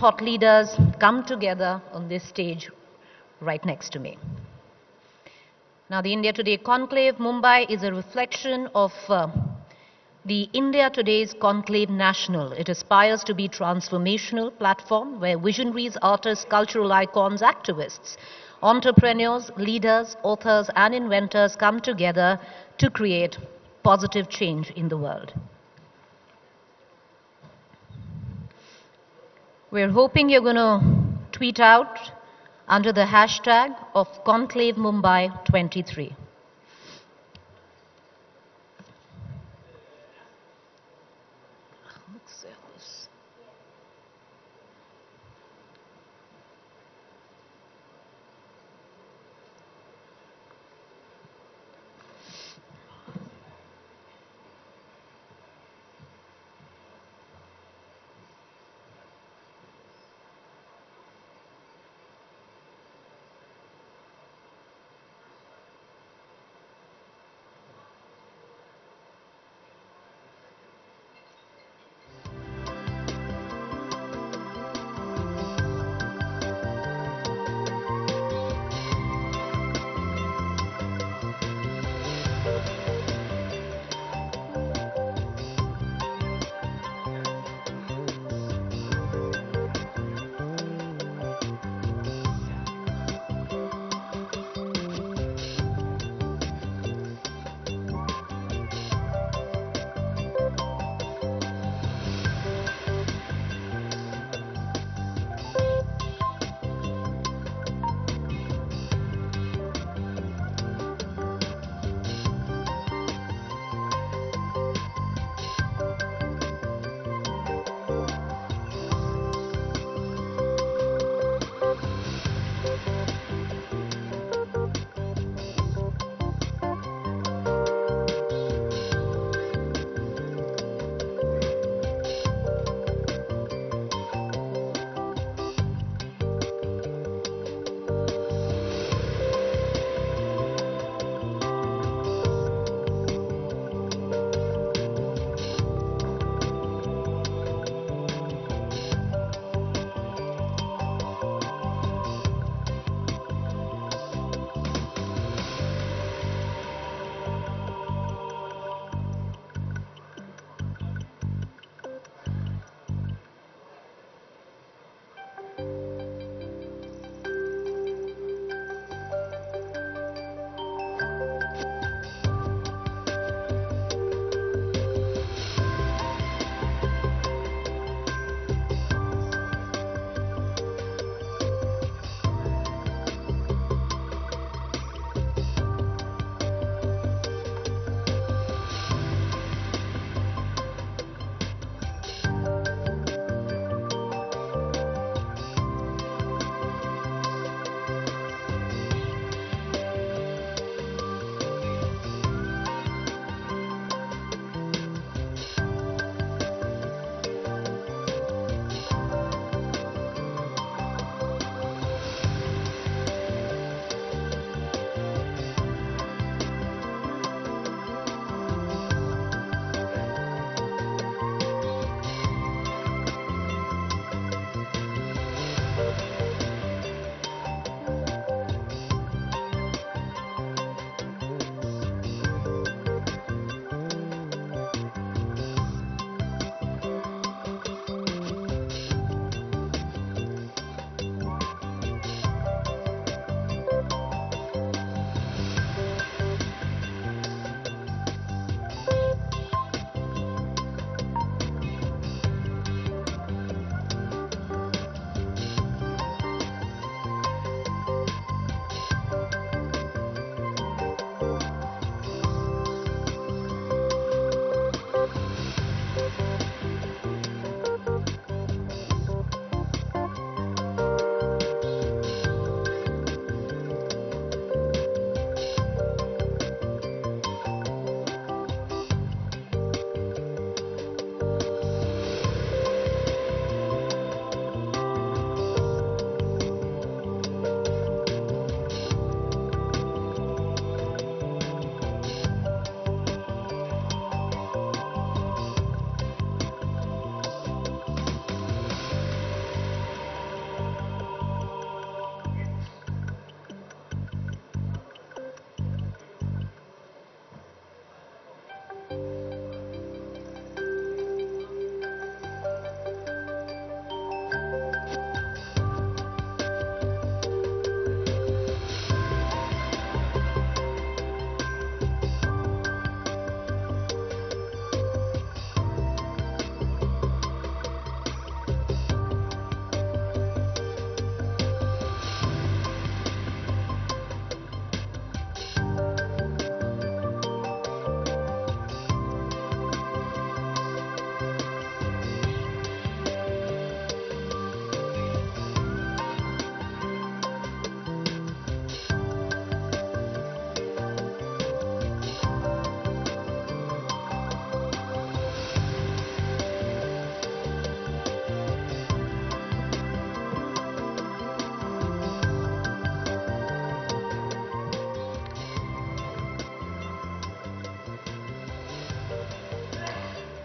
thought leaders come together on this stage right next to me. Now, the India Today Conclave Mumbai is a reflection of the India Today's Conclave National. It aspires to be a transformational platform where visionaries, artists, cultural icons, activists, entrepreneurs, leaders, authors, and inventors come together to create positive change in the world. We're hoping you're going to tweet out under the hashtag of Conclave Mumbai 23.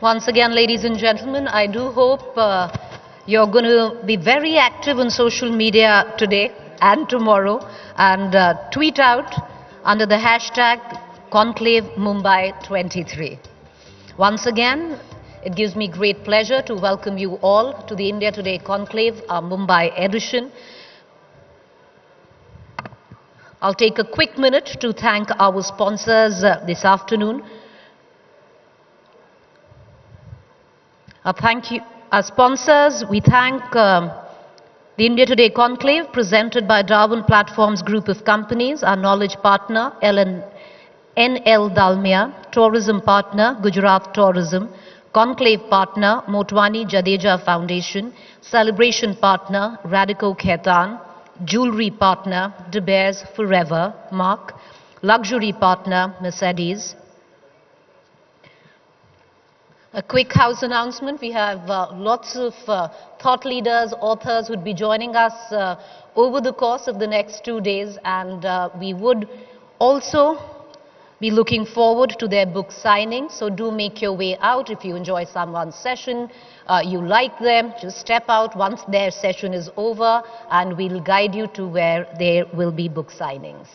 Once again, ladies and gentlemen, I do hope you're going to be very active on social media today and tomorrow and tweet out under the hashtag Conclave Mumbai 23. Once again, it gives me great pleasure to welcome you all to the India Today Conclave, our Mumbai edition. I'll take a quick minute to thank our sponsors this afternoon. Thank you. Our sponsors, we thank the India Today Conclave presented by Darwin Platforms Group of Companies, our knowledge partner, NL Dalmia, tourism partner, Gujarat Tourism, conclave partner, Motwani Jadeja Foundation, celebration partner, Radico Khaitan, jewelry partner, De Beers Forever, Mark, luxury partner, Mercedes. A quick house announcement. We have lots of thought leaders, authors who would be joining us over the course of the next 2 days, and we would also be looking forward to their book signing. So do make your way out. If you enjoy someone's session, you like them, just step out once their session is over, and we'll guide you to where there will be book signings.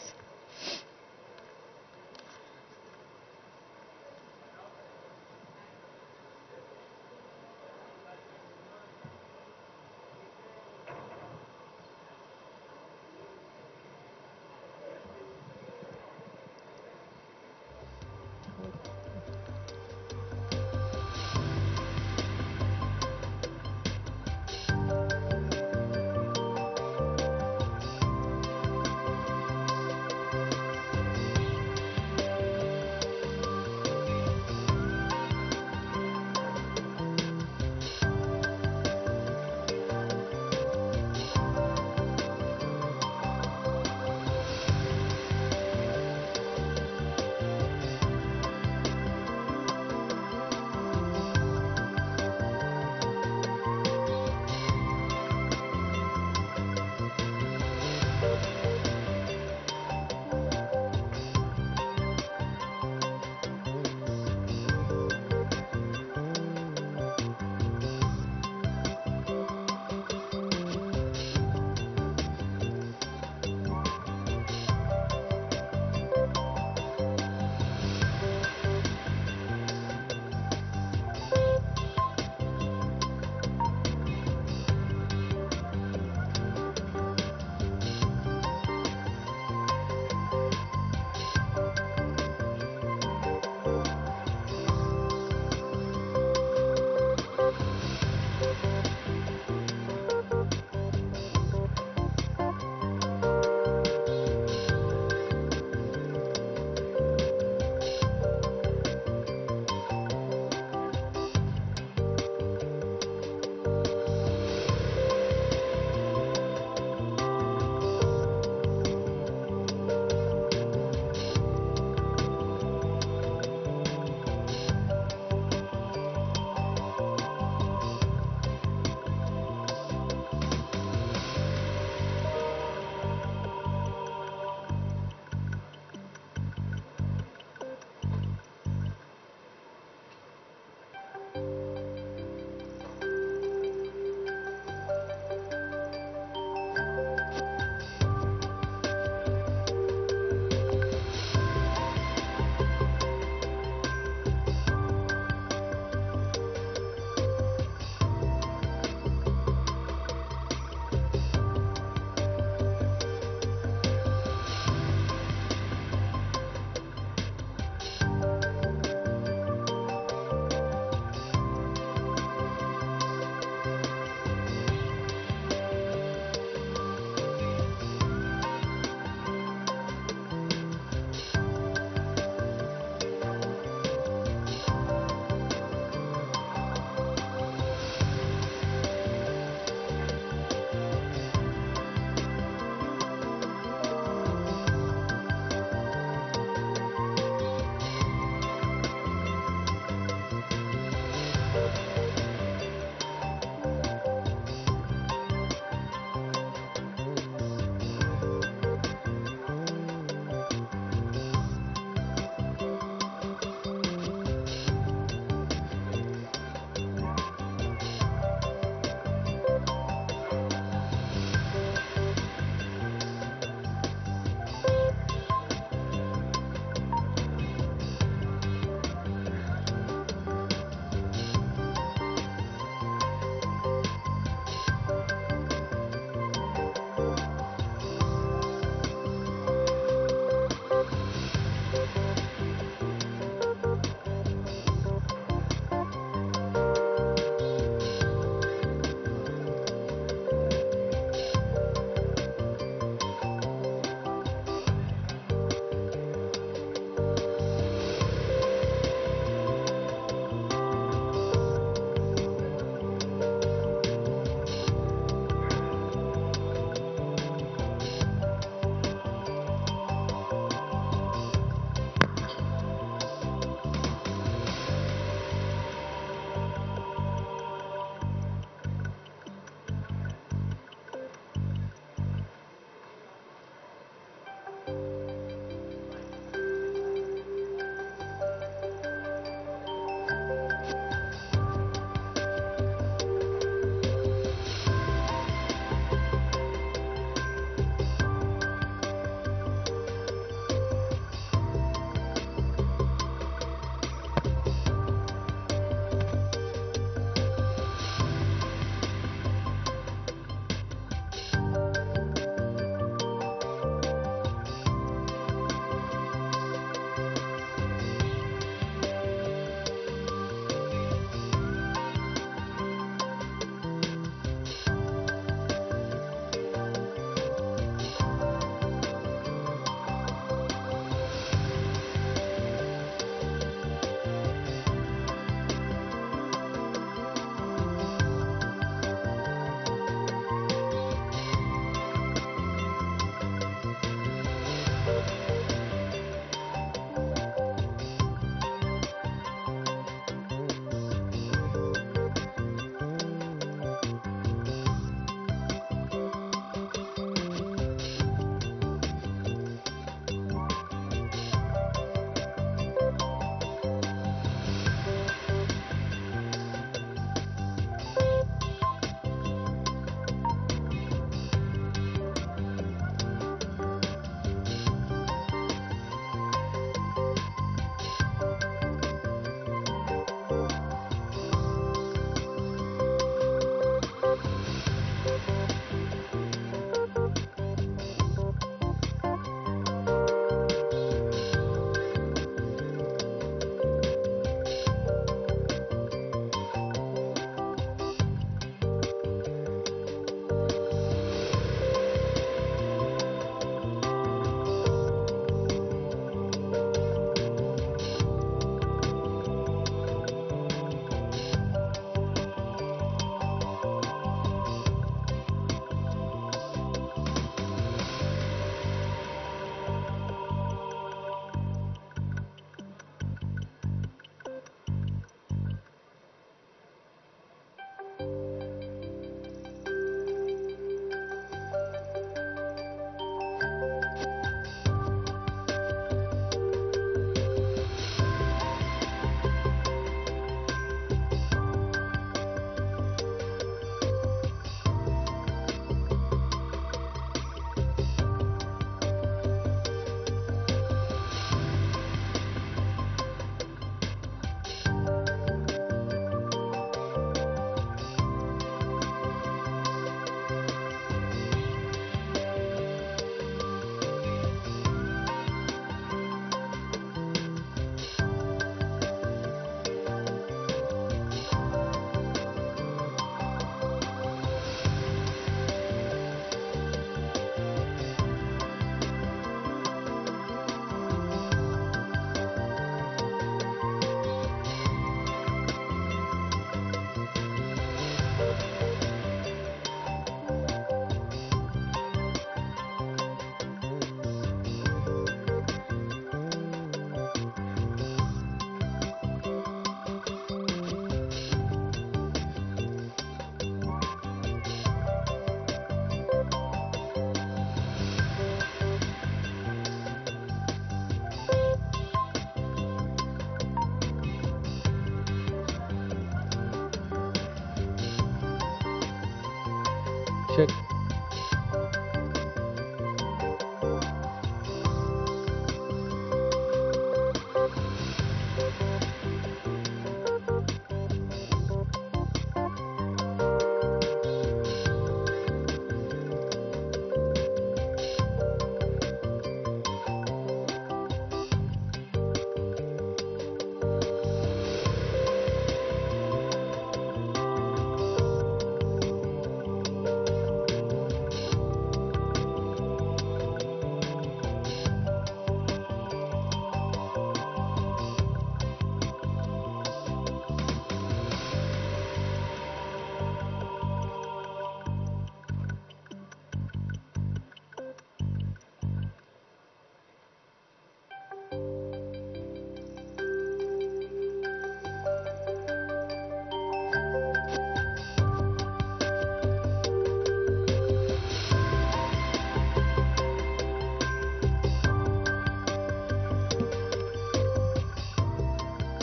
check.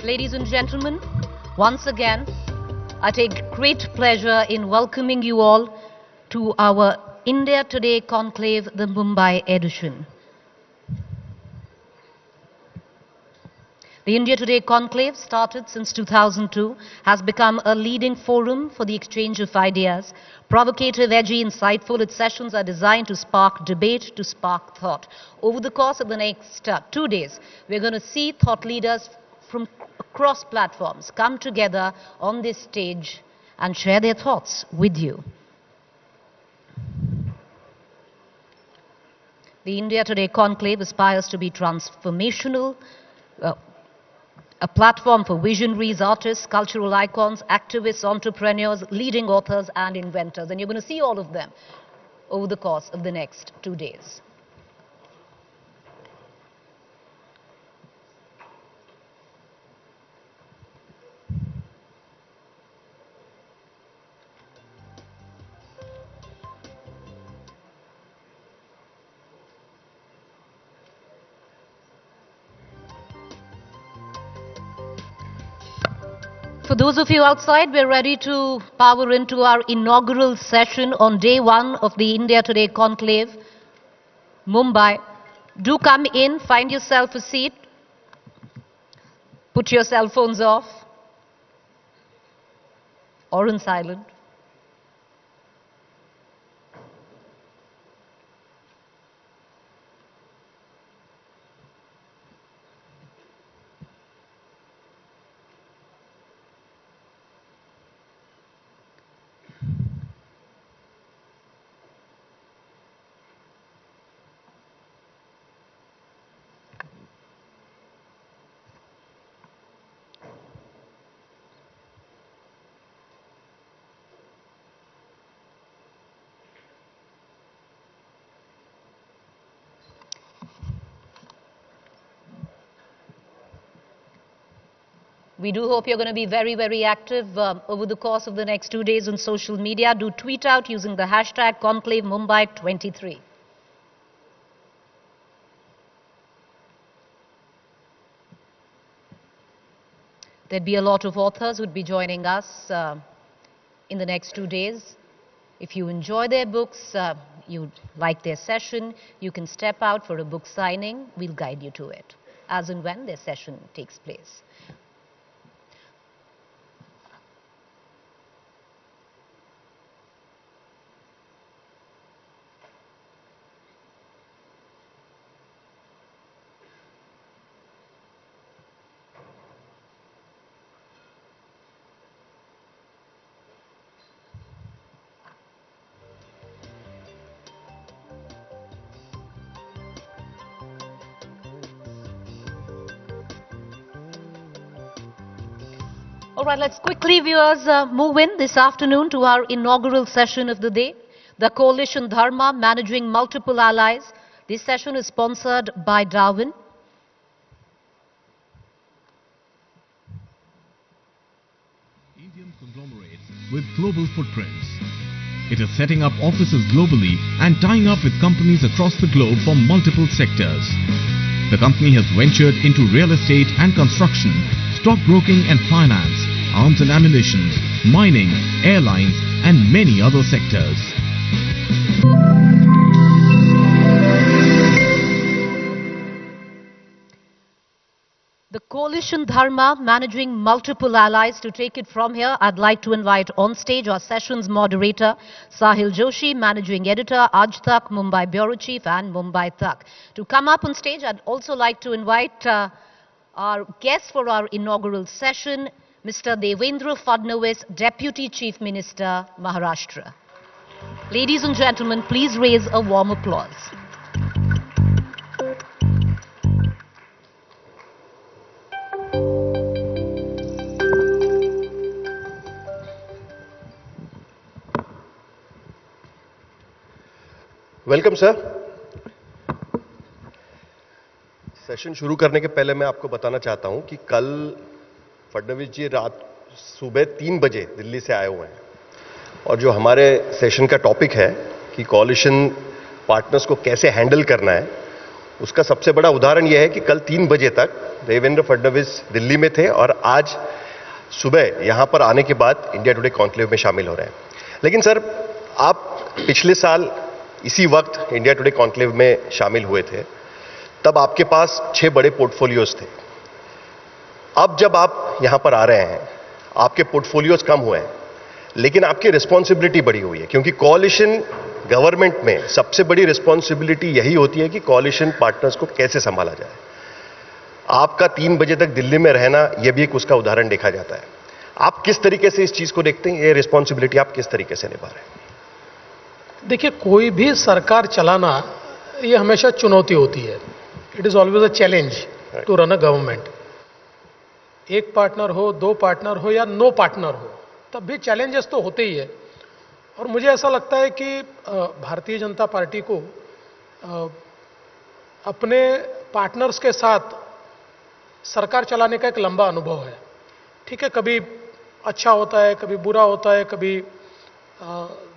Ladies and gentlemen, once again, I take great pleasure in welcoming you all to our India Today Conclave, the Mumbai edition. The India Today Conclave, started since 2002, has become a leading forum for the exchange of ideas. Provocative, edgy, insightful, its sessions are designed to spark debate, to spark thought. Over the course of the next 2 days, we're going to see thought leaders from across platforms come together on this stage and share their thoughts with you. The India Today Conclave aspires to be transformational, a platform for visionaries, artists, cultural icons, activists, entrepreneurs, leading authors and inventors. And you're going to see all of them over the course of the next 2 days. For those of you outside, we're ready to power into our inaugural session on day 1 of the India Today Conclave, Mumbai. Do come in, find yourself a seat, put your cell phones off or in silent. We do hope you're going to be very, very active over the course of the next 2 days on social media. Do tweet out using the hashtag Conclave Mumbai 23. There'd be a lot of authors who'd be joining us in the next 2 days. If you enjoy their books, you like their session, you can step out for a book signing. We'll guide you to it as and when their session takes place. All right, let's quickly, viewers, move in this afternoon to our inaugural session of the day. The coalition Dharma, managing multiple allies. This session is sponsored by Darwin. Indian conglomerate with global footprints. It is setting up offices globally and tying up with companies across the globe for multiple sectors. The company has ventured into real estate and construction, stockbroking and finance, arms and ammunition, mining, airlines and many other sectors. Coalition Dharma, managing multiple allies. To take it from here, I'd like to invite on stage our sessions moderator, Sahil Joshi, managing editor, Aaj Tak, Mumbai bureau chief, and Mumbai Tak. To come up on stage, I'd also like to invite our guest for our inaugural session, Mr. Devendra Fadnavis, Deputy Chief Minister, Maharashtra. Ladies and gentlemen, please raise a warm applause. Welcome sir. Session शुरू करने के पहले मैं आपको बताना चाहता हूं कि कल फडणवीस जी रात सुबह 3 बजे दिल्ली से आए हुए हैं और जो हमारे सेशन का टॉपिक है कि कोalition पार्टनर्स को कैसे हैंडल करना है, उसका सबसे बड़ा उदाहरण यह है कि कल 3 बजे तक देवेंद्र फडणवीस दिल्ली में थे और आज सुबह यहां पर आने के बाद इंडिया टुडे कॉन्क्लेव में शामिल हो रहे हैं। लेकिन सर, आप पिछले साल इसी वक्त इंडिया टुडे कॉन्क्लेव में शामिल हुए थे, तब आपके पास 6 बड़े पोर्टफोलियोज थे। अब जब आप यहां पर आ रहे हैं, आपके पोर्टफोलियोज कम हुए हैं, लेकिन आपकी रिस्पॉन्सिबिलिटी बढ़ी हुई है, क्योंकि कोalition गवर्नमेंट में सबसे बड़ी रिस्पॉन्सिबिलिटी यही होती है कि कोalition पार्टनर्स को कैसे संभाला जाए। आपका 3 बजे तक दिल्ली में रहना, यह भी एक उसका उदाहरण देखा जाता है। आप किस तरीके से इस चीज को देखते हैं? ये रिस्पॉन्सिबिलिटी आप किस तरीके से निभा रहे हैं? देखिए, कोई भी सरकार चलाना ये हमेशा चुनौती होती है। It is always a challenge to run a government. एक पार्टनर हो, 2 पार्टनर हो या नो पार्टनर हो, तब भी चैलेंजेस तो होते ही है। और मुझे ऐसा लगता है कि भारतीय जनता पार्टी को अपने पार्टनर्स के साथ सरकार चलाने का एक लंबा अनुभव है। ठीक है, कभी अच्छा होता है, कभी बुरा होता है, कभी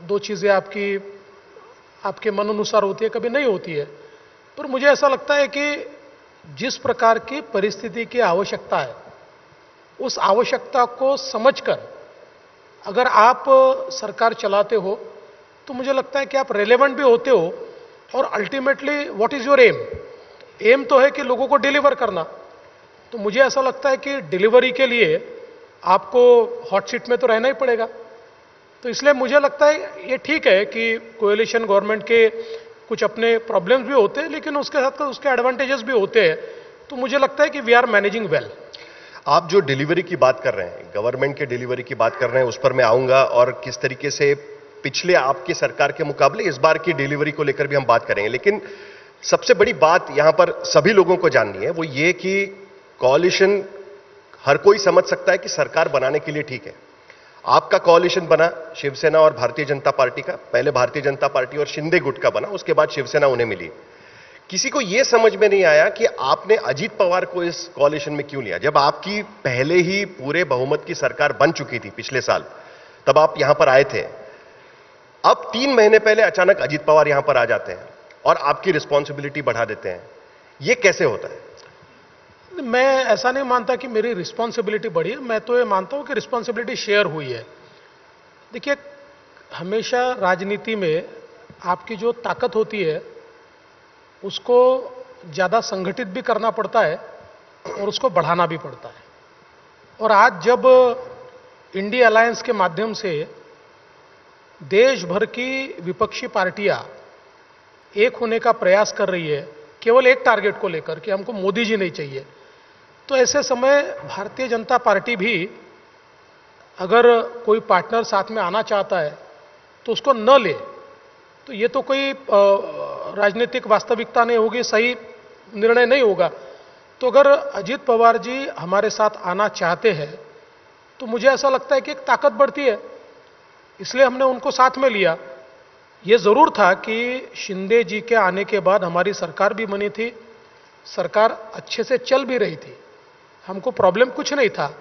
2 चीज़ें आपके मन अनुसार होती है, कभी नहीं होती है। पर मुझे ऐसा लगता है कि जिस प्रकार की परिस्थिति की आवश्यकता है, उस आवश्यकता को समझकर अगर आप सरकार चलाते हो, तो मुझे लगता है कि आप रेलेवेंट भी होते हो। और ultimately what is your aim? Aim तो है कि लोगों को डिलीवर करना। तो मुझे ऐसा लगता है कि डिलीवरी के लिए आपको हॉट सीट में तो रहना ही पड़ेगा। तो इसलिए मुझे लगता है ये ठीक है कि कोएलिशन गवर्नमेंट के कुछ अपने प्रॉब्लम्स भी होते हैं, लेकिन उसके साथ उसके एडवांटेजेस भी होते हैं। तो मुझे लगता है कि वी आर मैनेजिंग वेल। आप जो डिलीवरी की बात कर रहे हैं, गवर्नमेंट के डिलीवरी की बात कर रहे हैं, उस पर मैं आऊंगा और किस तरीके से पिछले आपकी सरकार के मुकाबले इस बार की डिलीवरी को लेकर भी हम बात करेंगे। लेकिन सबसे बड़ी बात यहां पर सभी लोगों को जाननी है, वो ये कि कोalition हर कोई समझ सकता है कि सरकार बनाने के लिए ठीक है। आपका कोalition बना शिवसेना और भारतीय जनता पार्टी का, पहले भारतीय जनता पार्टी और शिंदे गुट का बना, उसके बाद शिवसेना उन्हें मिली। किसी को यह समझ में नहीं आया कि आपने अजीत पवार को इस कोalition में क्यों लिया, जब आपकी पहले ही पूरे बहुमत की सरकार बन चुकी थी पिछले साल, तब आप यहां पर आए थे। अब 3 महीने पहले अचानक अजीत पवार यहां पर आ जाते हैं और आपकी रिस्पॉन्सिबिलिटी बढ़ा देते हैं। यह कैसे होता है? मैं ऐसा नहीं मानता कि मेरी रिस्पॉन्सिबिलिटी बढ़ी है। मैं तो ये मानता हूं कि रिस्पॉन्सिबिलिटी शेयर हुई है। देखिए, हमेशा राजनीति में आपकी जो ताकत होती है उसको ज़्यादा संगठित भी करना पड़ता है और उसको बढ़ाना भी पड़ता है। और आज जब इंडिया अलायंस के माध्यम से देश भर की विपक्षी पार्टियां एक होने का प्रयास कर रही है केवल एक टारगेट को लेकर कि हमको मोदी जी नहीं चाहिए, तो ऐसे समय भारतीय जनता पार्टी भी अगर कोई पार्टनर साथ में आना चाहता है तो उसको न ले, तो ये तो कोई राजनीतिक वास्तविकता नहीं होगी, सही निर्णय नहीं होगा। तो अगर अजीत पवार जी हमारे साथ आना चाहते हैं तो मुझे ऐसा लगता है कि एक ताकत बढ़ती है, इसलिए हमने उनको साथ में लिया। ये जरूर था कि शिंदे जी के आने के बाद हमारी सरकार भी बनी थी, सरकार अच्छे से चल भी रही थी, हमको प्रॉब्लम कुछ नहीं था।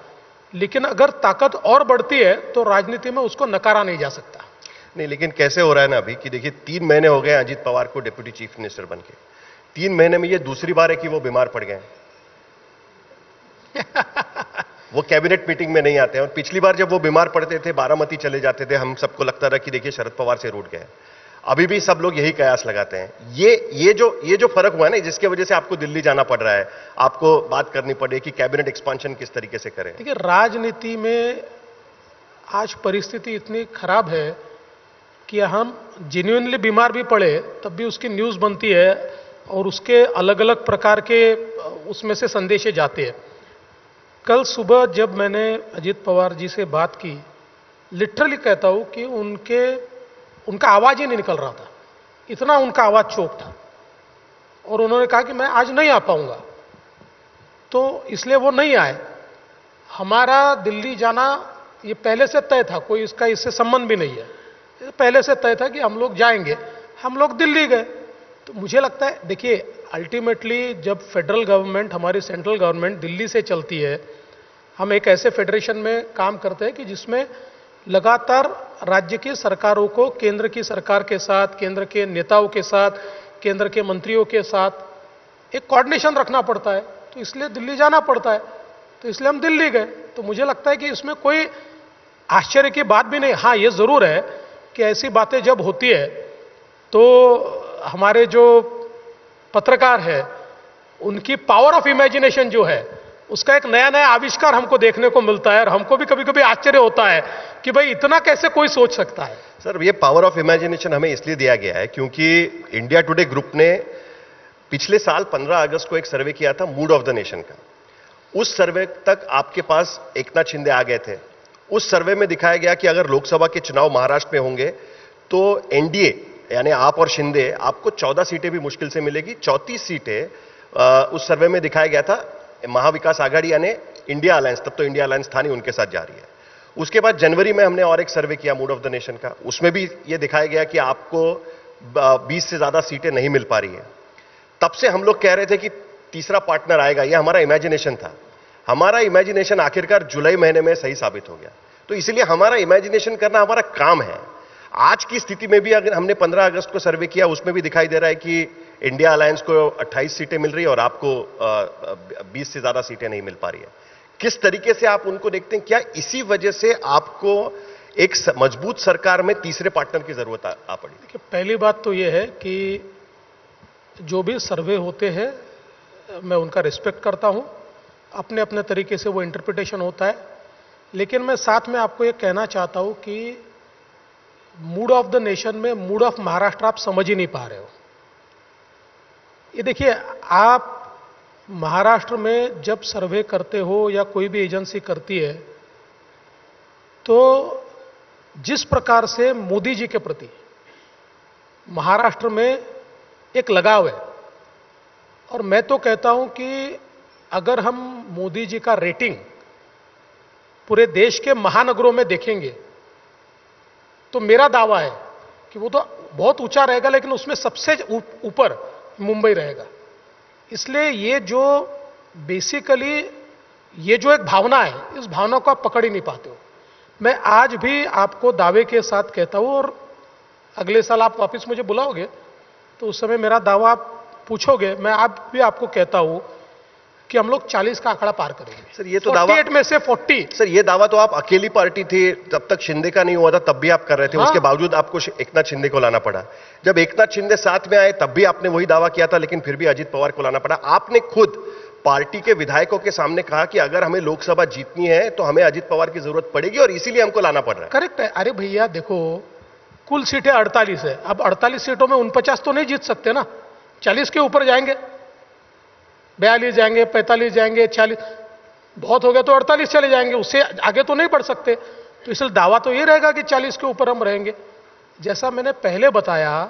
लेकिन अगर ताकत और बढ़ती है तो राजनीति में उसको नकारा नहीं जा सकता। नहीं, लेकिन कैसे हो रहा है ना अभी कि देखिए 3 महीने हो गए अजीत पवार को डिप्टी चीफ मिनिस्टर बन के। 3 महीने में ये दूसरी बार है कि वो बीमार पड़ गए वो कैबिनेट मीटिंग में नहीं आते हैं। और पिछली बार जब वो बीमार पड़ते थे, बारामती चले जाते थे, हम सबको लगता था कि देखिए शरद पवार से रूठ गए। अभी भी सब लोग यही कयास लगाते हैं। ये जो फर्क हुआ है ना, जिसके वजह से आपको दिल्ली जाना पड़ रहा है, आपको बात करनी पड़े कि कैबिनेट एक्सपांशन किस तरीके से करें। देखिए, राजनीति में आज परिस्थिति इतनी खराब है कि हम जेन्युइनली बीमार भी पड़े तब भी उसकी न्यूज़ बनती है और उसके अलग अलग प्रकार के उसमें से संदेशे जाते हैं। कल सुबह जब मैंने अजित पवार जी से बात की, लिटरली कहता हूं कि उनका आवाज ही नहीं निकल रहा था, इतना उनका आवाज चोक था। और उन्होंने कहा कि मैं आज नहीं आ पाऊंगा, तो इसलिए वो नहीं आए। हमारा दिल्ली जाना ये पहले से तय था, कोई इसका इससे संबंध भी नहीं है। पहले से तय था कि हम लोग जाएंगे, हम लोग दिल्ली गए। तो मुझे लगता है, देखिए, अल्टीमेटली जब फेडरल गवर्नमेंट, हमारी सेंट्रल गवर्नमेंट दिल्ली से चलती है, हम एक ऐसे फेडरेशन में काम करते हैं कि जिसमें लगातार राज्य की सरकारों को केंद्र की सरकार के साथ, केंद्र के नेताओं के साथ, केंद्र के मंत्रियों के साथ एक कोऑर्डिनेशन रखना पड़ता है। तो इसलिए दिल्ली जाना पड़ता है, तो इसलिए हम दिल्ली गए। तो मुझे लगता है कि इसमें कोई आश्चर्य की बात भी नहीं। हाँ, ये जरूर है कि ऐसी बातें जब होती है तो हमारे जो पत्रकार है उनकी पावर ऑफ इमेजिनेशन जो है उसका एक नया नया आविष्कार हमको देखने को मिलता है, और हमको भी कभी कभी आश्चर्य होता है कि भाई इतना कैसे कोई सोच सकता है। सर, ये पावर ऑफ इमेजिनेशन हमें इसलिए दिया गया है क्योंकि इंडिया टुडे ग्रुप ने पिछले साल 15 अगस्त को एक सर्वे किया था मूड ऑफ द नेशन का। उस सर्वे तक आपके पास एकनाथ शिंदे आ गए थे। उस सर्वे में दिखाया गया कि अगर लोकसभा के चुनाव महाराष्ट्र में होंगे तो एनडीए यानी आप और शिंदे, आपको 14 सीटें भी मुश्किल से मिलेगी। 34 सीटें उस सर्वे में दिखाया गया था महाविकास आघाड़ी यानी इंडिया अलायंस, तब तो इंडिया अलायंस था नहीं, उनके साथ जा रही है। उसके बाद जनवरी में हमने और एक सर्वे किया मूड ऑफ द नेशन का, उसमें भी यह दिखाया गया कि आपको 20 से ज्यादा सीटें नहीं मिल पा रही है। तब से हम लोग कह रहे थे कि तीसरा पार्टनर आएगा, यह हमारा इमेजिनेशन था। हमारा इमेजिनेशन आखिरकार जुलाई महीने में सही साबित हो गया। तो इसलिए हमारा इमेजिनेशन करना हमारा काम है। आज की स्थिति में भी अगर हमने 15 अगस्त को सर्वे किया, उसमें भी दिखाई दे रहा है कि इंडिया अलायंस को 28 सीटें मिल रही है और आपको 20 से ज्यादा सीटें नहीं मिल पा रही है। किस तरीके से आप उनको देखते हैं? क्या इसी वजह से आपको एक मजबूत सरकार में तीसरे पार्टनर की जरूरत आ पड़ी? देखिए, पहली बात तो यह है कि जो भी सर्वे होते हैं मैं उनका रिस्पेक्ट करता हूं, अपने अपने तरीके से वो इंटरप्रिटेशन होता है। लेकिन मैं साथ में आपको ये कहना चाहता हूं कि मूड ऑफ द नेशन में मूड ऑफ महाराष्ट्र आप समझ ही नहीं पा रहे हो। ये देखिए, आप महाराष्ट्र में जब सर्वे करते हो या कोई भी एजेंसी करती है तो जिस प्रकार से मोदी जी के प्रति महाराष्ट्र में एक लगाव है, और मैं तो कहता हूं कि अगर हम मोदी जी का रेटिंग पूरे देश के महानगरों में देखेंगे तो मेरा दावा है कि वो तो बहुत ऊंचा रहेगा, लेकिन उसमें सबसे ऊपर मुंबई रहेगा। इसलिए ये जो बेसिकली ये जो एक भावना है, इस भावना को आप पकड़ ही नहीं पाते हो। मैं आज भी आपको दावे के साथ कहता हूं, और अगले साल आप वापस मुझे बुलाओगे तो उस समय मेरा दावा आप पूछोगे, मैं आप भी आपको कहता हूं कि हम लोग 40 का आंकड़ा पार करेंगे। सर, ये तो दावा 48 में से 40। सर, ये दावा तो आप अकेली पार्टी थी, तब तक शिंदे का नहीं हुआ था, तब भी आप कर रहे थे। हाँ? उसके बावजूद आपको एकनाथ शिंदे को लाना पड़ा। जब एकनाथ शिंदे साथ में आए तब भी आपने वही दावा किया था, लेकिन फिर भी अजित पवार को लाना पड़ा। आपने खुद पार्टी के विधायकों के सामने कहा कि अगर हमें लोकसभा जीतनी है तो हमें अजित पवार की जरूरत पड़ेगी और इसीलिए हमको लाना पड़ रहा है। करेक्ट है। अरे भैया देखो, कुल सीटें 48 है। अब 48 सीटों में 49 तो नहीं जीत सकते ना, 40 के ऊपर जाएंगे, 42 जाएंगे, 45 जाएंगे, 40 बहुत हो गया तो 48 चले जाएंगे, उससे आगे तो नहीं बढ़ सकते। तो इसलिए दावा तो ये रहेगा कि 40 के ऊपर हम रहेंगे। जैसा मैंने पहले बताया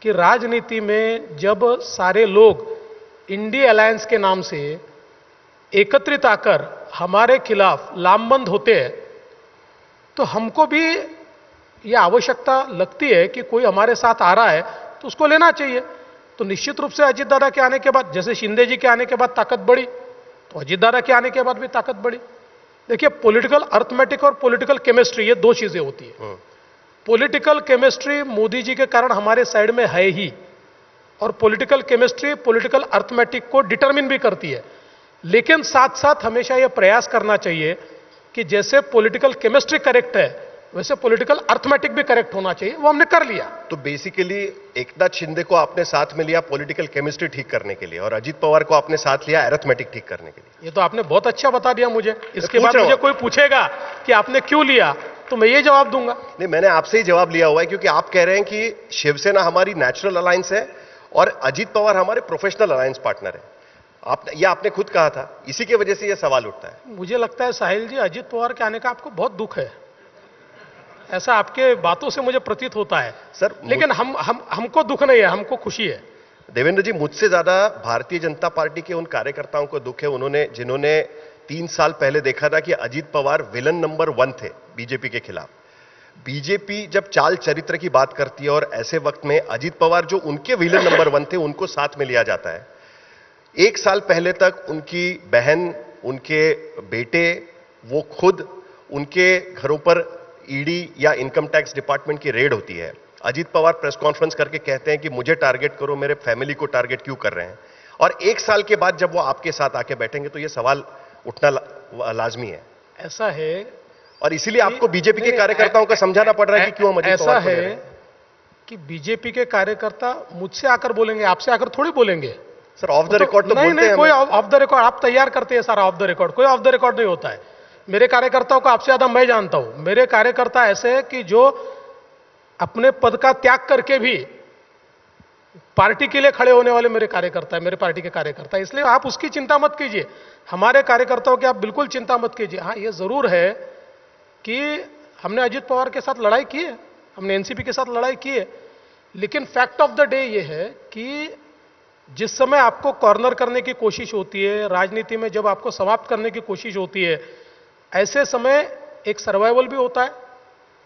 कि राजनीति में जब सारे लोग इंडिया अलायंस के नाम से एकत्रित आकर हमारे खिलाफ लामबंद होते हैं तो हमको भी यह आवश्यकता लगती है कि कोई हमारे साथ आ रहा है तो उसको लेना चाहिए। तो निश्चित रूप से अजित दादा के आने के बाद, जैसे शिंदे जी के आने के बाद ताकत बढ़ी, तो अजित दादा के आने के बाद भी ताकत बढ़ी। देखिए, पॉलिटिकल अर्थमेटिक और पॉलिटिकल केमिस्ट्री ये दो चीजें होती है। पॉलिटिकल केमिस्ट्री मोदी जी के कारण हमारे साइड में है ही, और पॉलिटिकल केमिस्ट्री पॉलिटिकल अर्थमेटिक को डिटरमिन भी करती है। लेकिन साथ साथ हमेशा यह प्रयास करना चाहिए कि जैसे पॉलिटिकल केमिस्ट्री करेक्ट है वैसे पॉलिटिकल अर्थमेटिक भी करेक्ट होना चाहिए, वो हमने कर लिया। तो बेसिकली एकनाथ शिंदे को आपने साथ में लिया पॉलिटिकल केमिस्ट्री ठीक करने के लिए और अजीत पवार को आपने साथ लिया अरिथमेटिक ठीक करने के लिए। ये तो आपने बहुत अच्छा बता दिया मुझे। इसके बाद मुझे कोई पूछेगा कि आपने क्यों लिया तो मैं ये जवाब दूंगा। नहीं, मैंने आपसे ही जवाब लिया हुआ है क्योंकि आप कह रहे हैं कि शिवसेना हमारी नेचुरल अलायंस है और अजीत पवार हमारे प्रोफेशनल अलायंस पार्टनर है। आपने खुद कहा था, इसी की वजह से यह सवाल उठता है। मुझे लगता है साहिल जी, अजीत पवार के आने का आपको बहुत दुख है, ऐसा आपके बातों से मुझे प्रतीत होता है सर। लेकिन हमको दुख नहीं है, हमको खुशी है। देवेंद्र जी, मुझसे ज्यादा भारतीय जनता पार्टी के उन कार्यकर्ताओं को दुख है जिन्होंने 3 साल पहले देखा था कि अजीत पवार विलन नंबर 1 थे बीजेपी के खिलाफ। बीजेपी जब चाल चरित्र की बात करती है और ऐसे वक्त में अजीत पवार जो उनके विलन नंबर 1 थे उनको साथ में लिया जाता है। 1 साल पहले तक उनकी बहन, उनके बेटे, वो खुद, उनके घरों पर ईडी या इनकम टैक्स डिपार्टमेंट की रेड होती है। अजीत पवार प्रेस कॉन्फ्रेंस करके कहते हैं कि मुझे टारगेट करो, मेरे फैमिली को टारगेट क्यों कर रहे हैं। और 1 साल के बाद जब वो आपके साथ आके बैठेंगे तो ये सवाल उठना लाजमी है। ऐसा है और इसीलिए आपको बीजेपी के कार्यकर्ताओं को समझाना पड़ रहा है कि क्यों हम अजीत पवार को ले रहे हैं। ऐसा है कि बीजेपी के कार्यकर्ता मुझसे आकर बोलेंगे, आपसे आकर थोड़ी बोलेंगे। सर ऑफ द रिकॉर्ड तो बोलते हैं। कोई ऑफ द रिकॉर्ड आप तैयार करते हैं सारा ऑफ द रिकॉर्ड, कोई ऑफ द रिकॉर्ड नहीं होता है। मेरे कार्यकर्ताओं को आपसे ज्यादा मैं जानता हूं। मेरे कार्यकर्ता ऐसे हैं कि जो अपने पद का त्याग करके भी पार्टी के लिए खड़े होने वाले मेरे कार्यकर्ता है, मेरे पार्टी के कार्यकर्ता। इसलिए आप उसकी चिंता मत कीजिए, हमारे कार्यकर्ताओं की आप बिल्कुल चिंता मत कीजिए। हाँ, ये जरूर है कि हमने अजीत पवार के साथ लड़ाई की है, हमने एनसीपी के साथ लड़ाई की है, लेकिन फैक्ट ऑफ द डे ये है कि जिस समय आपको कॉर्नर करने की कोशिश होती है राजनीति में, जब आपको समाप्त करने की कोशिश होती है, ऐसे समय एक सर्वाइवल भी होता है,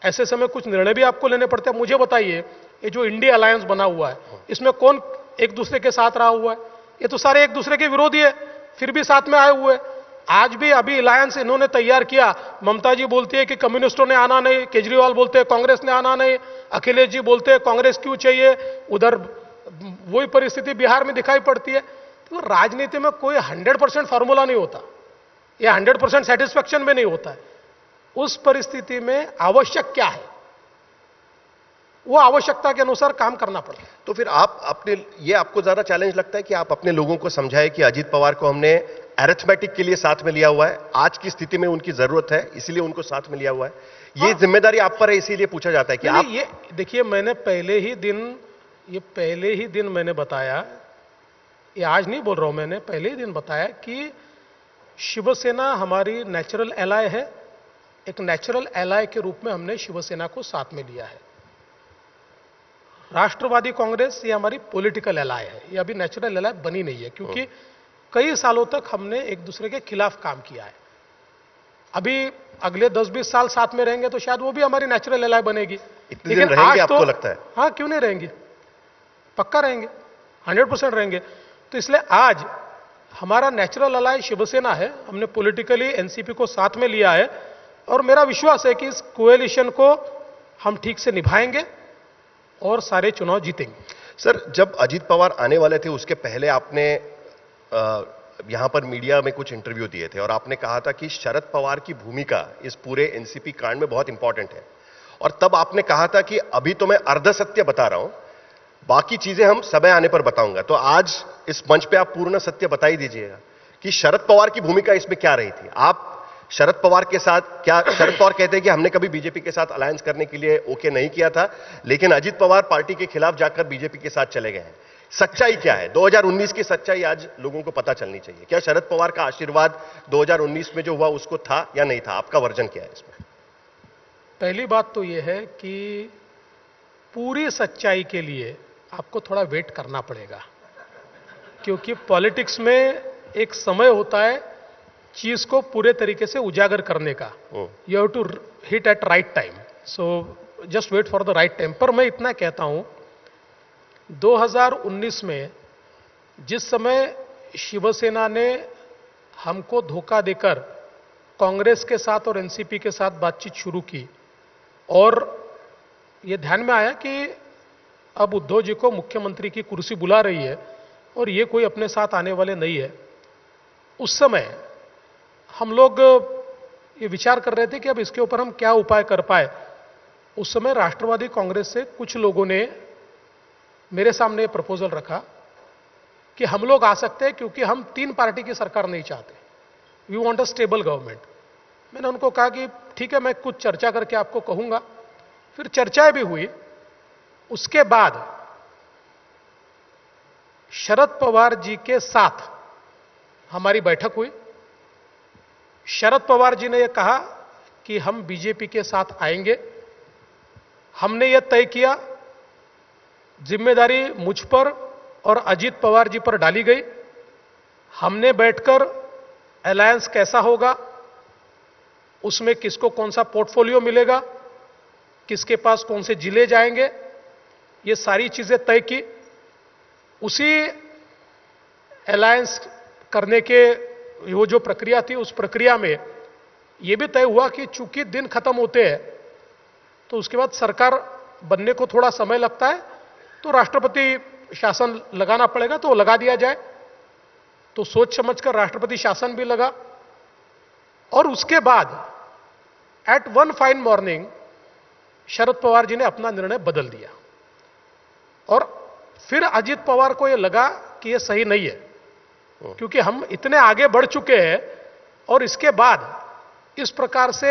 ऐसे समय कुछ निर्णय भी आपको लेने पड़ते हैं। मुझे बताइए, ये जो इंडिया अलायंस बना हुआ है, इसमें कौन एक दूसरे के साथ रहा हुआ है? ये तो सारे एक दूसरे के विरोधी है, फिर भी साथ में आए हुए। आज भी अभी अलायंस इन्होंने तैयार किया, ममता जी बोलती है कि कम्युनिस्टों ने आना नहीं, केजरीवाल बोलते हैं कांग्रेस ने आना नहीं, अखिलेश जी बोलते हैं कांग्रेस क्यों चाहिए, उधर वही परिस्थिति बिहार में दिखाई पड़ती है। तो राजनीति में कोई 100% फॉर्मूला नहीं होता, या 100% सेटिस्फैक्शन में नहीं होता है। उस परिस्थिति में आवश्यक क्या है, वो आवश्यकता के अनुसार काम करना पड़ता है। तो फिर ये आपको ज्यादा चैलेंज लगता है कि आप अपने लोगों को समझाएं कि अजीत पवार को हमने अरिथमेटिक के लिए साथ में लिया हुआ है, आज की स्थिति में उनकी जरूरत है इसलिए उनको साथ में लिया हुआ है। ये जिम्मेदारी आप पर है, इसीलिए पूछा जाता है कि आप ये देखिए, मैंने पहले ही दिन मैंने बताया, ये आज नहीं बोल रहा हूं, मैंने पहले ही दिन बताया कि शिवसेना हमारी नेचुरल एलाय है। एक नेचुरल एलाय के रूप में हमने शिवसेना को साथ में लिया है। राष्ट्रवादी कांग्रेस ये हमारी पॉलिटिकल एलाय है, ये अभी नेचुरल एलाय बनी नहीं है, क्योंकि कई सालों तक हमने एक दूसरे के खिलाफ काम किया है। अभी अगले 10-20 साल साथ में रहेंगे तो शायद वो भी हमारी नेचुरल एलाय बनेगी। लेकिन रहेंगे आपको लगता है? हाँ, क्यों नहीं रहेंगी, पक्का रहेंगे, 100% रहेंगे। तो इसलिए आज हमारा नेचुरल अलाय शिवसेना है, हमने पॉलिटिकली एनसीपी को साथ में लिया है और मेरा विश्वास है कि इस कोएलिशन को हम ठीक से निभाएंगे और सारे चुनाव जीतेंगे। सर, जब अजीत पवार आने वाले थे उसके पहले आपने यहां पर मीडिया में कुछ इंटरव्यू दिए थे और आपने कहा था कि शरद पवार की भूमिका इस पूरे एनसीपी कांड में बहुत इंपॉर्टेंट है। और तब आपने कहा था कि अभी तो मैं अर्ध सत्य बता रहा हूं, बाकी चीजें हम समय आने पर बताऊंगा। तो आज इस मंच पे आप पूर्ण सत्य बता ही दीजिएगा कि शरद पवार की भूमिका इसमें क्या रही थी। आप शरद पवार के साथ, क्या शरद पवार कहते हैं कि हमने कभी बीजेपी के साथ अलायंस करने के लिए ओके नहीं किया था, लेकिन अजीत पवार पार्टी के खिलाफ जाकर बीजेपी के साथ चले गए हैं। सच्चाई क्या है? 2019 की सच्चाई आज लोगों को पता चलनी चाहिए। क्या शरद पवार का आशीर्वाद 2019 में जो हुआ उसको था या नहीं था? आपका वर्जन क्या है इसमें? पहली बात तो यह है कि पूरी सच्चाई के लिए आपको थोड़ा वेट करना पड़ेगा, क्योंकि पॉलिटिक्स में एक समय होता है चीज को पूरे तरीके से उजागर करने का। You have to hit at right time, so just wait for the right time. पर मैं इतना कहता हूं, 2019 में जिस समय शिवसेना ने हमको धोखा देकर कांग्रेस के साथ और एनसीपी के साथ बातचीत शुरू की और यह ध्यान में आया कि अब उद्धव जी को मुख्यमंत्री की कुर्सी बुला रही है और ये कोई अपने साथ आने वाले नहीं है, उस समय हम लोग ये विचार कर रहे थे कि अब इसके ऊपर हम क्या उपाय कर पाए। उस समय राष्ट्रवादी कांग्रेस से कुछ लोगों ने मेरे सामने प्रपोजल रखा कि हम लोग आ सकते हैं क्योंकि हम 3 पार्टी की सरकार नहीं चाहते, we want a stable government. मैंने उनको कहा कि ठीक है, मैं कुछ चर्चा करके आपको कहूंगा। फिर चर्चाएं भी हुई। उसके बाद शरद पवार जी के साथ हमारी बैठक हुई। शरद पवार जी ने यह कहा कि हम बीजेपी के साथ आएंगे। हमने यह तय किया, जिम्मेदारी मुझ पर और अजित पवार जी पर डाली गई। हमने बैठकर अलायंस कैसा होगा, उसमें किसको कौन सा पोर्टफोलियो मिलेगा, किसके पास कौन से जिले जाएंगे, ये सारी चीजें तय की। उसी अलायंस करने के वो जो प्रक्रिया थी, उस प्रक्रिया में यह भी तय हुआ कि चूंकि दिन खत्म होते हैं तो उसके बाद सरकार बनने को थोड़ा समय लगता है, तो राष्ट्रपति शासन लगाना पड़ेगा, तो लगा दिया जाए। तो सोच समझकर राष्ट्रपति शासन भी लगा। और उसके बाद eight one fine morning Sharad Pawar ji ने अपना निर्णय बदल दिया। और फिर अजित पवार को यह लगा कि यह सही नहीं है, क्योंकि हम इतने आगे बढ़ चुके हैं और इसके बाद इस प्रकार से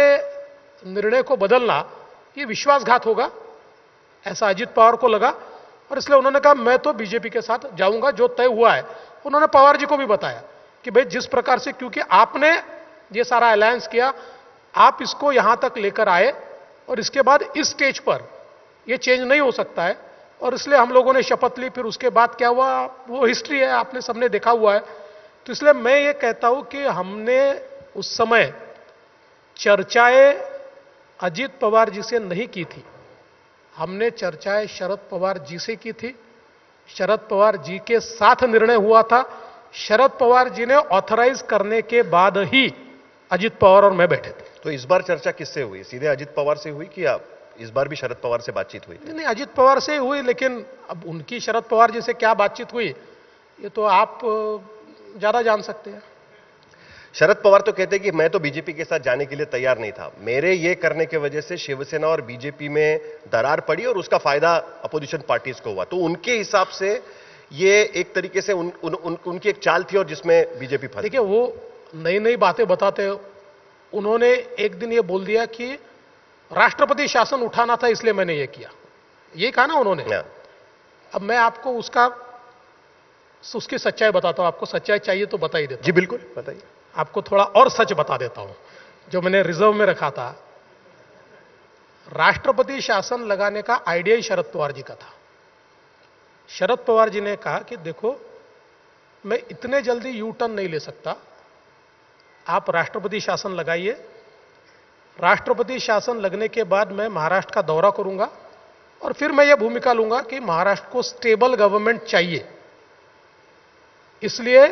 निर्णय को बदलना ये विश्वासघात होगा, ऐसा अजित पवार को लगा। और इसलिए उन्होंने कहा मैं तो बीजेपी के साथ जाऊंगा, जो तय हुआ है। उन्होंने पवार जी को भी बताया कि भाई जिस प्रकार से, क्योंकि आपने ये सारा अलायंस किया, आप इसको यहां तक लेकर आए और इसके बाद इस स्टेज पर यह चेंज नहीं हो सकता है। और इसलिए हम लोगों ने शपथ ली। फिर उसके बाद क्या हुआ वो हिस्ट्री है, आपने सबने देखा हुआ है। तो इसलिए मैं ये कहता हूं कि हमने उस समय चर्चाएं अजित पवार जी से नहीं की थी, हमने चर्चाएं शरद पवार जी से की थी। शरद पवार जी के साथ निर्णय हुआ था। शरद पवार जी ने ऑथराइज करने के बाद ही अजित पवार और मैं बैठे थे। तो इस बार चर्चा किससे हुई? सीधे अजित पवार से हुई कि आप इस बार भी शरद पवार से बातचीत हुई? नहीं, अजित पवार से हुई, लेकिन अब उनकी शरद पवार जी से क्या बातचीत हुई ये तो आप ज्यादा जान सकते हैं। शरद पवार तो कहते हैं कि मैं तो बीजेपी के साथ जाने के लिए तैयार नहीं था, मेरे ये करने की वजह से शिवसेना और बीजेपी में दरार पड़ी और उसका फायदा अपोजिशन पार्टीज को हुआ। तो उनके हिसाब से ये एक तरीके से उनकी एक चाल थी और जिसमें बीजेपी फंसी। देखिए, वो नई नई बातें बताते। उन्होंने एक दिन ये बोल दिया कि राष्ट्रपति शासन उठाना था, इसलिए मैंने ये किया, ये कहा ना उन्होंने। अब मैं आपको उसकी सच्चाई बताता हूं। आपको सच्चाई चाहिए तो बता ही देता हूं। जी बिल्कुल, बताइए। आपको थोड़ा और सच बता देता हूं जो मैंने रिजर्व में रखा था। राष्ट्रपति शासन लगाने का आइडिया ही शरद पवार जी का था। शरद पवार जी ने कहा कि देखो, मैं इतने जल्दी यू टर्न नहीं ले सकता, आप राष्ट्रपति शासन लगाइए। राष्ट्रपति शासन लगने के बाद मैं महाराष्ट्र का दौरा करूंगा और फिर मैं यह भूमिका लूंगा कि महाराष्ट्र को स्टेबल गवर्नमेंट चाहिए, इसलिए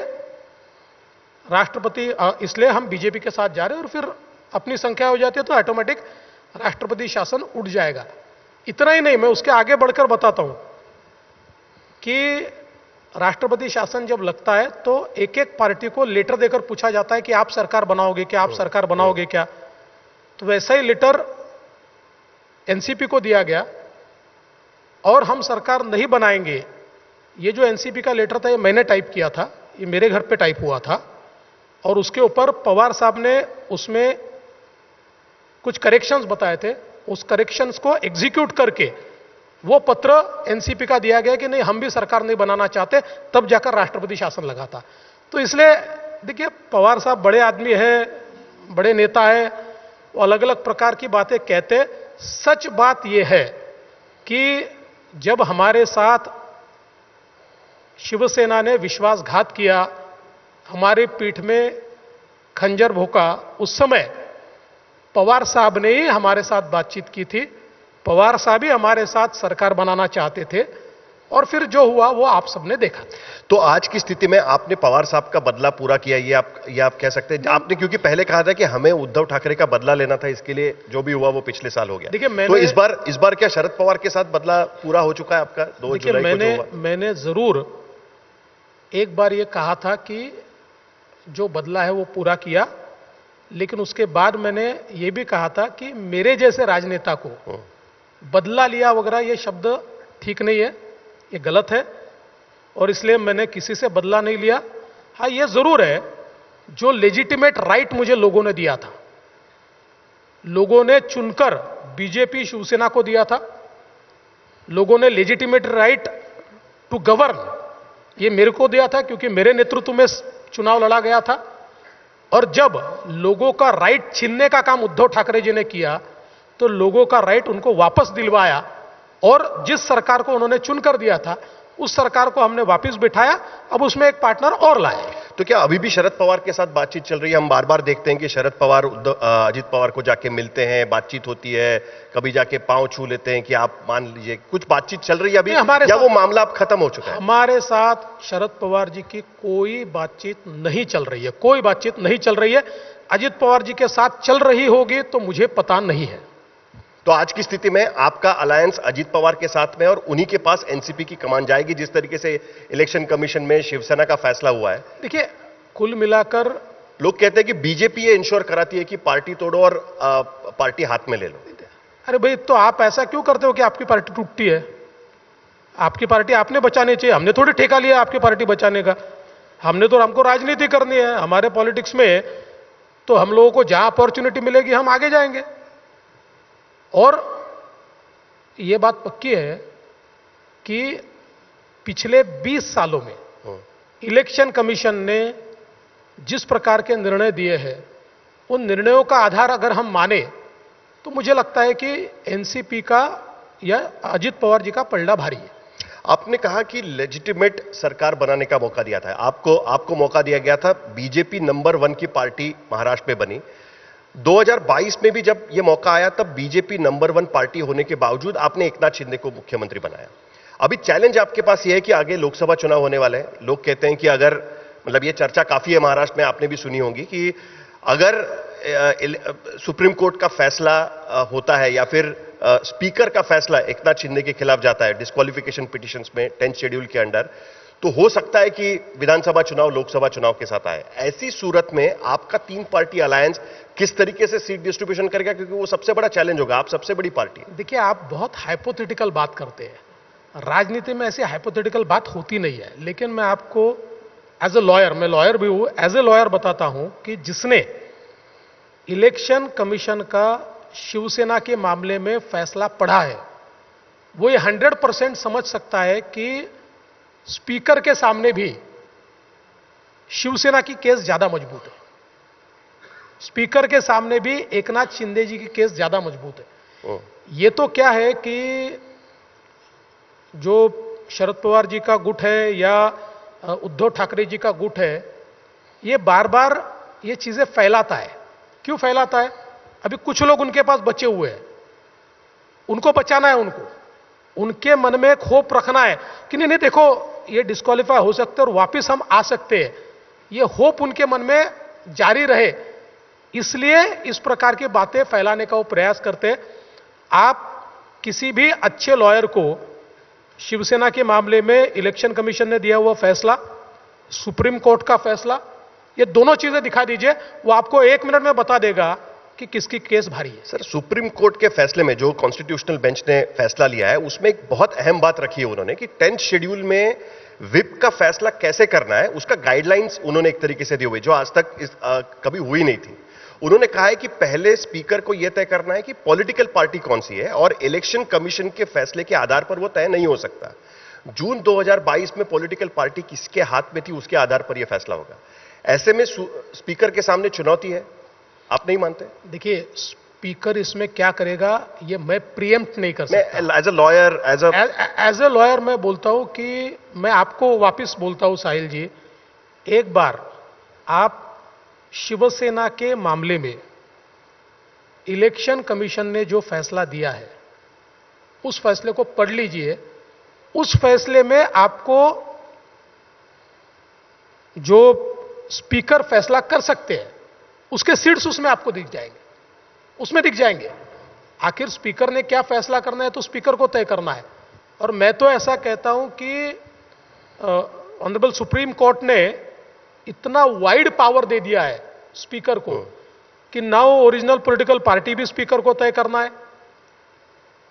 इसलिए हम बीजेपी के साथ जा रहे हैं। और फिर अपनी संख्या हो जाती है तो ऑटोमेटिक राष्ट्रपति शासन उठ जाएगा। इतना ही नहीं, मैं उसके आगे बढ़कर बताता हूं कि राष्ट्रपति शासन जब लगता है तो एक एक पार्टी को लेटर देकर पूछा जाता है कि आप सरकार बनाओगे क्या, आप सरकार बनाओगे क्या। तो वैसा ही लेटर एनसीपी को दिया गया और हम सरकार नहीं बनाएंगे। ये जो एनसीपी का लेटर था ये मैंने टाइप किया था, ये मेरे घर पे टाइप हुआ था। और उसके ऊपर पवार साहब ने उसमें कुछ करेक्शंस बताए थे। उस करेक्शंस को एग्जीक्यूट करके वो पत्र एनसीपी का दिया गया कि नहीं, हम भी सरकार नहीं बनाना चाहते, तब जाकर राष्ट्रपति शासन लगा था। तो इसलिए देखिए, पवार साहब बड़े आदमी हैं, बड़े नेता हैं, वो अलग अलग प्रकार की बातें कहते। सच बात यह है कि जब हमारे साथ शिवसेना ने विश्वासघात किया, हमारी पीठ में खंजर भोंका, उस समय पवार साहब ने ही हमारे साथ बातचीत की थी। पवार साहब ही हमारे साथ सरकार बनाना चाहते थे और फिर जो हुआ वो आप सबने देखा। तो आज की स्थिति में आपने पवार साहब का बदला पूरा किया, ये आप कह सकते हैं? आपने क्योंकि पहले कहा था कि हमें उद्धव ठाकरे का बदला लेना था, इसके लिए जो भी हुआ वो पिछले साल हो गया। देखिए, तो इस बार क्या शरद पवार के साथ बदला पूरा हो चुका है आपका? 2 जुलाई को जो हुआ? मैंने जरूर एक बार ये कहा था कि जो बदला है वो पूरा किया, लेकिन उसके बाद मैंने ये भी कहा था कि मेरे जैसे राजनेता को बदला लिया वगैरह ये शब्द ठीक नहीं है, ये गलत है, और इसलिए मैंने किसी से बदला नहीं लिया। हाँ, ये जरूर है, जो लेजिटिमेट राइट मुझे लोगों ने दिया था, लोगों ने चुनकर बीजेपी शिवसेना को दिया था, लोगों ने लेजिटिमेट राइट टू गवर्न ये मेरे को दिया था, क्योंकि मेरे नेतृत्व में चुनाव लड़ा गया था। और जब लोगों का राइट छीनने का काम उद्धव ठाकरे जी ने किया, तो लोगों का राइट उनको वापस दिलवाया, और जिस सरकार को उन्होंने चुनकर दिया था उस सरकार को हमने वापस बिठाया, अब उसमें एक पार्टनर और लाए। तो क्या अभी भी शरद पवार के साथ बातचीत चल रही है? हम बार बार देखते हैं कि शरद पवार अजित पवार को जाके मिलते हैं, बातचीत होती है, कभी जाके पांव छू लेते हैं कि आप मान लीजिए, कुछ बातचीत चल रही है अभी, या वो मामला अब खत्म हो चुका है? हमारे साथ शरद पवार जी की कोई बातचीत नहीं चल रही है, कोई बातचीत नहीं चल रही है। अजित पवार जी के साथ चल रही होगी तो मुझे पता नहीं है। तो आज की स्थिति में आपका अलायंस अजित पवार के साथ में, और उन्हीं के पास एनसीपी की कमान जाएगी, जिस तरीके से इलेक्शन कमीशन में शिवसेना का फैसला हुआ है? देखिए, कुल मिलाकर लोग कहते हैं कि बीजेपी ये इंश्योर कराती है कि पार्टी तोड़ो और पार्टी हाथ में ले लो। अरे भाई, तो आप ऐसा क्यों करते हो कि आपकी पार्टी टूटती है? आपकी पार्टी आपने बचानी चाहिए, हमने थोड़ी ठेका लिया आपकी पार्टी बचाने का। हमको राजनीति करनी है, हमारे पॉलिटिक्स में तो हम लोगों को जहां अपॉर्चुनिटी मिलेगी हम आगे जाएंगे। और यह बात पक्की है कि पिछले 20 सालों में इलेक्शन कमीशन ने जिस प्रकार के निर्णय दिए हैं, उन निर्णयों का आधार अगर हम माने तो मुझे लगता है कि एनसीपी का या अजित पवार जी का पलड़ा भारी है। आपने कहा कि लेजिटिमेट सरकार बनाने का मौका दिया था, आपको मौका दिया गया था, बीजेपी नंबर 1 की पार्टी महाराष्ट्र में बनी। 2022 में भी जब यह मौका आया, तब बीजेपी नंबर 1 पार्टी होने के बावजूद आपने एकनाथ शिंदे को मुख्यमंत्री बनाया। अभी चैलेंज आपके पास यह है कि आगे लोकसभा चुनाव होने वाले हैं। लोग कहते हैं कि अगर, मतलब ये चर्चा काफी है महाराष्ट्र में, आपने भी सुनी होगी, कि अगर सुप्रीम कोर्ट का फैसला होता है या फिर स्पीकर का फैसला एकनाथ शिंदे के खिलाफ जाता है डिस्क्वालिफिकेशन पिटिशंस में 10th शेड्यूल के अंडर, तो हो सकता है कि विधानसभा चुनाव लोकसभा चुनाव के साथ आए। ऐसी सूरत में आपका 3 पार्टी अलायंस किस तरीके से सीट डिस्ट्रीब्यूशन करेगा? क्योंकि वो सबसे बड़ा चैलेंज होगा, आप सबसे बड़ी पार्टी है। देखिए, आप बहुत हाइपोथेटिकल बात करते हैं, राजनीति में ऐसी हाइपोथेटिकल बात होती नहीं है। लेकिन मैं आपको एज ए लॉयर, मैं लॉयर भी हूं, एज ए लॉयर बताता हूं कि जिसने इलेक्शन कमीशन का शिवसेना के मामले में फैसला पढ़ा है, वो ये 100% समझ सकता है कि स्पीकर के सामने भी शिवसेना की केस ज्यादा मजबूत है, स्पीकर के सामने भी एकनाथ शिंदे जी की केस ज्यादा मजबूत है। ये तो क्या है कि जो शरद पवार जी का गुट है या उद्धव ठाकरे जी का गुट है, ये बार बार ये चीजें फैलाता है। क्यों फैलाता है? अभी कुछ लोग उनके पास बचे हुए हैं, उनको बचाना है, उनके मन में एक होप रखना है कि नहीं नहीं देखो ये डिस्क्वालीफाई हो सकते हैं और वापस हम आ सकते हैं। ये होप उनके मन में जारी रहे, इसलिए इस प्रकार की बातें फैलाने का वो प्रयास करते हैं। आप किसी भी अच्छे लॉयर को शिवसेना के मामले में इलेक्शन कमीशन ने दिया हुआ फैसला, सुप्रीम कोर्ट का फैसला, ये दोनों चीजें दिखा दीजिए, वो आपको 1 मिनट में बता देगा कि किसकी केस भारी है। सर, सुप्रीम कोर्ट के फैसले में जो कॉन्स्टिट्यूशनल बेंच ने फैसला लिया है, उसमें एक बहुत अहम बात रखी है उन्होंने कि 10th शेड्यूल में विप का फैसला कैसे करना है, उसका गाइडलाइंस उन्होंने एक तरीके से दी हुई, जो आज तक कभी हुई नहीं थी। उन्होंने कहा है कि पहले स्पीकर को यह तय करना है कि पॉलिटिकल पार्टी कौन सी है, और इलेक्शन कमीशन के फैसले के आधार पर वो तय नहीं हो सकता। जून 2022 में पॉलिटिकल पार्टी किसके हाथ में थी, उसके आधार पर यह फैसला होगा। ऐसे में स्पीकर के सामने चुनौती है, आप नहीं मानते? देखिए, स्पीकर इसमें क्या करेगा ये मैं प्रीएम्प्ट नहीं कर सकता। एज अ लॉयर मैं बोलता हूं कि मैं आपको वापस बोलता हूं साहिल जी, एक बार आप शिवसेना के मामले में इलेक्शन कमीशन ने जो फैसला दिया है उस फैसले को पढ़ लीजिए। उस फैसले में आपको जो स्पीकर फैसला कर सकते हैं उसके सीट्स उसमें आपको दिख जाएंगे, उसमें दिख जाएंगे। आखिर स्पीकर ने क्या फैसला करना है तो स्पीकर को तय करना है। और मैं तो ऐसा कहता हूं कि ऑनरेबल सुप्रीम कोर्ट ने इतना वाइड पावर दे दिया है स्पीकर को कि नाउ ओरिजिनल पॉलिटिकल पार्टी भी स्पीकर को तय करना है,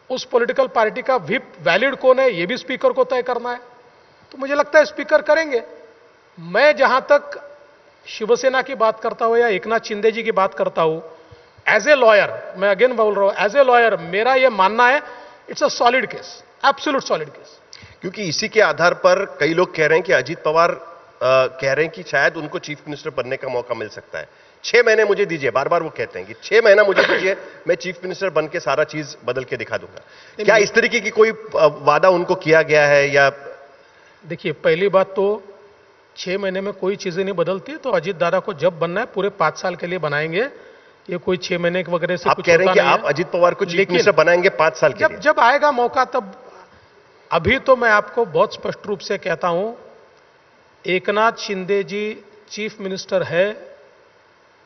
उस पॉलिटिकल पार्टी का व्हिप वैलिड कौन है, ये भी स्पीकर को तय करना है। तो मुझे लगता है स्पीकर करेंगे। मैं जहां तक शिवसेना की बात करता हूं या एकनाथ शिंदे जी की बात करता हूं, एज ए लॉयर, मैं अगेन बोल रहा हूं, एज ए लॉयर मेरा यह मानना है it's a solid case, absolute solid case. क्योंकि इसी के आधार पर कई लोग कह रहे हैं कि अजीत पवार कह रहे हैं कि शायद उनको चीफ मिनिस्टर बनने का मौका मिल सकता है। 6 महीने मुझे दीजिए, बार बार वो कहते हैं कि 6 महीना मुझे दीजिए, मैं चीफ मिनिस्टर बन के सारा चीज बदल के दिखा दूंगा। क्या इस तरीके की कोई वादा उनको किया गया है या? देखिए, पहली बात तो 6 महीने में कोई चीजें नहीं बदलती, तो अजीत दादा को जब बनना है पूरे 5 साल के लिए बनाएंगे। ये कोई 6 महीने के वगैरह से आप कह रहे हैं कि आप अजीत पवार को चीफ मिनिस्टर बनाएंगे 5 साल के लिए? जब आएगा मौका तब। अभी तो मैं आपको बहुत स्पष्ट रूप से कहता हूं, एकनाथ शिंदे जी चीफ मिनिस्टर है,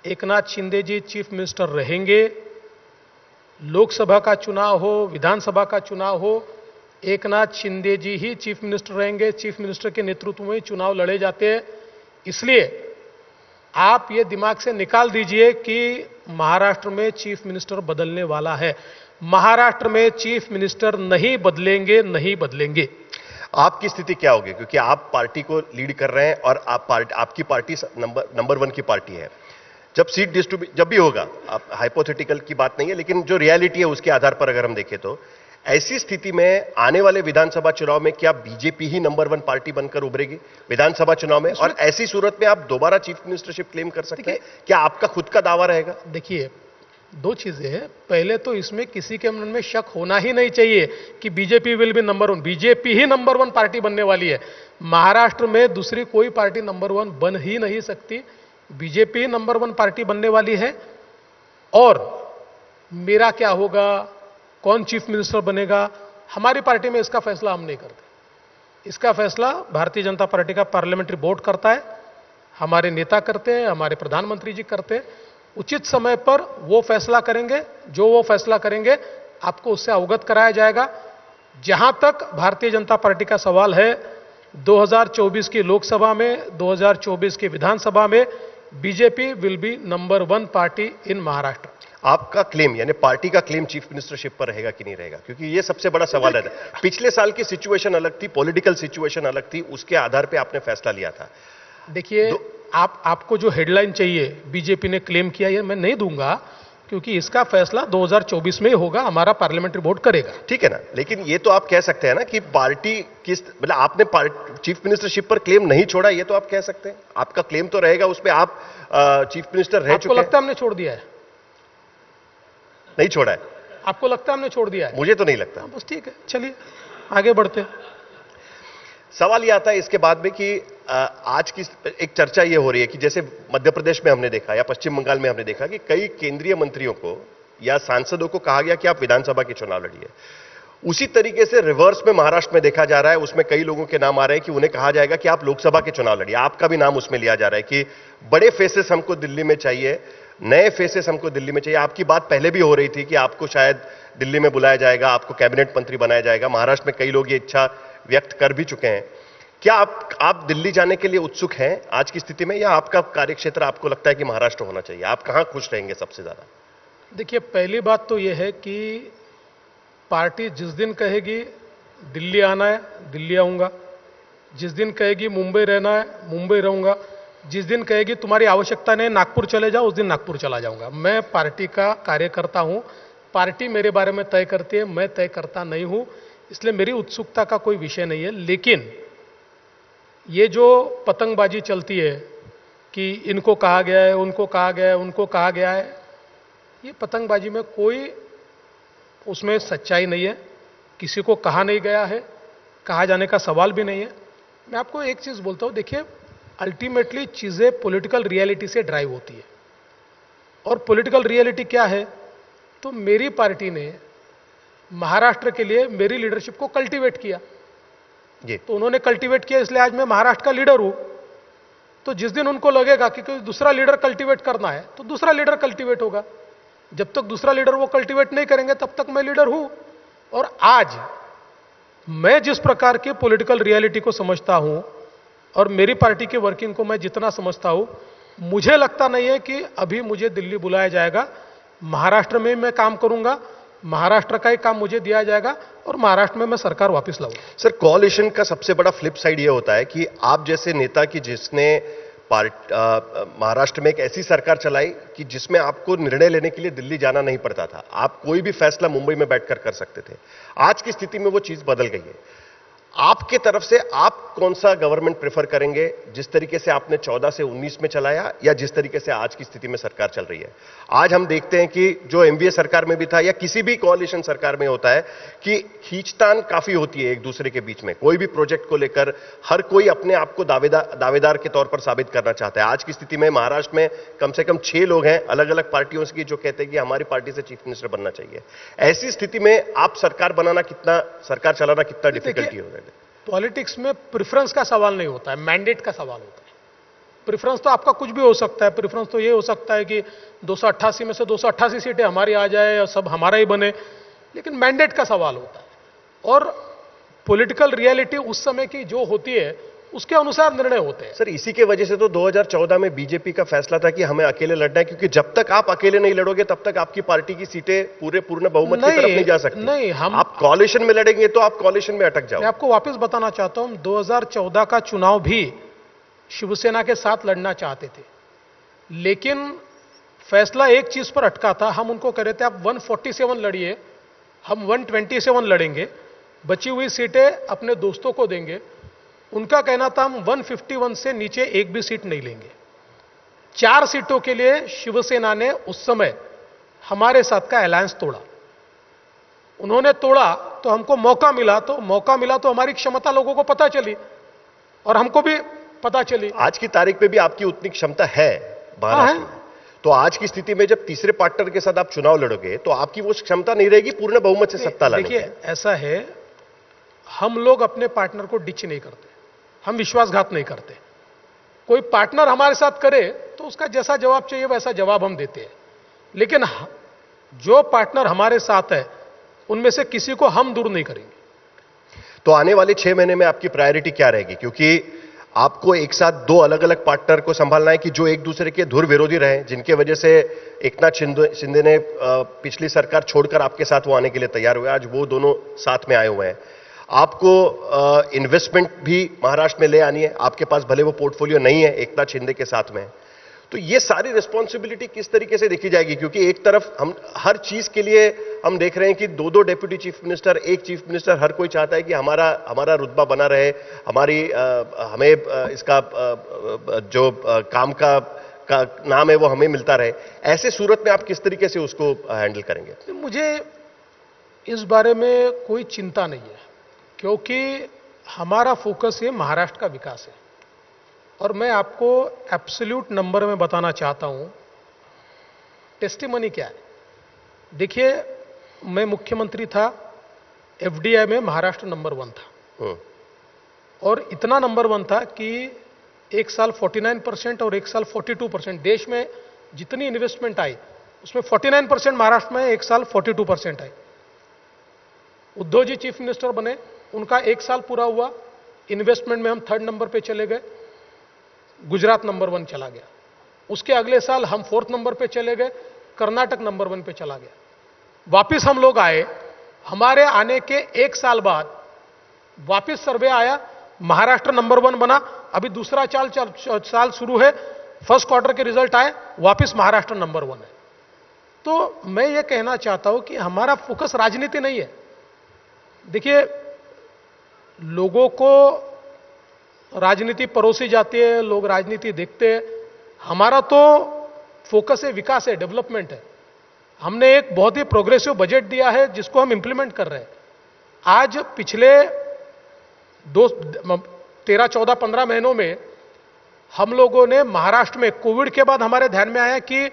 एकनाथ शिंदे जी चीफ मिनिस्टर रहेंगे। लोकसभा का चुनाव हो, विधानसभा का चुनाव हो, एकनाथ शिंदे जी ही चीफ मिनिस्टर रहेंगे। चीफ मिनिस्टर के नेतृत्व में चुनाव लड़े जाते हैं। इसलिए आप ये दिमाग से निकाल दीजिए कि महाराष्ट्र में चीफ मिनिस्टर बदलने वाला है। महाराष्ट्र में चीफ मिनिस्टर नहीं बदलेंगे, नहीं बदलेंगे। आपकी स्थिति क्या होगी? क्योंकि आप पार्टी को लीड कर रहे हैं और आपकी पार्टी नंबर 1 की पार्टी है। जब सीट डिस्ट्रीब्यूट जब भी होगा, आप हाइपोथेटिकल की बात नहीं है, लेकिन जो रियलिटी है उसके आधार पर अगर हम देखें तो ऐसी स्थिति में आने वाले विधानसभा चुनाव में क्या बीजेपी ही नंबर 1 पार्टी बनकर उभरेगी विधानसभा चुनाव में? और ऐसी सूरत में आप दोबारा चीफ मिनिस्टरशिप क्लेम कर सकते हैं? क्या आपका खुद का दावा रहेगा? देखिए, 2 चीजें हैं। पहले तो इसमें किसी के मन में शक होना ही नहीं चाहिए कि BJP will be number 1। BJP he number 1 party बनने वाली है। महाराष्ट्र में दूसरी कोई पार्टी नंबर 1 बन ही नहीं सकती। बीजेपी ही नंबर 1 पार्टी बनने वाली है। और मेरा क्या होगा, कौन चीफ मिनिस्टर बनेगा, हमारी पार्टी में इसका फैसला हम नहीं करते। इसका फैसला भारतीय जनता पार्टी का पार्लियामेंट्री बोर्ड करता है, हमारे नेता करते हैं, हमारे प्रधानमंत्री जी करते हैं। उचित समय पर वो फैसला करेंगे। जो वो फैसला करेंगे आपको उससे अवगत कराया जाएगा। जहां तक भारतीय जनता पार्टी का सवाल है, 2024 की लोकसभा में, 2024 की विधानसभा में BJP will be number 1 party इन महाराष्ट्र। आपका क्लेम यानी पार्टी का क्लेम चीफ मिनिस्टरशिप पर रहेगा कि नहीं रहेगा? क्योंकि ये सबसे बड़ा सवाल है। पिछले साल की सिचुएशन अलग थी, पॉलिटिकल सिचुएशन अलग थी, उसके आधार पे आपने फैसला लिया था। देखिए, आपको जो हेडलाइन चाहिए बीजेपी ने क्लेम किया, ये मैं नहीं दूंगा, क्योंकि इसका फैसला 2024 में ही होगा, हमारा पार्लियामेंट्री बोर्ड करेगा। ठीक है ना, लेकिन ये तो आप कह सकते हैं ना कि पार्टी किस मतलब आपने चीफ मिनिस्टरशिप पर क्लेम नहीं छोड़ा, ये तो आप कह सकते हैं। आपका क्लेम तो रहेगा, उसमें आप चीफ मिनिस्टर रह चुके हैं। आपको लगता है हमने छोड़ दिया है? नहीं छोड़ा है। आपको लगता है हमने छोड़ दिया है? मुझे तो नहीं लगता। बस ठीक है, चलिए आगे बढ़ते हैं। सवाल यह आता है इसके बाद में कि आज की एक चर्चा यह हो रही है कि जैसे मध्य प्रदेश में हमने देखा या पश्चिम बंगाल में हमने देखा कि कई केंद्रीय मंत्रियों को या सांसदों को कहा गया कि आप विधानसभा के चुनाव लड़िए। उसी तरीके से रिवर्स में महाराष्ट्र में देखा जा रहा है, उसमें कई लोगों के नाम आ रहे हैं कि उन्हें कहा जाएगा कि आप लोकसभा के चुनाव लड़िए। आपका भी नाम उसमें लिया जा रहा है कि बड़े फेसेस हमको दिल्ली में चाहिए, नए फेसेस हमको दिल्ली में चाहिए। आपकी बात पहले भी हो रही थी कि आपको शायद दिल्ली में बुलाया जाएगा, आपको कैबिनेट मंत्री बनाया जाएगा। महाराष्ट्र में कई लोग ये इच्छा व्यक्त कर भी चुके हैं। क्या आप दिल्ली जाने के लिए उत्सुक हैं आज की स्थिति में, या आपका कार्यक्षेत्र आपको लगता है कि महाराष्ट्र होना चाहिए? आप कहां खुश रहेंगे सबसे ज्यादा? देखिए, पहली बात तो यह है कि पार्टी जिस दिन कहेगी दिल्ली आना है, दिल्ली आऊंगा। जिस दिन कहेगी मुंबई रहना है, मुंबई रहूंगा। जिस दिन कहेगी तुम्हारी आवश्यकता नहीं, नागपुर चले जाओ, उस दिन नागपुर चला जाऊंगा। मैं पार्टी का कार्यकर्ता हूं, पार्टी मेरे बारे में तय करती है, मैं तय करता नहीं हूं। इसलिए मेरी उत्सुकता का कोई विषय नहीं है। लेकिन ये जो पतंगबाजी चलती है कि इनको कहा गया है, उनको कहा गया है, उनको कहा गया है, ये पतंगबाजी में कोई उसमें सच्चाई नहीं है। किसी को कहा नहीं गया है, कहा जाने का सवाल भी नहीं है। मैं आपको एक चीज बोलता हूं, देखिए अल्टीमेटली चीजें पॉलिटिकल रियलिटी से ड्राइव होती है। और पॉलिटिकल रियलिटी क्या है? तो मेरी पार्टी ने महाराष्ट्र के लिए मेरी लीडरशिप को कल्टीवेट किया जी। तो उन्होंने कल्टीवेट किया, इसलिए आज मैं महाराष्ट्र का लीडर हूं। तो जिस दिन उनको लगेगा कि कोई दूसरा लीडर कल्टीवेट करना है तो दूसरा लीडर कल्टीवेट होगा। जब तक दूसरा लीडर वो कल्टीवेट नहीं करेंगे तब तक मैं लीडर हूं। और आज मैं जिस प्रकार के पॉलिटिकल रियलिटी को समझता हूं और मेरी पार्टी की वर्किंग को मैं जितना समझता हूं, मुझे लगता नहीं है कि अभी मुझे दिल्ली बुलाया जाएगा। महाराष्ट्र में मैं काम करूंगा। महाराष्ट्र का ही काम मुझे दिया जाएगा और महाराष्ट्र में मैं सरकार वापस लाऊंगा। सर, कोalition का सबसे बड़ा फ्लिप साइड ये होता है कि आप जैसे नेता की जिसने महाराष्ट्र में एक ऐसी सरकार चलाई कि जिसमें आपको निर्णय लेने के लिए दिल्ली जाना नहीं पड़ता था, आप कोई भी फैसला मुंबई में बैठकर कर सकते थे। आज की स्थिति में वो चीज बदल गई है। आपके तरफ से आप कौन सा गवर्नमेंट प्रेफर करेंगे, जिस तरीके से आपने 14 से 19 में चलाया या जिस तरीके से आज की स्थिति में सरकार चल रही है? आज हम देखते हैं कि जो एमवीए सरकार में भी था या किसी भी कोalition सरकार में होता है कि खींचतान काफी होती है एक दूसरे के बीच में। कोई भी प्रोजेक्ट को लेकर हर कोई अपने आप को दावेदार के तौर पर साबित करना चाहता है। आज की स्थिति में महाराष्ट्र में कम से कम 6 लोग हैं अलग अलग पार्टियों की जो कहते हैं कि हमारी पार्टी से चीफ मिनिस्टर बनना चाहिए। ऐसी स्थिति में आप सरकार चलाना कितना डिफिकल्टी होगा? पॉलिटिक्स में प्रेफरेंस का सवाल नहीं होता है, मैंडेट का सवाल होता है। प्रेफरेंस तो आपका कुछ भी हो सकता है। प्रेफरेंस तो ये हो सकता है कि 288 में से 288 सीटें हमारी आ जाए और सब हमारा ही बने, लेकिन मैंडेट का सवाल होता है और पॉलिटिकल रियलिटी उस समय की जो होती है उसके अनुसार निर्णय होते हैं। सर, इसी के वजह से तो 2014 में बीजेपी का फैसला था कि हमें अकेले लड़ना है, क्योंकि जब तक आप अकेले नहीं लड़ोगे तब तक आपकी पार्टी की सीटें पूर्ण बहुमत की तरफ नहीं जा सकती। नहीं, आप कोalition में लड़ेंगे तो आप कोalition में अटक जाओ। मैं आपको वापस बताना चाहता हूं, 2014 का चुनाव भी शिवसेना के साथ लड़ना चाहते थे, लेकिन फैसला एक चीज पर अटका था। हम उनको कह रहे थे आप 147 लड़िए, हम 127 लड़ेंगे, बची हुई सीटें अपने दोस्तों को देंगे। उनका कहना था हम 151 से नीचे एक भी सीट नहीं लेंगे। 4 सीटों के लिए शिवसेना ने उस समय हमारे साथ का अलायंस तोड़ा। उन्होंने तोड़ा तो हमको मौका मिला तो हमारी क्षमता लोगों को पता चली और हमको भी पता चली। आज की तारीख पे भी आपकी उतनी क्षमता है महाराष्ट्र में। तो आज की स्थिति में जब तीसरे पार्टनर के साथ आप चुनाव लड़ोगे तो आपकी वो क्षमता नहीं रहेगी पूर्ण बहुमत से सत्ता लाने की। देखिए, ऐसा है, हम लोग अपने पार्टनर को डिच नहीं करते, हम विश्वासघात नहीं करते। कोई पार्टनर हमारे साथ करे तो उसका जैसा जवाब चाहिए वैसा जवाब हम देते हैं, लेकिन जो पार्टनर हमारे साथ है उनमें से किसी को हम दूर नहीं करेंगे। तो आने वाले 6 महीने में आपकी प्रायोरिटी क्या रहेगी? क्योंकि आपको एक साथ 2 अलग अलग पार्टनर को संभालना है कि जो एक दूसरे के धुर विरोधी रहे, जिनके वजह से एकनाथ शिंदे ने पिछली सरकार छोड़कर आपके साथ वो आने के लिए तैयार हुए, आज वो दोनों साथ में आए हुए हैं। आपको इन्वेस्टमेंट भी महाराष्ट्र में ले आनी है, आपके पास भले वो पोर्टफोलियो नहीं है एकनाथ शिंदे के साथ में, तो ये सारी रिस्पॉन्सिबिलिटी किस तरीके से देखी जाएगी? क्योंकि एक तरफ हम हर चीज के लिए हम देख रहे हैं कि 2 डेप्यूटी चीफ मिनिस्टर, एक चीफ मिनिस्टर, हर कोई चाहता है कि हमारा रुतबा बना रहे, हमें इसका जो काम का नाम है वो हमें मिलता रहे। ऐसे सूरत में आप किस तरीके से उसको हैंडल करेंगे? मुझे इस बारे में कोई चिंता नहीं है, क्योंकि हमारा फोकस ये महाराष्ट्र का विकास है। और मैं आपको एब्सोल्यूट नंबर में बताना चाहता हूं टेस्टिमनी क्या है। देखिए, मैं मुख्यमंत्री था, एफडीआई में महाराष्ट्र नंबर 1 था और इतना नंबर 1 था कि एक साल 49% और एक साल 42%। देश में जितनी इन्वेस्टमेंट आई उसमें 49% महाराष्ट्र में, एक साल 42% आई। उद्धव जी चीफ मिनिस्टर बने, उनका 1 साल पूरा हुआ, इन्वेस्टमेंट में हम 3rd नंबर पे चले गए, गुजरात नंबर 1 चला गया। उसके अगले साल हम 4th नंबर पे चले गए, कर्नाटक नंबर 1 पे चला गया। वापिस हम लोग आए, हमारे आने के 1 साल बाद वापिस सर्वे आया, महाराष्ट्र नंबर 1 बना। अभी दूसरा साल शुरू है, 1st क्वार्टर के रिजल्ट आए, वापिस महाराष्ट्र नंबर 1 है। तो मैं ये कहना चाहता हूं कि हमारा फोकस राजनीति नहीं है। देखिए, लोगों को राजनीति परोसी जाती है, लोग राजनीति देखते हैं। हमारा तो फोकस है विकास है, डेवलपमेंट है। हमने एक बहुत ही प्रोग्रेसिव बजट दिया है जिसको हम इंप्लीमेंट कर रहे हैं। आज पिछले 13, 14, 15 महीनों में हम लोगों ने महाराष्ट्र में कोविड के बाद हमारे ध्यान में आया कि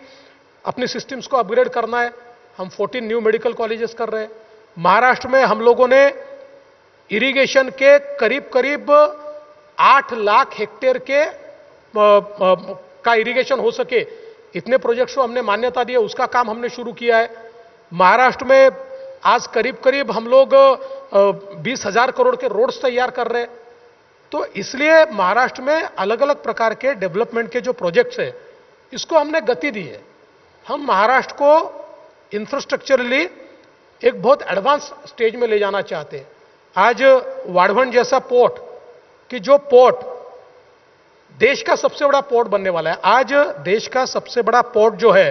अपनी सिस्टम्स को अपग्रेड करना है। हम 14 न्यू मेडिकल कॉलेजेस कर रहे हैं। महाराष्ट्र में हम लोगों ने इरिगेशन के करीब 8 लाख हेक्टेयर के का इरिगेशन हो सके, इतने प्रोजेक्ट्स को हमने मान्यता दी है, उसका काम हमने शुरू किया है। महाराष्ट्र में आज करीब हम लोग 20,000 करोड़ के रोड्स तैयार कर रहे हैं। तो इसलिए महाराष्ट्र में अलग अलग प्रकार के डेवलपमेंट के जो प्रोजेक्ट्स है, इसको हमने गति दी है। हम महाराष्ट्र को इंफ्रास्ट्रक्चरली एक बहुत एडवांस स्टेज में ले जाना चाहते हैं। आज वाढ़वण जैसा पोर्ट, कि जो पोर्ट देश का सबसे बड़ा पोर्ट बनने वाला है, आज देश का सबसे बड़ा पोर्ट जो है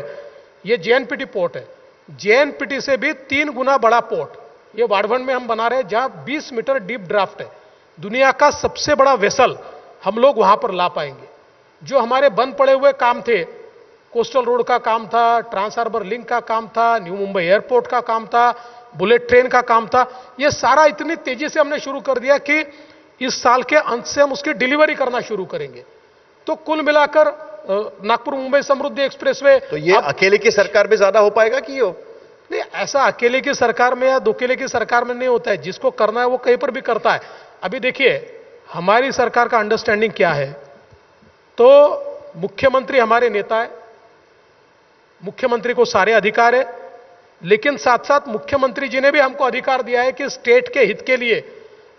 ये जेएनपीटी पोर्ट है। जेएनपीटी से भी 3 गुना बड़ा पोर्ट ये वाढ़वण में हम बना रहे हैं, जहां 20 मीटर डीप ड्राफ्ट है। दुनिया का सबसे बड़ा वेसल हम लोग वहां पर ला पाएंगे। जो हमारे बंद पड़े हुए काम थे, कोस्टल रोड का काम था, ट्रांस हार्बर लिंक का काम था, न्यू मुंबई एयरपोर्ट का काम था, बुलेट ट्रेन का काम था, ये सारा इतनी तेजी से हमने शुरू कर दिया कि इस साल के अंत से हम उसकी डिलीवरी करना शुरू करेंगे। तो कुल मिलाकर नागपुर मुंबई समृद्धि एक्सप्रेसवे, तो ये अकेले की सरकार में ज्यादा हो पाएगा कि ये नहीं, ऐसा अकेले की सरकार में या दोकेले की सरकार में नहीं होता है। जिसको करना है वो कहीं पर भी करता है। अभी देखिए हमारी सरकार का अंडरस्टैंडिंग क्या है, तो मुख्यमंत्री हमारे नेता है, मुख्यमंत्री को सारे अधिकार है, लेकिन साथ साथ मुख्यमंत्री जी ने भी हमको अधिकार दिया है कि स्टेट के हित के लिए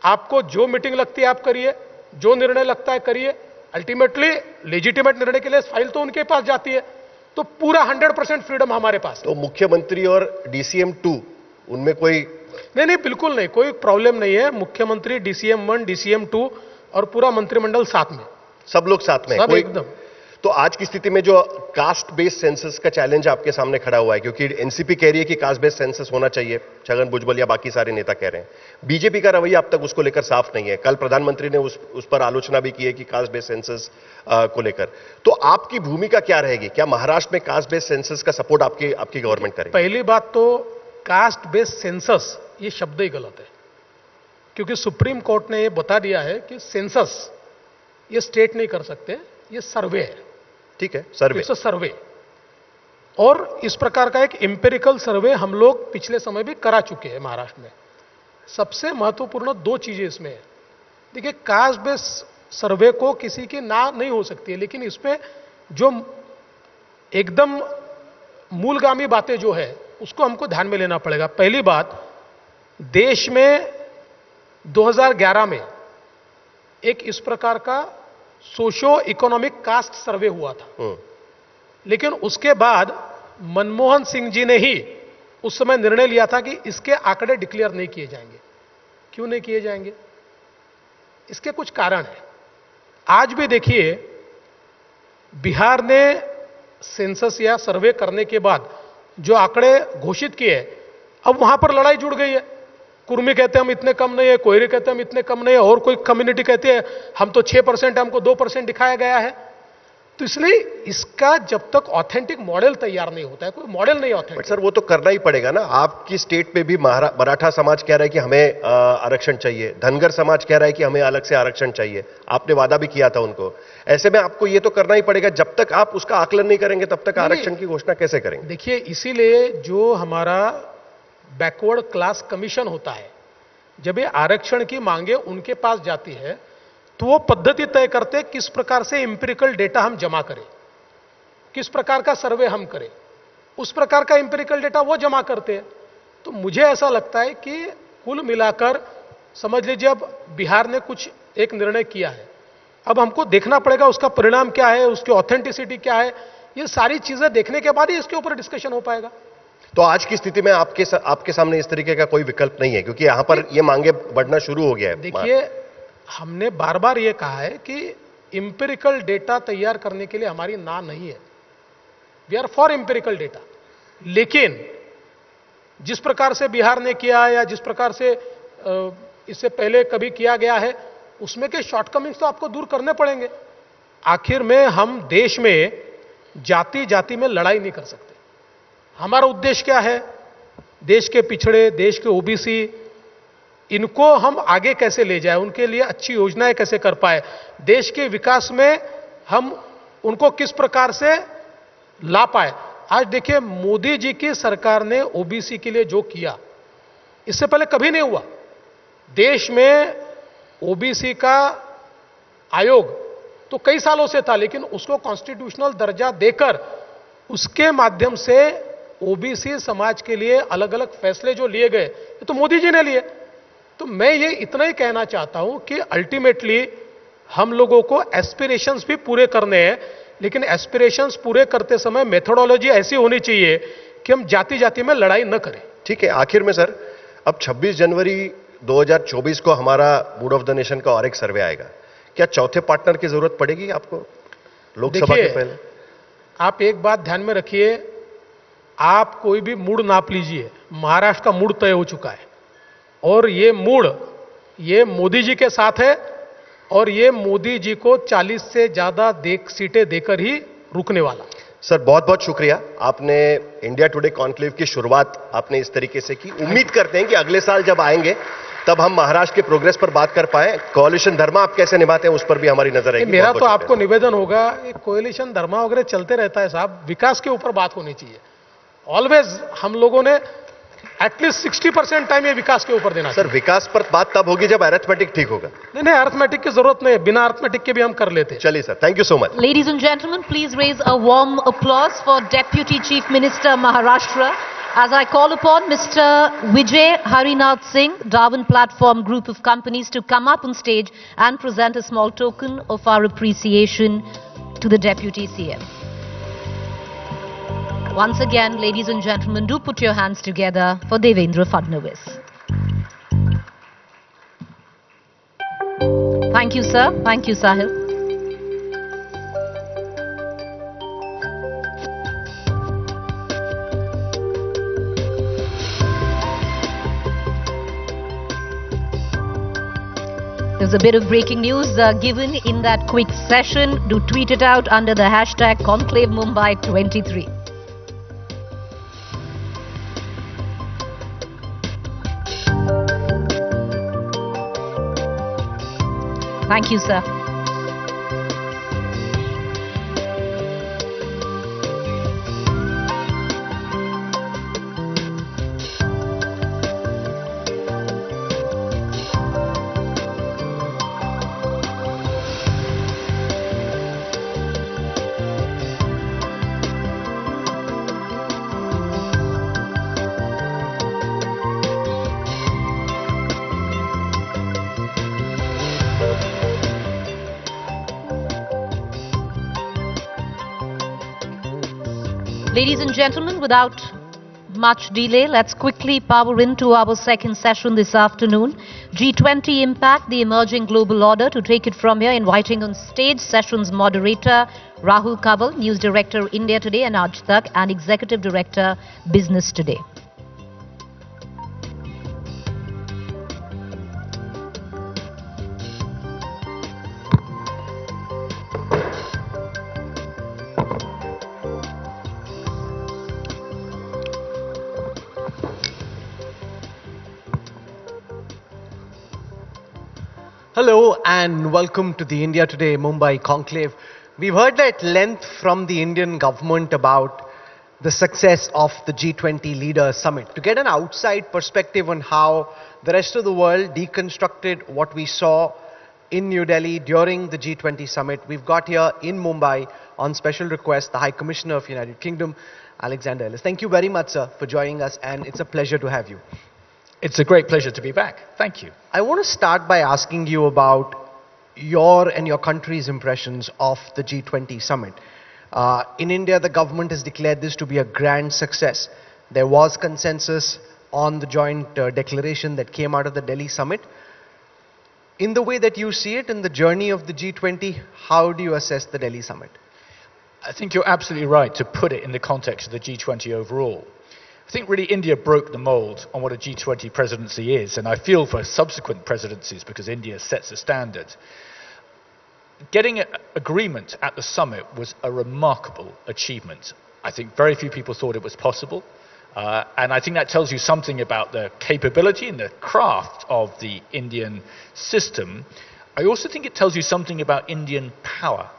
आपको जो मीटिंग लगती है आप करिए, जो निर्णय लगता है करिए। अल्टीमेटली लेजिटिमेट निर्णय के लिए फाइल तो उनके पास जाती है, तो पूरा 100% फ्रीडम हमारे पास। तो मुख्यमंत्री और डीसीएम 2 उनमें कोई नहीं, बिल्कुल नहीं, कोई प्रॉब्लम नहीं है। मुख्यमंत्री, डीसीएम 1, डीसीएम 2 और पूरा मंत्रिमंडल साथ में, सब लोग साथ में, सब एकदम। तो आज की स्थिति में जो कास्ट बेस्ड सेंसस का चैलेंज आपके सामने खड़ा हुआ है, क्योंकि एनसीपी कह रही है कि कास्ट बेस्ड सेंसस होना चाहिए, छगन भुजबल या बाकी सारे नेता कह रहे हैं, बीजेपी का रवैया अब तक उसको लेकर साफ नहीं है। कल प्रधानमंत्री ने उस पर आलोचना भी की है कि कास्ट बेस्ड सेंसस को लेकर। तो आपकी भूमिका क्या रहेगी? क्या महाराष्ट्र में कास्ट बेस्ड सेंसस का सपोर्ट आपकी गवर्नमेंट करेगी? पहली बात तो कास्ट बेस्ड सेंसस ये शब्द ही गलत है, क्योंकि सुप्रीम कोर्ट ने ये बता दिया है कि सेंसस ये स्टेट नहीं कर सकते, ये सर्वे है। ठीक है, सर्वे, सर्वे। और इस प्रकार का एक एम्पिरिकल सर्वे हम लोग पिछले समय भी करा चुके हैं महाराष्ट्र में। सबसे महत्वपूर्ण 2 चीजें इसमें है। देखिए, कास्ट बेस्ड सर्वे को किसी की ना नहीं हो सकती है, लेकिन इसमें जो एकदम मूलगामी बातें जो है उसको हमको ध्यान में लेना पड़ेगा। पहली बात, देश में 2011 में एक इस प्रकार का सोशो इकोनॉमिक कास्ट सर्वे हुआ था, लेकिन उसके बाद मनमोहन सिंह जी ने ही उस समय निर्णय लिया था कि इसके आंकड़े डिक्लेयर नहीं किए जाएंगे। क्यों नहीं किए जाएंगे? इसके कुछ कारण हैं। आज भी देखिए, बिहार ने सेंसस या सर्वे करने के बाद जो आंकड़े घोषित किए, अब वहां पर लड़ाई जुड़ गई है। कुर्मी कहते हैं हम इतने कम नहीं है, कोयरी कहते हैं हम इतने कम नहीं है, और कोई कम्युनिटी कहती है हम तो 6% हमको 2% दिखाया गया है। तो इसलिए इसका जब तक ऑथेंटिक मॉडल तैयार नहीं होता है, कोई मॉडल नहीं ऑथेंटिक। सर, वो तो करना ही पड़ेगा ना। आपकी स्टेट पे भी मराठा समाज कह रहा है कि हमें आरक्षण चाहिए, धनगर समाज कह रहा है कि हमें अलग से आरक्षण चाहिए, आपने वादा भी किया था उनको। ऐसे में आपको ये तो करना ही पड़ेगा। जब तक आप उसका आकलन नहीं करेंगे तब तक आरक्षण की घोषणा कैसे करेंगे? देखिए, इसीलिए जो हमारा बैकवर्ड क्लास कमीशन होता है, जब ये आरक्षण की मांगे उनके पास जाती है, तो वो पद्धति तय करते किस प्रकार से एम्पिरिकल डेटा हम जमा करें, किस प्रकार का सर्वे हम करें, उस प्रकार का एम्पिरिकल डेटा वो जमा करते हैं। तो मुझे ऐसा लगता है कि कुल मिलाकर समझ लीजिए, अब बिहार ने कुछ एक निर्णय किया है, अब हमको देखना पड़ेगा उसका परिणाम क्या है, उसकी ऑथेंटिसिटी क्या है। ये सारी चीजें देखने के बाद ही इसके ऊपर डिस्कशन हो पाएगा। तो आज की स्थिति में आपके सामने इस तरीके का कोई विकल्प नहीं है, क्योंकि यहां पर ये मांगे बढ़ना शुरू हो गया है। देखिए, हमने बार बार ये कहा है कि इंपेरिकल डेटा तैयार करने के लिए हमारी ना नहीं है। We are for empirical data, लेकिन जिस प्रकार से बिहार ने किया या जिस प्रकार से इससे पहले कभी किया गया है, उसमें के शॉर्टकमिंग्स तो आपको दूर करने पड़ेंगे। आखिर में हम देश में जाति जाति में लड़ाई नहीं कर सकते। हमारा उद्देश्य क्या है? देश के पिछड़े, देश के ओबीसी, इनको हम आगे कैसे ले जाए, उनके लिए अच्छी योजनाएं कैसे कर पाए, देश के विकास में हम उनको किस प्रकार से ला पाए। आज देखिए, मोदी जी की सरकार ने ओबीसी के लिए जो किया, इससे पहले कभी नहीं हुआ। देश में ओबीसी का आयोग तो कई सालों से था, लेकिन उसको कॉन्स्टिट्यूशनल दर्जा देकर उसके माध्यम से ओबीसी समाज के लिए अलग अलग फैसले जो लिए गए, ये तो मोदी जी ने लिए। तो मैं ये इतना ही कहना चाहता हूं कि अल्टीमेटली हम लोगों को एस्पिरेशंस भी पूरे करने हैं, लेकिन एस्पिरेशंस पूरे करते समय मेथोडोलॉजी ऐसी होनी चाहिए कि हम जाति जाति में लड़ाई न करें। ठीक है, आखिर में सर, अब 26 जनवरी 2024 को हमारा मूड ऑफ द नेशन का और एक सर्वे आएगा. क्या चौथे पार्टनर की जरूरत पड़ेगी आपको लोकसभा के पहले? आप एक बात ध्यान में रखिए, आप कोई भी मूड नाप लीजिए, महाराष्ट्र का मूड तय हो चुका है और ये मूड ये मोदी जी के साथ है और ये मोदी जी को 40 से ज्यादा सीटें देकर ही रुकने वाला. सर बहुत बहुत शुक्रिया, आपने इंडिया टुडे कॉन्क्लेव की शुरुआत आपने इस तरीके से की. उम्मीद करते हैं कि अगले साल जब आएंगे तब हम महाराष्ट्र के प्रोग्रेस पर बात कर पाए. कोalition धर्मा आप कैसे निभाते हैं उस पर भी हमारी नजर रहेगी. मेरा तो आपको निवेदन होगा, कोalition धर्मा वगैरह चलते रहता है साहब, विकास के ऊपर बात होनी चाहिए. ऑलवेज हम लोगों ने एटलीस्ट 60% टाइम ये विकास के ऊपर देना. सर विकास पर बात तब होगी जब अरिथमेटिक ठीक होगा. नहीं, अरिथमेटिक की जरूरत नहीं है, बिना अरिथमेटिक के भी हम कर लेते हैं. चलिए sir, thank you so much. Ladies and gentlemen, please raise a warm applause for Deputy Chief Minister Maharashtra as I call upon Mr. Vijay Harinath Singh, Darwin Platform Group of Companies, to come up on stage and present a small token of our appreciation to the Deputy CM. Once again, ladies and gentlemen, do put your hands together for Devendra Fadnavis. Thank you, sir. Thank you, Sahil. There's a bit of breaking news given in that quick session. Do tweet it out under the hashtag Conclave Mumbai 23. Thank you, sir. Ladies and gentlemen, without much delay, let's quickly power into our second session this afternoon. G20 Impact, the Emerging Global Order. To take it from here, inviting on stage session's moderator, Rahul Kaval, News Director, India Today and Aaj Tak, and Executive Director, Business Today. Hello and welcome to the India Today Mumbai Conclave. We've heard at length from the Indian government about the success of the G20 Leaders Summit. To get an outside perspective on how the rest of the world deconstructed what we saw in New Delhi during the G20 Summit, we've got here in Mumbai on special request the High Commissioner of the United Kingdom, Alexander Ellis. Thank you very much, sir, for joining us, and it's a pleasure to have you. It's a great pleasure to be back. Thank you. I want to start by asking you about your and your country's impressions of the G20 summit. In India, the government has declared this to be a grand success. There was consensus on the joint declaration that came out of the Delhi summit. In the way that you see it, in the journey of the G20, how do you assess the Delhi summit? I think you're absolutely right to put it in the context of the G20 overall. I think really India broke the mold on what a G20 presidency is, and I feel for subsequent presidencies because India sets a standard. Getting agreement at the summit was a remarkable achievement. I think very few people thought it was possible, and I think that tells you something about the capability and the craft of the Indian system. I also think it tells you something about Indian power.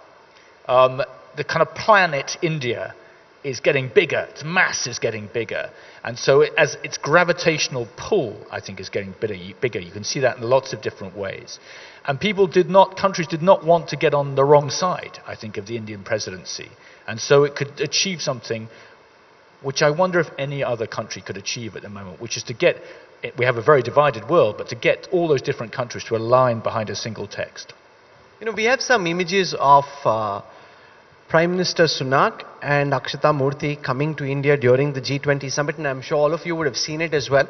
The kind of planet India is getting bigger, its mass is getting bigger, and so as its gravitational pull, I think, is getting bigger. You can see that in lots of different ways. And countries did not want to get on the wrong side, I think, of the Indian presidency. And so it could achieve something which I wonder if any other country could achieve at the moment, which is to get, we have a very divided world, but to get all those different countries to align behind a single text. You know, we have some images of Prime Minister Sunak and Akshata Murthy coming to India during the G20 summit, and I'm sure all of you would have seen it as well.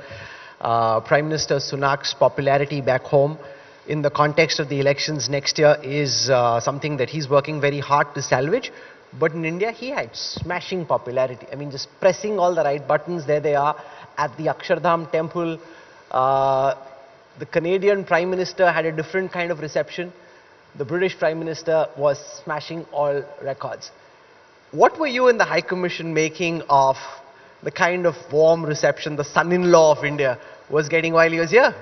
Prime Minister Sunak's popularity back home in the context of the elections next year is something that he's working very hard to salvage. But in India, he had smashing popularity. I mean, just pressing all the right buttons. There they are at the Akshardham temple. The Canadian Prime Minister had a different kind of reception. The British Prime Minister was smashing all records. What were you and the High Commission making of the kind of warm reception the son-in-law of India was getting while he was here?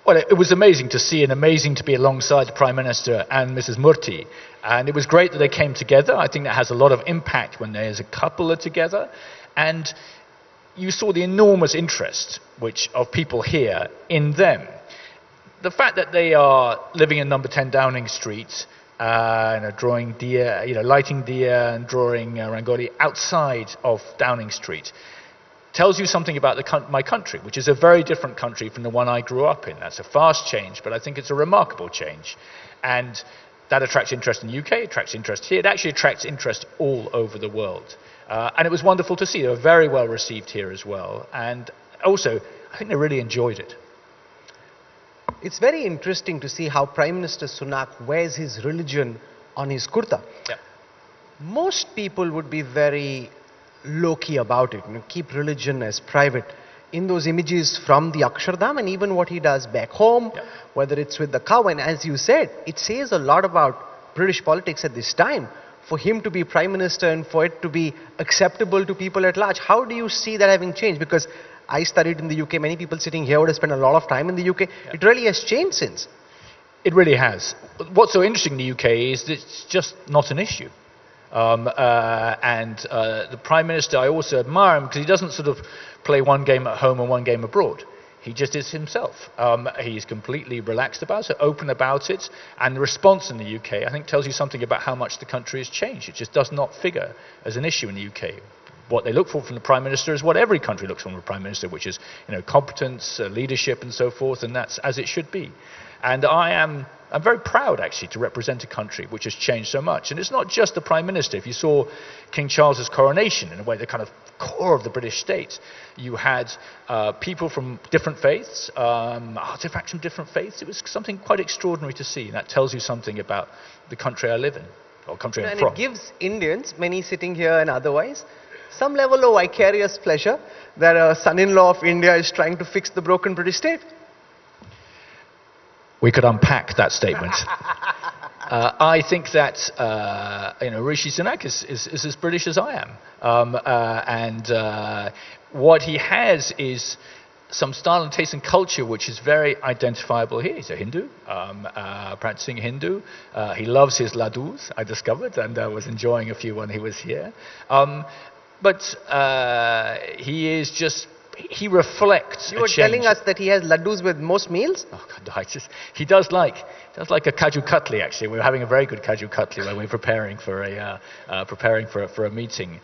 Well, it was amazing to see and amazing to be alongside the Prime Minister and Mrs. Murthy. And it was great that they came together. I think that has a lot of impact when they as a couple are together. And you saw the enormous interest of people here in them. The fact that they are living in number 10 Downing Street, drawing deer, lighting deer and drawing rangoli outside of Downing Street tells you something about my country, which is a very different country from the one I grew up in. That's a fast change, but I think it's a remarkable change. And that attracts interest in the UK, attracts interest here. It actually attracts interest all over the world. And it was wonderful to see. They were very well received here as well. And also, I think they really enjoyed it. It's very interesting to see how Prime Minister Sunak wears his religion on his kurta. Yeah. Most people would be very low-key about it, keep religion as private. In those images from the Akshardham and even what he does back home, yeah, whether it's with the cow, and as you said, it says a lot about British politics at this time. For him to be Prime Minister and for it to be acceptable to people at large, how do you see that having changed? Because I studied in the UK, many people sitting here would have spent a lot of time in the UK. Yeah. It really has changed since. It really has. What's so interesting in the UK is that it's just not an issue. The Prime Minister, I also admire him because he doesn't sort of play one game at home and one game abroad. He just is himself. He's completely relaxed about it, open about it, and the response in the UK, I think, tells you something about how much the country has changed. It just does not figure as an issue in the UK. What they look for from the Prime Minister is what every country looks for from the Prime Minister, which is competence, leadership, and so forth, and that's as it should be. And I'm very proud, actually, to represent a country which has changed so much. And it's not just the Prime Minister. If you saw King Charles's coronation, in a way, the kind of core of the British state, you had people from different faiths, artifacts from different faiths. It was something quite extraordinary to see. And that tells you something about the country I live in, or country I'm from. And it gives Indians, many sitting here and otherwise, some level of vicarious pleasure that a son-in-law of India is trying to fix the broken British state. We could unpack that statement. I think that Rishi Sunak is as British as I am, and what he has is some style and taste and culture which is very identifiable here. He's a Hindu, practicing Hindu. He loves his laddus, I discovered, and was enjoying a few when he was here. But he is just. He reflects. You were telling us that he has laddus with most meals? Oh God, he does like a kaju katli. Actually, we're having a very good kaju katli when we're preparing for a meeting.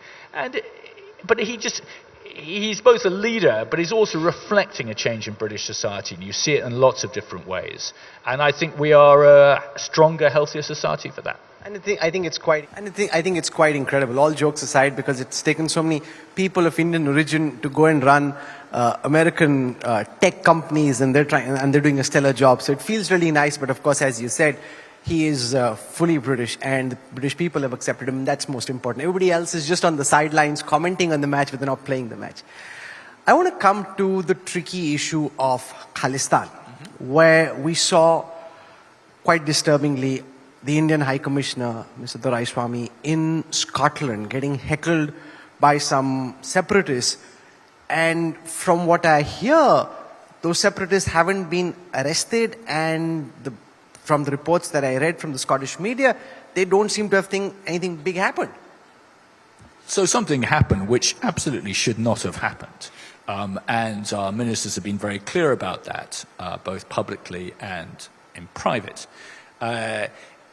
But he's both a leader, but he's also reflecting a change in British society, and you see it in lots of different ways. And I think we are a stronger, healthier society for that. And I think it's quite incredible. All jokes aside, because it's taken so many people of Indian origin to go and run American tech companies, and they're doing a stellar job. So it feels really nice. But of course, as you said, he is fully British, and the British people have accepted him. And that's most important. Everybody else is just on the sidelines commenting on the match, but they're not playing the match. I want to come to the tricky issue of Khalistan, where we saw quite disturbingly the Indian High Commissioner, Mr. Doraiswamy, in Scotland getting heckled by some separatists. And from what I hear, those separatists haven't been arrested, and from the reports that I read from the Scottish media, they don't seem to have anything big happened. So something happened which absolutely should not have happened. And our ministers have been very clear about that, both publicly and in private.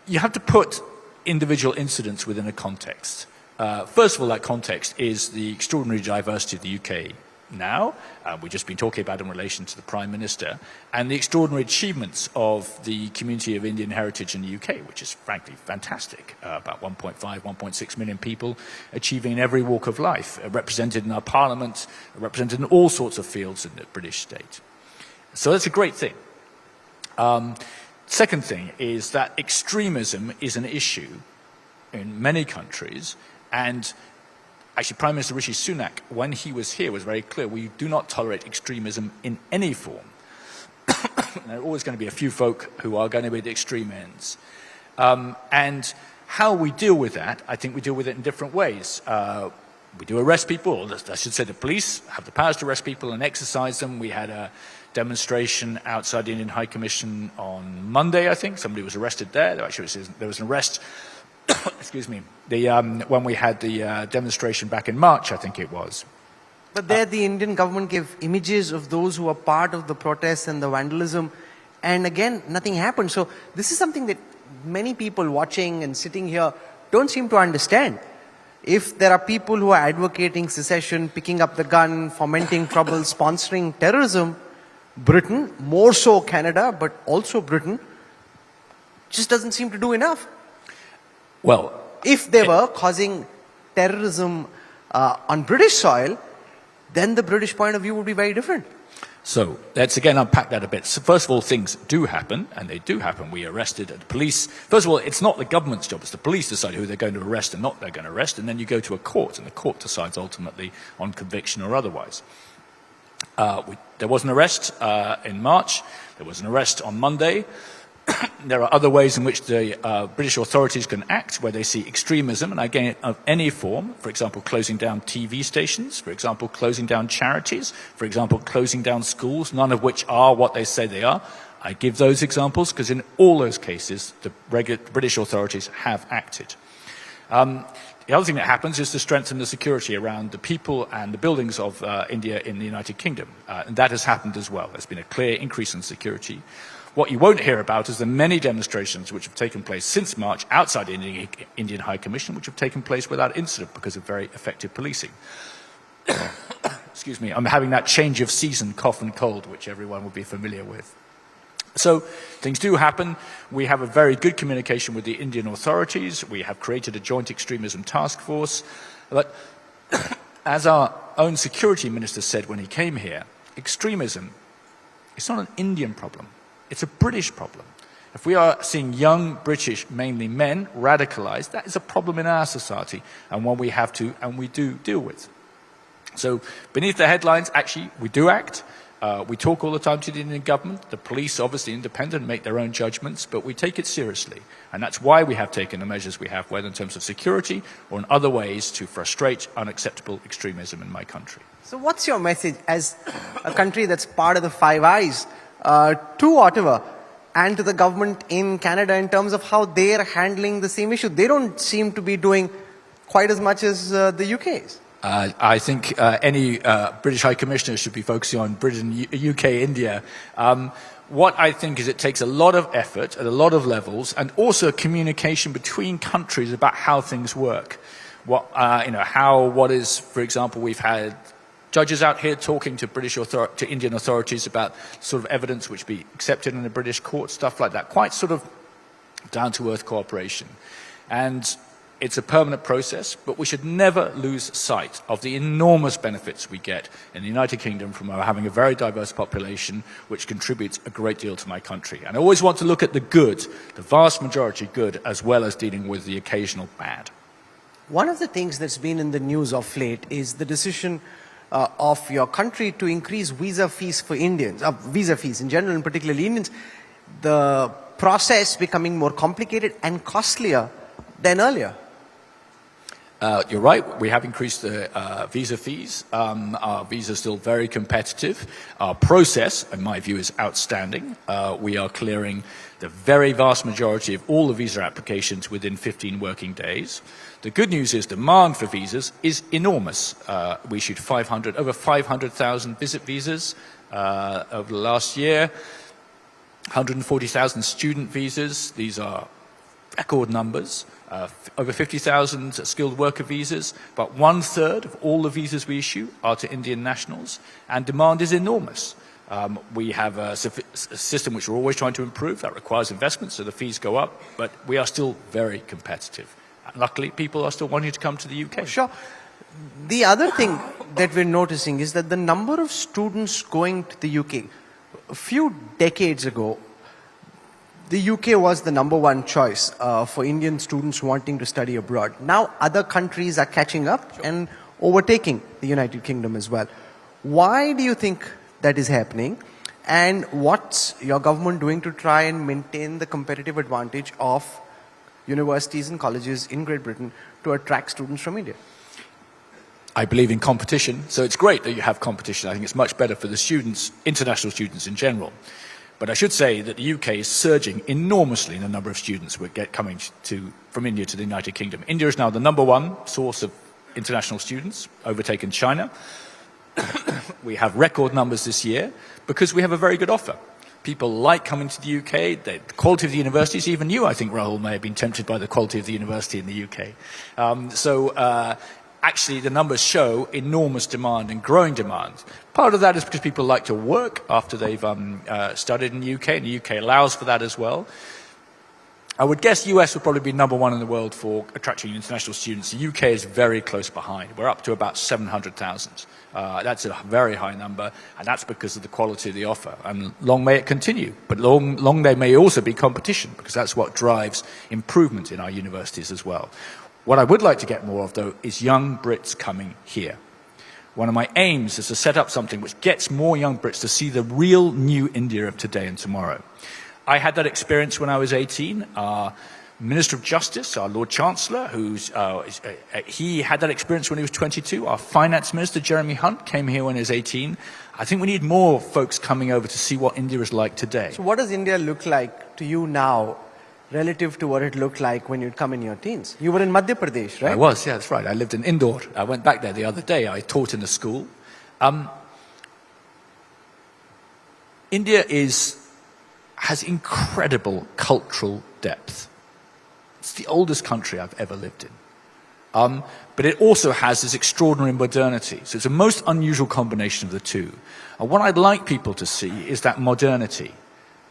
You have to put individual incidents within a context. First of all, that context is the extraordinary diversity of the UK now. We've just been talking about in relation to the Prime Minister, and the extraordinary achievements of the community of Indian heritage in the UK, which is frankly fantastic. About 1.5, 1.6 million people achieving in every walk of life, represented in our parliament, represented in all sorts of fields in the British state. So that's a great thing. Second thing is that extremism is an issue in many countries, and actually Prime Minister Rishi Sunak, when he was here, was very clear: we do not tolerate extremism in any form. There are always going to be a few folk who are going to be at the extreme ends. And how we deal with that, I think we deal with it in different ways. We do arrest people, or I should say the police have the powers to arrest people and exercise them. We had a demonstration outside the Indian High Commission on Monday, I think. Somebody was arrested there. There was an arrest, excuse me, when we had the demonstration back in March, I think it was. But there the Indian government gave images of those who were part of the protests and the vandalism, and again, nothing happened. So this is something that many people watching and sitting here don't seem to understand. If there are people who are advocating secession, picking up the gun, fomenting trouble, sponsoring terrorism, Britain, more so Canada, but also Britain, just doesn't seem to do enough. Well, if they were causing terrorism on British soil, then the British point of view would be very different. So let's again unpack that a bit. So first of all, things do happen, and they do happen. We arrested the police. First of all, it's not the government's job. It's the police decide who they're going to arrest and not they're going to arrest, and then you go to a court, and the court decides ultimately on conviction or otherwise. There was an arrest in March. There was an arrest on Monday. There are other ways in which the British authorities can act where they see extremism, and again, of any form, for example, closing down TV stations, for example, closing down charities, for example, closing down schools, none of which are what they say they are. I give those examples because in all those cases, the British authorities have acted. The other thing that happens is to strengthen the security around the people and the buildings of India in the United Kingdom. And that has happened as well. There's been a clear increase in security. What you won't hear about is the many demonstrations which have taken place since March outside the Indian High Commission, which have taken place without incident because of very effective policing. Excuse me, I'm having that change of season, cough and cold, which everyone will be familiar with. So things do happen. We have a very good communication with the Indian authorities. We have created a joint extremism task force. But as our own security minister said when he came here, extremism, it's not an Indian problem. It's a British problem. If we are seeing young British, mainly men, radicalized, that is a problem in our society and one we have to and we do deal with. So beneath the headlines, actually, we do act. We talk all the time to the Indian government. The police, obviously independent, make their own judgments, but we take it seriously. And that's why we have taken the measures we have, whether in terms of security or in other ways to frustrate unacceptable extremism in my country. So what's your message as a country that's part of the Five Eyes to Ottawa and to the government in Canada in terms of how they're handling the same issue? They don't seem to be doing quite as much as the UK's. I think any British High Commissioner should be focusing on Britain, UK, India. What I think is it takes a lot of effort at a lot of levels and also communication between countries about how things work. For example, we've had judges out here talking to Indian authorities about sort of evidence which be accepted in the British court, stuff like that. Quite sort of down-to-earth cooperation. And it's a permanent process, but we should never lose sight of the enormous benefits we get in the United Kingdom from having a very diverse population, which contributes a great deal to my country. And I always want to look at the good, the vast majority good, as well as dealing with the occasional bad. One of the things that's been in the news of late is the decision of your country to increase visa fees for Indians, visa fees in general, and particularly Indians, the process becoming more complicated and costlier than earlier. You're right, we have increased the visa fees. Our visa is still very competitive. Our process, in my view, is outstanding. We are clearing the very vast majority of all the visa applications within 15 working days. The good news is demand for visas is enormous. We issued over 500,000 visit visas over the last year, 140,000 student visas. These are record numbers, over 50,000 skilled worker visas. About 1/3 of all the visas we issue are to Indian nationals, and demand is enormous. We have a system which we're always trying to improve. That requires investment, so the fees go up, but we are still very competitive. And luckily, people are still wanting to come to the UK. Sure. The other thing that we're noticing is that the number of students going to the UK, a few decades ago, the UK was the number one choice for Indian students wanting to study abroad. Now other countries are catching up and overtaking the United Kingdom as well. Why do you think that is happening? And what's your government doing to try and maintain the competitive advantage of universities and colleges in Great Britain to attract students from India? I believe in competition, so it's great that you have competition. I think it's much better for the students, international students in general. But I should say that the UK is surging enormously in the number of students we get coming from India to the United Kingdom. India is now the number one source of international students, overtaken China. We have record numbers this year because we have a very good offer. People like coming to the UK. The quality of the universities, even you, I think, Rahul, may have been tempted by the quality of the university in the UK. Actually, the numbers show enormous demand and growing demand. Part of that is because people like to work after they've studied in the UK, and the UK allows for that as well. I would guess US would probably be number one in the world for attracting international students. The UK is very close behind. We're up to about 700,000. That's a very high number, and that's because of the quality of the offer. And long may it continue, but long there may also be competition, because that's what drives improvement in our universities as well. What I would like to get more of, though, is young Brits coming here. One of my aims is to set up something which gets more young Brits to see the real new India of today and tomorrow. I had that experience when I was 18. Our Minister of Justice, our Lord Chancellor, he had that experience when he was 22. Our Finance Minister, Jeremy Hunt, came here when he was 18. I think we need more folks coming over to see what India is like today. So what does India look like to you now, relative to what it looked like when you'd come in your teens? You were in Madhya Pradesh, right? I was, yeah, that's right. I lived in Indore. I went back there the other day. I taught in a school. India has incredible cultural depth. It's the oldest country I've ever lived in. But it also has this extraordinary modernity. So it's a most unusual combination of the two. And what I'd like people to see is that modernity.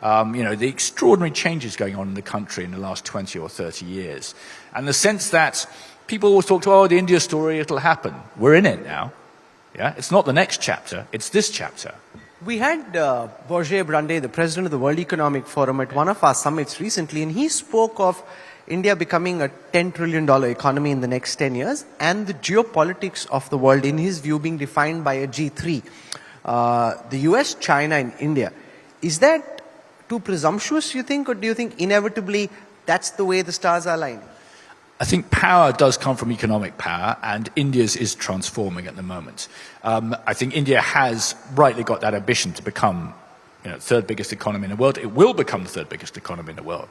The extraordinary changes going on in the country in the last 20 or 30 years. And the sense that people always talk to, the India story, it'll happen. We're in it now. Yeah, it's not the next chapter, it's this chapter. We had Borje Brande, the president of the World Economic Forum, at one of our summits recently, and he spoke of India becoming a $10 trillion economy in the next 10 years, and the geopolitics of the world, in his view, being defined by a G3. The US, China, and India. Is that too presumptuous, you think, or do you think inevitably that's the way the stars are aligning? I think power does come from economic power, and India's is transforming at the moment. I think India has rightly got that ambition to become, third biggest economy in the world. It will become the third biggest economy in the world.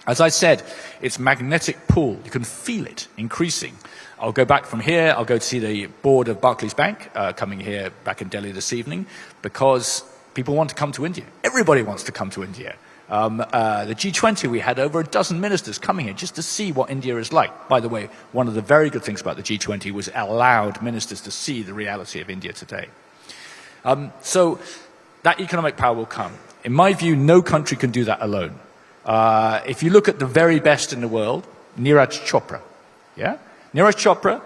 As I said, its magnetic pull, you can feel it increasing. I'll go back from here, I'll go to see the board of Barclays Bank coming here back in Delhi this evening, because people want to come to India. Everybody wants to come to India. The G20, we had over a dozen ministers coming here just to see what India is like. By the way, one of the very good things about the G20 was it allowed ministers to see the reality of India today. So that economic power will come. In my view, no country can do that alone. If you look at the very best in the world, Neeraj Chopra. Yeah? Neeraj Chopra,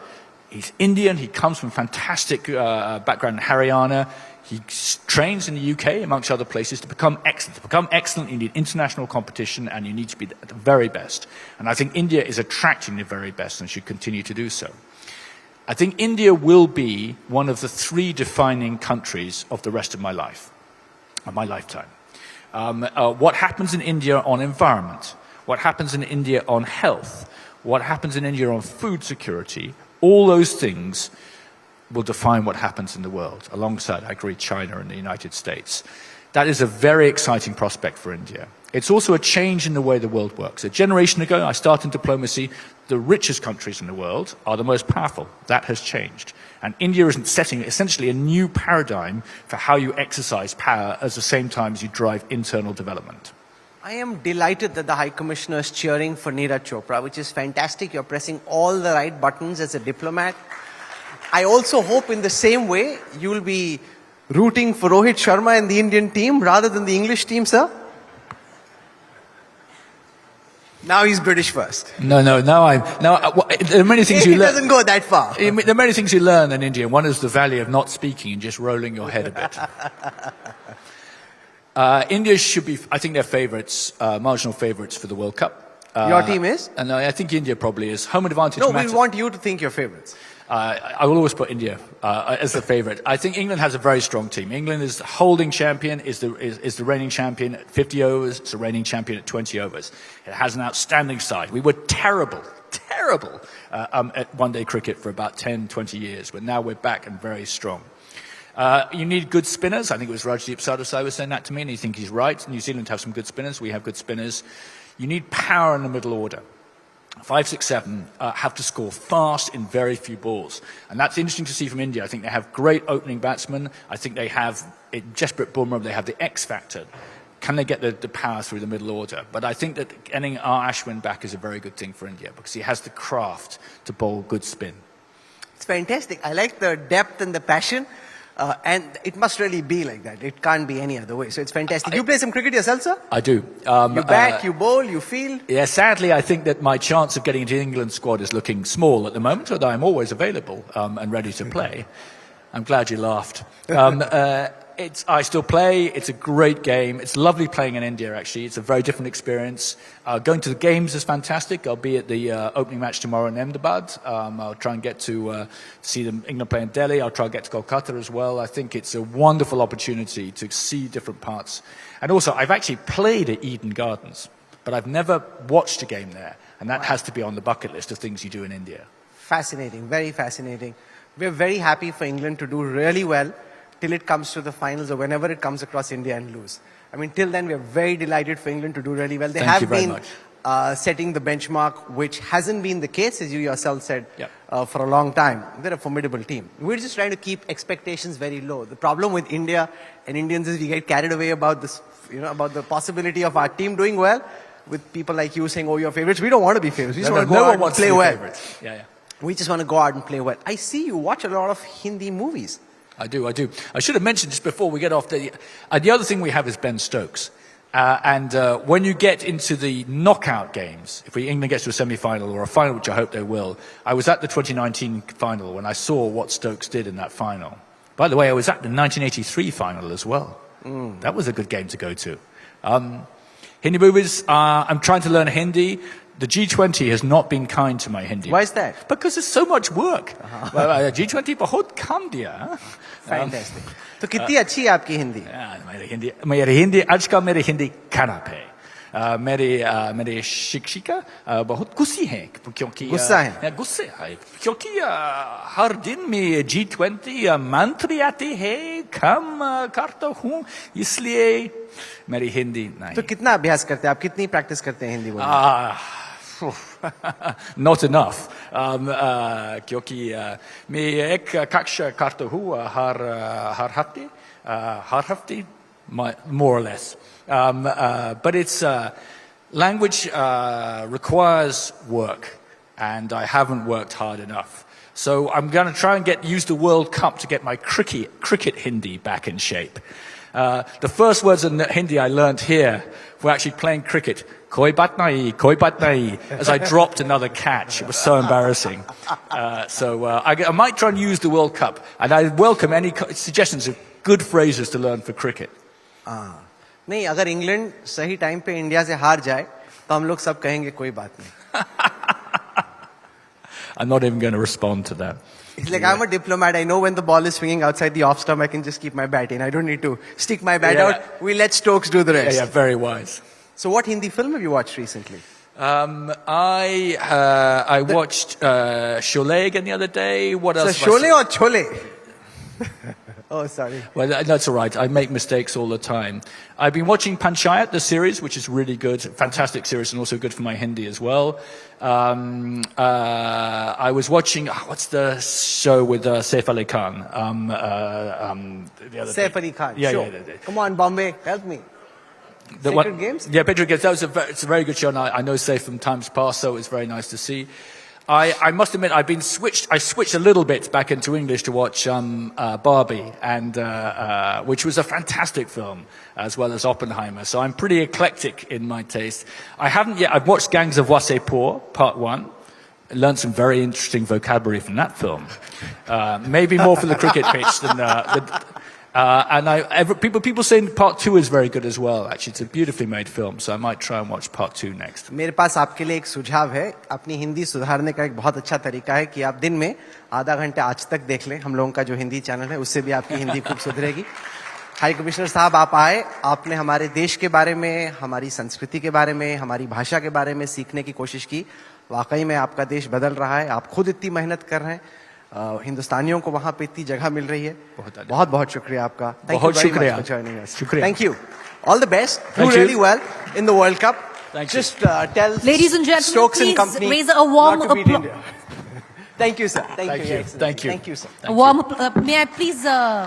he's Indian, he comes from fantastic background in Haryana. He trains in the UK, amongst other places, to become excellent. To become excellent, you need international competition, and you need to be at the very best. And I think India is attracting the very best and should continue to do so. I think India will be one of the three defining countries of the rest of my life, of my lifetime. What happens in India on environment, what happens in India on health, what happens in India on food security, all those things will define what happens in the world, alongside, I agree, China and the United States. That is a very exciting prospect for India. It's also a change in the way the world works. A generation ago, I started in diplomacy, the richest countries in the world are the most powerful. That has changed. And India is setting essentially a new paradigm for how you exercise power at the same time as you drive internal development. I am delighted that the High Commissioner is cheering for Neeraj Chopra, which is fantastic. You're pressing all the right buttons as a diplomat. I also hope in the same way you will be rooting for Rohit Sharma and the Indian team rather than the English team, sir. Now he's British first. No. There are many things you learn. It doesn't go that far. There are many things you learn in India. One is the value of not speaking and just rolling your head a bit. India should be, I think they're favourites, marginal favourites for the World Cup. Your team is? And I think India probably is. Home advantage No, matters. we want you to think your favourites. I will always put India as the favourite. I think England has a very strong team. England is the holding champion, is the reigning champion at 50 overs. It's the reigning champion at 20 overs. It has an outstanding side. We were terrible at one-day cricket for about 10, 20 years, but now we're back and very strong. You need good spinners. I think it was Rajdeep Sardesai was saying that to me, and I think he's right. New Zealand have some good spinners. We have good spinners. You need power in the middle order. 5, 6, 7 have to score fast in very few balls. And that's interesting to see from India. I think they have great opening batsmen. I think they have, in Jasprit Bumrah, they have the X factor. Can they get the power through the middle order? But I think that getting R. Ashwin back is a very good thing for India because he has the craft to bowl good spin. It's fantastic. I like the depth and the passion. And it must really be like that. It can't be any other way. So it's fantastic. You play some cricket yourself, sir? I do. You bat, you bowl, you field? Yeah, sadly, I think that my chance of getting into the England squad is looking small at the moment, although I'm always available and ready to play. I'm glad you laughed. I still play. It's a great game. It's lovely playing in India, actually. It's a very different experience. Going to the games is fantastic. I'll be at the opening match tomorrow in Ahmedabad. I'll try and get to see England play in Delhi. I'll try and get to Kolkata as well. I think it's a wonderful opportunity to see different parts. And also, I've actually played at Eden Gardens, but I've never watched a game there. And that has to be on the bucket list of things you do in India. Fascinating, very fascinating. We're very happy for England to do really well till it comes to the finals or whenever it comes across India and lose. I mean, till then, we're very delighted for England to do really well. They have been setting the benchmark, which hasn't been the case, as you yourself said, for a long time. They're a formidable team. We're just trying to keep expectations very low. The problem with India and Indians is we get carried away about this, about the possibility of our team doing well, with people like you saying, "Oh, you're favorites." We don't want to be favorites. We just want to go out and play well. We just want to go out and play well. I see you watch a lot of Hindi movies. I do. I should have mentioned just before we get off the other thing we have is Ben Stokes. And when you get into the knockout games, if England gets to a semi-final or a final, which I hope they will, I was at the 2019 final when I saw what Stokes did in that final. By the way, I was at the 1983 final as well. That was a good game to go to. Hindi movies, I'm trying to learn Hindi. The G20 has not been kind to my Hindi. Why is that? Because there's so much work. G20 बहुत काम दिया. Fantastic. तो कितनी अच्छी है आपकी हिंदी? मेरी हिंदी आजकल मेरी हिंदी खराब है. मेरे शिक्षिका बहुत गुस्से हैं क्योंकि गुस्से हैं क्योंकि हर दिन में G20 मंत्री आते हैं काम करता हूँ इसलिए मेरी हिंदी नहीं. तो कितना अभ्यास करते हैं आप? कितनी प्रैक्टिस करते हैं हिंदी बोलने? Not enough. क्योंकि मैं एक कक्षा करता हूँ हर हफ्ते, more or less. But it's language requires work, and I haven't worked hard enough. So I'm going to try and use the World Cup to get my cricket Hindi back in shape. The first words in Hindi I learned here were actually playing cricket. Koi bat nahi, as I dropped another catch. It was so embarrassing. So I might try and use the World Cup, and I welcome any suggestions of good phrases to learn for cricket. नहीं, अगर England सही time पे India से हार जाए तो हम लोग सब कहेंगे कोई बात नहीं. I'm not even going to respond to that. It's like I'm a diplomat. I know when the ball is swinging outside the off stump, I can just keep my bat in. I don't need to stick my bat out. We let Stokes do the rest. Yeah, very wise. So what Hindi film have you watched recently? I watched Sholay again the other day. What else? So Sholay or Chole? Oh, sorry. Well, that's all right. I make mistakes all the time. I've been watching Panchayat, the series, which is really good. Fantastic series and also good for my Hindi as well. I was watching, what's the show with Saif Ali Khan? Saif Ali Khan, yeah, sure. Yeah. Come on, Bombay, help me. Sacred Games? Yeah, Patriot Games. It's a very good show, and I know Safe from times past, so it's very nice to see. I must admit, I switched a little bit back into English to watch Barbie, and which was a fantastic film, as well as Oppenheimer. So I'm pretty eclectic in my taste. I've watched Gangs of Wasseypur, Part 1. Learned some very interesting vocabulary from that film. Maybe more for the cricket pitch than people saying Part 2 is very good as well. Actually, it's a beautifully made film, so I might try and watch Part 2 next. मेरे पास आपके लिए एक सुझाव है. अपनी हिंदी सुधारने का एक बहुत अच्छा तरीका है कि आप दिन में आधा घंटे आज तक देख लें. हम लोगों का जो हिंदी चैनल है, उससे भी आपकी हिंदी खूब सुधरेगी. हाई कमिश्नर साहब, आप आए, आपने हमारे देश के बारे में, हमारी संस्कृति के बारे में, हमारी भाषा के बारे में सीखने की कोशिश की. वाकई में आपका देश बदल रहा है. आप खुद इतनी मेहनत कर रहे हैं. हिंदुस्तानियों को वहां पे इतनी जगह मिल रही है. बहुत बहुत शुक्रिया आपका. बहुत शुक्रिया. Thank you. All the best. Do really well in the World Cup. Just tell Ladies and gentlemen, Stokes and please company raise a warm not to beat applause. India. Thank you, sir. Thank you. Thank you. Thank you, sir. May I please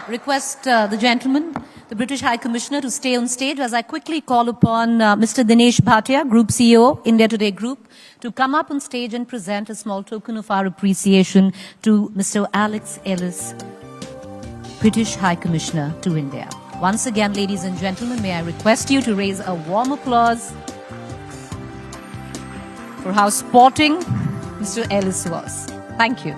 request the gentleman, the British High Commissioner, to stay on stage as I quickly call upon Mr. Dinesh Bhatia, Group CEO, India Today Group, to come up on stage and present a small token of our appreciation to Mr. Alex Ellis, British High Commissioner to India. Once again, ladies and gentlemen, may I request you to raise a warm applause for how sporting Mr. Ellis was. Thank you.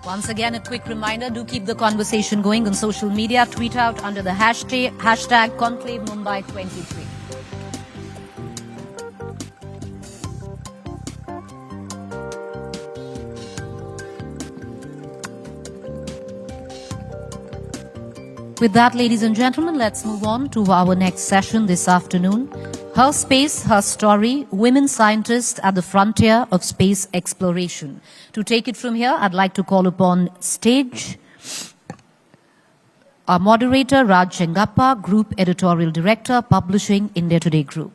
Once again, a quick reminder, do keep the conversation going on social media. Tweet out under the hashtag Conclave Mumbai 23. With that, ladies and gentlemen, let's move on to our next session this afternoon. Her Space, Her Story, Women Scientists at the Frontier of Space Exploration. To take it from here, I'd like to call upon stage our moderator, Raj Chengappa, Group Editorial Director, Publishing, India Today Group.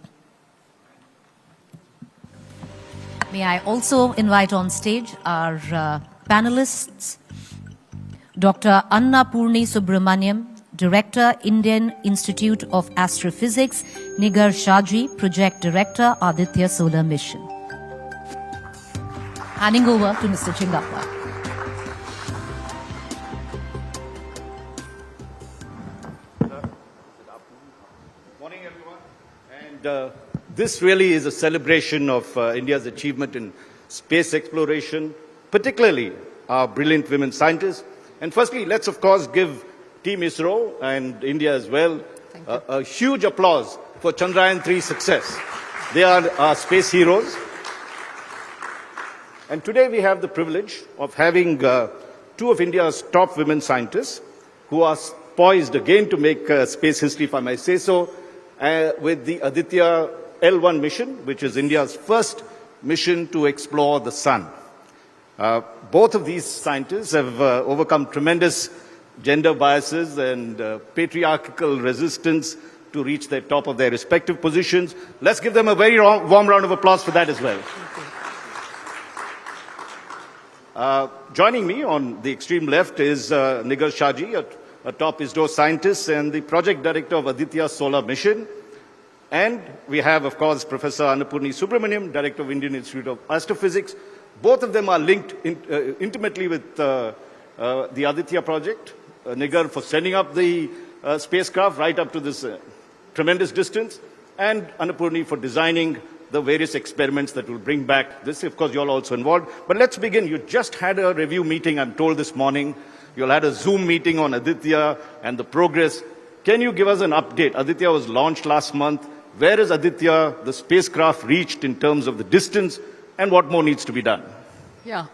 May I also invite on stage our panelists, Dr. Annapurni Subramaniam, Director, Indian Institute of Astrophysics, Nigar Shaji, Project Director, Aditya Solar Mission. Handing over to Mr. Chengappa. Morning, everyone. And this really is a celebration of India's achievement in space exploration, particularly our brilliant women scientists. And firstly, let's of course give Team ISRO and India as well a huge applause for Chandrayaan-3 success. They are our space heroes. And today we have the privilege of having two of India's top women scientists who are poised again to make space history, if I may say so, with the Aditya L1 mission, which is India's first mission to explore the sun. Both of these scientists have overcome tremendous gender biases and patriarchal resistance to reach the top of their respective positions. Let's give them a very warm round of applause for that as well. Joining me on the extreme left is Nigar Shaji, a top ISRO scientist and the project director of Aditya Solar Mission. And we have, of course, Professor Annapurni Subramaniam, director of Indian Institute of Astrophysics. Both of them are linked intimately with the Aditya project. Nigar for sending up the spacecraft right up to this tremendous distance, and Annapurni for designing the various experiments that will bring back this. Of course, you're also involved. But let's begin. You just had a review meeting, I'm told, this morning. You'll had a Zoom meeting on Aditya and the progress. Can you give us an update? Aditya was launched last month. Where is Aditya, the spacecraft, reached in terms of the distance, and what more needs to be done? Yeah.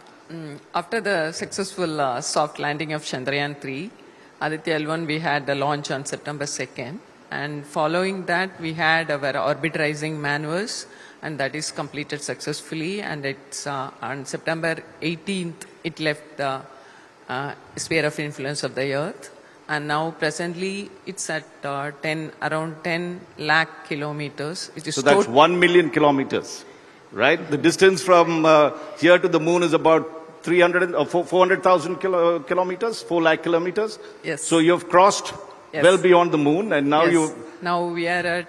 After the successful soft landing of Chandrayaan-3, Aditya L1, we had the launch on September 2nd. And following that, we had our orbit-rising maneuvers, and that is completed successfully. And it's on September 18th, it left the sphere of influence of the Earth. And now presently, it's at around 10 lakh kilometers. It is so that's 1 million kilometers, right? The distance from here to the moon is about 400,000 kilometers, 4 lakh kilometers. Yes. So you've crossed well beyond the moon, and now yes. Now we are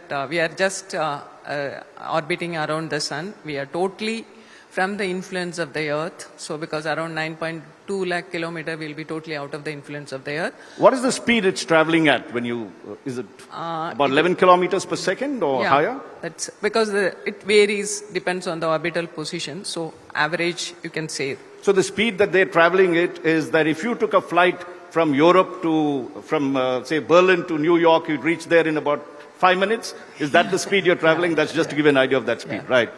just orbiting around the sun. We are totally from the influence of the Earth. So because around 9.2 lakh kilometer, we'll be totally out of the influence of the Earth. What is the speed it's traveling at when you, is it about 11 kilometers per second or higher? That's because it varies, depends on the orbital position. So average, you can say. So the speed that they're traveling it is that if you took a flight from Europe from say Berlin to New York, you'd reach there in about 5 minutes. Is that the speed you're traveling? That's just to give an idea of that speed, right?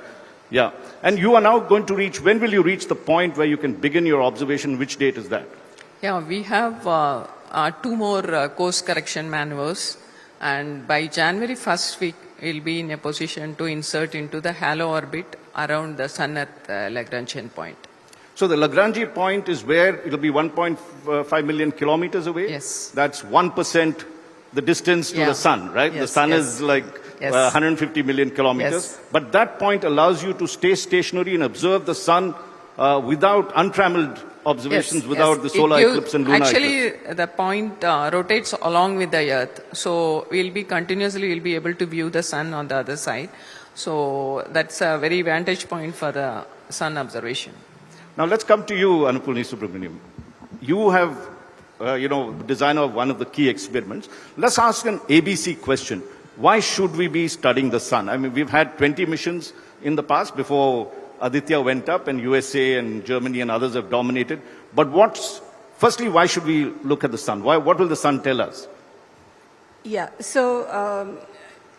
Yeah. And you are now going to reach, when will you reach the point where you can begin your observation? Which date is that? Yeah, we have 2 more course correction maneuvers. And by January 1st week, we'll be in a position to insert into the halo orbit around the Sun-Earth Lagrangian point. So the Lagrange point is where it'll be 1.5 million kilometers away? Yes. That's 1% the distance to the sun, right? Yes, the sun is like 150 million kilometers. But that point allows you to stay stationary and observe the sun without untrammeled observations, without the solar eclipse and lunar eclipse. Actually, the point rotates along with the Earth. So we'll be able to view the sun on the other side. So that's a very vantage point for the sun observation. Now let's come to you, Anupulni Subramaniam. You have, designer of one of the key experiments. Let's ask an ABC question. Why should we be studying the sun? I mean, we've had 20 missions in the past before Aditya went up, and USA and Germany and others have dominated. But firstly, why should we look at the sun? What will the sun tell us? Yeah, so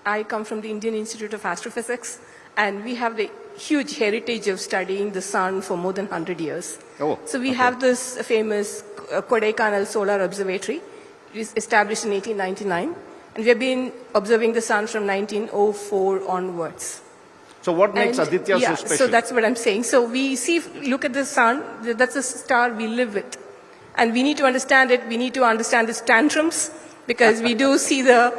I come from the Indian Institute of Astrophysics, and we have the huge heritage of studying the sun for more than 100 years. So we have this famous Kodaikanal Solar Observatory. It was established in 1899, and we have been observing the sun from 1904 onwards. So what makes Aditya so special? So that's what I'm saying. So we look at the sun, that's a star we live with. And we need to understand it, we need to understand its tantrums, because we do see the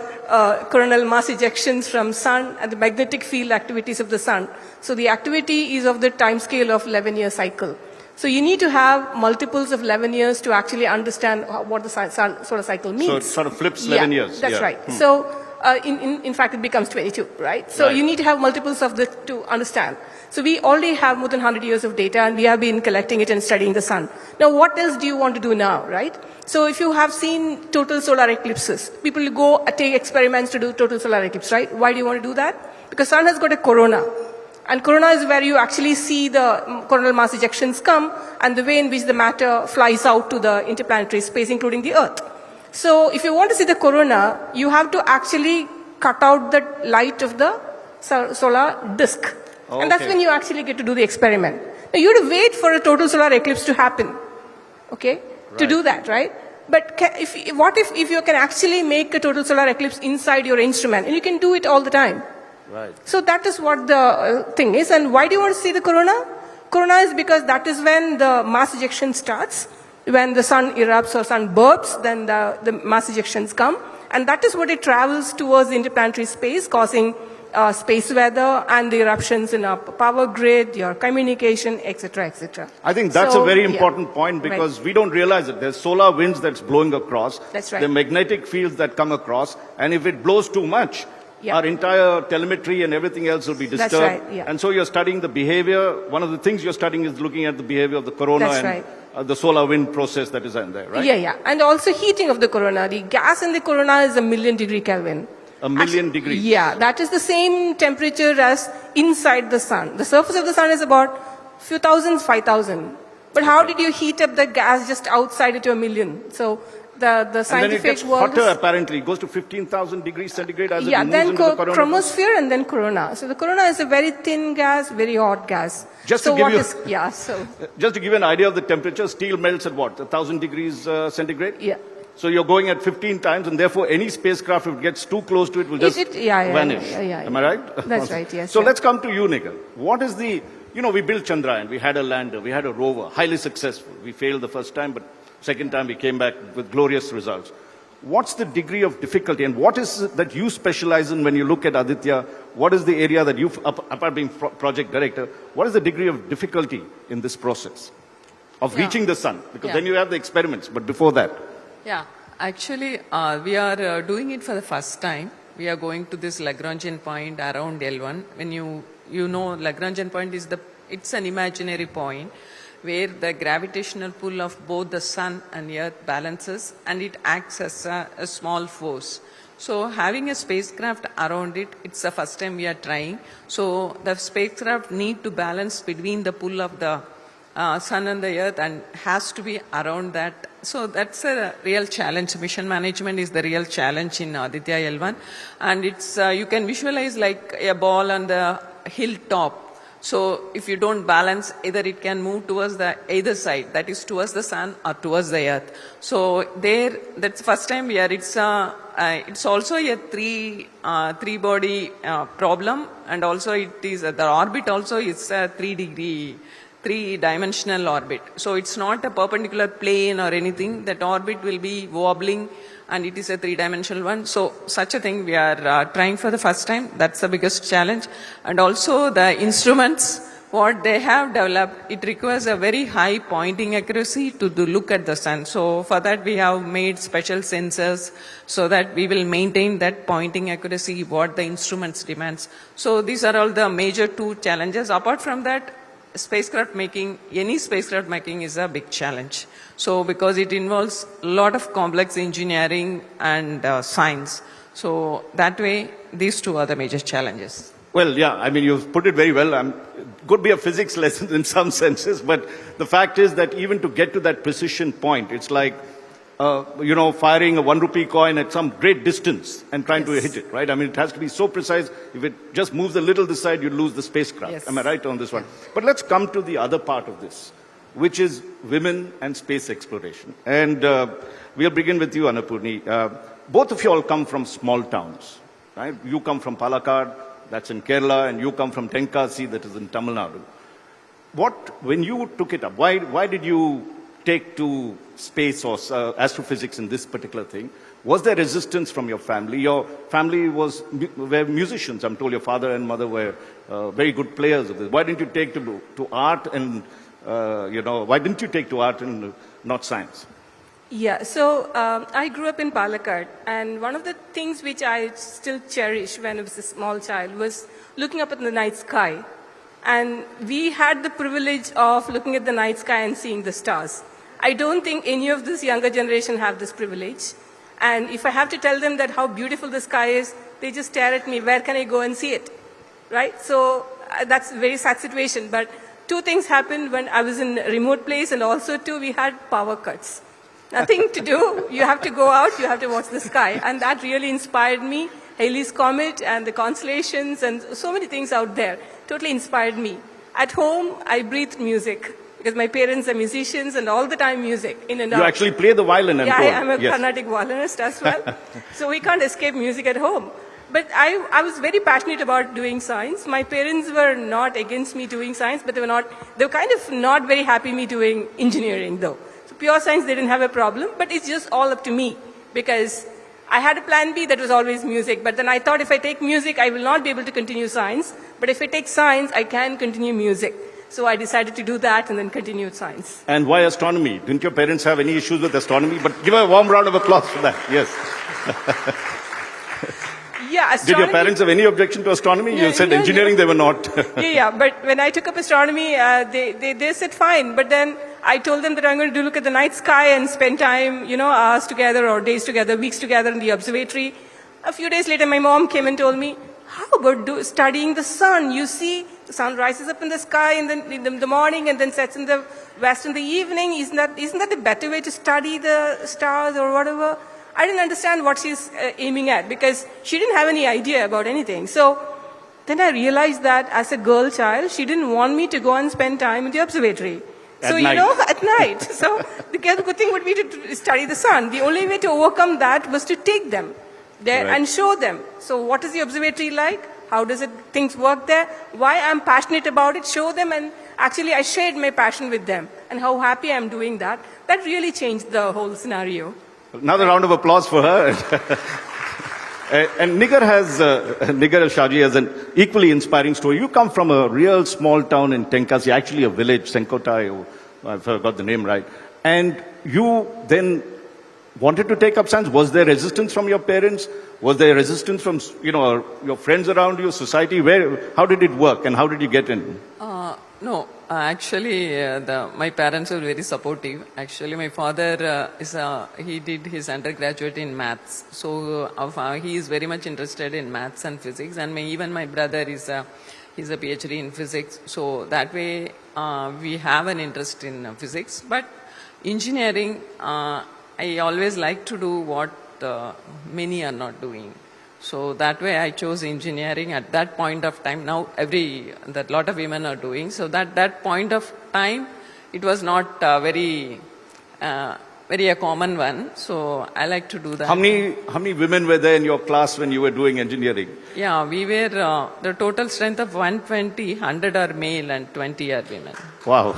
coronal mass ejections from sun and the magnetic field activities of the sun. So the activity is of the time scale of 11-year cycle. So you need to have multiples of 11 years to actually understand what the solar cycle means. So it sort of flips 11 years. That's right. So in fact, it becomes 22, right? So you need to have multiples of the to understand. So we already have more than 100 years of data, and we have been collecting it and studying the sun. Now, what else do you want to do now, right? So if you have seen total solar eclipses, people go take experiments to do total solar eclipse, right? Why do you want to do that? Because sun has got a corona. And corona is where you actually see the coronal mass ejections come, and the way in which the matter flies out to the interplanetary space, including the Earth. So if you want to see the corona, you have to actually cut out the light of the solar disk. And that's when you actually get to do the experiment. Now you have to wait for a total solar eclipse to happen, to do that, right? But what if you can actually make a total solar eclipse inside your instrument? And you can do it all the time. Right. So that is what the thing is. And why do you want to see the corona? Corona is because that is when the mass ejection starts. When the sun erupts or sun burps, then the mass ejections come. And that is what it travels towards the interplanetary space, causing space weather and the eruptions in our power grid, your communication, etc., etc. I think that's a very important point, because we don't realize it. There's solar winds that's blowing across. That's right. There are magnetic fields that come across. And if it blows too much, our entire telemetry and everything else will be disturbed. That's right, And so you're studying the behavior. One of the things you're studying is looking at the behavior of the corona and the solar wind process that is in there, right? Yeah. And also heating of the corona. The gas in the corona is 1,000,000 degree Kelvin. 1,000,000 degrees? Yeah, that is the same temperature as inside the sun. The surface of the sun is about few thousands, 5,000. But how did you heat up the gas just outside it to 1,000,000? So The scientific and then it gets world hotter, apparently. It goes to 15,000 degrees centigrade as it moves then into the corona. chromosphere and then corona. So the corona is a very thin gas, very hot gas. Just so to give what you, is, yeah, so. Just to give you an idea of the temperature, steel melts at what, 1,000 degrees centigrade? Yeah. So you're going at 15 times, and therefore any spacecraft, if it gets too close to it, will just vanish. Am I right? That's right, yes. So let's come to you, Nikhil. What is the, we built Chandrayaan, we had a lander, we had a rover, highly successful. We failed the first time, but second time we came back with glorious results. What's the degree of difficulty, and what is it that you specialize in when you look at Aditya? What is the area that you've, apart being project director, what is the degree of difficulty in this process of reaching the sun? Because then you have the experiments, but before that. Yeah, actually, we are doing it for the first time. We are going to this Lagrangian point around L1. When you know Lagrangian point is it's an imaginary point where the gravitational pull of both the sun and earth balances and it acts as a small force. So having a spacecraft around it, it's the first time we are trying. So the spacecraft need to balance between the pull of the sun and the earth and has to be around that. So that's a real challenge. Mission management is the real challenge in Aditya L1. And it's you can visualize like a ball on the hilltop. So if you don't balance, either it can move towards either side, that is towards the sun or towards the earth. So that's the first time we are. It's also a three body problem, and also it is the orbit also is a 3-dimensional orbit. So it's not a perpendicular plane or anything. That orbit will be wobbling, and it is a 3-dimensional one. So such a thing we are trying for the first time. That's the biggest challenge. And also the instruments, what they have developed, it requires a very high pointing accuracy to look at the sun. So for that we have made special sensors so that we will maintain that pointing accuracy, what the instruments demands. So these are all the major two challenges. Apart from that, any spacecraft making is a big challenge. So because it involves a lot of complex engineering and science. So that way, these two are the major challenges. Well, yeah, I mean, you've put it very well. Could be a physics lesson in some senses, but the fact is that even to get to that precision point, it's like, firing a 1 rupee coin at some great distance and trying to hit it, right? I mean, it has to be so precise. If it just moves a little this side, you lose the spacecraft. Yes. Am I right on this one? But let's come to the other part of this, which is women and space exploration. And we'll begin with you, Annapurni. Both of you all come from small towns, right? You come from Palakkad, that's in Kerala, and you come from Tenkasi, that is in Tamil Nadu. When you took it up, why did you take to space or astrophysics in this particular thing? Was there resistance from your family? Your family were musicians. I'm told your father and mother were very good players of this. Why didn't you take to art and, why didn't you take to art and not science? Yeah, so I grew up in Palakkad, and one of the things which I still cherish when I was a small child was looking up at the night sky. And we had the privilege of looking at the night sky and seeing the stars. I don't think any of this younger generation have this privilege. And if I have to tell them that how beautiful the sky is, they just stare at me, where can I go and see it? Right? So that's a very sad situation. But two things happened when I was in a remote place, and also we had power cuts. Nothing to do. You have to go out, you have to watch the sky. And that really inspired me. Ellis comet and the constellations and so many things out there totally inspired me. At home, I breathed music because my parents are musicians and all the time music in and out. You actually play the violin and Yeah, I'm a Carnatic violinist as well. So we can't escape music at home. But I was very passionate about doing science. My parents were not against me doing science, but they were kind of not very happy me doing engineering though. So pure science, they didn't have a problem, but it's just all up to me because I had a plan B that was always music, but then I thought if I take music, I will not be able to continue science. But if I take science, I can continue music. So I decided to do that and then continued science. And why astronomy? Didn't your parents have any issues with astronomy? But give a warm round of applause for that. Yes. Yeah, astronomy. Did your parents have any objection to astronomy? You said engineering, they were not. Yeah, but when I took up astronomy, they said fine. But then I told them that I'm going to look at the night sky and spend time, hours together or days together, weeks together in the observatory. A few days later, my mom came and told me, how about studying the sun? You see, The sun rises up in the sky in the morning and then sets in the west in the evening. Isn't that the better way to study the stars or whatever? I didn't understand what she's aiming at because she didn't have any idea about anything. So then I realized that as a girl child, she didn't want me to go and spend time in the observatory. So, at night. So the good thing would be to study the sun. The only way to overcome that was to take them there and show them. So what is the observatory like? How does things work there? Why I'm passionate about it, show them, and actually I shared my passion with them and how happy I'm doing that. That really changed the whole scenario. Another round of applause for her. And Nigar Shaji has an equally inspiring story. You come from a real small town in Tenkasi, actually a village, Senkota, I forgot the name right. And you then wanted to take up science. Was there resistance from your parents? Was there resistance from, your friends around you, society? How did it work and how did you get in? No, actually, my parents were very supportive. Actually, my father he did his undergraduate in maths, so he is very much interested in maths and physics. And even my brother he's a PhD in physics. So that way, we have an interest in physics. But engineering, I always like to do what many are not doing. So that way I chose engineering at that point of time. Now that lot of women are doing. So that point of time, it was not very a common one. So I like to do that. How many women were there in your class when you were doing engineering? Yeah, we were, the total strength of 120, 100 are male and 20 are women. Wow.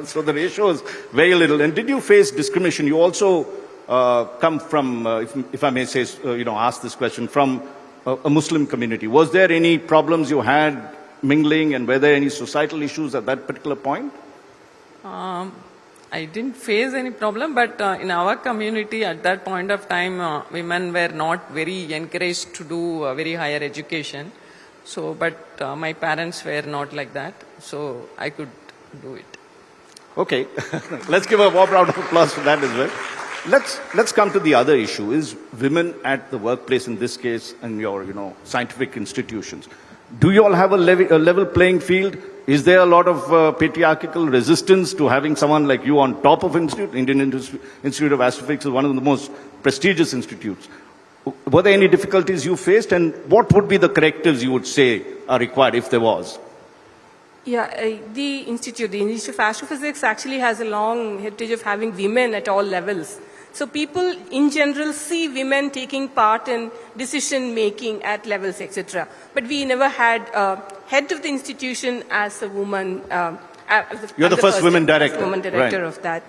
So the ratio is very little. And did you face discrimination? You also come from, if I may say, ask this question, from a Muslim community. Was there any problems you had mingling, and were there any societal issues at that particular point? I didn't face any problem, but in our community at that point of time, women were not very encouraged to do very higher education. So, but my parents were not like that, so I could do it. Okay, let's give a warm round of applause for that as well. Let's come to the other issue, is women at the workplace, in this case, and your, scientific institutions. Do you all have a level playing field? Is there a lot of patriarchal resistance to having someone like you on top of Indian Institute of Astrophysics is one of the most prestigious institutes. Were there any difficulties you faced, and what would be the correctives you would say are required if there was? Yeah, the Institute of Astrophysics actually has a long heritage of having women at all levels. So people in general see women taking part in decision making at levels, etc. But we never had a head of the institution as a woman. You're the first woman director. Woman director of that.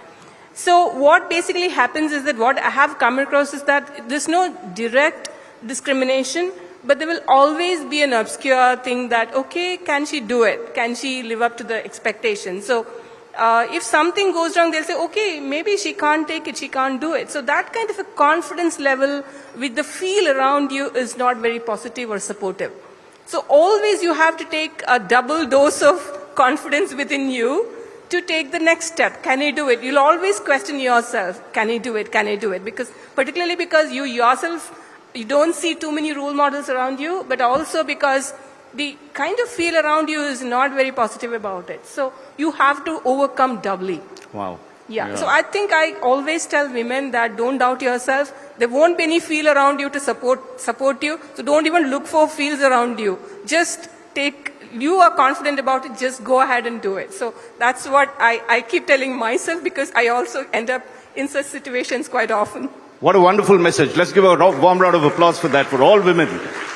So what basically happens is that what I have come across is that there's no direct discrimination, but there will always be an obscure thing that, okay, can she do it? Can she live up to the expectations? So if something goes wrong, they'll say, okay, maybe she can't take it, she can't do it. So that kind of a confidence level with the feel around you is not very positive or supportive. So always you have to take a double dose of confidence within you to take the next step. Can I do it? You'll always question yourself, can I do it, can I do it? Particularly because you yourself, you don't see too many role models around you, but also because the kind of feel around you is not very positive about it. So you have to overcome doubly. Wow. Yeah. So I think I always tell women that don't doubt yourself. There won't be any feel around you to support you. So don't even look for feels around you. Just you are confident about it, just go ahead and do it. So that's what I keep telling myself, because I also end up in such situations quite often. What a wonderful message. Let's give a warm round of applause for that, for all women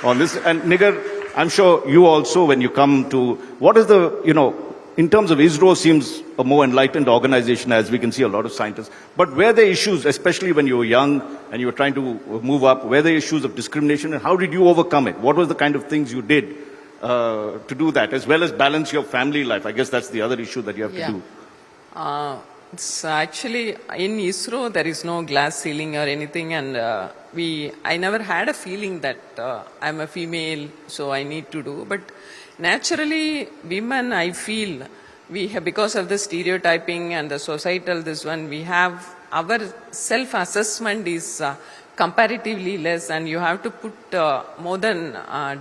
on this. And Nigar, I'm sure you also, when you come to, what is the, in terms of ISRO seems a more enlightened organization, as we can see a lot of scientists. But were there issues, especially when you were young and you were trying to move up, were there issues of discrimination, and how did you overcome it? What was the kind of things you did to do that, as well as balance your family life? I guess that's the other issue that you have to do. It's actually, in ISRO, there is no glass ceiling or anything, and I never had a feeling that I'm a female, so I need to do. But naturally, women, I feel, because of the stereotyping and the societal we have, our self-assessment is comparatively less, and you have to put more than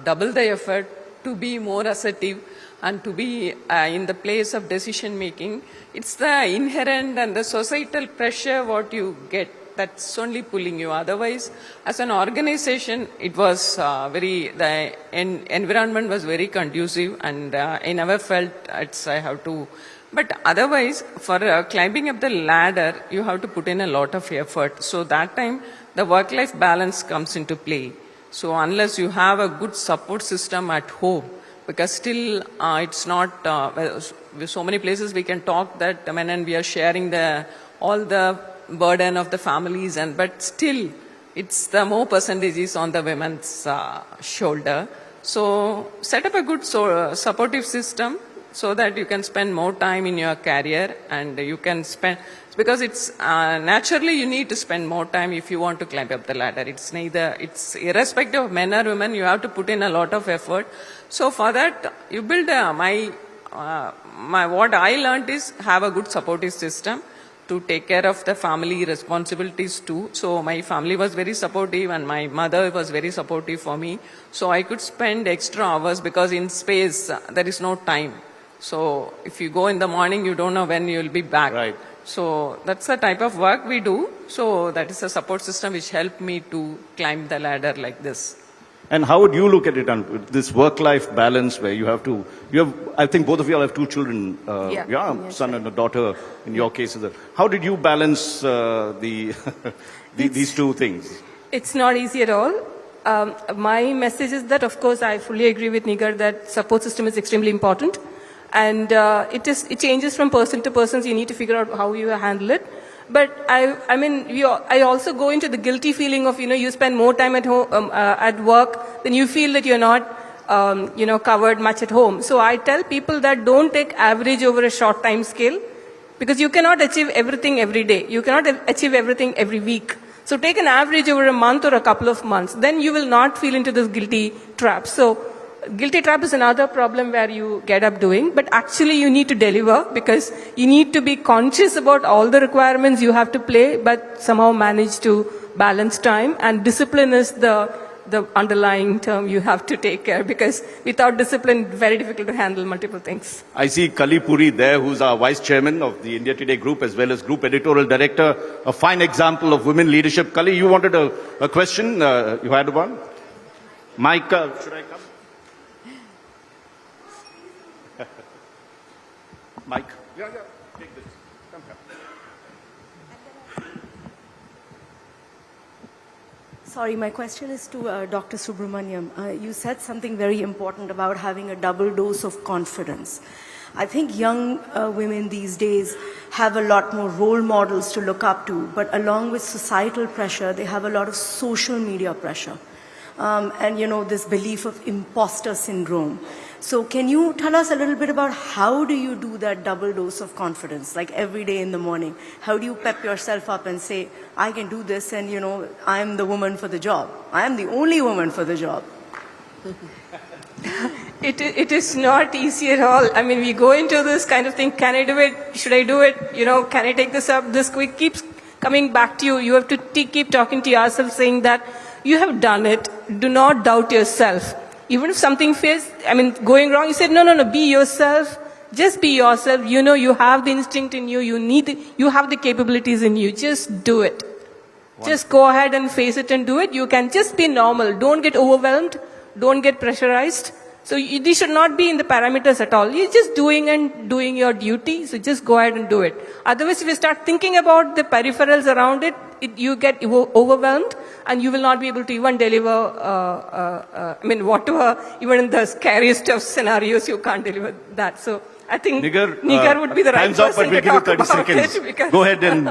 double the effort to be more assertive and to be in the place of decision making. It's the inherent and the societal pressure what you get that's only pulling you. Otherwise, as an organization, it was the environment was very conducive, and I never felt I have to. But otherwise, for climbing up the ladder, you have to put in a lot of effort. So that time, the work-life balance comes into play. So unless you have a good support system at home, because still it's not, so many places we can talk that, and we are sharing all the burden of the families, but still it's the more percentages on the women's shoulder. So set up a good supportive system so that you can spend more time in your career, and you can spend, because it's naturally you need to spend more time if you want to climb up the ladder. It's irrespective of men or women, you have to put in a lot of effort. So for that, you build what I learned is have a good supportive system to take care of the family responsibilities too. So my family was very supportive, and my mother was very supportive for me. So I could spend extra hours, because in space there is no time. So if you go in the morning, you don't know when you will be back. Right. So that's the type of work we do. So that is a support system which helped me to climb the ladder like this. And how would you look at it, this work-life balance where I think both of you all have two children, son and a daughter in your case. How did you balance these two things? It's not easy at all. My message is that, of course, I fully agree with Nigar that support system is extremely important. And it changes from person to person, so you need to figure out how you handle it. But I also go into the guilty feeling of, you spend more time at home, at work, then you feel that you're not, covered much at home. So I tell people that don't take average over a short time scale, because you cannot achieve everything every day. You cannot achieve everything every week. So take an average over a month or a couple of months. Then you will not feel into this guilty trap. So guilty trap is another problem where you get up doing, but actually you need to deliver, because you need to be conscious about all the requirements you have to play, but somehow manage to balance time. And discipline is the underlying term you have to take care, because without discipline, very difficult to handle multiple things. I see Kali Puri there, who's our vice chairman of the India Today group, as well as group editorial director, a fine example of women leadership. Kali, you wanted a question? You had one? Mike, should I come? Mike. Yeah, take this. Come. Sorry, my question is to Dr. Subramaniam. You said something very important about having a double dose of confidence. I think young women these days have a lot more role models to look up to, but along with societal pressure, they have a lot of social media pressure. And this belief of imposter syndrome. So can you tell us a little bit about how do you do that double dose of confidence, like every day in the morning? How do you pep yourself up and say, I can do this, and I'm the woman for the job. I am the only woman for the job. It is not easy at all. We go into this kind of thing, can I do it? Should I do it? Can I take this up? This quick keeps coming back to you. You have to keep talking to yourself, saying that you have done it. Do not doubt yourself. Even if something fails, going wrong, you said, no, be yourself. Just be yourself. You have the instinct in you. You have the capabilities in you. Just do it. Wonderful. Just go ahead and face it and do it. You can just be normal. Don't get overwhelmed. Don't get pressurized. So these should not be in the parameters at all. You're just doing your duty. So just go ahead and do it. Otherwise, if you start thinking about the peripherals around it, you get overwhelmed, and you will not be able to even deliver, whatever, even in the scariest of scenarios, you can't deliver that. So I think Nigar would be the right person to talk about it. Go ahead and,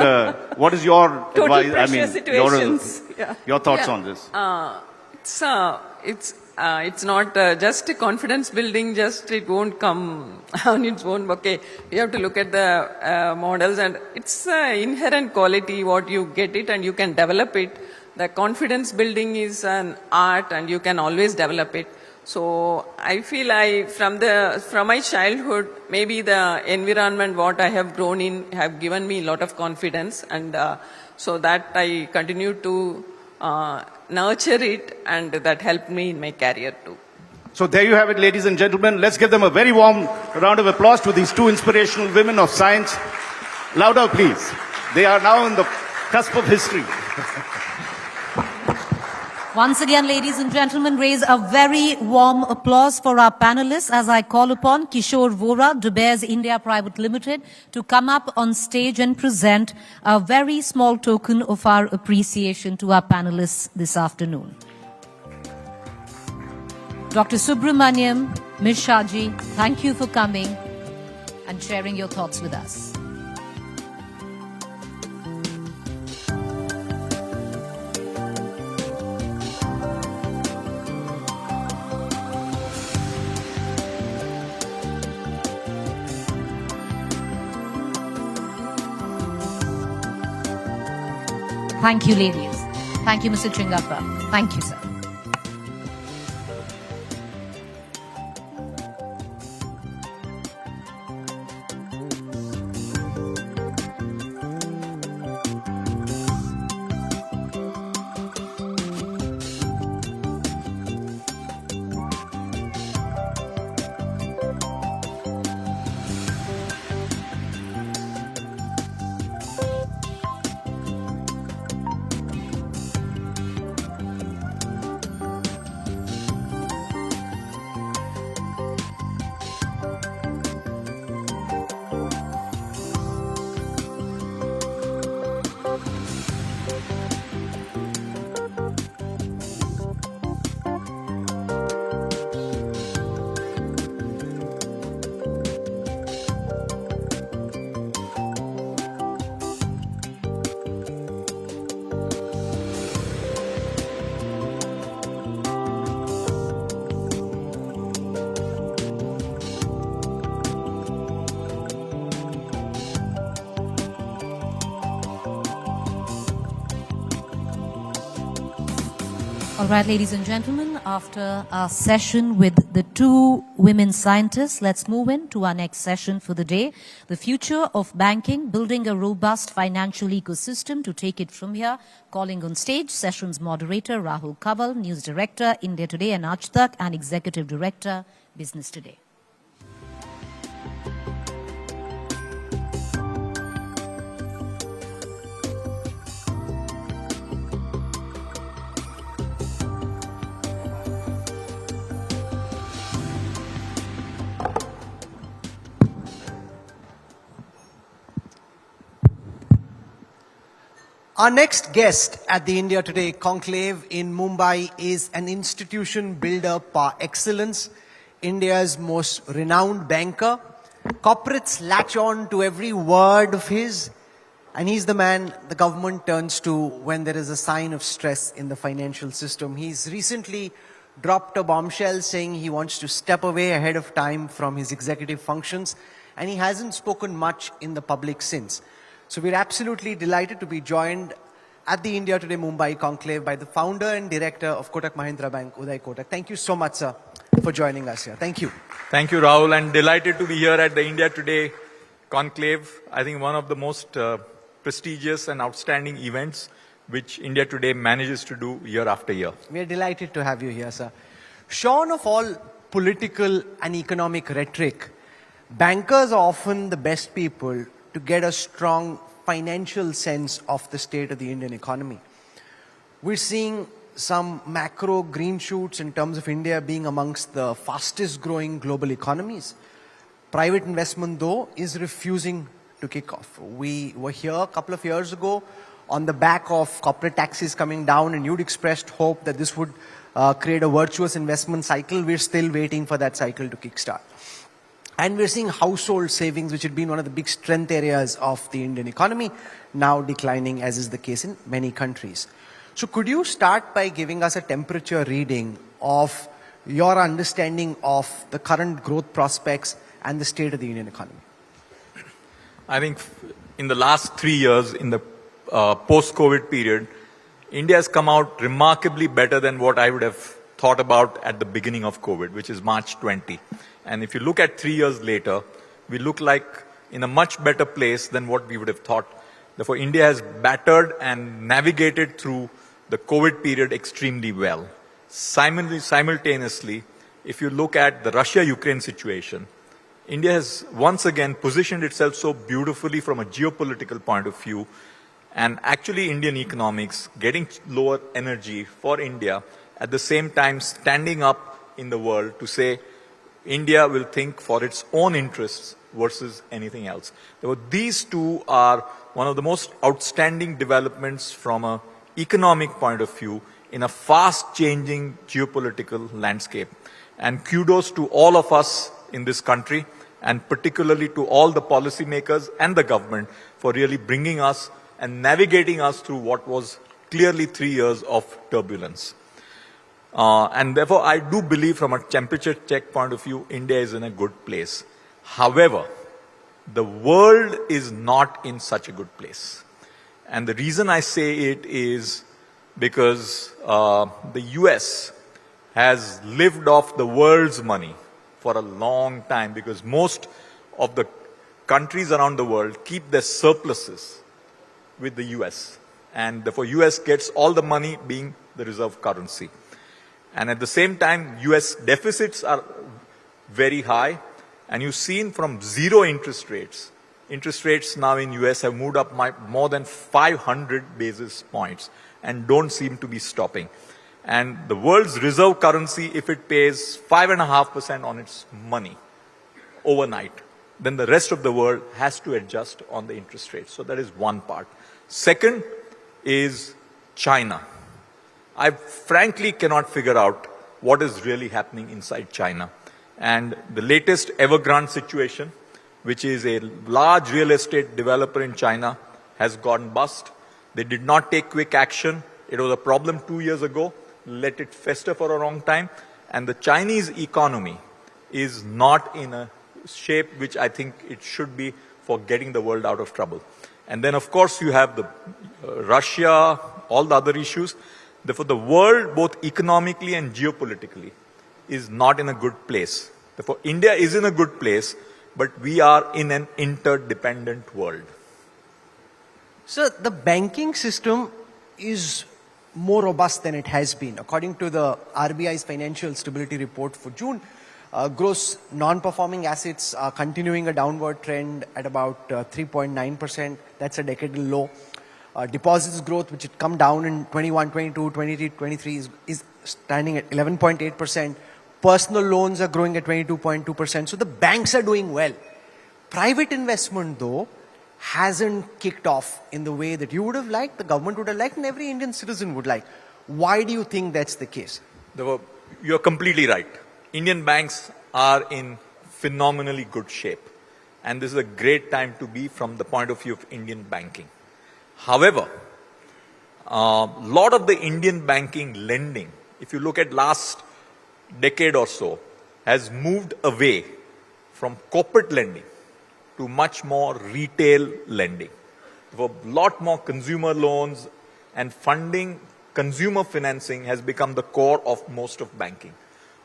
what is your advice? Pressure situations. Your thoughts on this? It's not just confidence building, it won't come on its own. Okay, you have to look at the models, and it's inherent quality, what you get it and you can develop it. The confidence building is an art, and you can always develop it. So I feel from my childhood, maybe the environment what I have grown in have given me a lot of confidence, and so that I continue to nurture it, and that helped me in my career too. So there you have it, ladies and gentlemen. Let's give them a very warm round of applause to these two inspirational women of science. Louder, please. They are now in the cusp of history. Once again, ladies and gentlemen, raise a very warm applause for our panelists as I call upon Kishore Vora, Dubai's India Private Limited, to come up on stage and present a very small token of our appreciation to our panelists this afternoon. Dr. Subramaniam, Ms. Shaji, thank you for coming and sharing your thoughts with us. Thank you, ladies. Thank you, Mr. Chingappa. Thank you, sir. All right, ladies and gentlemen, after our session with the two women scientists, let's move into our next session for the day, the future of banking, building a robust financial ecosystem. To take it from here, calling on stage, session's moderator, Rahul Kaval, News Director, India Today and Aaj Tak, and Executive Director, Business Today. Our next guest at the India Today Conclave in Mumbai is an institution builder par excellence, India's most renowned banker. Corporates latch on to every word of his, and he's the man the government turns to when there is a sign of stress in the financial system. He's recently dropped a bombshell saying he wants to step away ahead of time from his executive functions, and he hasn't spoken much in the public since. So we're absolutely delighted to be joined at the India Today Mumbai Conclave by the founder and director of Kotak Mahindra Bank, Uday Kotak. Thank you so much, sir, for joining us here. Thank you. Thank you, Rahul, and delighted to be here at the India Today Conclave. I think one of the most prestigious and outstanding events which India Today manages to do year after year. We're delighted to have you here, sir. Shorn of all political and economic rhetoric, bankers are often the best people to get a strong financial sense of the state of the Indian economy. We're seeing some macro green shoots in terms of India being amongst the fastest growing global economies. Private investment, though, is refusing to kick off. We were here a couple of years ago on the back of corporate taxes coming down, and you'd expressed hope that this would create a virtuous investment cycle. We're still waiting for that cycle to kickstart. And we're seeing household savings, which had been one of the big strength areas of the Indian economy, now declining, as is the case in many countries. So could you start by giving us a temperature reading of your understanding of the current growth prospects and the state of the Indian economy? I think in the last 3 years, in the post-COVID period, India has come out remarkably better than what I would have thought about at the beginning of COVID, which is March 20. And if you look at 3 years later, we look like in a much better place than what we would have thought. Therefore, India has battered and navigated through the COVID period extremely well. Simultaneously, if you look at the Russia-Ukraine situation, India has once again positioned itself so beautifully from a geopolitical point of view, and actually Indian economics getting lower energy for India, at the same time standing up in the world to say India will think for its own interests versus anything else. These two are one of the most outstanding developments from an economic point of view in a fast-changing geopolitical landscape. And kudos to all of us in this country, and particularly to all the policymakers and the government for really bringing us and navigating us through what was clearly 3 years of turbulence. And therefore, I do believe from a temperature check point of view, India is in a good place. However, the world is not in such a good place. And the reason I say it is because the US has lived off the world's money for a long time, because most of the countries around the world keep their surpluses with the US. And therefore, US gets all the money being the reserve currency. And at the same time, US deficits are very high. And you've seen from zero interest rates now in US have moved up more than 500 basis points and don't seem to be stopping. And the world's reserve currency, if it pays 5.5% on its money overnight, then the rest of the world has to adjust on the interest rates. So that is one part. Second is China. I frankly cannot figure out what is really happening inside China. And the latest Evergrande situation, which is a large real estate developer in China, has gone bust. They did not take quick action. It was a problem 2 years ago. Let it fester for a long time. And the Chinese economy is not in a shape which I think it should be for getting the world out of trouble. And then, of course, you have the Russia, all the other issues. Therefore, the world, both economically and geopolitically, is not in a good place. Therefore, India is in a good place, but we are in an interdependent world. So the banking system is more robust than it has been. According to the RBI's financial stability report for June, gross non-performing assets are continuing a downward trend at about 3.9%. That's a decadal low. Deposits growth, which had come down in 21, 22, 23, 23 is standing at 11.8%. Personal loans are growing at 22.2%. So the banks are doing well. Private investment, though, hasn't kicked off in the way that you would have liked, the government would have liked, and every Indian citizen would like. Why do you think that's the case? You're completely right. Indian banks are in phenomenally good shape. And this is a great time to be from the point of view of Indian banking. However, a lot of the Indian banking lending, if you look at last decade or so, has moved away from corporate lending to much more retail lending. A lot more consumer loans and funding, consumer financing has become the core of most of banking.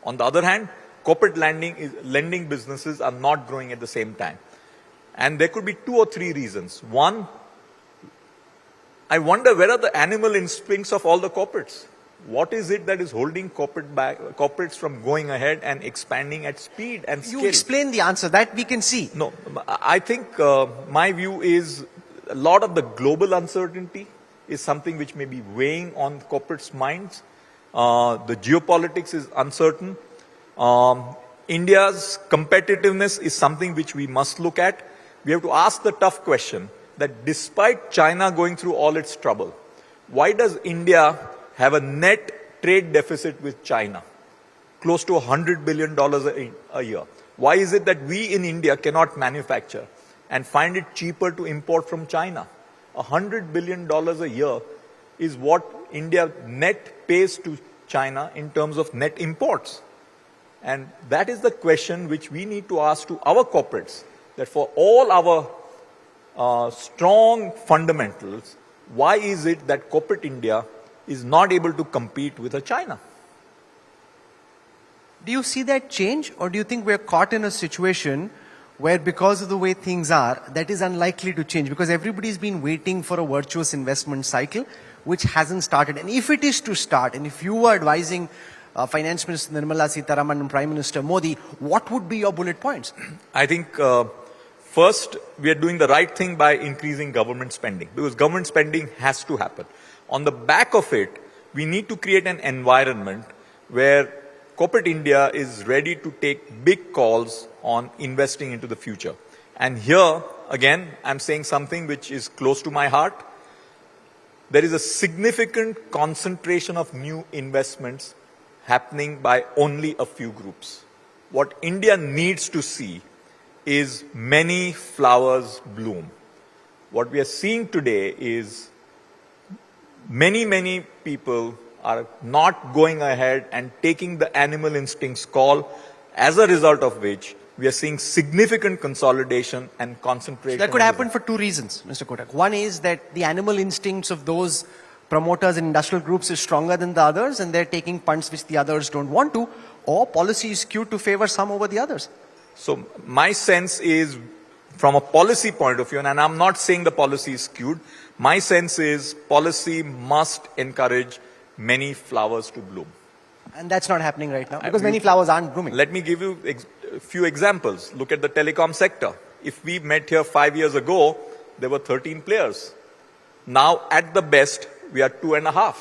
On the other hand, corporate lending businesses are not growing at the same time. And there could be 2 or 3 reasons. One, I wonder where are the animal instincts of all the corporates? What is it that is holding corporates from going ahead and expanding at speed and scale? You explain the answer, that we can see. No, I think my view is a lot of the global uncertainty is something which may be weighing on corporates' minds. The geopolitics is uncertain. India's competitiveness is something which we must look at. We have to ask the tough question that despite China going through all its trouble, why does India have a net trade deficit with China, close to $100 billion a year? Why is it that we in India cannot manufacture and find it cheaper to import from China? $100 billion a year is what India net pays to China in terms of net imports. And that is the question which we need to ask to our corporates, that for all our strong fundamentals, why is it that corporate India is not able to compete with a China? Do you see that change, or do you think we're caught in a situation where because of the way things are, that is unlikely to change? Because everybody's been waiting for a virtuous investment cycle, which hasn't started. And if it is to start, and if you were advising Finance Minister Nirmala Sitharaman and Prime Minister Modi, what would be your bullet points? I think first, we are doing the right thing by increasing government spending, because government spending has to happen. On the back of it, we need to create an environment where corporate India is ready to take big calls on investing into the future. And here, again, I'm saying something which is close to my heart. There is a significant concentration of new investments happening by only a few groups. What India needs to see is many flowers bloom. What we are seeing today is many people are not going ahead and taking the animal instincts call, as a result of which we are seeing significant consolidation and concentration. So that could happen for two reasons, Mr. Kotak. One is that the animal instincts of those promoters and industrial groups is stronger than the others, and they're taking punts which the others don't want to, or policy is skewed to favor some over the others. So my sense is, from a policy point of view, and I'm not saying the policy is skewed, my sense is policy must encourage many flowers to bloom. And that's not happening right now, because many flowers aren't blooming. Let me give you a few examples. Look at the telecom sector. If we met here 5 years ago, there were 13 players. Now, at the best, we are 2.5.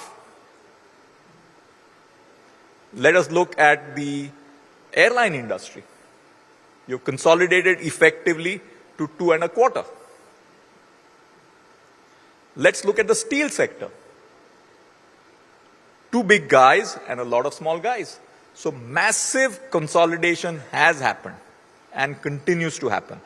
Let us look at the airline industry. You've consolidated effectively to 2.25. Let's look at the steel sector. 2 big guys and a lot of small guys. So massive consolidation has happened and continues to happen.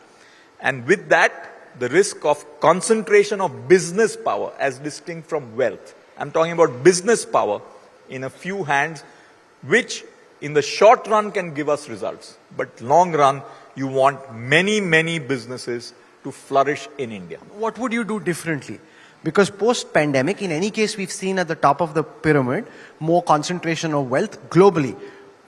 And with that, the risk of concentration of business power as distinct from wealth. I'm talking about business power in a few hands, which in the short run can give us results. But long run, you want many businesses to flourish in India. What would you do differently? Because post-pandemic, in any case, we've seen at the top of the pyramid, more concentration of wealth globally.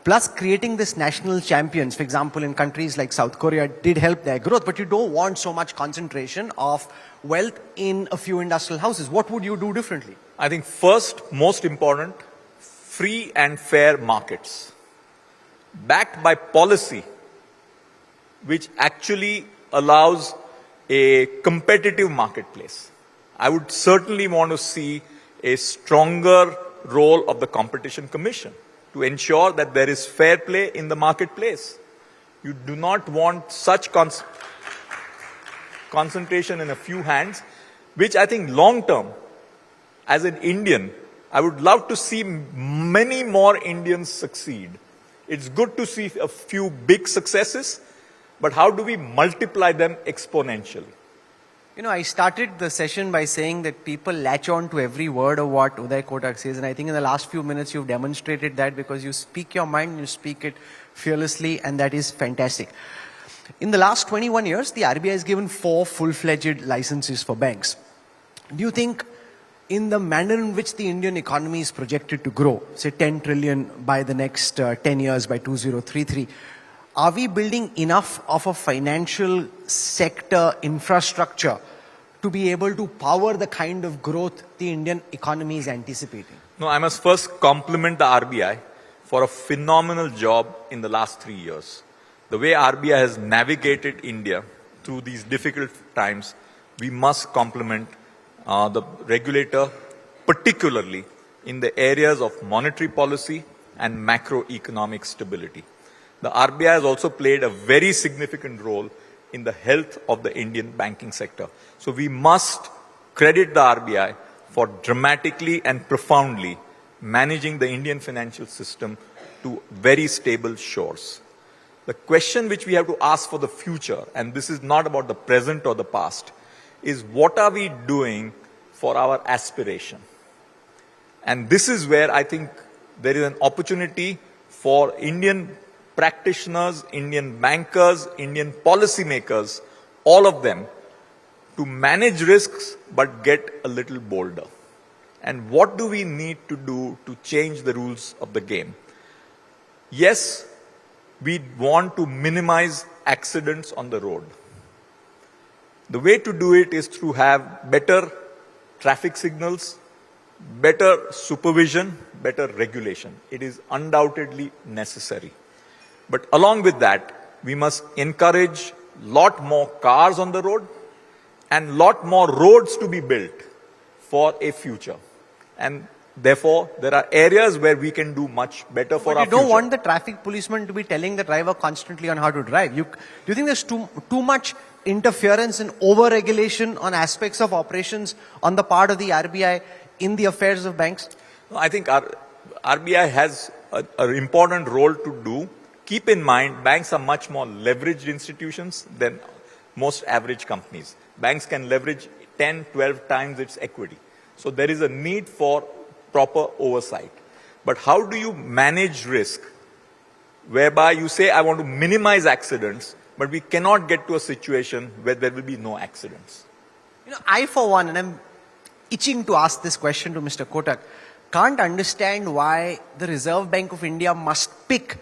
Plus, creating this national champions, for example, in countries like South Korea, did help their growth. But you don't want so much concentration of wealth in a few industrial houses. What would you do differently? I think first, most important, free and fair markets. Backed by policy, which actually allows a competitive marketplace. I would certainly want to see a stronger role of the Competition Commission to ensure that there is fair play in the marketplace. You do not want such concentration in a few hands, which I think long term, as an Indian, I would love to see many more Indians succeed. It's good to see a few big successes, but how do we multiply them exponentially? You know, I started the session by saying that people latch on to every word of what Uday Kotak says, and I think in the last few minutes you've demonstrated that, because you speak your mind, you speak it fearlessly, and that is fantastic. In the last 21 years, the RBI has given 4 full-fledged licenses for banks. Do you think, in the manner in which the Indian economy is projected to grow, say 10 trillion by the next 10 years, by 2033, are we building enough of a financial sector infrastructure to be able to power the kind of growth the Indian economy is anticipating? No, I must first compliment the RBI for a phenomenal job in the last 3 years. The way RBI has navigated India through these difficult times, we must compliment the regulator, particularly in the areas of monetary policy and macroeconomic stability. The RBI has also played a very significant role in the health of the Indian banking sector. So we must credit the RBI for dramatically and profoundly managing the Indian financial system to very stable shores. The question which we have to ask for the future, and this is not about the present or the past, is what are we doing for our aspiration? And this is where I think there is an opportunity for Indian practitioners, Indian bankers, Indian policymakers, all of them, to manage risks but get a little bolder. And what do we need to do to change the rules of the game? Yes, we want to minimize accidents on the road. The way to do it is to have better traffic signals, better supervision, better regulation. It is undoubtedly necessary. But along with that, we must encourage lot more cars on the road and lot more roads to be built for a future. And therefore, there are areas where we can do much better for our future. But you don't want the traffic policeman to be telling the driver constantly on how to drive. Do you think there's too much interference and over-regulation on aspects of operations on the part of the RBI in the affairs of banks? No, I think our RBI has an important role to do. Keep in mind, banks are much more leveraged institutions than most average companies. Banks can leverage 10, 12 times its equity. So there is a need for proper oversight. But how do you manage risk whereby you say, I want to minimize accidents, but we cannot get to a situation where there will be no accidents? You know, I for one, and I'm itching to ask this question to Mr. Kotak, can't understand why the Reserve Bank of India must pick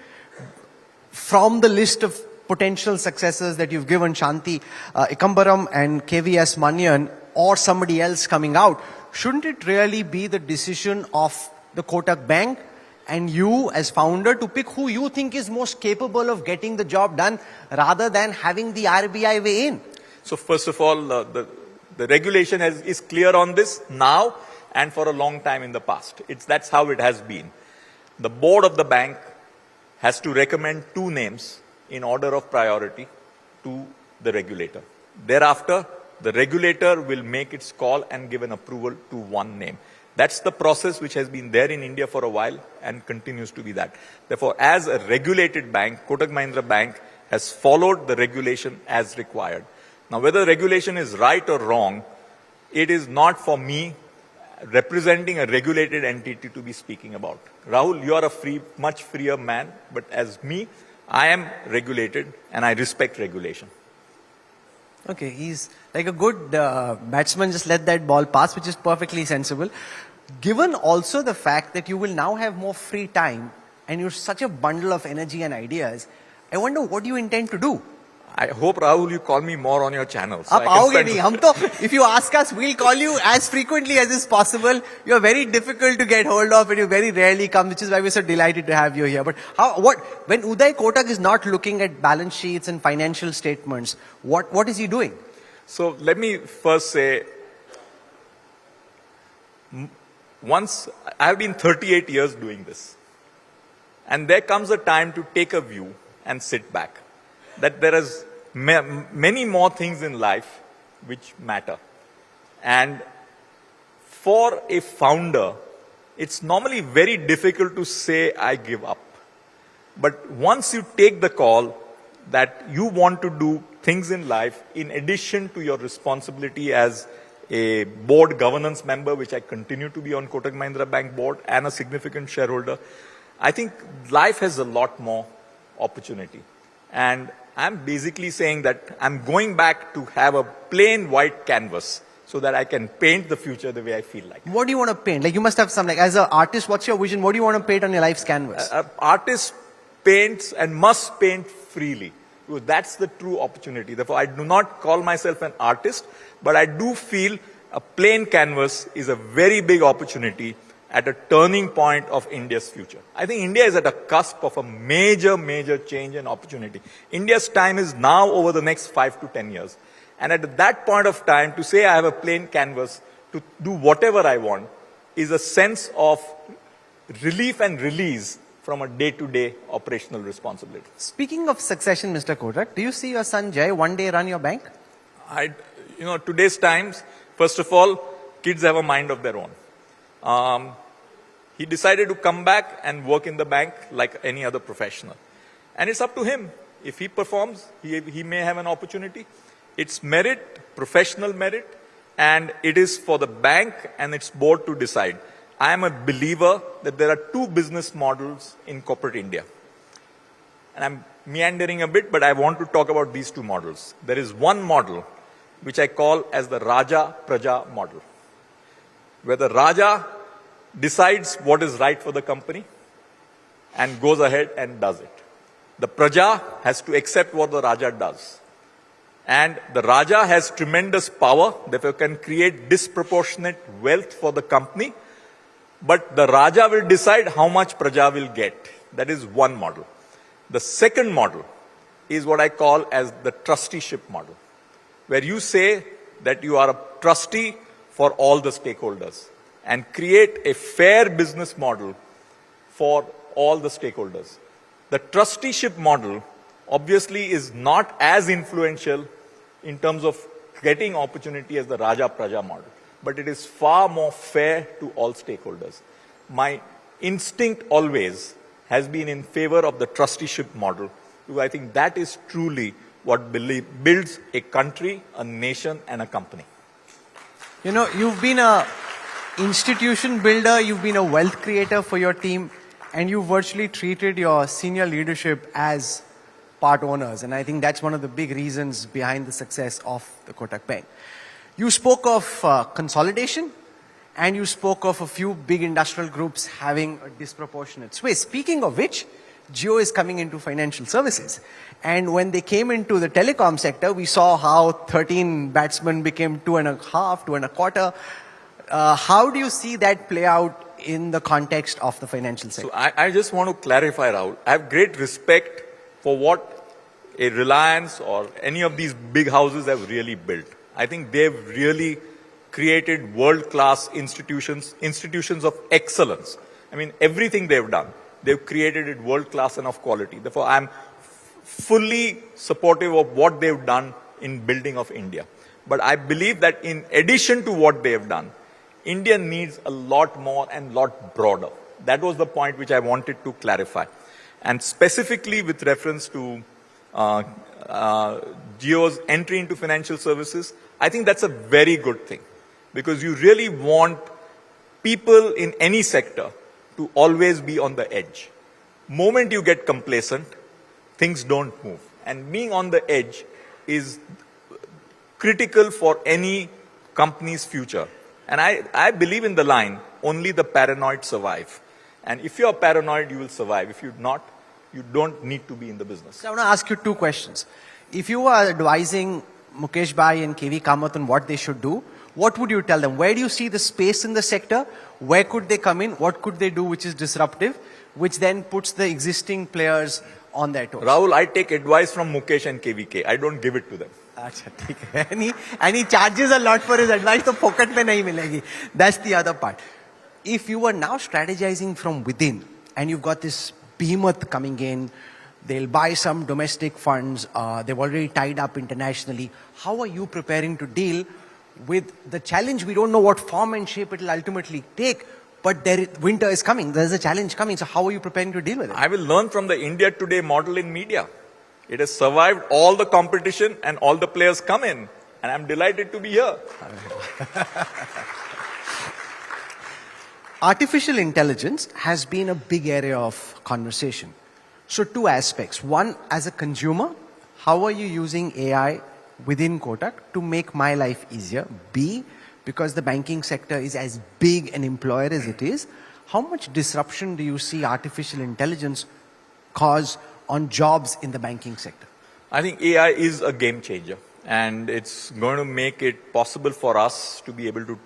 from the list of potential successors that you've given, Shanti Ikambaram and KVS Manian, or somebody else coming out. Shouldn't it really be the decision of the Kotak Bank and you as founder to pick who you think is most capable of getting the job done rather than having the RBI weigh in? So first of all, the regulation is clear on this now and for a long time in the past. That's how it has been. The board of the bank has to recommend 2 names in order of priority to the regulator. Thereafter, the regulator will make its call and give an approval to 1 name. That's the process which has been there in India for a while and continues to be that. Therefore, as a regulated bank, Kotak Mahindra Bank has followed the regulation as required. Now, whether regulation is right or wrong, it is not for me representing a regulated entity to be speaking about. Rahul, you are a much freer man, but as me, I am regulated and I respect regulation. Okay, he's like a good batsman, just let that ball pass, which is perfectly sensible. Given also the fact that you will now have more free time and you're such a bundle of energy and ideas, I wonder what you intend to do. I hope, Rahul, you call me more on your channel. So if you ask us, we'll call you as frequently as is possible. You're very difficult to get hold of and you very rarely come, which is why we're so delighted to have you here. But when Uday Kotak is not looking at balance sheets and financial statements, what is he doing? So let me first say, once I have been 38 years doing this. And there comes a time to take a view and sit back. That there is many more things in life which matter. And for a founder, it's normally very difficult to say, I give up. But once you take the call that you want to do things in life, in addition to your responsibility as a board governance member, which I continue to be on Kotak Mahindra Bank board and a significant shareholder, I think life has a lot more opportunity. And I'm basically saying that I'm going back to have a plain white canvas so that I can paint the future the way I feel like. What do you want to paint? Like you must have some, like as an artist, what's your vision? What do you want to paint on your life's canvas? Artist paints and must paint freely. Because that's the true opportunity. Therefore, I do not call myself an artist, but I do feel a plain canvas is a very big opportunity at a turning point of India's future. I think India is at a cusp of a major, major change and opportunity. India's time is now over the next 5 to 10 years. And at that point of time, to say I have a plain canvas to do whatever I want is a sense of relief and release from a day-to-day operational responsibility. Speaking of succession, Mr. Kotak, do you see your son Jay one day run your bank? Today's times, first of all, kids have a mind of their own. He decided to come back and work in the bank like any other professional. And it's up to him. If he performs, he may have an opportunity. It's merit, professional merit, and it is for the bank and its board to decide. I am a believer that there are 2 business models in corporate India. And I'm meandering a bit, but I want to talk about these 2 models. There is one model, which I call as the Raja Praja model, where the Raja decides what is right for the company and goes ahead and does it. The Praja has to accept what the Raja does. And the Raja has tremendous power, therefore can create disproportionate wealth for the company, but the Raja will decide how much Praja will get. That is one model. The second model is what I call as the trusteeship model, where you say that you are a trustee for all the stakeholders and create a fair business model for all the stakeholders. The trusteeship model obviously is not as influential in terms of getting opportunity as the Raja Praja model, but it is far more fair to all stakeholders. My instinct always has been in favor of the trusteeship model, because I think that is truly what builds a country, a nation, and a company. You know, you've been a institution builder, you've been a wealth creator for your team, and you virtually treated your senior leadership as part owners. And I think that's one of the big reasons behind the success of the Kotak Bank. You spoke of consolidation, and you spoke of a few big industrial groups having a disproportionate sway. Speaking of which, Jio is coming into financial services. And when they came into the telecom sector, we saw how 13 batsmen became 2.5, 2.25. How do you see that play out in the context of the financial sector? So I just want to clarify, Rahul. I have great respect for what a Reliance or any of these big houses have really built. I think they've really created world-class institutions of excellence. I mean, everything they've done, they've created it world-class and of quality. Therefore, I'm fully supportive of what they've done in building of India. But I believe that in addition to what they have done, India needs a lot more and lot broader. That was the point which I wanted to clarify. And specifically with reference to Jio's entry into financial services, I think that's a very good thing, because you really want people in any sector to always be on the edge. Moment you get complacent, things don't move. And being on the edge is critical for any company's future. And I believe in the line, only the paranoid survive. And if you're paranoid, you will survive. If you're not, you don't need to be in the business. So I want to ask you two questions. If you are advising Mukesh Bhai and KV Kamath on what they should do, what would you tell them? Where do you see the space in the sector? Where could they come in? What could they do which is disruptive, which then puts the existing players on their toes? Rahul, I take advice from Mukesh and KVK. I don't give it to them. And he charges a lot for his advice, so pocket mein nahi milegi. That's the other part. If you are now strategizing from within, and you've got this behemoth coming in, they'll buy some domestic funds, they've already tied up internationally. How are you preparing to deal with the challenge? We don't know what form and shape it will ultimately take, but winter is coming. There's a challenge coming. So how are you preparing to deal with it? I will learn from the India Today model in media. It has survived all the competition and all the players come in. And I'm delighted to be here. Artificial intelligence has been a big area of conversation. So two aspects. One, as a consumer, how are you using AI within Kotak to make my life easier? B, because the banking sector is as big an employer as it is, how much disruption do you see artificial intelligence cause on jobs in the banking sector? I think AI is a game changer, and it's going to make it possible for us to be able to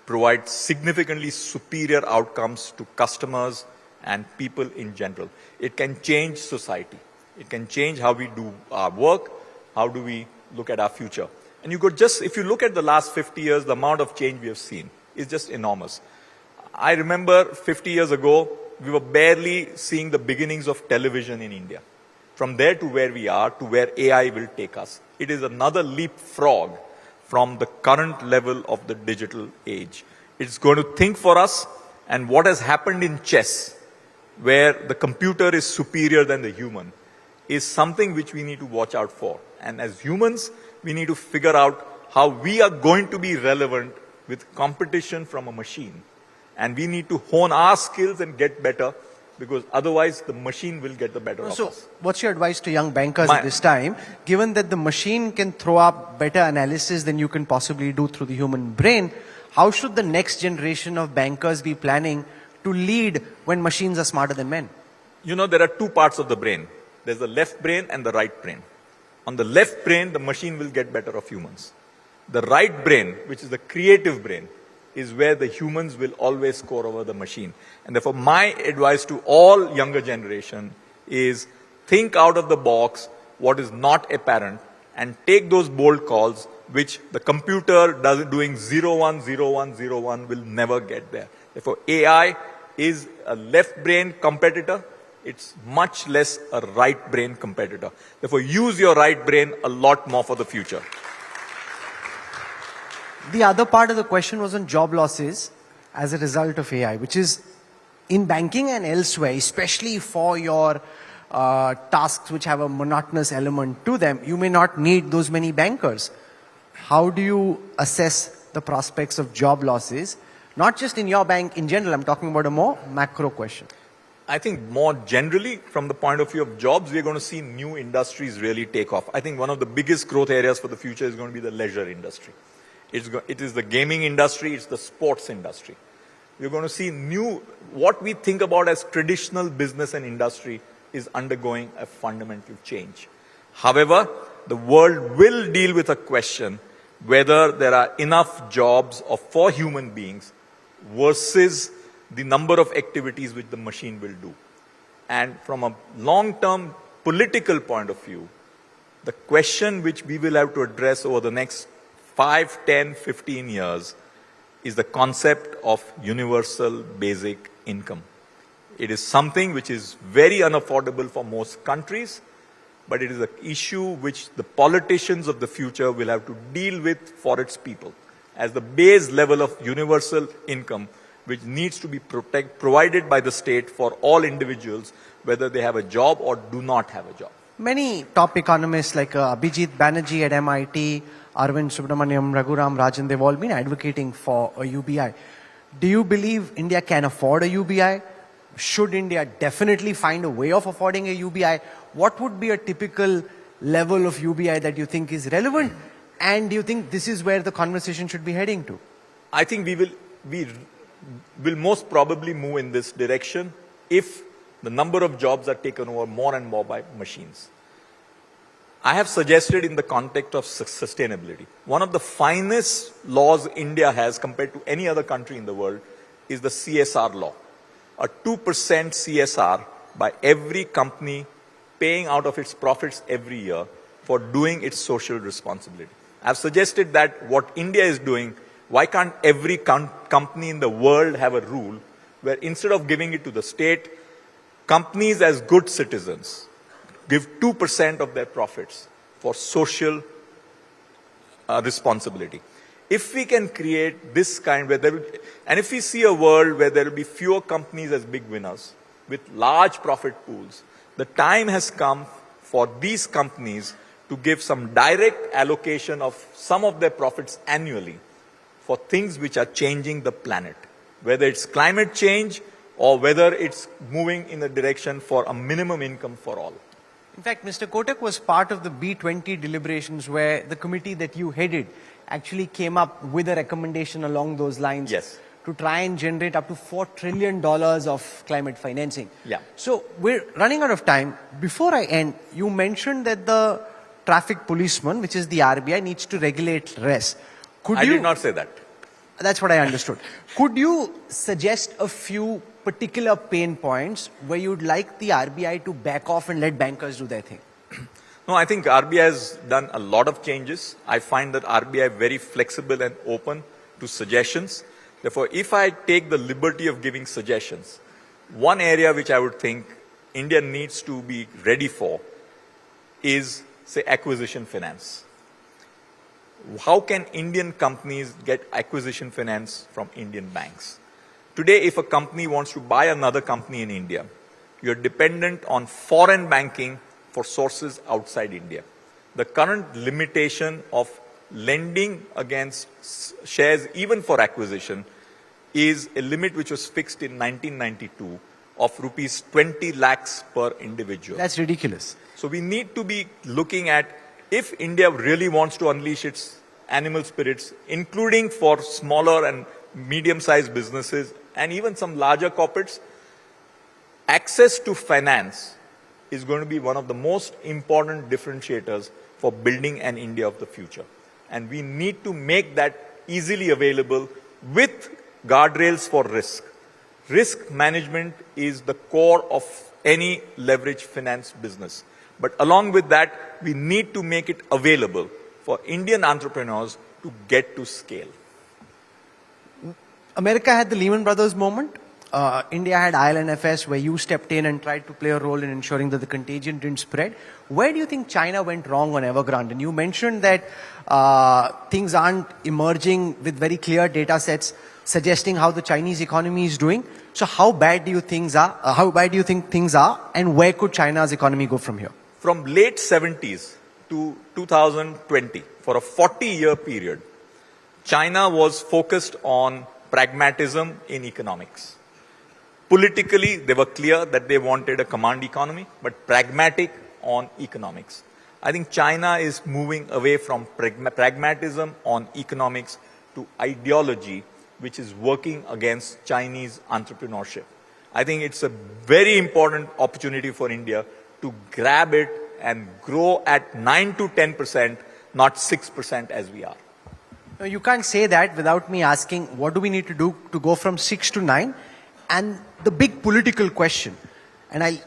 provide significantly superior outcomes to customers and people in general. It can change society. It can change how we do our work, how do we look at our future. And you could just, if you look at the last 50 years, the amount of change we have seen is just enormous. I remember 50 years ago, we were barely seeing the beginnings of television in India. From there to where we are, to where AI will take us. It is another leapfrog from the current level of the digital age. It's going to think for us, and what has happened in chess, where the computer is superior than the human, is something which we need to watch out for. And as humans, we need to figure out how we are going to be relevant with competition from a machine. And we need to hone our skills and get better, because otherwise the machine will get the better of us. What's your advice to young bankers at this time, given that the machine can throw up better analysis than you can possibly do through the human brain? How should the next generation of bankers be planning to lead when machines are smarter than men? You know, there are two parts of the brain. There's the left brain and the right brain. On the left brain, the machine will get better of humans. The right brain, which is the creative brain, is where the humans will always score over the machine. And therefore, my advice to all younger generation is think out of the box, what is not apparent, and take those bold calls which the computer doing 01, 01, 01 will never get there. Therefore, AI is a left brain competitor. It's much less a right brain competitor. Therefore, use your right brain a lot more for the future. The other part of the question was on job losses as a result of AI, which is in banking and elsewhere, especially for your tasks which have a monotonous element to them, you may not need those many bankers. How do you assess the prospects of job losses? Not just in your bank in general, I'm talking about a more macro question. I think more generally, from the point of view of jobs, we're going to see new industries really take off. I think one of the biggest growth areas for the future is going to be the leisure industry. It is the gaming industry, it's the sports industry. We're going to see what we think about as traditional business and industry is undergoing a fundamental change. However, the world will deal with a question whether there are enough jobs for human beings versus the number of activities which the machine will do. And from a long-term political point of view, the question which we will have to address over the next 5, 10, 15 years is the concept of universal basic income. It is something which is very unaffordable for most countries, but it is an issue which the politicians of the future will have to deal with for its people as the base level of universal income, which needs to be provided by the state for all individuals, whether they have a job or do not have a job. Many top economists like Abhijit Banerjee at MIT, Arvind Subramaniam, Raghuram Rajan, they've all been advocating for a UBI. Do you believe India can afford a UBI? Should India definitely find a way of affording a UBI? What would be a typical level of UBI that you think is relevant? And do you think this is where the conversation should be heading to? I think we will most probably move in this direction if the number of jobs are taken over more and more by machines. I have suggested in the context of sustainability, one of the finest laws India has compared to any other country in the world is the CSR law. A 2% CSR by every company paying out of its profits every year for doing its social responsibility. I've suggested that what India is doing, why can't every company in the world have a rule where instead of giving it to the state, companies as good citizens give 2% of their profits for social responsibility. If we can create this kind, and if we see a world where there will be fewer companies as big winners with large profit pools, the time has come for these companies to give some direct allocation of some of their profits annually for things which are changing the planet, whether it's climate change or whether it's moving in a direction for a minimum income for all. In fact, Mr. Kotak was part of the B20 deliberations where the committee that you headed actually came up with a recommendation along those lines. Yes. To try and generate up to $4 trillion of climate financing. Yeah. So we're running out of time. Before I end, you mentioned that the traffic policeman, which is the RBI, needs to regulate less. I did not say that. That's what I understood. Could you suggest a few particular pain points where you'd like the RBI to back off and let bankers do their thing? No, I think RBI has done a lot of changes. I find that RBI very flexible and open to suggestions. Therefore, if I take the liberty of giving suggestions, one area which I would think India needs to be ready for is, say, acquisition finance. How can Indian companies get acquisition finance from Indian banks? Today, if a company wants to buy another company in India, you're dependent on foreign banking for sources outside India. The current limitation of lending against shares, even for acquisition, is a limit which was fixed in 1992 of rupees 20 lakhs per individual. That's ridiculous. So we need to be looking at, if India really wants to unleash its animal spirits, including for smaller and medium-sized businesses and even some larger corporates, access to finance is going to be one of the most important differentiators for building an India of the future. And we need to make that easily available with guardrails for risk. Risk management is the core of any leverage finance business. But along with that, we need to make it available for Indian entrepreneurs to get to scale. America had the Lehman Brothers moment. India had IL&FS, where you stepped in and tried to play a role in ensuring that the contagion didn't spread. Where do you think China went wrong on Evergrande? And you mentioned that things aren't emerging with very clear data sets suggesting how the Chinese economy is doing. So how bad do you think things are, and where could China's economy go from here? From late 70s to 2020, for a 40-year period, China was focused on pragmatism in economics. Politically, they were clear that they wanted a command economy, but pragmatic on economics. I think China is moving away from pragmatism on economics to ideology, which is working against Chinese entrepreneurship. I think it's a very important opportunity for India to grab it and grow at 9 to 10%, not 6% as we are. No, you can't say that without me asking, what do we need to do to go from 6 to 9? And the big political question, and I'll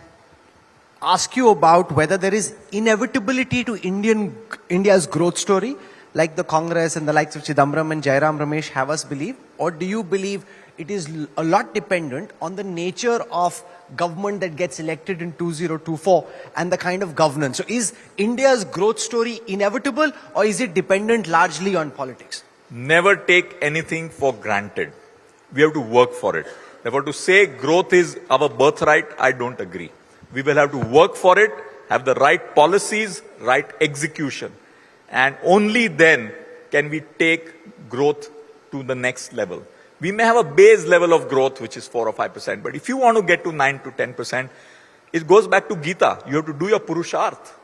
ask you about whether there is inevitability to India's growth story, like the Congress and the likes of Chidambaram and Jairam Ramesh have us believe, or do you believe it is a lot dependent on the nature of government that gets elected in 2024 and the kind of governance? So is India's growth story inevitable, or is it dependent largely on politics? Never take anything for granted. We have to work for it. Therefore, to say growth is our birthright, I don't agree. We will have to work for it, have the right policies, right execution. And only then can we take growth to the next level. We may have a base level of growth, which is 4 or 5%. But if you want to get to 9 to 10%, it goes back to Gita. You have to do your Purusharth.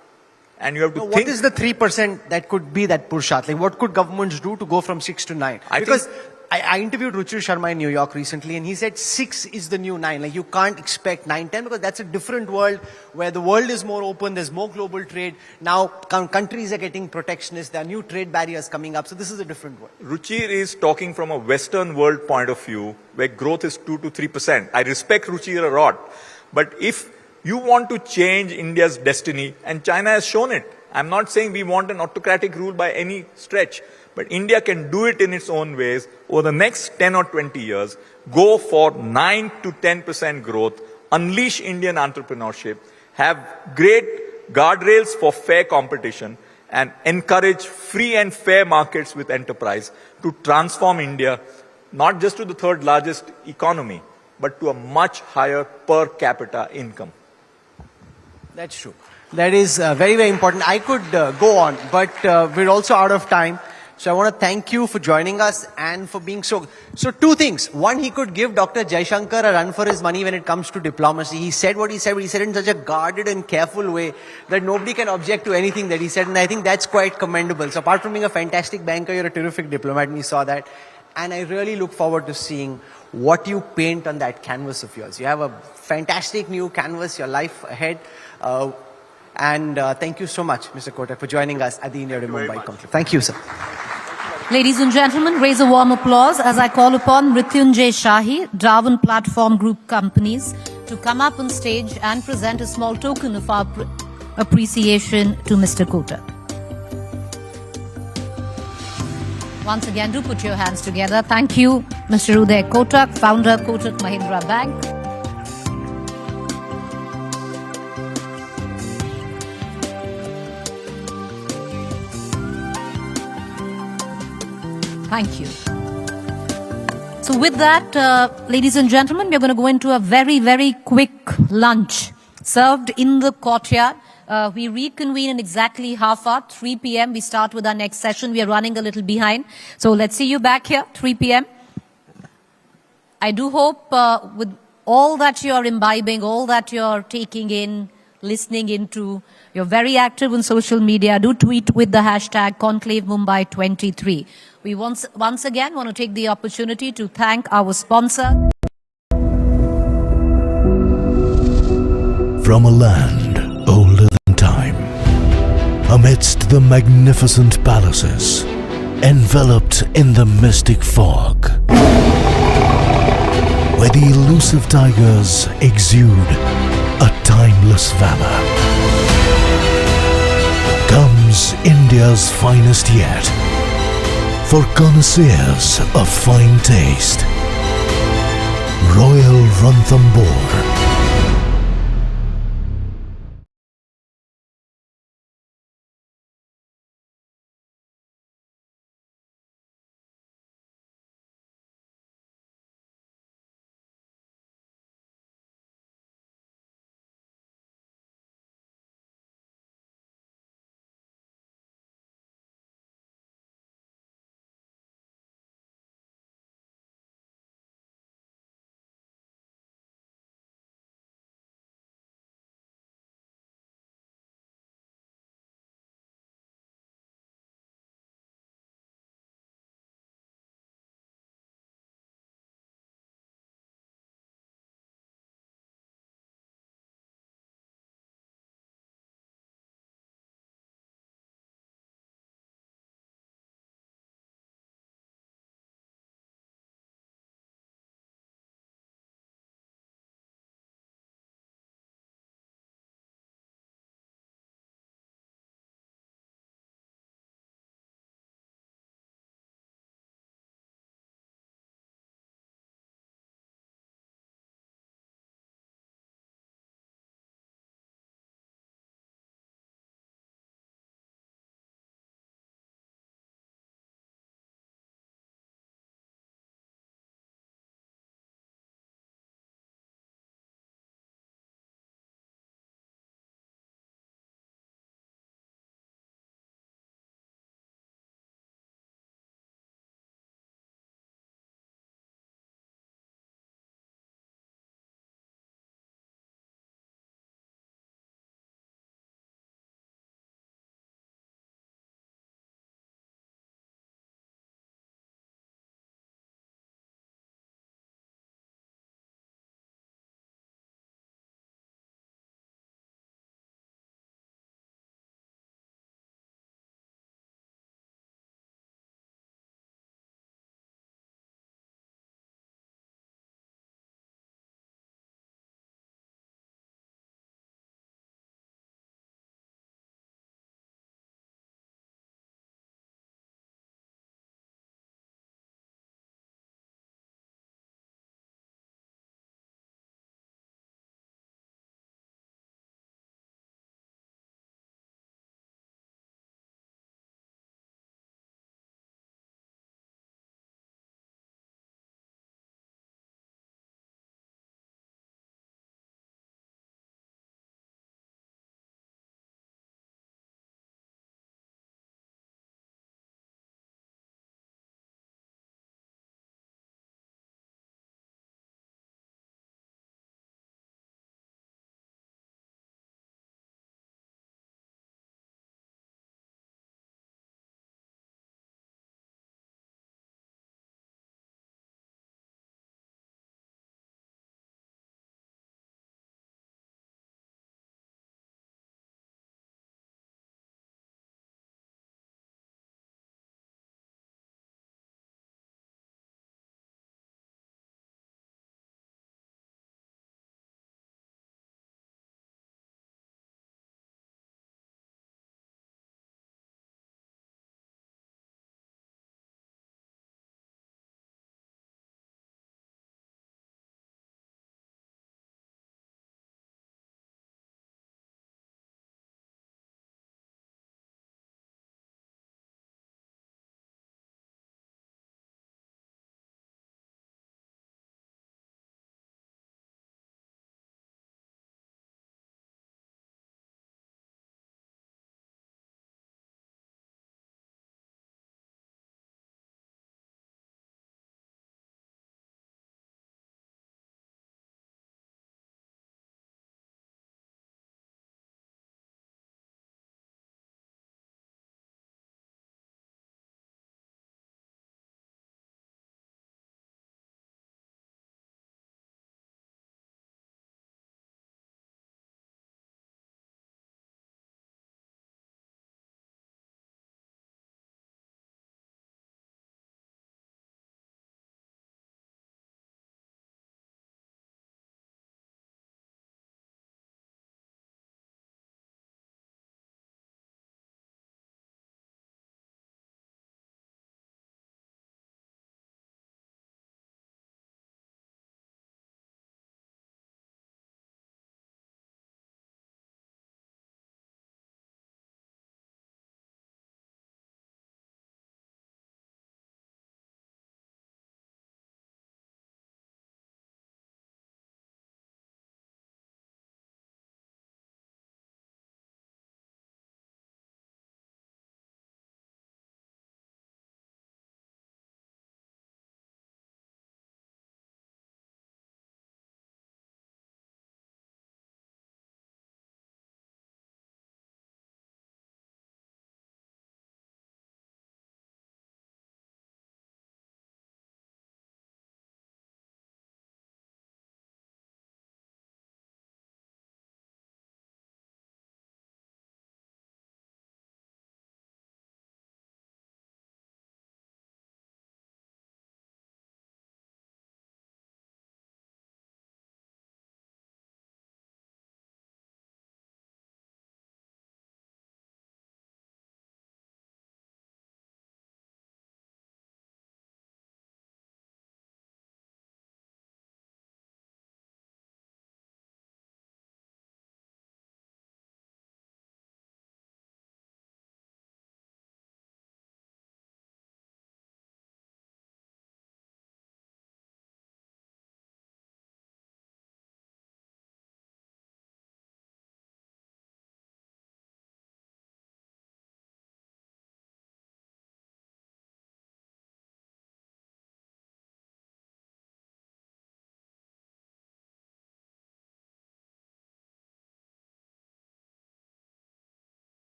And you have to think. What is the 3% that could be that Purusharth? Like, what could governments do to go from 6 to 9? Because I interviewed Ruchir Sharma in New York recently, and he said 6 is the new 9. Like, you can't expect 9, 10, because that's a different world where the world is more open, there's more global trade. Now countries are getting protectionist, there are new trade barriers coming up. So this is a different world. Ruchir is talking from a Western world point of view, where growth is 2 to 3%. I respect Ruchir a lot. But if you want to change India's destiny, and China has shown it, I'm not saying we want an autocratic rule by any stretch, but India can do it in its own ways. Over the next 10 or 20 years, go for 9 to 10% growth, unleash Indian entrepreneurship, have great guardrails for fair competition, and encourage free and fair markets with enterprise to transform India, not just to the third largest economy, but to a much higher per capita income. That's true. That is very, very important. I could go on, but we're also out of time. So I want to thank you for joining us and for being so 2 things. One, he could give Dr. Jaishankar a run for his money when it comes to diplomacy. He said what he said, but he said it in such a guarded and careful way that nobody can object to anything that he said. And I think that's quite commendable. So apart from being a fantastic banker, you're a terrific diplomat, and we saw that. And I really look forward to seeing what you paint on that canvas of yours. You have a fantastic new canvas, your life ahead. And thank you so much, Mr. Kotak, for joining us at the India Today Mumbai Conclave. Thank you, sir. Ladies and gentlemen, raise a warm applause as I call upon Mrityunjay Shahi, Darwin Platform Group Companies, to come up on stage and present a small token of our appreciation to Mr. Kotak. Once again, do put your hands together. Thank you, Mr. Uday Kotak, founder, Kotak Mahindra Bank. Thank you. So with that, ladies and gentlemen, we're going to go into a very, very quick lunch served in the courtyard. We reconvene in exactly half hour, 3 p.m. We start with our next session. We are running a little behind. So let's see you back here, 3 p.m. I do hope with all that you're imbibing, all that you're taking in, listening into, you're very active on social media. Do tweet with the hashtag Conclave Mumbai 23. We once again want to take the opportunity to thank our sponsor. From a land older than time, amidst the magnificent palaces, enveloped in the mystic fog, where the elusive tigers exude a timeless valor, comes India's finest yet. For connoisseurs of fine taste, Royal Ranthambore.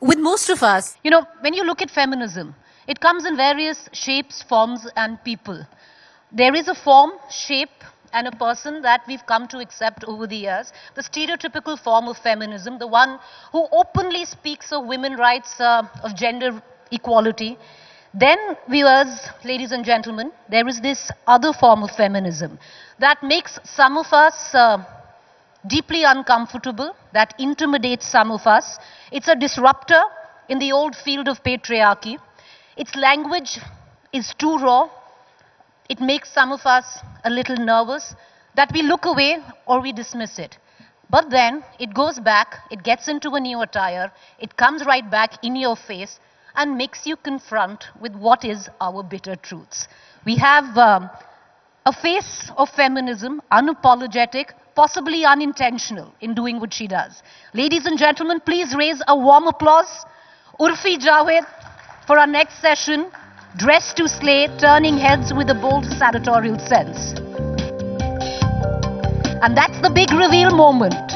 with most of us. You know, when you look at feminism, it comes in various shapes, forms, and people. There is a form, shape, and a person that we've come to accept over the years. The stereotypical form of feminism, the one who openly speaks of women's rights, of gender equality. Then, viewers, ladies and gentlemen, there is this other form of feminism that makes some of us deeply uncomfortable, that intimidates some of us. It's a disruptor in the old field of patriarchy. Its language is too raw. It makes some of us a little nervous, that we look away or we dismiss it. But then it goes back, it gets into a new attire, it comes right back in your face and makes you confront with what is our bitter truths. We have a face of feminism, unapologetic, possibly unintentional in doing what she does. Ladies and gentlemen, please raise a warm applause. Urfi Javed for our next session, dressed to slay, turning heads with a bold senatorial sense. And that's the big reveal moment.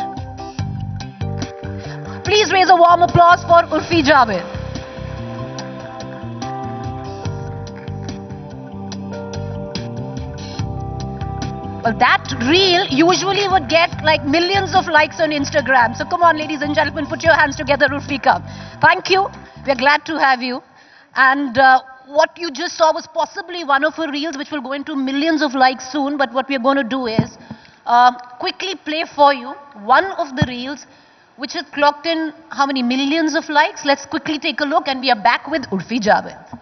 Please raise a warm applause for Urfi Javed. Well, that reel usually would get like millions of likes on Instagram. So come on, ladies and gentlemen, put your hands together, Urfi, come. Thank you. We're glad to have you. And what you just saw was possibly one of her reels, which will go into millions of likes soon. But what we're going to do is quickly play for you one of the reels, which has clocked in how many millions of likes. Let's quickly take a look, and we are back with Urfi Javed.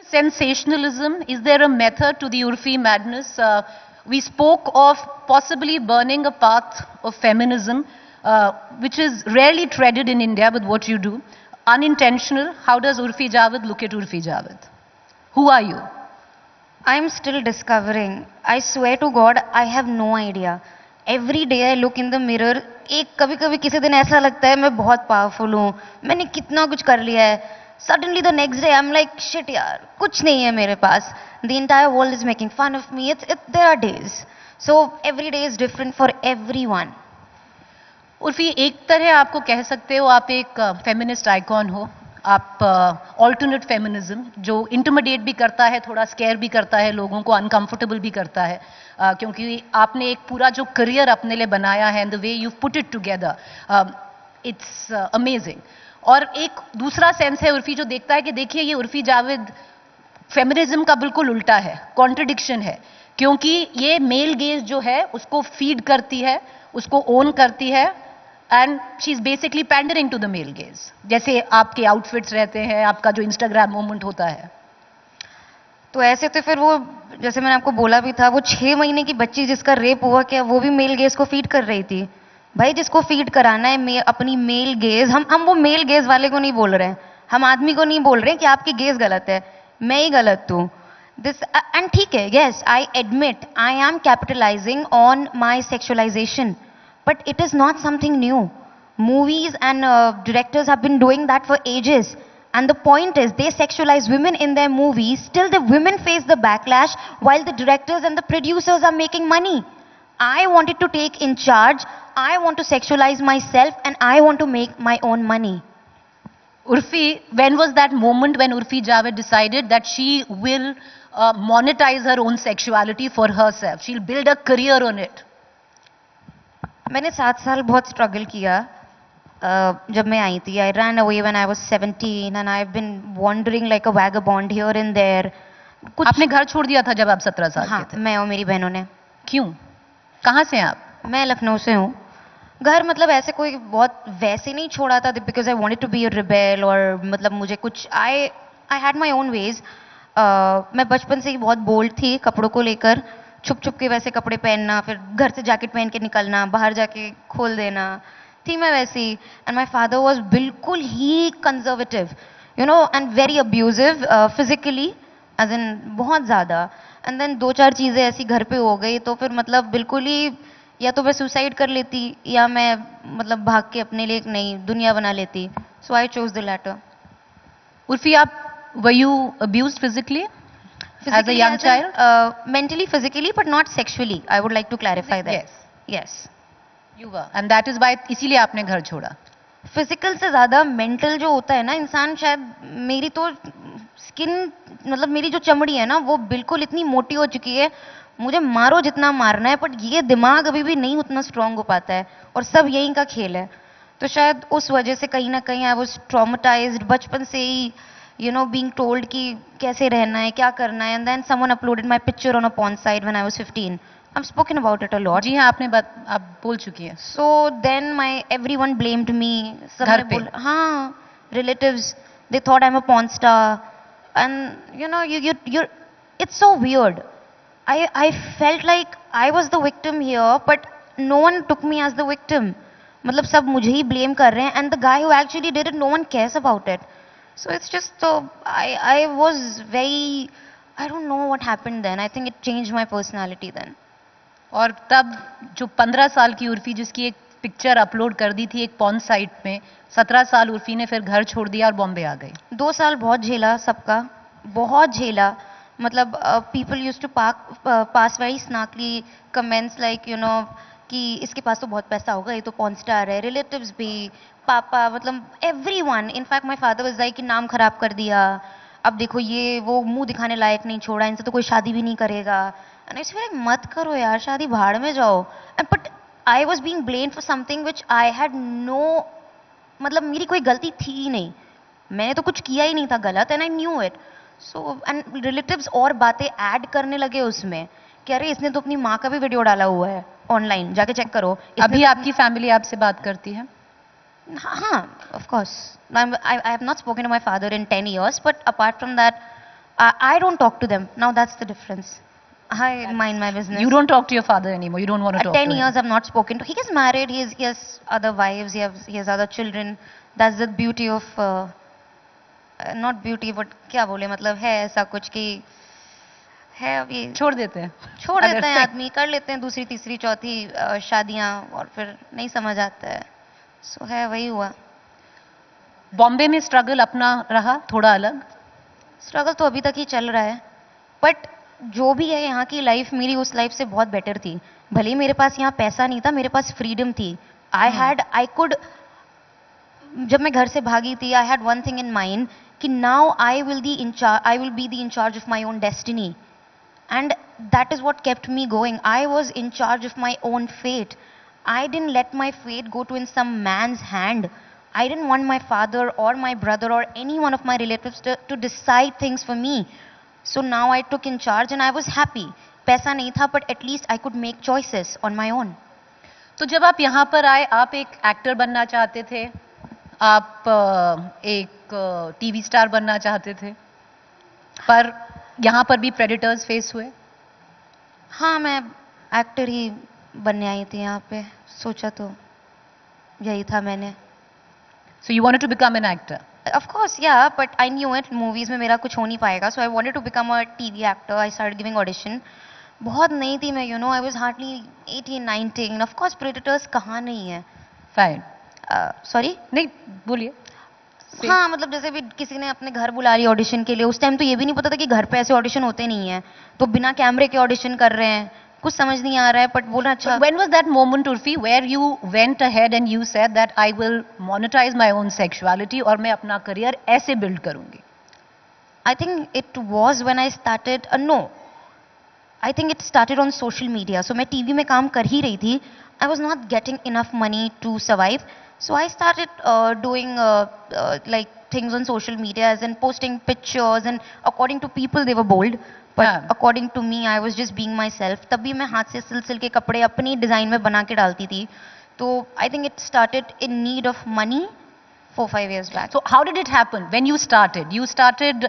Sensationalism, is there a method to the Urfi madness? We spoke of possibly burning a path of feminism, which is rarely treaded in India with what you do. Unintentional, how does Urfi Javed look at Urfi Javed? Who are you? I'm still discovering. I swear to God, I have no idea. Every day I look in the mirror, कभी-कभी किसी दिन ऐसा लगता है मैं बहुत powerful हूँ, मैंने कितना कुछ कर लिया है. Suddenly the next day I'm like, shit yaar, kuch nahi hai mere paas. The entire world is making fun of me. There are days. So every day is different for everyone. Urfi, एक तरह आपको कह सकते हो आप एक feminist icon हो. आप ऑल्टरनेट फेमिनिज्म जो इंटिमिडेट भी करता है, थोड़ा स्केयर भी करता है, लोगों को अनकंफर्टेबल भी करता है, क्योंकि आपने एक पूरा जो करियर अपने लिए बनाया है, and the way you put it together, it's amazing. और एक दूसरा सेंस है उर्फी जो देखता है कि देखिए ये उर्फी जावेद फेमिनिज्म का बिल्कुल उल्टा है, कॉन्ट्रडिक्शन है, क्योंकि ये मेल गेज जो है उसको फीड करती है, उसको ओन करती है, and she is basically pandering to the male gaze. जैसे आपके आउटफिट्स रहते हैं, आपका जो इंस्टाग्राम मूवमेंट होता है. तो ऐसे तो फिर वो, जैसे मैंने आपको बोला भी था, वो 6 महीने की बच्ची जिसका रेप हुआ, क्या वो भी मेल गेज को फीड कर रही थी? भाई जिसको फीड कराना है अपनी मेल गेज, हम वो मेल गेज वाले को नहीं बोल रहे हैं, हम आदमी को नहीं बोल रहे हैं कि आपकी गेज गलत है, मैं ही गलत हूँ. दिस एंड ठीक है, yes I admit I am capitalising on my sexualisation, but it is not something new. Movies and directors have been doing that for ages, and the point is they sexualize women in their movies, still the women face the backlash while the directors and the producers are making money. I wanted to take in charge, I want to sexualize myself, and I want to make my own money. Urfi, when was that moment when Urfi Javed decided that she will monetize her own sexuality for herself? She'll build a career on it. मैंने 7 साल बहुत struggle किया. जब मैं आई थी, I ran away when I was 17 and I've been wandering like a vagabond here and there. आपने घर छोड़ दिया था जब आप 17 साल के थे? मैं और मेरी बहनों ने. क्यों? कहाँ से आप? मैं लखनऊ से हूँ. घर मतलब ऐसे कोई बहुत वैसे नहीं छोड़ा था, because I wanted to be a rebel, और मतलब मुझे कुछ I had my own ways. मैं बचपन से ही बहुत बोल्ड थी कपड़ों को लेकर, छुप छुप के वैसे कपड़े पहनना, फिर घर से जैकेट पहन के निकलना, बाहर जाके खोल देना, थी मैं वैसी. एंड माई फादर वॉज बिल्कुल ही conservative. and very abusive physically, as in बहुत ज़्यादा. And then 2-4 चीज़ें ऐसी घर पे हो गई तो फिर मतलब बिल्कुल ही या तो मैं सुसाइड कर लेती या मैं मतलब भाग के अपने लिए एक नई दुनिया बना लेती. So I chose the latter. Urfi, were you abused physically as a young child? Mentally, physically, but not sexually. I would like to clarify that. Yes. Yes. You were. And that is why इसीलिए आपने घर छोड़ा. Physical से ज़्यादा mental जो होता है ना इंसान, शायद मेरी तो स्किन मतलब मेरी जो चमड़ी है ना वो बिल्कुल इतनी मोटी हो चुकी है, मुझे मारो जितना मारना है, बट ये दिमाग अभी भी नहीं उतना स्ट्रांग हो पाता है और सब यही का खेल है. तो शायद उस वजह से कहीं ना कहीं आई वाज ट्रॉमेटाइज्ड बचपन से ही, बीइंग टोल्ड कि कैसे रहना है, क्या करना है. And then someone uploaded my picture on a porn site when I was 15. I've spoken about it a lot. जी हाँ, आप बोल चुकी हैं. So then everyone blamed me. घर पे? हाँ, relatives, they thought I'm a porn star, and it's so weird. I felt like I was the victim here, but no one took me as the victim. मतलब सब मुझे ही blame कर रहे हैं, and the guy who actually did it, no one cares about it. So it's just I was very, I don't know what happened then. I think it changed my personality then. और तब जो 15 साल की उर्फी जिसकी एक picture upload कर दी थी एक पॉर्न साइट में, 17 साल उर्फी ने फिर घर छोड़ दिया और बॉम्बे आ गई. 2 साल बहुत झेला सबका, बहुत झेला. मतलब people used to pass very snarkily comments like कि इसके पास तो बहुत पैसा होगा, ये तो पॉर्न स्टार है. रिलेटिव्स भी, पापा, मतलब everyone. In fact my father was like कि नाम खराब कर दिया, अब देखो ये वो मुंह दिखाने लायक नहीं छोड़ा, इनसे तो कोई शादी भी नहीं करेगा. And it's like, मत करो यार, शादी भाड़ में जाओ. But I was being blamed for something which I had no, मतलब मेरी कोई गलती थी ही नहीं, मैंने तो कुछ किया ही नहीं था गलत, and I knew it. So and relatives और बातें ऐड करने लगे उसमें कि अरे इसने तो अपनी माँ का भी वीडियो डाला हुआ है ऑनलाइन, जाके चेक करो. अभी आपकी फैमिली आपसे बात करती है? हाँ, of course. I have not spoken to my father in 10 years, but apart from that, I don't talk to them. Now that's the difference. I mind my business. You don't talk to your father anymore. You don't want to talk to him. 10 years I've not spoken to. He is married. He has other wives. He has other children. That's the beauty of not beauty, but क्या बोले, मतलब है ऐसा कुछ कि है अभी छोड़ देते हैं आदमी, कर लेते हैं दूसरी तीसरी चौथी शादियां और फिर नहीं समझ आता है. सो है वही हुआ. बॉम्बे में स्ट्रगल अपना रहा थोड़ा अलग? स्ट्रगल तो अभी तक ही चल रहा है, बट जो भी है यहाँ की लाइफ मेरी उस लाइफ से बहुत बेटर थी. भले ही मेरे पास यहाँ पैसा नहीं था, मेरे पास फ्रीडम थी. आई कुड, जब मैं घर से भागी थी, I had one thing in mind कि now I will be the in charge of my own destiny, and that is what kept me going. I was in charge of my own fate. I didn't let my fate go to in some man's hand. I didn't want my father or my brother or any one of my relatives to decide things for me. So now I took in charge and I was happy. पैसा नहीं था, but at least I could make choices on my own. तो जब आप यहाँ पर आए, आप एक एक्टर बनना चाहते थे, आप एक टीवी स्टार बनना चाहते थे, पर यहाँ पर भी प्रेडेटर्स फेस हुए? हाँ, मैं एक्टर ही बनने आई थी यहाँ पे, सोचा तो यही था मैंने. So you wanted to become an actor? Of course, yeah, but I knew it. Movies में मेरा कुछ हो नहीं पाएगा, so I wanted to become a TV actor. I started giving audition. बहुत नहीं थी मैं, I was hardly 18, 19. Of course, predators कहाँ नहीं है. Fine. Sorry? नहीं, बोलिए. हाँ, मतलब जैसे भी किसी ने अपने घर बुला लिया ऑडिशन के लिए, उस टाइम तो ये भी नहीं पता था कि घर पे ऐसे ऑडिशन होते नहीं है, तो बिना कैमरे के ऑडिशन कर रहे हैं, कुछ समझ नहीं आ रहा है, बट बोलना अच्छा. When was that moment, Urfi, where you went ahead and you said that I will monetize my own sexuality और मैं अपना करियर ऐसे बिल्ड करूंगी? I think it was when I started. No, I think it started on social media. So मैं TV में काम कर ही रही थी. I was not getting enough money to survive. So I started doing like things on social media, as in posting pictures, and according to people they were bold. But according to me, I was just being myself. तभी मैं हाथ से सिल के कपड़े अपनी design में बना के डालती थी. तो I think it started in need of money 4-5 years back. So how did it happen when you started? You started,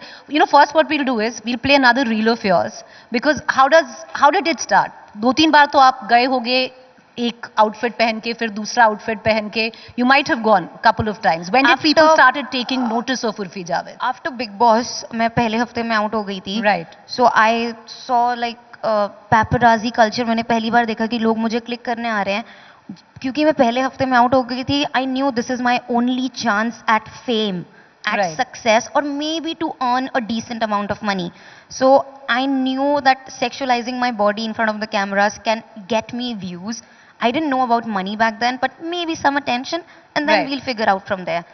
first what we'll do is we'll play another reel of yours, because how did it start? 2-3 बार तो आप गए होगे एक outfit पहन के फिर दूसरा outfit पहन के, you might have gone couple of times. When did people started taking notice of Urfi Javed? After Big Boss, मैं पहले हफ्ते में आउट हो गई थी. Right. So I saw like paparazzi culture. मैंने पहली बार देखा कि लोग मुझे क्लिक करने आ रहे हैं. क्योंकि मैं पहले हफ्ते में आउट हो गई थी, I knew this is my only chance at fame, at success, or maybe to earn a decent amount of money. So I knew that sexualizing my body in front of the cameras can get me views. I didn't know about money back then, but maybe some attention, and then we'll figure out from there.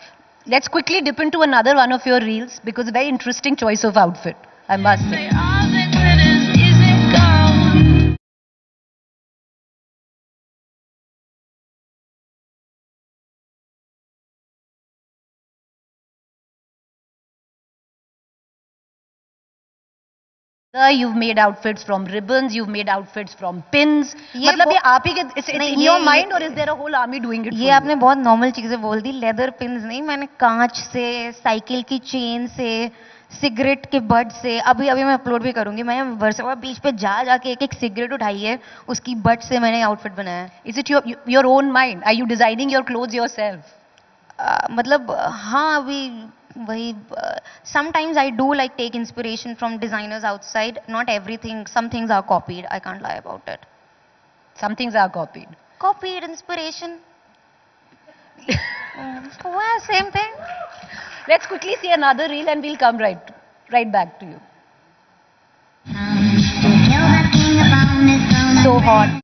Let's quickly dip into another one of your reels, because a very interesting choice of outfit, I must say. You've made outfits from ribbons, you've made outfits from pins. मतलब ये आप ही के, it's in your mind, or is there a whole army doing it for you? ये आपने बहुत normal चीजें बोल दी. Leather pins नहीं, मैंने कांच से, साइकिल की चेन से, सिगरेट के बड से, अभी अभी मैं अपलोड भी करूंगी. मैंने वर्सोवा बीच पे जाके एक एक सिगरेट उठाई है, उसकी बड से मैंने आउटफिट बनाया है. Is it your own mind? Are you designing your clothes yourself? मतलब हाँ, अभी वही. Sometimes I do like take inspiration from designers outside. Not everything. Some things are copied. I can't lie about it. Some things are copied. Copied inspiration. Well, same thing. Let's quickly see another reel and we'll come right back to you. So hot.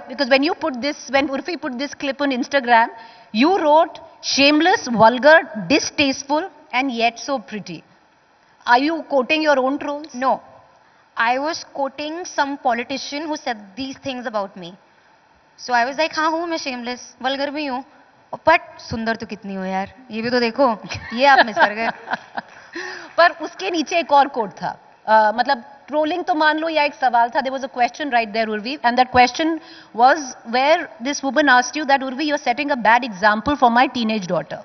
Because when Urfi put this clip on Instagram, you wrote shameless, vulgar, distasteful, and yet so pretty. Are you quoting your own trolls? No. I was quoting some politician who said these things about me. So I was like, हाँ हूँ मैं shameless, vulgar भी हूँ, but सुंदर तो कितनी हो यार, ये भी तो देखो, ये आप मिस कर गए. पर उसके नीचे एक और कोट था. मतलब ट्रोलिंग तो मान लो या एक सवाल था. There was a question right there, Urvi, and that question was where this woman asked you that Urvi, you're setting a bad example for my teenage daughter.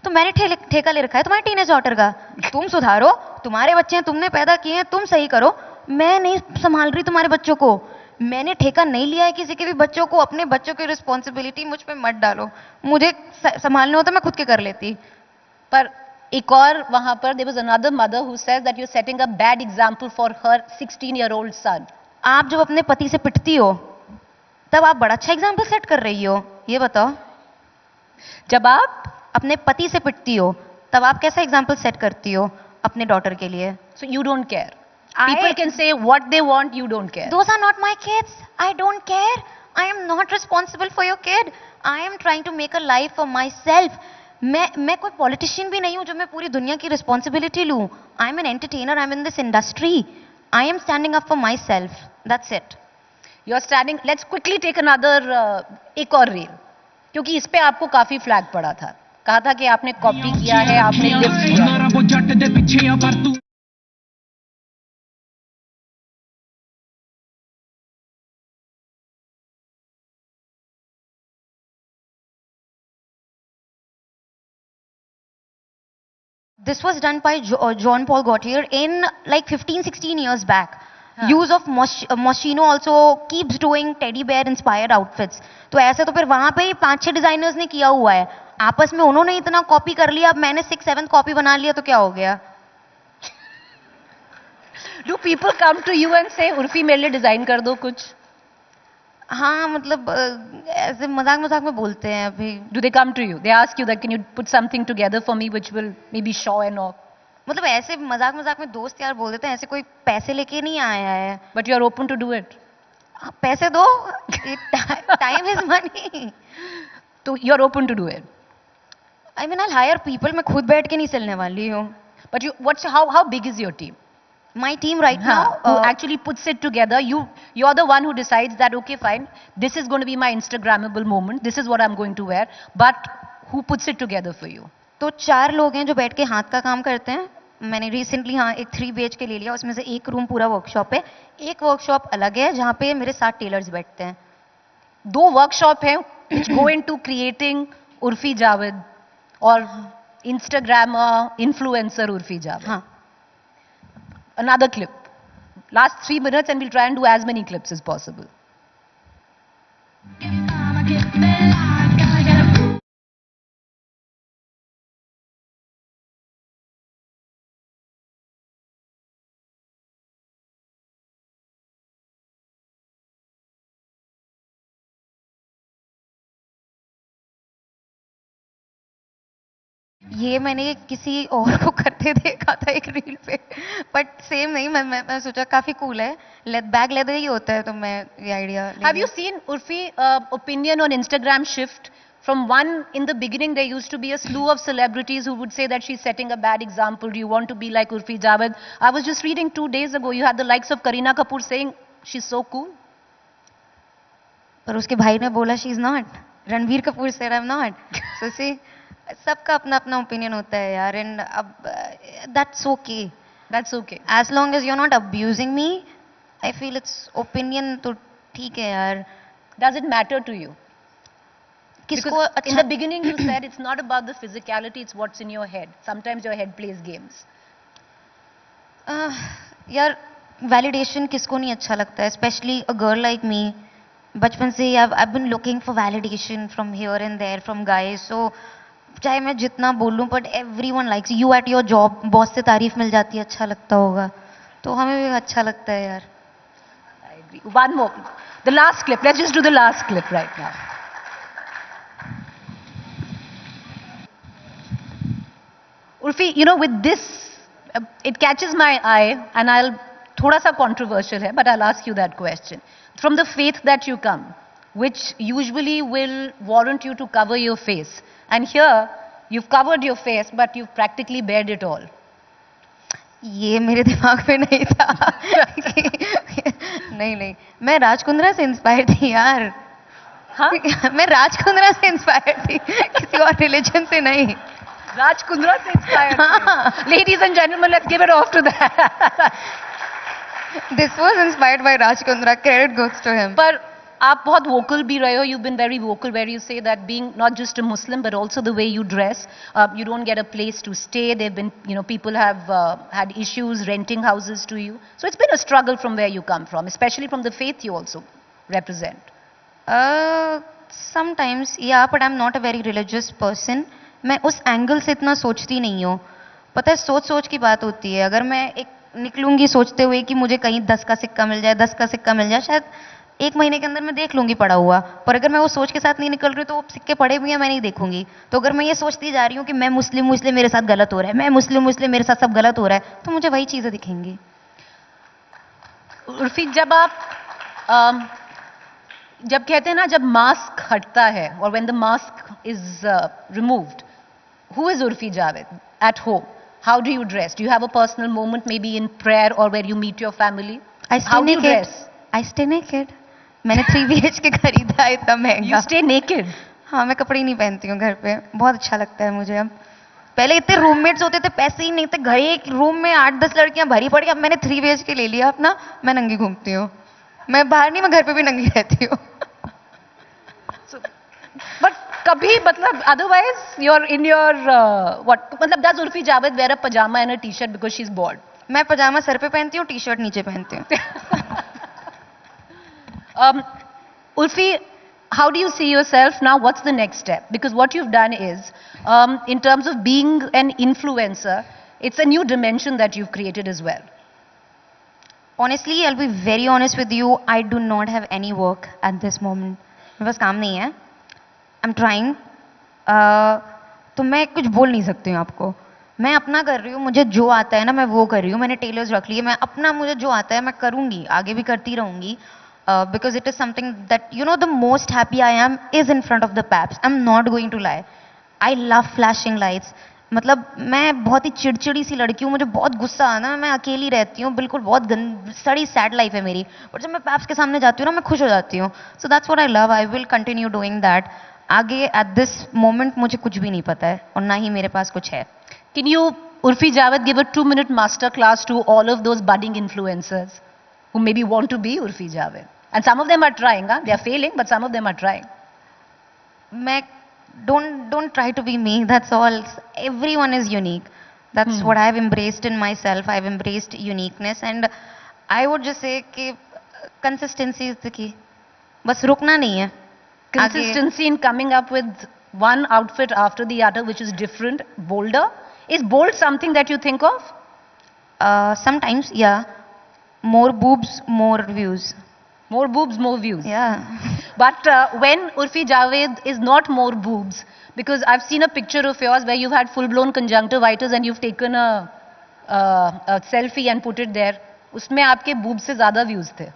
तो मैंने ठेका ले रखा है तुम्हारे टीनेज डॉटर का. तुम सुधारो, तुम्हारे बच्चे हैं, तुमने पैदा किए हैं, तुम सही करो. मैं नहीं संभाल रही तुम्हारे बच्चों को. मैंने ठेका नहीं लिया है किसी के भी बच्चों को. अपने बच्चों की रिस्पॉन्सिबिलिटी मुझ पे मत डालो. मुझे संभालना होता मैं खुद के कर लेती. पर एक और वहां पर there was another mother who says that you're setting a bad example for her 16-year-old son. आप जब अपने पति से पिटती हो तब आप बड़ा अच्छा एग्जाम्पल सेट कर रही हो. ये बताओ, जब आप अपने पति से पिटती हो तब आप कैसा एग्जाम्पल सेट करती हो अपने डॉटर के लिए? So you don't care. People can say what they want, you don't care. Those are not my kids. I don't care. I am not responsible for your kid. I am trying to make a life for myself. मैं कोई politician भी नहीं हूं जो मैं पूरी दुनिया की रिस्पॉन्सिबिलिटी लूं. I am an entertainer. I am in this industry. I am standing up for myself. That's it. You are standing. Let's quickly take another एक और रील, क्योंकि इस पे आपको काफी फ्लैग पड़ा था. कहा था कि आपने कॉपी किया है, आपने लिफ्ट किया. This was done by John Paul Gaultier in like 15-16 years back. Use of Moschino also keeps doing teddy bear inspired outfits. तो ऐसे तो फिर वहां पे ही 5-6 डिजाइनर्स ने किया हुआ है. आपस में उन्होंने इतना कॉपी कर लिया, अब मैंने 6-7 कॉपी बना लिया, तो क्या हो गया? Do people come to you and say Urfi मेरे लिए डिजाइन कर दो कुछ? हाँ, मतलब ऐसे मजाक में बोलते हैं अभी. Do they come to you? They ask you that can you put something together for me which will maybe show and all? मतलब ऐसे मजाक में दोस्त यार बोल देते हैं. ऐसे कोई पैसे लेके नहीं आया है. But you are open to do it. पैसे दो. Time is money. तो you are open to do it. I mean, I'll hire people. मैं खुद बैठ के नहीं चलने वाली हूँ. But how big is your team? My team right now who actually puts it together. You're the one who decides that okay fine, this is going to be my Instagrammable moment, this is what I'm going to wear, but who puts it together for you? तो 4 लोग हैं जो बैठ के हाथ का काम करते हैं. मैंने रिसेंटली एक 3 BHK ले लिया. उसमें से एक रूम पूरा वर्कशॉप है, एक वर्कशॉप अलग है जहाँ पे मेरे 7 टेलर्स बैठते हैं. 2 वर्कशॉप हैं which go into creating Urfi Javed, और Instagrammer, influencer Urfi Javed. हाँ. Another clip. Last 3 minutes and we'll try and do as many clips as possible. ये मैंने किसी और को करते देखा था एक रील पे, बट सेम नहीं. मैं सोचा काफी कूल है, बैग लेदर ही होता है, तो मैं ये idea. Have you seen Urfi opinion on Instagram shift? From one, in the beginning, there used to be a slew of celebrities who would say that she's setting a bad example. Do you want to be like Urfi Javed? I was just reading 2 days ago, you had the likes of Kareena Kapoor saying she's so cool. पर उसके भाई ने बोला she is not. Ranbir Kapoor said I'm not. So see, सबका अपना अपना opinion होता है यार, एंड अब that's okay. That's okay. As long as you are not abusing me, I feel it's opinion, तो ठीक है यार. Does it matter to you? किसको Because अच्छा. in the beginning you said it's not about the physicality, it's what's in your head. Sometimes your head plays games. यार validation किसको नहीं अच्छा लगता है, specially a girl like me. बचपन से ही I been looking for validation from here and there from guys. So चाहे मैं जितना बोलूं, but everyone likes you at your job. Boss से तारीफ मिल जाती है, अच्छा लगता होगा, तो हमें भी अच्छा लगता है यार. I agree. One more. The last clip. Let's just do the last clip right now. Urfi, you know, with this, it catches my eye, and thoda sa controversial hai, but I'll ask you that question. From the faith that you come, which usually will warrant you to cover your face, and here you've covered your face, but you've practically bared it all. ये मेरे दिमाग में नहीं था. नहीं, मैं राज कुंद्रा से inspire थी यार. हाँ? मैं राज कुंद्रा से इंस्पायर थी, किसी और रिलीजन से नहीं. Raj Kundra se inspired. Ladies and gentlemen, let's give it off to that. This was inspired by Raj Kundra. Credit goes to him. पर आप बहुत vocal भी रहे हो. You've been very vocal where you say that being not just a Muslim but also the way you dress, you don't get a place to stay. There've been, people have had issues renting houses to you. So it's been a struggle from where you come from, especially from the faith you also represent. Sometimes, yeah, but I'm not a very religious person. मैं उस angle से इतना सोचती नहीं हूँ. पता है, सोच की बात होती है. अगर मैं एक निकलूंगी सोचते हुए कि मुझे कहीं 10 का सिक्का मिल जाए, 10 का सिक्का मिल जाए, शायद 1 महीने के अंदर मैं देख लूंगी पड़ा हुआ. पर अगर मैं वो सोच के साथ नहीं निकल रही, तो वो सिक्के पड़े हुए हैं, मैं नहीं देखूंगी. तो अगर मैं ये सोचती जा रही हूँ कि मैं मुस्लिम मेरे साथ गलत हो रहा है, मैं मुस्लिम मेरे साथ सब गलत हो रहा है, तो मुझे वही चीजें दिखेंगी. उर्फी, जब कहते हैं ना, जब मास्क हटता है, और when the mask is removed, who is Urfi Javed at home? How do you dress? Do you have a personal moment, maybe in prayer or where you meet your family? How do you dress? I stay naked. मैंने 3 BHK खरीदा है, इतना महंगा. You stay naked? हाँ, मैं कपड़े ही नहीं पहनती हूँ घर पे. बहुत अच्छा लगता है मुझे. अब पहले इतने रूममेट्स होते थे, पैसे ही नहीं थे, घर एक रूम में 8-10 लड़कियां भरी पड़ी. अब मैंने 3 BHK ले लिया अपना, मैं नंगी घूमती हूँ. मैं बाहर नहीं, मैं घर पे भी नंगी रहती हूँ. But कभी, मतलब, otherwise you're in your what? मतलब, does Urfi Javed wear a pajama and a t-shirt because she's bored? मैं पजामा सर पे पहनती हूँ, टी-शर्ट नीचे पहनती हूँ. Urfi, how do you see yourself now? What's the next step? Because what you've done is, in terms of being an influencer, it's a new dimension that you've created as well. Honestly, I'll be very honest with you. I do not have any work at this moment. मेरे पास काम नहीं है. I'm trying. तो मैं कुछ बोल नहीं सकती हूँ आपको. मैं अपना कर रही हूँ, मुझे जो आता है ना मैं वो कर रही हूँ. मैंने टेलर्स रख लिए. मैं अपना, मुझे जो आता है मैं करूँगी, आगे भी करती रहूँगी. Because it is something that, the most happy I am is in front of the paps. I'm not going to lie. I love flashing lights. मतलब मैं बहुत ही चिड़चिड़ी सी लड़की हूँ, मुझे बहुत गुस्सा आता है, मैं अकेली रहती हूँ, बिल्कुल बहुत सड़ी सैड लाइफ है मेरी. बट जब मैं पैप्स के सामने जाती हूँ ना, मैं खुश हो जाती हूँ. So that's what I love. I will continue doing that. आगे एट दिस मोमेंट मुझे कुछ भी नहीं पता है, और ना ही मेरे पास कुछ है. Can you, Urfi Javed, give a 2-minute master class to all of those budding influencers who maybe want to be Urfi Javed? And some of them are trying, they are failing, but some of them are trying. मैं don't try to be me. That's all. Everyone is unique. That's what I've embraced in myself. I've embraced uniqueness, and I would just say कि consistency is the key. बस रुकना नहीं है. Consistency in coming up with one outfit after the other, which is different, bolder. Is bold something that you think of? Sometimes, yeah. More boobs, more views. More boobs, more views. Yeah. But when Urfi Javed is not more boobs, because I've seen a picture of yours where you've had full-blown conjunctivitis and you've taken a selfie and put it there. उसमें आपके boobs से ज़्यादा views थे.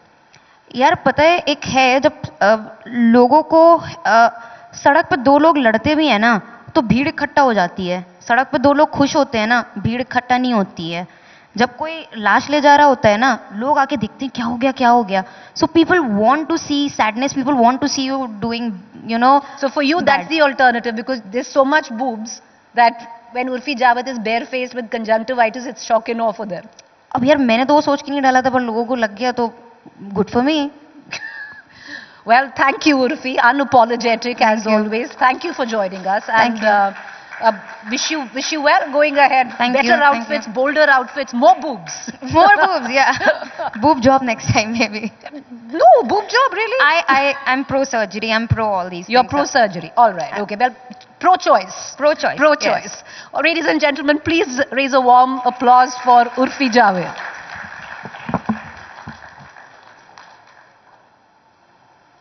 यार पता है एक है जब लोगों को सड़क पर दो लोग लड़ते भी हैं ना तो भीड़ इकट्ठा हो जाती है. सड़क पर दो लोग खुश होते हैं ना, भीड़ इकट्ठा नहीं होती है. जब कोई लाश ले जा रहा होता है ना, लोग आके दिखते हैं क्या हो गया क्या हो गया. So people want to see sadness, people want to see you doing, you know. So for you that's the alternative, because there's so much boobs that when Urfi Javed is barefaced with conjunctivitis, it's shock and awe for them. अब यार मैंने तो वो सोच के नहीं डाला था, पर लोगों को लग गया तो good for me. Well, thank you, Urfi. Unapologetic as always. Thank you for joining us. Thank and wish you well going ahead. Thank Better you, outfits, bolder outfits, more boobs. More boobs, yeah. Boob job next time, maybe. No, boob job, really? I'm pro-surgery. I'm pro all these You're things. pro-surgery. All right. Okay. Well, pro-choice. Pro-choice. Pro-choice. Yes. Ladies and gentlemen, please raise a warm applause for Urfi Javed.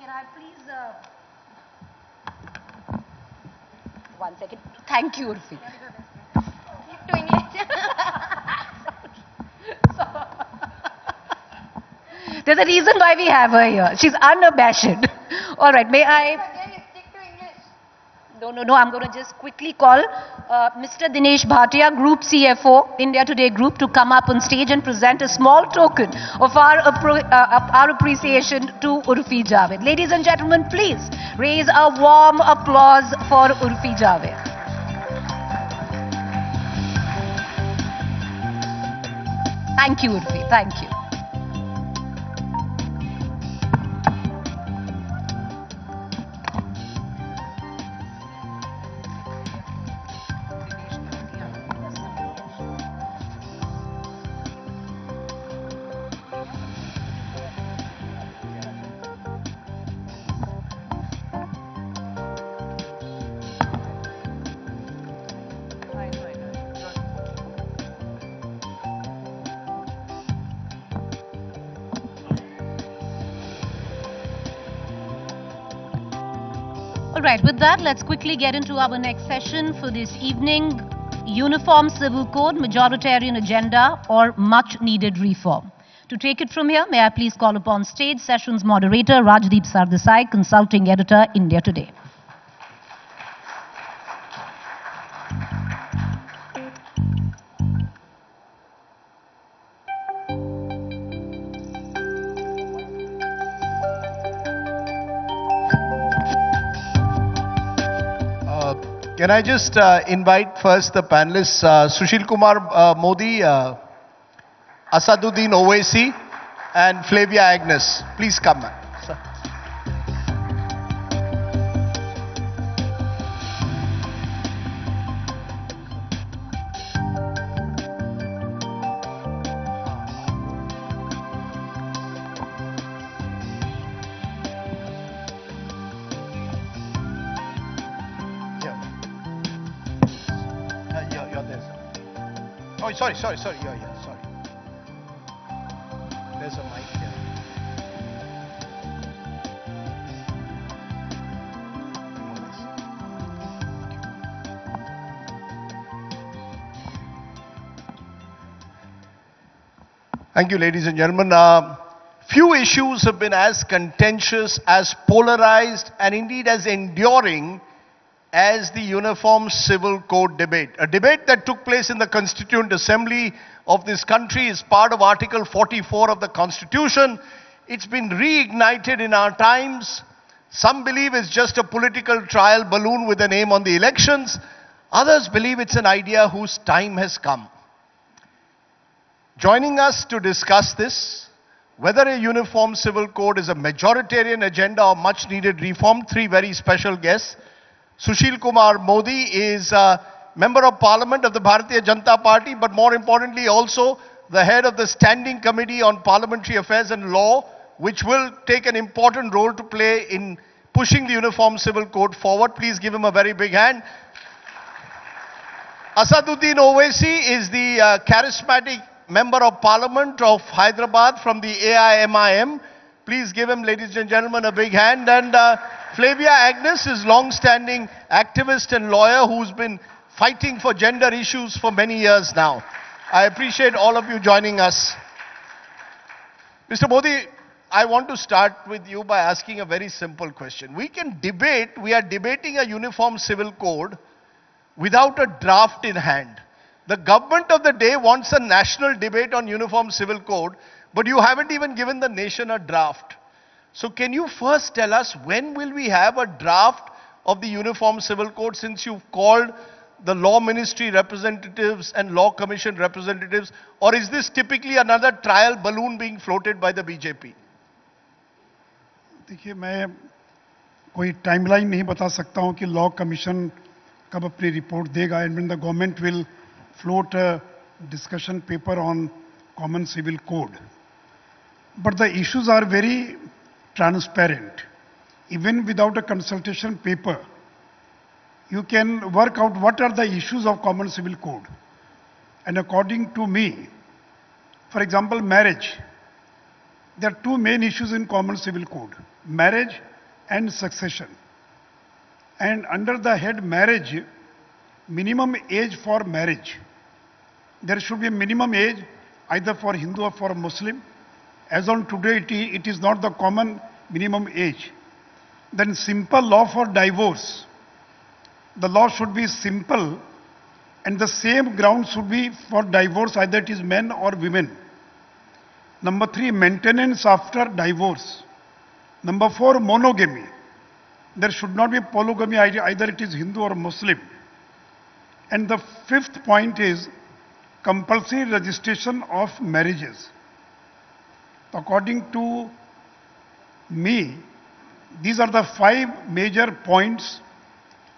Can I please... one second. Thank you, Urfi. To English. There's a reason why we have her here. She's unabashed. All right, may I... No, I'm going to just quickly call Mr. Dinesh Bhatia, Group CFO, India Today Group, to come up on stage and present a small token of our appreciation to Urfi Javed. Ladies and gentlemen, please raise a warm applause for Urfi Javed. Thank you, Urfi. Thank you. All right, with that, let's quickly get into our next session for this evening. Uniform Civil Code, Majoritarian Agenda, or Much Needed Reform. To take it from here, may I please call upon stage sessions moderator Rajdeep Sardesai, Consulting Editor, India Today. Can I just invite first the panelists, Sushil Kumar Modi, Asaduddin Owaisi, and Flavia Agnes. Please come. Sir. Oh, sorry. Sorry. There's a mic here. Thank you, ladies and gentlemen. Few issues have been as contentious, as polarized, and indeed as enduring as the Uniform Civil Code debate. A debate that took place in the Constituent Assembly of this country is part of Article 44 of the Constitution. It's been reignited in our times. Some believe it's just a political trial balloon with a name on the elections. Others believe it's an idea whose time has come. Joining us to discuss this, whether a Uniform Civil Code is a majoritarian agenda or much needed reform, three very special guests. Sushil Kumar Modi is a Member of Parliament of the Bharatiya Janata Party, but more importantly also the head of the Standing Committee on Parliamentary Affairs and Law, which will take an important role to play in pushing the Uniform Civil Code forward. Please give him a very big hand. Asaduddin Owaisi is the charismatic Member of Parliament of Hyderabad from the AIMIM. Please give him, ladies and gentlemen, a big hand. And Flavia Agnes is long-standing activist and lawyer who's been fighting for gender issues for many years now. I appreciate all of you joining us. Mr. Modi, I want to start with you by asking a very simple question. We are debating a uniform civil code without a draft in hand. The government of the day wants a national debate on uniform civil code, but you haven't even given the nation a draft. So can you first tell us when will we have a draft of the uniform civil code, since you've called the law ministry representatives and law commission representatives, or is this typically another trial balloon being floated by the BJP? देखिए, मैं कोई timeline नहीं बता सकता हूं कि law commission कब अपनी रिपोर्ट देगा, and when the government will float a discussion paper on common civil code. But the issues are very transparent. Even without a consultation paper, you can work out what are the issues of common civil code. And according to me, for example, marriage, there are two main issues in common civil code: marriage and succession. And under the head marriage, minimum age for marriage, there should be a minimum age either for Hindu or for Muslim. As on today, it is not the common minimum age. Then simple law for divorce. The law should be simple, and the same ground should be for divorce, either it is men or women. Number 3, maintenance after divorce. Number 4, monogamy. There should not be polygamy, either it is Hindu or Muslim. And the 5th point is compulsory registration of marriages. According to me, these are the 5 major points.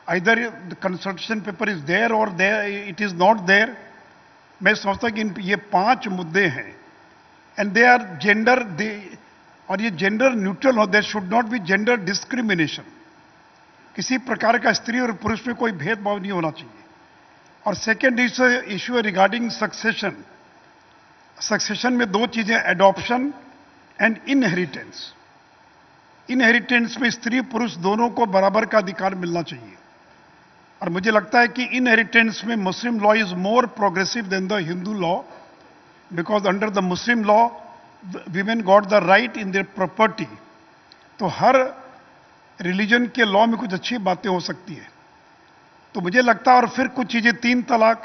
Either the consultation paper is there or it is not there. मैं समझता कि ये 5 मुद्दे हैं, and they are और ये gender neutral हो. There should not be gender discrimination. किसी प्रकार का स्त्री और पुरुष में कोई भेदभाव नहीं होना चाहिए. और सेकेंड इशू है रिगार्डिंग सक्सेशन. सक्सेशन में 2 चीजें, एडॉप्शन एंड इनहेरिटेंस. इनहेरिटेंस में स्त्री पुरुष दोनों को बराबर का अधिकार मिलना चाहिए. और मुझे लगता है कि इनहेरिटेंस में Muslim law is more progressive than the Hindu law, because under the Muslim law women got the right in their property. तो हर रिलीजन के लॉ में कुछ अच्छी बातें हो सकती है. तो मुझे लगता है, और फिर कुछ चीजें, 3 तलाक,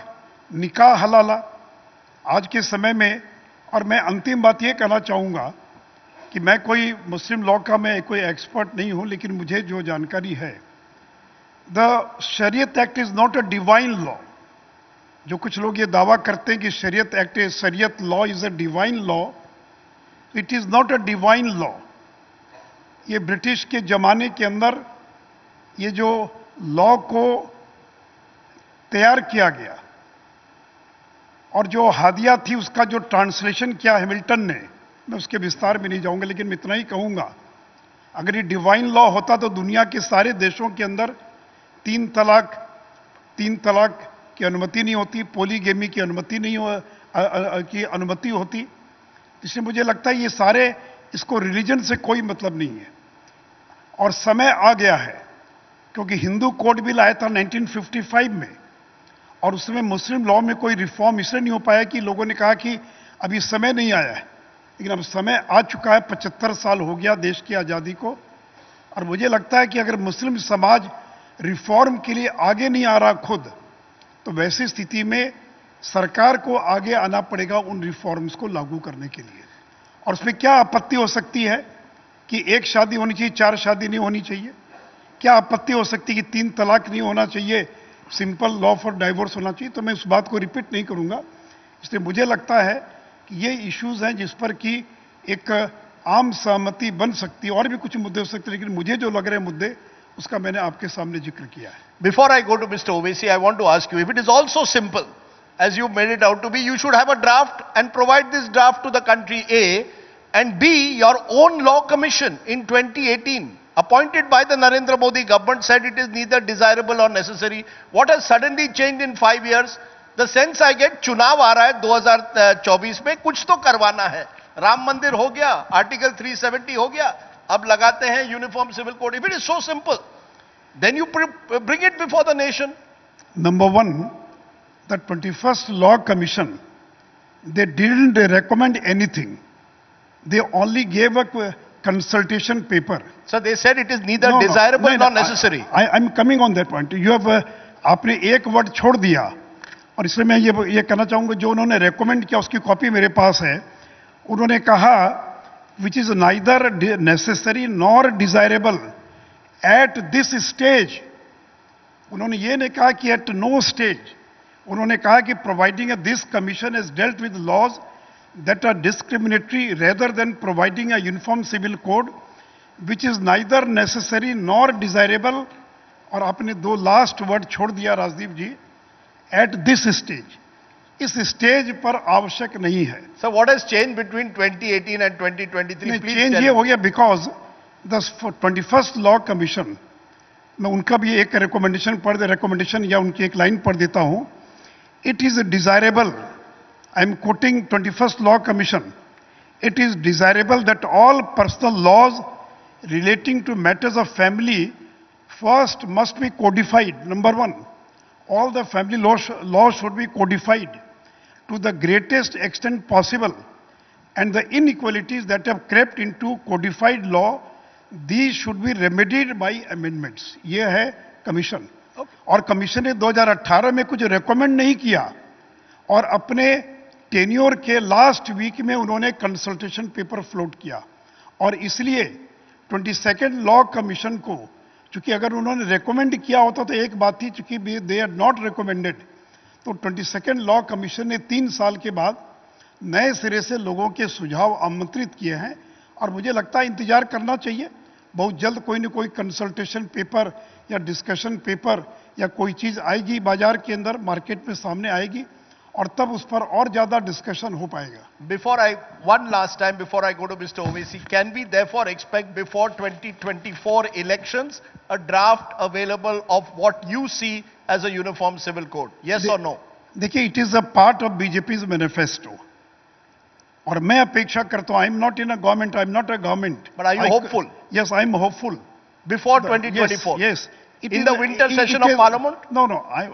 निकाह हलाला आज के समय में. और मैं अंतिम बात ये कहना चाहूंगा कि मैं कोई मुस्लिम लॉ का मैं कोई एक्सपर्ट नहीं हूं, लेकिन मुझे जो जानकारी है, द शरीयत act is not a divine law. जो कुछ लोग ये दावा करते हैं कि शरीयत law is a divine law, it is not a divine law. ये ब्रिटिश के जमाने के अंदर ये जो लॉ को तैयार किया गया और जो हादिया थी उसका जो ट्रांसलेशन किया हैमिल्टन ने, मैं उसके विस्तार में नहीं जाऊंगा, लेकिन मैं इतना ही कहूंगा, अगर ये डिवाइन लॉ होता तो दुनिया के सारे देशों के अंदर 3 तलाक की अनुमति नहीं होती, पोलीगेमी की अनुमति अनुमति होती. इसलिए मुझे लगता है ये सारे, इसको रिलीजन से कोई मतलब नहीं है. और समय आ गया है, क्योंकि हिंदू कोड बिल आया था 1955 में, और उसमें मुस्लिम लॉ में कोई रिफॉर्म इसलिए नहीं हो पाया कि लोगों ने कहा कि अभी समय नहीं आया है. लेकिन अब समय आ चुका है. 75 साल हो गया देश की आज़ादी को. और मुझे लगता है कि अगर मुस्लिम समाज रिफॉर्म के लिए आगे नहीं आ रहा खुद, तो वैसी स्थिति में सरकार को आगे आना पड़ेगा उन रिफॉर्म्स को लागू करने के लिए. और उसमें क्या आपत्ति हो सकती है कि 1 शादी होनी चाहिए, 4 शादी नहीं होनी चाहिए? क्या आपत्ति हो सकती है कि 3 तलाक नहीं होना चाहिए, सिंपल लॉ फॉर डाइवोर्स होना चाहिए? तो मैं उस बात को रिपीट नहीं करूंगा. इसलिए मुझे लगता है कि ये इश्यूज हैं जिस पर कि एक आम सहमति बन सकती है. और भी कुछ मुद्दे हो सकते हैं, लेकिन मुझे जो लग रहे मुद्दे उसका मैंने आपके सामने जिक्र किया है. Before I go to Mr. Owaisi, I want to ask you, if it is also simple, as you made it out to be, you should have a draft and provide this draft to the country A, and B, your own law commission in 2018, appointed by the Narendra Modi government, said it is neither desirable or necessary. What has suddenly changed in 5 years? The sense I get, चुनाव आ रहा है 2024 में, कुछ तो करवाना है. राम मंदिर हो गया, आर्टिकल 370 हो गया, अब लगाते हैं uniform civil code. If it is so simple, then you bring it before the nation. Number one, the 21st Law Commission, they didn't recommend anything. They only gave a consultation paper. So they said it is neither desirable nor necessary. I'm coming on that point. You have, आपने एक word छोड़ दिया, और इसलिए मैं ये कहना चाहूंगा, जो उन्होंने रेकमेंड किया उसकी कॉपी मेरे पास है. उन्होंने कहा which is neither necessary nor desirable at this stage. उन्होंने ये नहीं कहा कि at no stage. उन्होंने कहा कि providing this commission has dealt with laws that are discriminatory rather than providing a uniform civil code which is neither necessary nor desirable. और आपने दो लास्ट वर्ड छोड़ दिया राजदीप जी, at this stage. इस stage पर आवश्यक नहीं है. So what has changed between 2018 and 2023? Change ये हो गया because the 21st law commission, मैं उनका भी एक रिकमेंडेशन या उनकी एक लाइन पढ़ देता हूं. It is desirable, I am quoting 21st law commission, it is desirable that all personal laws relating to matters of family first must be codified. Number one, all the family laws should be codified to the greatest extent possible, and the inequalities that have crept into codified law, these should be remedied by amendments. ये है commission. और commission ने 2018 में कुछ recommend नहीं किया, और अपने टेन्योर के लास्ट वीक में उन्होंने कंसल्टेशन पेपर फ्लोट किया. और इसलिए 22nd लॉ कमीशन को, चूंकि अगर उन्होंने रेकमेंड किया होता तो एक बात थी, चूंकि दे आर नॉट रिकमेंडेड, तो 22nd लॉ कमीशन ने 3 साल के बाद नए सिरे से लोगों के सुझाव आमंत्रित किए हैं. और मुझे लगता है इंतजार करना चाहिए, बहुत जल्द कोई न कोई कंसल्टेशन पेपर या डिस्कशन पेपर या कोई चीज आएगी बाजार के अंदर, मार्केट में सामने आएगी, और तब उस पर और ज्यादा डिस्कशन हो पाएगा. One last time before I go to Mr. Owaisi, can we therefore expect before 2024 elections a draft available of what you see as a uniform civil code? Yes or no? देखिए, it is a part of BJP's manifesto. और मैं अपेक्षा करता हूं, I am not in a government, I am not a government. But are you hopeful? Yes, I am hopeful. Before 2024? Yes. In the winter session of Parliament? No,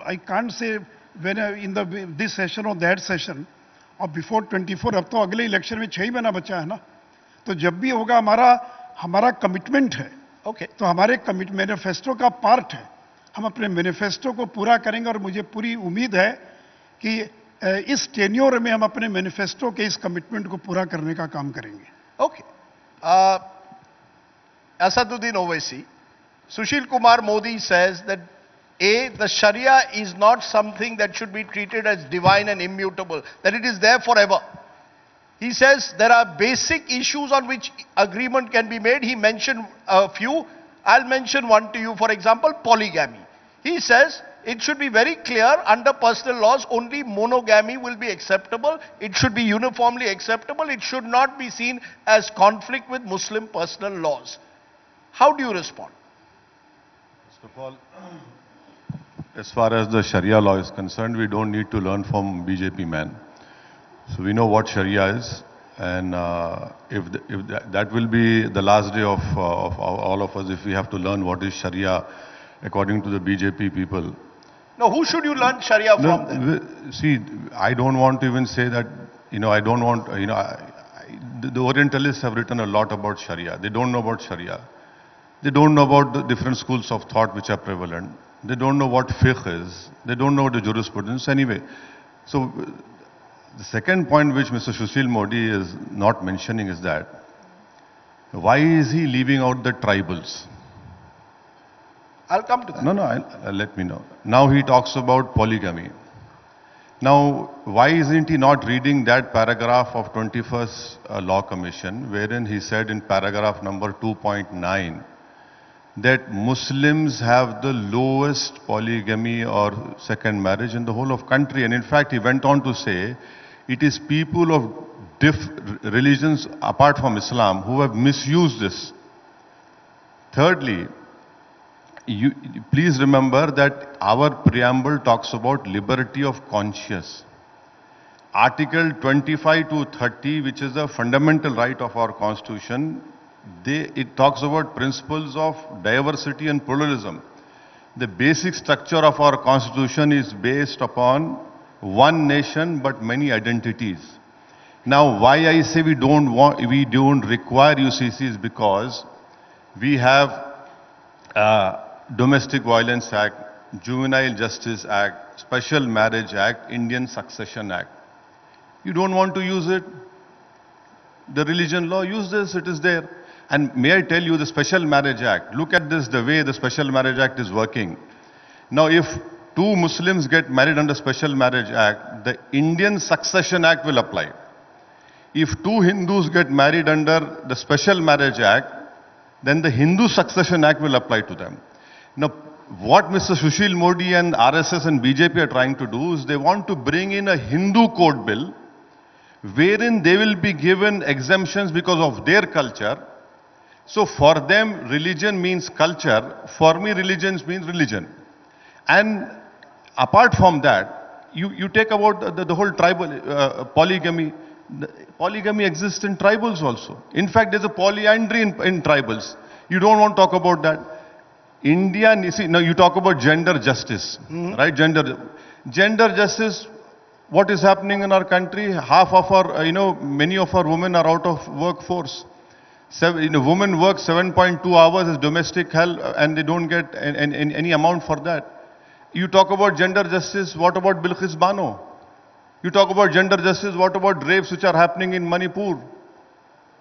I can't say when in this session or that session, और before 24. अब तो अगले election में 6 महीना बचा है ना, तो जब भी होगा हमारा कमिटमेंट है. ओके, तो हमारे मैनिफेस्टो का पार्ट है, हम अपने मैनिफेस्टो को पूरा करेंगे, और मुझे पूरी उम्मीद है कि इस टेन्योर में हम अपने मैनिफेस्टो के इस कमिटमेंट को पूरा करने का काम करेंगे. Okay, Asaduddin Owaisi, Sushil Kumar Modi says that the Sharia is not something that should be treated as divine and immutable, that it is there forever. He says there are basic issues on which agreement can be made. He mentioned a few. I'll mention one to you. For example, polygamy. He says it should be very clear under personal laws, only monogamy will be acceptable. It should be uniformly acceptable. It should not be seen as conflict with Muslim personal laws. How do you respond? First of all, as far as the Sharia law is concerned, we don't need to learn from BJP man. So we know what Sharia is, and if that will be the last day of all of us, if we have to learn what is Sharia according to the BJP people. No, who should you learn Sharia from then? See, I don't want to even say that, I don't want, the Orientalists have written a lot about Sharia. They don't know about Sharia. They don't know about the different schools of thought which are prevalent. They don't know what fiqh is. They don't know the jurisprudence anyway. So the second point which Mr. Sushil Modi is not mentioning is that, why is he leaving out the tribals? I'll come to that. No, let me know. Now he talks about polygamy. Now, why isn't he not reading that paragraph of 21st Law Commission, wherein he said in paragraph number 2.9, that Muslims have the lowest polygamy or second marriage in the whole of country. And in fact, he went on to say, it is people of religions apart from Islam who have misused this. Thirdly, please remember that our preamble talks about liberty of conscience. Article 25 to 30, which is a fundamental right of our constitution, it talks about principles of diversity and pluralism. The basic structure of our constitution is based upon one nation but many identities. Now, why I say we don't require UCC is because we have Domestic Violence Act, Juvenile Justice Act, Special Marriage Act, Indian Succession Act. You don't want to use it? The religion law, use this, it is there. And may I tell you, the Special Marriage Act, look at this, the way the Special Marriage Act is working. Now, if two Muslims get married under Special Marriage Act, the Indian Succession Act will apply. If two Hindus get married under the Special Marriage Act, then the Hindu Succession Act will apply to them. Now, what Mr. Sushil Modi and RSS and BJP are trying to do is they want to bring in a Hindu code bill wherein they will be given exemptions because of their culture. So for them, religion means culture. For me, religion means religion. And apart from that, you take about the whole tribal polygamy. Polygamy exists in tribals also. In fact, there's a polyandry in tribals. You don't want to talk about that. India, you see, now you talk about gender justice, right? Gender justice, what is happening in our country? Half of our, many of our women are out of workforce. Women work 7.2 hours as domestic help and they don't get any amount for that. You talk about gender justice, what about Bilqis Bano? You talk about gender justice, what about rapes which are happening in Manipur?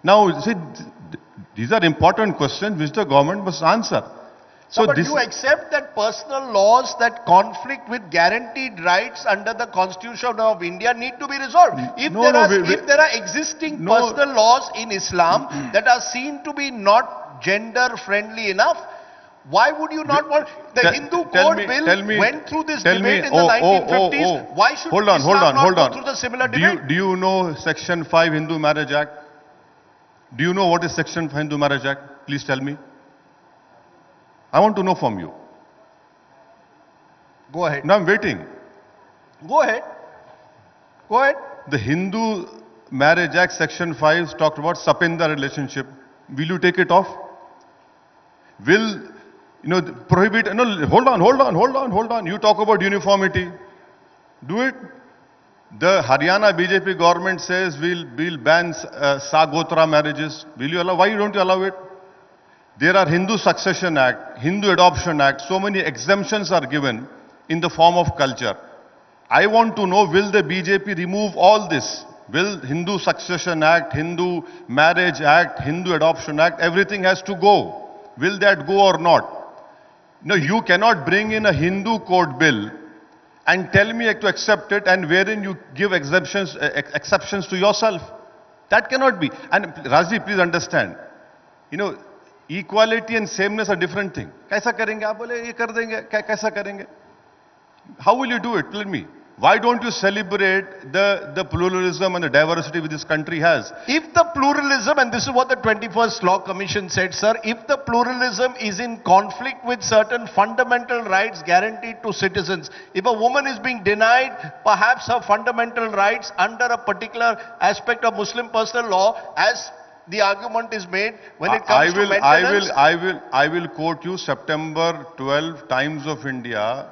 Now, see, these are important questions which the government must answer. So but you accept that personal laws that conflict with guaranteed rights under the Constitution of India need to be resolved. If there are existing personal laws in Islam that are seen to be not gender friendly enough, why would you not want the Hindu Code Bill went through this debate in the 1950s? Why should Islam not go through the similar debate? Do you know Section 5 Hindu Marriage Act? Do you know what is Section 5 Hindu Marriage Act? Please tell me. I want to know from you. Go ahead. Now I'm waiting. Go ahead. Go ahead. The Hindu Marriage Act Section 5 talked about Sapinda relationship. Will you take it off? Will prohibit? No, hold on. You talk about uniformity. Do it. The Haryana BJP government says we'll ban Sagotra marriages. Will you allow? Why don't you allow it? There are Hindu Succession Act, Hindu Adoption Act, so many exemptions are given in the form of culture. I want to know, will the BJP remove all this? Will Hindu Succession Act, Hindu Marriage Act, Hindu Adoption Act, everything has to go. Will that go or not? No, you cannot bring in a Hindu code bill and tell me to accept it and wherein you give exceptions to yourself. That cannot be. And Rajdi, please understand, equality and sameness are different things. Kaisa karenge? Aap bole ye kar denge. Kaisa karenge? How will you do it? Tell me. Why don't you celebrate the pluralism and the diversity which this country has? If the pluralism, and this is what the 21st Law Commission said, sir, if the pluralism is in conflict with certain fundamental rights guaranteed to citizens, if a woman is being denied perhaps her fundamental rights under a particular aspect of Muslim personal law, as the argument is made when it comes to maintenance. I will quote you September 12 Times of India,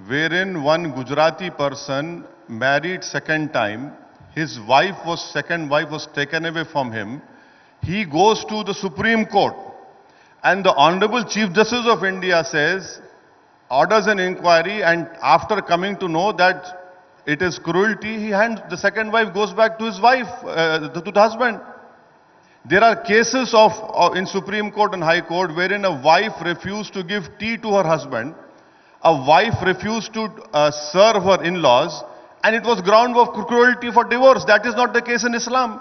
wherein one Gujarati person married second time, his second wife was taken away from him. He goes to the Supreme Court and the Honorable Chief Justice of India says, orders an inquiry, and after coming to know that it is cruelty, the second wife goes back to his wife, to the husband. There are cases in Supreme Court and High Court wherein a wife refused to give tea to her husband, a wife refused to serve her in-laws, and it was ground of cruelty for divorce. That is not the case in Islam.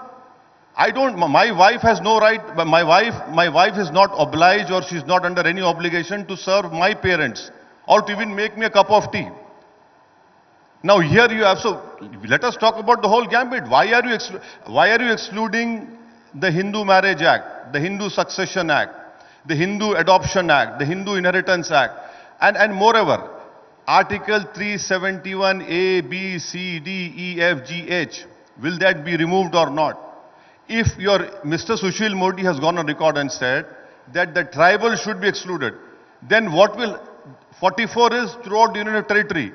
My wife has no right, my wife is not obliged or she's not under any obligation to serve my parents or to even make me a cup of tea. Now here you have, so let us talk about the whole gambit. Why are you excluding the Hindu Marriage Act, the Hindu Succession Act, the Hindu Adoption Act, the Hindu Inheritance Act, and moreover, Article 371 A, B, C, D, E, F, G, H, will that be removed or not? If Mr. Sushil Modi has gone on record and said that the tribal should be excluded, then what will 44 is throughout the Union Territory?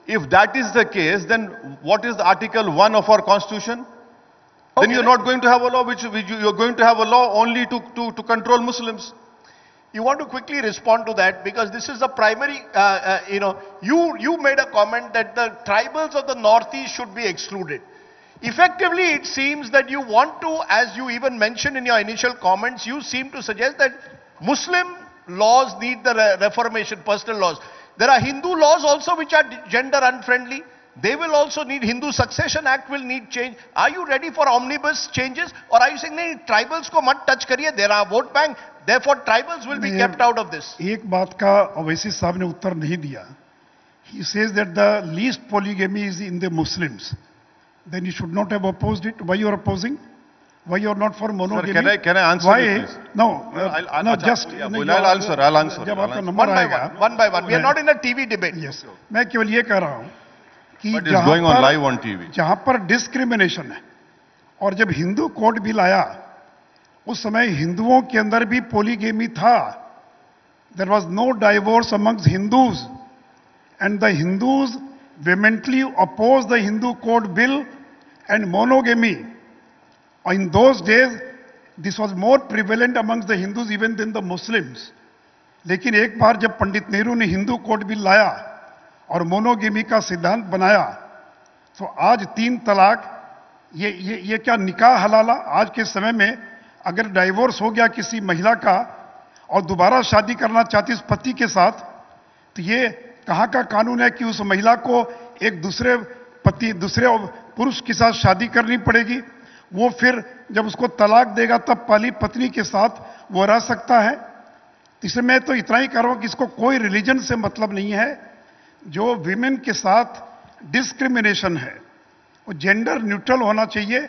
If that is the case, then what is the Article 1 of our Constitution? Okay. Then you're not going to have a law you're going to have a law only to control Muslims. You want to quickly respond to that because this is the primary, you made a comment that the tribals of the Northeast should be excluded. Effectively, it seems that you want to, as you even mentioned in your initial comments, you seem to suggest that Muslim laws need the reformation, personal laws. There are Hindu laws also which are gender unfriendly. They will also need, Hindu Succession Act will need change. Are you ready for omnibus changes? Or are you saying, nahi, tribals ko mat touch kariye, there are vote bank, therefore tribals will be kept out of this? एक बात का Owaisi साहब ने उत्तर नहीं दिया. He says that the least polygamy is in the Muslims. Then you should not have opposed it. Why you are opposing? Why you are not for monogamy? Sir, can I answer Why? it, please? No, just... I'll answer. जब आपका number आएगा. One by one. We are not in a TV debate. Yes. मैं केवल ये कह रहा हूँ कि But it's going on live on TV. जहाँ पर डिस्क्रिमिनेशन है और जब हिंदू कोड बिल आया उस समय हिंदुओं के अंदर भी पोलीगेमी था. There was no divorce amongst Hindus and the Hindus vehemently opposed the Hindu code bill and monogamy. In those days, this was more prevalent amongst the Hindus even than the Muslims. लेकिन एक बार जब पंडित नेहरू ने Hindu code bill लाया और monogamy का सिद्धांत बनाया, तो आज 3 तलाक, ये क्या निकाह हलाला? आज के समय में अगर डाइवोर्स हो गया किसी महिला का और दोबारा शादी करना चाहती उस पति के साथ, तो ये कहाँ का कानून है कि उस महिला को एक दूसरे पुरुष के साथ शादी करनी पड़ेगी? वो फिर जब उसको तलाक देगा तब पहली पत्नी के साथ वो रह सकता है. इसलिए मैं तो इतना ही कह रहा हूं कि इसको कोई रिलीजन से मतलब नहीं है. जो विमेन के साथ डिस्क्रिमिनेशन है वो जेंडर न्यूट्रल होना चाहिए.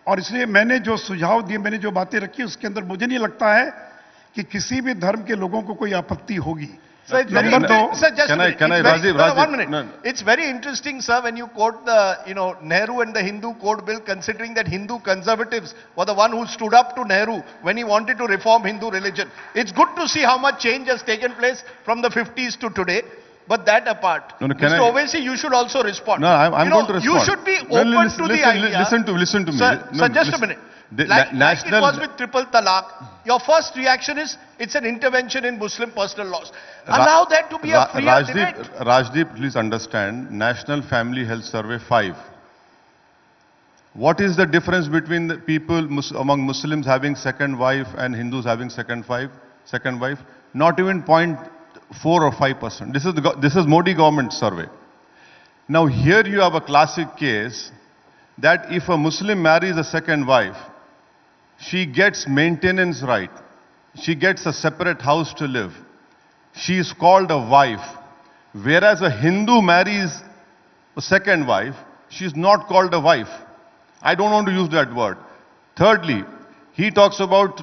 और इसलिए मैंने जो सुझाव दिए, मैंने जो बातें रखी, उसके अंदर मुझे नहीं लगता है कि किसी भी धर्म के लोगों को कोई आपत्ति होगी. Sir, just Rajiv, 1 minute. No. It's very interesting, sir, when you quote the, Nehru and the Hindu Code Bill, considering that Hindu conservatives were the one who stood up to Nehru when he wanted to reform Hindu religion. It's good to see how much change has taken place from the 50s to today. But that apart, Mr. Owaisi, you should also respond. No, I'm going to respond. You should be open to the idea. Listen to me. Sir, just a minute. Like it was with triple talaq, your first reaction is it's an intervention in Muslim personal laws. Allow that to be a free debate. Rajdeep, please understand, National Family Health Survey 5. What is the difference between the people among Muslims having second wife and Hindus having second wife? Not even 0.4 or 5%. This is Modi government survey. Now here you have a classic case that if a Muslim marries a second wife, she gets maintenance right. She gets a separate house to live. She is called a wife. Whereas a Hindu marries a second wife, she is not called a wife. I don't want to use that word. Thirdly, he talks about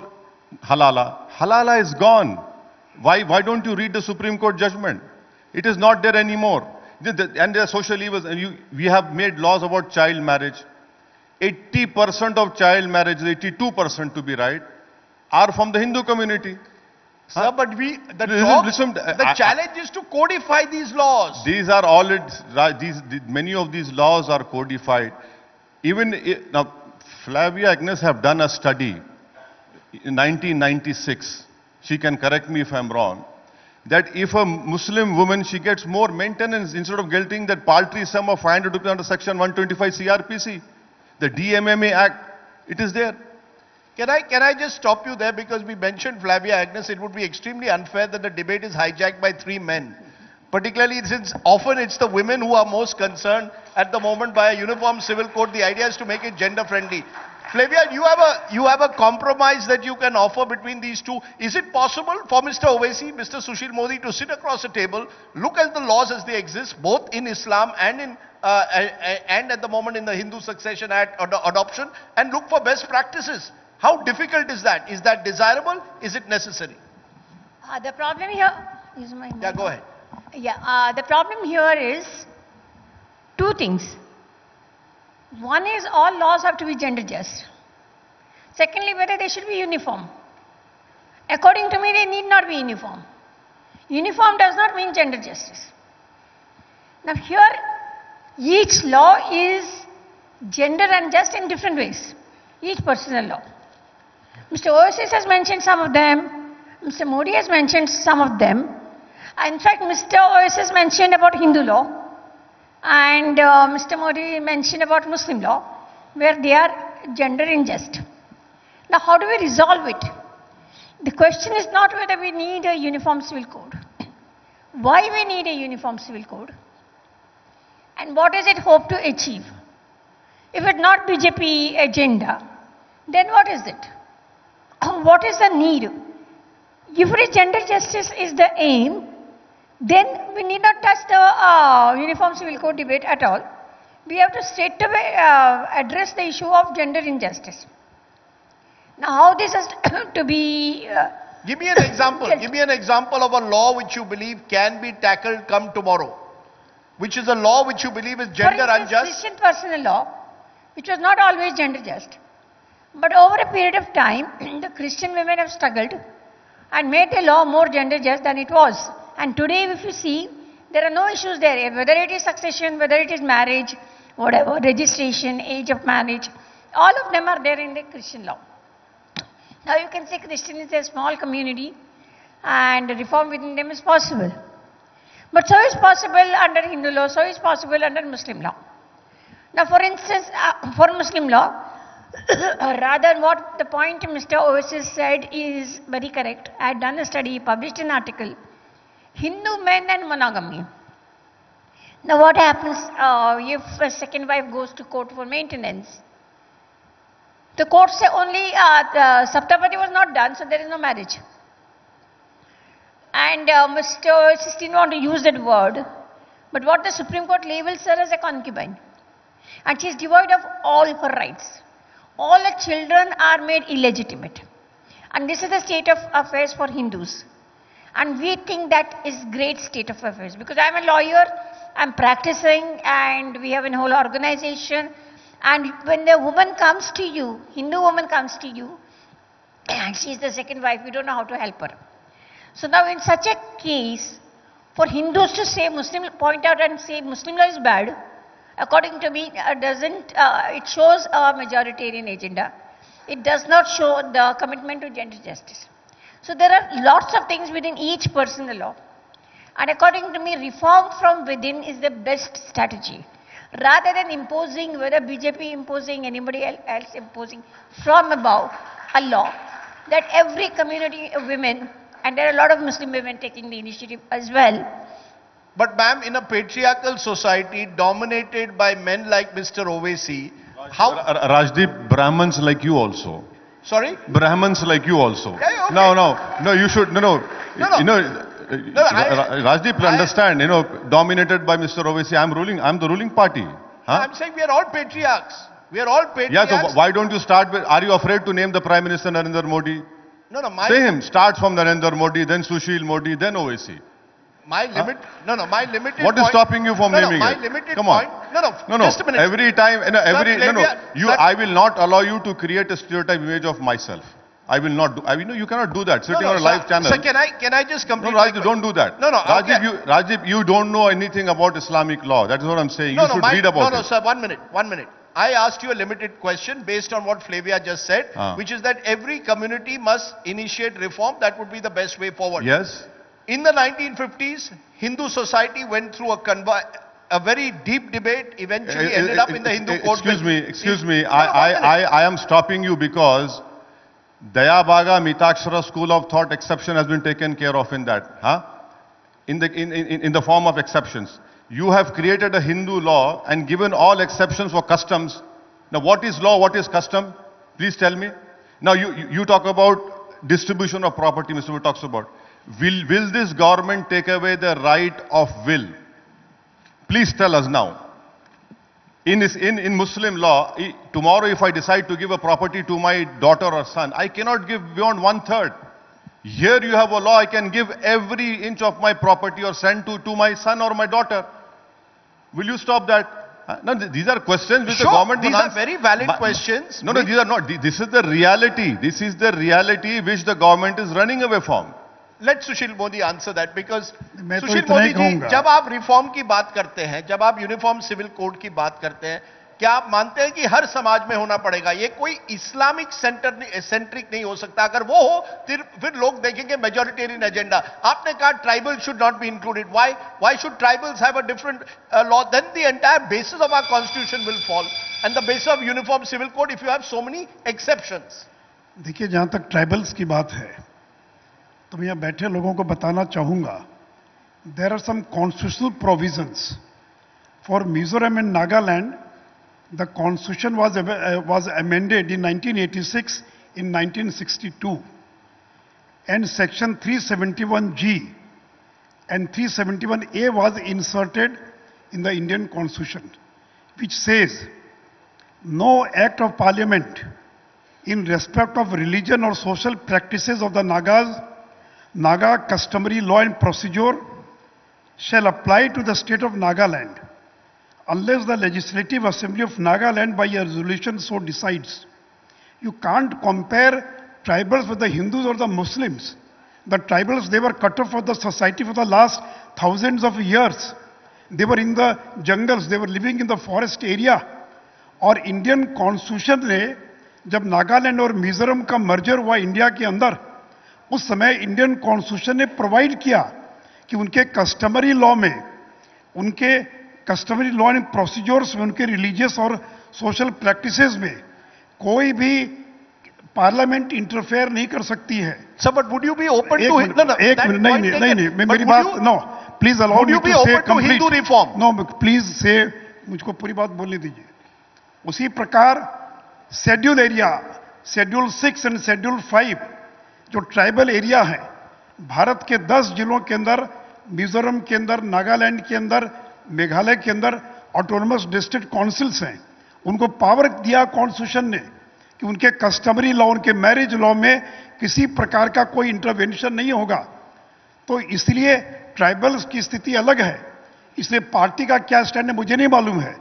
halala. Halala is gone. Why don't you read the Supreme Court judgment? It is not there anymore. And there are social evils. And we have made laws about child marriage. 80% of child marriage, 82% to be right, are from the Hindu community. Sir, but the challenge is to codify these laws. These are already, many of these laws are codified. Now, Flavia Agnes have done a study in 1996. She can correct me if I'm wrong. That if a Muslim woman, she gets more maintenance instead of getting that paltry sum of 500 rupees under Section 125 CRPC. The DMMA Act, it is there. Can I just stop you there because we mentioned Flavia Agnes. It would be extremely unfair that the debate is hijacked by 3 men. particularly since often it's the women who are most concerned at the moment by a uniform civil code. The idea is to make it gender friendly. Flavia, you have a compromise that you can offer between these two. Is it possible for Mr. Owaisi, Mr. Sushil Modi to sit across a table, look at the laws as they exist, both in Islam and in and at the moment in the Hindu Succession Act adoption, and look for best practices? How difficult is that? Is that desirable? Is it necessary? The problem here is my... Yeah, go ahead. Yeah, the problem here is two things. One is all laws have to be gender just. Secondly, whether they should be uniform. According to me, they need not be uniform. Uniform does not mean gender justice. Now here, each law is gender unjust in different ways. Each personal law. Mr. Oasis has mentioned some of them. Mr. Modi has mentioned some of them. In fact, Mr. Oasis mentioned about Hindu law. And Mr. Modi mentioned about Muslim law, where they are gender unjust. Now, how do we resolve it? The question is not whether we need a uniform civil code. Why we need a uniform civil code? And what does it hope to achieve? If it's not BJP agenda, then what is it? What is the need? If it is gender justice is the aim, then we need not touch the uniform civil code debate at all. We have to straight away address the issue of gender injustice. Now, how this is to be... Give me an example. Give me an example of a law which you believe can be tackled come tomorrow. Which is a law which you believe is gender unjust? Christian personal law, which was not always gender just. But over a period of time, the Christian women have struggled and made the law more gender just than it was. And today, if you see, there are no issues there, whether it is succession, whether it is marriage, whatever, registration, age of marriage, all of them are there in the Christian law. Now you can say Christian is a small community and reform within them is possible. But so is possible under Hindu law, so is possible under Muslim law. Now for instance, for Muslim law, rather what the point Mr. Oasis said is very correct. I had done a study, published an article. Hindu men and monogamy. Now what happens if a second wife goes to court for maintenance? The court say only the Saptapati was not done, so there is no marriage. And Mr. Oasis didn't want to use that word, but what the Supreme Court labels her as a concubine. And she is devoid of all her rights. All her children are made illegitimate. And this is the state of affairs for Hindus. And we think that is great state of affairs. Because I am a lawyer, I am practicing, and we have a whole organization. And when the woman comes to you, Hindu woman comes to you, and she is the second wife, we don't know how to help her. So now in such a case, for Hindus to say Muslim, point out and say Muslim law is bad, according to me, it shows a majoritarian agenda. It does not show the commitment to gender justice. So there are lots of things within each personal law. And according to me, reform from within is the best strategy. Rather than imposing, whether BJP imposing, anybody else imposing from above a law that every community of women, and there are a lot of Muslim women taking the initiative as well. But ma'am, in a patriarchal society dominated by men like Mr. Owaisi, how... Rajdeep, Brahmins like you also. Sorry? Brahmins like you also. Yeah, okay. No, you should, Rajdeep, understand, dominated by Mr. Owaisi, I'm the ruling party. Huh? I'm saying we are all patriarchs. We are all patriarchs. Yeah, so why don't you start with, are you afraid to name the Prime Minister Narendra Modi? No, Say him, start from Narendra Modi, then Sushil Modi, then Owaisi. My limited What is stopping you from naming my it? limited Come on. point. No, Just a minute. Every time, I will not allow you to create a stereotype image of myself. I will not do, you cannot do that. Sitting on a live channel. Sir, can I just complete? No, Rajdeep, don't do that. No, Rajdeep, you don't know anything about Islamic law. That is what I'm saying. You should read about it. No, sir, 1 minute. I asked you a limited question based on what Flavia just said, which is that every community must initiate reform. That would be the best way forward. Yes. In the 1950s, Hindu society went through a very deep debate, eventually ended up in the Hindu court. Excuse me. I am stopping you because Dayabaga Mitakshara school of thought exception has been taken care of in that. in the form of exceptions. You have created a Hindu law and given all exceptions for customs. Now what is law, what is custom? Please tell me. Now you talk about distribution of property, Mr. Wood talks about. Will this government take away the right of will? Please tell us now. In Muslim law, tomorrow if I decide to give a property to my daughter or son, I cannot give beyond 1/3. Here you have a law, I can give every inch of my property or send to my son or my daughter. Will you stop that? No, these are questions which the government these will are very valid questions. No, these are not. This is the reality. This is the reality which the government is running away from. Let Sushil Modi answer that because मैं तो सुशील इतना मोदी ही जी कहूंगा। जब आप reform की बात करते हैं, जब आप यूनिफॉर्म सिविल कोड की बात करते हैं, क्या आप मानते हैं कि हर समाज में होना पड़ेगा? ये कोई इस्लामिक सेंट्रिक नहीं हो सकता। अगर वो हो फिर लोग देखेंगे मेजॉरिटेरियन एजेंडा। आपने कहा tribal should not be included. Why should tribals have a different law? Then the entire basis of our constitution will fall and the basis of uniform civil code if you have so many exceptions. देखिए, जहां तक tribals की बात है तो मैं यहां बैठे लोगों को बताना चाहूंगा, there are some constitutional provisions for Mizoram and Nagaland. The constitution was amended in 1986, in 1962, and section 371G and 371A was inserted in the Indian constitution, which says no act of parliament in respect of religion or social practices of the Naga customary law and procedure shall apply to the state of Nagaland unless the Legislative Assembly of Nagaland by a resolution so decides. You can't compare tribals with the Hindus or the Muslims. The tribals, they were cut off from the society for the last thousands of years. They were in the jungles, they were living in the forest area. और Indian constitution ने जब नागालैंड और मिजोरम का merger हुआ India के अंदर, उस समय इंडियन कॉन्स्टिट्यूशन ने प्रोवाइड किया कि उनके कस्टमरी लॉ में, उनके कस्टमरी लॉ एंड प्रोसीजर्स में, उनके रिलीजियस और सोशल प्रैक्टिसेस में कोई भी पार्लियामेंट इंटरफेयर नहीं कर सकती है. Sir, but would you be open to एक मिनट, नहीं, मेरी बात, no please allow me to say complete reform. No please say, मुझको पूरी बात बोलने दीजिए. उसी प्रकार schedule area, schedule 6 and schedule 5 जो ट्राइबल एरिया है, भारत के 10 जिलों के अंदर, मिजोरम के अंदर, नागालैंड के अंदर, मेघालय के अंदर ऑटोनमस डिस्ट्रिक्ट काउंसिल्स हैं. उनको पावर दिया कॉन्स्टिट्यूशन ने कि उनके कस्टमरी लॉ, उनके मैरिज लॉ में किसी प्रकार का कोई इंटरवेंशन नहीं होगा. तो इसलिए ट्राइबल्स की स्थिति अलग है. इसलिए पार्टी का क्या स्टैंड है मुझे नहीं मालूम है,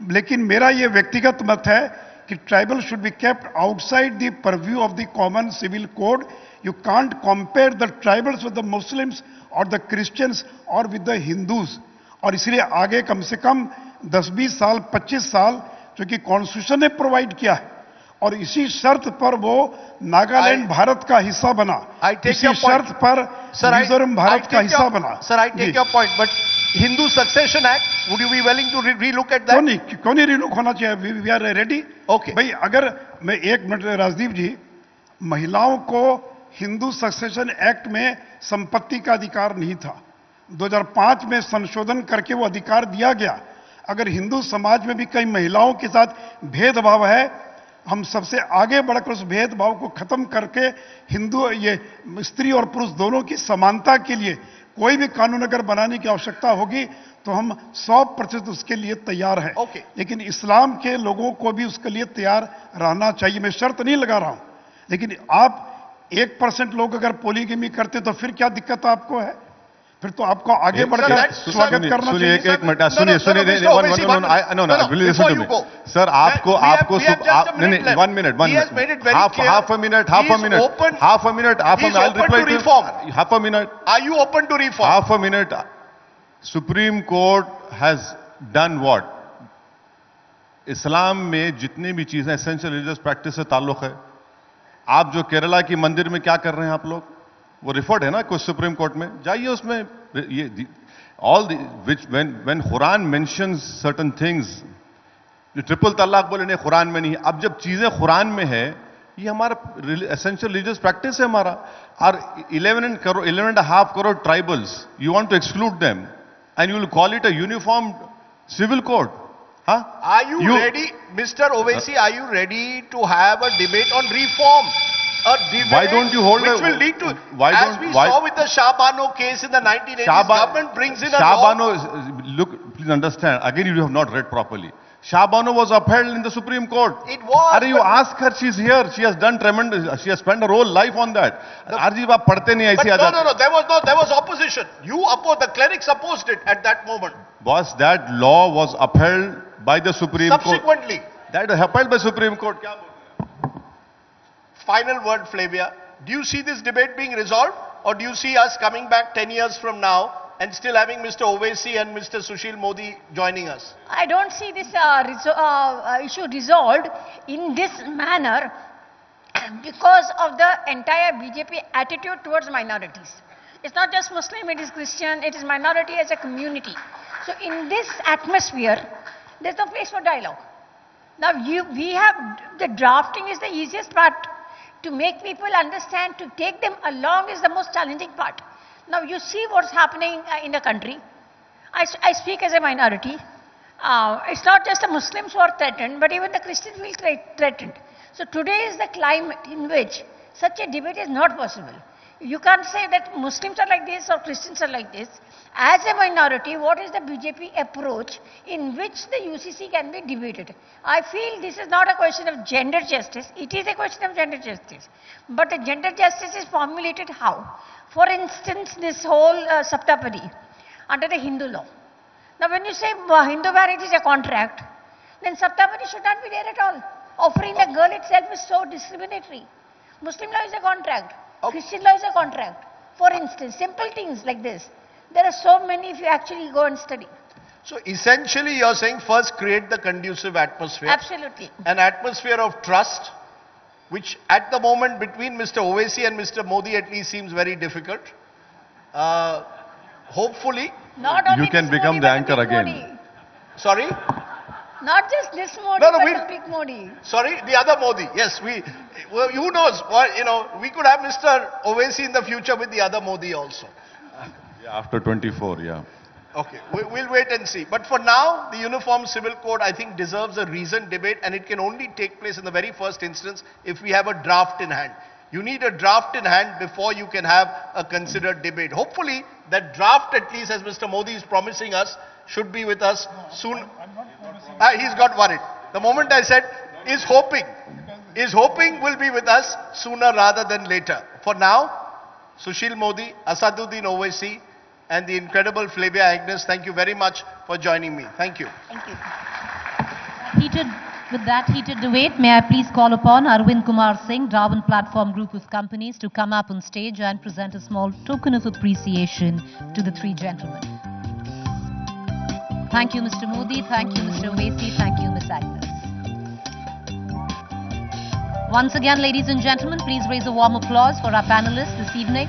लेकिन मेरा यह व्यक्तिगत मत है कि tribal should be kept outside the purview of the common civil code. You can't compare the tribals with the Muslims और द क्रिश्चियंस और विद द हिंदूज. और इसलिए आगे कम से कम 10-20 साल, 25 साल जो कि कॉन्स्टिट्यूशन ने प्रोवाइड किया है, और इसी शर्त पर वो नागालैंड भारत का हिस्सा बना, इसी शर्त पर मिजोरम भारत का हिस्सा बना. Sir, I take your point, but Hindu succession act, would you be willing to relook at that? क्यों नहीं रीलुक होना चाहिए? We are ready. ओके भाई, अगर मैं एक मिनट, राजदीप जी, महिलाओं को हिंदू सक्सेशन एक्ट में संपत्ति का अधिकार नहीं था. 2005 में संशोधन करके वो अधिकार दिया गया. अगर हिंदू समाज में भी कई महिलाओं के साथ भेदभाव है, हम सबसे आगे बढ़कर उस भेदभाव को खत्म करके हिंदू, ये स्त्री और पुरुष दोनों की समानता के लिए कोई भी कानून अगर बनाने की आवश्यकता होगी तो हम 100% उसके लिए तैयार हैं. लेकिन इस्लाम के लोगों को भी उसके लिए तैयार रहना चाहिए. मैं शर्त नहीं लगा रहा हूं, लेकिन आप 1% लोग अगर पोलीगेमी करते तो फिर क्या दिक्कत आपको है? फिर तो आपको आगे बढ़कर स्वागत करना चाहिए. एक मिनट, सुनिए, सर, आपको नहीं, 1 minute, half a minute, Are you open to reform? Half a minute. Supreme Court has done what? इस्लाम में जितनी भी चीजें एसेंशियल रिलीजियस प्रैक्टिस से ताल्लुक है, आप जो केरला की मंदिर में क्या कर रहे हैं आप लोग, वो रिफर्ड है ना कुछ सुप्रीम कोर्ट में, जाइए उसमें. ये all which when Quran mentions certain things, triple तलाक बोले नहीं, कुरान में नहीं. अब जब चीजें कुरान में है ये हमारा एसेंशियल रिलीजियस प्रैक्टिस है हमारा. Our 11.5 crore tribals, you want to exclude them and you will call it a uniform civil code. Huh? Are you ready, Mr. Owaisi, are you ready to have a debate on reform? A debate Why don't you hold which will lead to, as we saw with the Shah Bano case in the 1980s, government brings in a law. Look, please understand, again you have not read properly. Shah Bano was upheld in the Supreme Court. It was. Are you ask her, she's here, she has done tremendous, she has spent her whole life on that. Arji, aap padhte nahi aisi But no, there was opposition. You opposed, the clerics opposed it at that moment. Boss, that law was upheld by the Supreme Court. Subsequently. That was upheld by Supreme Court. Final word, Flavia. Do you see this debate being resolved, or do you see us coming back 10 years from now and still having Mr. Owaisi and Mr. Sushil Modi joining us? I don't see this issue resolved in this manner because of the entire BJP attitude towards minorities. It's not just Muslim, it is Christian, it is minority as a community. So in this atmosphere, there's no place for dialogue. Now we have, the drafting is the easiest part. To make people understand, to take them along is the most challenging part. Now you see what's happening in the country. I speak as a minority. It's not just the Muslims who are threatened, but even the Christians feel threatened. So today is the climate in which such a debate is not possible. You can't say that Muslims are like this or Christians are like this. As a minority, what is the BJP approach in which the UCC can be debated? I feel this is not a question of gender justice. It is a question of gender justice. But the gender justice is formulated how? For instance, this whole Saptapadi under the Hindu law. Now when you say Hindu marriage is a contract, then Saptapadi should not be there at all. Offering the girl itself is so discriminatory. Muslim law is a contract. Christian law is a contract. For instance, simple things like this. There are so many if you actually go and study. So essentially you're saying first create the conducive atmosphere. Absolutely. An atmosphere of trust, which at the moment between Mr. Owaisi and Mr. Modi at least seems very difficult. Hopefully. Not only you can this become Modi, the anchor but the big again. Modi. Sorry? Not just this Modi, No, but the big Modi. Sorry, the other Modi. Yes, well, who knows? Well, we could have Mr. Owaisi in the future with the other Modi also. Yeah, after 24, yeah. Okay, we'll wait and see. But for now, the Uniform Civil Code, I think, deserves a reasoned debate, and it can only take place in the very first instance if we have a draft in hand. You need a draft in hand before you can have a considered debate. Hopefully, that draft, at least as Mr. Modi is promising us, should be with us soon. He's got worried. The moment I said, is hoping will be with us sooner rather than later. For now, Sushil Modi, Asaduddin Owaisi, and the incredible Flavia Agnes, thank you very much for joining me. Thank you. Thank you. With that heated debate, may I please call upon Arvind Kumar Singh, Darwin Platform Group of Companies, to come up on stage and present a small token of appreciation to the three gentlemen. Thank you, Mr. Modi. Thank you, Mr. Owaisi. Thank you, Ms. Agnes. Once again, ladies and gentlemen, please raise a warm applause for our panelists this evening.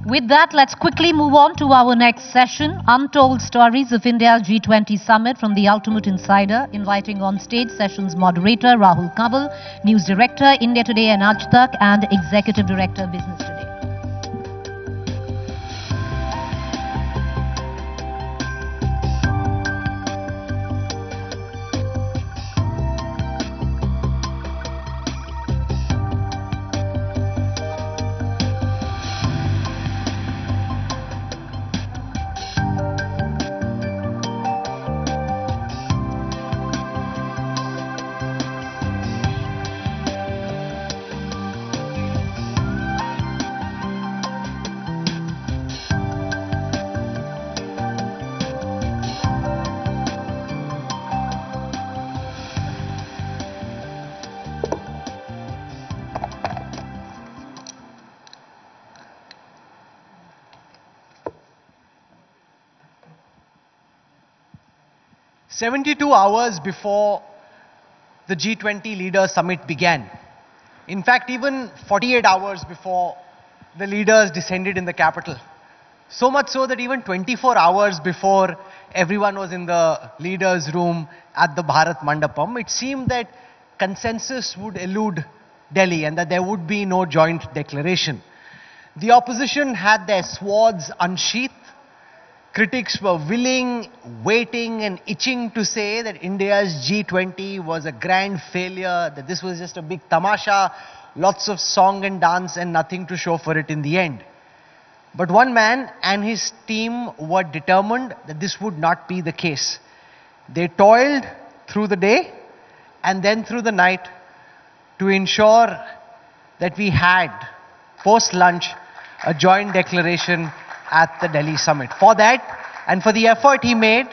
With that, let's quickly move on to our next session, Untold Stories of India's G20 Summit from the Ultimate Insider, inviting on stage session's moderator Rahul Kabul, News Director, India Today and Aaj Tak, and Executive Director, Business Today. 72 hours before the G20 Leaders Summit began. In fact, even 48 hours before the leaders descended in the capital. So much so that even 24 hours before everyone was in the leaders' room at the Bharat Mandapam, it seemed that consensus would elude Delhi and that there would be no joint declaration. The opposition had their swords unsheathed. Critics were willing, waiting and itching to say that India's G20 was a grand failure, that this was just a big tamasha, lots of song and dance and nothing to show for it in the end. But one man and his team were determined that this would not be the case. They toiled through the day and then through the night to ensure that we had, post-lunch, a joint declaration at the Delhi summit. For that, and for the effort he made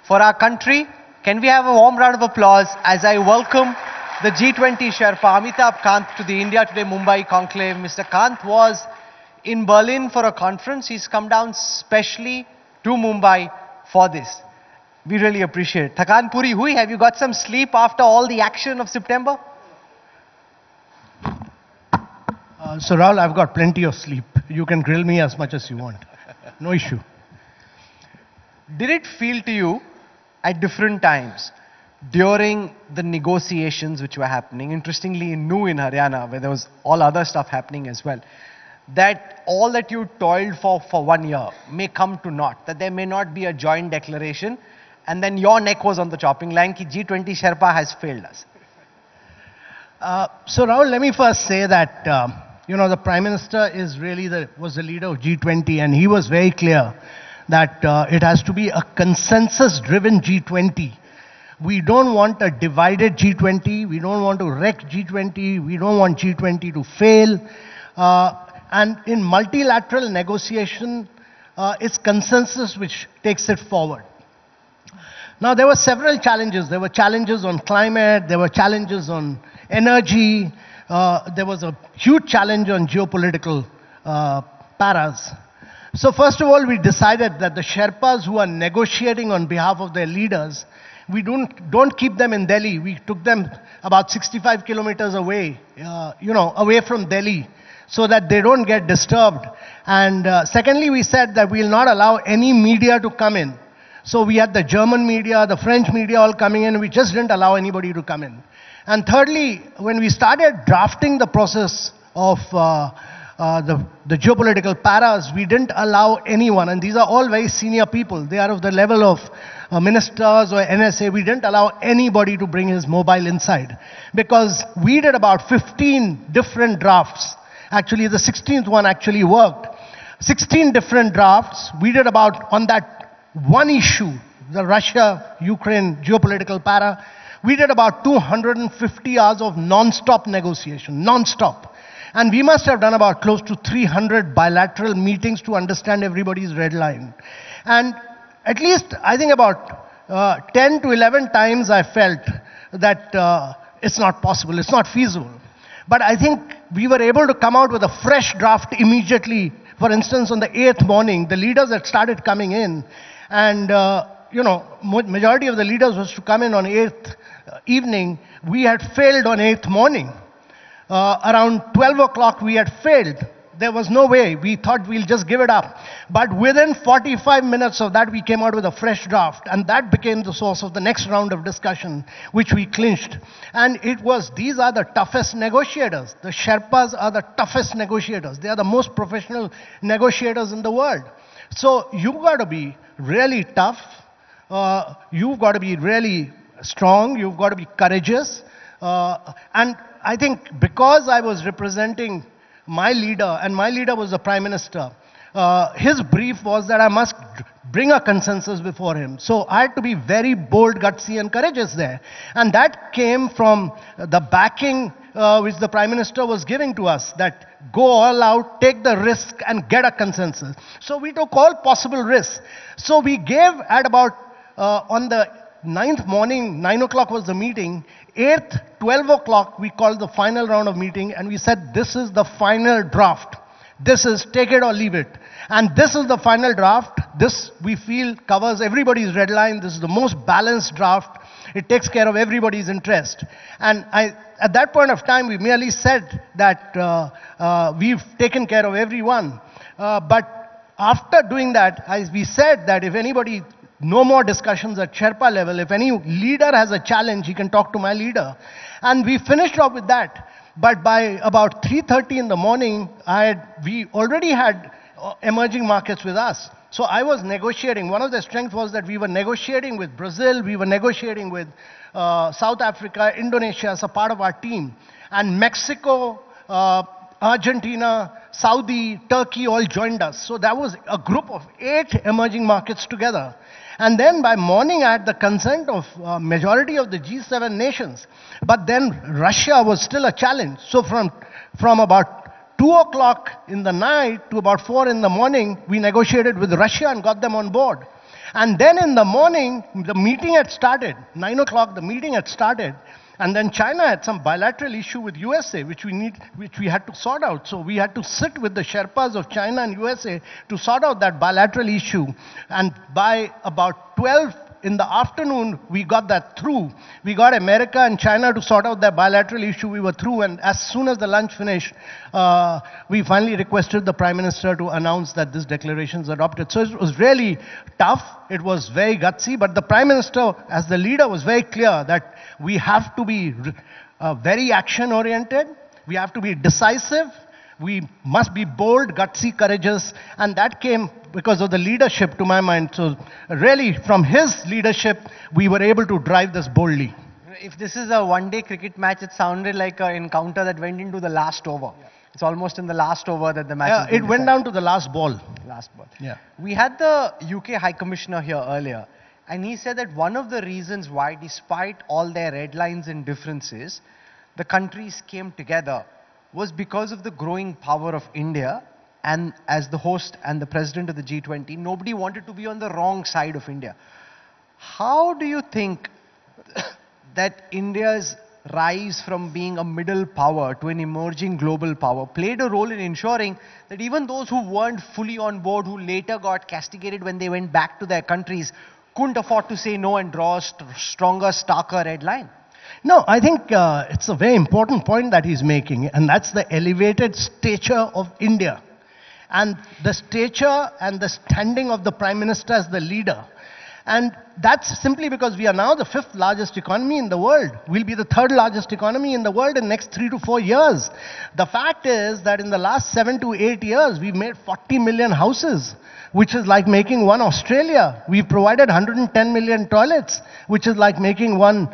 for our country, can we have a warm round of applause as I welcome the G20 Sherpa, Amitabh Kant, to the India Today Mumbai Conclave. Mr. Kant was in Berlin for a conference. He's come down specially to Mumbai for this. We really appreciate it. Thakan puri hui? Have you got some sleep after all the action of September? So Rahul, I've got plenty of sleep. You can grill me as much as you want. No issue. Did it feel to you at different times during the negotiations which were happening, interestingly in New in Haryana, where there was all other stuff happening as well, that all that you toiled for 1 year may come to naught, that there may not be a joint declaration, and then your neck was on the chopping line, ki G20 Sherpa has failed us? So Rahul, let me first say that the Prime Minister is really was the leader of G20, and he was very clear that it has to be a consensus-driven G20. We don't want a divided G20. We don't want to wreck G20. We don't want G20 to fail. And in multilateral negotiation, it's consensus which takes it forward. Now, there were several challenges. There were challenges on climate. There were challenges on energy. There was a huge challenge on geopolitical paras. So first of all, we decided that the Sherpas who are negotiating on behalf of their leaders, we don't keep them in Delhi. We took them about 65 kilometers away, away from Delhi, so that they don't get disturbed. And secondly, we said that we will not allow any media to come in. So we had the German media, the French media all coming in. We just didn't allow anybody to come in. And thirdly, when we started drafting the process of the geopolitical paras, we didn't allow anyone, and these are all very senior people. They are of the level of ministers or NSA. We didn't allow anybody to bring his mobile inside, because we did about 15 different drafts. Actually, the 16th one actually worked. 16 different drafts. We did about, on that one issue, the Russia-Ukraine geopolitical para, we did about 250 hours of non-stop negotiation, non-stop. And we must have done about close to 300 bilateral meetings to understand everybody's red line. And at least, I think about 10 to 11 times I felt that it's not possible, it's not feasible. But I think we were able to come out with a fresh draft immediately. For instance, on the 8th morning, the leaders had started coming in. And, majority of the leaders was to come in on 8th evening. We had failed on 8th morning. Around 12 o'clock, we had failed. There was no way. We thought we'll just give it up. But within 45 minutes of that, we came out with a fresh draft. And that became the source of the next round of discussion, which we clinched. And these are the toughest negotiators. The Sherpas are the toughest negotiators. They are the most professional negotiators in the world. So you've got to be really tough. You've got to be really strong. You've got to be courageous. And I think because I was representing my leader, and my leader was the Prime Minister, his brief was that I must bring a consensus before him. So I had to be very bold, gutsy and courageous there. And that came from the backing which the Prime Minister was giving to us, that go all out, take the risk and get a consensus. So we took all possible risks. So we gave at about, on the 9th morning, 9 o'clock was the meeting. 8th, 12 o'clock, we called the final round of meeting, and we said, this is the final draft. This is take it or leave it. And this is the final draft. this, we feel, covers everybody's red line. This is the most balanced draft. It takes care of everybody's interest. And at that point of time, we merely said that we've taken care of everyone. But after doing that, we said that if anybody, no more discussions at Sherpa level. If any leader has a challenge, he can talk to my leader. And we finished off with that. But by about 3:30 in the morning, we already had emerging markets with us. So I was negotiating. One of the strengths was that we were negotiating with Brazil, we were negotiating with South Africa, Indonesia as a part of our team. And Mexico, Argentina, Saudi, Turkey all joined us. So that was a group of 8 emerging markets together. And then by morning I had the consent of majority of the G7 nations. But then Russia was still a challenge. So from about 2 o'clock in the night to about 4 in the morning, we negotiated with Russia and got them on board. And then in the morning, the meeting had started. 9 o'clock, the meeting had started. And then China had some bilateral issue with USA, which we had to sort out. So we had to sit with the Sherpas of China and USA to sort out that bilateral issue. And by about 12 in the afternoon, we got that through. We got America and China to sort out their bilateral issue. We were through. And as soon as the lunch finished, we finally requested the Prime Minister to announce that this declaration is adopted. So it was really tough. It was very gutsy. But the Prime Minister, as the leader, was very clear that we have to be very action-oriented. We have to be decisive. We must be bold, gutsy, courageous. And that came because of the leadership, to my mind. So really, from his leadership, we were able to drive this boldly. If this is a one-day cricket match, it sounded like an encounter that went into the last over. Yeah. It's almost in the last over that the match it went down to the last ball. Last ball. Yeah. We had the UK High Commissioner here earlier, and he said that one of the reasons why, despite all their red lines and differences, the countries came together was because of the growing power of India. And as the host and the president of the G20, nobody wanted to be on the wrong side of India. How do you think that India's rise from being a middle power to an emerging global power played a role in ensuring that even those who weren't fully on board, who later got castigated when they went back to their countries, couldn't afford to say no and draw a stronger, starker red line? No, I think it's a very important point that he's making, and that's the elevated stature of India. And the stature and the standing of the Prime Minister as the leader. And that's simply because we are now the 5th largest economy in the world. We'll be the 3rd largest economy in the world in the next 3 to 4 years. The fact is that in the last 7 to 8 years, we've made 40 million houses, which is like making one Australia. We've provided 110 million toilets, which is like making one,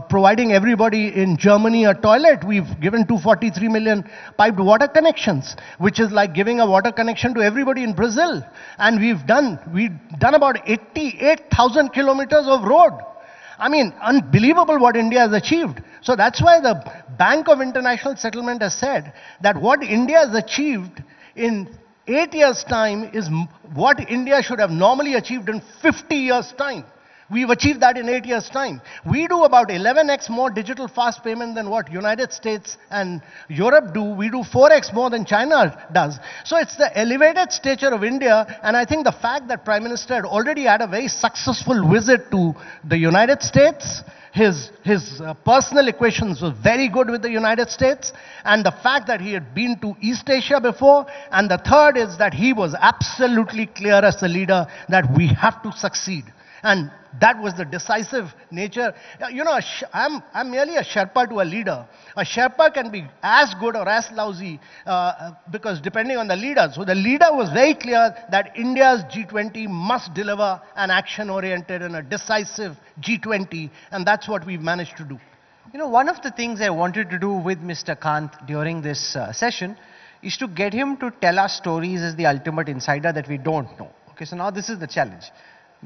providing everybody in Germany a toilet. We've given 243 million piped water connections, which is like giving a water connection to everybody in Brazil. And we've done about 88,000 kilometers of road. I mean, unbelievable what India has achieved. So that's why the Bank of International Settlement has said that what India has achieved in 8 years' time is what India should have normally achieved in 50 years' time. We've achieved that in 8 years' time. We do about 11x more digital fast payment than what United States and Europe do. We do 4x more than China does. So it's the elevated stature of India, and I think the fact that Prime Minister had already had a very successful visit to the United States, his personal equations were very good with the United States, and the fact that he had been to East Asia before, and the third is that he was absolutely clear as a leader that we have to succeed. And that was the decisive nature. You know, I'm merely a Sherpa to a leader. A Sherpa can be as good or as lousy because depending on the leader. So the leader was very clear that India's G20 must deliver an action-oriented and a decisive G20, and that's what we've managed to do. You know, one of the things I wanted to do with Mr. Kant during this session is to get him to tell us stories as the ultimate insider that we don't know. Okay, so now this is the challenge.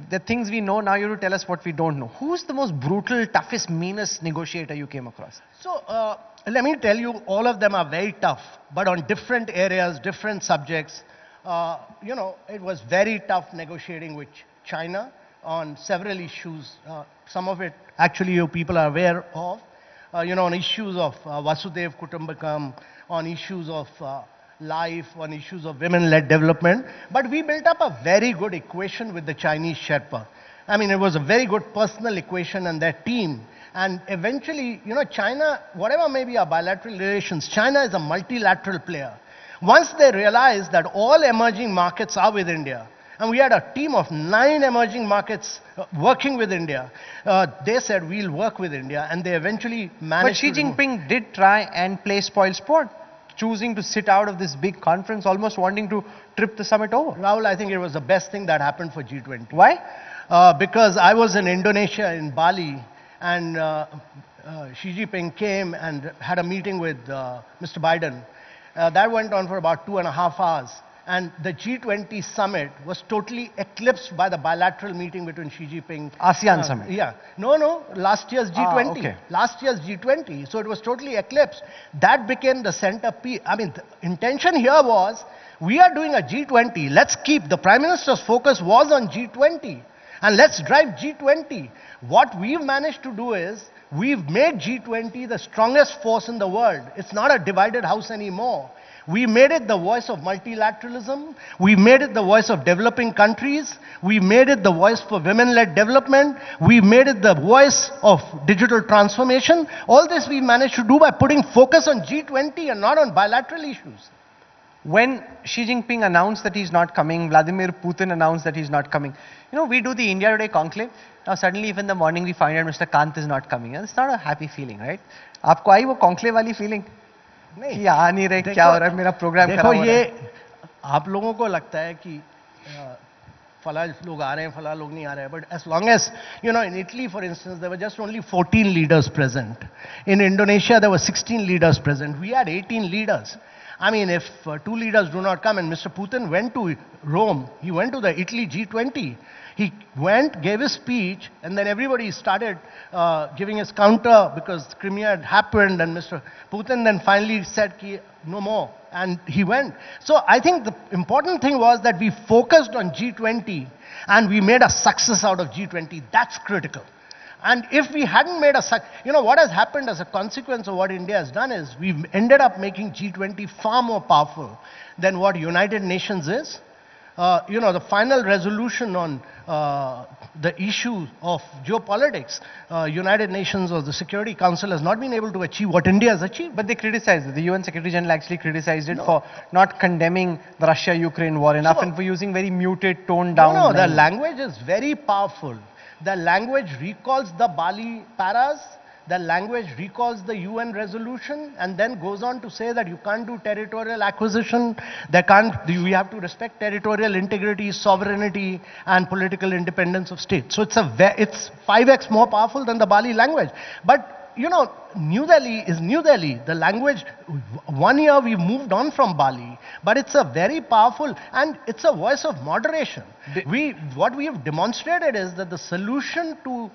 The things we know, now you have to tell us what we don't know. Who's the most brutal, toughest, meanest negotiator you came across? So, let me tell you, all of them are very tough, but on different areas, different subjects. You know, it was very tough negotiating with China on several issues. Some of it, actually, you people are aware of. You know, on issues of Vasudev Kutumbakam, on issues of life, on issues of women-led development. But we built up a very good equation with the Chinese Sherpa. I mean, it was a very good personal equation and their team. And eventually, you know, China, whatever may be our bilateral relations, China is a multilateral player. Once they realized that all emerging markets are with India, and we had a team of 9 emerging markets working with India, they said, we'll work with India, and they eventually managed. But Xi Jinping did try and play spoil sport, choosing to sit out of this big conference, almost wanting to trip the summit over. Rahul, I think it was the best thing that happened for G20. Why? Because I was in Indonesia, in Bali, and Xi Jinping came and had a meeting with Mr. Biden. That went on for about 2.5 hours. And the G20 summit was totally eclipsed by the bilateral meeting between Xi Jinping. ASEAN summit? Yeah. No, last year's G20. Okay. Last year's G20. So it was totally eclipsed. That became the centerpiece. I mean, the intention here was, we are doing a G20. Let's keep, the Prime Minister's focus was on G20. And let's drive G20. What we've managed to do is, we've made G20 the strongest force in the world. It's not a divided house anymore. We made it the voice of multilateralism. We made it the voice of developing countries. We made it the voice for women-led development. We made it the voice of digital transformation. All this we managed to do by putting focus on G20 and not on bilateral issues. When Xi Jinping announced that he's not coming, Vladimir Putin announced that he's not coming. You know, we do the India Today Conclave. Now suddenly, if in the morning we find out Mr. Kant is not coming, it's not a happy feeling, right? आपको आई वो conclave वाली feeling? नहीं आ नहीं रहे, क्या हो रहा है, मेरा प्रोग्राम खराब हो रहा है। ये आप लोगों को लगता है कि फला लोग आ रहे हैं, फला लोग नहीं आ रहे हैं, but as long as, you know, in Italy, for instance, there were just only 14 leaders present. In Indonesia, there were 16 leaders present. We had 18 leaders. I mean, if 2 leaders do not come, and Mr. Putin went to Rome, he went to the Italy G20. He went, gave his speech, and then everybody started giving his counter because Crimea had happened, and Mr. Putin then finally said, no more, and he went. So I think the important thing was that we focused on G20, and we made a success out of G20. That's critical. And if we hadn't made you know, what has happened as a consequence of what India has done is we've ended up making G20 far more powerful than what United Nations is. You know, the final resolution on the issue of geopolitics, United Nations or the Security Council has not been able to achieve what India has achieved. But they criticized it. The UN Secretary General actually criticized it for not condemning the Russia-Ukraine war enough and for using very muted, toned down. No, the language is very powerful. The language recalls the Bali paras. The language recalls the UN resolution and then goes on to say that you can't do territorial acquisition, we have to respect territorial integrity, sovereignty and political independence of states. So it's 5x more powerful than the Bali language. But you know, New Delhi is New Delhi. The language, 1 year we moved on from Bali, but it's a very powerful, and it's a voice of moderation. What we have demonstrated is that the solution to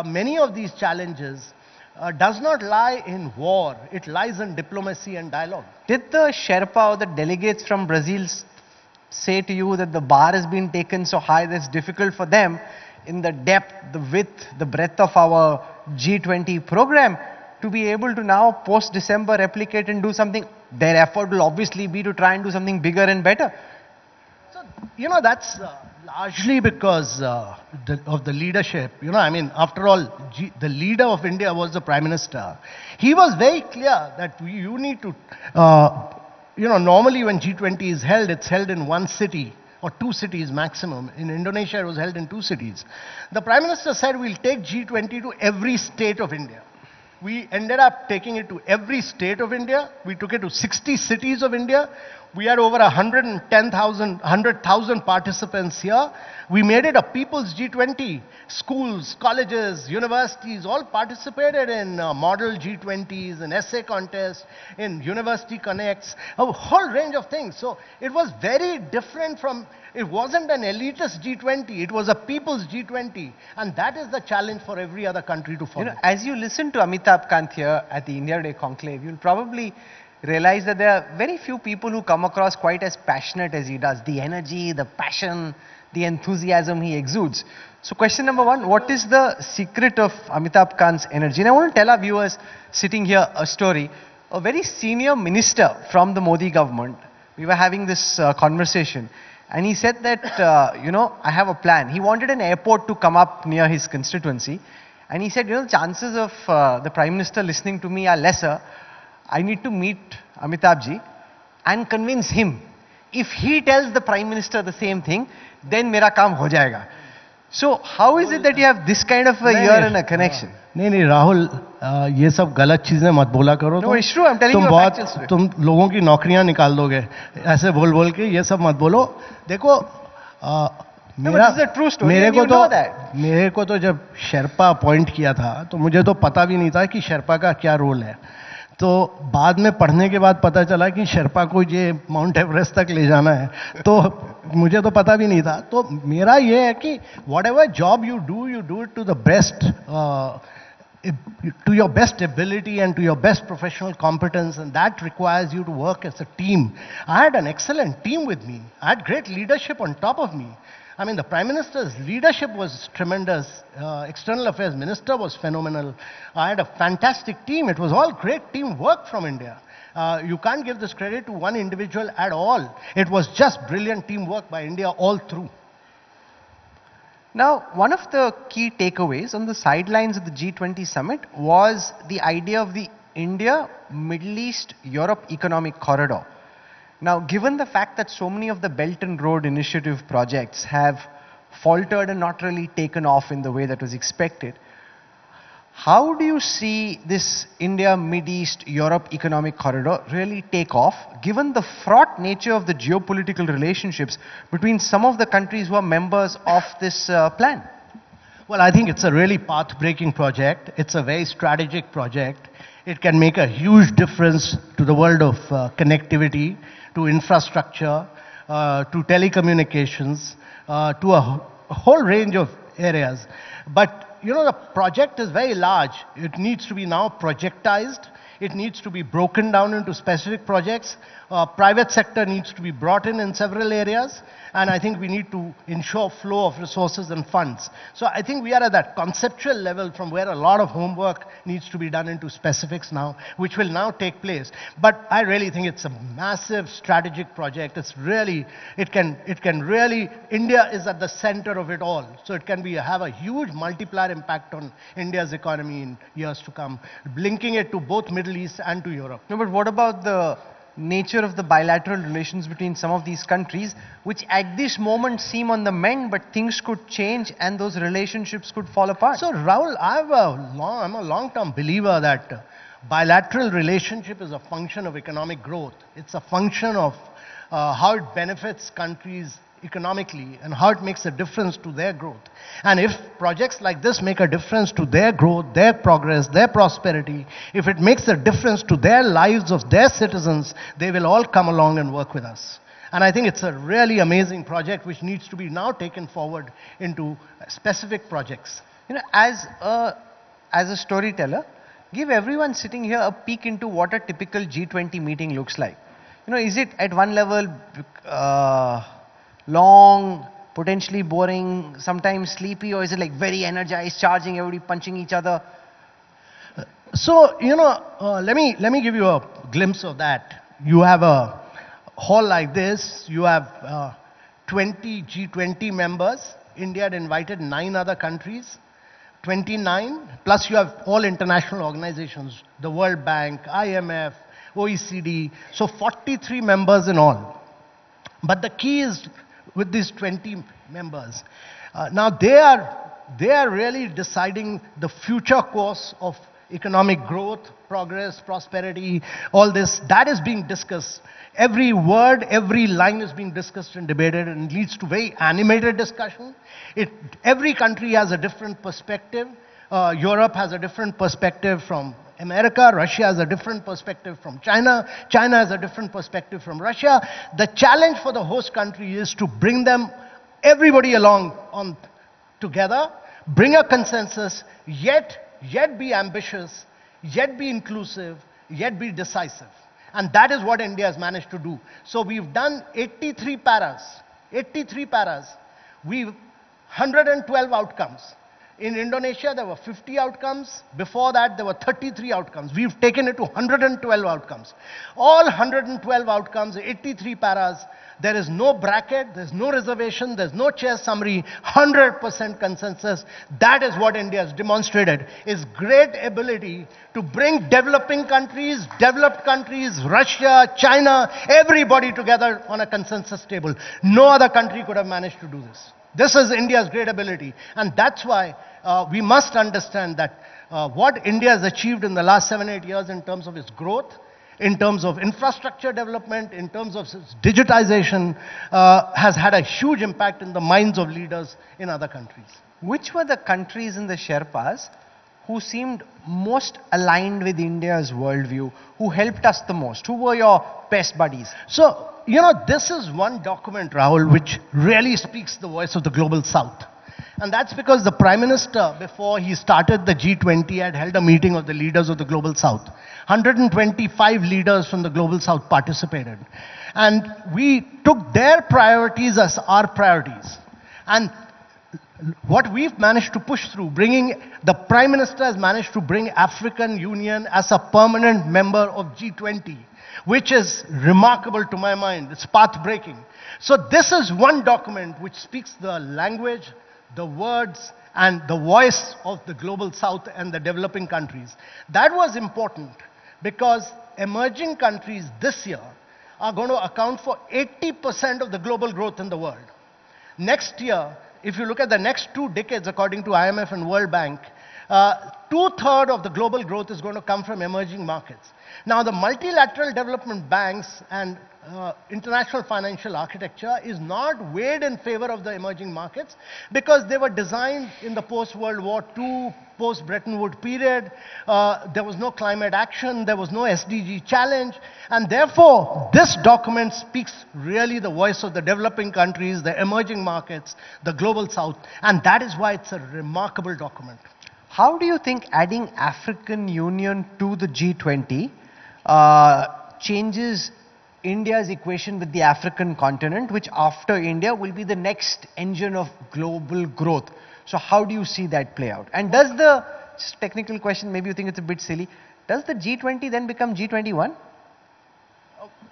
many of these challenges does not lie in war, it lies in diplomacy and dialogue. Did the Sherpa or the delegates from Brazil say to you that the bar has been taken so high that it's difficult for them in the depth, the width, the breadth of our G20 program to be able to now post-December replicate and do something? Their effort will obviously be to try and do something bigger and better. So, you know, that's largely because of the leadership. You know, I mean, after all, the leader of India was the Prime Minister. He was very clear that you need to, you know, normally when G20 is held, it's held in one city or 2 cities maximum. In Indonesia, it was held in 2 cities. The Prime Minister said, we'll take G20 to every state of India. We ended up taking it to every state of India. We took it to 60 cities of India. We had over 100,000 participants here. We made it a people's G20. Schools, colleges, universities all participated in model G20s, in essay contests, in university connects, a whole range of things. So it was very different from, it wasn't an elitist G20, it was a people's G20. And that is the challenge for every other country to follow. You know, as you listen to Amitabh Kant here at the India Today Conclave, you'll probably realize that there are very few people who come across quite as passionate as he does. The energy, the passion, the enthusiasm he exudes. So question number 1, what is the secret of Amitabh Kant's energy? And I want to tell our viewers sitting here a story. A very senior minister from the Modi government we were having this conversation. And he said that, I have a plan. He wanted an airport to come up near his constituency. And he said, chances of the Prime Minister listening to me are lesser. I need to meet Amitabh ji and convince him. If he tells the Prime Minister the same thing, then mera kaam ho jayega. So how is it that you have this kind of a ear and a connection? नहीं राहुल, ये सब गलत चीजें मत बोला करो. No, it's true. I'm telling you a factual story. तुम लोगों की नौकरियां निकाल दोगे ऐसे बोल बोल के. ये सब मत बोलो. देखो मेरे को तो जब शेरपा अपॉइंट किया था तो मुझे तो पता भी नहीं था कि शेरपा का क्या रोल है. तो बाद में पढ़ने के बाद पता चला कि शेरपा को ये माउंट एवरेस्ट तक ले जाना है. तो मुझे तो पता भी नहीं था. तो मेरा ये है कि whatever job you do it to the best, to your best ability and to your best professional competence, and that requires you to work as a team. I had an excellent team with me. I had great leadership on top of me. I mean, the Prime Minister's leadership was tremendous. External Affairs Minister was phenomenal. I had a fantastic team. It was all great teamwork from India. You can't give this credit to one individual at all. It was just brilliant teamwork by India all through. Now, one of the key takeaways on the sidelines of the G20 summit was the idea of the India, Middle East, Europe economic corridor. Now, given the fact that so many of the Belt and Road Initiative projects have faltered and not really taken off in the way that was expected, how do you see this India, Mid East, Europe economic corridor really take off, given the fraught nature of the geopolitical relationships between some of the countries who are members of this plan? Well, I think it's a really path-breaking project. It's a very strategic project. It can make a huge difference to the world of connectivity, to infrastructure, to telecommunications, to a whole range of areas. But the project is very large. It needs to be now projectized. It needs to be broken down into specific projects. Private sector needs to be brought in several areas. And I think we need to ensure flow of resources and funds. So I think we are at that conceptual level from where a lot of homework needs to be done into specifics now, which will now take place. But I really think it's a massive strategic project. It's really, India is at the center of it all. So it can have a huge multiplier impact on India's economy in years to come, linking it to both Middle East and to Europe. No, but what about the nature of the bilateral relations between some of these countries, which at this moment seem on the mend, but things could change and those relationships could fall apart? So Rahul, I'm a long-term believer that bilateral relationship is a function of economic growth. It's a function of how it benefits countries economically and how it makes a difference to their growth. And if projects like this make a difference to their growth, their progress, their prosperity, if it makes a difference to their lives of their citizens, they will all come along and work with us. And I think it's a really amazing project which needs to be now taken forward into specific projects. As a storyteller, give everyone sitting here a peek into what a typical G20 meeting looks like. Is it at one level long, potentially boring, sometimes sleepy, or is it like very energized, charging, everybody punching each other? So, let me give you a glimpse of that. You have a hall like this, you have 20 G20 members. India had invited 9 other countries, 29, plus you have all international organizations, the World Bank, IMF, OECD, so 43 members in all. But the key is with these 20 members. Now they are really deciding the future course of economic growth, progress, prosperity, all this. That is being discussed. Every word, every line is being discussed and debated and leads to very animated discussion. Every country has a different perspective. Europe has a different perspective from America, Russia has a different perspective from China, China has a different perspective from Russia. The challenge for the host country is to bring everybody along together, bring a consensus, yet be ambitious, yet be inclusive, yet be decisive. And that is what India has managed to do. So we've done 83 paras, we've 112 outcomes. In Indonesia, there were 50 outcomes. Before that, there were 33 outcomes. We've taken it to 112 outcomes. All 112 outcomes, 83 paras. There is no bracket, there's no reservation, there's no chair summary, 100% consensus. That is what India has demonstrated, is great ability to bring developing countries, developed countries, Russia, China, everybody together on a consensus table. No other country could have managed to do this. This is India's great ability. And that's why we must understand that what India has achieved in the last 7-8 years in terms of its growth, in terms of infrastructure development, in terms of digitization, has had a huge impact in the minds of leaders in other countries. Which were the countries in the Sherpas who seemed most aligned with India's worldview, who helped us the most? Who were your best buddies? So, you know, this is one document, Rahul, which really speaks the voice of the Global South. And that's because the Prime Minister, before he started the G20, had held a meeting of the leaders of the Global South. 125 leaders from the Global South participated. And we took their priorities as our priorities. And what we've managed to push through, the Prime Minister has managed to bring African Union as a permanent member of G20, which is remarkable to my mind. It's path-breaking. So this is one document which speaks the language, the words, and the voice of the Global South and the developing countries. That was important because emerging countries this year are going to account for 80% of the global growth in the world. Next year, if you look at the next 2 decades, according to IMF and World Bank, 2/3 of the global growth is going to come from emerging markets. Now, the multilateral development banks and international financial architecture is not weighed in favor of the emerging markets because they were designed in the post-World War II, post-Bretton Woods period. There was no climate action, there was no SDG challenge, and therefore this document speaks really the voice of the developing countries, the emerging markets, the Global South, and that is why it's a remarkable document. How do you think adding African Union to the G20 changes India's equation with the African continent, which after India will be the next engine of global growth? So how do you see that play out? And does the, just technical question, maybe you think it's a bit silly, does the G20 then become G21?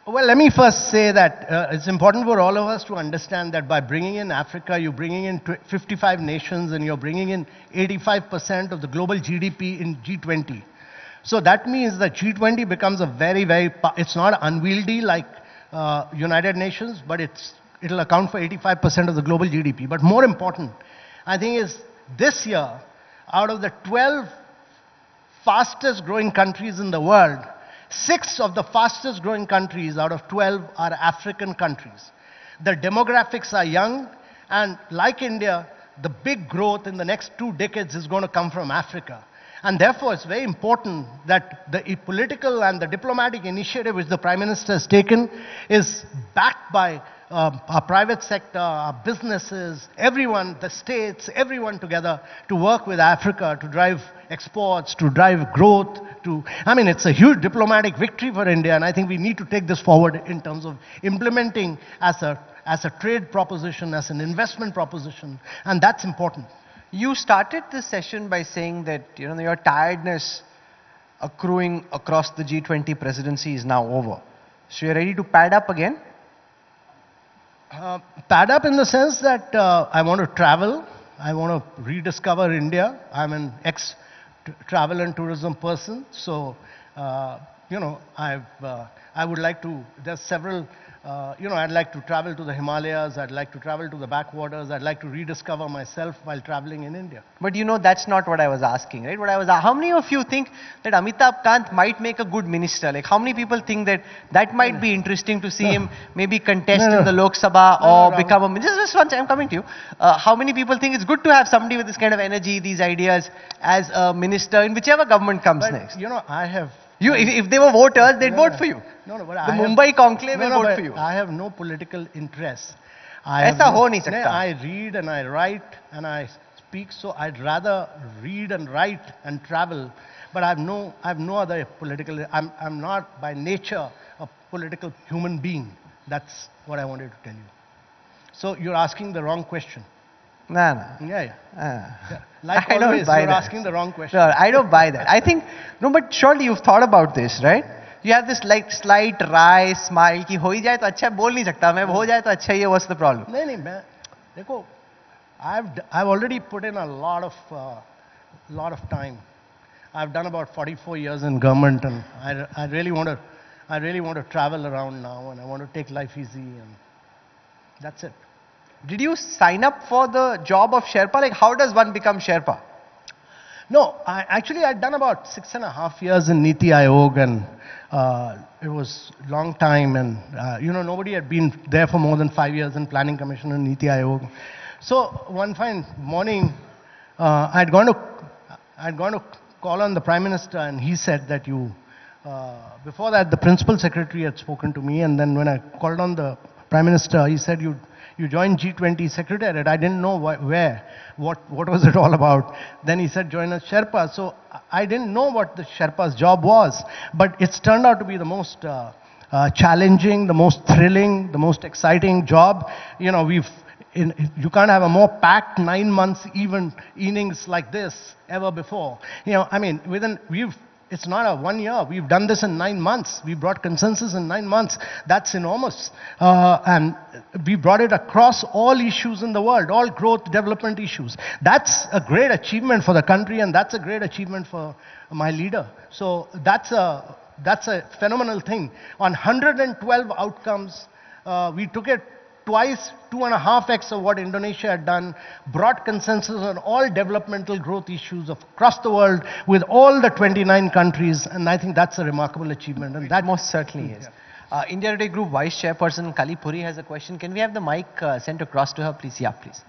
Well, let me first say that it's important for all of us to understand that by bringing in Africa, you're bringing in 55 nations and you're bringing in 85% of the global GDP in G20. So that means that G20 becomes a very, it's not unwieldy like United Nations, but it'll account for 85% of the global GDP. But more important, I think, is this year, out of the 12 fastest growing countries in the world, 6 of the fastest growing countries out of 12 are African countries. The demographics are young, and like India, the big growth in the next 2 decades is going to come from Africa. And therefore, it's very important that the political and the diplomatic initiative which the Prime Minister has taken is backed by our private sector, our businesses, everyone, the states, everyone together to work with Africa to drive exports, to drive growth. I mean, it's a huge diplomatic victory for India, and I think we need to take this forward in terms of implementing as a trade proposition, as an investment proposition, and that's important. You started this session by saying that your tiredness accruing across the G20 presidency is now over. So you're ready to pad up again? Pad up in the sense that I want to travel. I want to rediscover India. I'm an ex-travel and tourism person. So, I would like to, there's several, I'd like to travel to the Himalayas. I'd like to travel to the backwaters. I'd like to rediscover myself while traveling in India. But that's not what I was asking, right? How many of you think that Amitabh Kant might make a good minister? Like, how many people think that might be interesting to see him maybe contest in the Lok Sabha or become a minister? Just once, I'm coming to you. How many people think it's good to have somebody with this kind of energy, these ideas as a minister in whichever government comes next? I have... If they were voters, they'd vote for you. The Mumbai Conclave will vote for you. I have no political interest. I read and I write and I speak, so I'd rather read and write and travel. But I have no other political. I'm not by nature a political human being. That's what I wanted to tell you. So you're asking the wrong question. No, no. Like I don't always, buy you're that. asking the wrong question. No, I don't buy that. I think, no, but surely you've thought about this, right? You have this like slight wry smile कि हो ही जाए तो अच्छा है, बोल नहीं सकता मैं, हो जाए तो अच्छा ही है, what's the problem? नहीं मैं देखो, I've already put in a lot of time. I've done about 44 years in government, and I really want to travel around now, and I want to take life easy, and that's it. Did you sign up for the job of Sherpa? Like, how does one become Sherpa? No, I'd done about 6.5 years in Niti Aayog, and it was a long time, and nobody had been there for more than 5 years in Planning Commission and Niti Aayog. So one fine morning, I'd gone to call on the Prime Minister, and he said that before that the Principal Secretary had spoken to me, and then when I called on the Prime Minister, he said you joined G20 Secretariat. I didn't know what was it all about. Then he said join as Sherpa. So I didn't know what the Sherpa's job was, but it's turned out to be the most challenging, the most thrilling, the most exciting job. You can't have a more packed 9 months innings like this ever before. It's not a 1 year. We've done this in 9 months. We brought consensus in 9 months. That's enormous. And we brought it across all issues in the world, all growth, development issues. That's a great achievement for the country, and that's a great achievement for my leader. So that's a phenomenal thing. On 112 outcomes, we took it twice, 2.5x of what Indonesia had done, brought consensus on all developmental growth issues across the world with all the 29 countries, and I think that's a remarkable achievement. And that most certainly is. India Today Group Vice Chairperson Kali Puri has a question. Can we have the mic sent across to her, please? Yeah, please.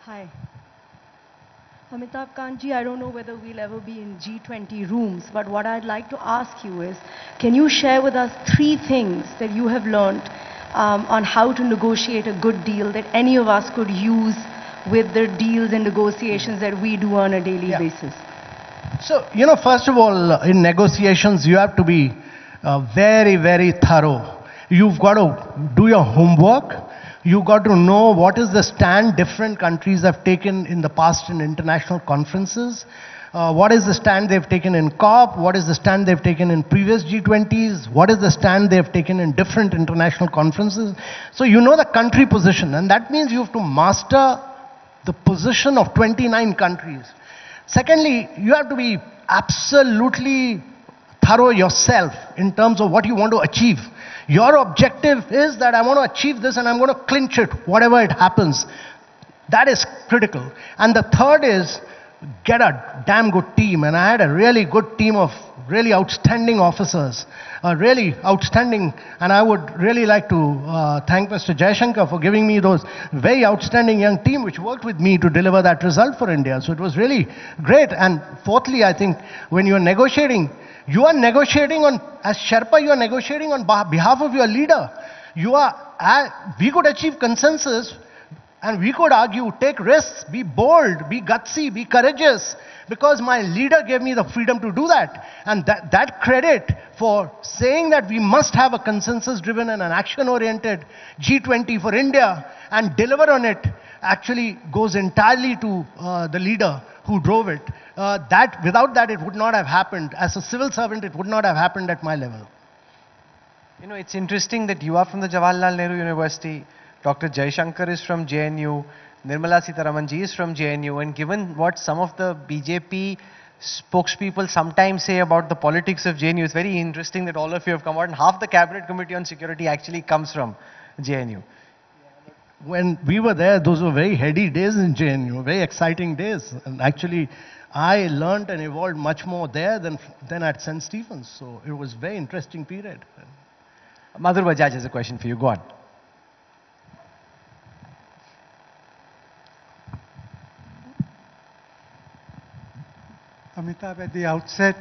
Hi. Amitabh Kantji, I don't know whether we'll ever be in G20 rooms, but what I'd like to ask you is, can you share with us 3 things that you have learned on how to negotiate a good deal that any of us could use with the deals and negotiations that we do on a daily basis? So, first of all, in negotiations, you have to be very, very thorough. You've got to do your homework. You got to know what is the stand different countries have taken in the past in international conferences. What is the stand they've taken in COP? What is the stand they've taken in previous G20s? What is the stand they've taken in different international conferences? So you know the country position, and that means you have to master the position of 29 countries. Secondly, you have to be absolutely thorough yourself in terms of what you want to achieve. Your objective is that I want to achieve this and I'm going to clinch it, whatever it happens. That is critical. And the third is get a damn good team. And I had a really good team of really outstanding officers, really outstanding. And I would really like to thank Mr. Jaishankar for giving me those very outstanding young team which worked with me to deliver that result for India. So it was really great. And fourthly, I think when you are negotiating on, as Sherpa, you are negotiating on behalf of your leader. We could achieve consensus and we could argue, take risks, be bold, be gutsy, be courageous, because my leader gave me the freedom to do that. And that credit for saying that we must have a consensus-driven and an action-oriented G20 for India and deliver on it actually goes entirely to the leader who drove it. Without that, it would not have happened. As a civil servant, it would not have happened at my level. It's interesting that you are from the Jawaharlal Nehru University, Dr. Jaishankar is from JNU, Nirmala Sitharaman ji is from JNU, and given what some of the BJP spokespeople sometimes say about the politics of JNU, it's very interesting that all of you have come out, and half the Cabinet Committee on Security actually comes from JNU. When we were there, those were very heady days in JNU, very exciting days. And actually, I learned and evolved much more there than at St. Stephen's. So it was a very interesting period. Madhur Bajaj has a question for you. Go on. Amitabh, at the outset,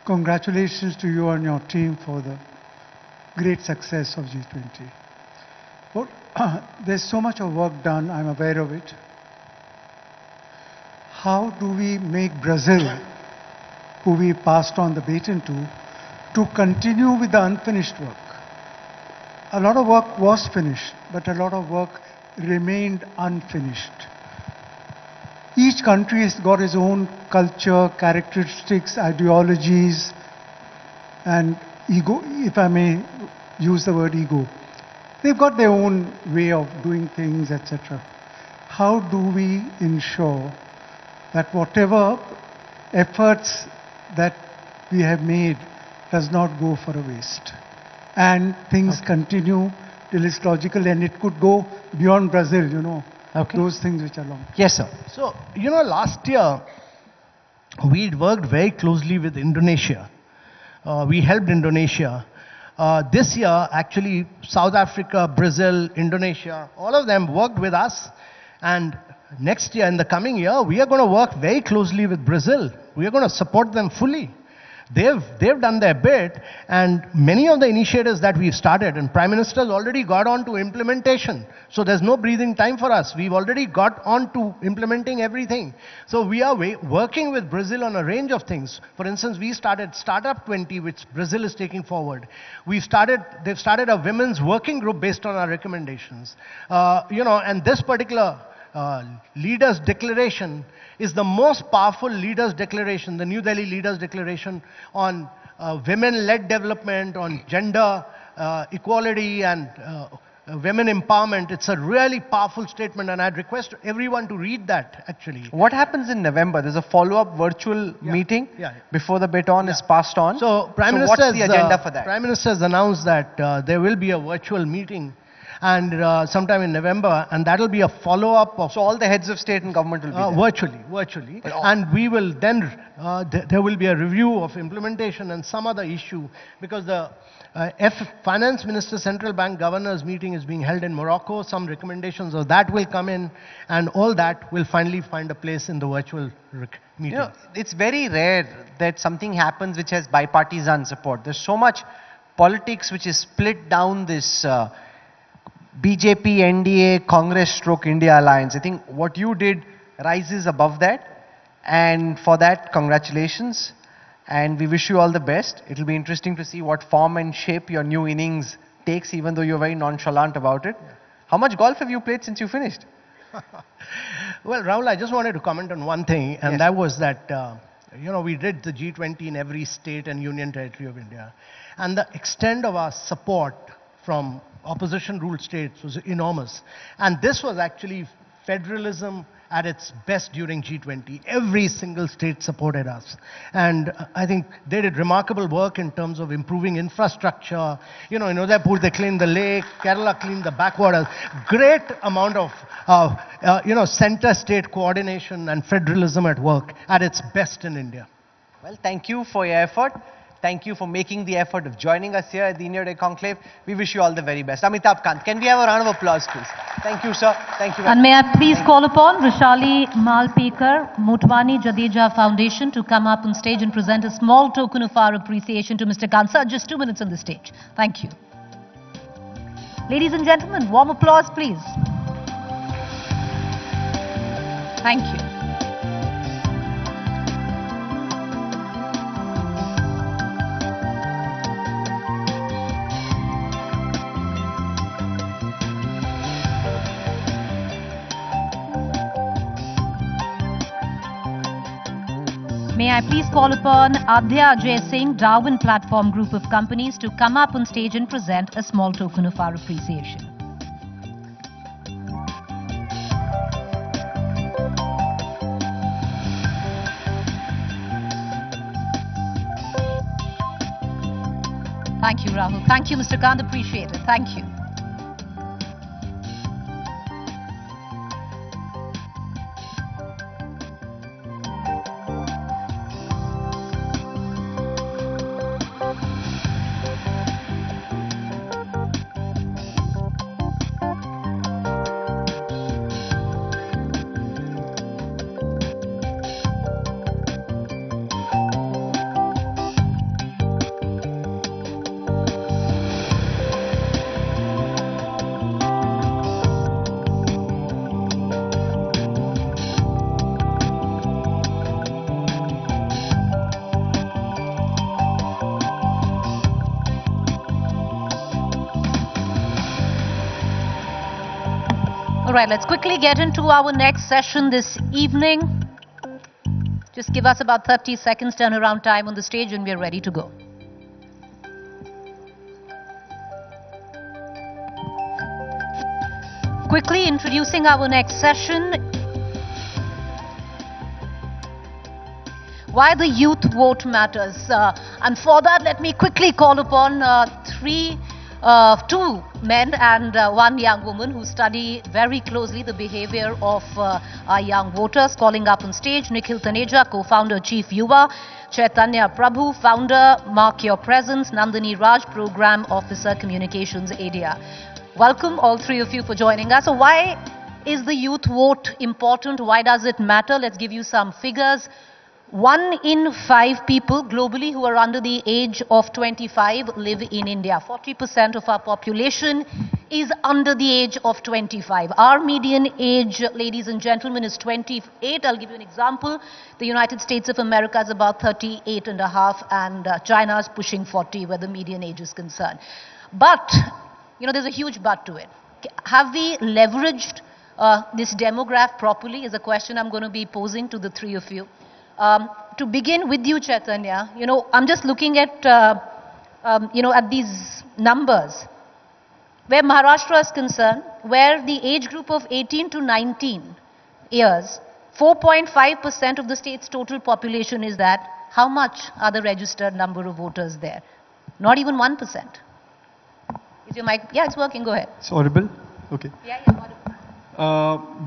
congratulations to you and your team for the great success of G20. But there's so much of work done, I'm aware of it. How do we make Brazil, who we passed on the baton to continue with the unfinished work? a lot of work was finished, but a lot of work remained unfinished. Each country has got its own culture, characteristics, ideologies, and ego, if I may use the word ego. They've got their own way of doing things, etc. How do we ensure that whatever efforts that we have made does not go for a waste? And things continue till it's logical, and it could go beyond Brazil, you know. Those things which are long. Yes, sir. So, you know, last year, we worked very closely with Indonesia. We helped Indonesia. This year, actually, South Africa, Brazil, Indonesia, all of them worked with us. And next year, in the coming year, we are going to work very closely with Brazil. We are going to support them fully. They've done their bit, and many of the initiatives that we've started, and Prime Minister's already got on to implementation. So there's no breathing time for us. We've already got on to implementing everything. So we are working with Brazil on a range of things. For instance, we started Startup 20, which Brazil is taking forward. They've started a women's working group based on our recommendations. You know, and this particular Leaders' Declaration is the most powerful Leaders' Declaration, the New Delhi Leaders' Declaration on women-led development, on gender equality and women empowerment. It's a really powerful statement, and I'd request everyone to read that, actually. What happens in November? There's a follow-up virtual meeting before the baton is passed on. So, Prime what's the agenda for that? Prime Minister has announced that there will be a virtual meeting and sometime in November, and that will be a follow-up of... So all the heads of state and government will be there? Virtually. And we will then, there will be a review of implementation and some other issue, because the Finance Minister Central Bank Governors meeting is being held in Morocco. Some recommendations of that will come in, and all that will finally find a place in the virtual meeting. You know, it's very rare that something happens which has bipartisan support. There's so much politics which is split down this BJP, NDA, Congress / India alliance. I think what you did rises above that, and for that, congratulations, and we wish you all the best. It will be interesting to see what form and shape your new innings takes, even though you're very nonchalant about it. How much golf have you played since you finished? Well, Rahul, I just wanted to comment on one thing, and that was that, you know, we did the G20 in every state and union territory of India, and the extent of our support from opposition-ruled states was enormous. And this was actually federalism at its best during G20. Every single state supported us. And I think they did remarkable work in terms of improving infrastructure. You know, in Udaipur they cleaned the lake, Kerala cleaned the backwaters. Great amount of, you know, center-state coordination and federalism at work at its best in India. Well, thank you for your effort. Thank you for making the effort of joining us here at the India Today Conclave. We wish you all the very best. Amitabh Kant, can we have a round of applause, please? Thank you, sir. Thank you. And may I please call upon Rishali Malpekar, Motwani Jadeja Foundation to come up on stage and present a small token of our appreciation to Mr. Kant. Sir, just 2 minutes on the stage. Thank you. Ladies and gentlemen, warm applause, please. Thank you. May I please call upon Aditya L1 Darwin Platform Group of Companies to come up on stage and present a small token of our appreciation. Thank you, Rahul. Thank you, Mr. Kant. Appreciate it. Thank you. right, let's quickly get into our next session this evening. Just give us about 30 seconds turnaround time on the stage and we're ready to go. Quickly introducing our next session. Why the youth vote matters. And for that, let me quickly call upon two men and one young woman who study very closely the behavior of our young voters. Calling up on stage, Nikhil Taneja, co-founder, Chief Yuva; Chaitanya Prabhu, founder, Mark Your Presence; Nandini Raj, Program Officer, Communications ADR. Welcome all three of you for joining us. So why is the youth vote important? Why does it matter? Let's give you some figures. 1 in 5 people globally who are under the age of 25 live in India. 40% of our population is under the age of 25. Our median age, ladies and gentlemen, is 28. I'll give you an example. The United States of America is about 38 and a half, and China is pushing 40 where the median age is concerned. But, you know, there's a huge but to it. Have we leveraged this demographic properly is a question I'm going to be posing to the three of you. To begin with you, Chaitanya, you know, I'm just looking at, at these numbers. Where Maharashtra is concerned, where the age group of 18 to 19 years, 4.5% of the state's total population is that. How much are the registered number of voters there? Not even 1%. Is your mic? Yeah, it's working. Go ahead. It's audible? Okay. Yeah, audible.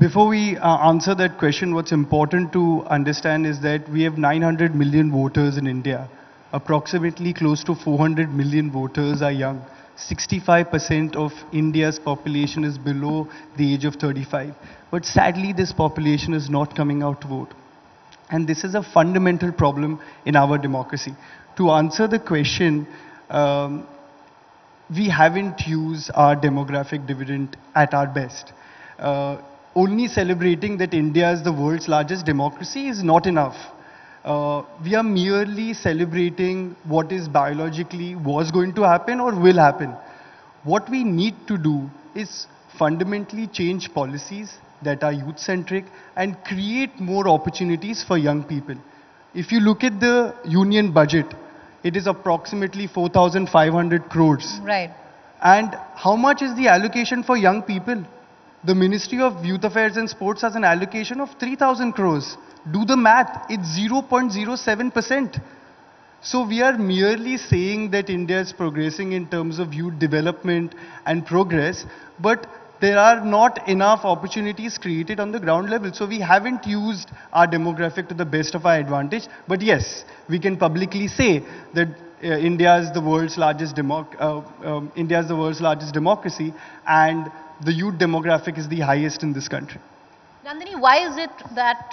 Before we answer that question, what's important to understand is that we have 900 million voters in India. Approximately close to 400 million voters are young. 65% of India's population is below the age of 35. But sadly, this population is not coming out to vote. And this is a fundamental problem in our democracy. To answer the question, we haven't used our demographic dividend at our best. Only celebrating that India is the world's largest democracy is not enough. We are merely celebrating what is biologically was going to happen or will happen. What we need to do is fundamentally change policies that are youth-centric and create more opportunities for young people. If you look at the union budget, it is approximately 4,500 crores. Right. And how much is the allocation for young people? The Ministry of Youth Affairs and Sports has an allocation of 3,000 crores. Do the math, it's 0.07%. So we are merely saying that India is progressing in terms of youth development and progress, but there are not enough opportunities created on the ground level. So we haven't used our demographic to the best of our advantage. But yes, we can publicly say that India is the world's largest democracy, and the youth demographic is the highest in this country. Nandini, why is it that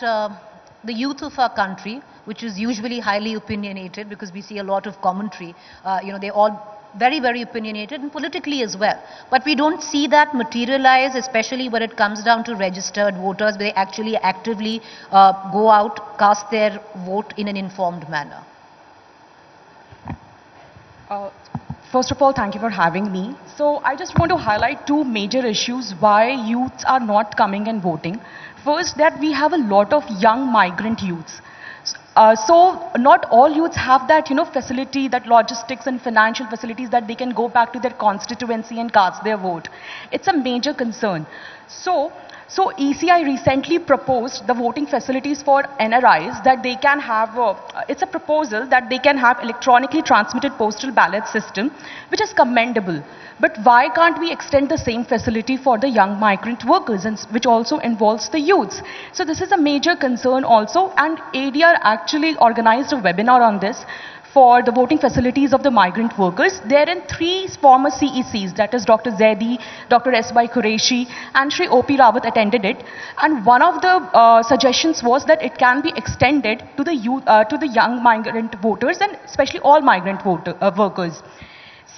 the youth of our country, which is usually highly opinionated, because we see a lot of commentary, they're all very, very opinionated and politically as well. But we don't see that materialize, especially when it comes down to registered voters, where they actually actively go out, cast their vote in an informed manner. First of all, thank you for having me. So I just want to highlight two major issues why youths are not coming and voting. First, that we have a lot of young migrant youths. So not all youths have that, facility, that logistics and financial facilities that they can go back to their constituency and cast their vote. It's a major concern. So ECI recently proposed the voting facilities for NRIs that they can have, it's a proposal that they can have electronically transmitted postal ballot system, which is commendable. But why can't we extend the same facility for the young migrant workers, and which also involves the youths? So this is a major concern also, and ADR actually organized a webinar on this for the voting facilities of the migrant workers. Therein 3 former CECs, that is Dr. Zaidi, Dr. S.Y. Qureshi, and Shri O.P. Rawat attended it. And one of the suggestions was that it can be extended to the young migrant voters, and especially all migrant workers.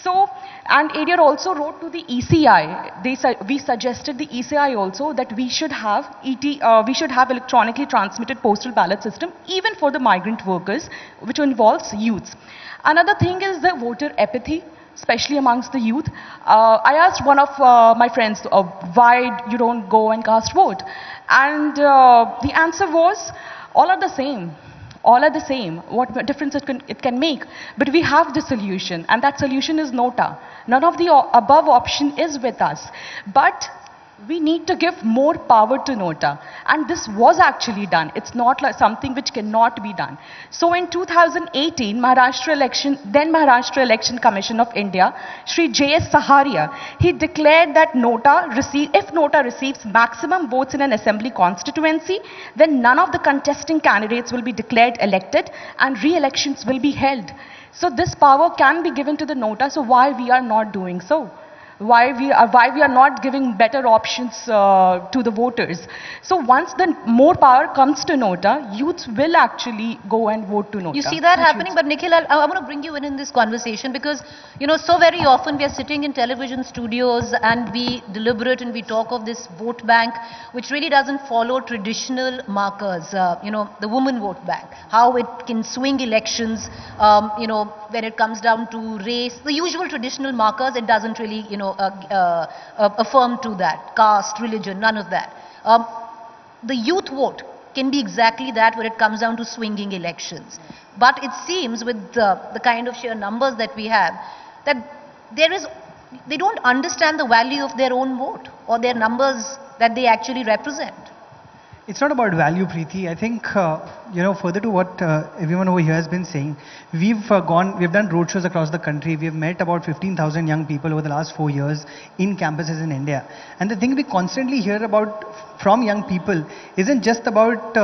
So, and ADR also wrote to the ECI. We suggested the ECI also that we should have electronically transmitted postal ballot system even for the migrant workers, which involves youths. Another thing is the voter apathy. especially amongst the youth. I asked one of my friends, why you don't go and cast vote? And the answer was, all are the same. All are the same. What difference it can make? But we have the solution, and that solution is Nota. None of the above option is with us. But we need to give more power to Nota. And this was actually done. It's not like something which cannot be done. So in 2018, then Maharashtra Election Commission of India, Shri J.S. Saharia, he declared that if Nota receives maximum votes in an assembly constituency, then none of the contesting candidates will be declared elected and re-elections will be held. So this power can be given to the Nota, so why we are not doing so? Why we are not giving better options to the voters. So once the more power comes to Nota, youths will actually go and vote to Nota. You see that happening, but Nikhil, I want to bring you in this conversation because, so very often we are sitting in television studios and we deliberate and we talk of this vote bank, which really doesn't follow traditional markers, the woman vote bank, how it can swing elections, when it comes down to race, the usual traditional markers, it doesn't really, affirm to that, caste, religion, none of that. The youth vote can be exactly that when it comes down to swinging elections. But it seems with the kind of sheer numbers that we have, that they don't understand the value of their own vote or their numbers that they actually represent. It's not about value, Preeti. I think, further to what everyone over here has been saying, we've done roadshows across the country. We've met about 15,000 young people over the last 4 years in campuses in India. And the thing we constantly hear about from young people isn't just about,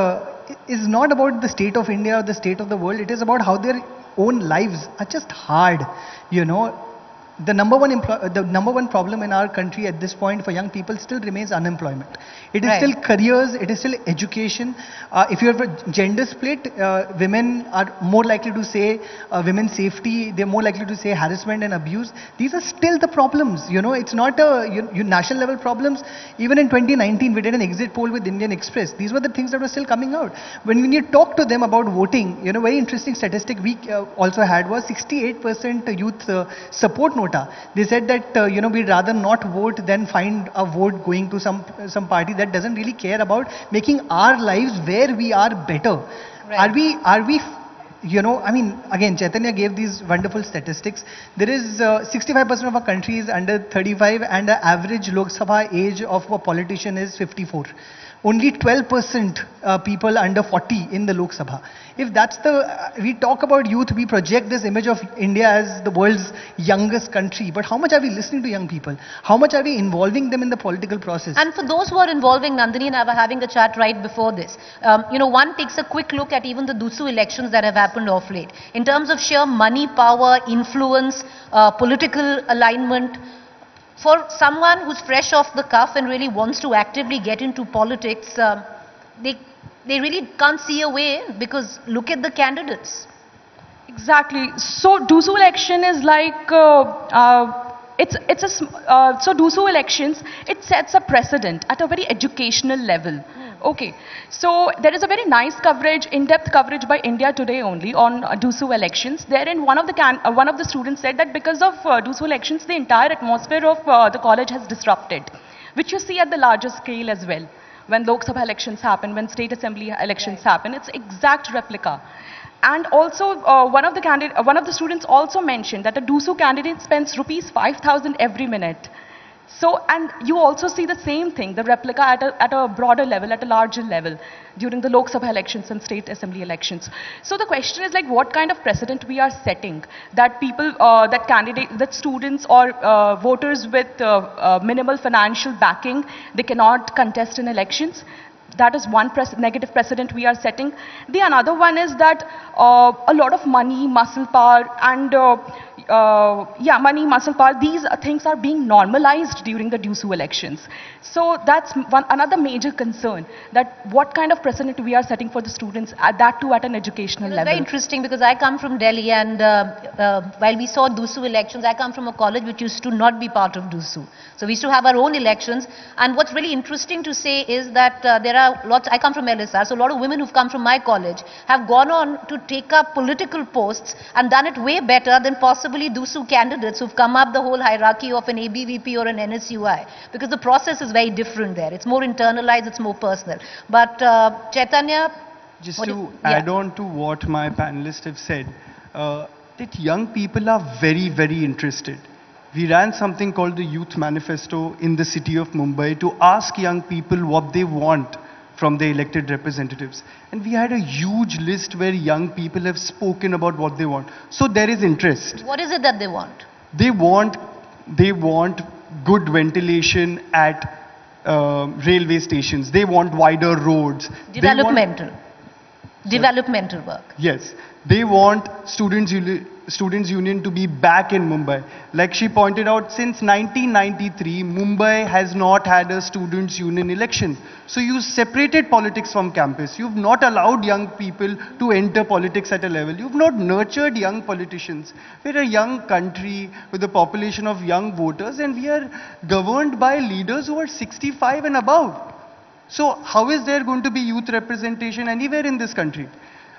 is not about the state of India or the state of the world. It is about how their own lives are just hard, The number one problem in our country at this point for young people still remains unemployment. It is still careers, it is still education. If you have a gender split, women are more likely to say women's safety, they're more likely to say harassment and abuse. These are still the problems, it's not national level problems. Even in 2019, we did an exit poll with Indian Express. These were the things that were still coming out. When you talk to them about voting, very interesting statistic we also had was 68% youth support Nota. They said that we'd rather not vote than find a vote going to some party that doesn't really care about making our lives where we are better. Right. Are we again, Chaitanya gave these wonderful statistics. There is 65% of our country is under 35 and the average Lok Sabha age of a politician is 54. Only 12% people under 40 in the Lok Sabha. If that's we talk about youth, we project this image of India as the world's youngest country. But how much are we listening to young people? How much are we involving them in the political process? And for those who are involving, Nandini and I were having a chat right before this. One takes a quick look at even the Dusu elections that have happened of late. In terms of sheer money, power, influence, political alignment, for someone who's fresh off the cuff and really wants to actively get into politics, they really can't see a way in because look at the candidates. Exactly. So Dusu election is like, so Dusu elections, it sets a precedent at a very educational level. Okay, so there is a very nice coverage, in-depth coverage by India Today only on Dusu elections. Therein, one of the students said that because of Dusu elections, the entire atmosphere of the college has disrupted, which you see at the larger scale as well. When Lok Sabha elections happen, when state assembly elections happen, it's exact replica. And also, one of the students also mentioned that a Dusu candidate spends rupees 5,000 every minute. So, and you also see the same thing, the replica at a broader level, at a larger level, during the Lok Sabha elections and state assembly elections. So the question is like, what kind of precedent we are setting that people, that students or voters with minimal financial backing, they cannot contest in elections. That is one negative precedent we are setting. The another one is that a lot of money, muscle power, and money, muscle power, these things are being normalized during the Dusu elections. So that's another major concern, that what kind of precedent we are setting for the students, that too at an educational level. Very interesting, because I come from Delhi, and while we saw Dusu elections, I come from a college which used to not be part of Dusu. So we used to have our own elections, and what's really interesting to say is that there are are lots, I come from Ellis, so a lot of women who've come from my college have gone on to take up political posts and done it way better than possibly DUSU candidates who've come up the whole hierarchy of an ABVP or an NSUI, because the process is very different there. It's more internalized, it's more personal. But Chaitanya, just to add on to what my panelists have said, that young people are very, very interested. We ran something called the Youth Manifesto in the city of Mumbai to ask young people what they want from their elected representatives. And we had a huge list where young people have spoken about what they want. So there is interest. what is it that they want? They want good ventilation at railway stations. They want wider roads. Developmental work. Yes. They want students union to be back in Mumbai. Like she pointed out, since 1993, Mumbai has not had a students union election. So you separated politics from campus. You've not allowed young people to enter politics at a level. You've not nurtured young politicians. We're a young country with a population of young voters, and we are governed by leaders who are 65 and above. So how is there going to be youth representation anywhere in this country?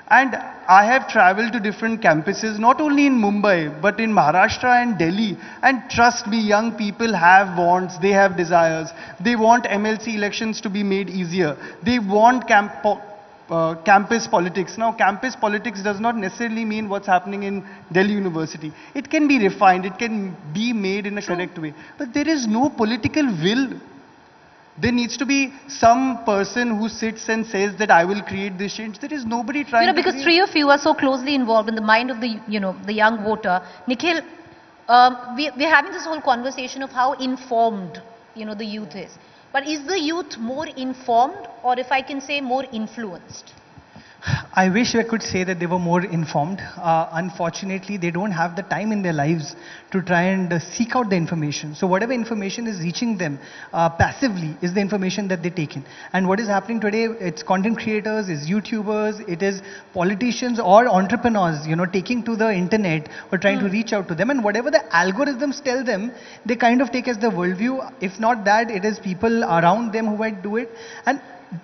And I have traveled to different campuses, not only in Mumbai, but in Maharashtra and Delhi. And trust me, young people have wants, they have desires. They want MLC elections to be made easier. They want campus politics. Now, campus politics does not necessarily mean what's happening in Delhi University. It can be refined, it can be made in a correct way. But there is no political will. There needs to be some person who sits and says that I will create this change. There is nobody trying to because three of you are so closely involved in the mind of the, the young voter. Nikhil, we're having this whole conversation of how informed, the youth is. But is the youth more informed, or if I can say more influenced? I wish I could say that they were more informed. Unfortunately, they don't have the time in their lives to try and seek out the information. So whatever information is reaching them passively is the information that they take in. And what is happening today, it's content creators, it's YouTubers, it is politicians or entrepreneurs, taking to the internet or trying to reach out to them. And whatever the algorithms tell them, they kind of take as the worldview. If not that, it is people around them who might do it. And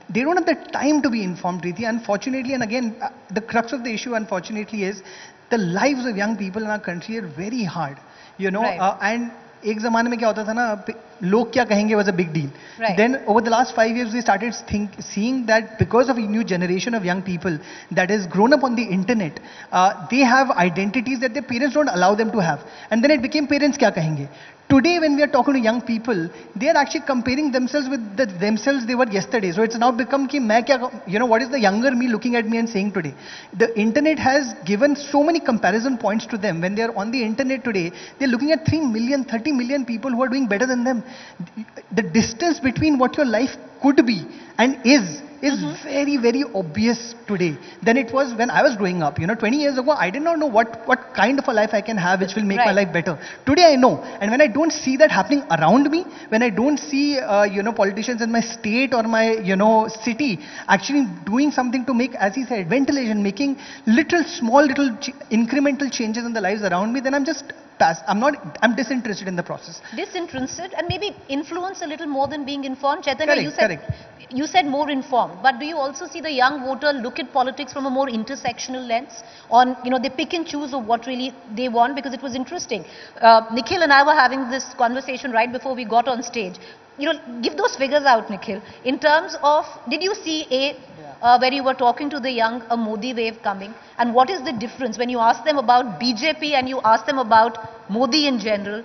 they don't have the time to be informed, Preeti, unfortunately. And again, the crux of the issue, unfortunately, is the lives of young people in our country are very hard, and एक ज़माने में क्या होता था ना, लोग क्या कहेंगे was a big deal. Right. Then over the last 5 years, we started seeing that because of a new generation of young people that has grown up on the internet, they have identities that their parents don't allow them to have. And then it became parents क्या कहेंगे. Today, when we are talking to young people, they are actually comparing themselves with themselves they were yesterday. So it's now become ki main kya, what is the younger me looking at me and saying today? The internet has given so many comparison points to them. When they are on the internet today, they're looking at 3 million, 30 million people who are doing better than them. The distance between what your life could be and is very, very obvious today than it was when I was growing up. 20 years ago, I did not know what kind of a life I can have which will make my life better. Today I know. And when I don't see that happening around me, when I don't see, politicians in my state or my, city actually doing something to make, as he said, ventilation, making small incremental changes in the lives around me, then I'm just I'm disinterested in the process. Disinterested and maybe influenced a little more than being informed. Chaitanya, you said more informed, but do you also see the young voter look at politics from a more intersectional lens? On, they pick and choose of what really they want, because it was interesting. Nikhil and I were having this conversation right before we got on stage. Give those figures out, Nikhil. In terms of, did you see where you were talking to the young, a Modi wave coming? And what is the difference when you ask them about BJP and you ask them about Modi in general?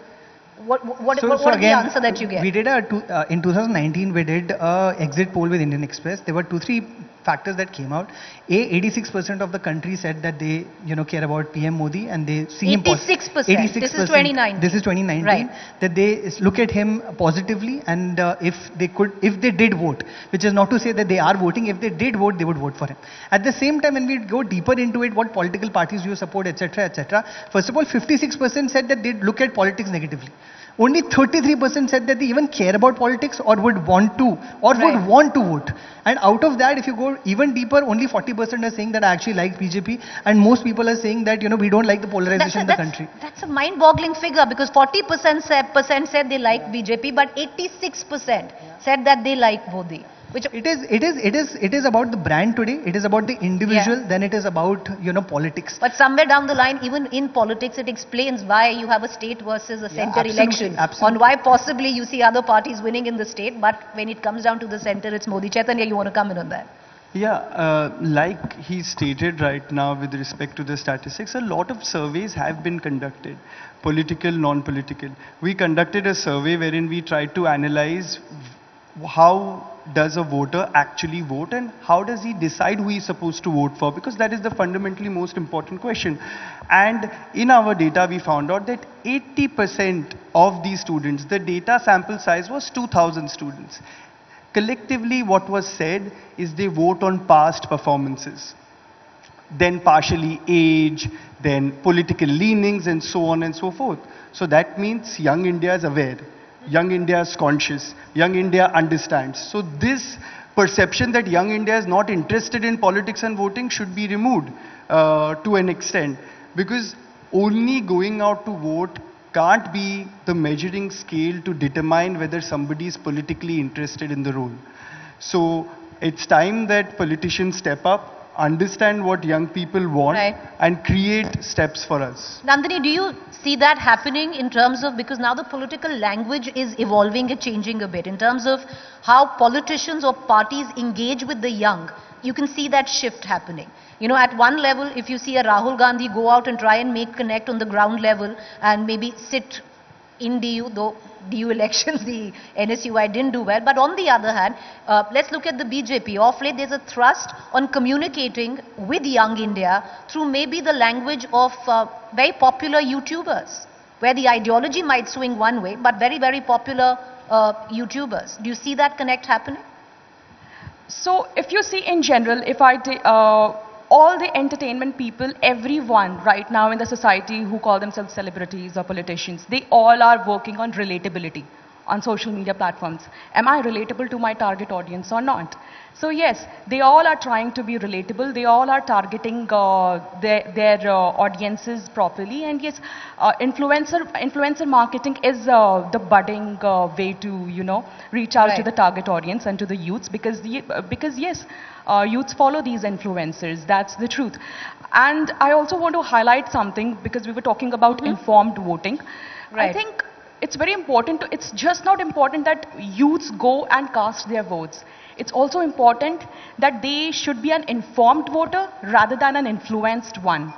What is the answer that you get? We did in 2019, we did an exit poll with Indian Express. There were 2-3 factors that came out. 86% of the country said that they, care about PM Modi and they see him. 86%. This is 2019. This is 2019. Right. That they look at him positively, and if they did vote, which is not to say that they are voting, if they did vote, they would vote for him. At the same time, when we go deeper into it, what political parties do you support, etc., etc. First of all, 56% said that they'd look at politics negatively. Only 33% said that they even care about politics or would want to vote. And out of that, if you go even deeper, only 40% are saying that I actually like BJP, and most people are saying that we don't like the polarization in the country. That's a mind-boggling figure, because 40% said they like BJP, but 86% said that they like Modi. Which it is about the brand today. It is about the individual. Then it is about politics. But somewhere down the line, even in politics, it explains why you have a state versus a center election. On why possibly you see other parties winning in the state, but when it comes down to the center, it's Modi. Chaitanya, you want to come in on that? Yeah, like he stated right now with respect to the statistics, a lot of surveys have been conducted, political, non-political. We conducted a survey wherein we tried to analyze how does a voter actually vote and how does he decide who he's supposed to vote for, because that is the fundamentally most important question. And in our data, we found out that 80% of these students, the data sample size was 2,000 students. Collectively, what was said is they vote on past performances, then partially age, then political leanings, and so on and so forth. So that means young India is aware, young India is conscious, young India understands. So this perception that young India is not interested in politics and voting should be removed to an extent, because only going out to vote can't be the measuring scale to determine whether somebody is politically interested in the role. So it's time that politicians step up, understand what young people want, and create steps for us. Nandini, do you see that happening in terms of, because now the political language is evolving and changing a bit, in terms of how politicians or parties engage with the young? You can see that shift happening. At one level, if you see a Rahul Gandhi go out and try and make connect on the ground level and maybe sit in DU, though DU elections, the NSUI didn't do well. But on the other hand, let's look at the BJP. Of late, there's a thrust on communicating with young India through maybe the language of very popular YouTubers, where the ideology might swing one way, but very, very popular YouTubers. Do you see that connect happening? So if you see in general, if I take all the entertainment people, everyone right now in the society who call themselves celebrities or politicians, they all are working on relatability on social media platforms. Am I relatable to my target audience or not? So yes, they all are trying to be relatable. They all are targeting their audiences properly. And yes, influencer marketing is the budding way to, reach out to the target audience and to the youths, because yes, youths follow these influencers. That's the truth. And I also want to highlight something, because we were talking about informed voting. I think it's very important. It's just not important that youths go and cast their votes. It's also important that they should be an informed voter rather than an influenced one.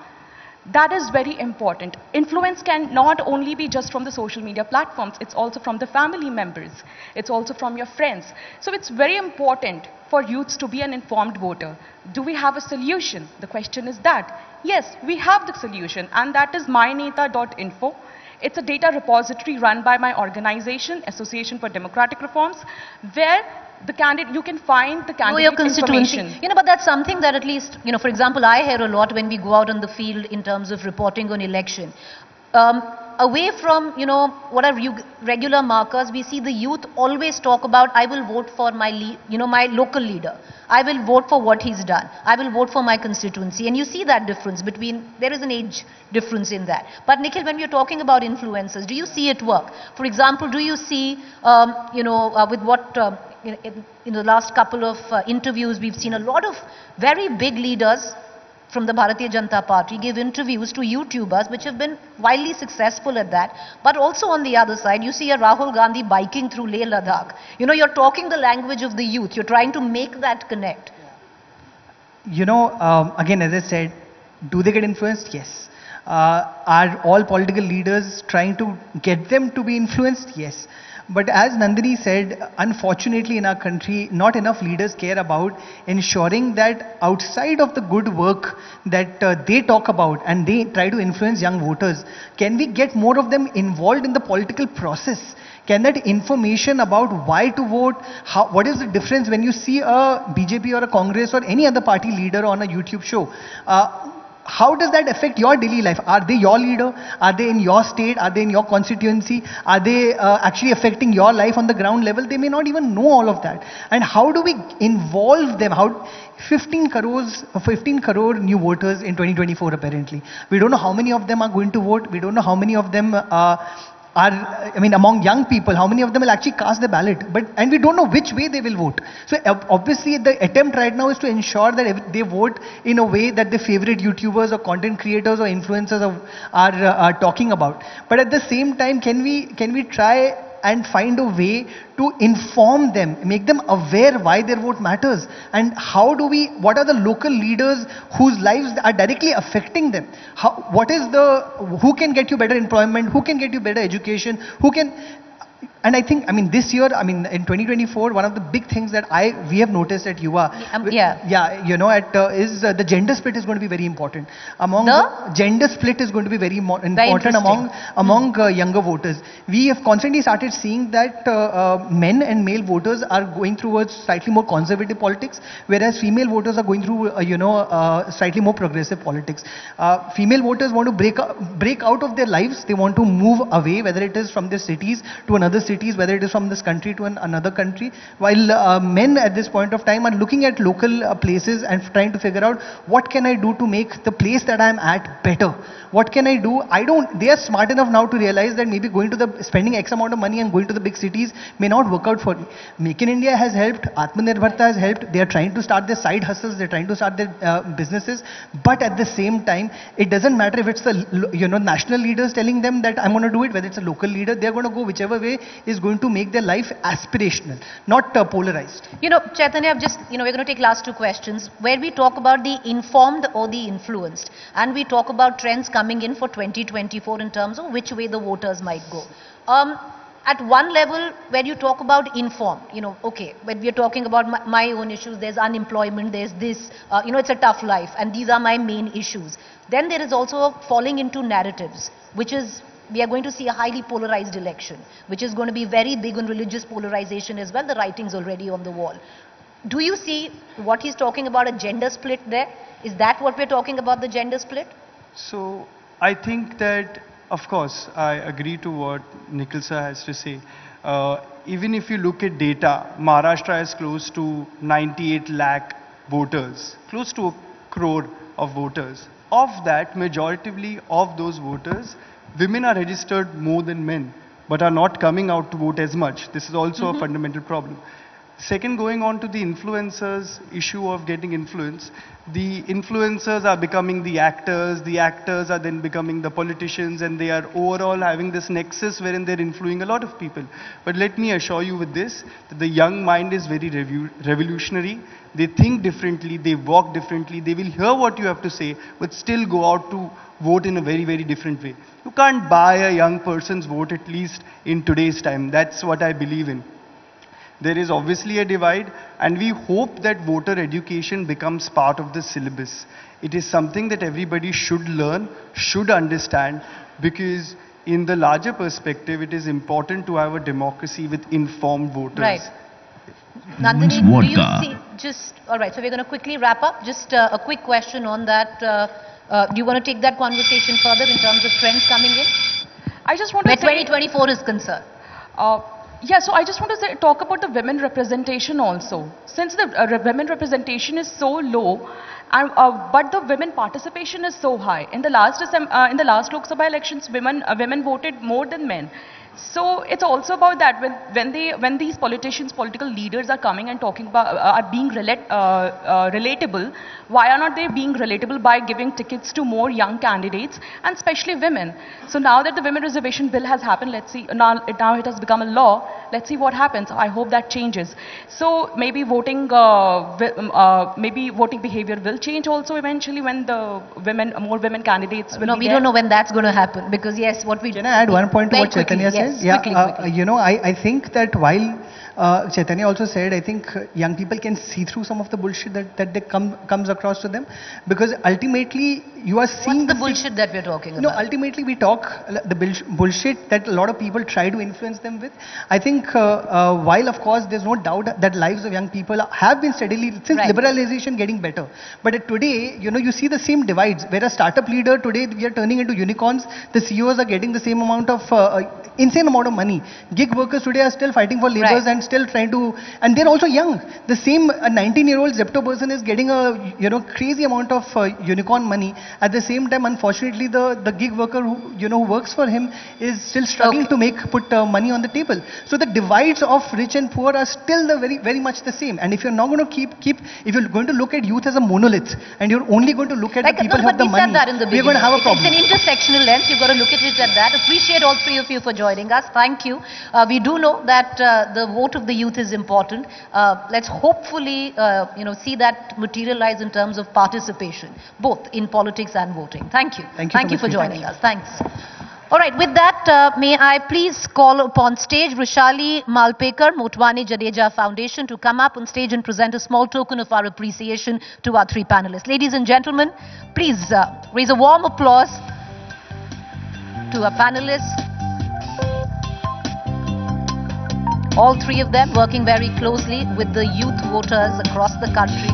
That is very important. Influence can not only be just from the social media platforms, it's also from the family members. It's also from your friends. So it's very important for youths to be an informed voter. Do we have a solution? The question is that. Yes, we have the solution, and that is myneta.info. It's a data repository run by my organization, Association for Democratic Reforms, where you can find the candidate information. But that's something that at least, for example, I hear a lot when we go out on the field in terms of reporting on election. Away from, what are regular markers, we see the youth always talk about, I will vote for my, my local leader. I will vote for what he's done. I will vote for my constituency. And you see that difference between, there is an age difference in that. But Nikhil, when we're talking about influencers, do you see it work? For example, do you see, with what, in the last couple of interviews, we've seen a lot of very big leaders from the Bharatiya Janata Party give interviews to YouTubers, which have been wildly successful at that. But also on the other side, you see a Rahul Gandhi biking through Leh Ladakh. You're talking the language of the youth. You're trying to make that connect. Again, as I said, do they get influenced? Yes. Are all political leaders trying to get them to be influenced? Yes. But as Nandini said, unfortunately in our country, not enough leaders care about ensuring that outside of the good work that they talk about and they try to influence young voters, can we get more of them involved in the political process? Can that information about why to vote, what is the difference when you see a BJP or a Congress or any other party leader on a YouTube show? How does that affect your daily life? Are they your leader? Are they in your state? Are they in your constituency? Are they actually affecting your life on the ground level? They may not even know all of that. And how do we involve them? 15 crore new voters in 2024 apparently. We don't know how many of them are going to vote. We don't know how many of them are among young people, how many of them will actually cast the ballot? And we don't know which way they will vote. So obviously the attempt right now is to ensure that they vote in a way that the favorite YouTubers or content creators or influencers are talking about. But at the same time, can we try and find a way to inform them, make them aware why their vote matters, and what are the local leaders whose lives are directly affecting them? Who can get you better employment, who can get you better education, and I think, this year, in 2024, one of the big things that we have noticed at Yuva, is the gender split is going to be very important. Gender split is going to be very important among younger voters. We have constantly started seeing that men and male voters are going towards slightly more conservative politics, whereas female voters are going through, slightly more progressive politics. Female voters want to break out of their lives. They want to move away, whether it is from their cities to another cities, whether it is from this country to another country, while men at this point of time are looking at local places and trying to figure out what can I do to make the place that I am at better. What can I do? They are smart enough now to realize that maybe spending X amount of money and going to the big cities may not work out for me. Make in India has helped, Atmanirbharta has helped, they are trying to start their side hustles, they're trying to start their businesses, but at the same time, it doesn't matter if it's the national leaders telling them that I'm going to do it, whether it's a local leader, they're going to go whichever way is going to make their life aspirational, not polarized. Chaitanya, we're going to take last two questions, where we talk about the informed or the influenced, and we talk about trends coming in for 2024 in terms of which way the voters might go. At one level, where you talk about informed, when we're talking about my own issues, there's unemployment, there's this, it's a tough life, and these are my main issues. Then there is also falling into narratives, which is, we are going to see a highly polarized election, which is going to be very big on religious polarization as well. The writing's already on the wall. Do you see what he's talking about, a gender split there? Is that what we're talking about, the gender split? So I think that, of course, I agree to what Nikhil sir has to say. Even if you look at data, Maharashtra has close to 98 lakh voters, close to 1 crore of voters. Of that, majoritively of those voters, women are registered more than men, but are not coming out to vote as much. This is also a fundamental problem. Second, going on to the influencers issue of getting influence, the influencers are becoming the actors are then becoming the politicians, and they are overall having this nexus wherein they're influencing a lot of people. But let me assure you with this, that the young mind is very revolutionary. They think differently, they walk differently, they will hear what you have to say, but still go out to vote in a very, very different way. You can't buy a young person's vote, at least in today's time. That's what I believe in. There is obviously a divide, and we hope that voter education becomes part of the syllabus. It is something that everybody should learn, should understand, because in the larger perspective, it is important to have a democracy with informed voters. Right. Nandini, do you see, all right, so we're going to quickly wrap up. Just a quick question on that. Do you want to take that conversation further in terms of trends coming in? I just want to where 2024 is concerned. Yeah, so I just want to talk about the women representation also. Since the women representation is so low, but the women participation is so high. In the last Lok Sabha elections, women voted more than men. So it's also about that when these political leaders are coming and talking about are being relatable. Why are not they being relatable by giving tickets to more young candidates and especially women? So now that the women reservation bill has happened, let's see. Now it has become a law. Let's see what happens. I hope that changes. So maybe voting behavior will change also eventually when more women candidates will. No, we don't know when that's going to happen, because yes, what we can I add one point to what Chaitanya said? Yes, quickly. I think that while Chaitanya also said, I think young people can see through some of the bullshit that comes across to them, because ultimately you are seeing the bullshit that we're talking about. No, ultimately we talk the bullshit that a lot of people try to influence them with. I think while of course there's no doubt that lives of young people have been steadily since liberalization getting better, but today you see the same divides. Where a startup leader today we are turning into unicorns, the CEOs are getting the same amount of insane amount of money. Gig workers today are still fighting for labours and still trying to, and they're also young. The same 19-year-old Zepto person is getting a crazy amount of unicorn money. At the same time, unfortunately, the gig worker who works for him is still struggling to put money on the table. So the divides of rich and poor are still very much the same. And if you're not going to if you're going to look at youth as a monolith, and you're only going to look at the people who have the money, we're going to have a problem. It's an intersectional lens. You've got to look at it at that. Appreciate all three of you for joining us. Thank you. We do know that the vote of the youth is important. Let's hopefully see that materialize in terms of participation, both in politics and voting. Thank you. Thank you for joining us. Thanks. All right, with that, may I please call upon stage Rishali Malpekar, Motwani Jadeja Foundation, to come up on stage and present a small token of our appreciation to our three panelists. Ladies and gentlemen, please raise a warm applause to our panelists. All three of them working very closely with the youth voters across the country.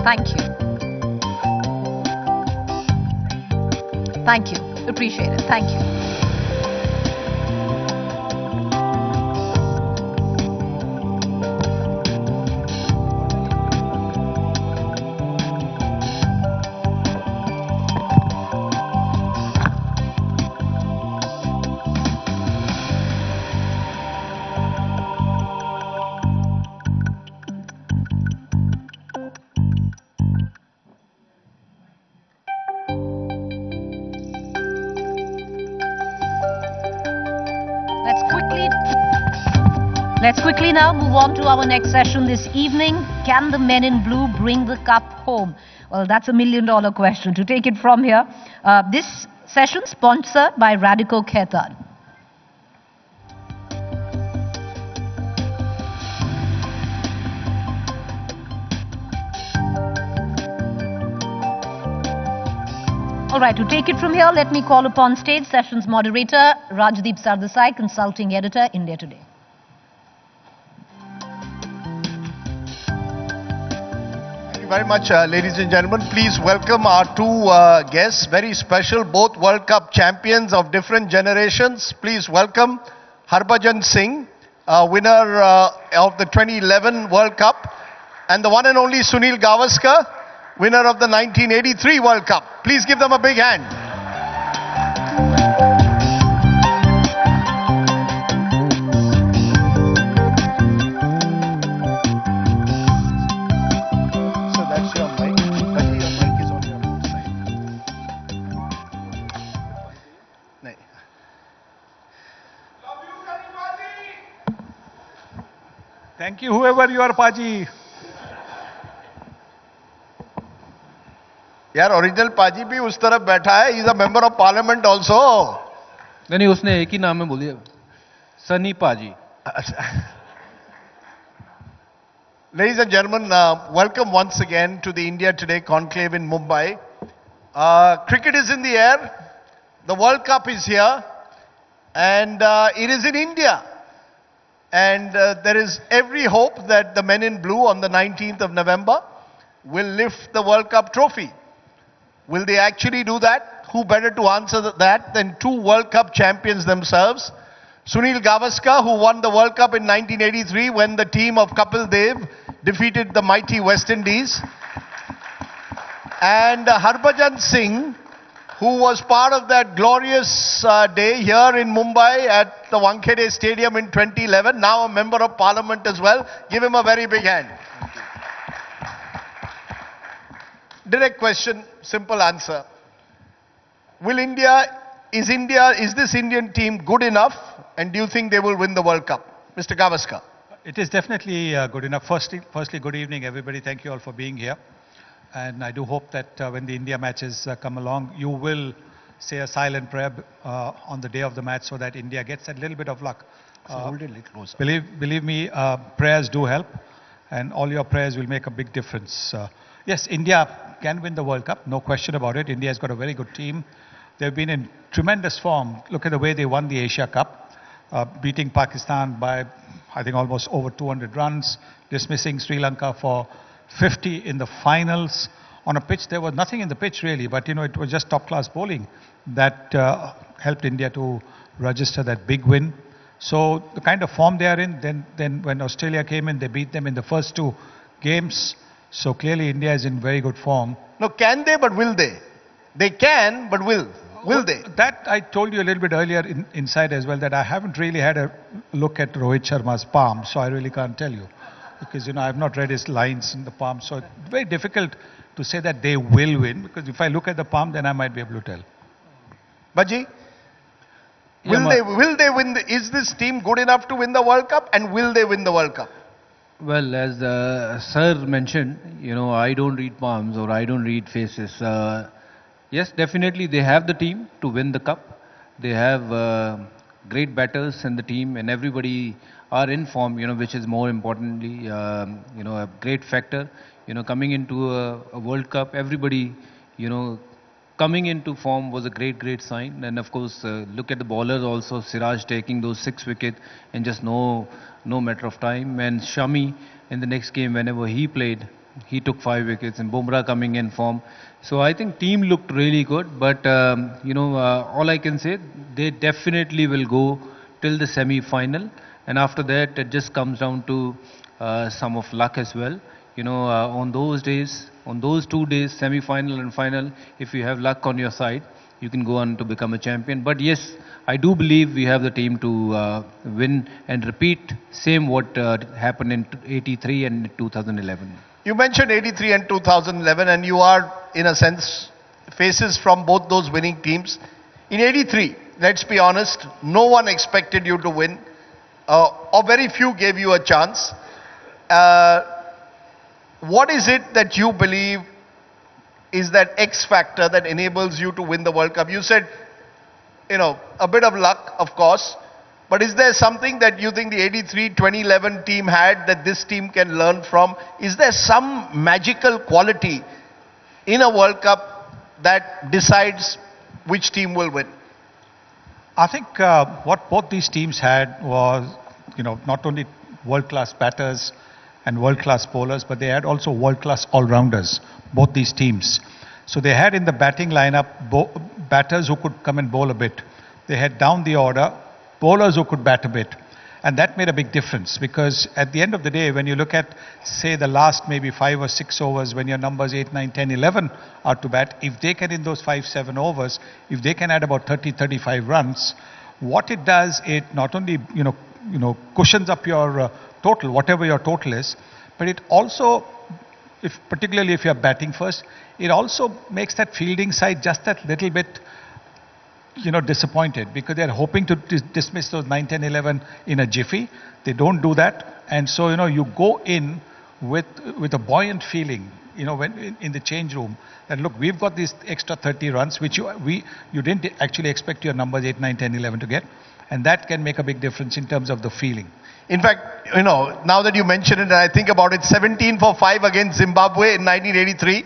Thank you. Thank you. Appreciate it. Thank you. Let's quickly now move on to our next session this evening. Can the men in blue bring the cup home? Well, that's $1 million question. To take it from here, this session sponsored by Radico Khaitan. All right, to take it from here, let me call upon stage sessions moderator Rajdeep Sardesai, consulting editor, India Today. Thank you very much, ladies and gentlemen. Please welcome our two guests, very special, both World Cup champions of different generations. Please welcome Harbhajan Singh, winner of the 2011 World Cup, and the one and only Sunil Gavaskar, winner of the 1983 World Cup. Please give them a big hand. Thank you, whoever you are, Paji. यार original पाजी भी उस तरफ बैठा है. He's a member of parliament also. नहीं उसने एक ही नाम में बोलिए, सनी पाजी. Ladies and gentlemen, welcome once again to the India Today Conclave in Mumbai. Cricket is in the air. The World Cup is here, and it is in India. And there is every hope that the men in blue on the 19th of November will lift the World Cup trophy. Will they actually do that? Who better to answer that than two World Cup champions themselves? Sunil Gavaskar, who won the World Cup in 1983 when the team of Kapil Dev defeated the mighty West Indies. And Harbhajan Singh, who was part of that glorious day here in Mumbai at the Wankhede Stadium in 2011, now a member of parliament as well. Give him a very big hand. Direct question, simple answer. Is this Indian team good enough, and do you think they will win the World Cup? Mr. Gavaskar. It is definitely good enough. Firstly, good evening, everybody. Thank you all for being here. And I do hope that when the India matches come along, you will say a silent prayer on the day of the match so that India gets a little bit of luck. Hold it a little closer. Believe me, prayers do help, and all your prayers will make a big difference. Yes, India can win the World Cup, no question about it. India has got a very good team. They've been in tremendous form. Look at the way they won the Asia Cup, beating Pakistan by, I think, almost over 200 runs, dismissing Sri Lanka for 50 in the finals. On a pitch, there was nothing in the pitch really, but it was just top-class bowling that helped India to register that big win. So the kind of form they are in, then when Australia came in, they beat them in the first two games. So clearly India is in very good form. No, can they, but will they? They can, but will they? That I told you a little bit earlier inside as well, that I haven't really had a look at Rohit Sharma's palm, so I really can't tell you. Because, I have not read his lines in the palm, so it's very difficult to say that they will win, because if I look at the palm, then I might be able to tell. Baji, will they win? Is this team good enough to win the World Cup, and will they win the World Cup? Well, as Sir mentioned, I don't read palms or I don't read faces. Yes, definitely they have the team to win the cup. They have great batters in the team, and everybody are in form, which is more importantly, a great factor. Coming into a World Cup, everybody, coming into form was a great sign. And of course, look at the bowlers also. Siraj taking those 6 wickets in just no matter of time. And Shami in the next game, whenever he played, he took 5 wickets. And Bumrah coming in form. So I think team looked really good. But all I can say, they definitely will go till the semi-final. And after that, it just comes down to some of luck as well. On those days, on those 2 days, semi-final and final, if you have luck on your side, you can go on to become a champion. But yes, I do believe we have the team to win and repeat same what happened in 83 and 2011. You mentioned 83 and 2011, and you are, in a sense, faces from both those winning teams. In 83, let's be honest, no one expected you to win, or very few gave you a chance. What is it that you believe is that X factor that enables you to win the World Cup? You said, a bit of luck, of course, but is there something that you think the 83, 2011 team had that this team can learn from? Is there some magical quality in a World Cup that decides which team will win? I think what both these teams had was, not only world-class batters and world-class bowlers, but they had also world-class all-rounders, both these teams. So they had in the batting lineup batters who could come and bowl a bit. They had down the order bowlers who could bat a bit. And that made a big difference, because at the end of the day, when you look at, say, the last maybe 5 or 6 overs, when your numbers 8, 9, 10, 11 are to bat, if they can, in those 5, 7 overs, if they can add about 30, 35 runs, what it does, it not only, cushions up your total, whatever your total is, but it also, particularly if you're batting first, it also makes that fielding side just that little bit, disappointed, because they're hoping to dismiss those 9, 10, 11 in a jiffy. They don't do that. And so, you go in with a buoyant feeling, when in the change room, that look, we've got these extra 30 runs, which you didn't actually expect your numbers 8, 9, 10, 11 to get. And that can make a big difference in terms of the feeling. In fact, now that you mention it and I think about it, 17 for 5 against Zimbabwe in 1983.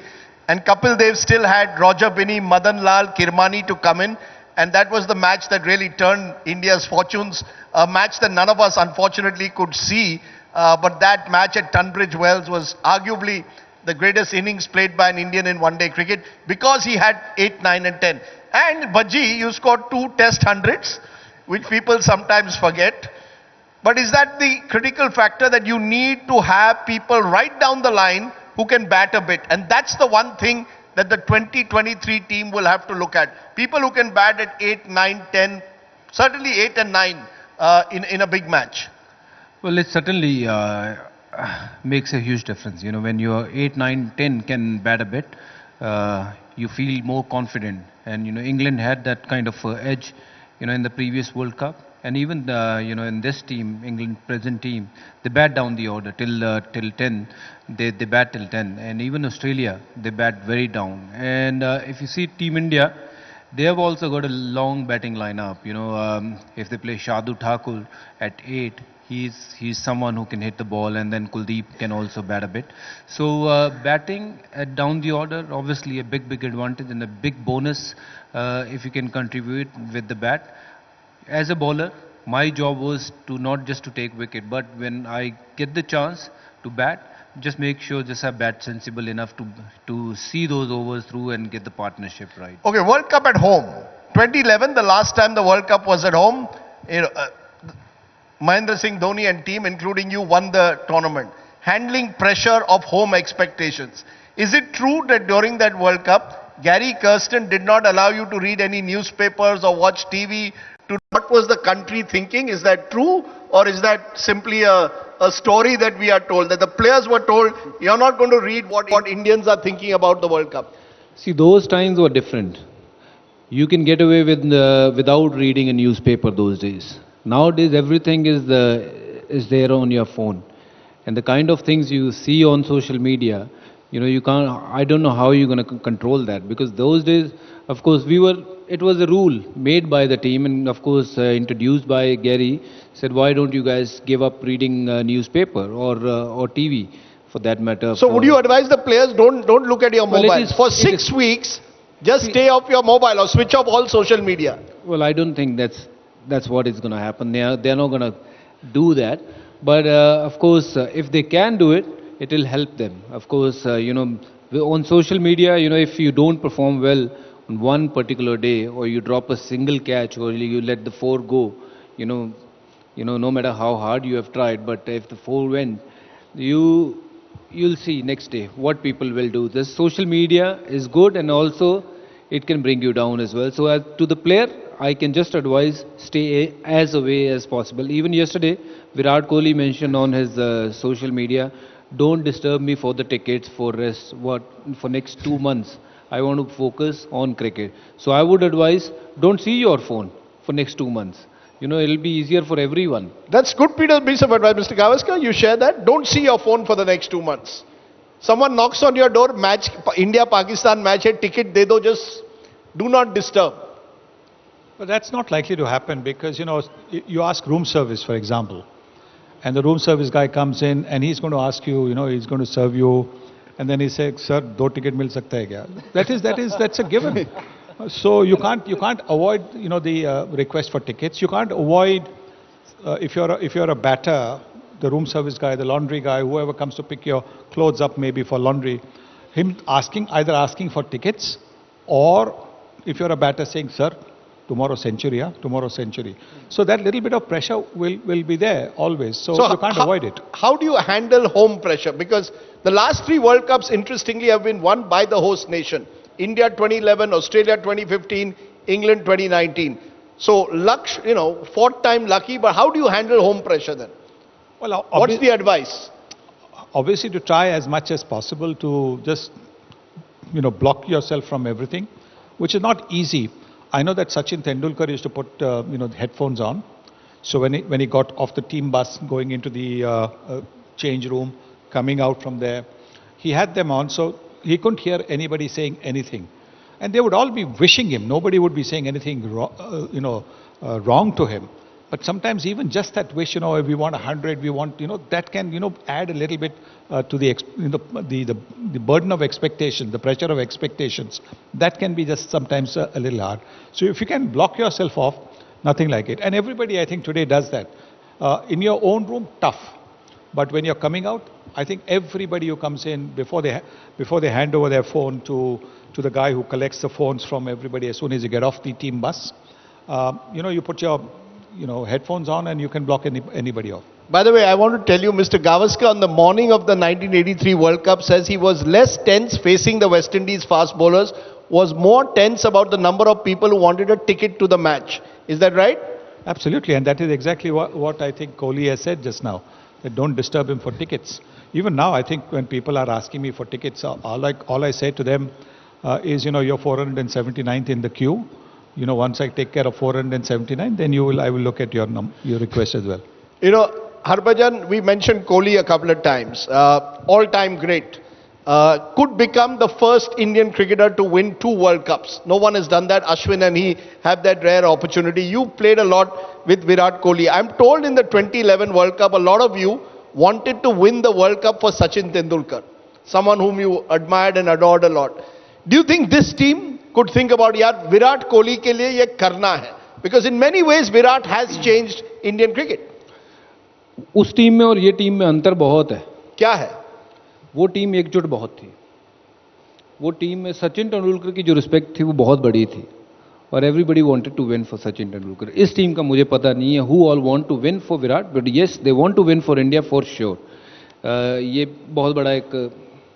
And Kapil Dev still had Roger Binney, Madan Lal, Kirmani to come in. And that was the match that really turned India's fortunes. A match that none of us, unfortunately, could see. But that match at Tunbridge Wells was arguably the greatest innings played by an Indian in one-day cricket, because he had 8, 9 and 10. And Bhaji, you scored 2 test hundreds, which people sometimes forget. But is that the critical factor, that you need to have people right down the line who can bat a bit? And that's the one thing that the 2023 team will have to look at. People who can bat at 8, 9, 10, certainly 8 and 9 in a big match. Well, it certainly makes a huge difference. When you're 8, 9, 10 can bat a bit, you feel more confident. And, England had that kind of edge, in the previous World Cup. And even, in this team, England present team, they bat down the order till 10. They bat till 10. And even Australia, they bat very down. And if you see Team India, they have also got a long batting lineup. If they play Shardul Thakur at 8, He's someone who can hit the ball, and then Kuldeep can also bat a bit. So batting down the order, obviously a big advantage and a big bonus if you can contribute with the bat. As a bowler, my job was to not just to take wicket, but when I get the chance to bat, just make sure just I bat sensible enough to see those overs through and get the partnership right. Okay, World Cup at home. 2011, the last time the World Cup was at home, Mahendra Singh Dhoni and team, including you, won the tournament. Handling pressure of home expectations. Is it true that during that World Cup, Gary Kirsten did not allow you to read any newspapers or watch TV? What was the country thinking? Is that true, or is that simply a story that we are told, that the players were told, you're not going to read what Indians are thinking about the World Cup? See, those times were different. You can get away with without reading a newspaper those days. Nowadays, everything is there on your phone, and the kind of things you see on social media, you can't. I don't know how you're going to control that, because those days, of course, it was a rule made by the team, and of course introduced by Gary. Said, why don't you guys give up reading newspaper or TV, for that matter? So, would you advise the players don't look at your mobiles for 6 weeks? Just stay off your mobile or switch off all social media. Well, I don't think that's what is going to happen. They're not going to do that. But of course, if they can do it, it will help them. Of course, on social media, if you don't perform well on one particular day, or you drop a single catch, or you let the 4 go, no matter how hard you have tried, but if the 4 went, you'll see next day what people will do. This social media is good, and also it can bring you down as well. So to the player, I can just advise, stay as away as possible. Even yesterday, Virat Kohli mentioned on his social media, don't disturb me for the tickets for next 2 months. I want to focus on cricket. So I would advise, don't see your phone for next 2 months. It'll be easier for everyone. That's good piece of advice, Mr. Gavaskar. You share that. Don't see your phone for the next 2 months. Someone knocks on your door, match, India-Pakistan match, hai, ticket de do, just do not disturb. But that's not likely to happen, because, you ask room service, for example, and the room service guy comes in and he's going to ask you, he's going to serve you, and then he says, sir, 2 ticket mil sakta hai kya? That's a given. So you can't avoid, the request for tickets. You can't avoid, if you're a batter, the room service guy, the laundry guy, whoever comes to pick your clothes up maybe for laundry, him either asking for tickets, or if you're a batter saying, sir, tomorrow century, tomorrow century. So that little bit of pressure will be there always. So you can't avoid it. How do you handle home pressure? Because the last 3 World Cups, interestingly, have been won by the host nation. India 2011, Australia 2015, England 2019. So, luck, 4th time lucky, but how do you handle home pressure then? Well, what's the advice? Obviously, to try as much as possible to just, block yourself from everything, which is not easy. I know that Sachin Tendulkar used to put, headphones on. So when he got off the team bus, going into the change room, coming out from there, he had them on, so he couldn't hear anybody saying anything. And they would all be wishing him. Nobody would be saying anything wrong to him. But sometimes even just that wish, we want 100, we want, that can, add a little bit to the burden of expectation, the pressure of expectations. That can be just sometimes a little hard. So if you can block yourself off, nothing like it. And everybody, I think, today does that. In your own room, tough. But when you're coming out, I think everybody who comes in, before they hand over their phone to the guy who collects the phones from everybody as soon as you get off the team bus, you put your headphones on and you can block anybody off. By the way, I want to tell you, Mr. Gavaskar, on the morning of the 1983 World Cup, says he was less tense facing the West Indies fast bowlers, was more tense about the number of people who wanted a ticket to the match. Is that right? Absolutely, and that is exactly what I think Kohli has said just now, that don't disturb him for tickets. Even now, I think when people are asking me for tickets, all I say to them is, you're 479th in the queue. Once I take care of 479, then I will look at your request as well. Harbhajan, we mentioned Kohli a couple of times. All-time great. could become the first Indian cricketer to win 2 World Cups. No one has done that. Ashwin and he have that rare opportunity. You played a lot with Virat Kohli. I'm told in the 2011 World Cup, a lot of you wanted to win the World Cup for Sachin Tendulkar, someone whom you admired and adored a lot. Do you think this team could think about, yaar, Virat Kohli ke liye ye karna hai? Because in many ways, Virat has changed Indian cricket. उस team में और ये team में अंतर बहुत है. क्या है? वो टीम एकजुट बहुत थी. वो टीम में सचिन तेंदुलकर की जो रिस्पेक्ट थी वो बहुत बड़ी थी और everybody wanted to win for Sachin Tendulkar. इस टीम का मुझे पता नहीं है who all want to win for Virat, but yes they want to win for India for sure. ये बहुत बड़ा एक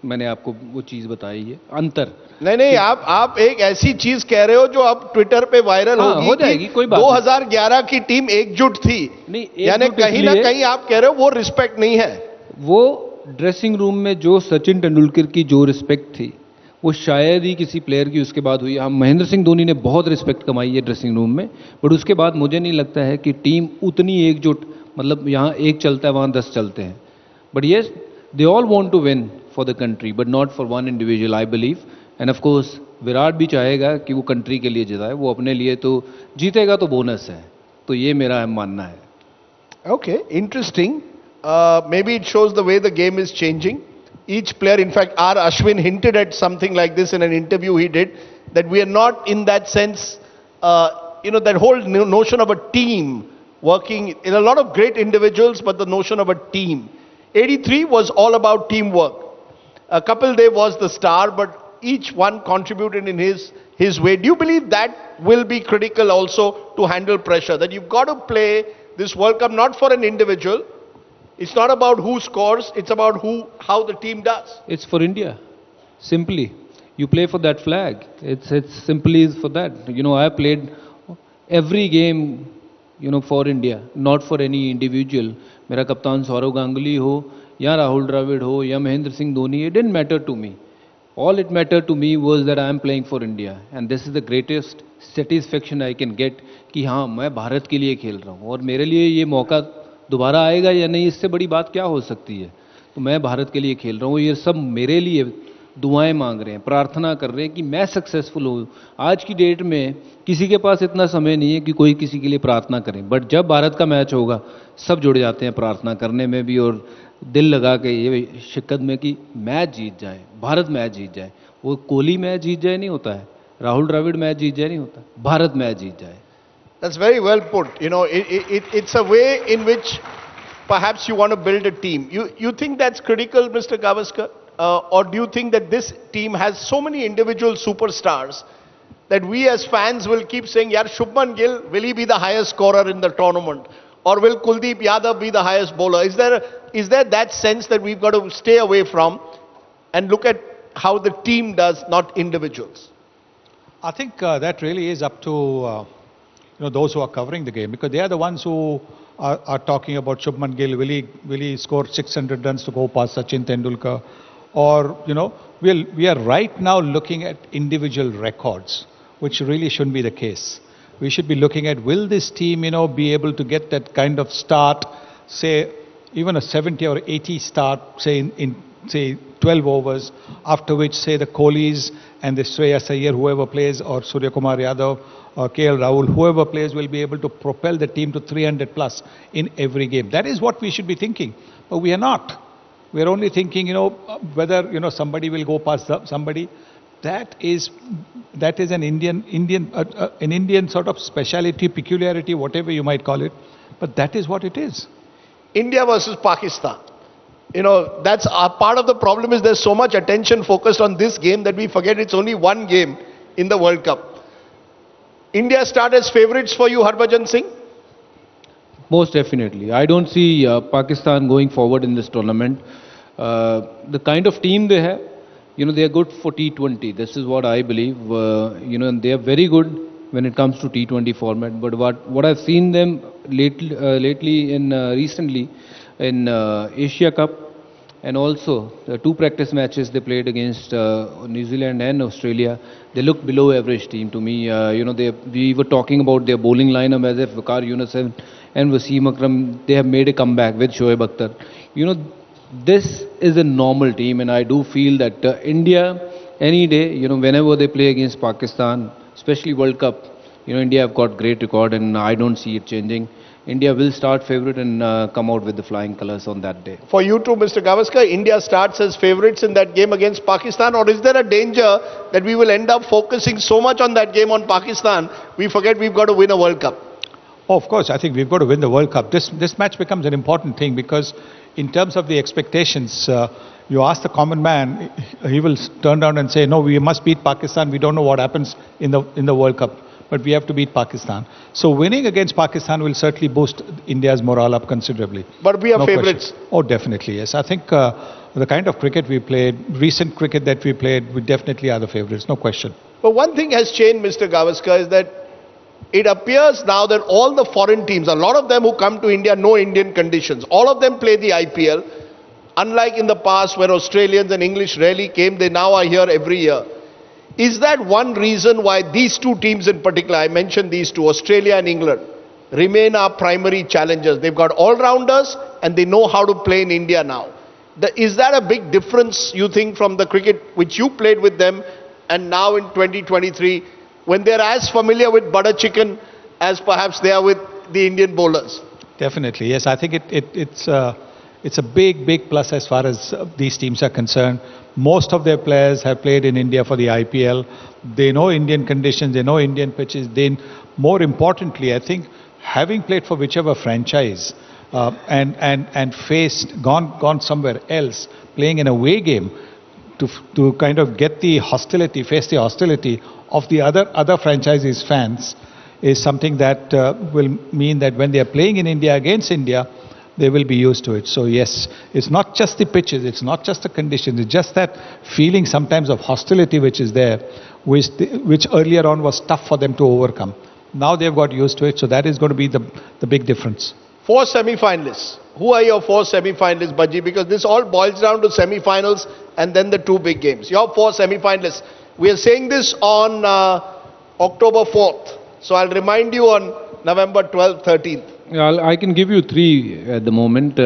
मैंने आपको वो चीज बताई है अंतर. नहीं, आप एक ऐसी चीज कह रहे हो जो अब ट्विटर पे वायरल होगी, हो जाएगी, कोई बात 2011 की टीम एकजुट थी. यानी कहीं ना कहीं आप कह रहे हो वो रिस्पेक्ट नहीं है. वो ड्रेसिंग रूम में जो सचिन तेंदुलकर की जो रिस्पेक्ट थी वो शायद ही किसी प्लेयर की उसके बाद हुई. हम महेंद्र सिंह धोनी ने बहुत रिस्पेक्ट कमाई है ड्रेसिंग रूम में, बट उसके बाद मुझे नहीं लगता है कि टीम उतनी एकजुट, मतलब यहाँ एक चलता है वहाँ 10 चलते हैं. But yes they all want to win for the country but not for one individual I believe. End of course Virat भी चाहेगा कि वो कंट्री के लिए जिताए. वो अपने लिए तो जीतेगा तो बोनस है. तो ये मेरा मानना है. Okay, interesting. Maybe it shows the way the game is changing. Each player, in fact, our Ashwin hinted at something like this in an interview he did, that we are not in that sense, that whole notion of a team working, in a lot of great individuals, but the notion of a team. 83 was all about teamwork. Kapil Dev was the star, but each one contributed in his way. Do you believe that will be critical also to handle pressure? That you've got to play this World Cup not for an individual. It's not about who scores, it's about how the team does. It's for India. Simply. You play for that flag. It's simply for that. I played every game, for India, not for any individual. मेरा कप्तान सौरव गांगुली हो या राहुल द्रविड़ हो या Mahendra Singh Dhoni, it didn't matter to me. All it mattered to me was that I am playing for India. And this is the greatest satisfaction I can get कि हाँ मैं भारत के लिए खेल रहा हूँ और मेरे लिए ये मौका दोबारा आएगा या नहीं, इससे बड़ी बात क्या हो सकती है. तो मैं भारत के लिए खेल रहा हूँ. ये सब मेरे लिए दुआएं मांग रहे हैं, प्रार्थना कर रहे हैं कि मैं सक्सेसफुल हूँ. आज की डेट में किसी के पास इतना समय नहीं है कि कोई किसी के लिए प्रार्थना करे, बट जब भारत का मैच होगा सब जुड़ जाते हैं प्रार्थना करने में भी और दिल लगा के ये शिक्कत में कि मैच जीत जाए, भारत मैच जीत जाए. वो कोहली मैच जीत जाए नहीं होता है, राहुल द्रविड़ मैच जीत जाए नहीं होता, भारत मैच जीत जाए. That's very well put. It's a way in which perhaps you want to build a team. You think that's critical, Mr. Gavaskar? Or do you think that this team has so many individual superstars that we as fans will keep saying, yaar, Shubman Gill, will he be the highest scorer in the tournament? Or will Kuldeep Yadav be the highest bowler? Is there that sense that we've got to stay away from and look at how the team does, not individuals? I think that really is up to those who are covering the game, because they are the ones who are talking about Shubman Gill. Will he score 600 runs to go past Sachin Tendulkar? Or, we are right now looking at individual records, which really shouldn't be the case. We should be looking at, will this team, be able to get that kind of start, say, even a 70 or 80 start, say, in 12 overs, after which, say, the Kohlis and the Shreyas Iyer, whoever plays, or Surya Kumar Yadav, or KL Rahul, whoever plays will be able to propel the team to 300 plus in every game. That is what we should be thinking. But we are not. We are only thinking, whether, somebody will go past somebody. That is an Indian sort of speciality, peculiarity, whatever you might call it. But that is what it is. India versus Pakistan. That's part of the problem, is there's so much attention focused on this game that we forget it's only one game in the World Cup. India start as favorites for you, Harbhajan Singh? Most definitely. I don't see Pakistan going forward in this tournament. The kind of team they have, they are good for T20. This is what I believe. And they are very good when it comes to T20 format. But what I've seen them recently in Asia Cup, and also the 2 practice matches they played against New Zealand and Australia, they looked below average team to me. We were talking about their bowling lineup as if Waqar Yunus and Wasim Akram, they have made a comeback with Shoaib Akhtar. this is a normal team, and I do feel that India, any day, whenever they play against Pakistan, especially World Cup, India have got great record, and I don't see it changing. India will start favorite and come out with the flying colors on that day. For you too, Mr. Gavaskar, India starts as favorites in that game against Pakistan, or is there a danger that we will end up focusing so much on that game on Pakistan, we forget we've got to win a World Cup? Oh, of course, I think we've got to win the World Cup. This match becomes an important thing because in terms of the expectations, you ask the common man, he will turn around and say, no, we must beat Pakistan. We don't know what happens in the World Cup, but we have to beat Pakistan. So winning against Pakistan will certainly boost India's morale up considerably. But we are No favorites. question. Oh, definitely, yes. I think the kind of cricket we played, recent cricket that we played, we definitely are the favorites, no question. But one thing has changed, Mr. Gavaskar, is that it appears now that all the foreign teams, a lot of them who come to India know Indian conditions. All of them play the IPL. Unlike in the past where Australians and English rarely came, they now are here every year. Is that one reason why these two teams in particular, I mentioned these two, Australia and England, remain our primary challengers? They've got all-rounders and they know how to play in India now. Is that a big difference, you think, from the cricket which you played with them and now in 2023, when they're as familiar with butter chicken as perhaps they are with the Indian bowlers? Definitely, yes. I think it's a big plus as far as these teams are concerned. Most of their players have played in India for the IPL. They know Indian conditions, they know Indian pitches. More importantly, I think, having played for whichever franchise and gone somewhere else, playing an away game to kind of get the hostility, face the hostility of the other franchises' fans is something that will mean that when they are playing in India against India, they will be used to it. So yes, it's not just the pitches, it's not just the conditions, it's just that feeling sometimes of hostility which is there, which earlier on was tough for them to overcome. Now they've got used to it, so that is going to be the big difference. 4 semi-finalists. Who are your 4 semi-finalists, Baji? Because this all boils down to semi-finals and then the 2 big games. Your 4 semi-finalists. We are saying this on October 4th. So I'll remind you on November 12th, 13th. I can give you 3 at the moment.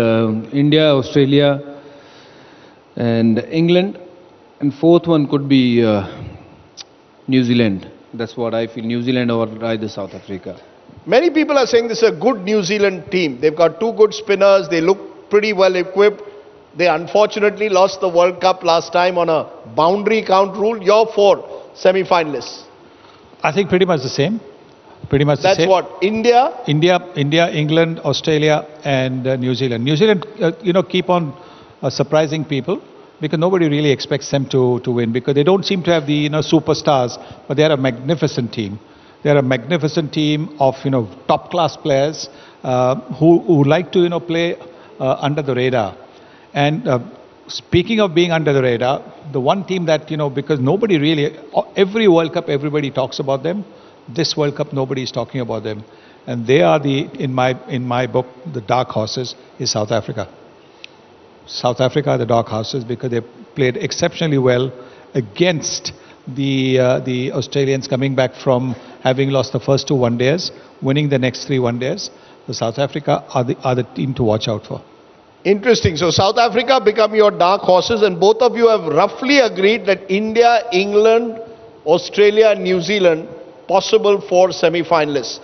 India, Australia and England. And 4th one could be New Zealand. That's what I feel. New Zealand or either South Africa. Many people are saying this is a good New Zealand team. They've got 2 good spinners. They look pretty well equipped. They unfortunately lost the World Cup last time on a boundary count rule. Your 4 semi-finalists. I think pretty much the same. That's what? India, England, Australia and New Zealand. New Zealand, keep on surprising people because nobody really expects them to win because they don't seem to have the superstars, but they are a magnificent team. They are a magnificent team of top class players who like to play under the radar. And speaking of being under the radar, the one team that because nobody really, every World Cup everybody talks about them. This World Cup, nobody is talking about them. And they are in my book, the dark horses is South Africa. South Africa are the dark horses because they played exceptionally well against the Australians coming back from having lost the first 2 one-days, winning the next 3 one-days. The South Africa are the team to watch out for. Interesting. So South Africa become your dark horses and both of you have roughly agreed that India, England, Australia and New Zealand possible 4 semi-finalists.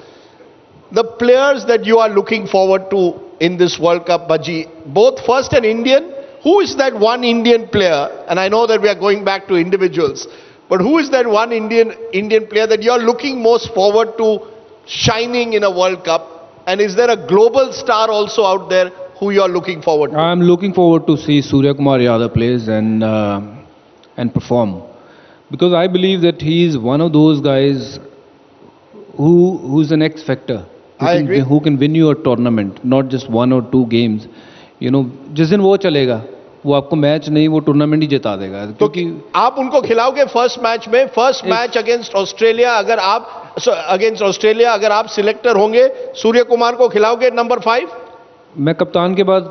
The players that you are looking forward to in this World Cup, Baji, both first and Indian, who is that one Indian player? And I know that we are going back to individuals, but who is that one Indian player that you are looking most forward to shining in a World Cup? And is there a global star also out there who you are looking forward to? I'm looking forward to see Surya Kumar Yadav plays and perform. Because I believe that he is one of those guys who's an X factor. Who can win you a tournament, not just 1 or 2 games. जिस दिन वो चलेगा, वो आपको match नहीं, वो tournament ही जिता देगा. क्योंकि आप उनको खिलाओगे फर्स्ट मैच अगेंस्ट ऑस्ट्रेलिया अगर आप सिलेक्टर होंगे, सूर्य कुमार को खिलाओगे नंबर 5? मैं कप्तान के बाद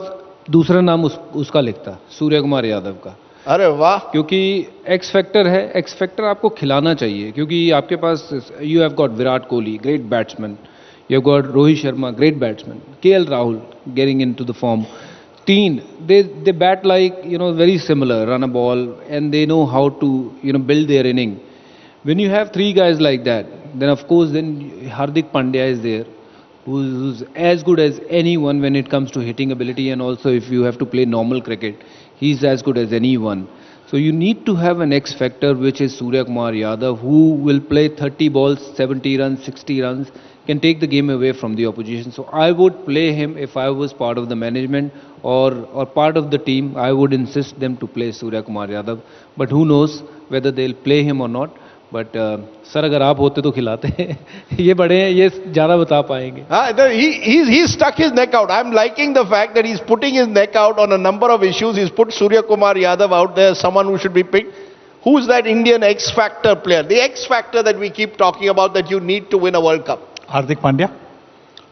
दूसरा नाम उसका लिखता, सूर्य कुमार यादव का. अरे वाह. क्योंकि एक्स फैक्टर है, एक्स फैक्टर आपको खिलाना चाहिए क्योंकि आपके पास you have got Virat Kohli, great batsman, you have got Rohit Sharma, great batsman, KL Rahul getting into the form, they bat like, very similar, run a ball, and they know how to, build their inning. When you have three guys like that, then of course, then Hardik Pandya is there, who's as good as anyone when it comes to hitting ability, and also if you have to play normal cricket, he's as good as anyone. So you need to have an X factor, which is Surya Kumar Yadav, who will play 30 balls, 70 runs, 60 runs, can take the game away from the opposition. So I would play him if I was part of the management or part of the team. I would insist them to play Surya Kumar Yadav. But who knows whether they'll play him or not. But sir, अगर आप होते तो खिलाते ये बड़े हैं, ये ज़्यादा बता पाएंगे. He's stuck his neck out. I'm liking the fact that he's putting his neck out on a number of issues. He's put Surya Kumar Yadav out there, someone who should be picked. Who's that Indian X Factor player? The X Factor that we keep talking about, that you need to win a World Cup. Hardik Pandya.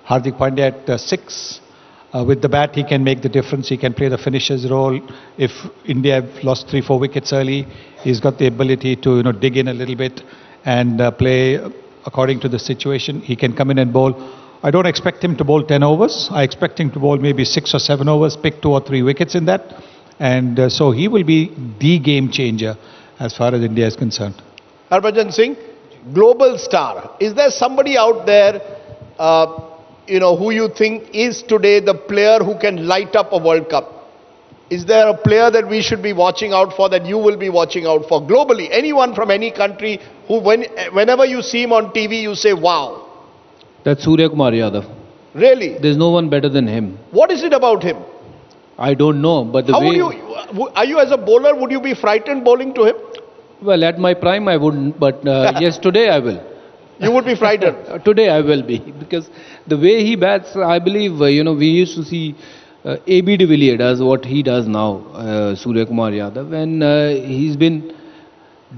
Hardik Pandya at 6. With the bat, he can make the difference. He can play the finisher's role. If India have lost 3-4 wickets early, he's got the ability to dig in a little bit and play according to the situation. He can come in and bowl. I don't expect him to bowl 10 overs. I expect him to bowl maybe 6 or 7 overs, pick 2 or 3 wickets in that. And so he will be the game changer as far as India is concerned. Harbhajan Singh, global star. Is there somebody out there who you think is today the player who can light up a World Cup? Is there a player that we should be watching out for, that you will be watching out for globally? Anyone from any country who, whenever you see him on TV, you say, wow. That's Surya Kumar Yadav. Really? There's no one better than him. What is it about him? I don't know, but the way... Are you as a bowler, would you be frightened bowling to him? Well, at my prime I wouldn't, but yes, today I will. You would be frightened? Today I will be, because the way he bats, I believe, we used to see A.B. de Villiers does what he does now, Surya Kumar Yadav, and he's been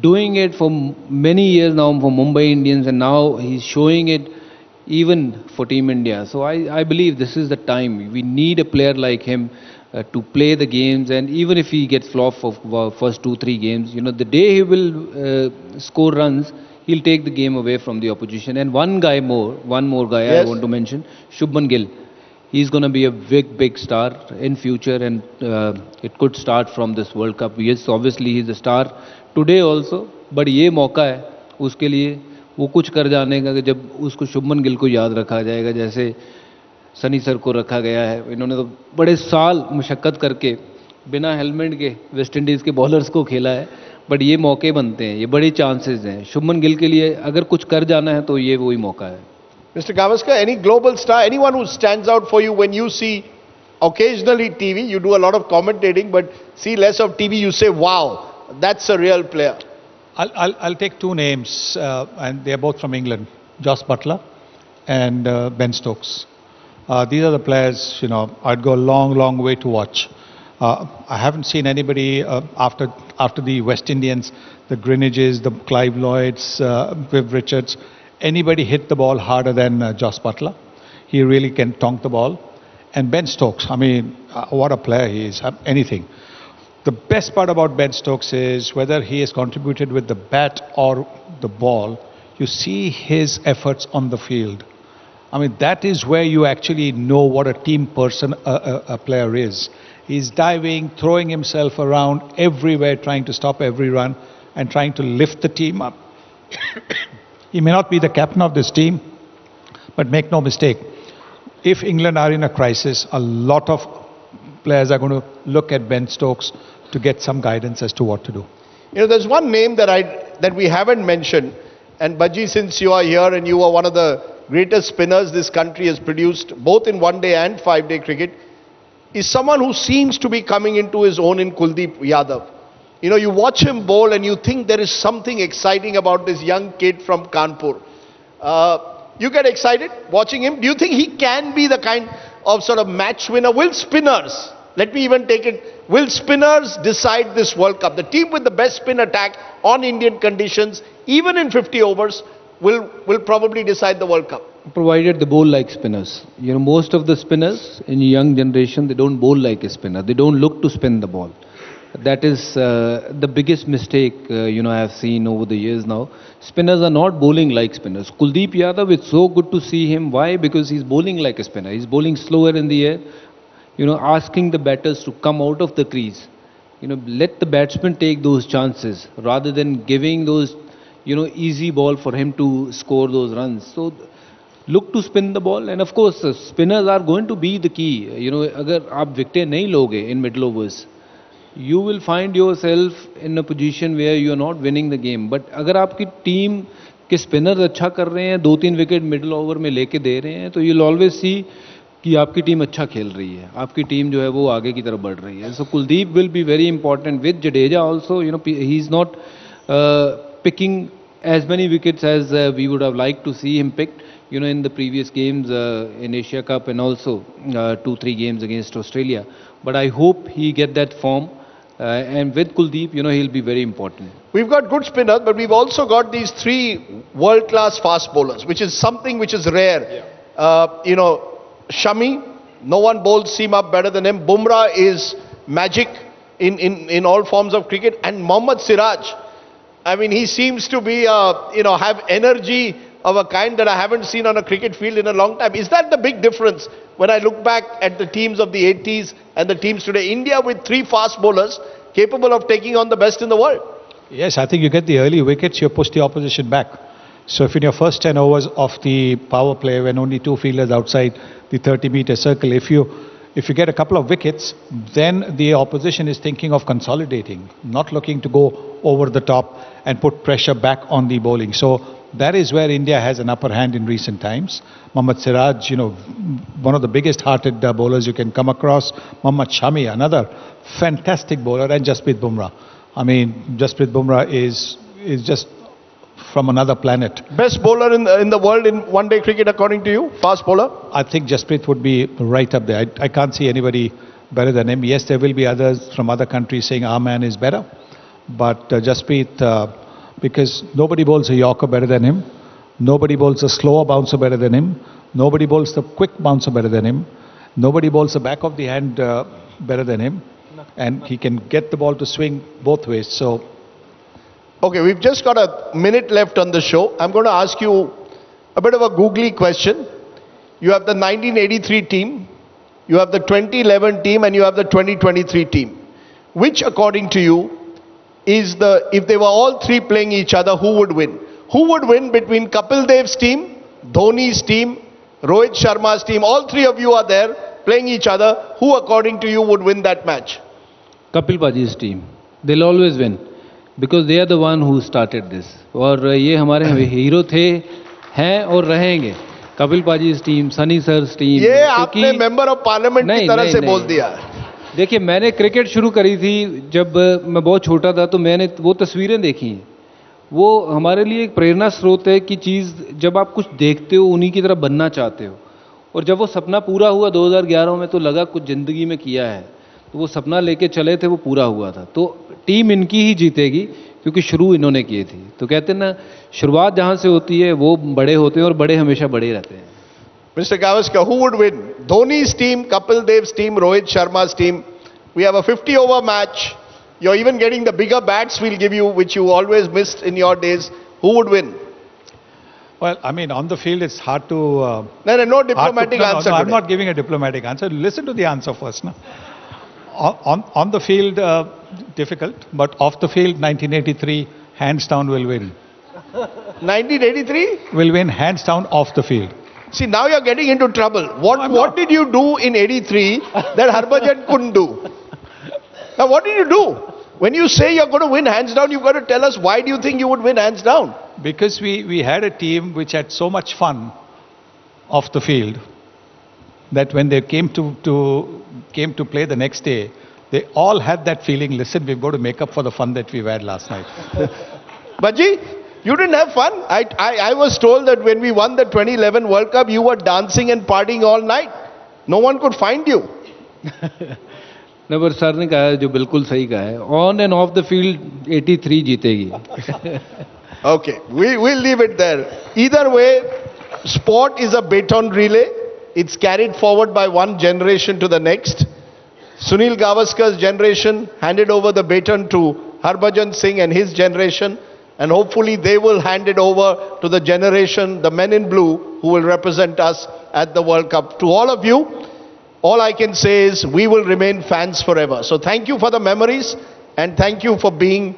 doing it for many years now for Mumbai Indians, and now he's showing it even for Team India. So I believe this is the time. We need a player like him to play the games, and even if he gets flopped for first 2-3 games, the day he will score runs, he'll take the game away from the opposition. And one more guy yes. I want to mention, Shubman Gill. He's going to be a big star in future, and it could start from this World Cup. Yes, obviously he's a star today also, but ये मौका है उसके लिए वो कुछ कर जाने का, जब उसको शुभमन गिल को याद रखा जाएगा, जैसे सनी सर को रखा गया है. इन्होंने तो बड़े साल मशक्कत करके बिना हेलमेट के वेस्ट इंडीज़ के बॉलर्स को खेला है, बट ये मौके बनते हैं, ये बड़े चांसेस हैं. शुभमन गिल के लिए अगर कुछ कर जाना है तो ये वही मौका है. Mr. Gavaskar, any global star, anyone who stands out for you when you see occasionally TV, you do a lot of commentating, but see less of TV, you say, wow, that's a real player. I'll take 2 names, and they're both from England, Joss Butler and Ben Stokes. These are the players, I'd go a long way to watch. I haven't seen anybody after the West Indians, the Greenwiches, the Clive Lloyds, Viv Richards, anybody hit the ball harder than Joss Butler. He really can tonk the ball. And Ben Stokes, I mean, what a player he is, anything. The best part about Ben Stokes is whether he has contributed with the bat or the ball, you see his efforts on the field. I mean, that is where you actually know what a team person a player is. He's diving, throwing himself around everywhere, trying to stop every run and trying to lift the team up. He may not be the captain of this team, but make no mistake, if England are in a crisis, a lot of players are going to look at Ben Stokes to get some guidance as to what to do. There's one name that we haven't mentioned, and Bajji, since you are here and you are one of the greatest spinners this country has produced, both in one-day and 5-day cricket, is someone who seems to be coming into his own in Kuldeep Yadav. You watch him bowl and you think there is something exciting about this young kid from Kanpur. You get excited watching him. Do you think he can be the kind of sort of match winner? Will spinners, let me even take it, will spinners decide this World Cup? The team with the best spin attack on Indian conditions, even in 50 overs, will probably decide the World Cup. Provided they bowl like spinners. Most of the spinners in young generation, they don't bowl like a spinner. They don't look to spin the ball. That is the biggest mistake, I have seen over the years now. Spinners are not bowling like spinners. Kuldeep Yadav, it's so good to see him. Why? Because he's bowling like a spinner. He's bowling slower in the air. asking the batters to come out of the crease. Let the batsman take those chances rather than giving those, easy ball for him to score those runs. So look to spin the ball, and of course, spinners are going to be the key. Agar aap wickets nahi loge in middle overs, you will find yourself in a position where you are not winning the game. But agar aapki team के spinners अच्छा कर रहे हैं, 2-3 wicket middle over में लेके दे रहे हैं, तो यू विल ऑलवेज सी कि आपकी टीम अच्छा खेल रही है, आपकी टीम जो है वो आगे की तरफ बढ़ रही है. So Kuldeep will be very important with Jadeja also. He is not picking as many wickets as we would have liked to see him picked, in the previous games in Asia Cup and also 2-3 games against Australia. But I hope he get that form, and with Kuldeep, he'll be very important. We've got good spinners, but we've also got these 3 world-class fast bowlers, which is something which is rare. Shami, no one bowls seam up better than him. Bumrah is magic in all forms of cricket, and Mohammad Siraj. I mean, he seems to be, have energy of a kind that I haven't seen on a cricket field in a long time. Is that the big difference when I look back at the teams of the 80s and the teams today? India with 3 fast bowlers capable of taking on the best in the world. Yes, I think you get the early wickets, you push the opposition back. So if in your first 10 overs of the power play, when only 2 fielders outside the 30-meter circle, if you get a couple of wickets, then the opposition is thinking of consolidating, not looking to go over the top and put pressure back on the bowling. So that is where India has an upper hand in recent times. Mohammad Siraj, one of the biggest-hearted bowlers you can come across. Mohammad Shami, another fantastic bowler, and Jasprit Bumrah. I mean, Jasprit Bumrah is just from another planet. Best bowler in the world in one-day cricket, according to you? Fast bowler? I think Jasprit would be right up there. I can't see anybody better than him. Yes, there will be others from other countries saying our man is better. But Jasprit, because nobody bowls a Yorker better than him. Nobody bowls a slower bouncer better than him. Nobody bowls the quick bouncer better than him. Nobody bowls the back of the hand better than him. And he can get the ball to swing both ways. So, okay, we've just got a minute left on the show. I'm going to ask you a bit of a googly question. You have the 1983 team, you have the 2011 team, and you have the 2023 team. Which, according to you, is if they were all 3 playing each other, who would win? Who would win between Kapil Dev's team, Dhoni's team, Rohit Sharma's team? All 3 of you are there playing each other. Who, according to you, would win that match? Kapil Paji's team. They'll always win. Because they are the one who started this. और ये हमारे hero थे, हैं और रहेंगे. Kapil पाजी's team, Sunny सर's team. ये आपने member of parliament की तरह से बोल दिया. देखिए, मैंने क्रिकेट शुरू करी थी जब मैं बहुत छोटा था, तो मैंने वो तस्वीरें देखी हैं. वो हमारे लिए एक प्रेरणा स्रोत है कि चीज़ जब आप कुछ देखते हो उन्हीं की तरह बनना चाहते हो. और जब वो सपना पूरा हुआ 2011 में, तो लगा कुछ ज़िंदगी में किया है. तो वो सपना लेके चले थे, वो पूरा हुआ था. तो टीम इनकी ही जीतेगी क्योंकि शुरू इन्होंने किए थी. तो कहते हैं ना, शुरुआत जहाँ से होती है वो बड़े होते हैं और बड़े हमेशा बड़े रहते हैं. Mr. Gavaskar, who would win? Dhoni's team, Kapil Dev's team, Rohit Sharma's team. We have a 50-over match. You're even getting the bigger bats we'll give you, which you always missed in your days. Who would win? Well, I mean, on the field, it's hard to... no diplomatic answer. No, I'm not giving a diplomatic answer. Listen to the answer first. No? On the field, difficult. But off the field, 1983, hands down will win. 1983? Will win hands down off the field. See, now you're getting into trouble. What did you do in 83 that Harbhajan couldn't do? Now, what did you do? When you say you're going to win hands down, you've got to tell us why do you think you would win hands down? Because we had a team which had so much fun off the field that when they came to play the next day, they all had that feeling, listen, we've got to make up for the fun that we've had last night. Baji, you didn't have fun? I was told that when we won the 2011 World Cup, you were dancing and partying all night. No one could find you. No, but sir ने कहा जो बिल्कुल सही कहा है. On and off the field, 83 जीतेगी. Okay, we'll leave it there. Either way, sport is a baton relay. It's carried forward by one generation to the next. Sunil Gavaskar's generation handed over the baton to Harbhajan Singh and his generation. And hopefully they will hand it over to the generation, the men in blue, who will represent us at the World Cup. To all of you, all I can say is we will remain fans forever. So thank you for the memories and thank you for being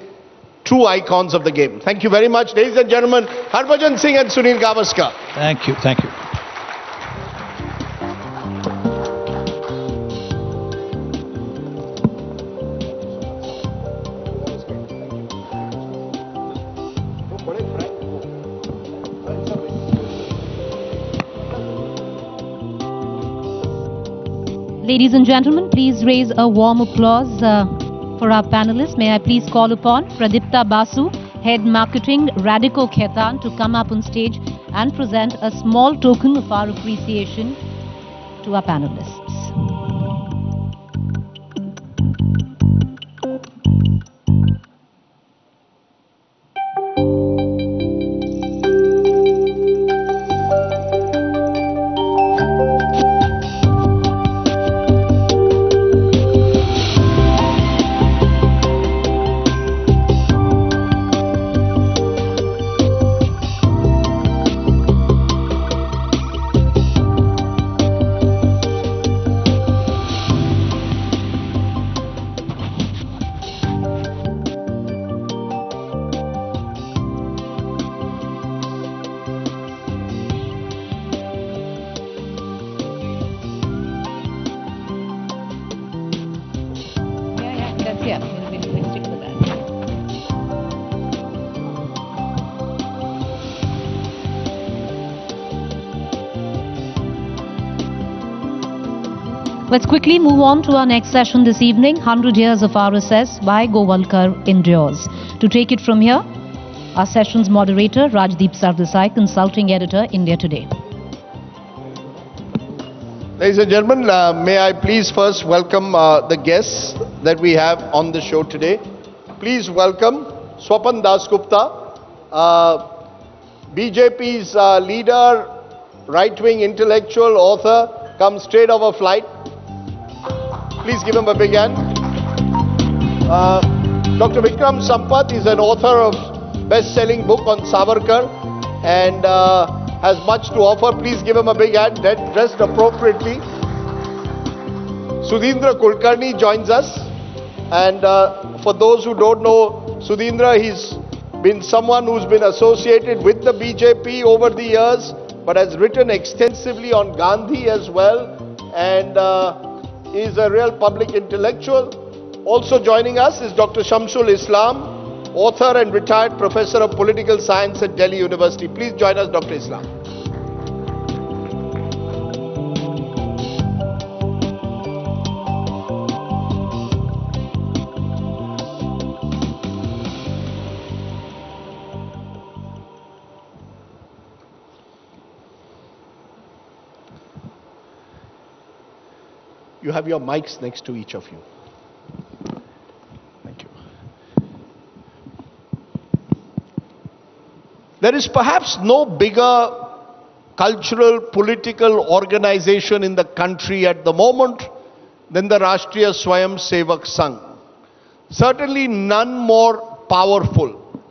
true icons of the game. Thank you very much, ladies and gentlemen. Harbhajan Singh and Sunil Gavaskar. Thank you. Thank you. Ladies and gentlemen, please raise a warm applause for our panelists. May I please call upon Pradipta Basu, Head Marketing, Radico Khaitan, to come up on stage and present a small token of our appreciation to our panelists. Let's quickly move on to our next session this evening, 100 Years of RSS, Why Golwalkar Endures. To take it from here, our session's moderator, Rajdeep Sardesai, Consulting Editor, India Today. Ladies and gentlemen, may I please first welcome the guests that we have on the show today. Please welcome Swapan Dasgupta, BJP's leader, right-wing intellectual, author, come straight off a flight. Please give him a big hand. Dr. Vikram Sampath is an author of best-selling book on Savarkar and has much to offer. Please give him a big hand, dressed appropriately. Sudhindra Kulkarni joins us. And for those who don't know Sudhindra, he's been someone who's been associated with the BJP over the years, but has written extensively on Gandhi as well. And is a real public intellectual. Also joining us is Dr. Shamsul Islam, author and retired professor of political science at Delhi University. Please join us, Dr. Islam. You have your mics next to each of you. Thank you. There is perhaps no bigger cultural, political organization in the country at the moment than the Rashtriya Swayam Sevak Sangh. Certainly none more powerful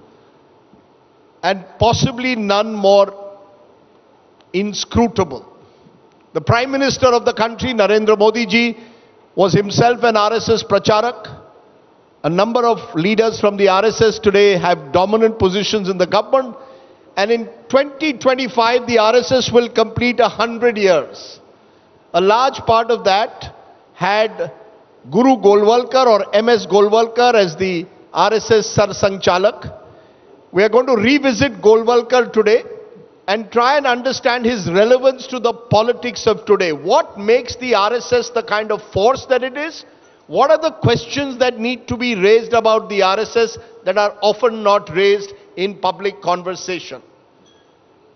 and possibly none more inscrutable. The Prime Minister of the country, Narendra Modi ji, was himself an RSS pracharak. A number of leaders from the RSS today have dominant positions in the government. And in 2025, the RSS will complete 100 years. A large part of that had Guru Golwalkar or MS Golwalkar as the RSS Sar Sanchalak. We are going to revisit Golwalkar today and try and understand his relevance to the politics of today. What makes the RSS the kind of force that it is? What are the questions that need to be raised about the RSS that are often not raised in public conversation?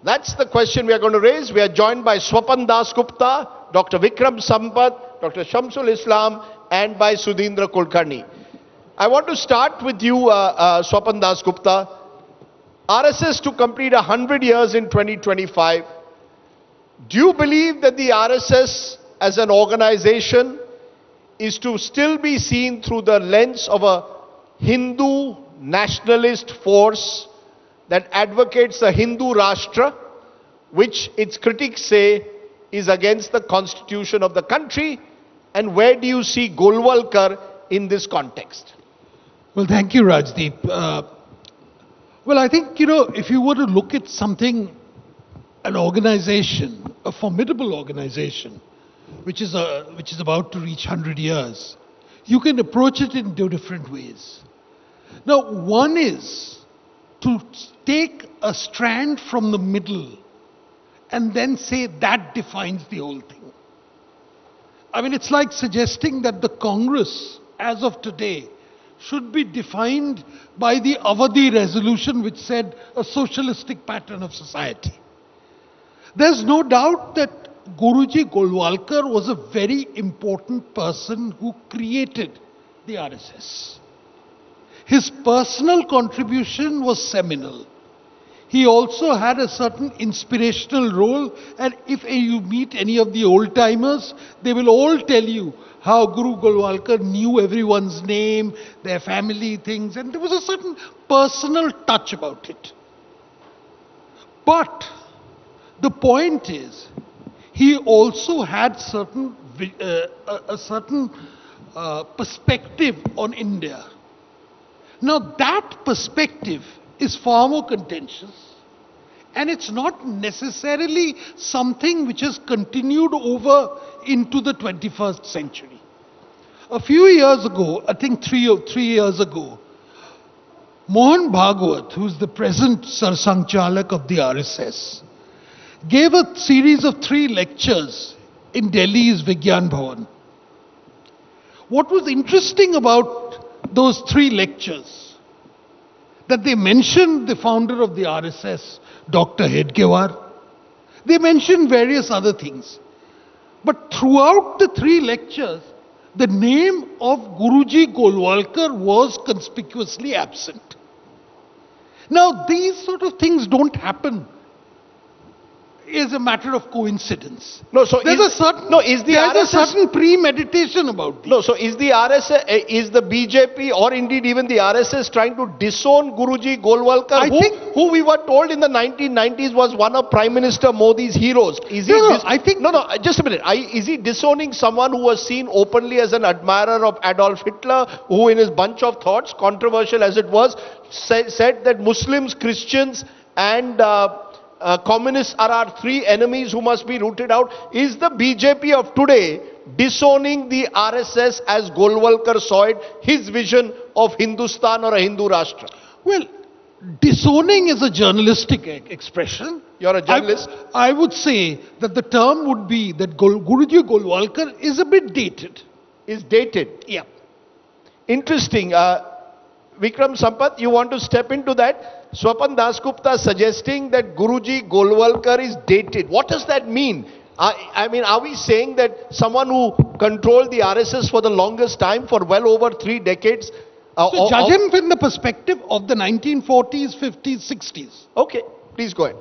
That's the question we are going to raise. We are joined by Swapan Dasgupta, Dr. Vikram Sampath, Dr. Shamsul Islam, and by Sudhindra Kulkarni. I want to start with you, Swapan Dasgupta. RSS to complete 100 years in 2025. Do you believe that the RSS as an organization is to still be seen through the lens of a Hindu nationalist force that advocates a Hindu Rashtra, which its critics say is against the constitution of the country? And where do you see Golwalkar in this context? Well, thank you, Rajdeep. Well, I think, if you were to look at something, an organization, a formidable organization, which is about to reach 100 years, you can approach it in two different ways. Now, one is to take a strand from the middle and then say that defines the whole thing. I mean, it's like suggesting that the Congress, as of today, should be defined by the Avadi resolution, which said a socialistic pattern of society. There's no doubt that Guruji Golwalkar was a very important person who created the RSS. His personal contribution was seminal. He also had a certain inspirational role, and if you meet any of the old-timers, they will all tell you how Guru Golwalkar knew everyone's name, their family things, and there was a certain personal touch about it. But the point is, he also had a certain perspective on India. Now that perspective is far more contentious, and it's not necessarily something which has continued over into the 21st century. A few years ago, I think three years ago, Mohan Bhagwat, who's the present Sarsanchalak of the RSS, gave a series of 3 lectures in Delhi's Vigyan Bhavan. What was interesting about those 3 lectures, that they mentioned the founder of the RSS, Dr. Hedgewar. They mentioned various other things. But throughout the 3 lectures, the name of Guruji Golwalkar was conspicuously absent. Now, these sort of things don't happen as a matter of coincidence. No, so there's a certain premeditation about this. No, so is the RSS, is the BJP or indeed even the RSS trying to disown Guruji Golwalkar, who we were told in the 1990s was one of Prime Minister Modi's heroes? Is he just a minute. Is he disowning someone who was seen openly as an admirer of Adolf Hitler, who in his bunch of thoughts, controversial as it was, said that Muslims, Christians and communists are our 3 enemies who must be rooted out? Is the BJP of today disowning the RSS as Golwalkar saw it, his vision of Hindustan or a Hindu Rashtra? Well, disowning is a journalistic expression. You're a journalist. I would say that the term would be that Guruji Golwalkar is a bit dated. Is dated? Yeah. Interesting. Vikram Sampath, you want to step into that? Swapan Dasgupta suggesting that Guruji Golwalkar is dated. What does that mean? I mean, are we saying that someone who controlled the RSS for the longest time, for well over 3 decades? So judge him from the perspective of the 1940s, 50s, 60s. Okay, please go ahead.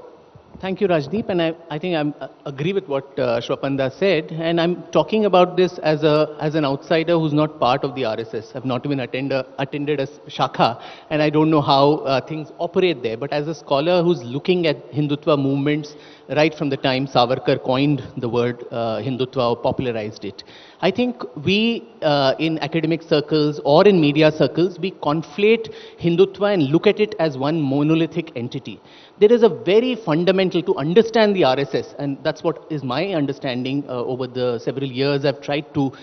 Thank you, Rajdeep, and I think I agree with what Swapanda said, and I'm talking about this as an outsider who's not part of the RSS. I've not even attended a Shakha, and I don't know how things operate there. But as a scholar who's looking at Hindutva movements right from the time Savarkar coined the word Hindutva or popularized it, I think we in academic circles or in media circles, we conflate Hindutva and look at it as one monolithic entity. There is a very fundamental to understand the RSS, and that's what is my understanding over the several years I've tried to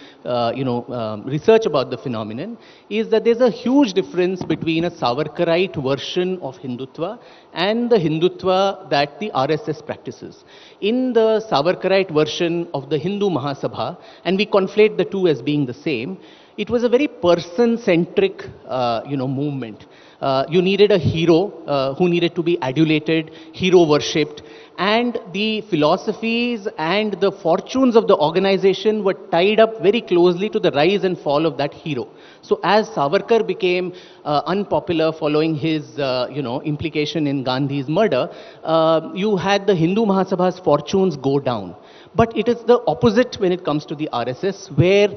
research about the phenomenon, is that there's a huge difference between a Savarkarite version of Hindutva and the Hindutva that the RSS practices. In the Savarkarite version of the Hindu Mahasabha, and we conflate the two as being the same, it was a very person-centric movement. You needed a hero who needed to be adulated, hero worshipped, and the philosophies and the fortunes of the organization were tied up very closely to the rise and fall of that hero. So as Savarkar became unpopular following his implication in Gandhi's murder, you had the Hindu Mahasabha's fortunes go down. But it is the opposite when it comes to the RSS, where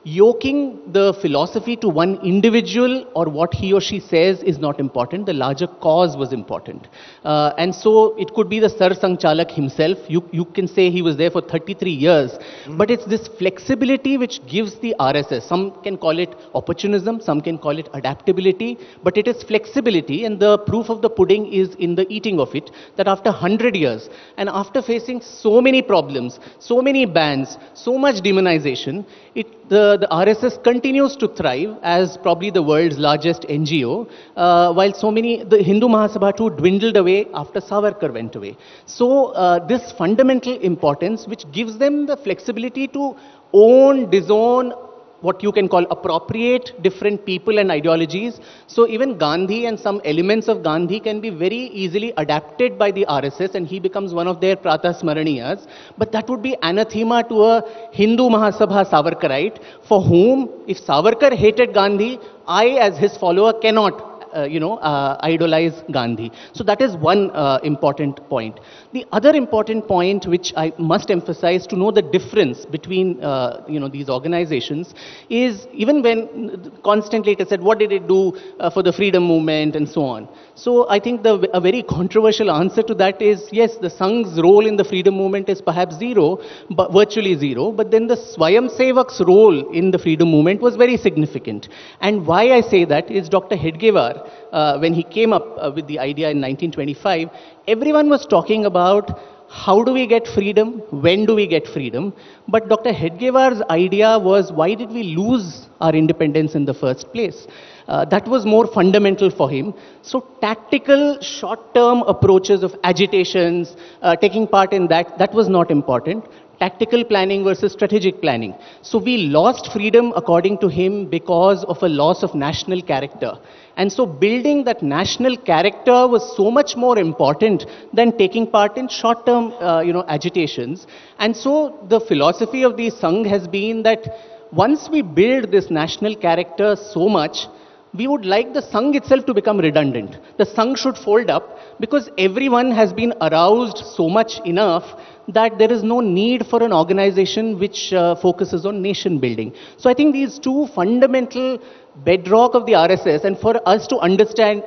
yoking the philosophy to one individual or what he or she says is not important. The larger cause was important. And so it could be the Sar Sangchalak himself. You can say he was there for 33 years. But it's this flexibility which gives the RSS. Some can call it opportunism, some can call it adaptability, but it is flexibility, and the proof of the pudding is in the eating of it, that after 100 years and after facing so many problems, so many bans, so much demonization, the RSS continues to thrive as probably the world's largest NGO, while so many, the Hindu Mahasabha too dwindled away after Savarkar went away. So this fundamental importance which gives them the flexibility to own, disown, what you can call appropriate different people and ideologies. So even Gandhi and some elements of Gandhi can be very easily adapted by the RSS, and he becomes one of their Pratah Smaraniyas. But that would be anathema to a Hindu Mahasabha Savarkarite, for whom, if Savarkar hated Gandhi, I as his follower cannot idolize Gandhi. So that is one important point. The other important point which I must emphasize to know the difference between these organizations is, even when constantly it is said, what did it do for the freedom movement and so on. So I think a very controversial answer to that is, yes, the Sangh's role in the freedom movement is perhaps zero, but virtually zero, but then the Swayam Sevak's role in the freedom movement was very significant. And why I say that is Dr. Hedgewar, when he came up with the idea in 1925, everyone was talking about how do we get freedom, when do we get freedom, but Dr. Hedgewar's idea was, why did we lose our independence in the first place? That was more fundamental for him. So tactical, short-term approaches of agitations, taking part in that was not important. Tactical planning versus strategic planning. So we lost freedom, according to him, because of a loss of national character. And so building that national character was so much more important than taking part in short-term, agitations. And so the philosophy of the Sangh has been that once we build this national character so much, we would like the Sangh itself to become redundant. The Sangh should fold up because everyone has been aroused so much enough that there is no need for an organization which focuses on nation building. So I think these two fundamental bedrock of the RSS, and for us to understand,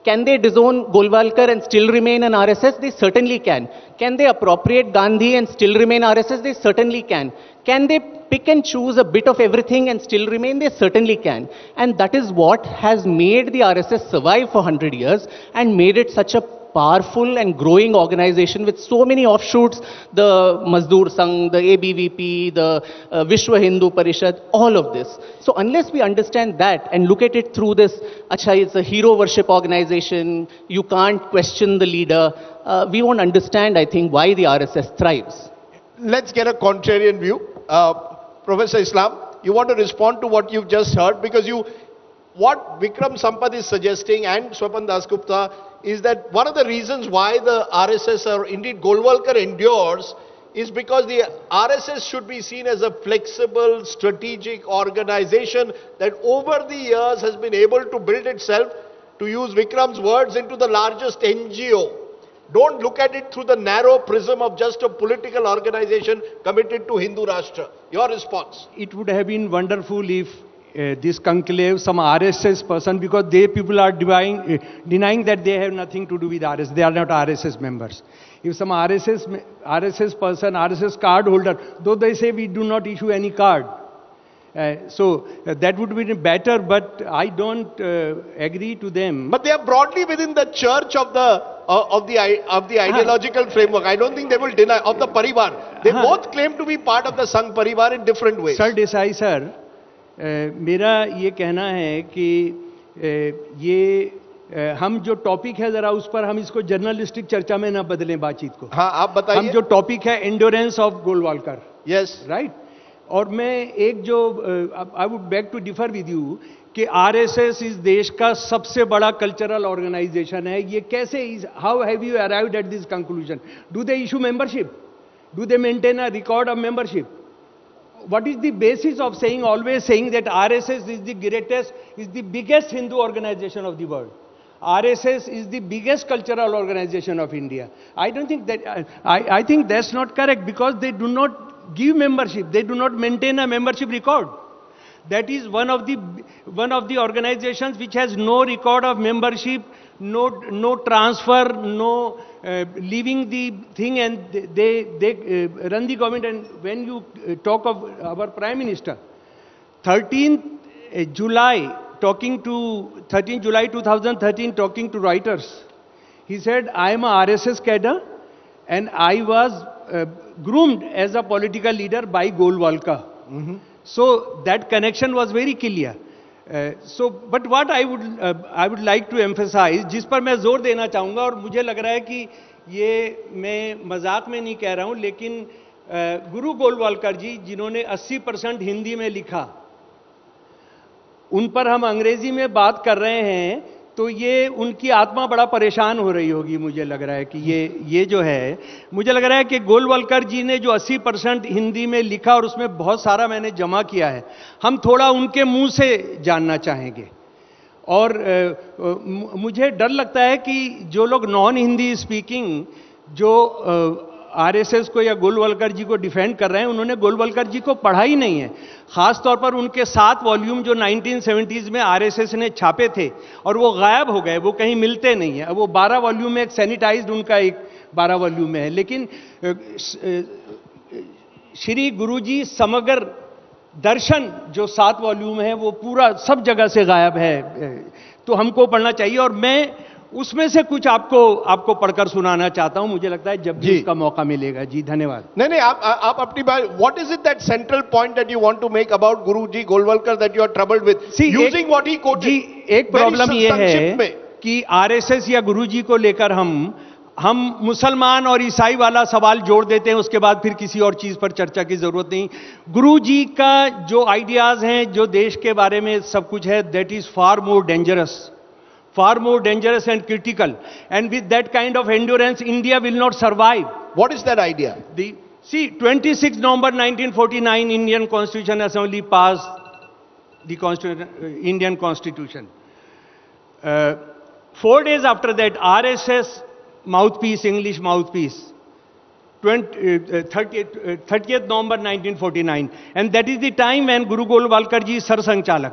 can they disown Golwalkar and still remain an RSS? They certainly can. Can they appropriate Gandhi and still remain RSS? They certainly can. Can they pick and choose a bit of everything and still remain? They certainly can. And that is what has made the RSS survive for 100 years and made it such a powerful and growing organization with so many offshoots, the Mazdoor Sangh, the ABVP, the Vishwa Hindu Parishad, all of this. So unless we understand that and look at it through this, it's a hero worship organization, you can't question the leader, we won't understand, I think, why the RSS thrives. Let's get a contrarian view. Professor Islam, you want to respond to what you've just heard? Because what Vikram Sampath is suggesting, and Swapan Dasgupta, is that one of the reasons why the RSS or indeed Golwalkar endures is because the RSS should be seen as a flexible, strategic organization that over the years has been able to build itself, to use Vikram's words, into the largest NGO. Don't look at it through the narrow prism of just a political organization committed to Hindu Rashtra. Your response? It would have been wonderful if this conclave, some RSS person, because people are denying that they have nothing to do with RSS. They are not RSS members. If some RSS person, RSS card holder, though they say we do not issue any card. So that would be better, but I don't agree to them. But they are broadly within the church of the ideological framework. I don't think they will deny, of the Parivar. They both claim to be part of the Sangh Parivar in different ways. Sir Desai sir, मेरा ये कहना है कि ये हम जो topic है जरा उस पर हम इसको जर्नलिस्टिक चर्चा में ना बदलें बातचीत को. हाँ, आप बताइए. हम जो टॉपिक है endorsement of Golwalkar. Yes. Right. और मैं एक जो I would beg to differ with you कि आरएसएस इस देश का सबसे बड़ा कल्चरल ऑर्गेनाइजेशन है. ये कैसे, how have you arrived at this conclusion? Do they issue membership? Do they maintain a record of membership? What is the basis of always saying that RSS is the greatest, is the biggest Hindu organization of the world? RSS is the biggest cultural organization of India. I don't think that, I think that's not correct, because they do not give membership. They do not maintain a membership record. That is one of the organizations which has no record of membership, no transfer, no leaving the thing, and they run the government. And when you talk of our Prime Minister, 13th July 2013, talking to writers, he said, I am a RSS cadre and I was groomed as a political leader by Golwalkar. So that connection was very clear. But what I would like to emphasize, जिस पर मैं जोर देना चाहूँगा, और मुझे लग रहा है कि ये मैं मजाक में नहीं कह रहा हूँ, लेकिन गुरु गोलवालकर जी जिन्होंने 80% हिंदी में लिखा, उन पर हम अंग्रेजी में बात कर रहे हैं, तो ये उनकी आत्मा बड़ा परेशान हो रही होगी. मुझे लग रहा है कि ये जो है, मुझे लग रहा है कि गोलवलकर जी ने जो 80% हिंदी में लिखा और उसमें बहुत सारा मैंने जमा किया है, हम थोड़ा उनके मुंह से जानना चाहेंगे. और मुझे डर लगता है कि जो लोग नॉन हिंदी स्पीकिंग जो आरएसएस को या गोलवलकर जी को डिफेंड कर रहे हैं, उन्होंने गोलवलकर जी को पढ़ा ही नहीं है. खास तौर पर उनके 7 वॉल्यूम जो 1970s में आरएसएस ने छापे थे और वो गायब हो गए, वो कहीं मिलते नहीं है. अब वो 12 वॉल्यूम में एक सैनिटाइज्ड उनका एक 12 वॉल्यूम में है. लेकिन श्री गुरुजी समग्र दर्शन जो 7 वॉल्यूम है, वो पूरा सब जगह से गायब है. तो हमको पढ़ना चाहिए, और मैं उसमें से कुछ आपको पढ़कर सुनाना चाहता हूं. मुझे लगता है जब भी उसका मौका मिलेगा. जी धन्यवाद. नहीं, आप अपनी बात, what is it that central point that you want to make about Guruji Golwalkar that you are troubled with using what he quoted? जी, एक प्रॉब्लम ये है कि आरएसएस या गुरुजी को लेकर हम मुसलमान और ईसाई वाला सवाल जोड़ देते हैं, उसके बाद फिर किसी और चीज पर चर्चा की जरूरत नहीं. गुरुजी का जो आइडियाज हैं, जो देश के बारे में सब कुछ है, that is far more dangerous and critical, and with that kind of endurance India will not survive. What is that idea? 26 November 1949 Indian Constitution Assembly passed the Indian Constitution. 4 days after that, RSS mouthpiece, English mouthpiece, 30th November 1949, and that is the time when Guru Golwalkar ji Sar Sanchalak.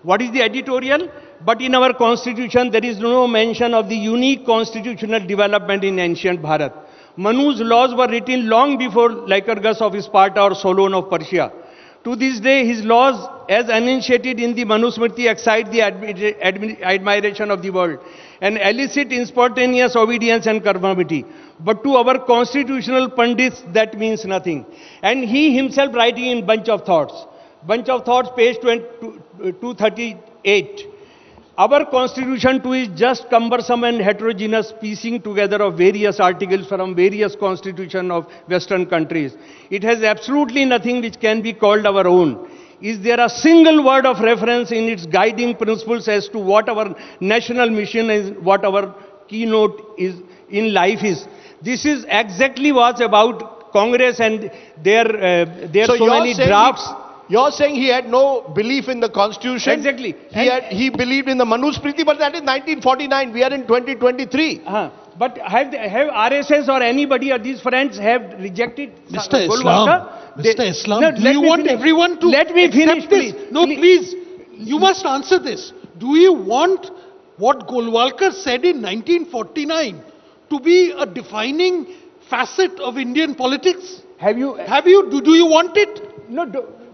What is the editorial? But in our constitution, there is no mention of the unique constitutional development in ancient Bharat. Manu's laws were written long before Lycurgus of Sparta or Solon of Persia. To this day, his laws, as enunciated in the Manusmriti, excite the admiration of the world and elicit spontaneous obedience and conformity. But to our constitutional pundits, that means nothing. And he himself writing in Bunch of Thoughts, page 238. Our constitution too is just cumbersome and heterogeneous piecing together of various articles from various constitutions of Western countries. It has absolutely nothing which can be called our own. Is there a single word of reference in its guiding principles as to what our national mission is, what our keynote is in life is? This is exactly what's about Congress and their so many drafts. You're saying he had no belief in the constitution. Exactly. He believed in the Manusmriti, but that is 1949. We are in 2023. But have RSS or anybody or these friends have rejected Mr. Islam, do you want everyone to let me finish, this? No, please. You must answer this. Do you want what Golwalkar said in 1949 to be a defining facet of Indian politics? Do you want it? No.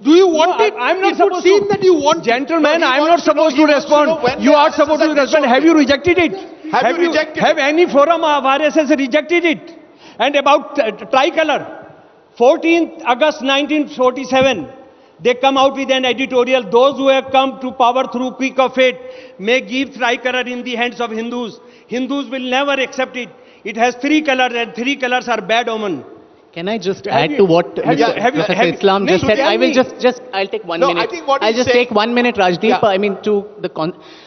Do you want it? I'm not supposed to. That you want. Gentlemen, I'm not supposed to respond. You are supposed to respond. Have you rejected it? Have any forum of RSS rejected it? And about tricolor, 14th August 1947, they come out with an editorial. Those who have come to power through quick of fate may give tricolor in the hands of Hindus. Hindus will never accept it. It has 3 colors, and 3 colors are bad omen. Can I just add to what Professor Islam just said? I will I'll take 1 minute. I think what I'll just take 1 minute, Rajdeep. Yeah.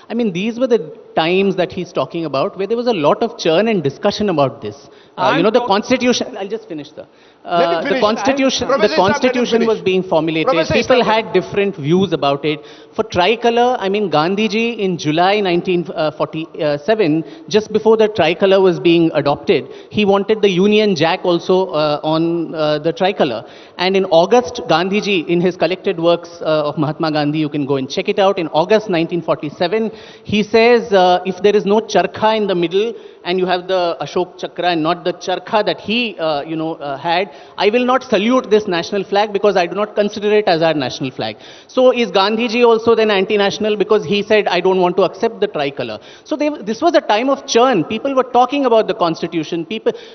I mean, these were the times that he's talking about, where there was a lot of churn and discussion about this. The constitution, I'll just finish, sir. The constitution was being formulated. People had different views about it. For tricolor, I mean, Gandhiji in July 1947, just before the tricolor was being adopted, he wanted the Union Jack also on the tricolor. And in August, Gandhiji, in his collected works of Mahatma Gandhi, you can go and check it out. In August 1947, he says, if there is no charkha in the middle, and you have the Ashok Chakra and not the charkha that he, had, I will not salute this national flag because I do not consider it as our national flag. So is Gandhiji also then anti-national because he said, I don't want to accept the tricolor. So this was a time of churn. People were talking about the constitution.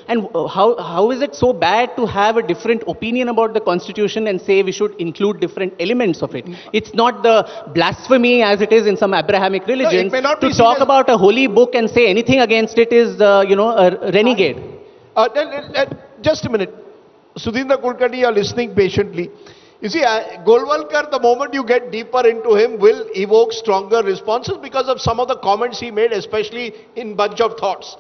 And how is it so bad to have a different opinion about the constitution and say we should include different elements of it? It's not the blasphemy as it is in some Abrahamic religions to talk about a holy book and say anything against it is, a renegade. Just a minute. Sudhindra Kulkarni, you are listening patiently. You see, Golwalkar, the moment you get deeper into him, will evoke stronger responses because of some of the comments he made, especially in Bunch of Thoughts.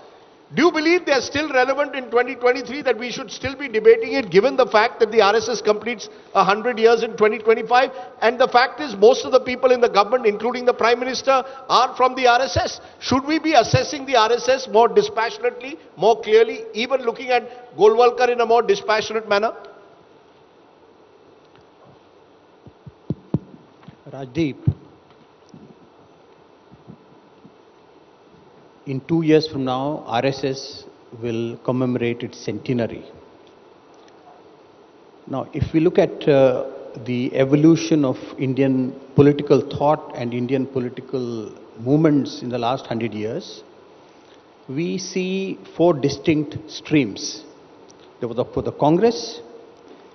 Do you believe they are still relevant in 2023, that we should still be debating it, given the fact that the RSS completes 100 years in 2025? And the fact is, most of the people in the government, including the Prime Minister, are from the RSS. Should we be assessing the RSS more dispassionately, more clearly, even looking at Golwalkar in a more dispassionate manner? Rajdeep, in 2 years from now, RSS will commemorate its centenary. Now, if we look at the evolution of Indian political thought and Indian political movements in the last 100 years, we see 4 distinct streams. There was the Congress,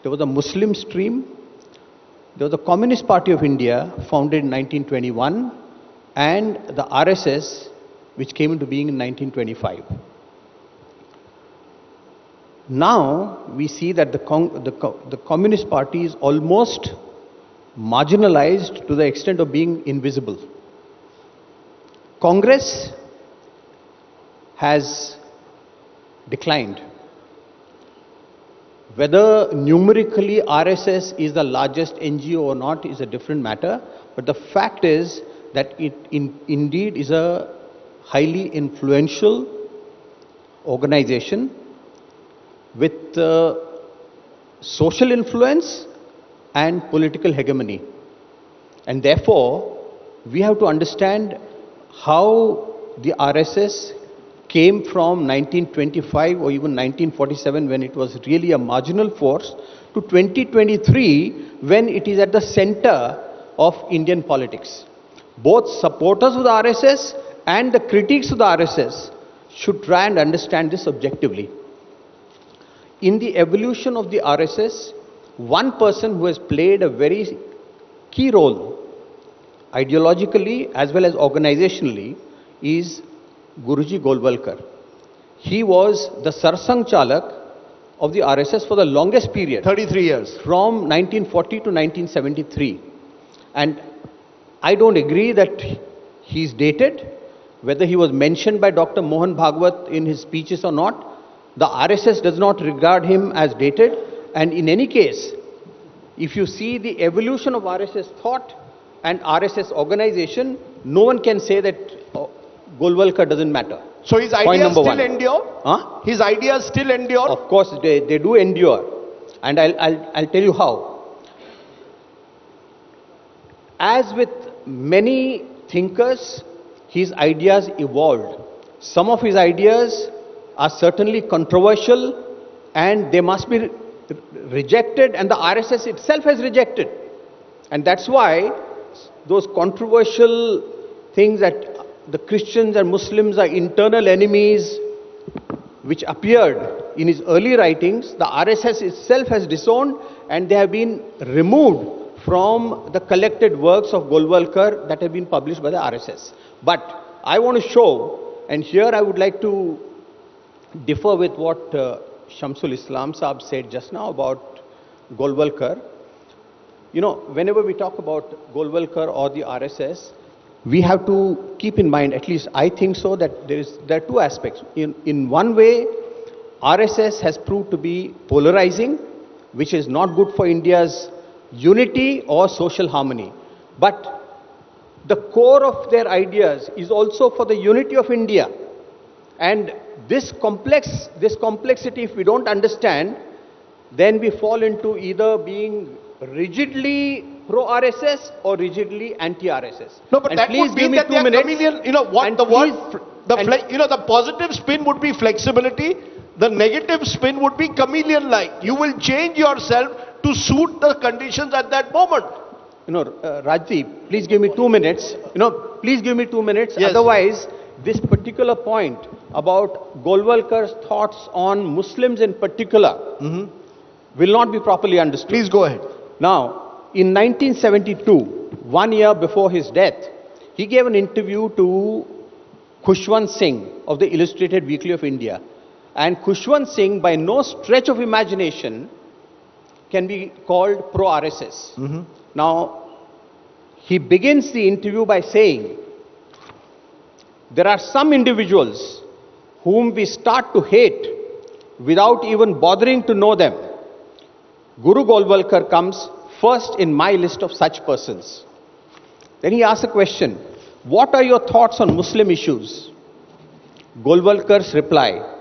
there was the Muslim stream, there was the Communist Party of India, founded in 1921, and the RSS, which came into being in 1925. Now we see that the Communist Party is almost marginalized to the extent of being invisible. Congress has declined. Whether numerically RSS is the largest NGO or not is a different matter, but the fact is that it indeed is a highly influential organization with social influence and political hegemony. And therefore, we have to understand how the RSS came from 1925 or even 1947, when it was really a marginal force, to 2023 when it is at the center of Indian politics. Both supporters of the RSS and the critics of the RSS should try and understand this objectively. In the evolution of the RSS, one person who has played a very key role, ideologically as well as organizationally, is Guruji Golwalkar. He was the Sarsang Chalak of the RSS for the longest period. 33 years. From 1940 to 1973. And I don't agree that he's dated. Whether he was mentioned by Dr. Mohan Bhagwat in his speeches or not, the RSS does not regard him as dated. And in any case, if you see the evolution of RSS thought and RSS organization, no one can say that Golwalkar doesn't matter. So his ideas still endure? Huh? His ideas still endure? Of course, they do endure. And I'll tell you how. As with many thinkers, his ideas evolved. Some of his ideas are certainly controversial and they must be rejected, and the RSS itself has rejected. And that's why those controversial things that the Christians and Muslims are internal enemies, which appeared in his early writings, the RSS itself has disowned, and they have been removed from the collected works of Golwalkar that have been published by the RSS. But I want to show, and here I would like to differ with what Shamsul Islam Saab said just now about Golwalkar. You know, whenever we talk about Golwalkar or the RSS, we have to keep in mind, at least I think so, that there are two aspects. In one way, RSS has proved to be polarizing, which is not good for India's unity or social harmony. But the core of their ideas is also for the unity of India. And this complexity, if we don't understand, then we fall into either being rigidly pro-RSS or rigidly anti-RSS. No, but and that please would give mean me that 2 they are minutes. chameleon. You know what And the word, please- the positive spin would be flexibility. The negative spin would be chameleon-like. You will change yourself to suit the conditions at that moment. Rajdeep, please give me 2 minutes. Please give me 2 minutes. Yes. Otherwise, this particular point about Golwalkar's thoughts on Muslims in particular will not be properly understood. Please go ahead. Now, in 1972, 1 year before his death, he gave an interview to Khushwant Singh of the Illustrated Weekly of India. And Khushwant Singh, by no stretch of imagination, can be called pro-RSS. Now, he begins the interview by saying, there are some individuals whom we start to hate without even bothering to know them. Guru Golwalkar comes first in my list of such persons. Then he asks a question, what are your thoughts on Muslim issues? Golwalkar's reply,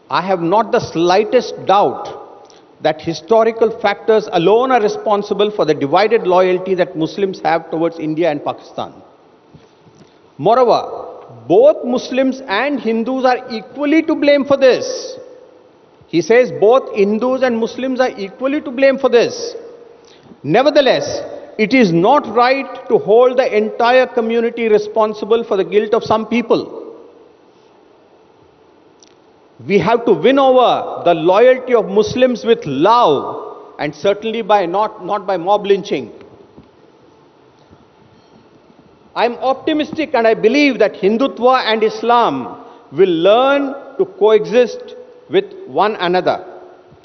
I have not the slightest doubt that historical factors alone are responsible for the divided loyalty that Muslims have towards India and Pakistan. Moreover, both Muslims and Hindus are equally to blame for this. He says both Hindus and Muslims are equally to blame for this. Nevertheless, it is not right to hold the entire community responsible for the guilt of some people. We have to win over the loyalty of Muslims with love, and certainly by not by mob lynching. I am optimistic and I believe that Hindutva and Islam will learn to coexist with one another.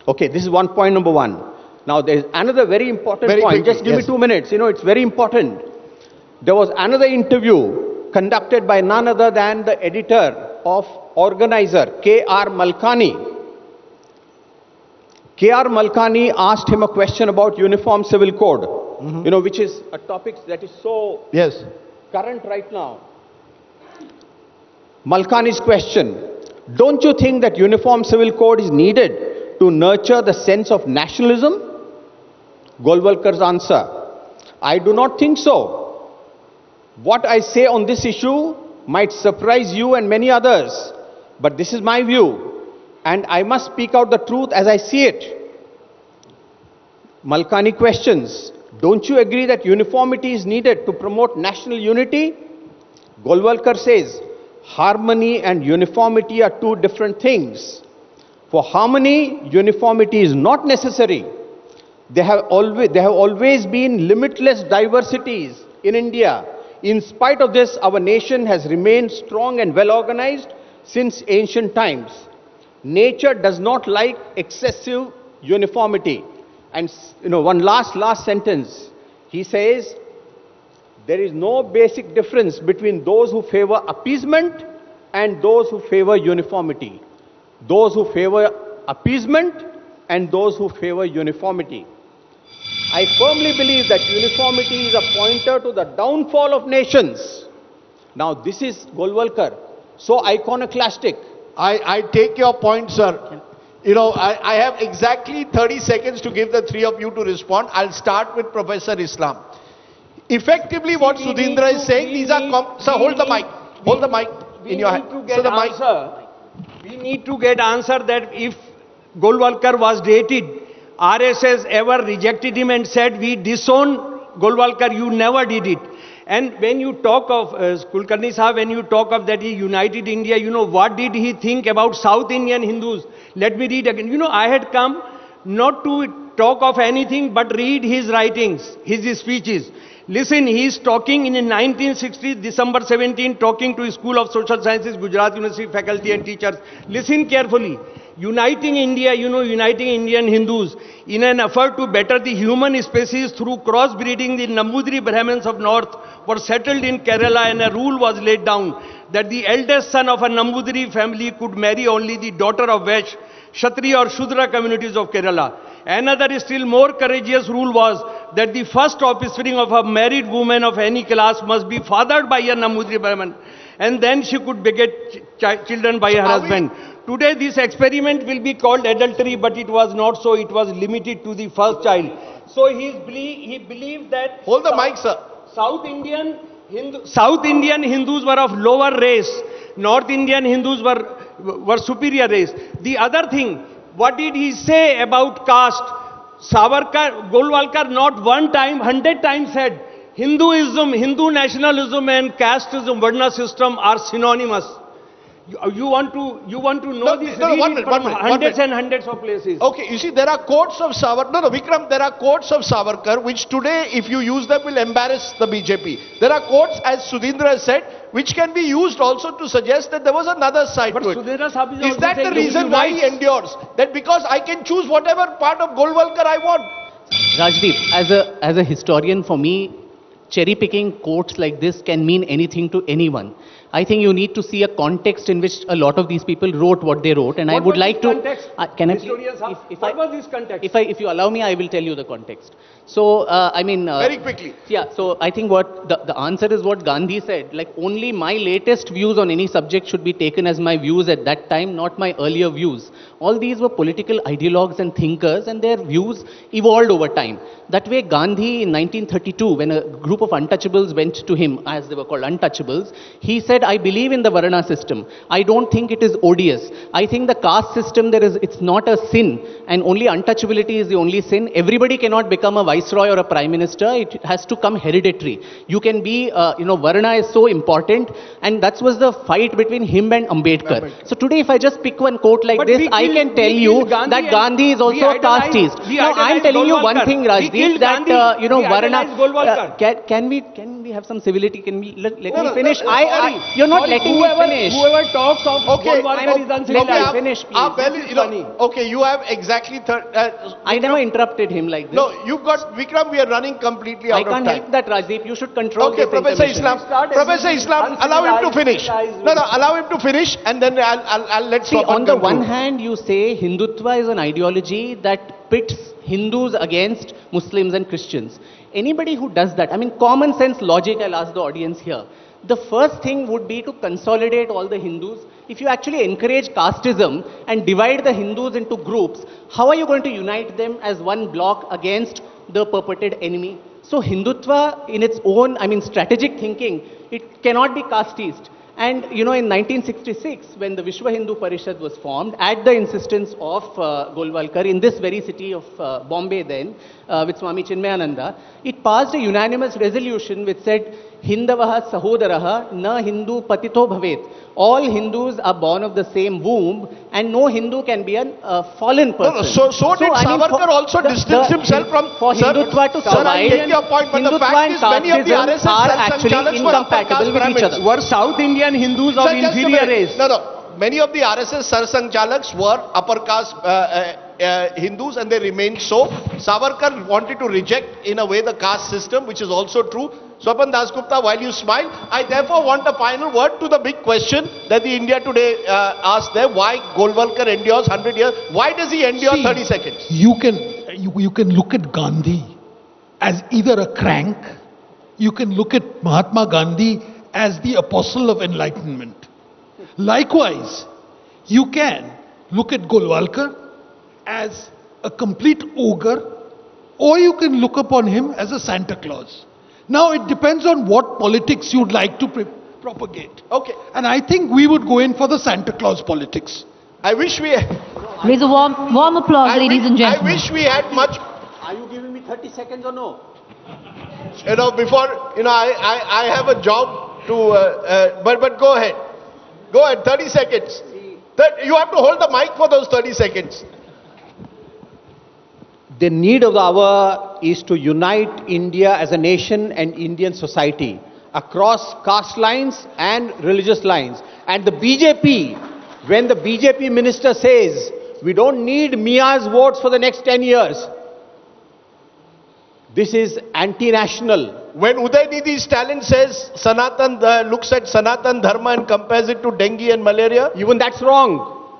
Okay, this is point number one. Now there is another very important point. Quickly, Just give me 2 minutes. It's very important. There was another interview conducted by none other than the editor of Organizer, K.R. Malkani. K.R. Malkani asked him a question about Uniform Civil Code, which is a topic that is so current right now. Malkani's question, don't you think that Uniform Civil Code is needed to nurture the sense of nationalism? Golwalkar's answer, I do not think so. What I say on this issue might surprise you and many others, but this is my view, and I must speak out the truth as I see it. Malkani questions, don't you agree that uniformity is needed to promote national unity? Golwalkar says, harmony and uniformity are two different things. For harmony, uniformity is not necessary. There have always been limitless diversities in India. In spite of this, our nation has remained strong and well organized since ancient times. Nature does not like excessive uniformity. And one last sentence. He says, there is no basic difference between those who favor appeasement and those who favor uniformity. Those who favor appeasement and those who favor uniformity. I firmly believe that uniformity is a pointer to the downfall of nations. Now this is Golwalkar, so iconoclastic. I take your point, sir. I have exactly 30 seconds to give the three of you to respond. I'll start with Professor Islam. Effectively, what Sudhindra is saying, these are... Sir, hold the mic. Hold the mic in your hand. So the mic. We need to get answer that if Golwalkar was dated, RSS ever rejected him and said, we disown Golwalkar, you never did it. And when you talk of, Kulkarni Sahab, when you talk of that he united India, what did he think about South Indian Hindus? Let me read again. I had come not to talk of anything but read his writings, his speeches. Listen, he is talking in 1960, December 17, talking to School of Social Sciences, Gujarat University faculty and teachers. Listen carefully. Uniting India, uniting Indian Hindus in an effort to better the human species through crossbreeding, the Nambudiri Brahmins of North were settled in Kerala, and a rule was laid down that the eldest son of a Nambudiri family could marry only the daughter of Vaishya, Kshatriya or Shudra communities of Kerala. Another still more courageous rule was that the first offspring of a married woman of any class must be fathered by a Nambudiri Brahmin, and then she could beget children by her husband. Today this experiment will be called adultery, but it was not so. It was limited to the first child. So he believed that... Hold the mic, sir. South Indian Hindus were of lower race. North Indian Hindus were superior race. The other thing, what did he say about caste? Savarkar, Golwalkar not one time, 100 times said, Hinduism, Hindu nationalism and casteism, Varna system are synonymous. You want to know this? One minute. And hundreds of places. Okay, you see, there are quotes of Savarkar. Vikram, there are quotes of Savarkar, which today, if you use them, will embarrass the BJP. There are quotes, as Sudhindra has said, which can be used also to suggest that there was another side to it. Is that the reason why he endures? That because I can choose whatever part of Golwalkar I want? Rajdeep, as a historian, for me, cherry picking quotes like this can mean anything to anyone. I think you need to see a context in which a lot of these people wrote what they wrote, and I would like to... What was this context? If you allow me, I will tell you the context. So, I mean... very quickly. Yeah, so I think what the answer is what Gandhi said, like only my latest views on any subject should be taken as my views at that time, not my earlier views. All these were political ideologues and thinkers, and their views evolved over time. That way, Gandhi in 1932, when a group of untouchables went to him, as they were called untouchables, he said, I believe in the Varna system. I don't think it is odious. I think the caste system, it's not a sin, and only untouchability is the only sin. Everybody cannot become a viceroy or a prime minister. It has to come hereditary. You can be, Varna is so important, and that was the fight between him and Ambedkar. So today, if I just pick one quote like this, I can tell you that Gandhi is also a casteist. Now, I'm telling you one thing, Rajdeep, that, Varna, can we have some civility? Can we let me finish? You're not letting me finish. Whoever talks of Golwalkar is uncivilized. Finish, please. Okay, you have exactly... I never interrupted him like this. No, you've got... Vikram, we are running completely out of time. I can't help that, Rajdeep. You should control this intermission. Professor Islam, allow him to finish. No, allow him to finish, and then I'll let See, on the one hand, you say Hindutva is an ideology that pits Hindus against Muslims and Christians. Anybody who does that, I mean, common sense logic, I'll ask the audience here. The first thing would be to consolidate all the Hindus. If you actually encourage casteism and divide the Hindus into groups, how are you going to unite them as one block against the purported enemy? So Hindutva in its own, strategic thinking, it cannot be casteist. And, in 1966, when the Vishwa Hindu Parishad was formed, at the insistence of Golwalkar, in this very city of Bombay then, with Swami Chinmayananda, it passed a unanimous resolution which said, Hindavaha Sahodaraha na Hindu Patito Bhavet. All Hindus are born of the same womb, and no Hindu can be a fallen person. So did Savarkar also distance himself from... For Hindutva to survive, I get your point, but the fact is many of the RSS are actually incompatible with each other. Were South Indian Hindus of inferior race? No. Many of the RSS Sarsanchalaks were upper caste Hindus, and they remained so. Savarkar wanted to reject, in a way, the caste system, which is also true. Swapan Dasgupta, while you smile, I therefore want a final word to the big question that the India Today asked there. Why Golwalkar endures 100 years? Why does he endure 30 seconds? You can look at Gandhi as either a crank. You can look at Mahatma Gandhi as the apostle of enlightenment. Likewise, you can look at Golwalkar as a complete ogre, or you can look upon him as a Santa Claus. Now, it depends on what politics you'd like to propagate. Okay. And I think we would go in for the Santa Claus politics. I wish we... Raise a warm applause, ladies and gentlemen. I wish we had much... Are you giving me 30 seconds or no? I have a job to... but go ahead. Go ahead, 30 seconds. You have to hold the mic for those 30 seconds. The need of the hour is to unite India as a nation and Indian society across caste lines and religious lines. And the BJP, when the BJP minister says, we don't need Mia's votes for the next 10 years, this is anti-national. When Udaynidhi's talent says Sanatan, looks at Sanatan Dharma and compares it to dengue and malaria? Even that's wrong.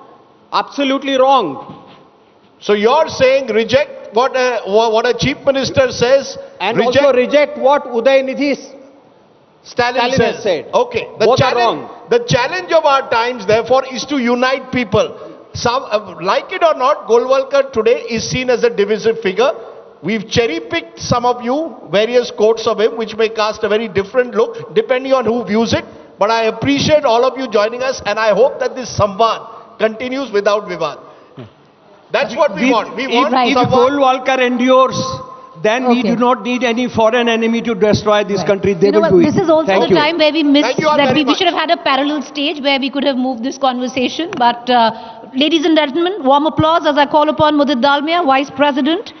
Absolutely wrong. So you're saying reject what a chief minister says and also reject what Udaynidhi Stalin has said. Okay. Both are wrong. The challenge of our times, therefore, is to unite people. Some, like it or not, Golwalkar today is seen as a divisive figure. We've cherry-picked some of you, various quotes of him, which may cast a very different look, depending on who views it. But I appreciate all of you joining us, and I hope that this samvad continues without vivad. That's what we want. We want if Golwalkar endures, then we do not need any foreign enemy to destroy this country. They will do it. This is also Thank the you. time where we missed that we much. should have had a parallel stage where we could have moved this conversation. But ladies and gentlemen, warm applause as I call upon Mudit Dalmia, Vice President,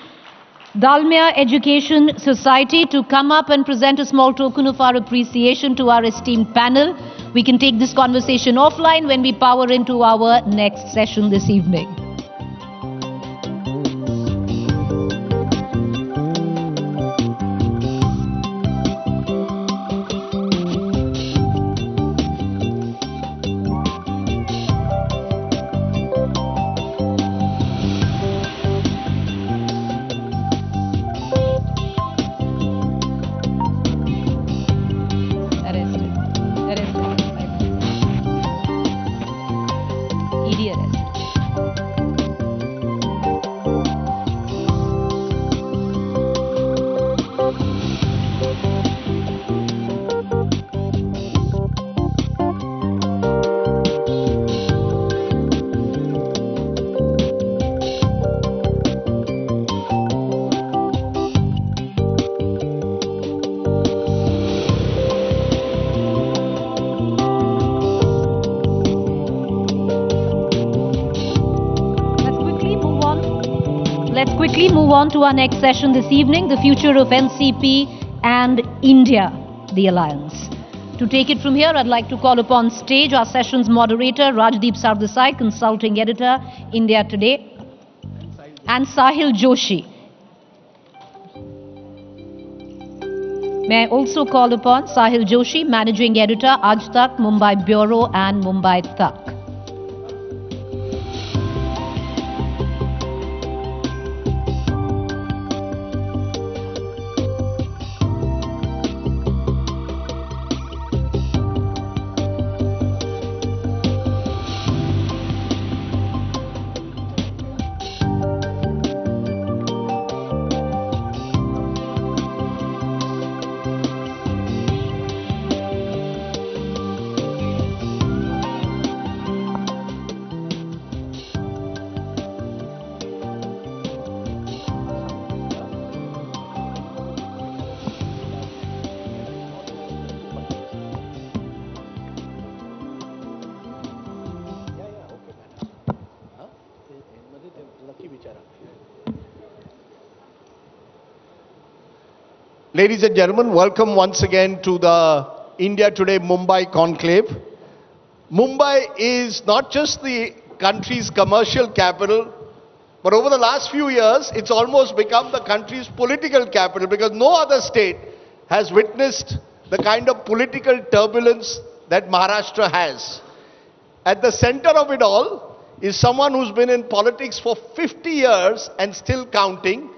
Dalmia Education Society, to come up and present a small token of our appreciation to our esteemed panel. We can take this conversation offline when we power into our next session this evening. Move on to our next session this evening, the future of NCP and India, the alliance. To take it from here, I'd like to call upon stage our session's moderator, Rajdeep Sardesai, consulting editor, India Today, and Sahil Joshi. May I also call upon Sahil Joshi, managing editor, Aaj Tak, Mumbai Bureau and Mumbai Tak. Ladies and gentlemen, welcome once again to the India Today Mumbai Conclave. Mumbai is not just the country's commercial capital, but over the last few years, it's almost become the country's political capital, because no other state has witnessed the kind of political turbulence that Maharashtra has. At the center of it all is someone who's been in politics for 50 years and still counting,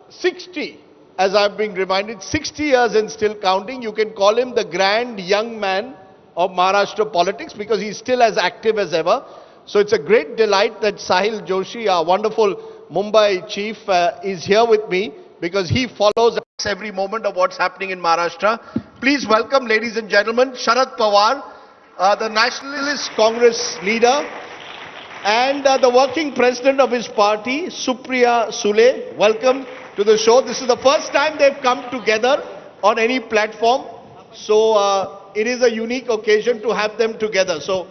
60. As I'm being reminded, 60 years and still counting. You can call him the grand young man of Maharashtra politics, because he's still as active as ever. So it's a great delight that Sahil Joshi, our wonderful Mumbai chief, is here with me, because he follows every moment of what's happening in Maharashtra. Please welcome, ladies and gentlemen, Sharad Pawar, the Nationalist Congress leader, and the working president of his party, Supriya Sule. Welcome to the show. This is the first time they've come together on any platform. So it is a unique occasion to have them together. So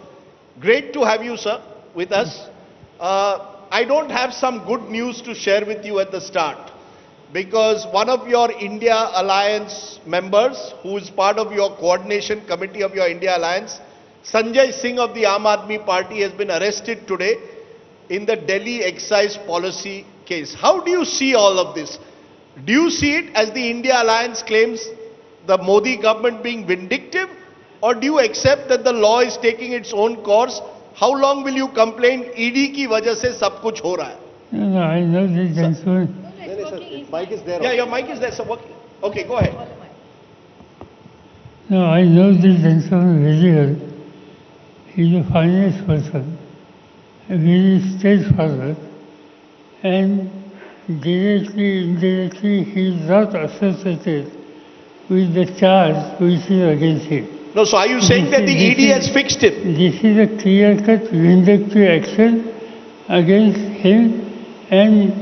great to have you, sir, with us. I don't have some good news to share with you at the start, because one of your India Alliance members, who is part of your coordination committee of your India Alliance, Sanjay Singh of the Aam Aadmi Party, has been arrested today in the Delhi excise policy case. How do you see all of this? Do you see it as the India Alliance claims the Modi government being vindictive, or do you accept that the law is taking its own course? How long will you complain? ED की वजह से सब कुछ हो रहा है. No, I know this gentleman. Mic is there. Yeah, your mic is there. So okay, go ahead. No, I know this gentleman very well. He's a finest person, a very straightforward, and directly, indirectly, he is not associated with the charge which is against him. No, so are you saying that the ED has fixed it? This is a clear-cut vindictive action against him, and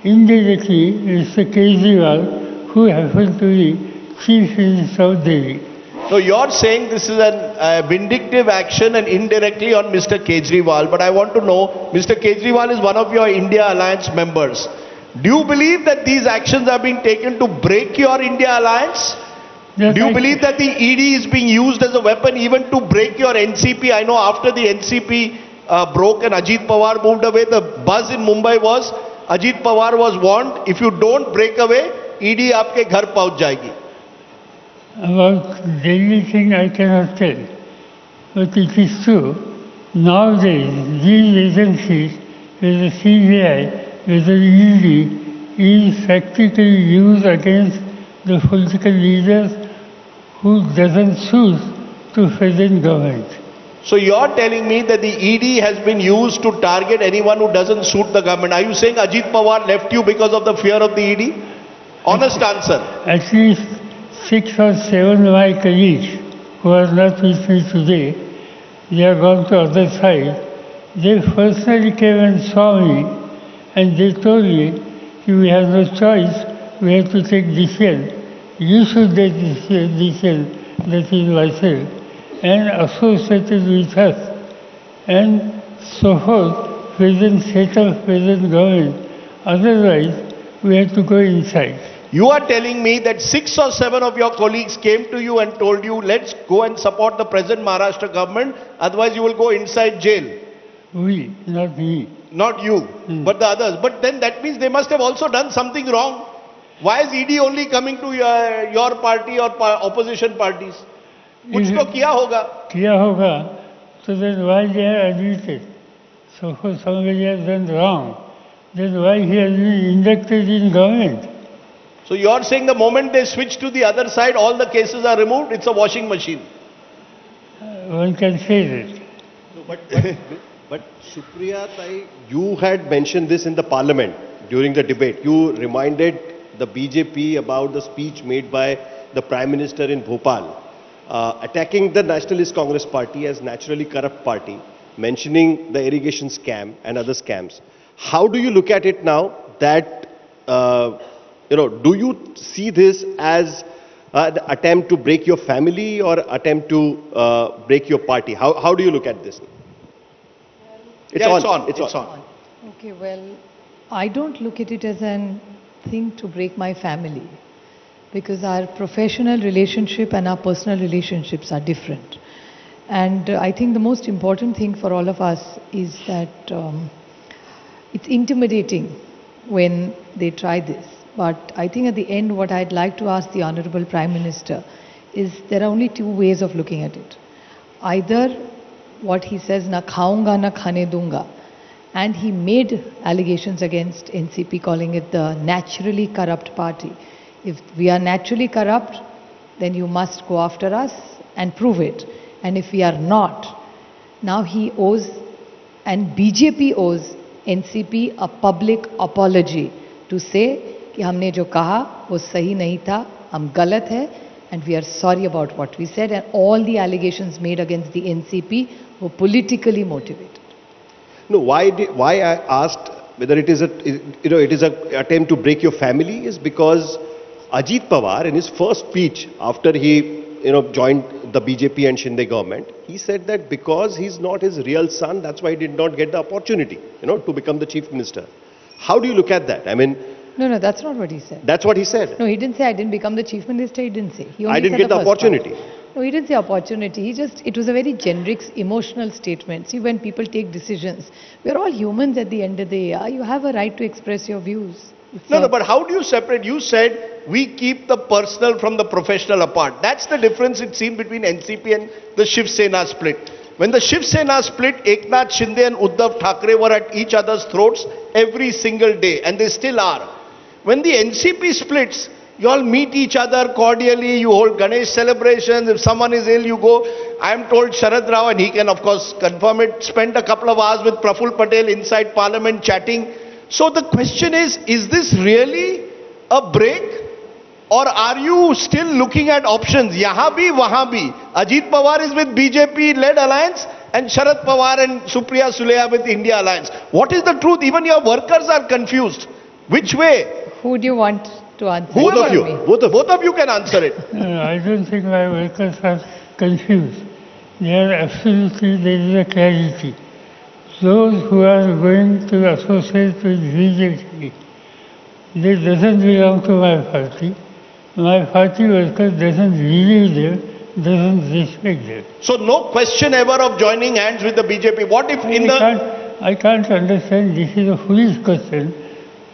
indirectly Mr. Kejriwal, who happens to be Chief Minister of Delhi. So you're saying this is a vindictive action and indirectly on Mr. Kejriwal, but I want to know, Mr. Kejriwal is one of your India Alliance members. Do you believe that these actions are being taken to break your India Alliance? Yes, do you believe that the ED is being used as a weapon even to break your NCP? I know after the NCP broke and Ajit Pawar moved away, the buzz in Mumbai was, Ajit Pawar was warned, if you don't break away, ED aapke ghar pahunch jayegi. About Delhi thing I cannot tell, but it is true. Nowadays, these agencies, with the CBI, with the ED, is practically used against the political leaders who doesn't choose to present government. So you're telling me that the ED has been used to target anyone who doesn't suit the government. Are you saying Ajit Pawar left you because of the fear of the ED? Honest answer. At least 6 or 7 of my colleagues who are not with me today, they have gone to other side. They personally came and saw me, and they told me, we have no choice, we have to take decision. You should take decision, that is myself, and associated with us, and so forth, present setup, present government. Otherwise, we have to go inside. You are telling me that 6 or 7 of your colleagues came to you and told you, let's go and support the present Maharashtra government, otherwise you will go inside jail. We, not me. Not you, but the others. But then that means they must have also done something wrong. Why is ED only coming to your party or opposition parties? Kuch to kiya hoga. Kiya hoga. So then why they are admitted? So if somebody has done wrong, then why he has been inducted in government? So you are saying the moment they switch to the other side, all the cases are removed? It's a washing machine. One can say that. No, but Supriya Tai, you had mentioned this in the parliament during the debate. You reminded the BJP about the speech made by the Prime Minister in Bhopal, attacking the Nationalist Congress Party as naturally corrupt party, mentioning the irrigation scam and other scams. How do you look at it now that, do you see this as the attempt to break your family or attempt to break your party? How do you look at this? It's on. Okay, well, I don't look at it as an thing to break my family, because our professional relationship and our personal relationships are different. And I think the most important thing for all of us is that it's intimidating when they try this. But I think at the end, what I'd like to ask the Honorable Prime Minister is there are only 2 ways of looking at it. Either what he says, na khaunga na khane dunga, and he made allegations against NCP calling it the naturally corrupt party. If we are naturally corrupt, then you must go after us and prove it. And if we are not, now he owes, and BJP owes NCP a public apology to say कि हमने जो कहा वो सही नहीं था, हम गलत है, and we are sorry about what we said, and all the allegations made against the NCP were politically motivated. No, why I asked whether it is an attempt to break your family is because Ajit Pawar, in his first speech after he joined the BJP and Shinde government, he said that because he's not his real son, that's why he did not get the opportunity, to become the chief minister. How do you look at that? I mean, No, that's not what he said. that's what he said. No, he didn't say I didn't become the chief minister. He didn't say. He only I didn't said get the first part. opportunity. No, he didn't say opportunity. It was a very generic, emotional statement. See, when people take decisions, we're all humans at the end of the day. You have a right to express your views. No, but how do you separate? You said we keep the personal from the professional apart. That's the difference it seemed between NCP and the Shiv Sena split. When the Shiv Sena split, Eknath Shinde and Uddhav Thackeray were at each other's throats every single day, and they still are. When the NCP splits, you all meet each other cordially, you hold Ganesh celebrations, if someone is ill, you go. I am told Sharad Rao, and he can of course confirm it, spent a couple of hours with Praful Patel inside Parliament chatting. So the question is this really a break? Or are you still looking at options? Yahan bhi, wahan bhi. Ajit Pawar is with BJP-led alliance and Sharad Pawar and Supriya Sule with India alliance. What is the truth? Even your workers are confused. Which way? Who do you want to answer? Both of you. Both of you can answer it. I don't think my workers are confused. There is a clarity. Those who are going to associate with BJP, they doesn't belong to my party. My party workers doesn't believe them, doesn't respect them. So no question ever of joining hands with the BJP. What if I can't understand, this is a foolish question.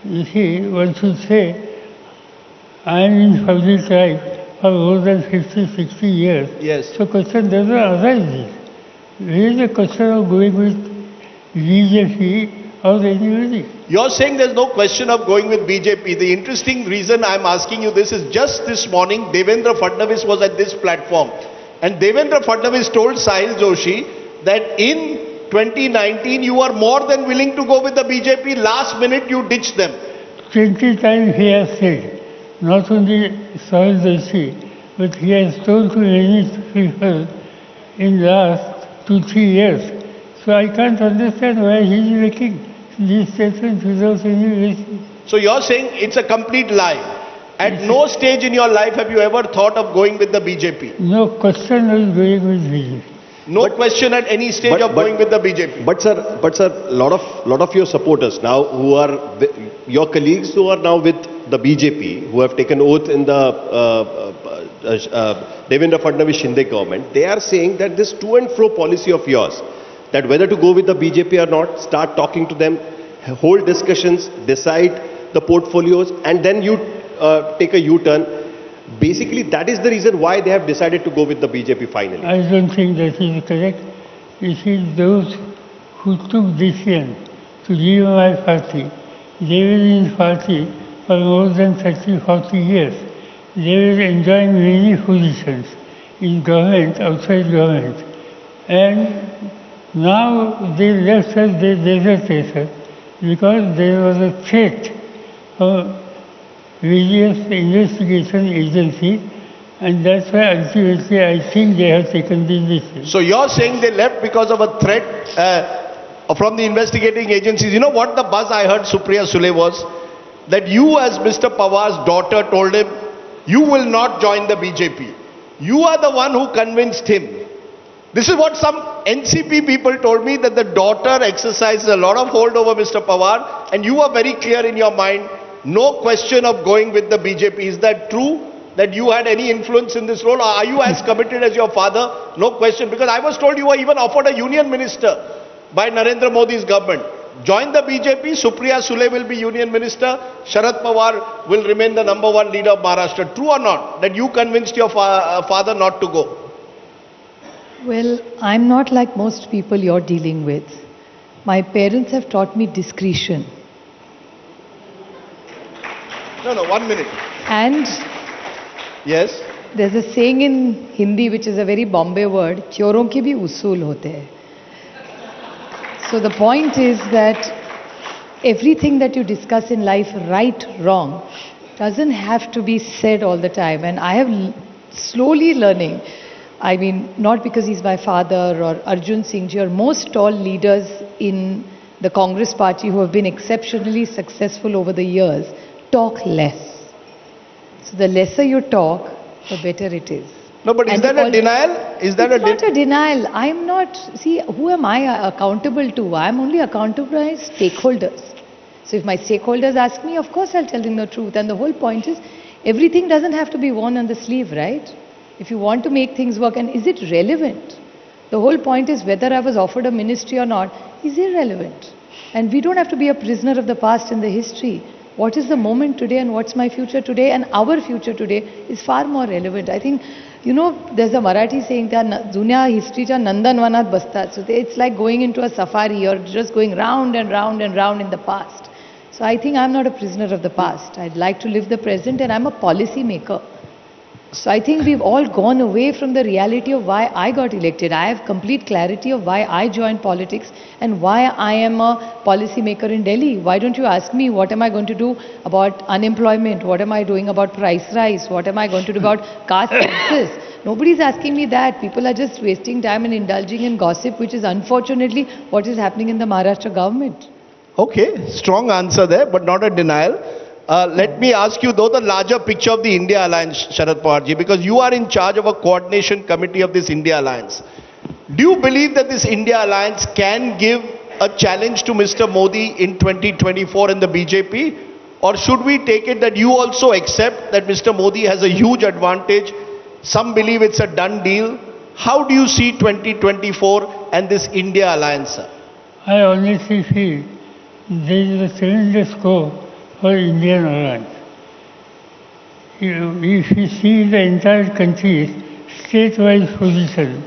You see, one should say, I am in public life for more than 50, 60 years. Yes. So question doesn't arise this. There is a question of going with BJP or anybody. You're saying there's no question of going with BJP. The interesting reason I'm asking you this is just this morning, Devendra Fadnavis was at this platform. And Devendra Fadnavis told Sahil Joshi that in 2019 you were more than willing to go with the BJP. Last minute you ditched them. 20 times he has said, not only Sahil Joshi, but he has told to many people in the last 2-3 years. So I can't understand why he is making these statements without any reason. So you're saying it's a complete lie. At no stage in your life have you ever thought of going with the BJP? No question of going with BJP. No question at any stage of going with the BJP. But sir, lot of your supporters now who are your colleagues who are now with the BJP, who have taken oath in the Devendra Fadnavis Shinde government, they are saying that this to and fro policy of yours, that whether to go with the BJP or not, start talking to them, hold discussions, decide the portfolios, and then you take a U-turn. Basically, that is the reason why they have decided to go with the BJP finally. I don't think that is correct. It is those who took decision to leave my party. They were in party for more than 30-40 years. They were enjoying many positions in government, outside government. And now they left us, they deserted us because there was a threat from various investigation agencies, and that's why ultimately I think they have taken this decision. So you're saying they left because of a threat from the investigating agencies. You know what the buzz I heard Supriya Sule was? That you as Mr. Pawar's daughter told him, you will not join the BJP. You are the one who convinced him. This is what some NCP people told me, that the daughter exercises a lot of hold over Mr. Pawar, and you are very clear in your mind, no question of going with the BJP. Is that true? That you had any influence in this role? Or are you as committed as your father? No question. Because I was told you were even offered a union minister by Narendra Modi's government. Join the BJP, Supriya Sule will be union minister, Sharad Pawar will remain the #1 leader of Maharashtra. True or not? That you convinced your father not to go? Well, I'm not like most people you're dealing with. My parents have taught me discretion. No, 1 minute. And yes, there's a saying in Hindi which is a very Bombay word, choron ke bhi usool hote hai. So the point is that everything that you discuss in life, right, wrong, doesn't have to be said all the time. And I have slowly learning. I mean, not because he's my father or Arjun Singh Ji or most tall leaders in the Congress party who have been exceptionally successful over the years, talk less. So the lesser you talk, the better it is. No, but is that a denial? Is that it's not a denial. I'm not, see, who am I accountable to? I'm only accountable to my stakeholders. So if my stakeholders ask me, of course I'll tell them the truth. And the whole point is, everything doesn't have to be worn on the sleeve, right? If you want to make things work, and is it relevant? The whole point is whether I was offered a ministry or not is irrelevant. And we don't have to be a prisoner of the past in the history. What is the moment today and what's my future today and our future today is far more relevant. I think, you know, there's a Marathi saying that Dunya history cha Nandanvanat bastat. So it's like going into a safari. You're just going round and round and round in the past. So I think I'm not a prisoner of the past. I'd like to live the present, and I'm a policy maker. So I think we've all gone away from the reality of why I got elected. I have complete clarity of why I joined politics and why I am a policy maker in Delhi. Why don't you ask me what am I going to do about unemployment? What am I doing about price rise? What am I going to do about caste census? Nobody's asking me that. People are just wasting time and indulging in gossip, which is unfortunately what is happening in the Maharashtra government. Okay, strong answer there, but not a denial. Let me ask you, though, the larger picture of the India Alliance, Sharad Pawarji, because you are in charge of a coordination committee of this India Alliance. Do you believe that this India Alliance can give a challenge to Mr. Modi in 2024 in the BJP? Or should we take it that you also accept that Mr. Modi has a huge advantage? Some believe it's a done deal. How do you see 2024 and this India Alliance, sir? I honestly feel there is a tremendous scope for Indian alliance. If you see the entire country's state-wise position,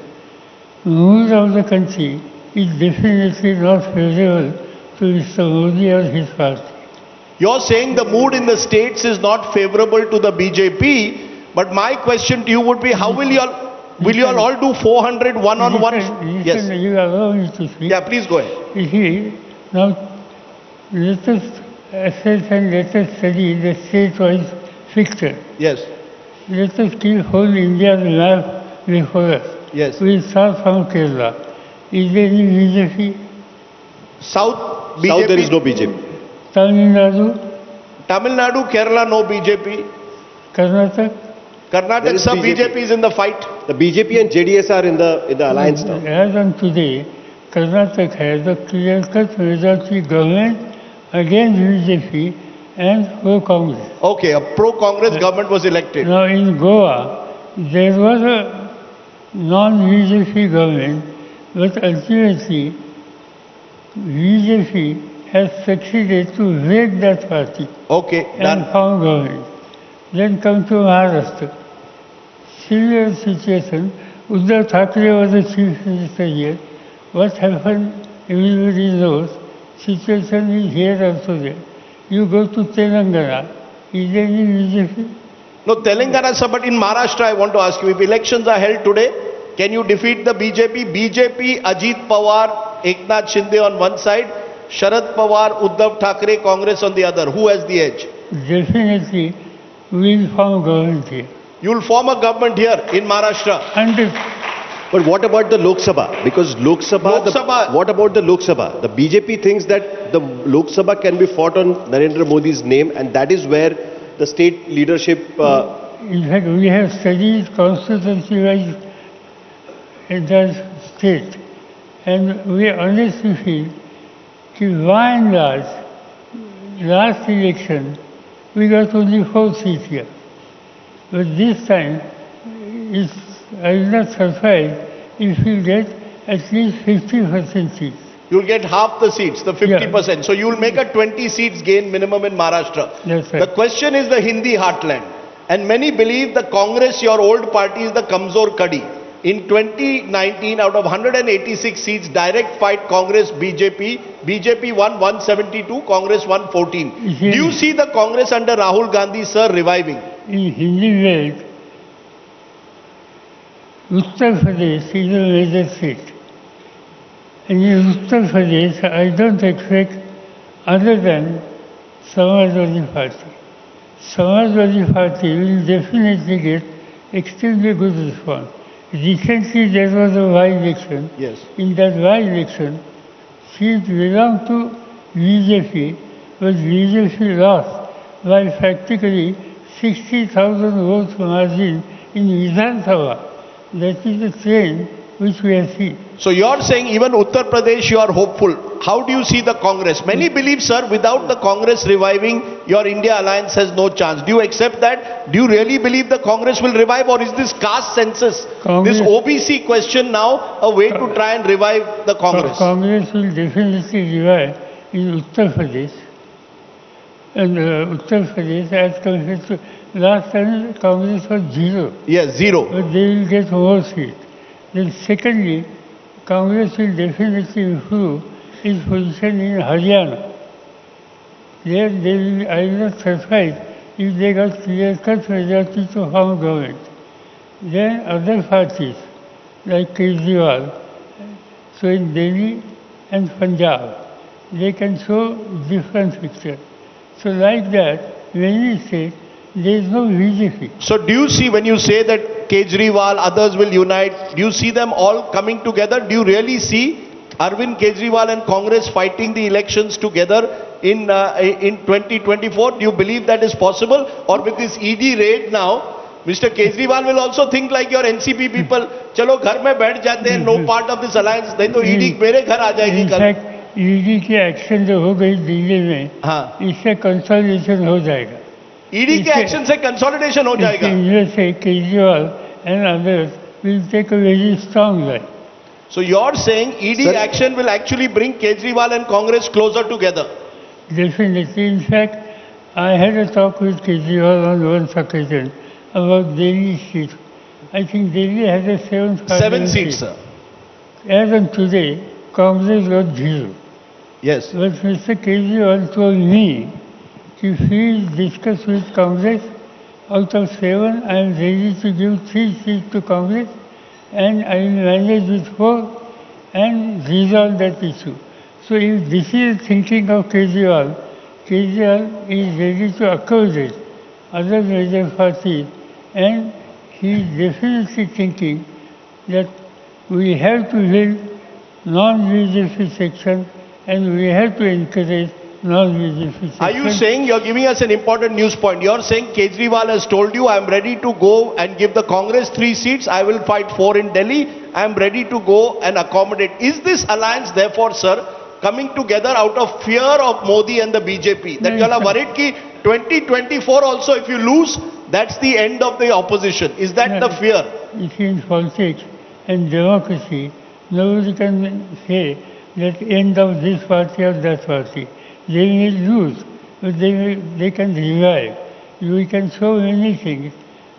mood of the country is definitely not favorable to Mr. Modi or his party. You're saying the mood in the states is not favorable to the BJP, but my question to you would be, how will you all do 400 one-on-one? Yes. You allow me to speak. Yeah, please go ahead. You see, now let us assess and let us study the state-wise picture. Yes. Let us keep whole India's map before us. Yes. We start from Kerala. Is there any BJP? South, BJP. South there is no BJP. Tamil Nadu? Tamil Nadu, Kerala, no BJP. Karnataka? Karnataka, sir, BJP is in the fight. The BJP and JDS are in the alliance now. As on today, Karnataka has a clear-cut majority government against BJP and pro-Congress. Okay, a pro-Congress government was elected. Now in Goa, there was a non-BJP government, but ultimately BJP has succeeded to break that party. Okay, and form government. Then come to Maharashtra. Similar situation, Uddhav Thackeray was the chief minister here. What happened, everybody knows. Situation is here also there. You go to Telangana, is there any BJP? No, Telangana, sir, but in Maharashtra, I want to ask you, if elections are held today, can you defeat the BJP? BJP, Ajit Pawar, Eknath Shinde on one side, Sharad Pawar, Uddhav Thackeray, Congress on the other. Who has the edge? Definitely, we will form government here. You will form a government here in Maharashtra. 100%. But what about the Lok Sabha? Because Lok Sabha, what about the Lok Sabha? The BJP thinks that the Lok Sabha can be fought on Narendra Modi's name, and that is where the state leadership... In fact, we have studied constituency-wise in the state, and we honestly feel that by and large, last election, we got only 4 seats here. But this time, I will not surprised if we get at least 50% seats. You'll get half the seats, the 50%. Yeah. So you'll make a 20 seats gain minimum in Maharashtra. That's right. The question is the Hindi heartland. And many believe the Congress, your old party, is the Kamzor Kadi. In 2019, out of 186 seats, direct fight Congress, BJP. BJP won 172, Congress won 14. Do you see the Congress under Rahul Gandhi, sir, reviving? In Hindi belt, Uttar Pradesh is a major state. And in Uttar Pradesh, I don't expect other than Samajwadi Party. Samajwadi Party will definitely get extremely good response. Recently there was a by-election. Yes. In that by-election, seats belonged to BJP, but BJP lost by practically 60,000 votes margin in Vidhan Sabha. That is the trend which we are seeing. So you're saying even Uttar Pradesh you are hopeful. How do you see the Congress? Many believe, sir, without the Congress reviving, your India alliance has no chance. Do you accept that? Do you really believe the Congress will revive, or is this caste census, this OBC question now a way to try and revive the Congress? Congress will definitely revive in Uttar Pradesh. And Uttar Pradesh, as compared to last time, Congress was zero. Yes, zero. But they will get more seats. Then secondly, Congress will definitely improve its position in Haryana. There they will, I will not surprise if they got clear-cut majority to form government. Then other parties like Kejriwal, so in Delhi and Punjab, they can show different picture. So like that, many states, there is no BJP. So do you see, when you say that Kejriwal, others will unite, do you see them all coming together? Do you really see Arvind Kejriwal and Congress fighting the elections together in 2024? Do you believe that is possible? Or with this ED raid now, Mr. Kejriwal will also think like your NCP people, chalo ghar mein baith jate hain, no part of this alliance, nahi to ED mere ghar aa jayegi kal. In fact, ED की action जो हो गई दिल्ली में, इससे consolidation हो जाएगा. ED के action से कंसोलिडेशन हो जाएगा. से Kejriwal and others will take a very strong line. So you're saying ED action will actually bring Kejriwal and Congress closer together? Definitely. In fact, I had a talk with Kejriwal on one occasion about Delhi seat. I think Delhi has a 7 seats, sir. As on today, Congress got 0. Yes. But Mr. Kejriwal told me, if he discuss with Congress, out of 7, I am ready to give 3 seats to Congress, and I will manage with 4 and resolve that issue. So if this is thinking of Kejriwal, Kejriwal is ready to accommodate other major parties, and he is definitely thinking that we have to build non-BJP section and we have to encourage non-BJP section. Are you saying, you're giving us an important news point, you're saying Kejriwal has told you, I'm ready to go and give the Congress 3 seats, I will fight 4 in Delhi, I'm ready to go and accommodate. Is this alliance therefore, sir, coming together out of fear of Modi and the BJP? That you all are worried ki 2024 also if you lose, that's the end of the opposition. Is that the fear? It is politics and democracy. Nobody can say that end of this party or that party. They may lose, but they can revive. We can show many things,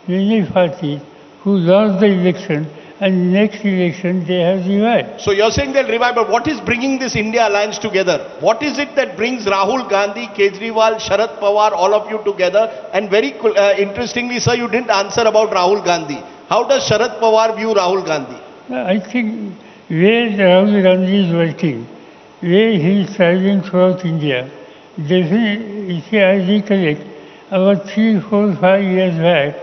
many parties who lost the election and next election they have revived. So you're saying they'll revive, but what is bringing this India alliance together? What is it that brings Rahul Gandhi, Kejriwal, Sharad Pawar, all of you together? And very interestingly, sir, you didn't answer about Rahul Gandhi. How does Sharad Pawar view Rahul Gandhi? I think where Rahul Gandhi is working, where he is traveling throughout India, definitely, I recollect, about 3, 4, 5 years back,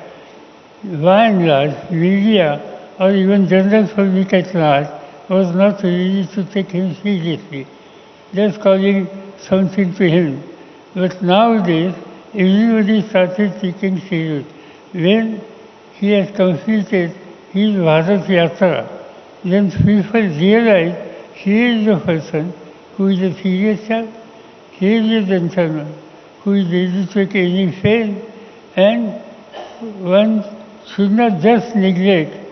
by and large, media or even general public at large was not ready to take him seriously, just calling something to him. But nowadays, everybody started taking serious. When he has completed his Bharat Yatra, then people realize he is the person who is a serious child, he is a gentleman who is ready to take any fail, and one should not just neglect.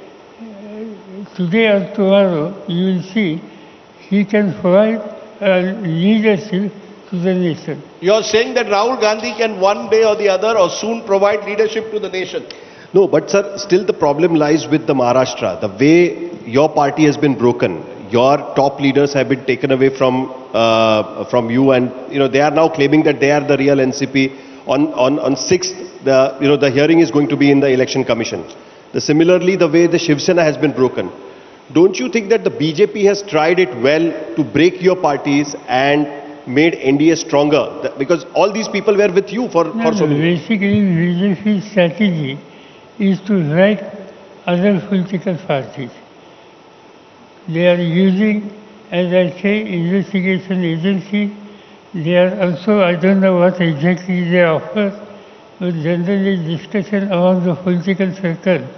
Today or tomorrow, you will see he can provide leadership to the nation. You're saying that Rahul Gandhi can one day or the other or soon provide leadership to the nation? No, but sir, still the problem lies with the Maharashtra. The way your party has been broken, your top leaders have been taken away from you, and they are now claiming that they are the real NCP. On 6th, the hearing is going to be in the Election Commission. Similarly, the way the Shiv Sena has been broken. Don't you think that the BJP has tried it well to break your parties and made NDA stronger? Because all these people were with you for so many years. Basically, BJP's strategy is to wreck other political parties. They are using, as I say, investigation agencies. They are also, I don't know what exactly they offer, but generally discussion among the political circle.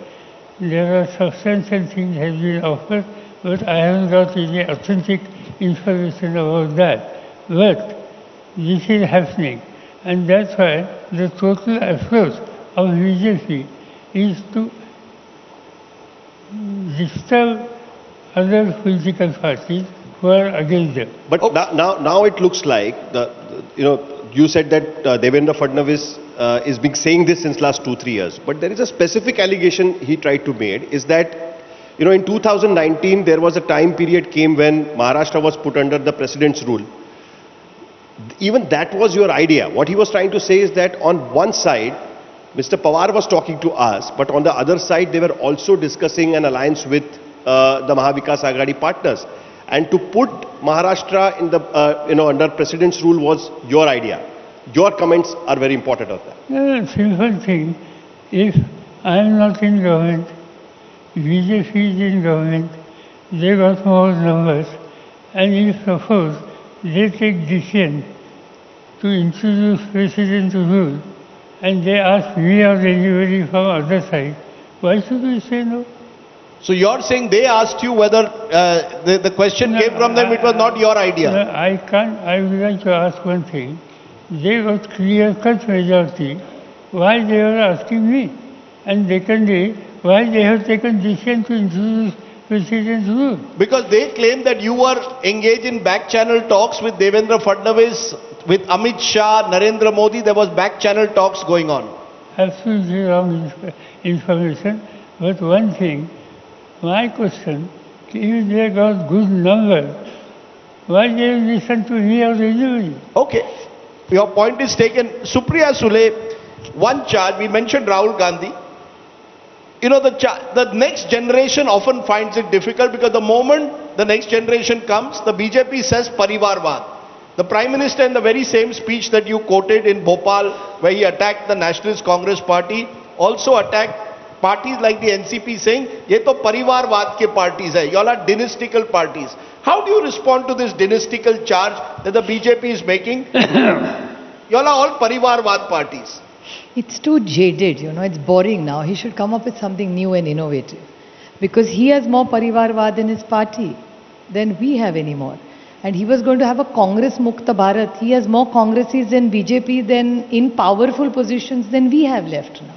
there are substantial things have been offered, but I haven't got any authentic information about that. But this is happening, and that's why the total approach of BJP is to disturb other political parties who are against them. But now it looks like you said that Devendra Fadnavis is been saying this since last 2-3 years. But there is a specific allegation he tried to make is that in 2019 there was a time period came when Maharashtra was put under the president's rule. Even that was your idea. What he was trying to say is that on one side, Mr. Pawar was talking to us, but on the other side, they were also discussing an alliance with the Mahavikas Aghadi partners. And to put Maharashtra in the, under president's rule was your idea. Your comments are very important on that. No, simple thing. If I am not in government, BJP is in government, they got more numbers, and if suppose they take decision to introduce presidential rule, and they ask me or anybody from other side, why should we say no? So you're saying they asked you whether the question came from them, it was not your idea? No, I can't. I would like to ask one thing. They got clear-cut majority. Why they were asking me? And secondly, why they have taken decision to introduce president's rule? Because they claim that you were engaged in back-channel talks with Devendra Fadnavis, with Amit Shah, Narendra Modi. There was back-channel talks going on. Absolutely wrong information. But one thing, my question, if they got good numbers, why they listen to me or anybody? Okay. Your point is taken. Supriya Sule, one charge, we mentioned Rahul Gandhi. The next generation often finds it difficult because the moment the next generation comes, the BJP says Parivarvad. The Prime Minister in the very same speech that you quoted in Bhopal, where he attacked the Nationalist Congress Party, also attacked parties like the NCP saying, ye to Parivarvad ke parties hai, y'all are dynastical parties. How do you respond to this dynastical charge that the BJP is making? Y'all are all Parivarvad parties. It's too jaded, it's boring now. He should come up with something new and innovative. Because he has more Parivarvad in his party than we have anymore. And he was going to have a Congress Mukta Bharat. He has more Congresses in BJP than in powerful positions than we have left now.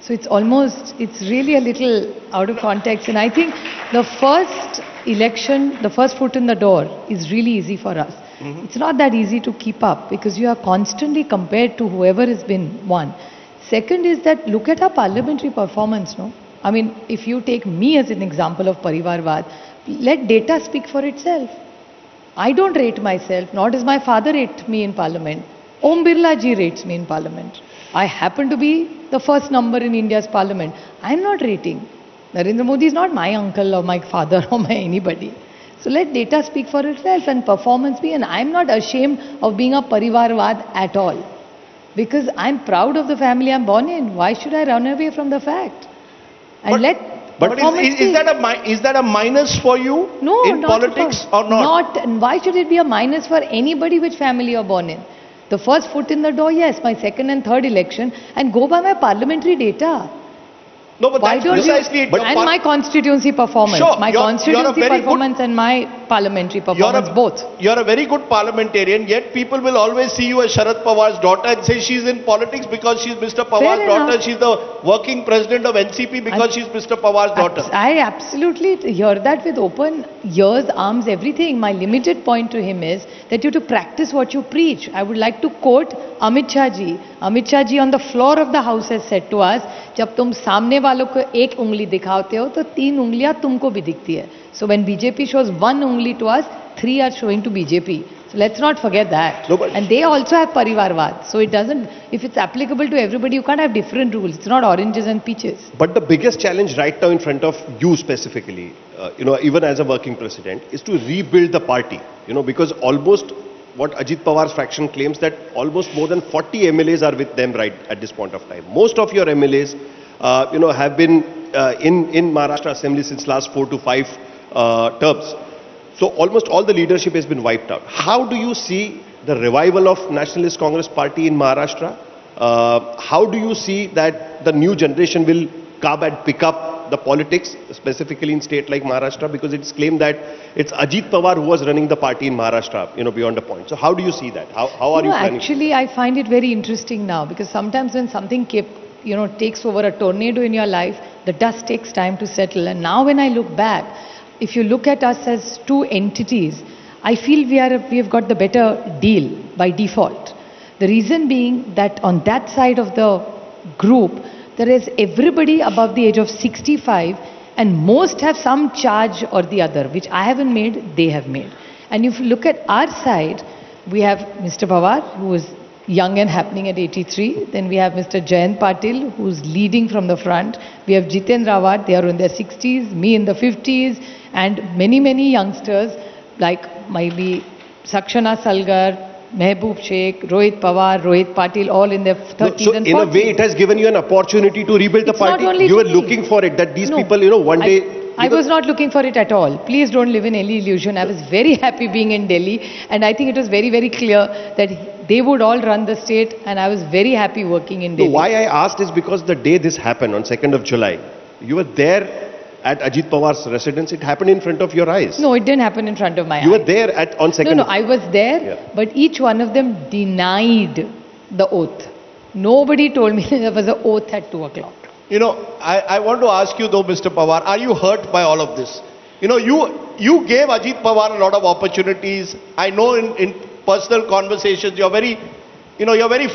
So it's really a little out of context. And I think the first election, the first foot in the door is really easy for us. It's not that easy to keep up because you are constantly compared to whoever has been won. Second is that look at our parliamentary performance, no? I mean, if you take me as an example of Parivarvad, let data speak for itself. I don't rate myself, nor does my father rate me in parliament. Om Birla ji rates me in parliament. I happen to be the first number in India's parliament. I'm not rating. Narendra Modi is not my uncle or my father or my anybody. So let data speak for itself and performance be. And I'm not ashamed of being a Parivarvad at all. Because I'm proud of the family I'm born in. Why should I run away from the fact? And But is that a minus for you in politics or not? And why should it be a minus for anybody which family you're born in? The first foot in the door, yes, my second and third election, and go by my parliamentary data. No, but why that's precisely it. And my constituency performance. Sure, my constituency performance and my parliamentary performance, both. You're a very good parliamentarian, yet people will always see you as Sharad Pawar's daughter and say she's in politics because she's Mr. Pawar's daughter. She's the working president of NCP because she's Mr. Pawar's daughter. I absolutely hear that with open ears, arms, everything. My limited point to him is that you have to practice what you preach. I would like to quote Amit Shah ji. Amit Shah ji on the floor of the house has said to us, जब तुम सामने वालों को एक उंगली दिखाते हो तो तीन उंगलियां तुमको भी दिखती है. So when BJP shows one ungli to us, three are showing to BJP. So let's not forget that. And they also have Parivarvad. So it doesn't, if it's applicable to everybody, you can't have different rules. It's not oranges and peaches. But the biggest challenge right now in front of you specifically, even as a working president, is to rebuild the party. Because almost what Ajit Pawar's faction claims that almost more than 40 MLAs are with them right at this point of time. Most of your MLAs, have been in Maharashtra Assembly since last 4 to 5 terms. So almost all the leadership has been wiped out. How do you see the revival of Nationalist Congress Party in Maharashtra? How do you see that the new generation will come and pick up the politics, specifically in state like Maharashtra, because it's claimed that it's Ajit Pawar who was running the party in Maharashtra, beyond a point. So how do you see that? How are you planning? Actually, I find it very interesting now, because sometimes when something takes over a tornado in your life, the dust takes time to settle. And now when I look back, if you look at us as two entities, I feel we have got the better deal by default. The reason being that on that side of the group, there is everybody above the age of 65, and most have some charge or the other, which I haven't made, they have made. And if you look at our side, we have Mr. Pawar, who is young and happening at 83. Then we have Mr. Jayant Patil, who's leading from the front. We have Jiten Rawat, they are in their 60s, me in the 50s, and many, many youngsters like maybe Sakshana Salgar, Mehboob Sheikh, Rohit Pawar, Rohit Patil, all in their 30s and 40s. In a way, it has given you an opportunity to rebuild the party. You were looking for it, that these people, one day... I was not looking for it at all. Please don't live in any illusion. I was very happy being in Delhi, and I think it was very, very clear that they would all run the state, and I was very happy working in Delhi. No, why I asked is because the day this happened, on 2nd of July, you were there at Ajit Pawar's residence. It happened in front of your eyes. No, it didn't happen in front of my eyes. You were there on 2nd No, I was there, but each one of them denied the oath. Nobody told me there was an oath at 2 o'clock. I want to ask you though, Mr. Pawar, are you hurt by all of this? You gave Ajit Pawar a lot of opportunities. I know in personal conversations you're very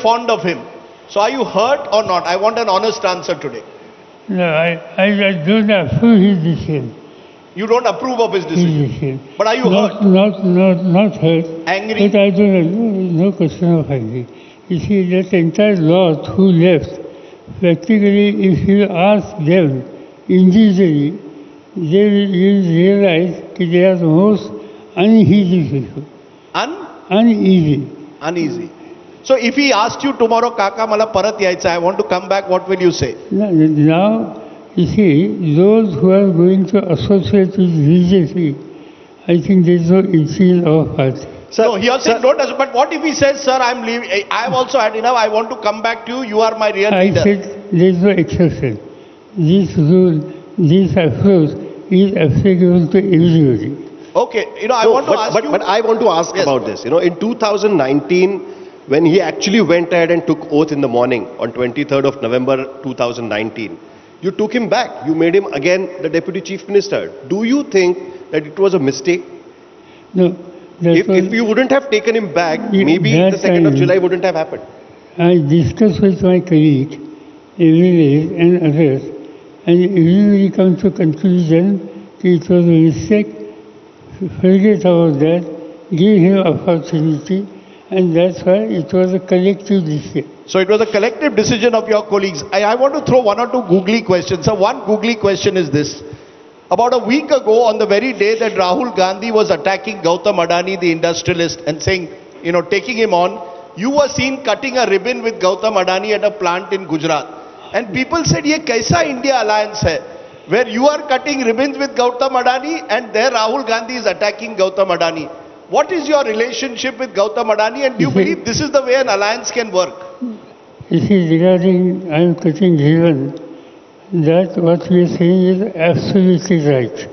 fond of him. So are you hurt or not? I want an honest answer today. No, I don't approve his decision. You don't approve of his decision. But are you hurt? Not hurt. Angry? But I don't know, no question of angry. You see, that entire lot who left, practically, if you ask them individually, they will realize that they are the most uneasy people. Uneasy. So if he asked you tomorrow, Kaka, mala parat yaitsa, I want to come back, what will you say? Now, you see, those who are going to associate with BJP, I think there is no incident of party. No, he also said, but what if he says, sir, I'm leaving, I have also had enough, I want to come back to you, you are my real leader. I said there is no exception. This rule, this approach is applicable to everybody. Okay, I want to ask you... But I want to ask about this. In 2019, when he actually went ahead and took oath in the morning on 23rd of November 2019, you took him back. You made him again the Deputy Chief Minister. Do you think that it was a mistake? No. If you wouldn't have taken him back, maybe the 2nd of July wouldn't have happened. I discussed with my colleague, Ellis and others, and everybody come to conclusion that it was a mistake. Forget about that, give him opportunity, and that's why it was a collective decision. So it was a collective decision of your colleagues. I want to throw one or two googly questions. So one googly question is this. About a week ago, on the very day that Rahul Gandhi was attacking Gautam Adani, the industrialist, and saying, taking him on, you were seen cutting a ribbon with Gautam Adani at a plant in Gujarat. And people said, ye kaisa India alliance hai? Where you are cutting ribbons with Gautam Adani and there Rahul Gandhi is attacking Gautam Adani. What is your relationship with Gautam Adani, and do you believe this is the way an alliance can work? You see, regarding I am cutting ribbon, that what we are saying is absolutely right.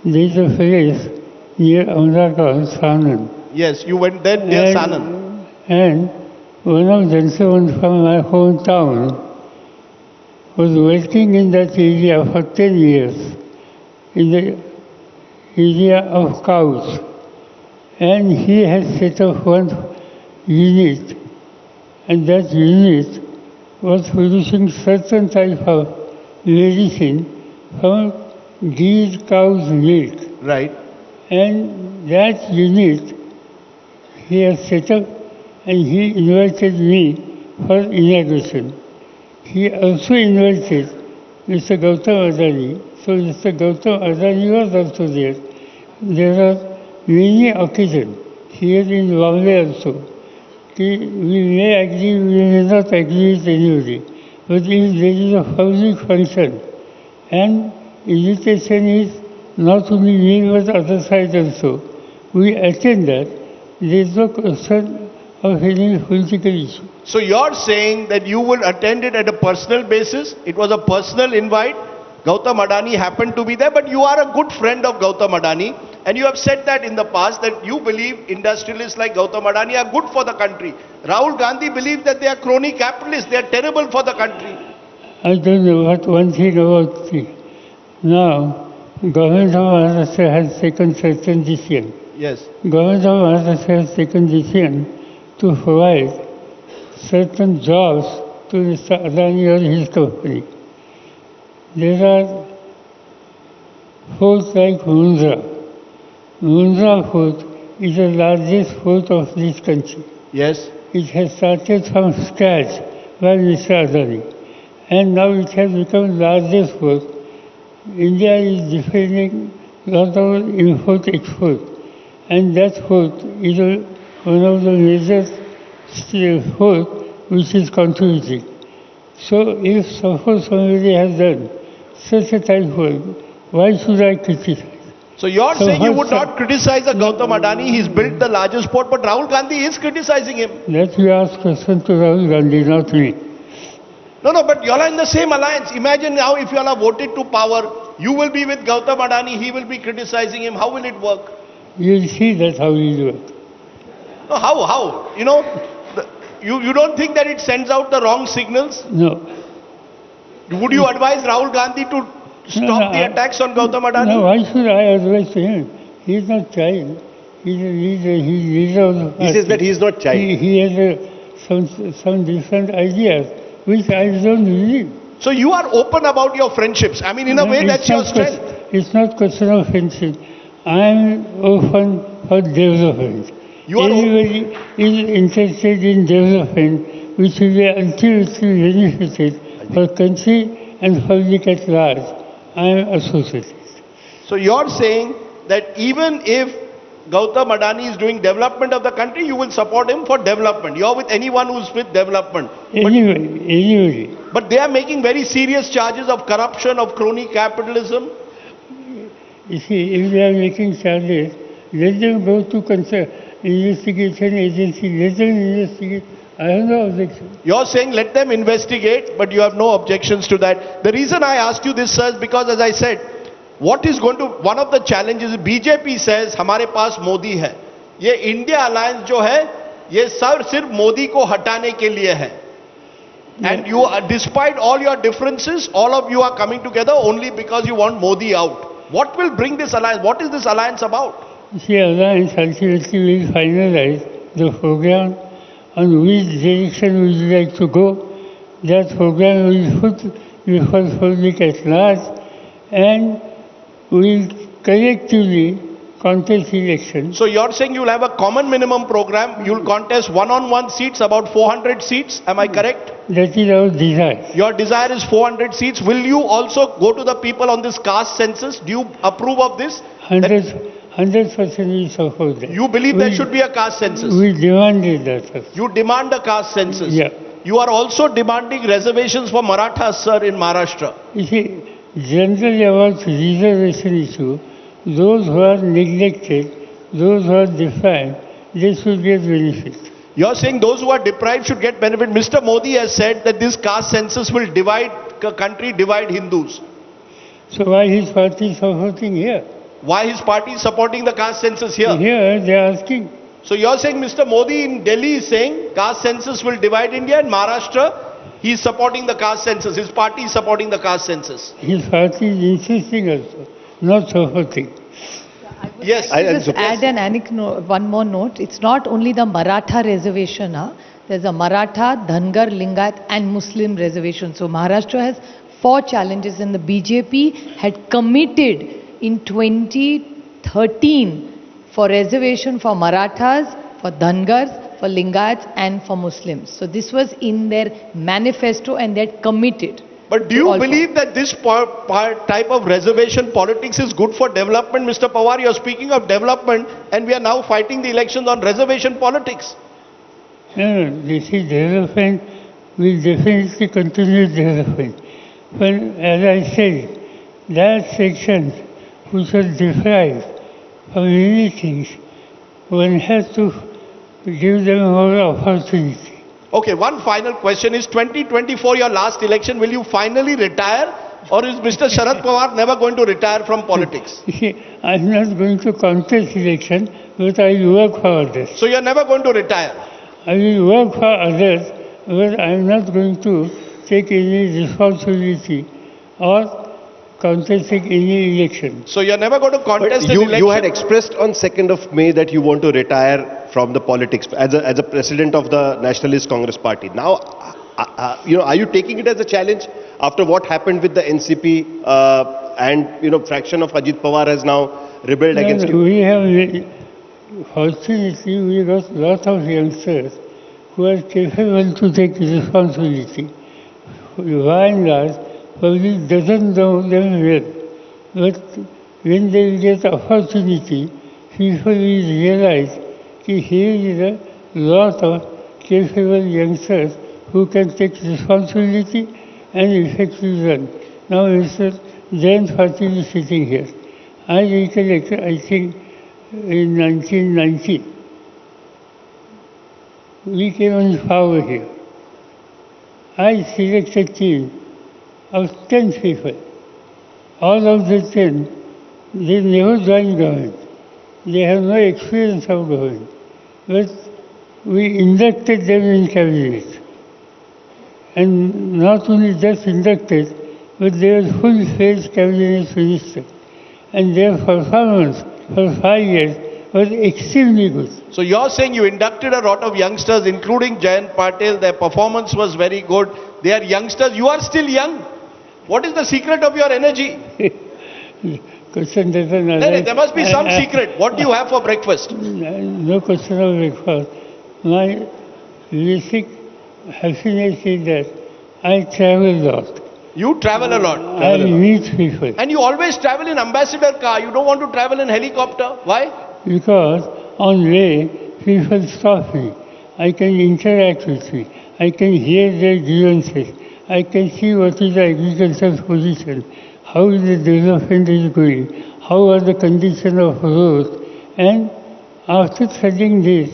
There is a place near Ahmedabad, Sanan. Yes, you went there near Sanan. And one of the gentlemen from my hometown was working in that area for 10 years, in the area of cows. And he has set up one unit, and that unit was producing certain type of medicine from these cows' milk. Right. And that unit he has set up, and he invited me for inauguration. He also invited Mr. Gautam Adani. So Mr. Gautam Adani was also there. There are many occasions here in Bombay also. We may agree, we may not agree with anybody. But if there is a public function, and invitation is not only me but other side also, we attend that. There is no question of any political issue. So you're saying that you will attend it at a personal basis. It was a personal invite. Gautam Adani happened to be there, but you are a good friend of Gautam Adani. And you have said that in the past, that you believe industrialists like Gautam Adani are good for the country. Rahul Gandhi believes that they are crony capitalists. They are terrible for the country. I don't know what one thing about the now, government of Maharashtra has taken certain decision. Yes. Government of Maharashtra has taken decision to provide certain jobs to Mr. Adani or his company. There are forts like Mundra. Mundra fort is the largest fort of this country. Yes. It has started from scratch by Mr. Adani. And now it has become the largest fort. India is defending a lot of import-export. And that fort is one of the major forts which is contributing. So if suppose somebody has done such a type of work, why should I criticize? So you're saying you would not criticize a Gautam Adani. He's built the largest port, but Rahul Gandhi is criticizing him. Let me ask question to Rahul Gandhi, not me. No, but you all are in the same alliance. Imagine now if you all are voted to power, you will be with Gautam Adani, he will be criticizing him. How will it work? You'll see that how it will work. No, how? You know, you don't think that it sends out the wrong signals? No. Would you advise Rahul Gandhi to stop the attacks on Gautam Adani? No, why should I advise him? He's not child. He's a leader. He's leader of the party. He says that he's not child. He has some different ideas, which I don't believe. So you are open about your friendships. I mean, in a way, that's your strength. It's not question of friendship. I am open for development. Anybody is interested in development, which will be ultimately benefited for country and public at large. I am associated. So you're saying that even if Gautam Adani is doing development of the country, you will support him for development. You're with anyone who's with development. Anybody. But they are making very serious charges of corruption, of crony capitalism. You see, if they are making charges, let them go to investigation agency, let them investigate. I have no objection. You're saying let them investigate, but you have no objections to that. The reason I asked you this, sir, is because, as I said, one of the challenges, BJP says, हमारे पास मोदी है. ये India alliance जो है, ये सिर्फ मोदी को हटाने के लिए है. And you, despite all your differences, all of you are coming together only because you want Modi out. What will bring this alliance? What is this alliance about? The alliance ultimately will finalize the program on which direction we would like to go. That program will put before the public at large and will collectively contest elections. So you're saying you'll have a common minimum program, you'll contest one-on-one seats, about 400 seats, am I correct? That is our desire. Your desire is 400 seats. Will you also go to the people on this caste census? Do you approve of this? 100% we support that. You believe there should be a caste census? We demanded that. You demand a caste census? Yeah. You are also demanding reservations for Marathas, sir, in Maharashtra. You see, generally about reservation issue, those who are neglected, those who are defined, they should get benefit. You're saying those who are deprived should get benefit. Mr. Modi has said that this caste census will divide the country, divide Hindus. So why his party is supporting here? Why his party is supporting the caste census here? Here they are asking. So you're saying Mr. Modi in Delhi is saying caste census will divide India, and Maharashtra, he is supporting the caste census. His party is supporting the caste census. His party is insisting also, not supporting. Yes. Just add one more note. It's not only the Maratha reservation. There's a Maratha, Dhangar, Lingat and Muslim reservation. So Maharashtra has 4 challenges, and the BJP had committed in 2013 for reservation for Marathas, for Dhangars, for Lingats and for Muslims. So this was in their manifesto and they had committed. But do you believe that this type of reservation politics is good for development? Mr. Pawar, you are speaking of development and we are now fighting the elections on reservation politics. No, this is development. We definitely continue development. But as I said, there are sections which are deprived from many things. One has to give them more opportunity. Okay, one final question. Is 2024 your last election? Will you finally retire? Or is Mr. Sharad Pawar never going to retire from politics? I'm not going to contest election, but I will work for others. So you're never going to retire? I will work for others, but I'm not going to take any responsibility or contesting any election. So you're never going to contest an election? You had expressed on 2nd of May that you want to retire from the politics as a president of the Nationalist Congress Party. Now, are you taking it as a challenge after what happened with the NCP and fraction of Ajit Pawar has now rebelled against you? We have, fortunately, we got a lot of youngsters who are capable to take responsibility. By and large, public doesn't know them well. But when they get opportunity, people will realize that here is a lot of capable youngsters who can take responsibility and effectively run. Now, Mr. Jain Patil is sitting here. I recollect, I think, in 1990, we came on power here. I selected a team of 10 people. All of the 10, they never joined government. They have no experience of government. But we inducted them in cabinet. And not only just inducted, but they were full-fledged cabinet ministers. And their performance for 5 years was extremely good. So you're saying you inducted a lot of youngsters, including Jayant Patil. Their performance was very good. They are youngsters. You are still young. What is the secret of your energy? Question doesn't There must be some secret. What do you have for breakfast? No question of breakfast. My basic happiness is that I travel a lot. You travel a lot. I meet people. And you always travel in ambassador car. You don't want to travel in helicopter. Why? Because on way, people stop me. I can interact with me. I can hear their grievances. I can see what is the agricultural position, how is the development is going, how are the conditions of roads. And after studying this,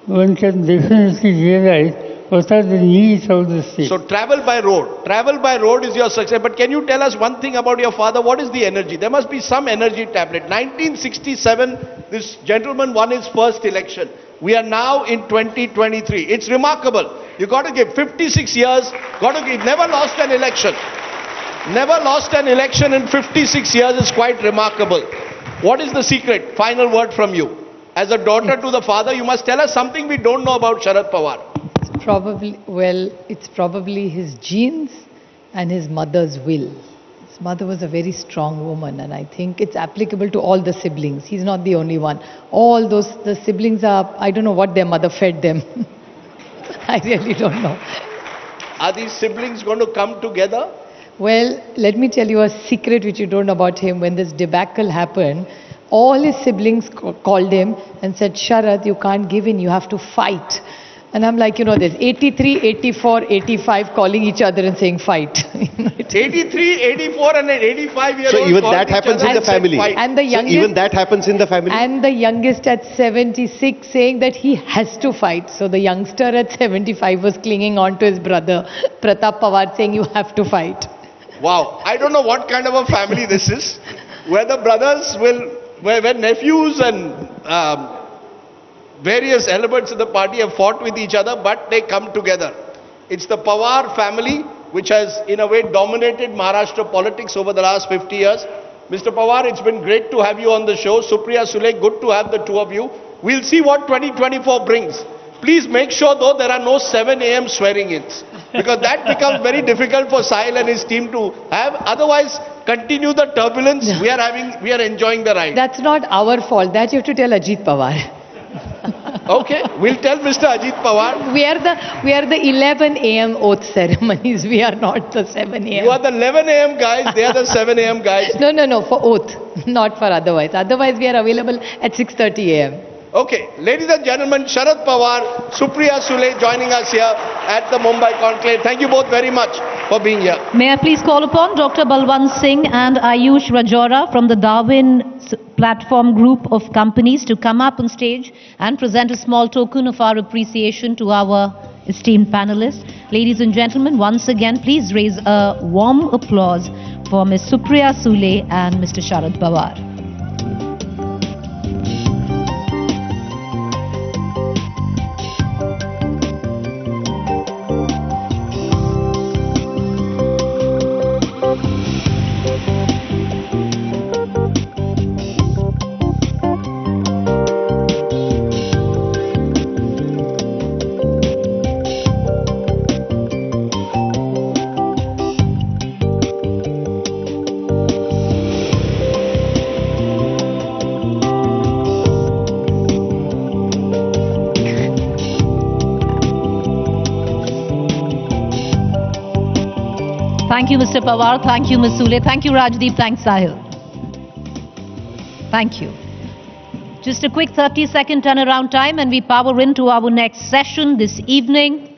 one can definitely realize what are the needs of the state. So travel by road. Travel by road is your success. But can you tell us one thing about your father? What is the energy? There must be some energy tablet. 1967, this gentleman won his first election. We are now in 2023. It's remarkable. You got to give 56 years, never lost an election. Never lost an election in 56 years is quite remarkable. What is the secret? Final word from you. As a daughter to the father, you must tell us something we don't know about Sharad Pawar. It's probably his genes and his mother's will. His mother was a very strong woman, and I think it's applicable to all the siblings. He's not the only one. All the siblings are, I don't know what their mother fed them. I really don't know. Are these siblings going to come together? Well, let me tell you a secret which you don't know about him. When this debacle happened, all his siblings called him and said, Sharad, you can't give in, you have to fight. And I'm like, there's 83, 84, 85 calling each other and saying fight. 83, 84 and an 85-year-old. So even that happens in the family. And the youngest, even that happens in the family. And the youngest at 76 saying that he has to fight. So the youngster at 75 was clinging on to his brother, Pratap Pawar, saying you have to fight. Wow. I don't know what kind of a family this is, where the brothers where nephews and various elements of the party have fought with each other, but they come together. It's the Pawar family which has, in a way, dominated Maharashtra politics over the last 50 years. Mr. Pawar, it's been great to have you on the show. Supriya Sule, good to have the two of you. We'll see what 2024 brings. Please make sure, though, there are no 7 a.m. swearing-ins, because that becomes very difficult for Sahil and his team to have. Otherwise, continue the turbulence. We are enjoying the ride. That's not our fault. That you have to tell Ajit Pawar. Okay, we'll tell Mr. Ajit Pawar. We are the 11 a.m. oath ceremonies. We are not the 7 a.m. You are the 11 a.m. guys. They are the 7 a.m. guys. No, for oath, not for otherwise. Otherwise, we are available at 6:30 a.m. Okay, ladies and gentlemen, Sharad Pawar, Supriya Sule joining us here at the Mumbai Conclave. Thank you both very much for being here. May I please call upon Dr. Balwant Singh and Ayush Rajora from the Darwin platform group of companies to come up on stage and present a small token of our appreciation to our esteemed panelists. Ladies and gentlemen, once again, please raise a warm applause for Ms. Supriya Sule and Mr. Sharad Pawar. Thank you, Mr. Pawar. Thank you, Ms. Sule. Thank you, Rajdeep. Thanks, Sahil. Thank you. Just a quick 30-second turnaround time and we power into our next session this evening.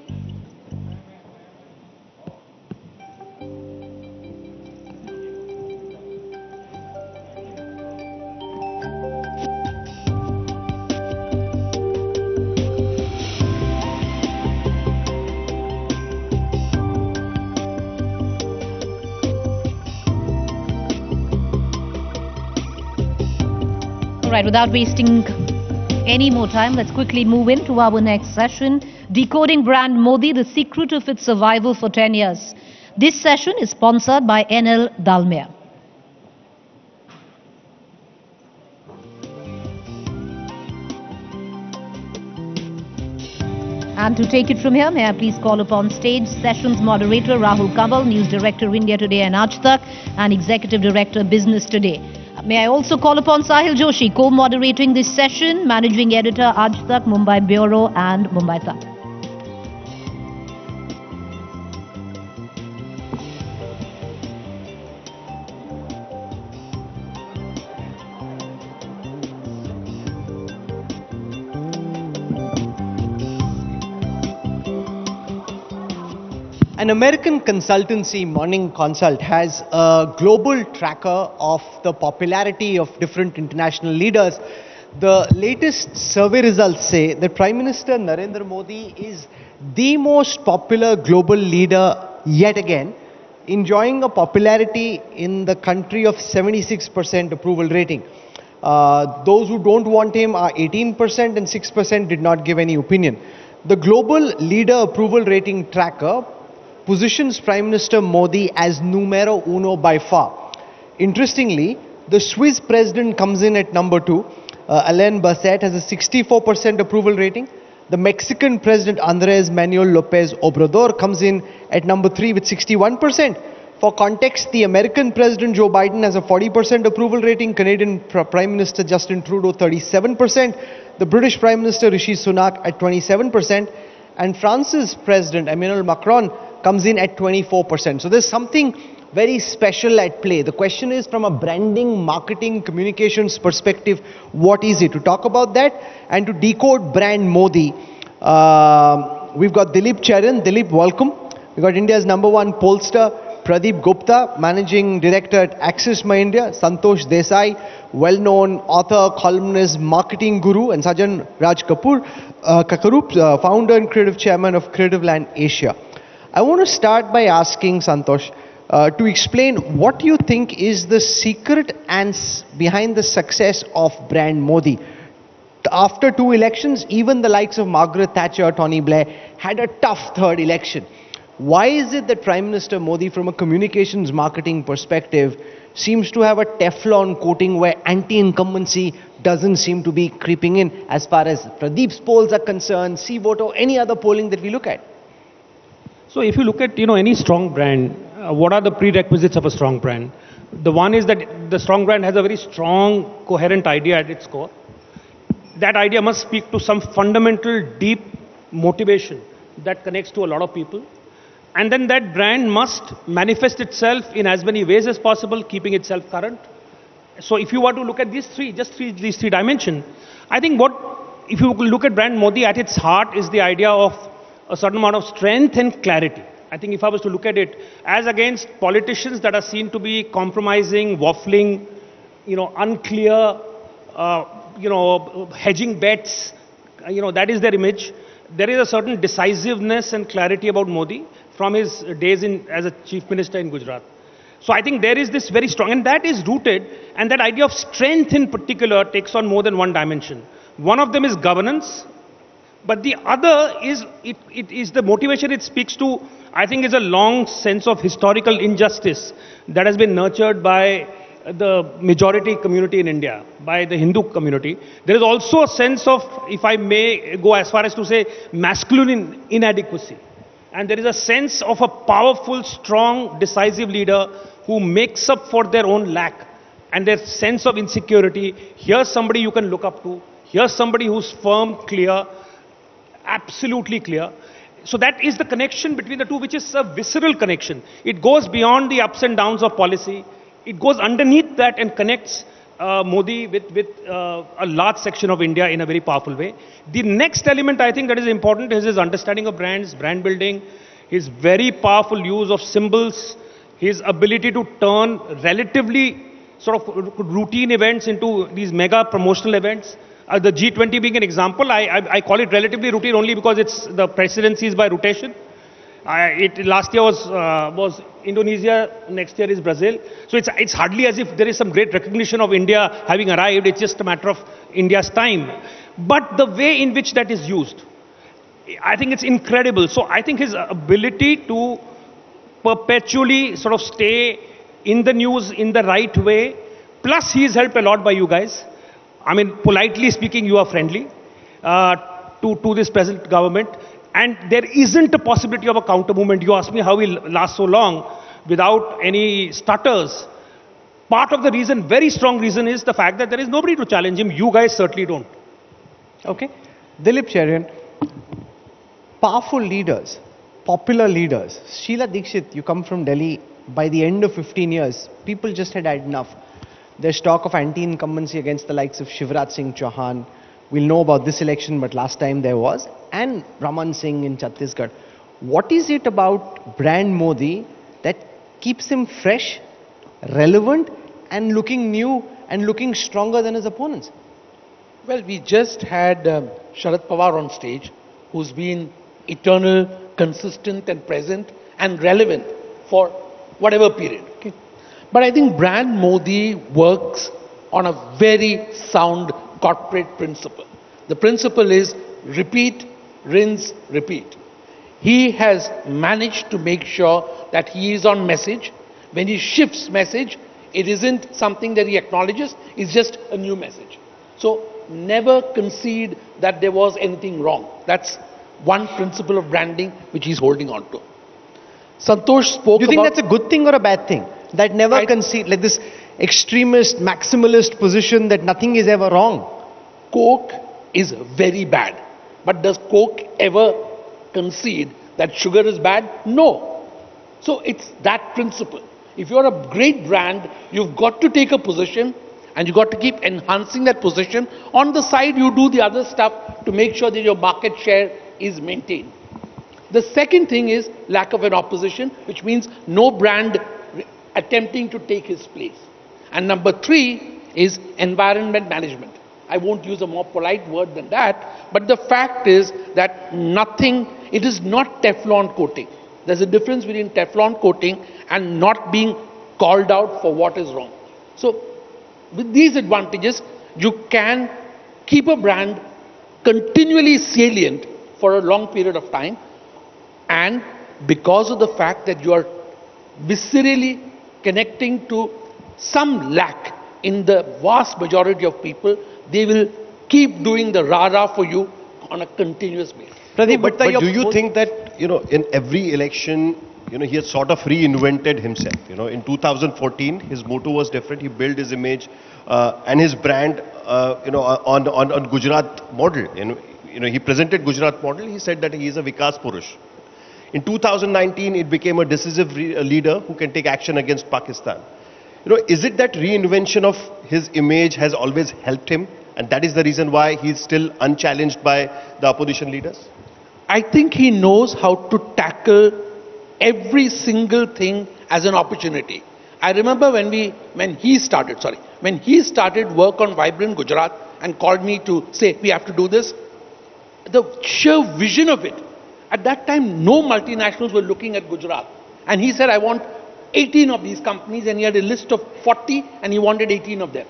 Right, without wasting any more time, let's quickly move into our next session. Decoding Brand Modi, the secret of its survival for 10 years. This session is sponsored by NL Dalmia. And to take it from here, may I please call upon stage sessions moderator Rahul Kanwal, News Director India Today and Aaj Tak, and Executive Director Business Today. May I also call upon Sahil Joshi, co-moderating this session, Managing Editor Aaj Tak, Mumbai Bureau and Mumbai Tak. An American consultancy, Morning Consult, has a global tracker of the popularity of different international leaders. The latest survey results say that Prime Minister Narendra Modi is the most popular global leader yet again, enjoying a popularity in the country of 76% approval rating. Those who don't want him are 18% and 6% did not give any opinion. The global leader approval rating tracker positions Prime Minister Modi as numero uno by far. Interestingly, the Swiss president comes in at number 2. Alain Berset has a 64% approval rating. The Mexican president Andrés Manuel López Obrador comes in at number 3 with 61%. For context, the American president Joe Biden has a 40% approval rating. Canadian Prime Minister Justin Trudeau 37%. The British Prime Minister Rishi Sunak at 27%. And France's president Emmanuel Macron comes in at 24%. So there's something very special at play. The question is, from a branding, marketing, communications perspective, what is it? To talk about that and to decode brand Modi, we've got Dilip Charan. Dilip, welcome. We've got India's #1 pollster, Pradeep Gupta, Managing Director at Axis My India, Santosh Desai, well-known author, columnist, marketing guru, and Sajan Raj Kakarup, founder and creative chairman of Creative Land Asia. I want to start by asking Santosh to explain what you think is the secret and behind the success of brand Modi. After 2 elections, even the likes of Margaret Thatcher, Tony Blair had a tough third election. Why is it that Prime Minister Modi, from a communications marketing perspective, seems to have a Teflon coating where anti-incumbency doesn't seem to be creeping in as far as Pradeep's polls are concerned, C-Vote, or any other polling that we look at? So if you look at, any strong brand, what are the prerequisites of a strong brand? The one is that the strong brand has a very strong, coherent idea at its core. That idea must speak to some fundamental, deep motivation that connects to a lot of people. And then that brand must manifest itself in as many ways as possible, keeping itself current. So if you were to look at these three dimensions, I think if you look at brand Modi, at its heart is the idea of a certain amount of strength and clarity. I think if I was to look at it as against politicians that are seen to be compromising, waffling, unclear, hedging bets, that is their image. there is a certain decisiveness and clarity about Modi from his days as a chief minister in Gujarat. So I think there is this very strong, and that is rooted, and that idea of strength in particular takes on more than one dimension. One of them is governance, but the other is, it is the motivation it speaks to, I think, is a long sense of historical injustice that has been nurtured by the majority community in India, by the Hindu community. There is also a sense of, if I may go as far as to say, masculine inadequacy. And there is a sense of a powerful, strong, decisive leader who makes up for their own lack and their sense of insecurity. Here's somebody you can look up to. Here's somebody who's firm, clear, absolutely clear. So that is the connection between the two, which is a visceral connection. It goes beyond the ups and downs of policy. It goes underneath that and connects Modi with a large section of India in a very powerful way. The next element I think that is important is his understanding of brands, brand building, his very powerful use of symbols, his ability to turn relatively sort of routine events into these mega promotional events. The G20 being an example, I call it relatively routine only because it's the presidency is by rotation. Last year was Indonesia, next year is Brazil. So it's hardly as if there is some great recognition of India having arrived. It's just a matter of India's time. But the way in which that is used, I think it's incredible. So I think his ability to perpetually sort of stay in the news in the right way, plus he's helped a lot by you guys. I mean, politely speaking, you are friendly to this present government. And there isn't a possibility of a counter movement. You ask me how we'll last so long without any stutters. Part of the reason, very strong reason, is the fact that there is nobody to challenge him. You guys certainly don't. Okay. Dilip Cherian, powerful leaders, popular leaders. Sheila Dikshit, you come from Delhi. By the end of 15 years, people just had had enough. There's talk of anti-incumbency against the likes of Shivraj Singh Chauhan. We'll know about this election, but last time there was. And Raman Singh in Chhattisgarh. What is it about brand Modi that keeps him fresh, relevant, and looking new and looking stronger than his opponents? Well, we just had Sharad Pawar on stage, who's been eternal, consistent and present and relevant for whatever period. Okay? But I think brand Modi works on a very sound corporate principle. The principle is repeat, rinse, repeat. He has managed to make sure that he is on message. When he shifts message, it isn't something that he acknowledges, it's just a new message. So never concede that there was anything wrong. That's one principle of branding which he's holding on to. Santosh spoke about... Do you think that's a good thing or a bad thing? That never concede, like this extremist, maximalist position that nothing is ever wrong. Coke is very bad. But does Coke ever concede that sugar is bad? No. So it's that principle. If you're a great brand, you've got to take a position and you've got to keep enhancing that position. On the side, you do the other stuff to make sure that your market share is maintained. The second thing is lack of an opposition, which means no brand attempting to take his place. And number three is environment management. I won't use a more polite word than that, but the fact is that it is not Teflon coating. There's a difference between Teflon coating and not being called out for what is wrong. So with these advantages, you can keep a brand continually salient for a long period of time, and because of the fact that you are viscerally connecting to some lack in the vast majority of people, they will keep doing the rah-rah for you on a continuous basis. Pradeep, but do you think that, in every election, he has sort of reinvented himself? In 2014, his motto was different. He built his image and his brand, on Gujarat model. He presented Gujarat model. He said that he is a Vikas Purush. In 2019, it became a decisive leader who can take action against Pakistan. Is it that reinvention of his image has always helped him, and that is the reason why he's still unchallenged by the opposition leaders? I think he knows how to tackle every single thing as an opportunity. I remember when he started work on Vibrant Gujarat and called me to say, we have to do this, the sheer vision of it. At that time, no multinationals were looking at Gujarat. And he said, I want 18 of these companies, and he had a list of 40, and he wanted 18 of them.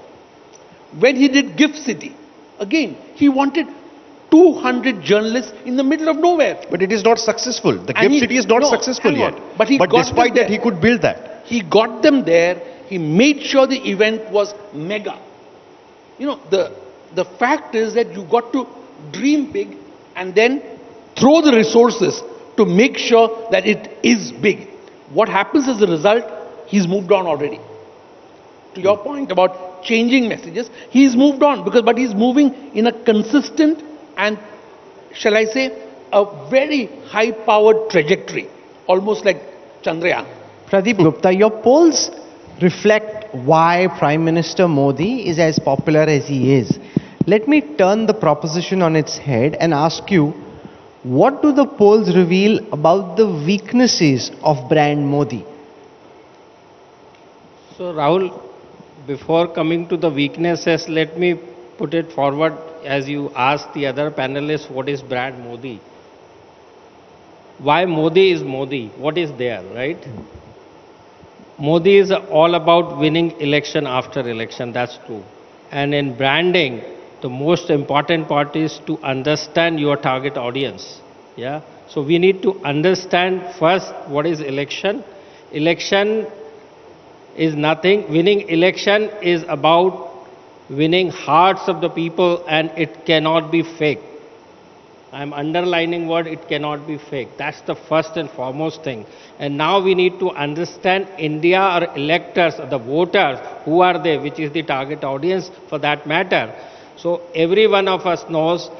When he did Gift City, again, he wanted 200 journalists in the middle of nowhere. But it is not successful. The Gift City is not successful yet. But despite that, he could build that. He got them there. He made sure the event was mega. You know, the fact is that you got to dream big and then throw the resources to make sure that it is big. What happens as a result, he's moved on already. To your point about changing messages, he's moved on but he's moving in a consistent and, shall I say, a very high-powered trajectory, almost like Chandrayaan. Pradeep Gupta, your polls reflect why Prime Minister Modi is as popular as he is. Let me turn the proposition on its head and ask you, what do the polls reveal about the weaknesses of brand Modi? So Rahul, before coming to the weaknesses, let me put it forward as you asked the other panelists, what is brand Modi? Why Modi is Modi? What is there, right? Modi is all about winning election after election, that's true. And in branding, the most important part is to understand your target audience. Yeah. So we need to understand first what is election. Election is nothing. Winning election is about winning hearts of the people, and it cannot be fake. I'm underlining word, it cannot be fake. That's the first and foremost thing. And now we need to understand India or electors, the voters, who are they, which is the target audience for that matter. So every one of us knows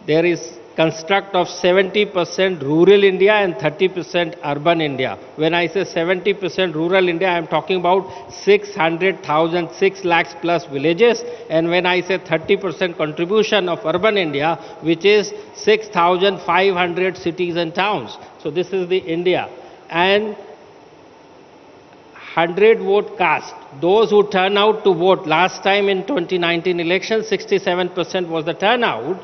there is construct of 70% rural India and 30% urban India. When I say 70% rural India, I am talking about 600,000, 6 lakhs plus villages. And when I say 30% contribution of urban India, which is 6,500 cities and towns. So this is the India. And 100 vote cast. Those who turn out to vote, last time in 2019 election, 67% was the turnout.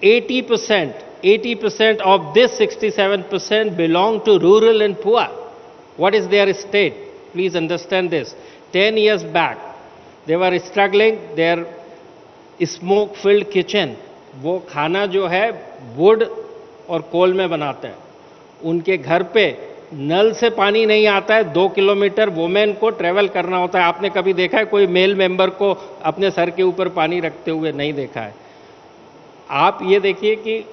80% of this 67% belong to rural and poor. What is their state? Please understand this. 10 years back, they were struggling, their smoke-filled kitchen. वो खाना जो है wood और कोल में बनाते हैं. उनके घर पे नल से पानी नहीं आता है, 2 किलोमीटर वोमेन को ट्रेवल करना होता है. आपने कभी देखा है कोई मेल मेंबर को अपने सर के ऊपर पानी रखते हुए? नहीं देखा है. आप ये देखिए कि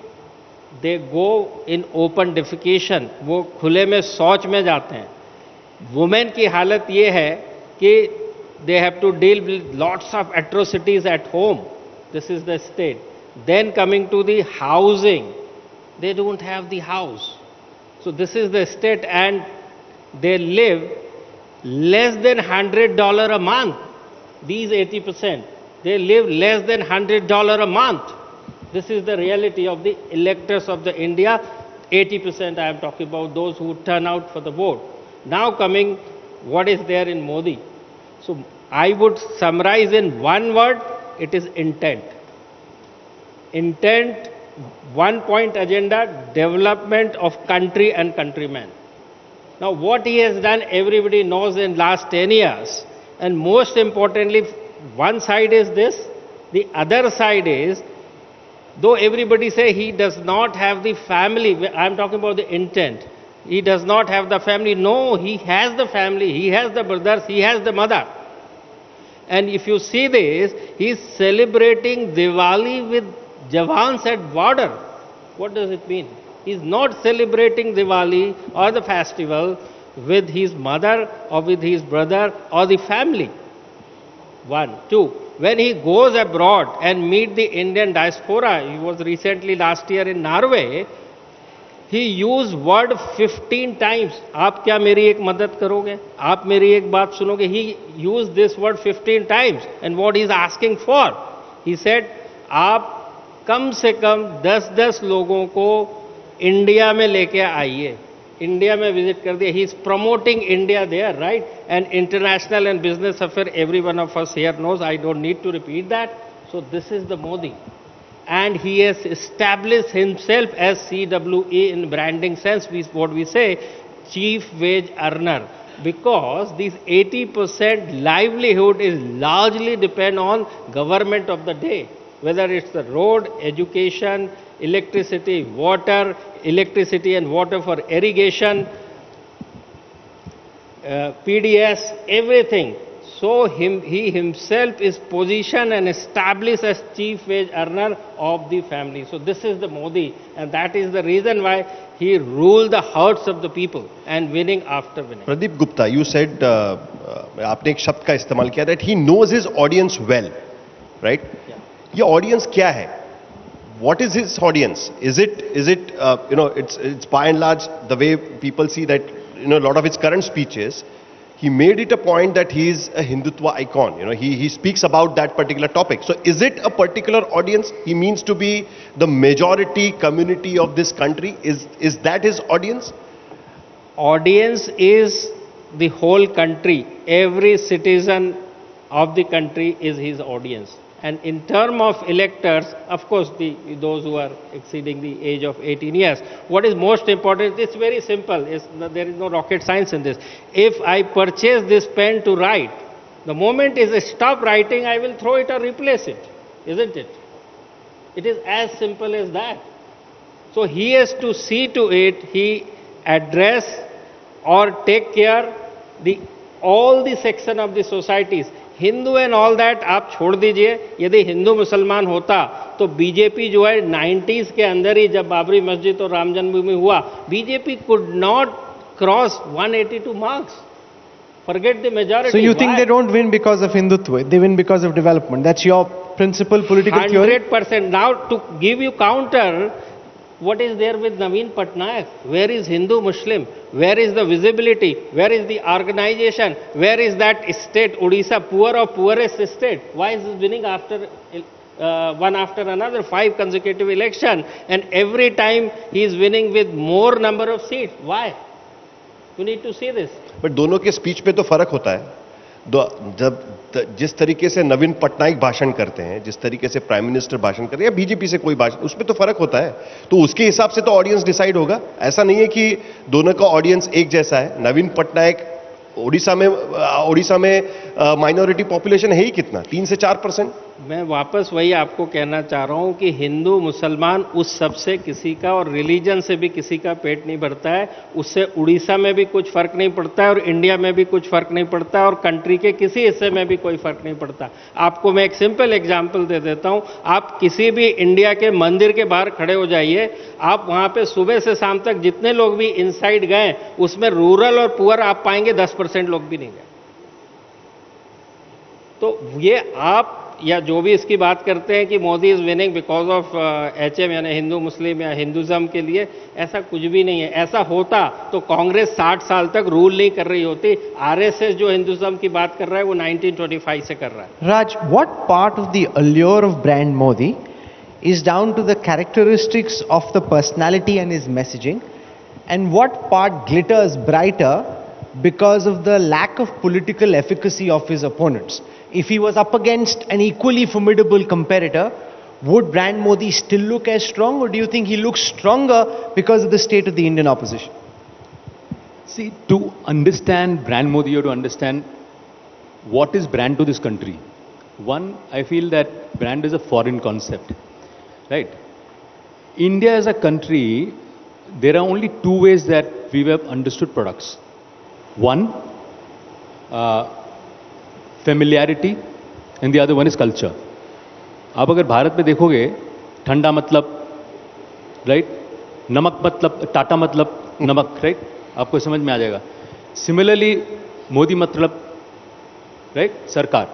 दे गो इन ओपन डिफिकेशन, वो खुले में शौच में जाते हैं. वुमेन की हालत ये है कि they have to deal with lots of atrocities at home. This is the state. Then coming to the housing, they don't have the house. So this is the state, and they live less than $100 a month. These 80%, they live less than $100 a month. This is the reality of the electors of the India. 80% I am talking about, those who turn out for the vote. Now coming, what is there in Modi? So I would summarize in one word, it is intent. Intent. One point agenda, development of country and countrymen. Now what he has done, everybody knows in last 10 years. And most importantly, one side is this, the other side is, though everybody say he does not have the family, I'm talking about the intent. He does not have the family. No, he has the family, he has the brothers, he has the mother. And if you see this, he is celebrating Diwali with Jawans at border. What does it mean? He is not celebrating Diwali or the festival with his mother or with his brother or the family. One. Two, when he goes abroad and meet the Indian diaspora, he was recently last year in Norway, he used word 15 times. आप क्या मेरी एक मदद करोगे? आप मेरी एक बात सुनोगे? He used this word 15 times. And what he is asking for? He said, आप कम से कम 10-10 लोगों को इंडिया में लेके आइए. इंडिया में विजिट कर दिया. He is promoting India there, right? And international and business affair, every one of us here knows. I don't need to repeat that. So this is the Modi. and he has established himself as CWE in branding sense, what we say, chief wage earner, because this 80% livelihood is largely depend on government of the day, whether it's the road, education, electricity, water, electricity and water for irrigation, PDS, everything. So he himself is positioned and established as chief wage earner of the family. So this is the Modi, and that is the reason why he ruled the hearts of the people and winning after winning. Pradeep Gupta, you said, आपने एक शब्द का इस्तेमाल किया that he knows his audience well, right? ये audience क्या है? What is his audience? Is it it's by and large the way people see that, a lot of his current speeches, he made it a point that he is a Hindutva icon. He speaks about that particular topic. So is it a particular audience? He means to be the majority community of this country. Is that his audience? Audience is the whole country. Every citizen of the country is his audience. And in terms of electors, of course, those who are exceeding the age of 18 years, what is most important, it's very simple. There is no rocket science in this. If I purchase this pen to write, the moment I stop writing, I will throw it or replace it, isn't it? It is as simple as that. So he has to see to it, he address or take care all the section of the societies. Hindu and all that आप छोड़ दीजिए, यदि हिंदू मुसलमान होता तो BJP जो है 90s के अंदर ही जब बाबरी मस्जिद और राम जन्मभूमि हुआ, BJP could not cross 182 marks. Forget the majority. So you think they don't win because of Hindutva, they win because of development. That's your principal political theory? 100%. Now to give you counter, what is there with Naveen Patnaik? Where is Hindu-Muslim? Where is the visibility? Where is the organization? Where is that state, Odisha, poor or poorest state? Why is it winning after one after another, 5 consecutive elections, and every time he is winning with more number of seats? Why? You need to see this. But दोनों के speech पे तो फर्क होता है. जब जिस तरीके से नवीन पटनायक भाषण करते हैं, जिस तरीके से प्राइम मिनिस्टर भाषण करते हैं या बीजेपी से कोई भाषण, उसमें तो फर्क होता है. तो उसके हिसाब से तो ऑडियंस डिसाइड होगा. ऐसा नहीं है कि दोनों का ऑडियंस एक जैसा है. नवीन पटनायक उड़ीसा में माइनॉरिटी पॉपुलेशन है ही कितना, 3 से 4%. मैं वापस वही आपको कहना चाह रहा हूं कि हिंदू मुसलमान उस सब से किसी का और रिलीजन से भी किसी का पेट नहीं भरता है. उससे उड़ीसा में भी कुछ फर्क नहीं पड़ता है और इंडिया में भी कुछ फर्क नहीं पड़ता है और कंट्री के किसी हिस्से में भी कोई फर्क नहीं पड़ता. आपको मैं एक सिंपल एग्जांपल दे देता हूं. आप किसी भी इंडिया के मंदिर के बाहर खड़े हो जाइए, आप वहां पे सुबह से शाम तक जितने लोग भी इनसाइड गए, उसमें रूरल और पुअर आप पाएंगे 10% लोग भी नहीं गए. तो ये आप या जो भी इसकी बात करते हैं कि Modi is winning because of HM यानी हिंदू मुस्लिम या हिंदुज्म के लिए, ऐसा कुछ भी नहीं है. ऐसा होता तो कांग्रेस 60 साल तक रूल नहीं कर रही होती. RSS जो हिंदुज्म की बात कर रहा है वो 1925 से कर रहा है. Raj, what part of the allure of brand Modi is down to the characteristics of the personality and his messaging, and what part glitters brighter because of the lack of political efficacy of his opponents? If he was up against an equally formidable competitor, would brand Modi still look as strong, or do you think he looks stronger because of the state of the Indian opposition? See, to understand brand Modi, you have to understand what is brand to this country. One, I feel that brand is a foreign concept, right? India as a country, there are only 2 ways that we have understood products. One, familiarity, and the other one is culture. आप अगर भारत में देखोगे, ठंडा मतलब right, नमक मतलब टाटा मतलब नमक, राइट, आपको समझ में आ जाएगा. सिमिलरली मोदी मतलब राइट, सरकार,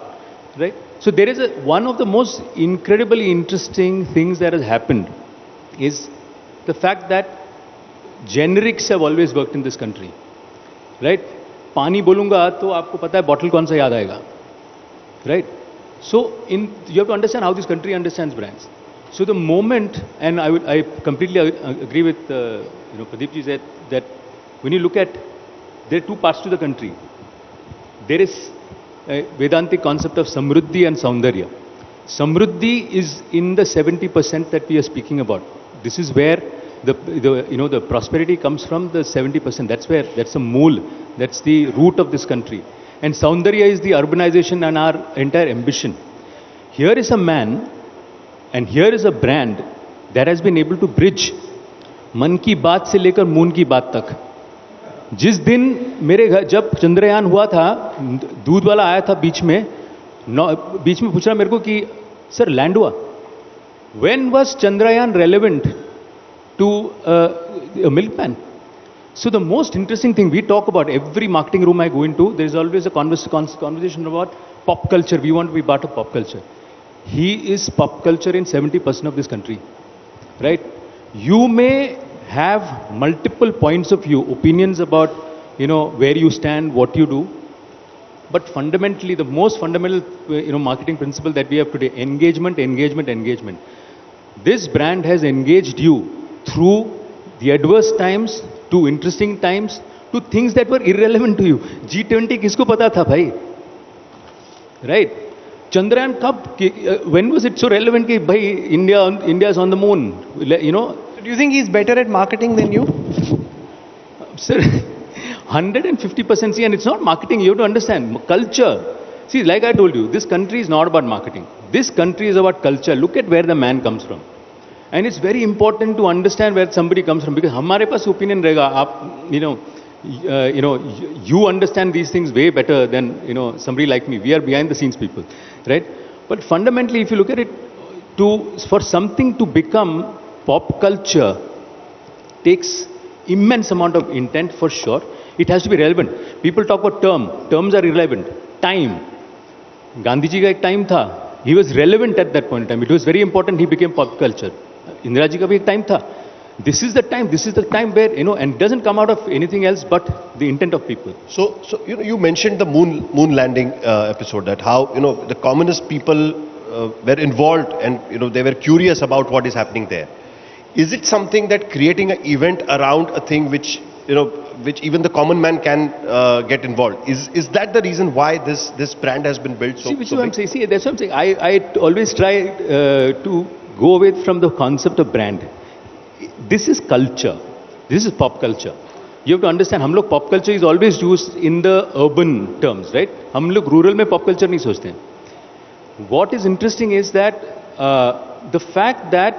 right. So there is one of the most incredibly interesting things that has happened is the fact that generics have always worked in this country, right? पानी बोलूंगा तो आपको पता है बॉटल कौन सा याद आएगा, right? So you have to understand how this country understands brands. So the moment, and I completely agree with Pradeep ji that when you look at, there are 2 parts to the country. There is a Vedantic concept of samruddhi and saundarya. Samruddhi is in the 70% that we are speaking about. This is where the prosperity comes from, the 70%. That's the mool, that's the root of this country. And Saundarya is the urbanization and our entire ambition. Here is a man and here is a brand that has been able to bridge मन की बात से लेकर moon की बात तक. जिस दिन मेरे घर जब चंद्रयान हुआ था, दूध वाला आया था बीच में पूछ रहा मेरे को कि सर लैंड हुआ. When was Chandrayaan relevant to a milkman? So the most interesting thing we talk about, every marketing room I go into, there is always a conversation about pop culture. We want to be part of pop culture. He is pop culture in 70% of this country, right? You may have multiple points of view, opinions about, where you stand, what you do. But fundamentally, the most fundamental, marketing principle that we have today, engagement, engagement, engagement. This brand has engaged you through the adverse times, to interesting times, to things that were irrelevant to you. G20 kisko pata tha bhai? Right? Chandrayaan when was it so relevant ki bhai India is on the moon? Do you think he's better at marketing than you? Sir, 150%. See, and it's not marketing. You have to understand culture. See, like I told you, this country is not about marketing. This country is about culture. Look at where the man comes from. And it's very important to understand where somebody comes from, because hamare paas opinion rahega. You understand these things way better than somebody like me. We are behind the scenes people, right? But fundamentally, if you look at it, for something to become pop culture takes immense amount of intent for sure. It has to be relevant. People talk about terms are irrelevant. Time. Gandhiji ka ek time tha. He was relevant at that point in time. It was very important he became pop culture. Indira ji ka bhi ek time tha. This is the time where, and it doesn't come out of anything else but the intent of people. So you mentioned the moon landing episode, that how, the communist people were involved and, they were curious about what is happening there. Is it something that creating an event around a thing which even the common man can get involved? Is that the reason why this brand has been built so big? That's what I'm saying. I always try to go away from the concept of brand. This is culture. This is pop culture. You have to understand, हम लोग pop culture is always used in the urban terms, right? हम लोग rural में pop culture नहीं सोचते हैं. What is interesting is that the fact that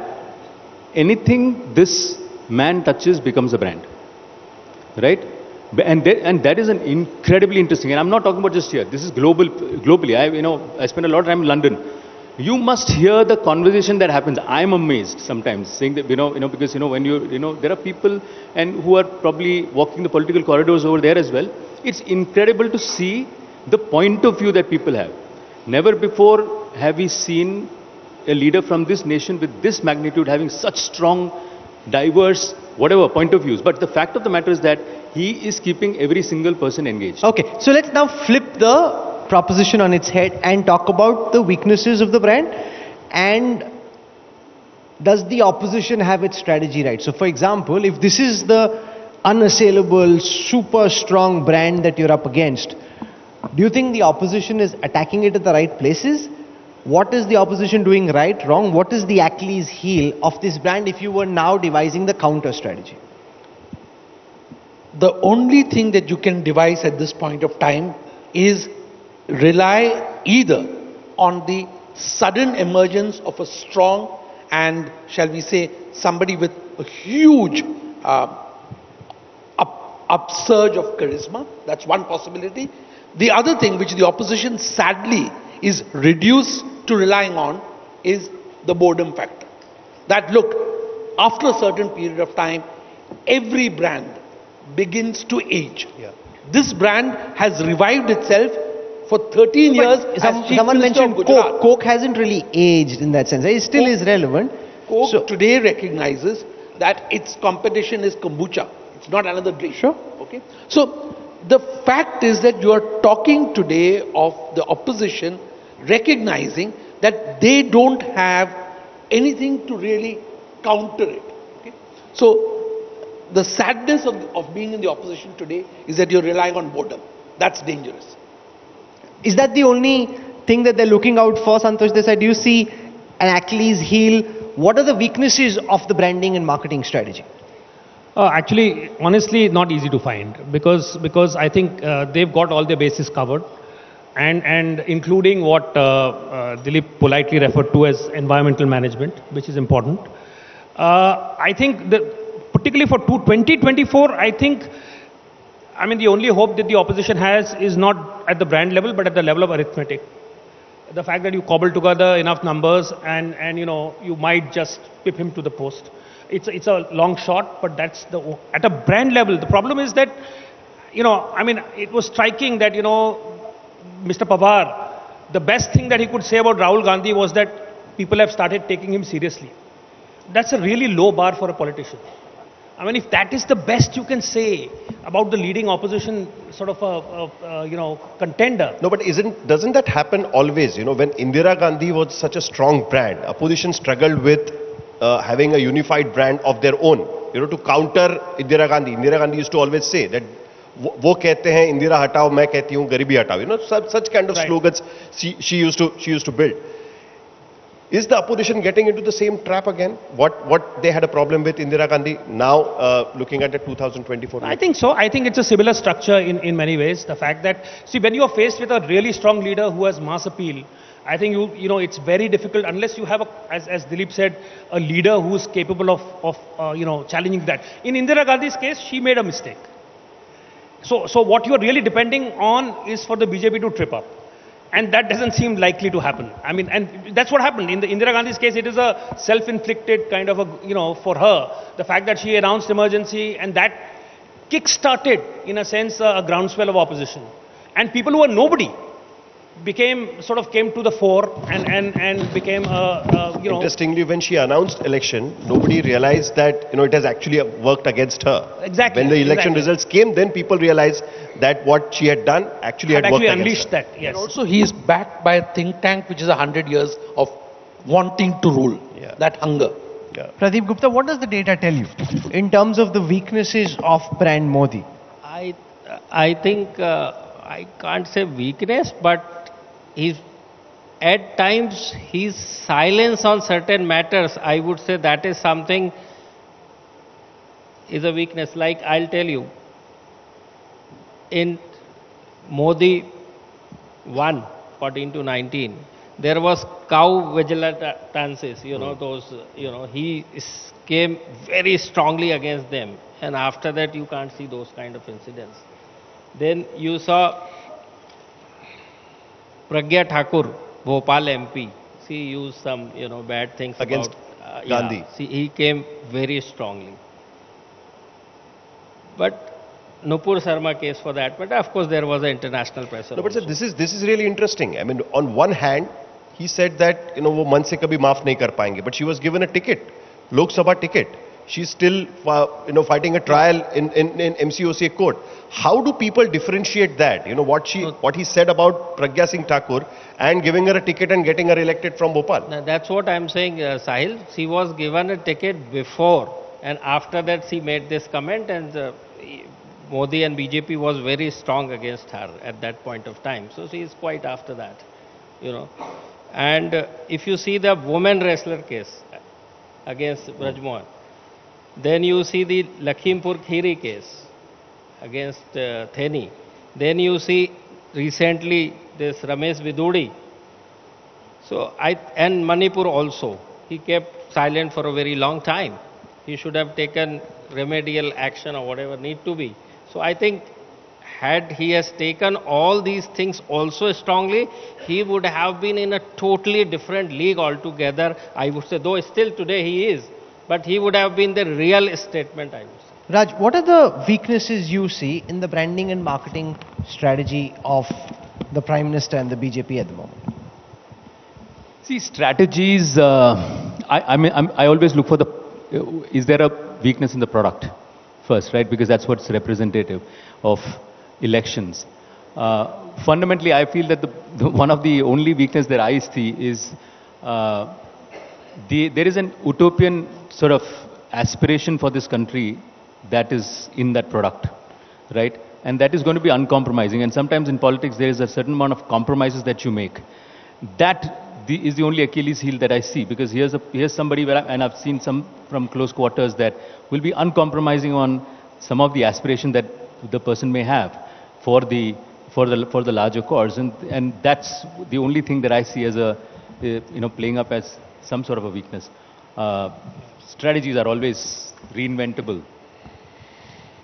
anything this man touches becomes a brand, right? And that is an incredibly interesting. And I'm not talking about just here. This is globally. I spend a lot of time in London. You must hear the conversation that happens. I'm amazed sometimes, saying that because when there are people who are probably walking the political corridors over there as well. It's incredible to see the point of view that people have. Never before have we seen a leader from this nation with this magnitude having such strong, diverse, whatever point of views. But the fact of the matter is that he is keeping every single person engaged. Okay, so let's now flip the proposition on its head and talk about the weaknesses of the brand. And does the opposition have its strategy right? So for example, if this is the unassailable, super strong brand that you're up against, do you think the opposition is attacking it at the right places? What is the opposition doing right, wrong? What is the Achilles heel of this brand if you were now devising the counter strategy? The only thing that you can devise at this point of time is rely either on the sudden emergence of a strong and, shall we say, somebody with a huge upsurge of charisma. That's one possibility. The other thing which the opposition sadly is reduced to relying on is the boredom factor. That look, after a certain period of time, every brand begins to age. Yeah. This brand has revived itself for 13 years. Someone mentioned Coke. Coke hasn't really aged in that sense. It still is relevant. Coke today recognizes that its competition is kombucha. It's not another drink. Sure. Okay. So the fact is that you are talking today of the opposition recognizing that they don't have anything to really counter it. Okay? So the sadness of being in the opposition today is that you're relying on boredom. That's dangerous. Is that the only thing that they're looking out for, Santosh Desai? Do you see an Achilles heel? What are the weaknesses of the branding and marketing strategy? Actually, honestly, not easy to find because I think they've got all their bases covered, and including what Dilip politely referred to as environmental management, which is important. I think that particularly for 2024, I mean, the only hope that the opposition has is not at the brand level, but at the level of arithmetic. The fact that you cobble together enough numbers and you might just pip him to the post. It's a long shot, but that's at a brand level. The problem is that, I mean, it was striking that, Mr. Pawar, the best thing that he could say about Rahul Gandhi was that people have started taking him seriously. That's a really low bar for a politician. I mean, if that is the best you can say about the leading opposition sort of contender. No, but doesn't that happen always? When Indira Gandhi was such a strong brand, opposition struggled with having a unified brand of their own, to counter Indira Gandhi. Indira Gandhi used to always say that, वो कहते हैं इंदिरा हटाओ, मैं कहती हूँ गरीबी हटाओ. Such kind of slogans she used to build. Is the opposition getting into the same trap again? What they had a problem with Indira Gandhi, now looking at the 2024? I think so. I think it's a similar structure in many ways. The fact that, see, when you are faced with a really strong leader who has mass appeal, I think it's very difficult unless you have, as Dilip said, a leader who is capable of challenging that. In Indira Gandhi's case, she made a mistake. So what you are really depending on is for the BJP to trip up. And that doesn't seem likely to happen. I mean, and that's what happened. In the Indira Gandhi's case, it is a self-inflicted kind of for her, the fact that she announced emergency and that kick-started, in a sense, a groundswell of opposition. And people who were nobody came to the fore and became Interestingly, when she announced election, nobody realized that it has actually worked against her. Exactly. When the election results came, then people realized that what she had done actually had worked unleashed against her. that. Yes. And also, he is backed by a think tank which is 100 years of wanting to rule. Yeah. That hunger. Yeah. Pradeep Gupta, what does the data tell you in terms of the weaknesses of brand Modi? I think I can't say weakness, but at times his silence on certain matters, I would say that is something, is a weakness. Like, I'll tell you, in Modi 1, 14 to 19, there was cow vigilantes, those, he came very strongly against them. And after that, you can't see those kind of incidents. Then you saw Pragya Thakur, Bhopal MP, she used some, bad things against about, Gandhi. Yeah, see, he came very strongly. But Nupur Sharma case for that, but of course there was an international pressure. No, but sir, this is really interesting. I mean, on one hand, he said that वो मन से कभी माफ नहीं कर पाएंगे, but she was given a ticket, Lok Sabha ticket. She's still fighting a trial in MCOC court. How do people differentiate that? What he said about Pragya Singh Thakur and giving her a ticket and getting her elected from Bhopal. That's what I'm saying, Sahil. She was given a ticket before, and after that she made this comment, and Modi and BJP was very strong against her at that point of time. So she is quite after that, And if you see the woman wrestler case against Brajmohan, then you see the Lakhimpur Kheri case against Theni. Then you see recently this Ramesh Vidudi. And Manipur also. He kept silent for a very long time. He should have taken remedial action or whatever need to be. So I think had he has taken all these things also strongly, he would have been in a totally different league altogether, I would say, though still today he is. But he would have been the real statement, I would say. Raj, what are the weaknesses you see in the branding and marketing strategy of the Prime Minister and the BJP at the moment? See, strategies, I always look for is there a weakness in the product first, right? Because that's what's representative of elections. Fundamentally, I feel that one of the only weakness that I see is there is an utopian sort of aspiration for this country that is in that product, right? And that is going to be uncompromising. And sometimes in politics, there is a certain amount of compromises that you make. is the only Achilles heel that I see, because here's somebody and I've seen some from close quarters that will be uncompromising on some of the aspiration that the person may have for the larger cause, and that's the only thing that I see as playing up as some sort of a weakness. Strategies are always reinventable.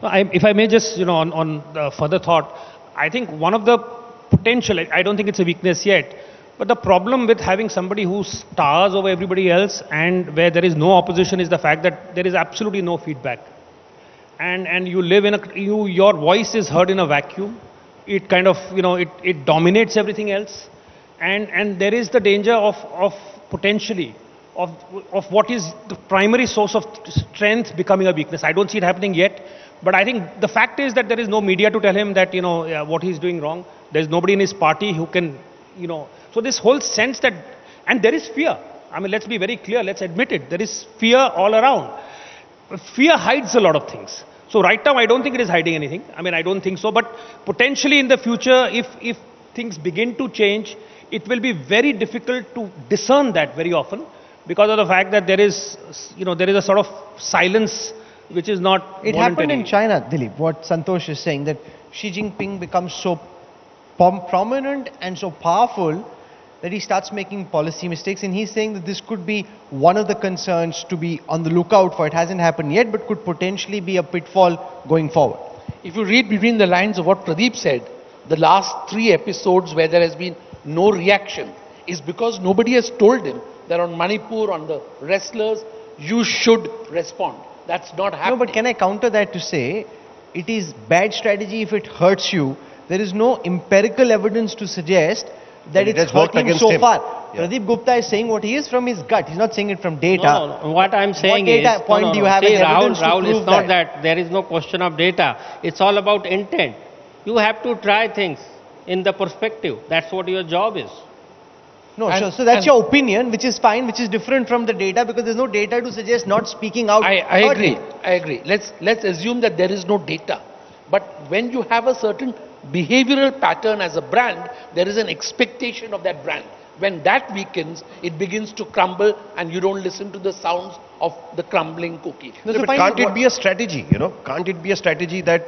If I may just, on the further thought, I think one of the potential, I don't think it's a weakness yet, but the problem with having somebody who stars over everybody else and where there is no opposition is the fact that there is absolutely no feedback. And you live in your voice is heard in a vacuum. It kind of, it dominates everything else. And there is the danger of potentially, of what is the primary source of strength becoming a weakness. I don't see it happening yet, but I think the fact is that there is no media to tell him that, what he's doing wrong. There's nobody in his party who can, so this whole sense that, and there is fear. I mean, let's be very clear, let's admit it. There is fear all around. Fear hides a lot of things. So right now, I don't think it is hiding anything. I mean, I don't think so. But potentially in the future, if things begin to change, it will be very difficult to discern that very often because of the fact that there is a sort of silence which is not It voluntary. happened in China, Dilip, what Santosh is saying, that Xi Jinping becomes so prominent and so powerful that he starts making policy mistakes, and he's saying that this could be one of the concerns to be on the lookout for. It hasn't happened yet, but could potentially be a pitfall going forward. If you read between the lines of what Pradeep said, the last 3 episodes where there has been no reaction is because nobody has told him that on Manipur, on the wrestlers, you should respond. That's not happening. No, but can I counter that to say, it is bad strategy if it hurts you. There is no empirical evidence to suggest that it's hurting him so far. Yeah. Pradeep Gupta is saying what he is from his gut. He's not saying it from data. No. What I'm saying what data point do you have as evidence to Rahul, prove it's not that. There is no question of data. It's all about intent. You have to try things in the perspective. That's what your job is. No, sure. So that's your opinion, which is fine, which is different from the data, because there's no data to suggest not speaking out. I agree. Let's assume that there is no data. But when you have a certain behavioral pattern as a brand, there is an expectation of that brand. When that weakens, it begins to crumble and you don't listen to the sounds of the crumbling cookie. No, but can't it be a strategy, Can't it be a strategy that,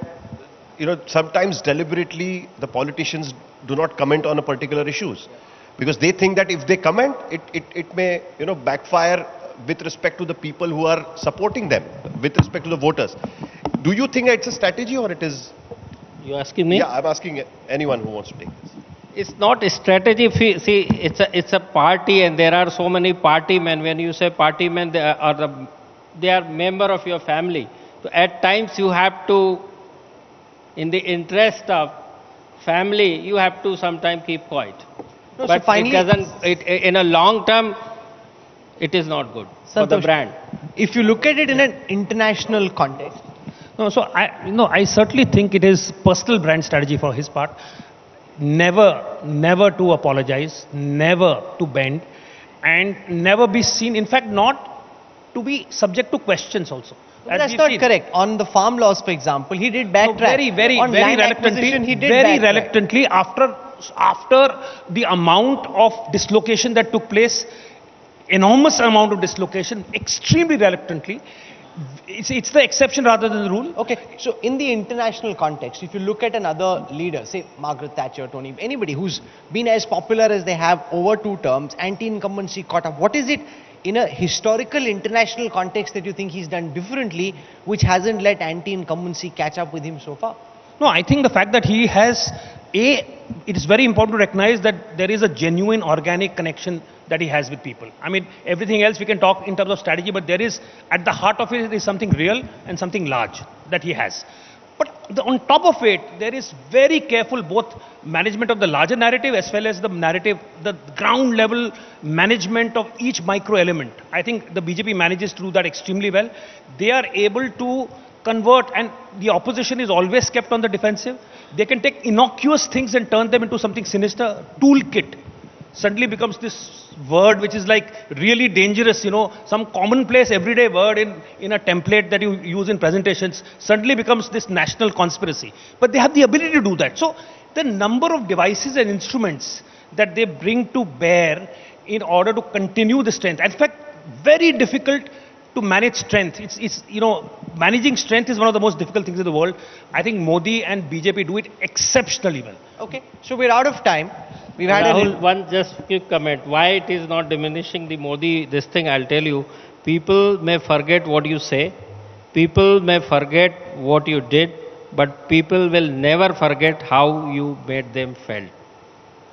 sometimes deliberately the politicians do not comment on a particular issues? Because they think that if they comment, it may, backfire with respect to the people who are supporting them, with respect to the voters. Do you think it's a strategy or it is... You asking me? Yeah, I'm asking anyone who wants to take this. It's not a strategy. See, it's a party, and there are so many party men. When you say party men, they are member of your family. So at times you have to, in the interest of family, you have to sometimes keep quiet. No, but so finally, it doesn't. In a long term, it is not good for the brand. If you look at it in an international context. No, so I certainly think it is personal brand strategy for his part. Never to apologize, never to bend, and never be seen. In fact, not to be subject to questions also. But that's not correct. On the farm laws, for example, he did backtrack. Very reluctantly. Very reluctantly after the amount of dislocation that took place, enormous amount of dislocation, extremely reluctantly. It's the exception rather than the rule. Okay, so in the international context, if you look at another leader, say Margaret Thatcher, Tony, anybody who's been as popular as they have over 2 terms, anti-incumbency caught up, what is it in a historical international context that you think he's done differently, which hasn't let anti-incumbency catch up with him so far? No, I think the fact that he has, it is very important to recognize that there is a genuine organic connection that he has with people. I mean, everything else we can talk in terms of strategy, but there is, at the heart of it is something real and something large that he has. But on top of it, there is very careful both management of the larger narrative as well as the narrative, the ground level management of each micro element. I think the BJP manages to do that extremely well. They are able to convert, and the opposition is always kept on the defensive. They can take innocuous things and turn them into something sinister. Toolkit suddenly becomes this word which is like really dangerous, some commonplace everyday word in a template that you use in presentations suddenly becomes this national conspiracy. But they have the ability to do that. So the number of devices and instruments that they bring to bear in order to continue the strength. In fact, very difficult to manage strength. Managing strength is one of the most difficult things in the world. I think Modi and BJP do it exceptionally well. Okay, so we're out of time. We've had Rahul, one just quick comment. Why it is not diminishing the Modi, this thing I'll tell you. People may forget what you say. People may forget what you did. But people will never forget how you made them felt.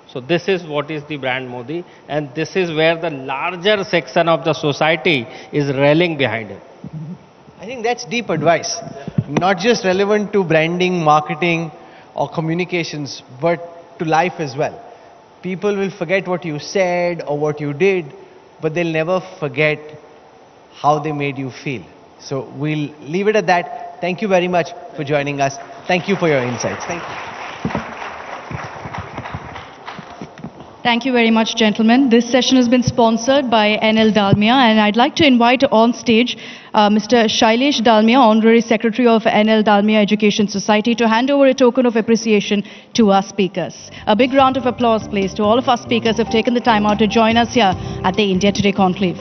So this is what is the brand Modi. And this is where the larger section of the society is rallying behind him. I think that's deep advice. Not just relevant to branding, marketing or communications, but to life as well. People will forget what you said or what you did, but they'll never forget how they made you feel. So we'll leave it at that. Thank you very much for joining us. Thank you for your insights. Thank you. Thank you very much, gentlemen. This session has been sponsored by NL Dalmia, and I'd like to invite on stage Mr. Shailesh Dalmia, Honorary Secretary of NL Dalmia Education Society, to hand over a token of appreciation to our speakers. A big round of applause, please, to all of our speakers who have taken the time out to join us here at the India Today Conclave.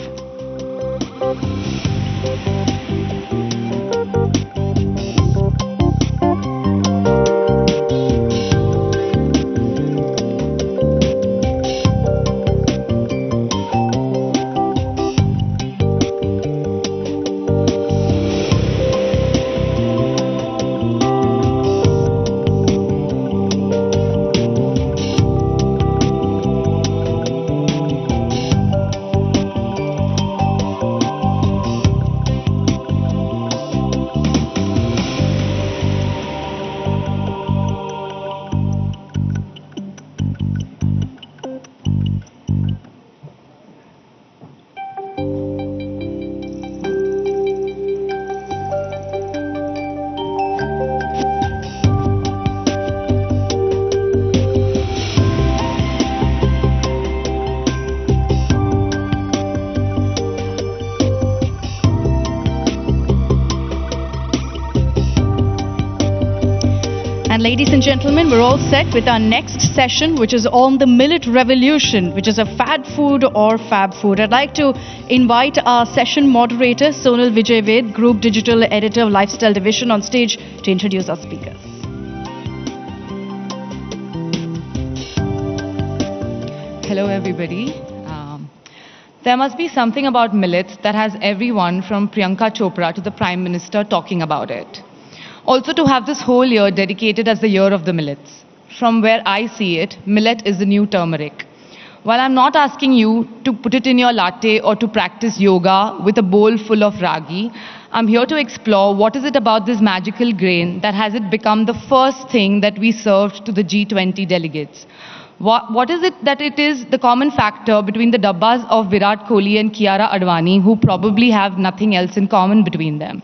And ladies and gentlemen, we're all set with our next session, which is on the millet revolution, which is a fad food or fab food. I'd like to invite our session moderator, Sonal Vijayved, Group Digital Editor of Lifestyle Division, on stage to introduce our speakers. Hello, everybody. There must be something about millets that has everyone from Priyanka Chopra to the Prime Minister talking about it. Also, to have this whole year dedicated as the year of the millets. From where I see it, millet is the new turmeric. While I'm not asking you to put it in your latte or to practice yoga with a bowl full of ragi, I'm here to explore what is it about this magical grain that has it become the first thing that we served to the G20 delegates. What is it that it is the common factor between the dabbas of Virat Kohli and Kiara Advani, who probably have nothing else in common between them?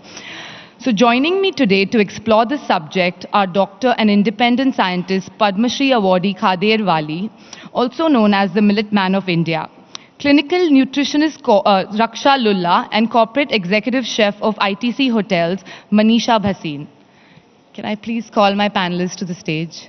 So joining me today to explore this subject are Dr. and independent scientist Padma Shri awardee Khader Wali, also known as the Millet Man of India, clinical nutritionist Raksha Lulla, and corporate executive chef of ITC Hotels, Manisha Bhasin. Can I please call my panelists to the stage?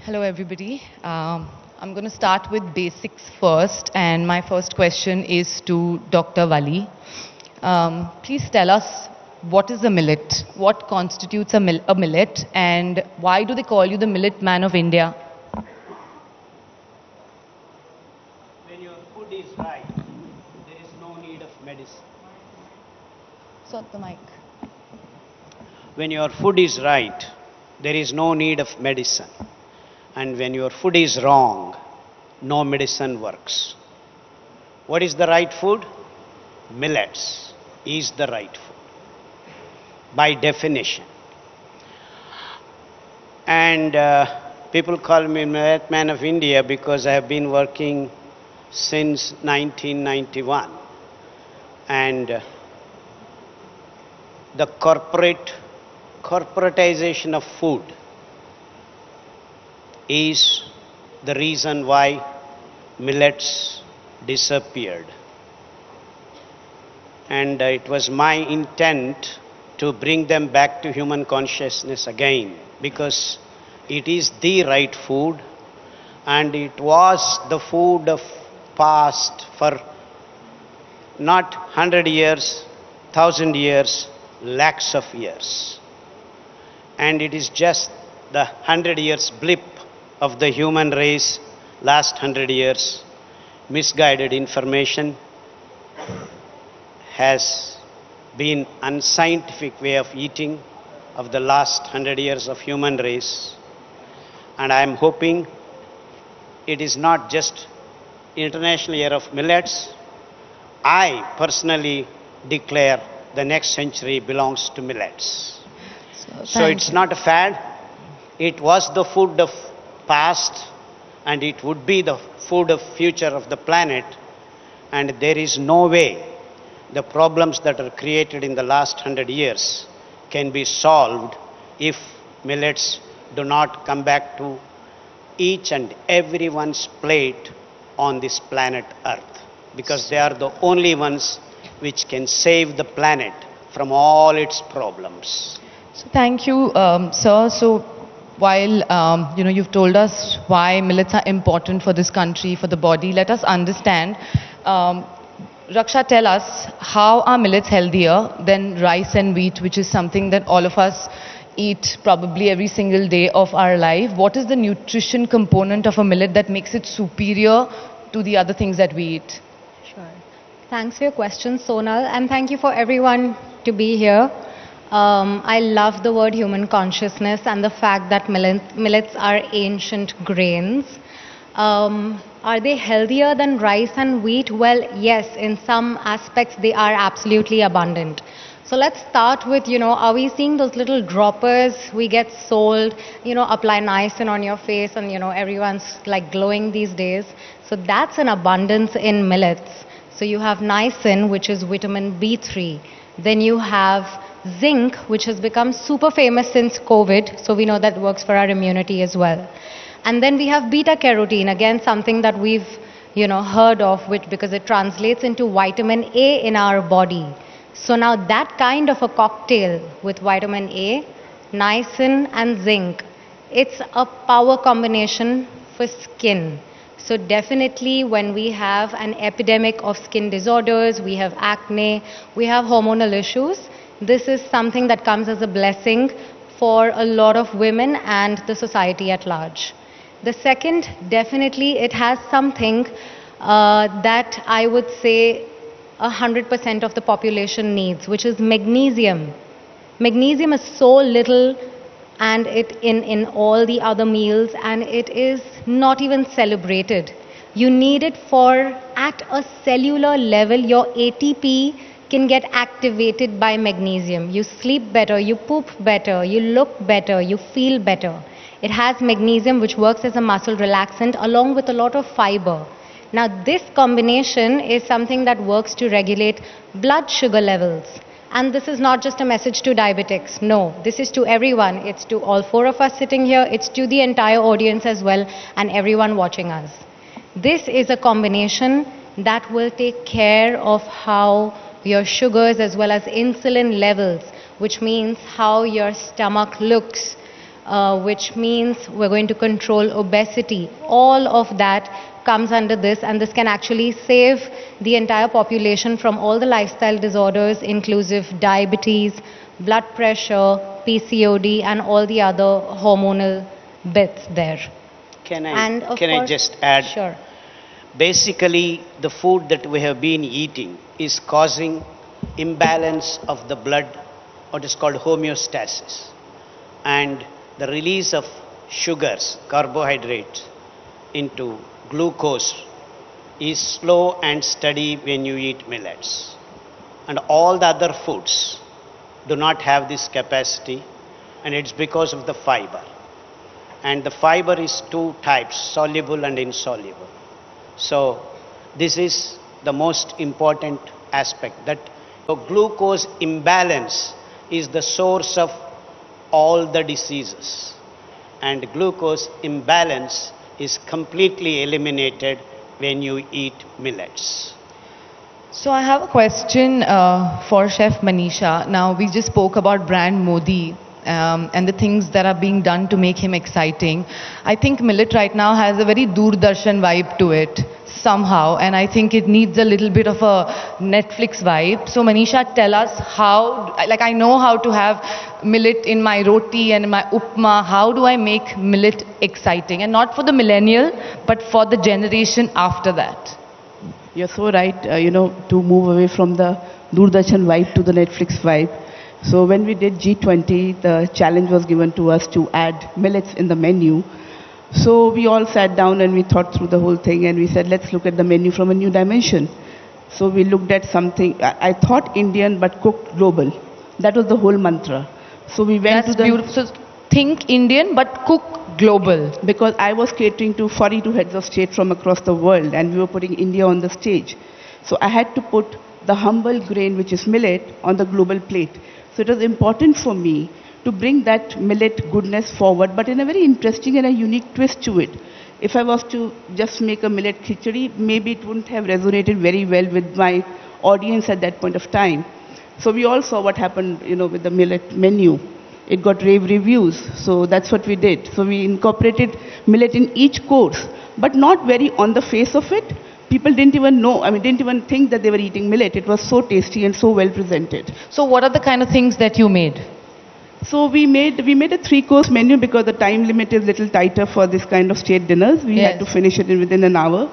Hello, everybody. I'm going to start with basics first, and my first question is to Dr. Wali. Please tell us, what is a millet? What constitutes a millet, and why do they call you the Millet Man of India? When your food is right, there is no need of medicine. Sort the mic. When your food is right, there is no need of medicine. And when your food is wrong, no medicine works. What is the right food? Millets is the right food, by definition. And people call me Millet Man of India because I have been working since 1991. And the corporatization of food is the reason why millets disappeared. And it was my intent to bring them back to human consciousness again, because it is the right food and it was the food of past for not 100 years, 1,000 years, lakhs of years. And it is just the 100 years blip of the human race, last 100 years, misguided information has been unscientific way of eating of the last 100 years of human race. And I am hoping it is not just International Year of Millets. I personally declare the next century belongs to millets. So it's not a fad. It was the food of past and it would be the food of future of the planet. And there is no way the problems that are created in the last 100 years can be solved if millets do not come back to each and everyone's plate on this planet Earth, because they are the only ones which can save the planet from all its problems. So thank you, sir. So while you've told us why millets are important for this country, for the body, let us understand. Raksha, tell us, how are millets healthier than rice and wheat, which is something that all of us eat probably every single day of our life? What is the nutrition component of a millet that makes it superior to the other things that we eat? Sure. Thanks for your question, Sonal, and thank you for everyone to be here. I love the word human consciousness and the fact that millets are ancient grains. Are they healthier than rice and wheat? Well, yes, in some aspects they are absolutely abundant. So let's start with, are we seeing those little droppers we get sold, apply niacin on your face and, everyone's like glowing these days. So that's an abundance in millets. So you have niacin, which is vitamin B3. Then you have zinc, which has become super famous since COVID. So we know that works for our immunity as well. And then we have beta carotene, again, something that we've, heard of, because it translates into vitamin A in our body. So now that kind of a cocktail with vitamin A, niacin and zinc, it's a power combination for skin. So definitely when we have an epidemic of skin disorders, we have acne, we have hormonal issues, this is something that comes as a blessing for a lot of women and the society at large. The second, definitely it has something that I would say 100% of the population needs, which is magnesium. Magnesium is so little and it in all the other meals, and it is not even celebrated. You need it for, at a cellular level, your ATP can get activated by magnesium. You sleep better, you poop better, you look better, you feel better. It has magnesium, which works as a muscle relaxant along with a lot of fiber. Now this combination is something that works to regulate blood sugar levels. And this is not just a message to diabetics. No, this is to everyone. It's to all four of us sitting here. It's to the entire audience as well and everyone watching us. This is a combination that will take care of how your sugars as well as insulin levels, which means how your stomach looks, which means we're going to control obesity. All of that comes under this, and this can actually save the entire population from all the lifestyle disorders, inclusive diabetes, blood pressure, PCOD, and all the other hormonal bits there. Can I just add? Sure. Basically, the food that we have been eating is causing imbalance of the blood, what is called homeostasis, and the release of sugars, carbohydrates, into glucose is slow and steady when you eat millets. And all the other foods do not have this capacity, and it's because of the fiber. And the fiber is two types, soluble and insoluble. So this is the most important aspect, that the glucose imbalance is the source of all the diseases, and glucose imbalance is completely eliminated when you eat millets. So I have a question for Chef Manisha. Now we just spoke about brand Modi and the things that are being done to make him exciting. I think millet right now has a very Doordarshan vibe to it somehow, and I think it needs a little bit of a Netflix vibe. So Manisha, tell us how, like I know how to have millet in my roti and in my upma. How do I make millet exciting? And not for the millennial, but for the generation after that. You're so right, to move away from the Doordarshan vibe to the Netflix vibe. So when we did G20, the challenge was given to us to add millets in the menu. So we all sat down and we thought through the whole thing, and we said, let's look at the menu from a new dimension. So we looked at something, I thought Indian but cooked global. That was the whole mantra. So we went to the... That's beautiful. So think Indian but cook global. Because I was catering to 42 heads of state from across the world, and we were putting India on the stage. So I had to put the humble grain, which is millet, on the global plate. So it was important for me to bring that millet goodness forward, but in a very interesting and a unique twist to it. If I was to just make a millet khichdi, maybe it wouldn't have resonated very well with my audience at that point of time. So we all saw what happened, with the millet menu. It got rave reviews, so that's what we did. So we incorporated millet in each course, but not very on the face of it. People didn't even know, didn't even think that they were eating millet. It was so tasty and so well presented. So what are the kind of things that you made? So we made a 3-course menu because the time limit is a little tighter for this kind of state dinners. We had to finish it within an hour.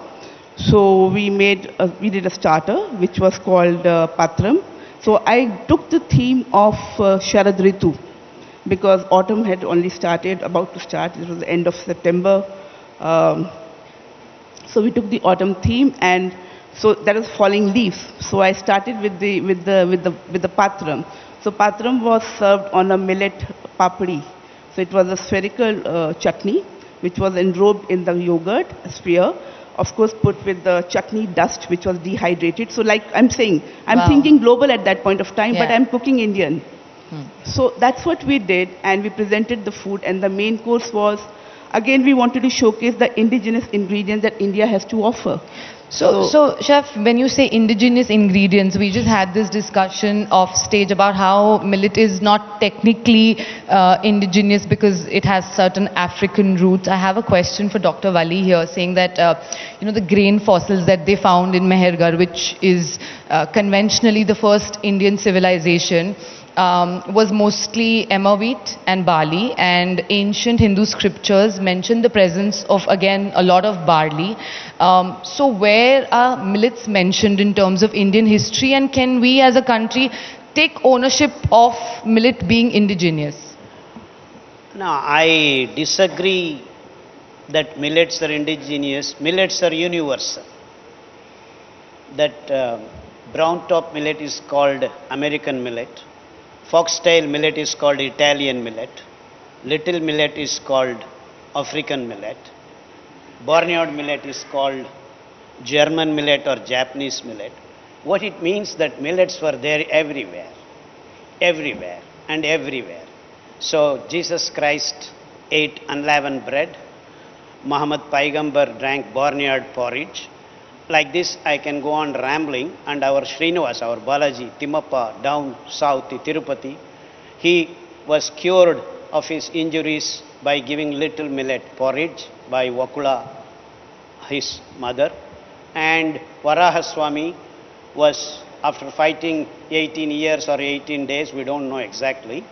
So we did a starter, which was called Patram. So I took the theme of Sharad Ritu, because autumn had only started, about to start. It was the end of September. So we took the autumn theme, and so that was falling leaves. So I started with the patram. So patram was served on a millet papdi. So it was a spherical chutney, which was enrobed in the yogurt sphere. Of course, put with the chutney dust, which was dehydrated. So like I'm saying, I'm thinking global at that point of time, but I'm cooking Indian. So that's what we did, and we presented the food, and the main course was, again, we wanted to showcase the indigenous ingredients that India has to offer. So Chef, when you say indigenous ingredients, we just had this discussion off stage about how millet is not technically indigenous because it has certain African roots. I have a question for Dr. Wali here, saying that, the grain fossils that they found in Mehergarh, which is conventionally the first Indian civilization, was mostly emmer wheat and barley, and ancient Hindu scriptures mention the presence of, again, a lot of barley. So where are millets mentioned in terms of Indian history, and can we as a country take ownership of millet being indigenous? No, I disagree that millets are indigenous. Millets are universal. That brown top millet is called American millet. Foxtail millet is called Italian millet. Little millet is called African millet. Barnyard millet is called German millet or Japanese millet. What it means that millets were there everywhere, everywhere and everywhere. So Jesus Christ ate unleavened bread. Muhammad Paigambar drank barnyard porridge. Like this, I can go on rambling, and our Srinivas, our Balaji, Timmappa, down south, Tirupati, he was cured of his injuries by giving little millet porridge by Vakula, his mother. And Varahaswami was, after fighting 18 years or 18 days, we don't know exactly,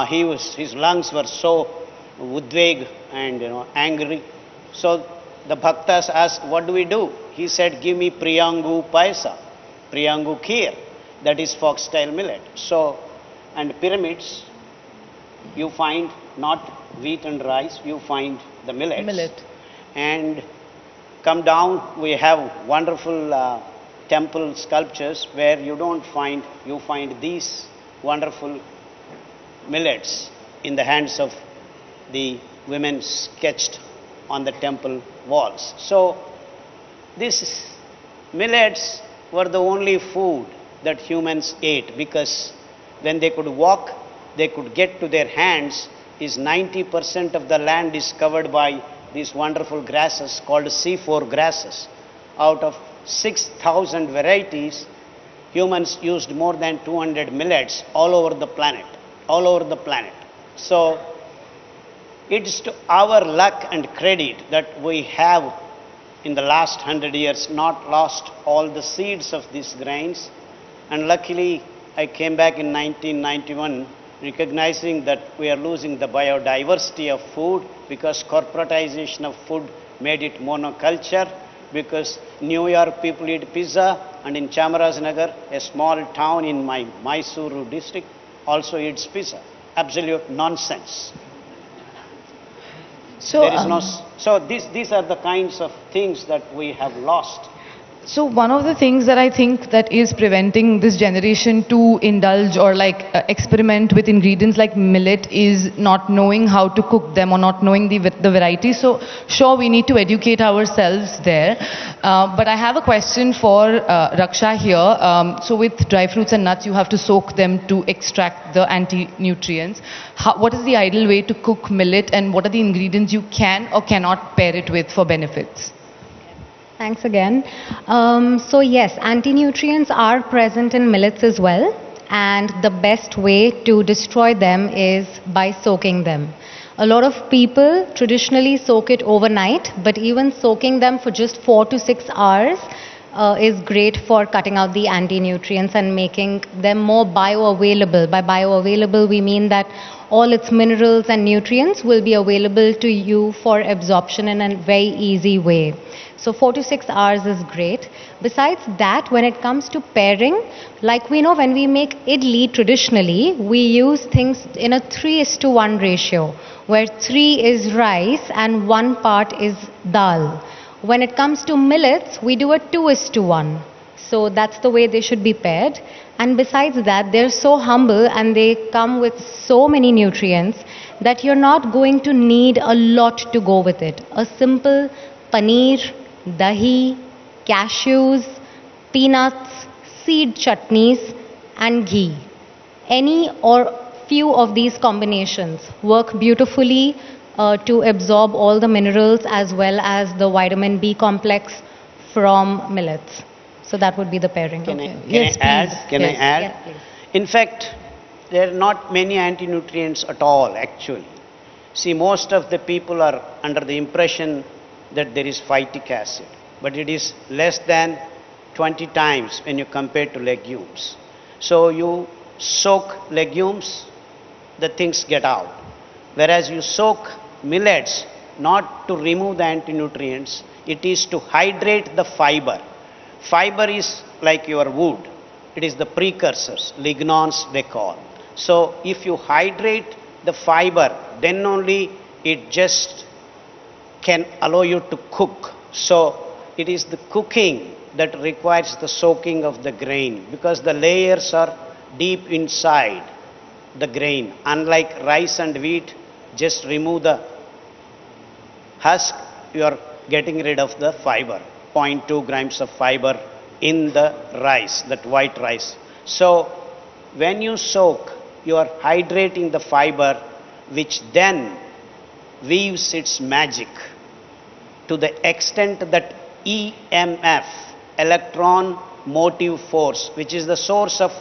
his lungs were so udveg and angry. So the bhaktas asked, what do we do? He said, give me Priyangu Paisa, Priyangu Kheer, that is foxtail millet. So, and pyramids, you find not wheat and rice, you find the millets. Millet. And come down, we have wonderful temple sculptures where you find these wonderful millets in the hands of the women sketched on the temple walls. So, these millets were the only food that humans ate because when they could walk, they could get to their hands, is 90% of the land is covered by these wonderful grasses called C4 grasses. Out of 6,000 varieties, humans used more than 200 millets all over the planet, all over the planet. So it's to our luck and credit that we have in the last 100 years not lost all the seeds of these grains. And luckily, I came back in 1991 recognizing that we are losing the biodiversity of food because corporatization of food made it monoculture, because New York people eat pizza, and in Chamarajanagar, a small town in my Mysuru district, also eats pizza. Absolute nonsense. So, there is so these are the kinds of things that we have lost. So one of the things that I think that is preventing this generation to indulge or like experiment with ingredients like millet is not knowing how to cook them or not knowing the variety. So sure, we need to educate ourselves there. But I have a question for Raksha here. So with dry fruits and nuts, you have to soak them to extract the anti-nutrients. What is the ideal way to cook millet, and what are the ingredients you can or cannot pair it with for benefits? Thanks again. So yes, anti-nutrients are present in millets as well, and the best way to destroy them is by soaking them. A lot of people traditionally soak it overnight, but even soaking them for just 4 to 6 hours is great for cutting out the anti-nutrients and making them more bioavailable. By bioavailable, we mean that all its minerals and nutrients will be available to you for absorption in a very easy way. So 4 to 6 hours is great. Besides that, when it comes to pairing, like we know when we make idli traditionally, we use things in a 3:1 ratio, where 3 is rice and 1 part is dal. When it comes to millets, we do a 2:1. So that's the way they should be paired. And besides that, they're so humble and they come with so many nutrients that you're not going to need a lot to go with it. A simple paneer, dahi, cashews, peanuts, seed chutneys and ghee. Any or few of these combinations work beautifully to absorb all the minerals as well as the vitamin B complex from millets. So that would be the pairing. Can I add? Yes, please. In fact, there are not many anti-nutrients at all actually. See, most of the people are under the impression that there is phytic acid, but it is less than 20 times when you compare to legumes. So you soak legumes, the things get out. Whereas you soak millets, not to remove the anti-nutrients, it is to hydrate the fiber. Fiber is like your wood. It is the precursors, lignons they call. So if you hydrate the fiber, then only it just can allow you to cook. So it is the cooking that requires the soaking of the grain, because the layers are deep inside the grain. Unlike rice and wheat, just remove the husk, you are getting rid of the fiber. 0.2 grams of fiber in the rice, that white rice. So when you soak, you are hydrating the fiber, which then weaves its magic to the extent that EMF, electron motive force, which is the source of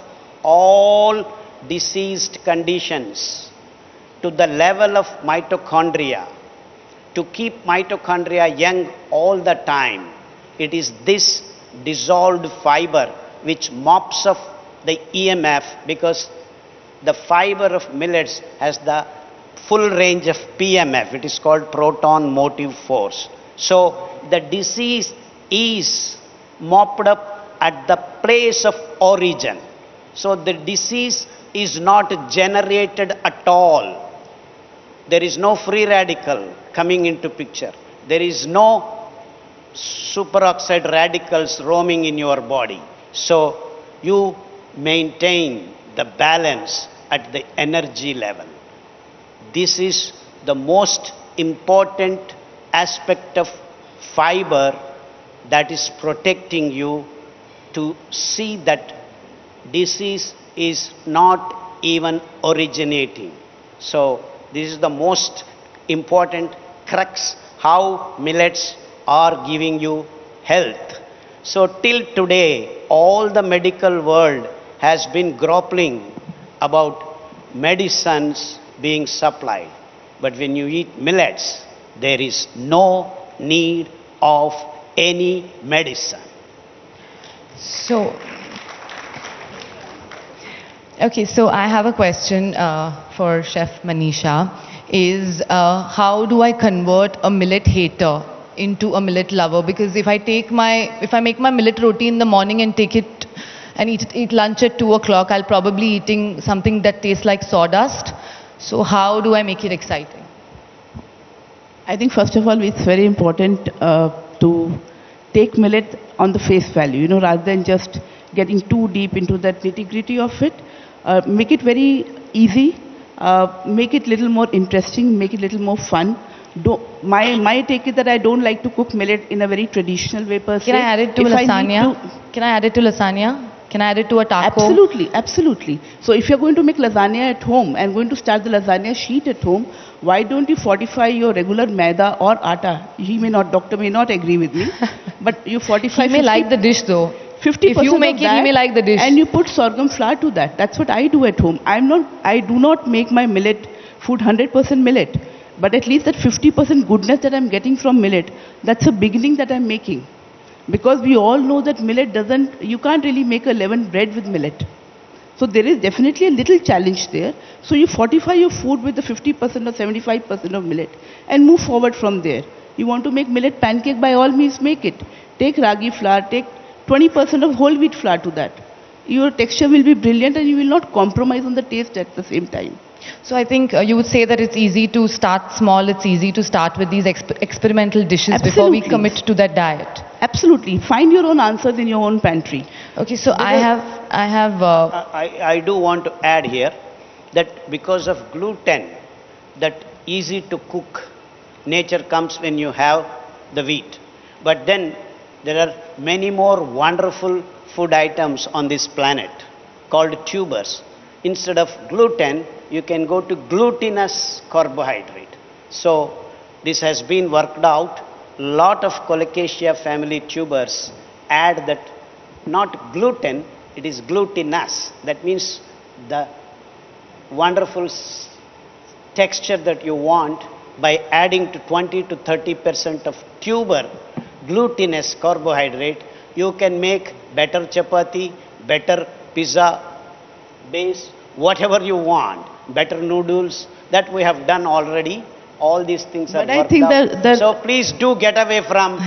all diseased conditions, to the level of mitochondria, to keep mitochondria young all the time. It is this dissolved fiber which mops up the EMF, because the fiber of millets has the full range of PMF. It is called proton motive force. So the disease is mopped up at the place of origin. So the disease is not generated at all. There is no free radical coming into picture. There is no superoxide radicals roaming in your body. So you maintain the balance at the energy level. This is the most important aspect of fiber that is protecting you, to see that disease is not even originating. So this is the most important crux, how millets are giving you health. So till today, all the medical world has been grappling about medicines being supplied. But when you eat millets, there is no need of any medicine. So, okay, so I have a question for Chef Manisha. Is how do I convert a millet hater into a millet lover? Because if I make my millet roti in the morning and take it and eat lunch at 2 o'clock, I'll probably eating something that tastes like sawdust. So how do I make it exciting? I think first of all, it's very important to take millet on the face value, rather than just getting too deep into that nitty-gritty of it. Make it very easy, make it little more interesting, make it little more fun. My take is that I don't like to cook millet in a very traditional way per se. Can I add it to lasagna? Can I add it to lasagna? Can I add it to a taco? Absolutely, absolutely. So if you're going to make lasagna at home and going to start the lasagna sheet at home, why don't you fortify your regular maida or atta? Doctor may not agree with me, but you fortify. He may like the dish though. 50% if you make it, he may like the dish. And you put sorghum flour to that. That's what I do at home. I do not make my millet food 100% millet, but at least that 50% goodness that I'm getting from millet, that's a beginning that I'm making. Because we all know that millet you can't really make a leavened bread with millet. So there is definitely a little challenge there. So you fortify your food with the 50% or 75% of millet and move forward from there. You want to make millet pancake, by all means make it. Take ragi flour, take 20% of whole wheat flour to that. Your texture will be brilliant and you will not compromise on the taste at the same time. So I think you would say that it's easy to start small, it's easy to start with these experimental dishes. Absolutely. Before we commit to that diet. Absolutely. Find your own answers in your own pantry. Okay, so I do want to add here that because of gluten, that easy to cook nature comes when you have the wheat. But then there are many more wonderful food items on this planet called tubers. Instead of gluten, you can go to glutinous carbohydrate. So this has been worked out. Lot of Colocasia family tubers add that not gluten, it is glutinous. That means the wonderful texture that you want by adding to 20 to 30% of tuber glutinous carbohydrate, you can make better chapati, better pizza base, whatever you want, better noodles. That we have done already. All these things are worked out. So please do get away from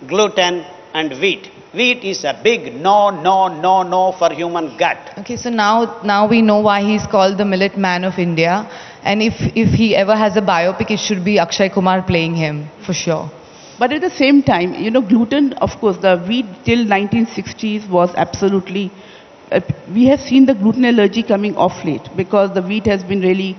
gluten and wheat. Wheat is a big no for human gut. Okay, so now we know why he's called the Millet Man of India. And if he ever has a biopic, it should be Akshay Kumar playing him, for sure. But at the same time, gluten, of course, the wheat till 1960s was absolutely... we have seen the gluten allergy coming off late because the wheat has been really,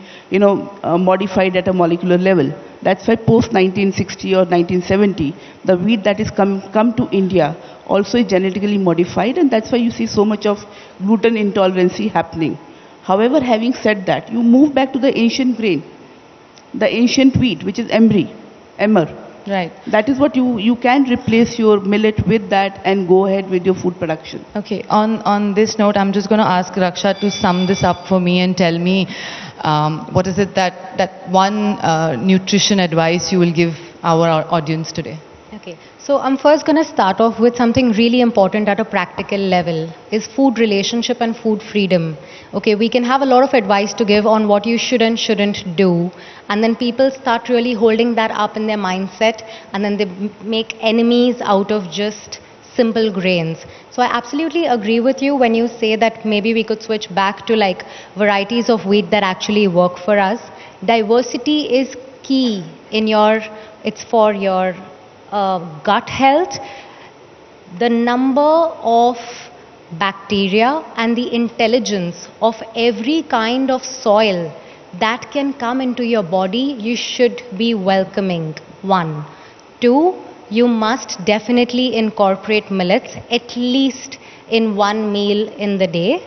modified at a molecular level. That's why post 1960 or 1970, the wheat that is come to India also is genetically modified, and that's why you see so much of gluten intolerance happening. However, having said that, you move back to the ancient grain, the ancient wheat, which is emmer. Right. That is what you can replace your millet with that and go ahead with your food production. Okay, on this note, I'm just going to ask Raksha to sum this up for me and tell me what is it that one nutrition advice you will give our audience today. Okay, so I'm first going to start off with something really important at a practical level, is food relationship and food freedom. Okay, we can have a lot of advice to give on what you should and shouldn't do, and then people start really holding that up in their mindset, and then they make enemies out of just simple grains. So I absolutely agree with you when you say that maybe we could switch back to like varieties of wheat that actually work for us. Diversity is key in it's for your gut health. The number of bacteria and the intelligence of every kind of soil that can come into your body, you should be welcoming. 1. 2, you must definitely incorporate millets at least in one meal in the day.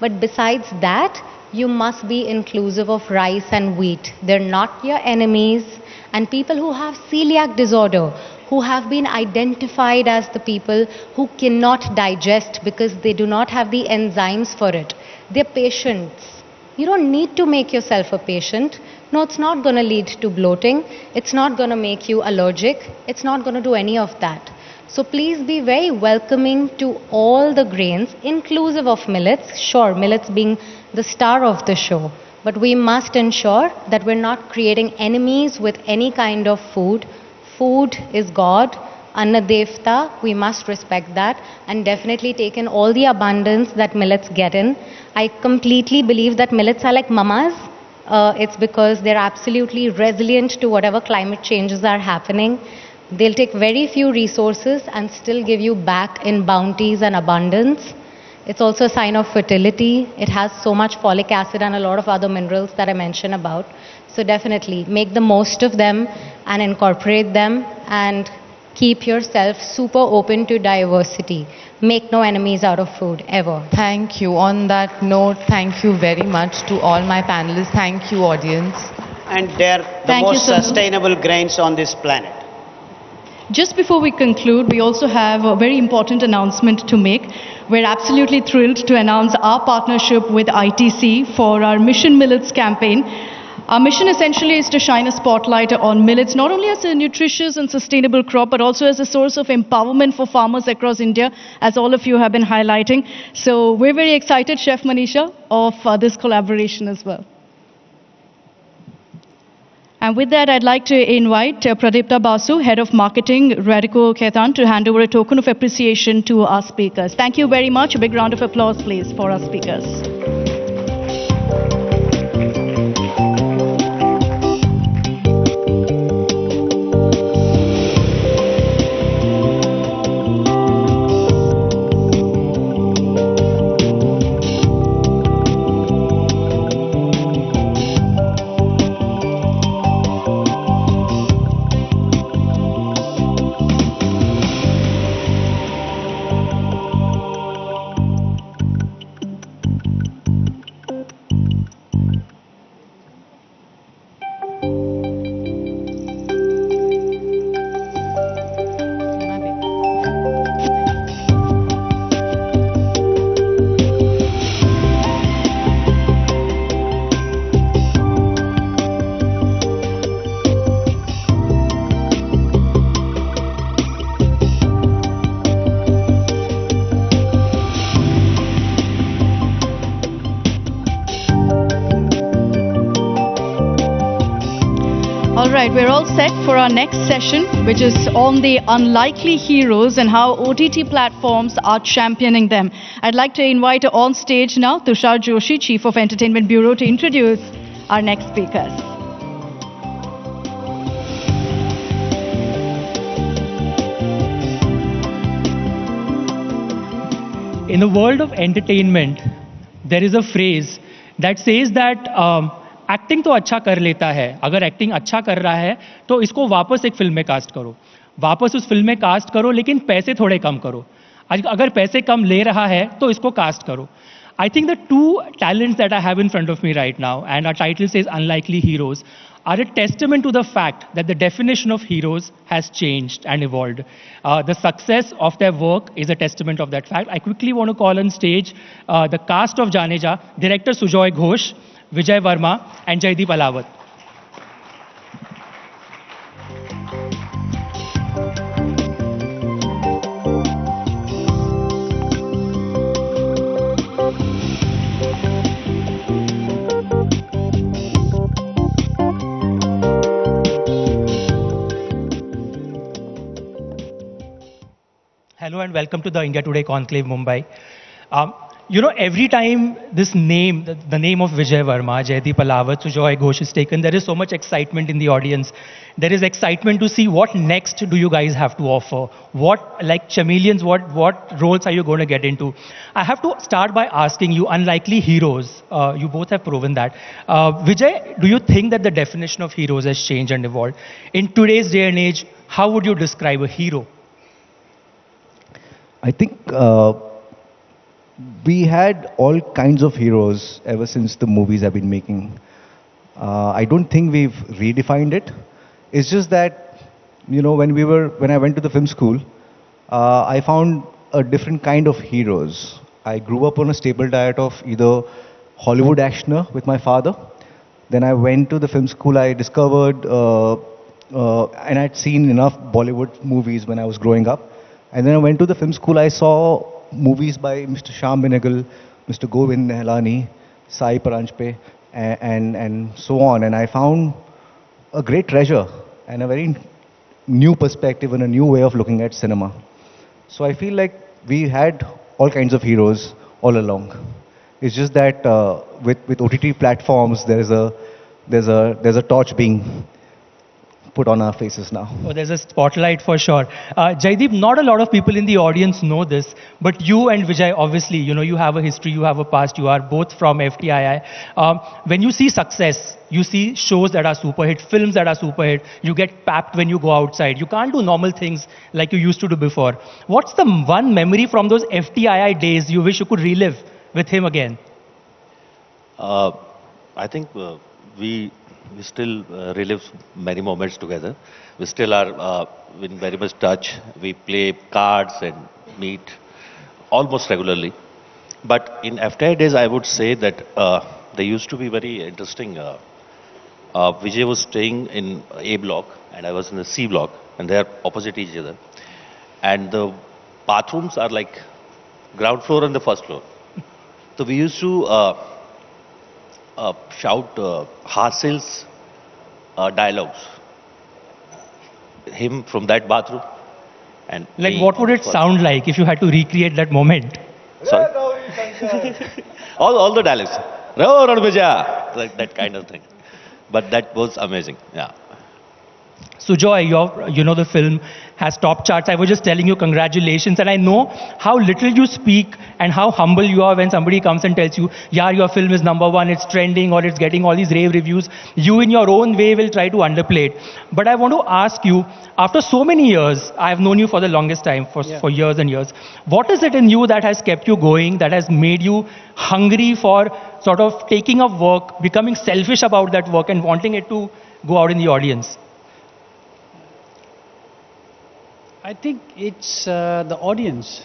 But besides that, you must be inclusive of rice and wheat. They're not your enemies. And people who have celiac disorder, who have been identified as the people who cannot digest because they do not have the enzymes for it, they're patients. You don't need to make yourself a patient. No, it's not going to lead to bloating. It's not going to make you allergic. It's not going to do any of that. So please be very welcoming to all the grains, inclusive of millets. Sure, millets being the star of the show. But we must ensure that we're not creating enemies with any kind of food. Food is God, Anna Devta. We must respect that and definitely take in all the abundance that millets get in. I completely believe that millets are like mamas. It's because they're absolutely resilient to whatever climate changes are happening. They'll take very few resources and still give you back in bounties and abundance. It's also a sign of fertility. It has so much folic acid and a lot of other minerals that I mentioned about. So definitely make the most of them and incorporate them and keep yourself super open to diversity. Make no enemies out of food, ever. Thank you. On that note, thank you very much to all my panelists. Thank you, audience. And they're the most sustainable grains on this planet. Just before we conclude, we also have a very important announcement to make. We're absolutely thrilled to announce our partnership with ITC for our Mission Millets campaign. Our mission essentially is to shine a spotlight on millets, not only as a nutritious and sustainable crop, but also as a source of empowerment for farmers across India, as all of you have been highlighting. So we're very excited, Chef Manisha, of this collaboration as well. And with that, I'd like to invite Pradipta Basu, Head of Marketing, Radico Khaitan, to hand over a token of appreciation to our speakers. Thank you very much. A big round of applause, please, for our speakers. We're all set for our next session, which is on the unlikely heroes and how OTT platforms are championing them. I'd like to invite on stage now Tushar Joshi, Chief of Entertainment Bureau, to introduce our next speakers. In the world of entertainment, there is a phrase that says that acting तो अच्छा कर लेता है, अगर acting अच्छा कर रहा है तो इसको वापस एक फिल्म में कास्ट करो, वापस उस फिल्म में कास्ट करो, लेकिन पैसे थोड़े कम करो. अगर पैसे कम ले रहा है तो इसको कास्ट करो. I think the two talents that I have in front of me right now, and our title says Unlikely Heroes, are a testament to the fact that the definition of heroes has changed and evolved. The success of their work is a testament of that fact. I quickly want to call on stage the cast of Janeja, director Sujoy Ghosh, Vijay Verma, and Jaideep Alawat. Hello and welcome to the India Today Conclave Mumbai. You know, every time this name, the name of Vijay Verma, Jaideep Alawat, Sujoy Ghosh is taken, there is so much excitement in the audience. There is excitement to see what next do you guys have to offer. What, like chameleons, what roles are you going to get into? I have to start by asking you, unlikely heroes, you both have proven that. Vijay, do you think that the definition of heroes has changed and evolved? In today's day and age, how would you describe a hero? I think we had all kinds of heroes ever since the movies have been making. I don't think we've redefined it. It's just that, you know, when I went to the film school, I found a different kind of heroes. I grew up on a staple diet of either Hollywood actioner with my father. Then I went to the film school. I discovered, and I'd seen enough Bollywood movies when I was growing up. And then I went to the film school. I saw movies by Mr. Shyam Benegal, Mr. Govind Nehlani, Sai Paranjpe, and so on. And I found a great treasure and a very new perspective and a new way of looking at cinema. So I feel like we had all kinds of heroes all along. It's just that with OTT platforms, there's a torch being put on our faces now. Oh, there's a spotlight for sure. Jaideep, not a lot of people in the audience know this, but you and Vijay, obviously, you know, you have a history, you have a past, you are both from FTII. When you see success, you see shows that are super hit, films that are super hit, you get papped when you go outside. You can't do normal things like you used to do before. What's the one memory from those FTII days you wish you could relive with him again? I think we still relive many moments together. We still are in very much touch. We play cards and meet almost regularly. But in FTI days, I would say that they used to be very interesting. Vijay was staying in A block and I was in the C block, and they are opposite each other. And the bathrooms are like ground floor and the first floor. So we used to shout Hasil's dialogues. Him from that bathroom. And like, what would it sound like if you had to recreate that moment? Sorry? all the dialogues. Like that kind of thing. But that was amazing. Yeah. Sujoy, you know the film has top charts. I was just telling you congratulations, and I know how little you speak and how humble you are when somebody comes and tells you, yeah, your film is #1, it's trending or it's getting all these rave reviews. You in your own way will try to underplay it. But I want to ask you, after so many years, I've known you for the longest time, for years and years, what is it in you that has kept you going, that has made you hungry for sort of taking up work, becoming selfish about that work and wanting it to go out in the audience? I think it's the audience.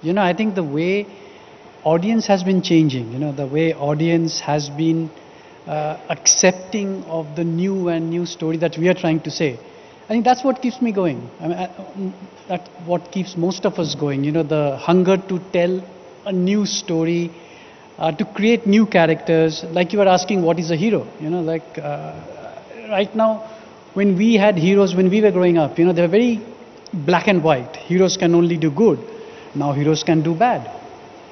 You know, I think the way audience has been changing, you know, the way audience has been accepting of the new story that we are trying to say. I think that's what keeps me going. I mean, that's what keeps most of us going, you know, the hunger to tell a new story, to create new characters. Like you were asking, what is a hero? You know, like right now, when we had heroes, when we were growing up, you know, they were very black and white. Heroes can only do good. Now heroes can do bad.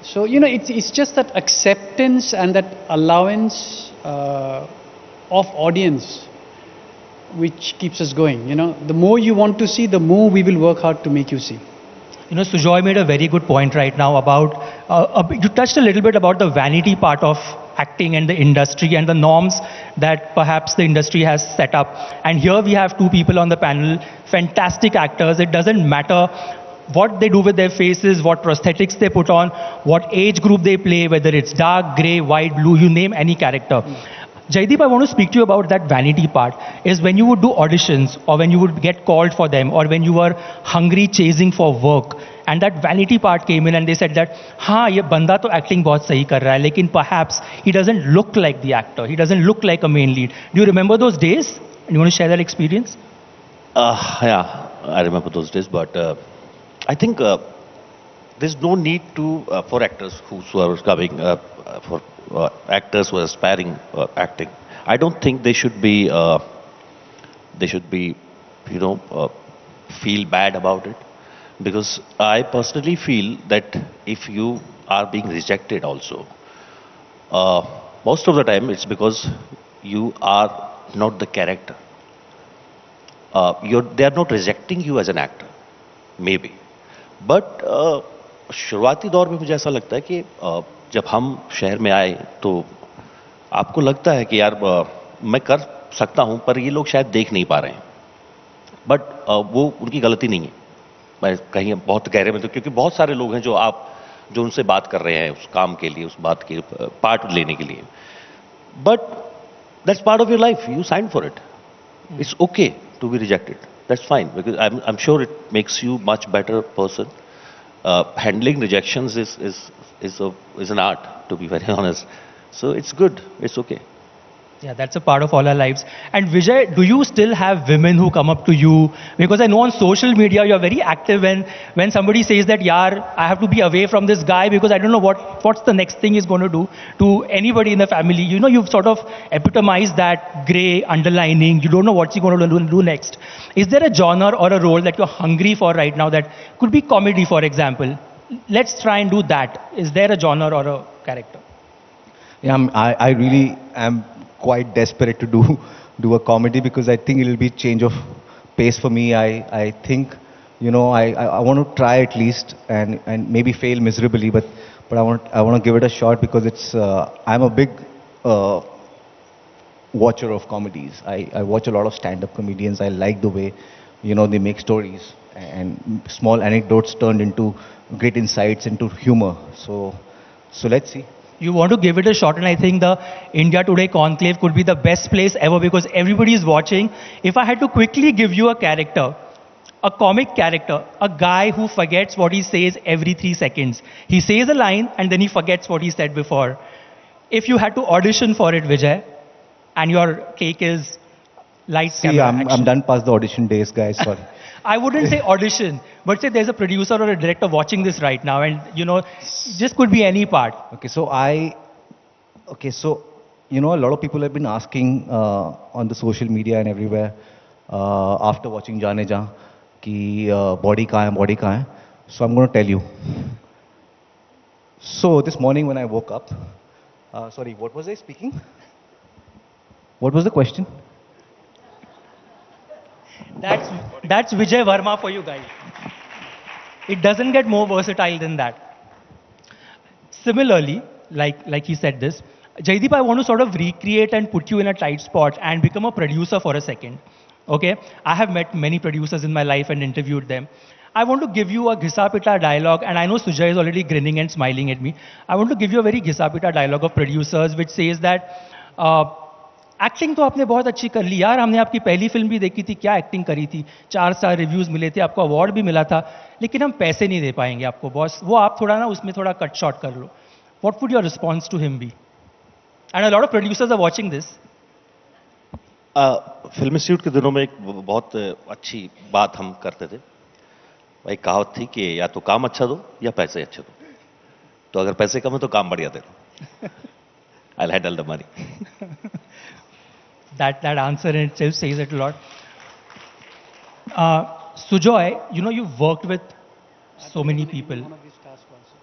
So, you know, it's just that acceptance and that allowance of audience which keeps us going. You know, the more you want to see, the more we will work hard to make you see. You know, Sujoy made a very good point right now about, you touched a little bit about the vanity part of acting and the industry and the norms that perhaps the industry has set up. And here we have two people on the panel, fantastic actors. It doesn't matter what they do with their faces, what prosthetics they put on, what age group they play, whether it's dark, grey, white, blue, you name any character. Jaideep, I want to speak to you about that vanity part, is when you would do auditions or when you would get called for them or when you were hungry chasing for work and that vanity part came in and they said that, हाँ ये बंदा तो acting बहुत सही कर रहा है लेकिन perhaps he doesn't look like the actor, he doesn't look like a main lead. Do you remember those days? And you want to share that experience? Yeah, I remember those days, but I think there's no need to, for actors who are coming, for actors who are aspiring acting, I don't think they should be, you know, feel bad about it. Because I personally feel that if you are being rejected also, most of the time it's because you are not the character. They are not rejecting you as an actor, maybe. But शुरुआती दौर में मुझे ऐसा लगता है कि जब हम शहर में आए तो आपको लगता है कि यार मैं कर सकता हूं पर ये लोग शायद देख नहीं पा रहे हैं. बट वो उनकी गलती नहीं है. मैं कहीं बहुत गहरे में तो क्योंकि बहुत सारे लोग हैं जो आप जो उनसे बात कर रहे हैं उस काम के लिए, उस बात के पार्ट लेने के लिए. But that's part of your life. You signed for it. It's okay to be rejected. That's fine, because I'm sure it makes you much better person. Handling rejections is an art, to be very honest. So it's good. It's okay. Yeah, that's a part of all our lives. And Vijay, do you still have women who come up to you? Because I know on social media you're very active when somebody says that, yaar, I have to be away from this guy because I don't know what's the next thing he's going to do to anybody in the family. You know, you've sort of epitomized that grey underlining. You don't know what's he going to do next. Is there a genre or a role that you're hungry for right now that could be comedy, for example? Let's try and do that. Is there a genre or a character? Yeah, I really am quite desperate to do a comedy because I think it'll be change of pace for me. I think, you know, I want to try at least and maybe fail miserably, but I want to give it a shot because it's I'm a big watcher of comedies. I watch a lot of stand-up comedians. I like the way, you know, they make stories and small anecdotes turned into great insights into humor. So let's see. You want to give it a shot, and I think the India Today Conclave could be the best place ever because everybody is watching. If I had to quickly give you a character, a comic character, a guy who forgets what he says every 3 seconds. He says a line and then he forgets what he said before. If you had to audition for it, Vijay, and your take is lights, camera, action. I'm done past the audition days, guys, sorry. I wouldn't say audition, but say there's a producer or a director watching this right now and, you know, this could be any part. Okay, so you know, a lot of people have been asking on the social media and everywhere after watching Jaane Jaan ki body kahan hai. So I'm going to tell you. So this morning when I woke up, sorry, what was I speaking? What was the question? That's Vijay Verma for you guys. It doesn't get more versatile than that. Similarly, like he said this, Jaideep, I want to sort of recreate and put you in a tight spot and become a producer for a second. Okay? I have met many producers in my life and interviewed them. I want to give you a Ghisa-Pita dialogue, and I know Sujay is already grinning and smiling at me. I want to give you a very Ghisa-Pita dialogue of producers which says that acting तो आपने बहुत अच्छी कर ली यार, हमने आपकी पहली film भी देखी थी, क्या एक्टिंग करी थी, 4 स्टार रिव्यूज मिले थे, आपको अवार्ड भी मिला था, लेकिन हम पैसे नहीं दे पाएंगे आपको बॉस, वो आप थोड़ा ना उसमें थोड़ा कट शॉर्ट कर लो. What would your response to him be? And a lot of producers are watching this. Film institute के दिनों में एक बहुत अच्छी बात हम करते थे. भाई कहावत थी कि या तो काम अच्छा दो या पैसे अच्छे दो. तो अगर पैसे कम है तो काम बढ़िया दे दो. I'll handle the money. That answer in itself says it a lot. Sujoy, you know, you've worked with so many people.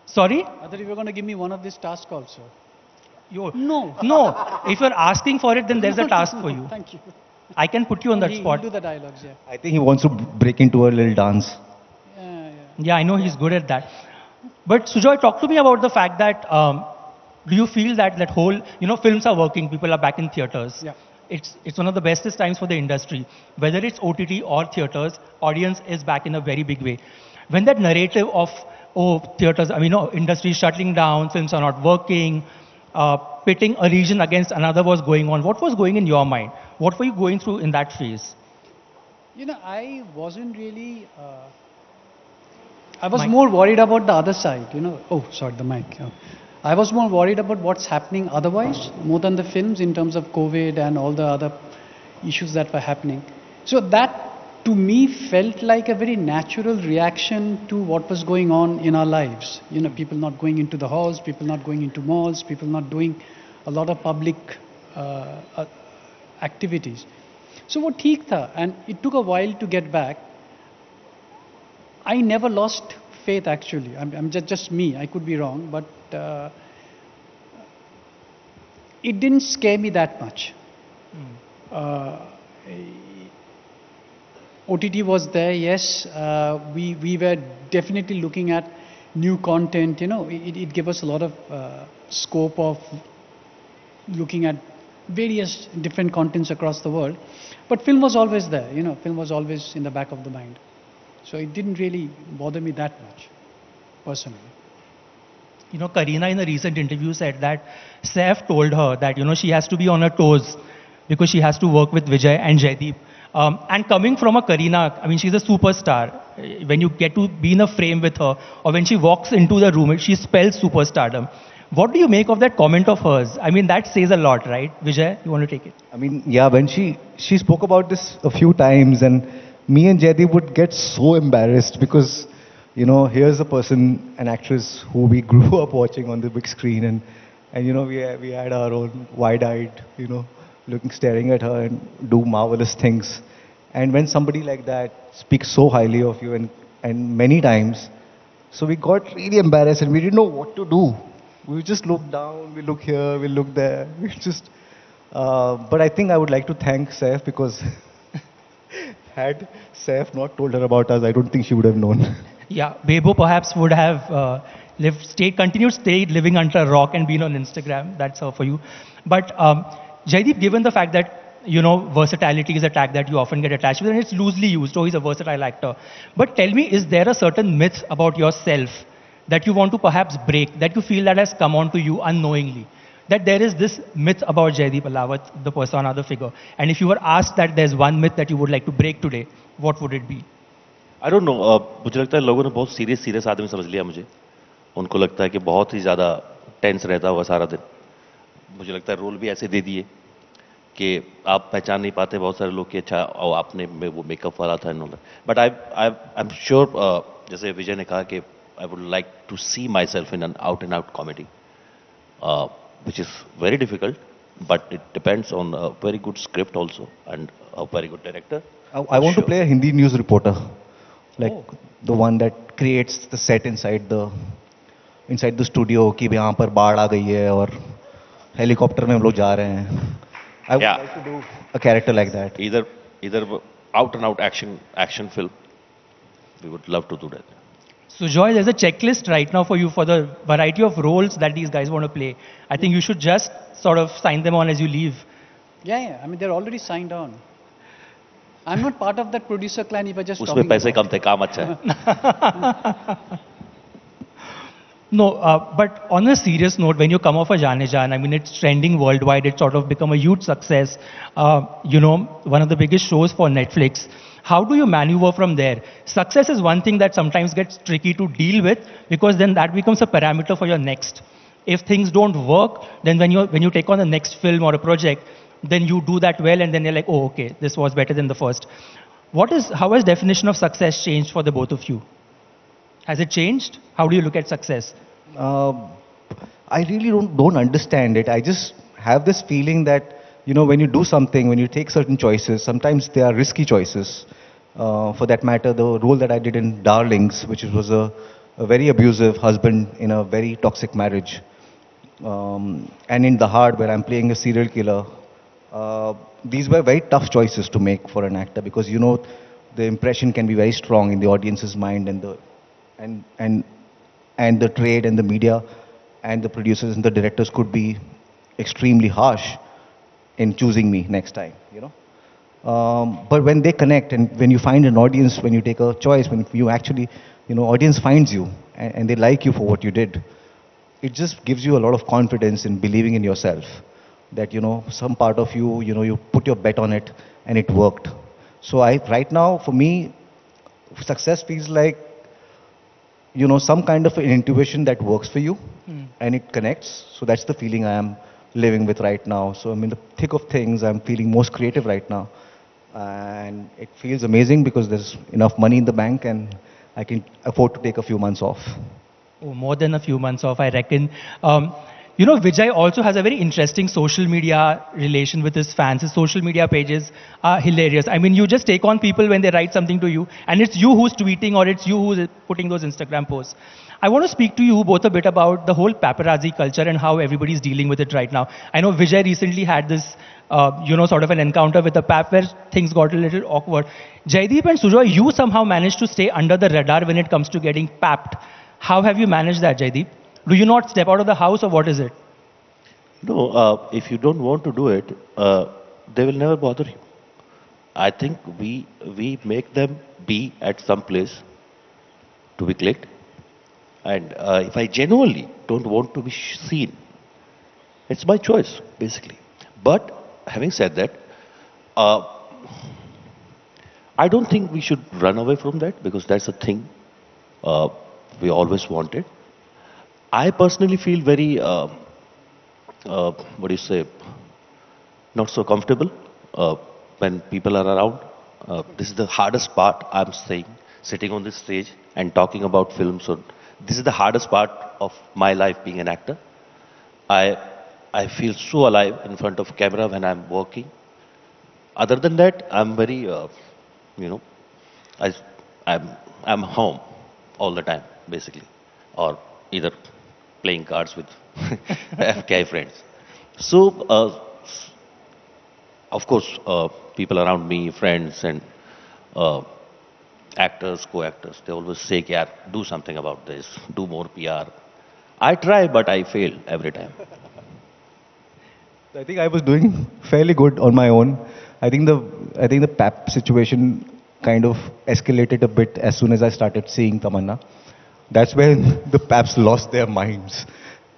Sorry? I thought you were going to give me one of these tasks also. No. If you're asking for it, then there's a task for you. Thank you. I can put you on that spot. He'll do the dialogues, yeah. I think he wants to break into a little dance. Yeah, I know he's good at that. But Sujoy, talk to me about the fact that do you feel that whole, you know, films are working, people are back in theaters. Yeah. It's one of the bestest times for the industry. Whether it's OTT or theaters, audience is back in a very big way. When that narrative of, theaters, I mean, industry shutting down, films are not working, pitting a region against another was going on, what was going in your mind? What were you going through in that phase? You know, I wasn't really... I was more worried about the other side, you know. Oh, sorry, the mic. I was more worried about what's happening otherwise, more than the films in terms of COVID and all the other issues that were happening. So that, to me, felt like a very natural reaction to what was going on in our lives. You know, people not going into the halls, people not going into malls, people not doing a lot of public activities. So what theek tha, and it took a while to get back. I never lost faith, actually. I'm just me. I could be wrong, but it didn't scare me that much. OTT was there, yes. We were definitely looking at new content. You know, it gave us a lot of scope of looking at various different contents across the world. But film was always there. You know, film was always in the back of the mind. So it didn't really bother me that much, personally. Kareena in a recent interview said that Saif told her that, she has to be on her toes because she has to work with Vijay and Jaideep. And coming from a Kareena, I mean, she's a superstar. When you get to be in a frame with her, or when she walks into the room, she spells superstardom. What do you make of that comment of hers? I mean, that says a lot, right? Vijay, you want to take it? I mean, yeah, when she spoke about this a few times, and me and Jaideep would get so embarrassed because, here's a person, an actress who we grew up watching on the big screen, and we had our own wide-eyed, staring at her and do marvelous things. And when somebody like that speaks so highly of you and many times, so we got really embarrassed and we didn't know what to do. We just look down, we look here, we look there. We just, but I think I would like to thank Saif because had Saif not told her about us, I don't think she would have known. Yeah, Bebo perhaps would have continued living under a rock and been on Instagram. That's all for you. But Jaideep, given the fact that, versatility is a tag that you often get attached with, and it's loosely used, oh, he's a versatile actor. But tell me, is there a certain myth about yourself that you want to perhaps break, that you feel that has come on to you unknowingly? That there is this myth about Jaideep Ahlawat, the persona, the figure. And if you were asked that there's one myth that you would like to break today, what would it be? I don't know. मुझे लगता है लोगों ने बहुत serious आदमी समझ लिया मुझे. उनको लगता है कि बहुत ही ज़्यादा टेंस रहता हुआ सारा दिन. मुझे लगता है रोल भी ऐसे दे दिए कि आप पहचान नहीं पाते बहुत सारे लोग कि अच्छा आपने वो मेकअप वाला था इन्होंने. बट आई एम श्योर जैसे विजय ने कहा कि I would like to see myself in an out-and-out comedy, which is very difficult, but it depends on a very good script also and a very good director. I want to play a Hindi news reporter, like the one that creates the set inside the studio. कि यहाँ पर बाढ़ आ गई है और helicopter में हम लोग जा रहे हैं. I would like to do a character like that. Either out-and-out action film. We would love to do that. So Joy, there's a checklist right now for you for the variety of roles that these guys want to play. I think you should just sort of sign them on as you leave. Yeah. I mean, they're already signed on. I'm not part of that producer clan if I just उसमें पैसे कम थे, काम अच्छा है. No, but on a serious note, when you come off a Jaane Jaan, I mean, it's trending worldwide. It's sort of become a huge success. One of the biggest shows for Netflix. How do you maneuver from there? Success is one thing that sometimes gets tricky to deal with because then that becomes a parameter for your next. If things don't work, then when you take on the next film or a project, then you do that well and then you're like, oh, okay, this was better than the first. How has definition of success changed for the both of you? Has it changed? How do you look at success? I really don't understand it. I just have this feeling that, when you do something, when you take certain choices, sometimes they are risky choices. For that matter, the role that I did in Darlings, which was a very abusive husband in a very toxic marriage. And in The Hard, where I'm playing a serial killer, these were very tough choices to make for an actor because, the impression can be very strong in the audience's mind and the trade and the media and the producers and the directors could be extremely harsh in choosing me next time, But when they connect and when you find an audience, when you take a choice, when you actually, audience finds you and they like you for what you did, it just gives you a lot of confidence in believing in yourself. That, some part of you, you put your bet on it and it worked. So right now, for me, success feels like, some kind of an intuition that works for you and it connects. So that's the feeling I am living with right now. So I'm in the thick of things. I'm feeling most creative right now. And it feels amazing because there's enough money in the bank and I can afford to take a few months off. Oh, more than a few months off, I reckon. Vijay also has a very interesting social media relation with his fans. His social media pages are hilarious. I mean, you just take on people when they write something to you, and it's you who's tweeting or it's you who's putting those Instagram posts. I want to speak to you both a bit about the whole paparazzi culture and how everybody's dealing with it right now. I know Vijay recently had this, sort of an encounter with a pap where things got a little awkward. Jaideep and Sujoy, you somehow managed to stay under the radar when it comes to getting papped. How have you managed that, Jaideep? Do you not step out of the house or what is it? No, if you don't want to do it, they will never bother you. I think we make them be at some place to be clicked. And if I genuinely don't want to be seen, it's my choice, basically. But having said that, I don't think we should run away from that because that's a thing we always wanted. I personally feel very, what do you say, not so comfortable when people are around. This is the hardest part, I'm saying, sitting on this stage and talking about films. This is the hardest part of my life being an actor. I feel so alive in front of camera when I'm working. Other than that, I'm very, you know, I'm home all the time, basically, or either playing cards with FKI friends. So, of course, people around me, friends and actors, co-actors, they always say, "Yaar, do something about this, do more PR." I try, but I fail every time. I think I was doing fairly good on my own. I think the PAP situation kind of escalated a bit as soon as I started seeing Tamanna. That's when the PAPs lost their minds.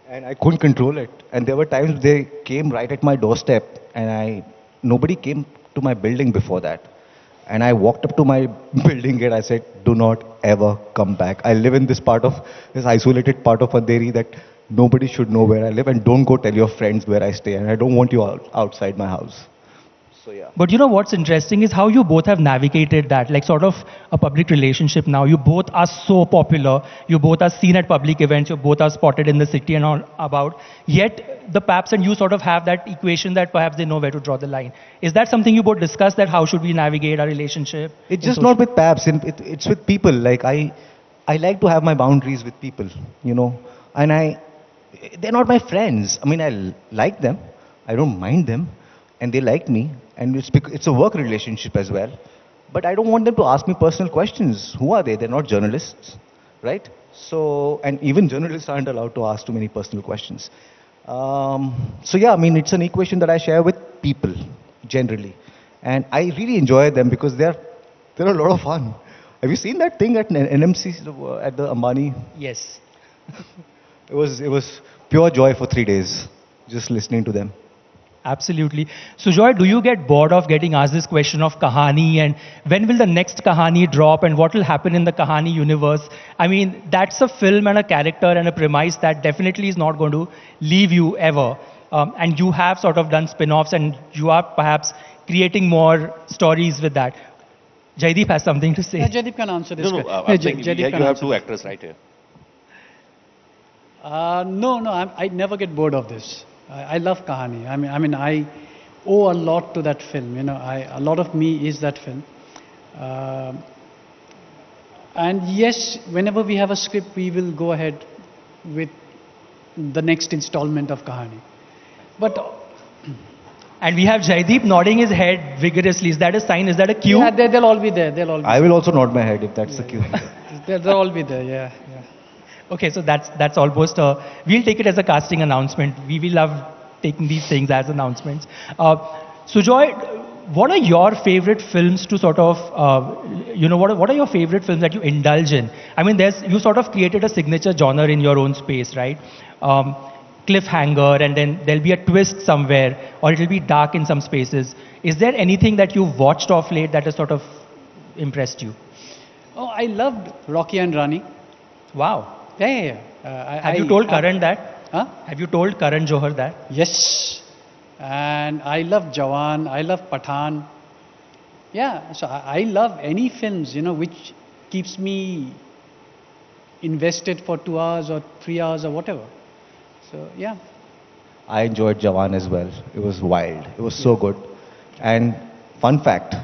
And I couldn't control it. And there were times they came right at my doorstep and nobody came to my building before that. And I walked up to my building and I said, "Do not ever come back. I live in this isolated part of Andheri that nobody should know where I live, and don't go tell your friends where I stay, and I don't want you outside my house." So yeah. But you know what's interesting is how you both have navigated that, like sort of a public relationship now. You both are so popular. You both are seen at public events. You both are spotted in the city and all about. Yet the PAPs and you sort of have that equation that perhaps they know where to draw the line. Is that something you both discussed, that how should we navigate our relationship? It's just not with PAPs. It's with people. Like I like to have my boundaries with people, you know. And they're not my friends. I mean, I like them. I don't mind them. And they like me. And it's a work relationship as well. But I don't want them to ask me personal questions. Who are they? They're not journalists, right? So, and even journalists aren't allowed to ask too many personal questions. So yeah, I mean, it's an equation that I share with people, generally. And I really enjoy them because they're a lot of fun. Have you seen that thing at NMC, at the Ambani? Yes. It was pure joy for 3 days, just listening to them. Absolutely. Sujoy, do you get bored of getting asked this question of Kahani, and when will the next Kahani drop, and what will happen in the Kahani universe? I mean, that's a film and a character and a premise that definitely is not going to leave you ever. And you have sort of done spin-offs, and you are perhaps creating more stories with that. Jaideep has something to say. Yeah, Jaideep can answer this. No, I'm saying you have two actors right here. No, I never get bored of this. I love Kahani. I mean, I owe a lot to that film. You know, a lot of me is that film. And yes, whenever we have a script, we will go ahead with the next installment of Kahani. But and we have Jaideep nodding his head vigorously. Is that a sign? Is that a cue? Yeah, they'll all be there. I will also nod my head if that's the cue. They'll all be there. Yeah. Okay, so that's almost we'll take it as a casting announcement. We love taking these things as announcements. Sujoy, what are your favorite films to sort of, what are your favorite films that you indulge in? I mean, you sort of created a signature genre in your own space, right? Cliffhanger, and then there'll be a twist somewhere, or it'll be dark in some spaces. Is there anything that you've watched of late that has sort of impressed you? Oh, I loved Rocky and Rani. Wow. Yeah. Have you told Karan that? Huh? Have you told Karan Johar that? Yes. And I love Jawan. I love Pathan. Yeah. So I love any films, which keeps me invested for 2 hours or 3 hours or whatever. So yeah. I enjoyed Jawan as well. It was wild. It was so good. And fun fact,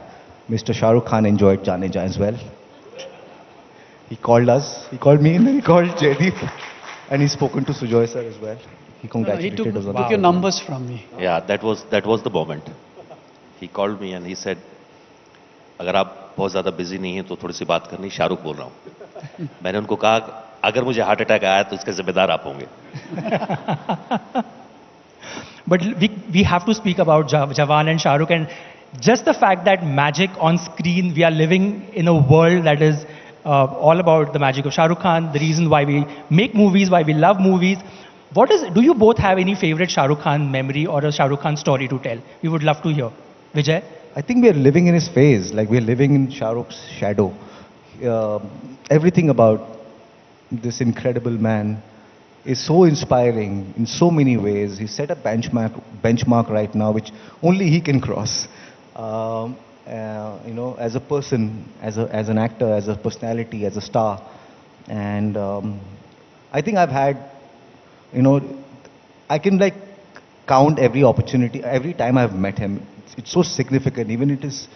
Mr. Shah Rukh Khan enjoyed Jaane Jaan as well. He called us, he called me, and then he called Jaideep. And he's spoken to Sujoy sir as well. He congratulated us. He took your numbers from me. Yeah, that was the moment. He called me and he said, अगर आप बहुत ज़्यादा busy नहीं हैं तो थोड़ी सी बात करनी, शाहरुख बोल रहा हूँ. मैंने उनको कहा, अगर मुझे हार्ट अटैक आया तो इसके जिम्मेदार आप होंगे. But we have to speak about Jawan and Shahrukh, and just the fact that magic on screen, we are living in a world that is all about the magic of Shah Rukh Khan, the reason why we make movies, why we love movies. Do you both have any favorite Shah Rukh Khan memory or a Shah Rukh Khan story to tell? We would love to hear. Vijay? I think we are living in his phase, like we are living in Shah Rukh's shadow. Everything about this incredible man is so inspiring in so many ways. He set a benchmark right now, which only he can cross. As a person, as an actor, as a personality, as a star. And I think I've had, I can like count every opportunity, every time I've met him. It's so significant, even if it is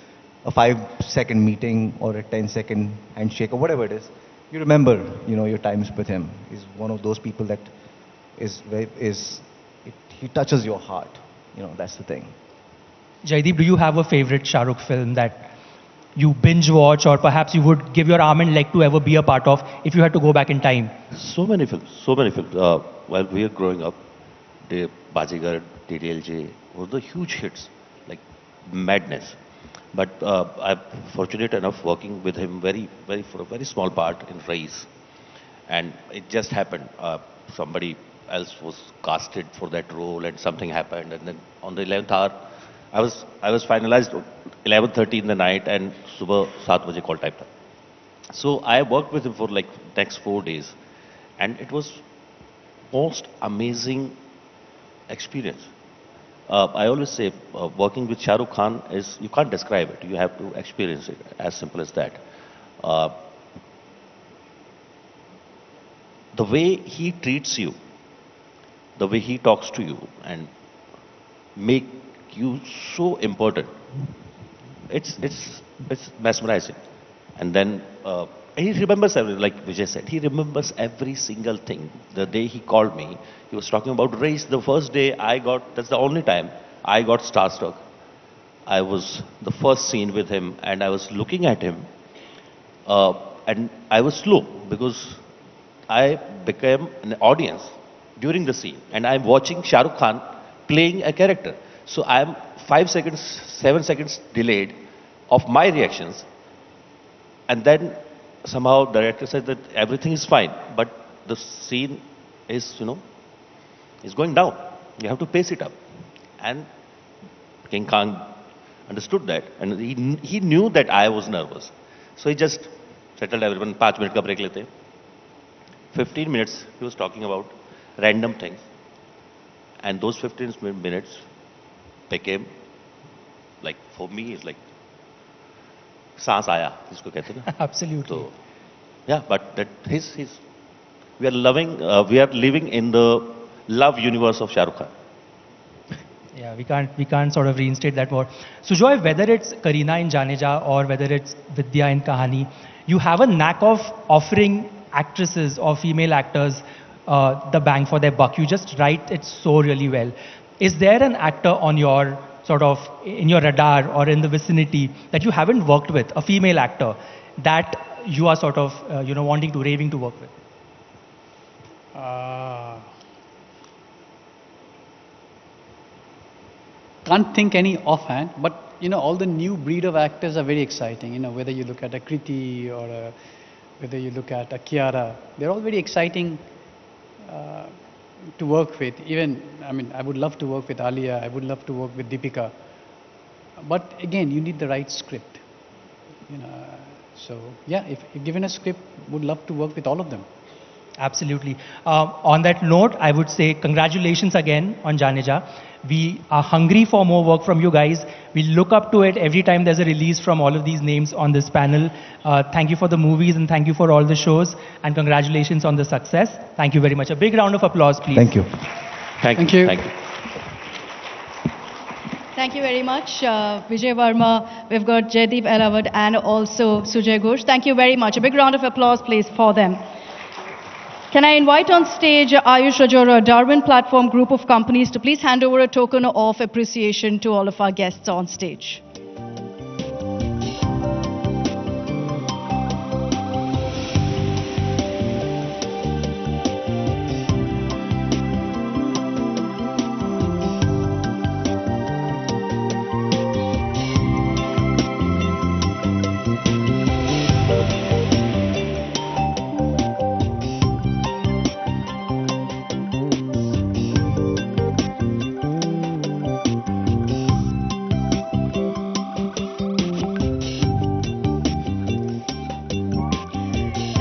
a 5-second meeting or a 10-second handshake or whatever it is. You remember, your times with him. He's one of those people that he touches your heart. That's the thing. Jaideep, do you have a favorite Shah Rukh film that you binge watch, or perhaps you would give your arm and leg to ever be a part of if you had to go back in time? So many films. While we were growing up, the Bajigar, DDLJ were the huge hits, like madness. But I'm fortunate enough working with him for a very small part in Race. And it just happened. Somebody else was casted for that role and something happened. And then on the 11th hour, I was finalized 11:30 in the night and subah 7 baje call time tha. So I worked with him for like next 4 days. And it was most amazing experience. I always say working with Shah Rukh Khan is, you can't describe it. You have to experience it, as simple as that. The way he treats you, the way he talks to you and make you so important, it's mesmerizing. And then he remembers everything, like Vijay said, he remembers every single thing. The day he called me, he was talking about Race. The first day that's the only time I got starstruck. I was the first scene with him and I was looking at him and I was slow because I became an audience during the scene and I'm watching Shah Rukh Khan playing a character. So I'm 5 seconds, 7 seconds delayed of my reactions. And then somehow the director said that everything is fine, but the scene is, is going down. You have to pace it up. And King Khan understood that. And he knew that I was nervous. So he just settled everyone, 5 minutes ka break lete. 15 minutes he was talking about random things. And those 15 minutes became, like, for me, it's like, सांस आया जिसको कहते हैं ना. Absolutely. So, yeah, but that we are living in the love universe of Shah Rukh Khan. Yeah, we can't sort of reinstate that word. Sujoy, whether it's Kareena in Janeja or whether it's Vidya in Kahani, you have a knack of offering actresses or female actors the bang for their buck. You just write it so really well. Is there an actor on your sort of in your radar or in the vicinity that you haven't worked with, a female actor that you are sort of raving to work with? Can't think any offhand, but all the new breed of actors are very exciting. Whether you look at a Kriti or whether you look at a Kiara, they're all very exciting to work with. Even, I would love to work with Alia, I would love to work with Deepika. But again, you need the right script. So yeah, if given a script, would love to work with all of them. Absolutely. On that note, I would say congratulations again on Janeja. We are hungry for more work from you guys. We look up to it every time there's a release from all of these names on this panel. Thank you for the movies and thank you for all the shows. And congratulations on the success. Thank you very much. A big round of applause, please. Thank you. Thank you. Thank you. Thank you very much, Vijay Verma. We've got Jaideep L1 and also Sujay Ghosh. Thank you very much. A big round of applause, please, for them. Can I invite on stage Ayush Rajora, Darwin Platform Group of Companies, to please hand over a token of appreciation to all of our guests on stage.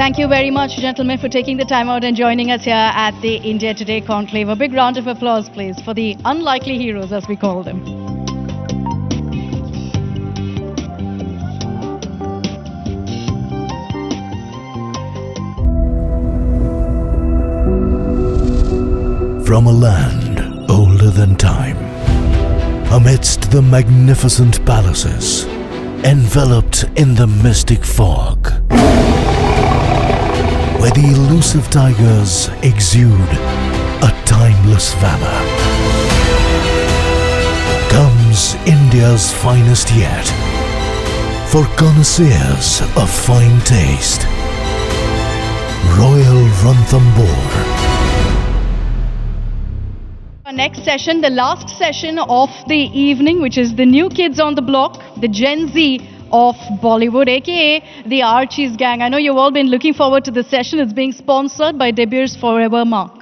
Thank you very much, gentlemen, for taking the time out and joining us here at the India Today Conclave. A big round of applause, please, for the unlikely heroes, as we call them. From a land older than time, amidst the magnificent palaces, enveloped in the mystic fog, where the elusive tigers exude a timeless valor, comes India's finest yet, for connoisseurs of fine taste, Royal Ranthambore. Our next session, the last session of the evening, which is the new kids on the block, the Gen Z of Bollywood, aka the Archies gang. I know you've all been looking forward to this session. It's being sponsored by De Beers Forever Mark.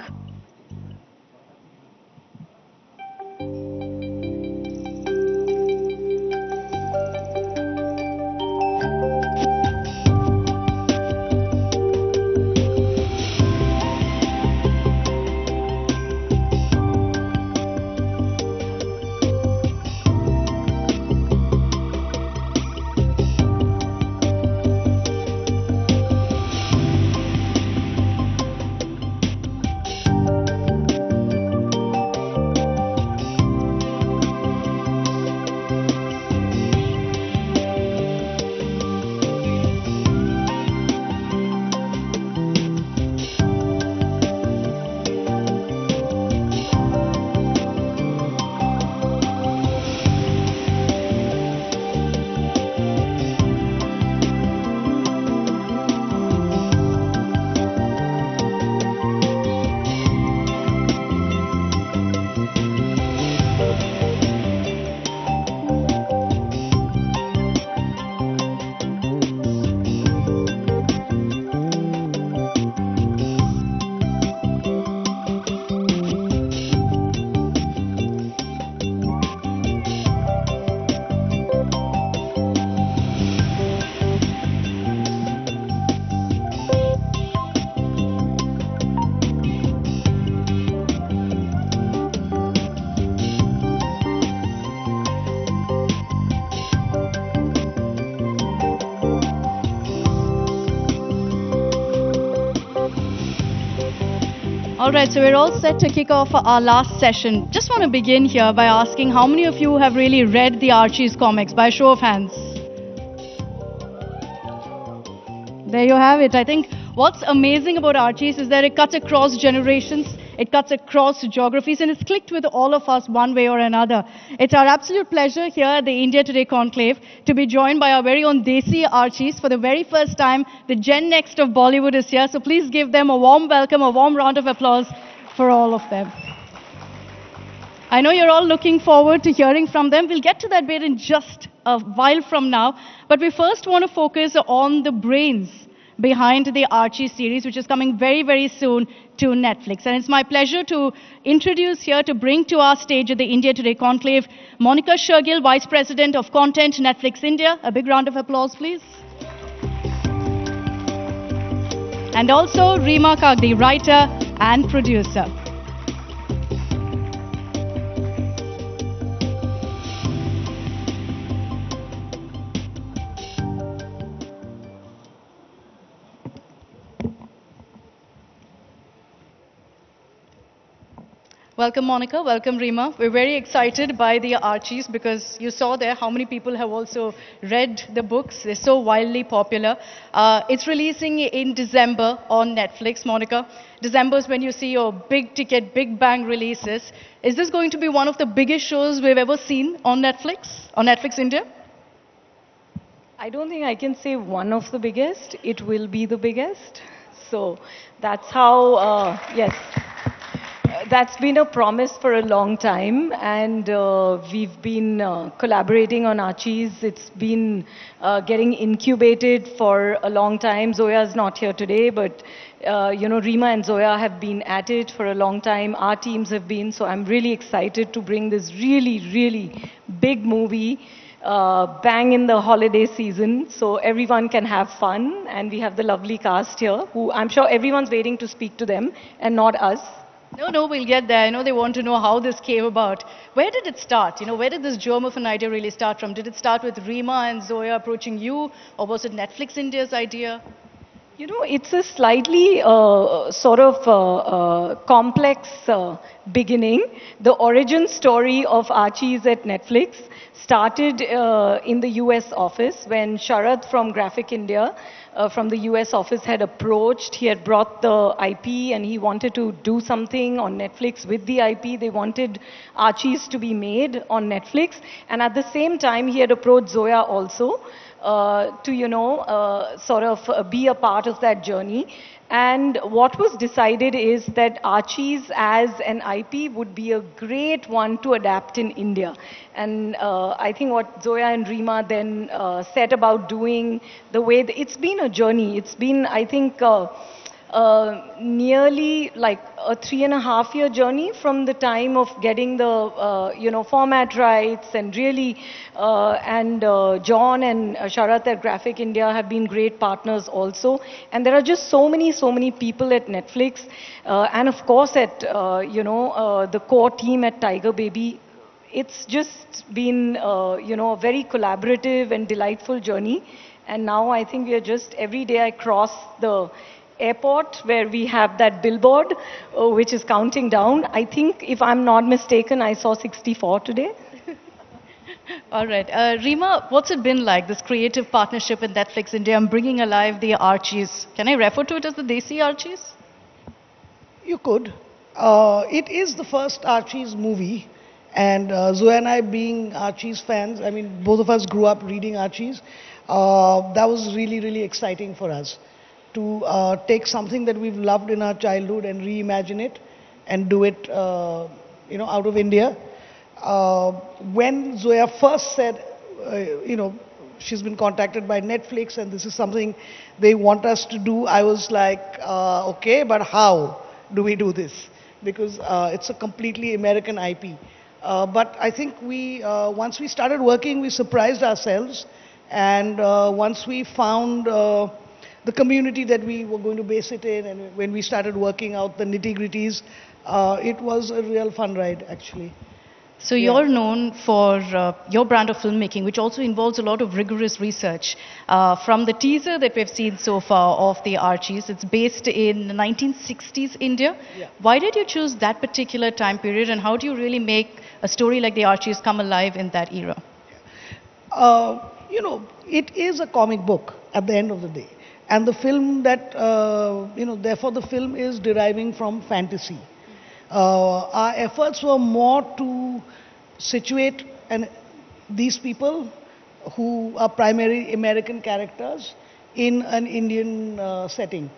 All right, so we're all set to kick off our last session. Just want to begin here by asking how many of you have really read the Archies comics, by show of hands? There you have it. I think what's amazing about Archies is that it cuts across generations, it cuts across geographies, and it's clicked with all of us one way or another. It's our absolute pleasure here at the India Today Conclave to be joined by our very own Desi Archies. For the very first time, the Gen Next of Bollywood is here. So please give them a warm welcome, a warm round of applause for all of them. I know you're all looking forward to hearing from them. We'll get to that bit in just a while from now. But we first want to focus on the brains behind the Archie series, which is coming very, very soon to Netflix. And it's my pleasure to introduce here, to bring to our stage at the India Today Conclave, Monica Shergill, Vice President of Content, Netflix India. A big round of applause, please. And also Reema Kagdi, writer and producer. Welcome, Monica. Welcome, Reema. We're very excited by the Archies because you saw there how many people have also read the books. They're so wildly popular. It's releasing in December on Netflix. Monica, December is when you see your big ticket, big bang releases. Is this going to be one of the biggest shows we've ever seen on Netflix India? I don't think I can say one of the biggest. It will be the biggest. So that's how, yes. That's been a promise for a long time, and we've been collaborating on Archies. It's been getting incubated for a long time. Zoya's not here today, but Reema and Zoya have been at it for a long time. Our teams have been, so I'm really excited to bring this really, really big movie bang in the holiday season, so everyone can have fun. And we have the lovely cast here, who I'm sure everyone's waiting to speak to them and not us. No, we'll get there. I know they want to know how this came about. Where did it start? Where did this germ of an idea really start from? Did it start with Rima and Zoya approaching you, or was it Netflix India's idea? It's a slightly complex beginning. The origin story of Archies at Netflix started in the US office when Sharad from Graphic India from the US office had approached. He had brought the IP and he wanted to do something on Netflix with the IP. They wanted Archies to be made on Netflix. And at the same time, he had approached Zoya also to, be a part of that journey. And what was decided is that Archies as an IP would be a great one to adapt in India. And I think what Zoya and Rima then set about doing, the way it's been a journey. It's been, I think, nearly like a 3.5-year journey from the time of getting the format rights and really John and Sharath at Graphic India have been great partners also. And there are just so many people at Netflix and of course at the core team at Tiger Baby. It's just been a very collaborative and delightful journey. And now I think we are just, every day I cross the airport where we have that billboard which is counting down. I think, if I'm not mistaken, I saw 64 today. All right. Rima, what's it been like, this creative partnership with Netflix India and bringing alive the Archies? Can I refer to it as the Desi Archies? You could. It is the first Archies movie. And Zoya and I, being Archies fans, I mean, both of us grew up reading Archies. That was really exciting for us to take something that we've loved in our childhood and reimagine it and do it, out of India. When Zoya first said, she's been contacted by Netflix and this is something they want us to do, I was like, okay, but how do we do this? Because it's a completely American IP. But I think once we started working, we surprised ourselves. And once we found the community that we were going to base it in, and when we started working out the nitty-gritties, it was a real fun ride, actually. So you're known for your brand of filmmaking, which also involves a lot of rigorous research. From the teaser that we've seen so far of the Archies, it's based in 1960s India. Yeah. Why did you choose that particular time period, and how do you really make a story like the Archies come alive in that era? It is a comic book at the end of the day. And the film that, therefore the film is deriving from fantasy. Our efforts were more to situate these people who are primarily American characters in an Indian setting,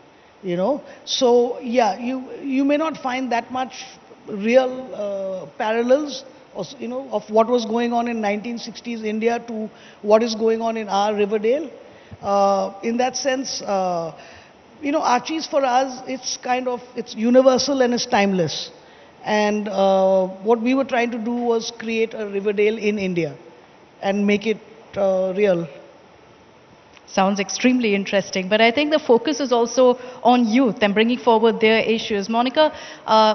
So, yeah, you may not find that much real parallels, of what was going on in 1960s India to what is going on in our Riverdale. In that sense, Archies for us, it's universal and it's timeless. And what we were trying to do was create a Riverdale in India and make it real. Sounds extremely interesting, but I think the focus is also on youth and bringing forward their issues. Monica,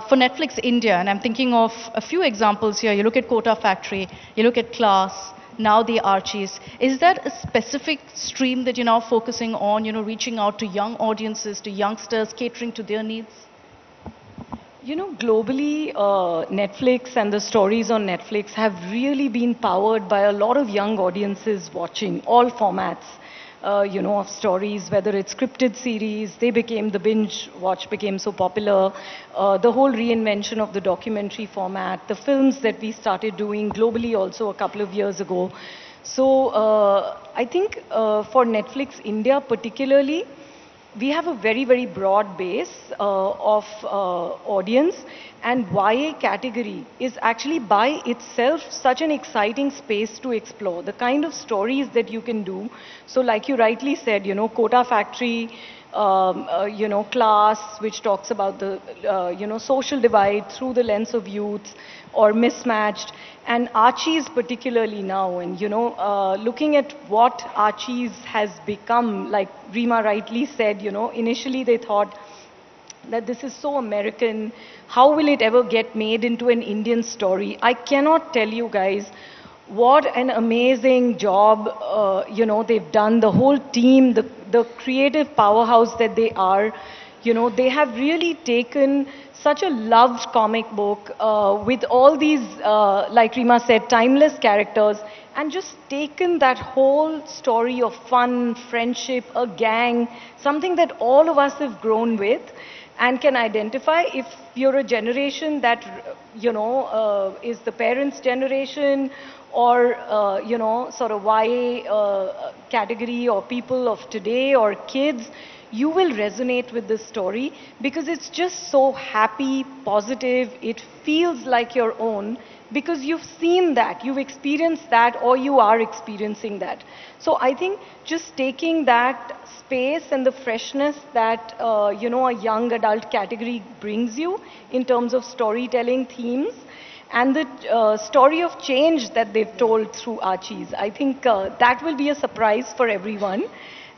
for Netflix India, and I'm thinking of a few examples here. You look at Quota Factory, you look at Class, now the Archies. Is that a specific stream that you're now focusing on, reaching out to young audiences, to youngsters, catering to their needs? Globally, Netflix and the stories on Netflix have really been powered by a lot of young audiences watching all formats. Of stories, whether it's scripted series, the binge watch became so popular, the whole reinvention of the documentary format, the films that we started doing globally also a couple of years ago. So I think for Netflix India particularly, we have a very broad base of audience, and YA category is actually by itself such an exciting space to explore. The kind of stories that you can do. So like you rightly said, Quota Factory, class, which talks about the, social divide through the lens of youth or mismatched. And Archies particularly now, and, looking at what Archies has become, like Rima rightly said, initially they thought that this is so American, how will it ever get made into an Indian story? I cannot tell you guys what an amazing job, they've done, the whole team, the creative powerhouse that they are. They have really taken such a loved comic book with all these, like Rima said, timeless characters, and just taken that whole story of fun, friendship, a gang, something that all of us have grown with and can identify. If you're a generation that, is the parents' generation, or, sort of YA category, or people of today, or kids, you will resonate with this story because it's just so happy, positive, it feels like your own because you've seen that, you've experienced that, or you are experiencing that. So I think just taking that space and the freshness that, a young adult category brings you in terms of storytelling themes, and the story of change that they've told through Archies. I think that will be a surprise for everyone.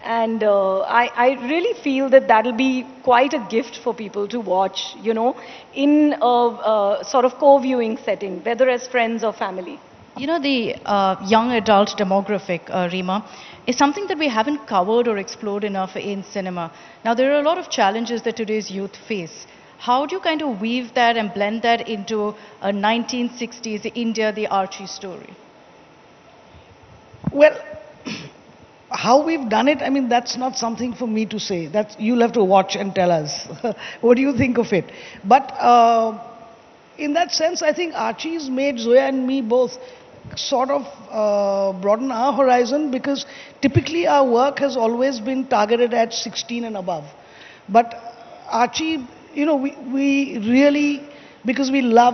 And I really feel that that'll be quite a gift for people to watch, in a sort of co-viewing setting, whether as friends or family. The young adult demographic, Rima, is something that we haven't covered or explored enough in cinema. Now, there are a lot of challenges that today's youth face. How do you kind of weave that and blend that into a 1960s India, the Archie story? Well, how we've done it, I mean, that's not something for me to say. You'll have to watch and tell us. What do you think of it? But in that sense, I think Archie's made Zoya and me both sort of broaden our horizon, because typically our work has always been targeted at 16 and above. But Archie, we really, because we love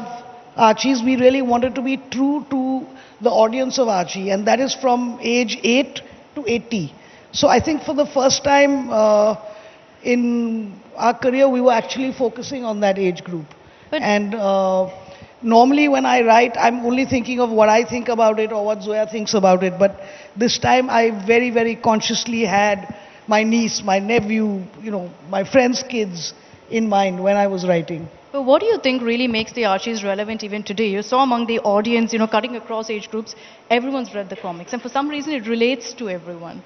Archies, we really wanted to be true to the audience of Archie, and that is from age 8 to 80. So I think for the first time in our career, we were actually focusing on that age group. And normally when I write, I'm only thinking of what I think about it or what Zoya thinks about it. But this time I very, very consciously had my niece, my nephew, my friends' kids in mind when I was writing. But what do you think really makes the Archies relevant even today? You saw among the audience, cutting across age groups, everyone's read the comics, and for some reason it relates to everyone.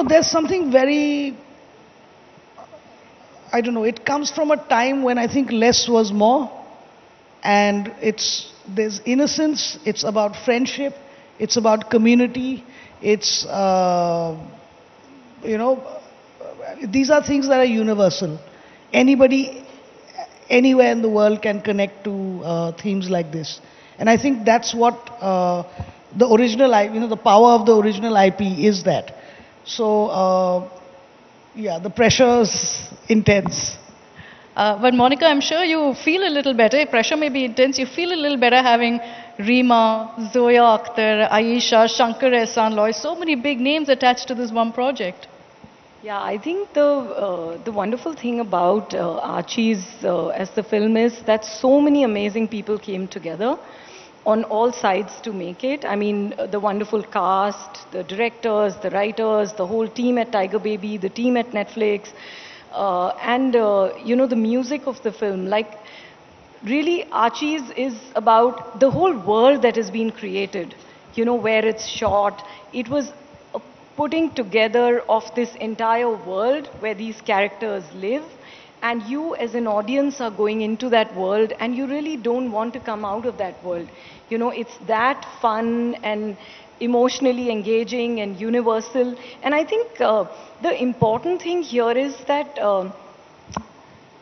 There's something very, I don't know, it comes from a time when I think less was more, and there's innocence, it's about friendship, it's about community, it's, these are things that are universal. Anybody, anywhere in the world can connect to themes like this. And I think that's what the original, the power of the original IP is that. So, yeah, the pressure's intense. But Monica, I'm sure you feel a little better. Pressure may be intense. You feel a little better having Rima, Zoya Akhtar, Ayesha, Shankar Ehsan Loy, so many big names attached to this one project. Yeah, I think the wonderful thing about Archies as the film is that so many amazing people came together on all sides to make it. I mean, the wonderful cast, the directors, the writers, the whole team at Tiger Baby, the team at Netflix, and the music of the film. Like, really, Archies is about the whole world that has been created, where it's shot. It was putting together of this entire world where these characters live, and you as an audience are going into that world and you really don't want to come out of that world. It's that fun and emotionally engaging and universal. And I think the important thing here is that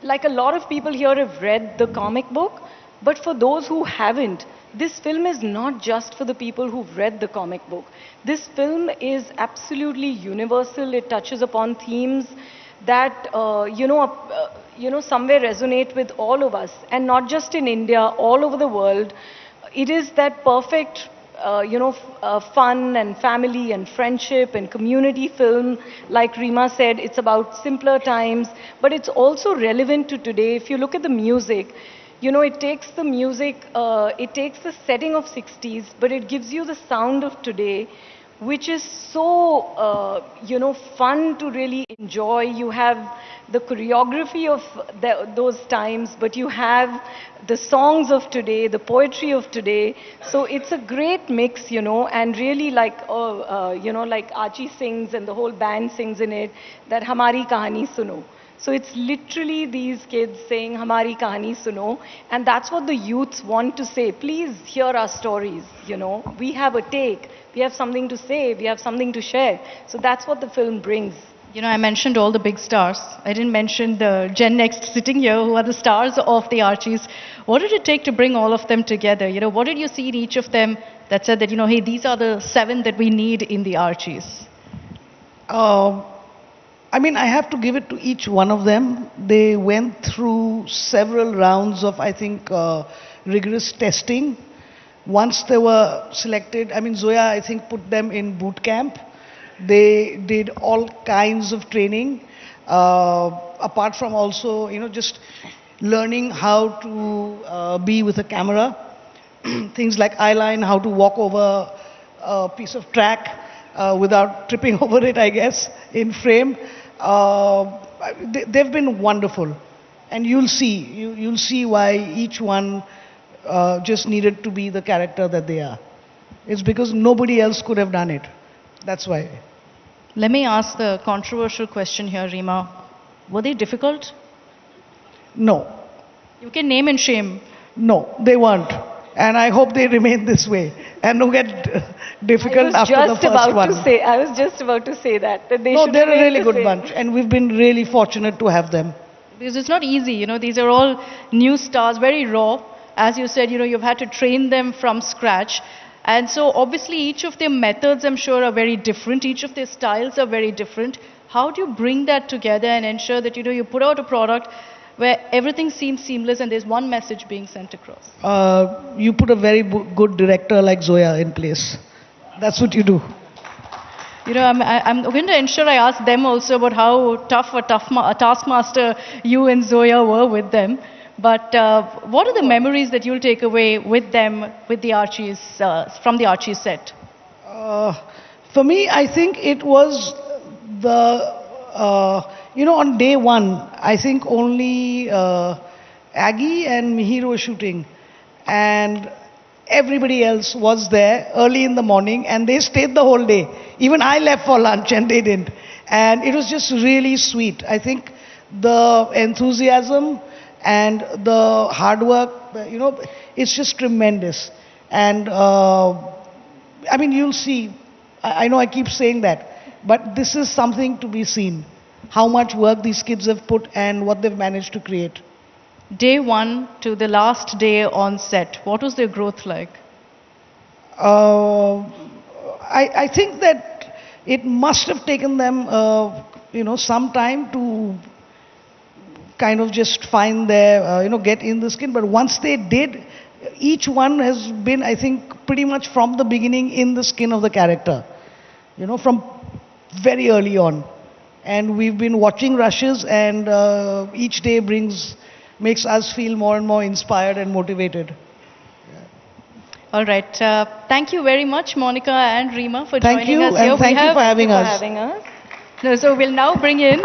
like a lot of people here have read the comic book, but for those who haven't, this film is not just for the people who've read the comic book. This film is absolutely universal. It touches upon themes that, somewhere resonate with all of us. And not just in India, all over the world. It is that perfect fun and family and friendship and community film. Like Rima said, it's about simpler times, but it's also relevant to today. If you look at the music, it takes the music, it takes the setting of 60s, but it gives you the sound of today, which is so, fun to really enjoy. You have the choreography of those times, but you have the songs of today, the poetry of today. So it's a great mix, and really like, like Archie sings and the whole band sings in it, that Hamari Kahani Suno. So it's literally these kids saying, Hamari Kahani Suno, and that's what the youths want to say. Please hear our stories, We have a take, we have something to say, we have something to share. So that's what the film brings. I mentioned all the big stars. I didn't mention the Gen Next sitting here, who are the stars of the Archies. What did it take to bring all of them together? What did you see in each of them that said that, hey, these are the 7 that we need in the Archies? I have to give it to each one of them. They went through several rounds of, I think, rigorous testing. Once they were selected, Zoya, I think, put them in boot camp. They did all kinds of training, apart from also, just learning how to be with a camera. Things like eyeline, how to walk over a piece of track without tripping over it, I guess, in frame. They've been wonderful, and you'll see why each one just needed to be the character that they are. It's because nobody else could have done it. That's why. Let me ask the controversial question here, Rima. Were they difficult? No. You can name and shame. No, they weren't. And I hope they remain this way and don't get difficult after the first one. I was just about to say that they no, should they're a really the good same. bunch, and we've been really fortunate to have them. Because it's not easy, these are all new stars, very raw. As you said, you've had to train them from scratch. And so obviously each of their methods, I'm sure, are very different. Each of their styles are very different. How do you bring that together and ensure that, you put out a product where everything seems seamless and there's one message being sent across? You put a very good director like Zoya in place. That's what you do. I'm going to ensure I ask them also about how tough a taskmaster you and Zoya were with them. But what are the memories that you'll take away with them, with the Archies, from the Archies set? For me, I think it was the, on day one, I think only Aggie and Mihir were shooting. And everybody else was there early in the morning, and they stayed the whole day. Even I left for lunch and they didn't. And it was just really sweet. I think the enthusiasm and the hard work, it's just tremendous. And you'll see, I know I keep saying that, but this is something to be seen. How much work these kids have put and what they've managed to create. Day one to the last day on set, what was their growth like? I think that it must have taken them, some time to kind of just find their, get in the skin. But once they did, each one has been, I think, pretty much from the beginning in the skin of the character, from very early on. And we've been watching rushes, and each day makes us feel more and more inspired and motivated. All right. Thank you very much, Monica and Rima, for joining us here. Thank you for having us. No, so we'll now bring in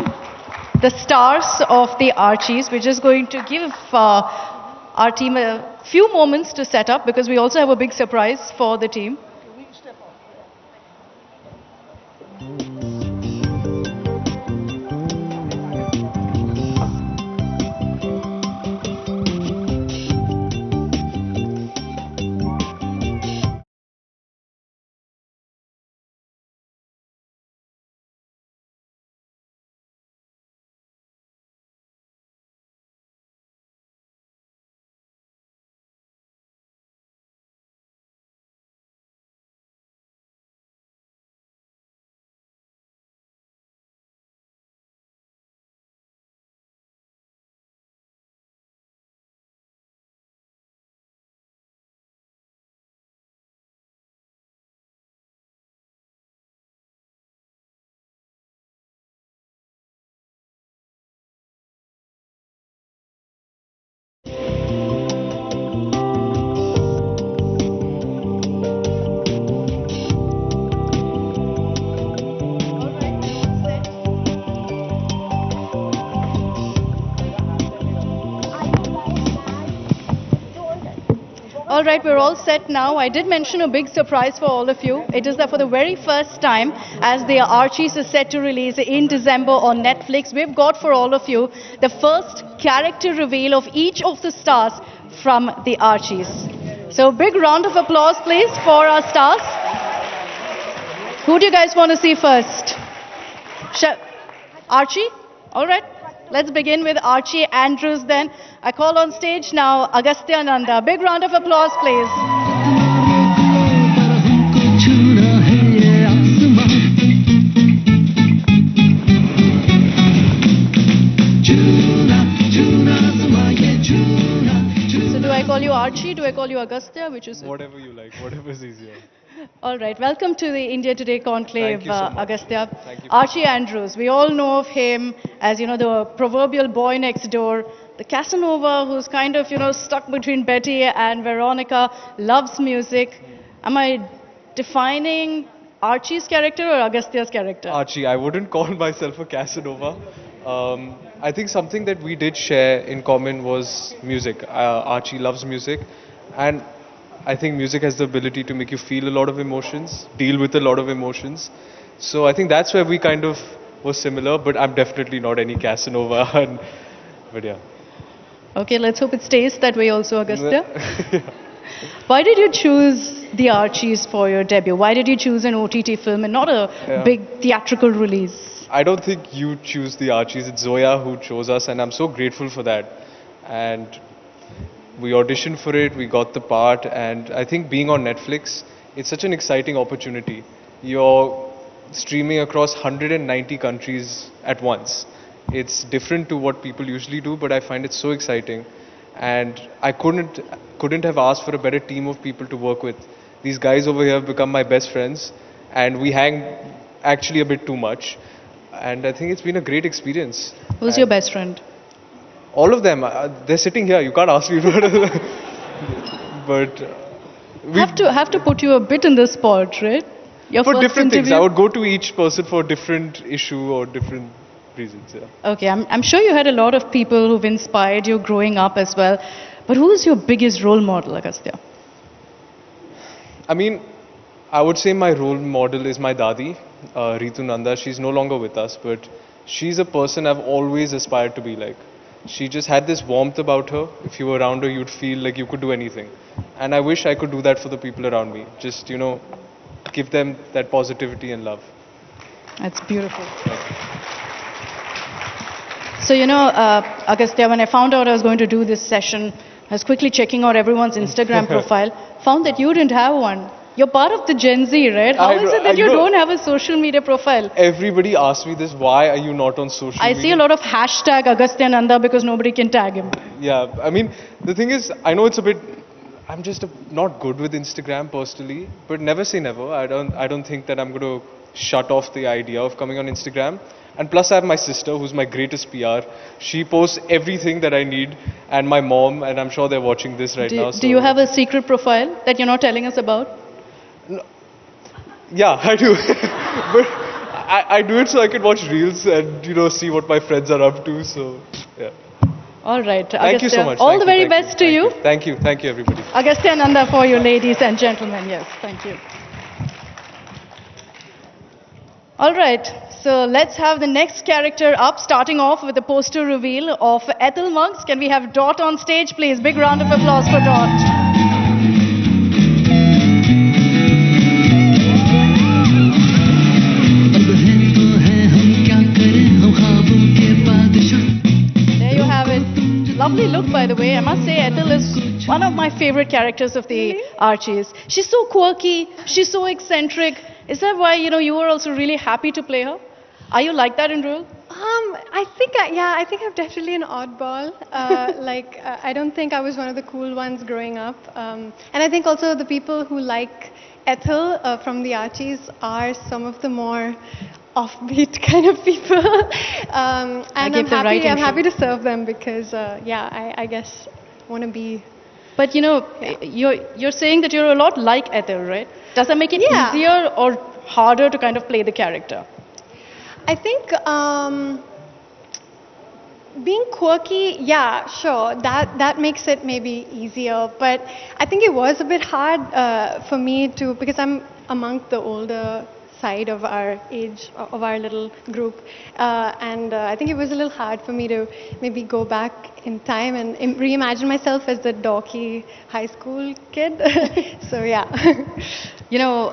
the stars of the Archies. We're just going to give our team a few moments to set up, because we also have a big surprise for the team. right, we're all set now. I did mention a big surprise for all of you. It is that for the very first time, as the Archies is set to release in December on Netflix, we've got for all of you the first character reveal of each of the stars from the Archies. So big round of applause, please, for our stars. Who do you guys want to see first? Archie? All right. Let's begin with Archie Andrews then. I call on stage now Agastya Nanda. Big round of applause, please. So do I call you Archie? Do I call you Agastya? Which is it? Whatever you like, whatever is easier. All right, welcome to the India Today Conclave, Thank you so much. Agastya. Thank you. Archie Andrews, we all know of him as, the proverbial boy next door, the Casanova who's kind of, stuck between Betty and Veronica, loves music. Am I defining Archie's character or Agastya's character? Archie, I wouldn't call myself a Casanova. I think something that we did share in common was music. Archie loves music, and I think music has the ability to make you feel a lot of emotions, deal with a lot of emotions. So I think that's where we kind of were similar, but I'm definitely not any Casanova. But yeah. Okay, let's hope it stays that way also, Agastya. Why did you choose the Archies for your debut? Why did you choose an OTT film and not a big theatrical release? I don't think you choose the Archies. It's Zoya who chose us, and I'm so grateful for that. And we auditioned for it, we got the part, and I think being on Netflix, it's such an exciting opportunity. You're streaming across 190 countries at once. It's different to what people usually do, but I find it so exciting. And I couldn't have asked for a better team of people to work with. These guys over here have become my best friends, and we hang actually a bit too much. And I think it's been a great experience. Who's your best friend? All of them. They're sitting here. You can't ask me. But have to put you a bit in the spot, right? Your for first different things. interview? I would go to each person for a different issue or different reasons. Yeah. Okay, I'm sure you had a lot of people who've inspired you growing up as well. But who's your biggest role model, Agastya? I mean, I would say my role model is my dadi, Ritu Nanda. She's no longer with us, but she's a person I've always aspired to be like. She just had this warmth about her. If you were around her, you'd feel like you could do anything. And I wish I could do that for the people around me. Just, give them that positivity and love. That's beautiful. So, Agastya, when I found out I was going to do this session, I was quickly checking out everyone's Instagram profile, found that you didn't have one. You're part of the Gen Z, right? How is it that you don't have a social media profile? Everybody asks me this, why are you not on social media? I see a lot of hashtag Agastya Nanda because nobody can tag him. Yeah, I mean, the thing is, I know it's a bit, I'm just not good with Instagram personally, but never say never. I don't think that I'm going to shut off the idea of coming on Instagram. And plus I have my sister, who's my greatest PR. She posts everything that I need, and my mom, and I'm sure they're watching this right now. Do you have a secret profile that you're not telling us about? No. Yeah, I do. But I do it so I can watch reels and, see what my friends are up to. So, yeah. All right. Thank you so much. All the very best to you. Thank you, everybody. Agastya Nanda for you, ladies and gentlemen. Yes, thank you. All right. So let's have the next character up, starting off with the poster reveal of Ethel Monks. Can we have Dot on stage, please? Big round of applause for Dot. Lovely look, by the way. I must say, Ethel is one of my favorite characters of the Archies. She's so quirky. She's so eccentric. Is that why, you were also really happy to play her? Are you like that in real? I think I'm definitely an oddball. I don't think I was one of the cool ones growing up. And I think also the people who like Ethel from the Archies are some of the more offbeat kind of people. And I'm happy to serve them because, I guess I want to be... But you're saying that you're a lot like Ethel, right? Does that make it easier or harder to kind of play the character? I think being quirky, yeah, sure, that makes it maybe easier. But I think it was a bit hard for me to, because I'm among the older side of our age, of our little group, and I think it was a little hard for me to maybe go back in time and reimagine myself as the dorky high school kid. So yeah. You know,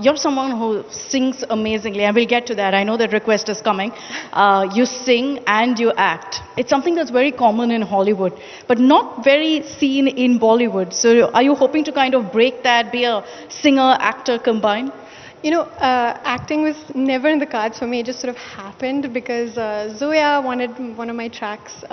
you're someone who sings amazingly, and we'll get to that. I know that request is coming. You sing and you act. It's something that's very common in Hollywood, but not very seen in Bollywood. So are you hoping to kind of break that, be a singer, actor combined? You know, acting was never in the cards for me. It just sort of happened because Zoya wanted one of my tracks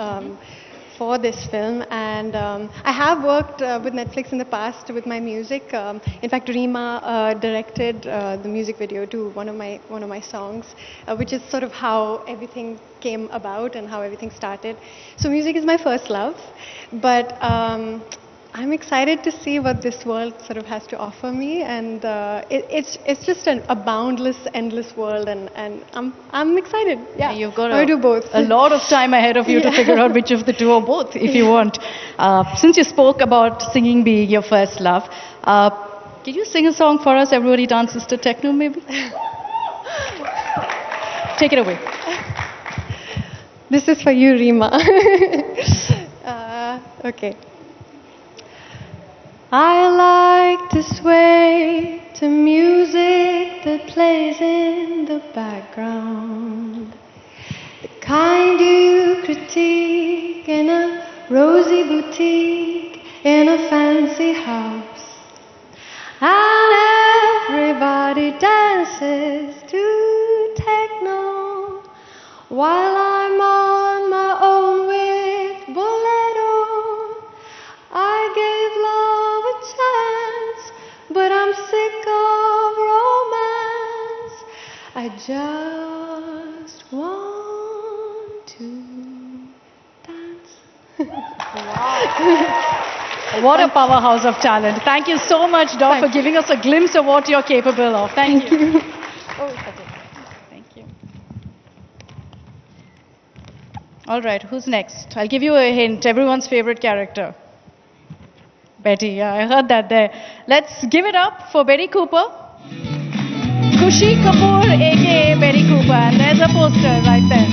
for this film, and I have worked with Netflix in the past with my music. In fact, Reema directed the music video to one of my songs, which is sort of how everything came about and how everything started. So music is my first love, but I'm excited to see what this world sort of has to offer me, and it's just a boundless, endless world, and I'm excited. Yeah, you've got I do both. A lot of time ahead of you to figure out which of the two or both, if you want. Since you spoke about singing being your first love, can you sing a song for us? Everybody dances to techno, maybe. Take it away. This is for you, Reema. Okay. I like to sway to music that plays in the background, the kind you critique in a rosy boutique in a fancy house, and everybody dances to techno while I'm on my own with Bolero. I gave love a chance, but I'm sick of romance. I just want to dance. Wow. What a powerhouse of talent. Thank you so much, Doc, for giving us a glimpse of what you're capable of. Thank you. Thank you. All right, who's next? I'll give you a hint. Everyone's favorite character. Betty, yeah, I heard that there. Let's give it up for Betty Cooper. Khushi Kapoor, aka Betty Cooper. And there's a poster right there.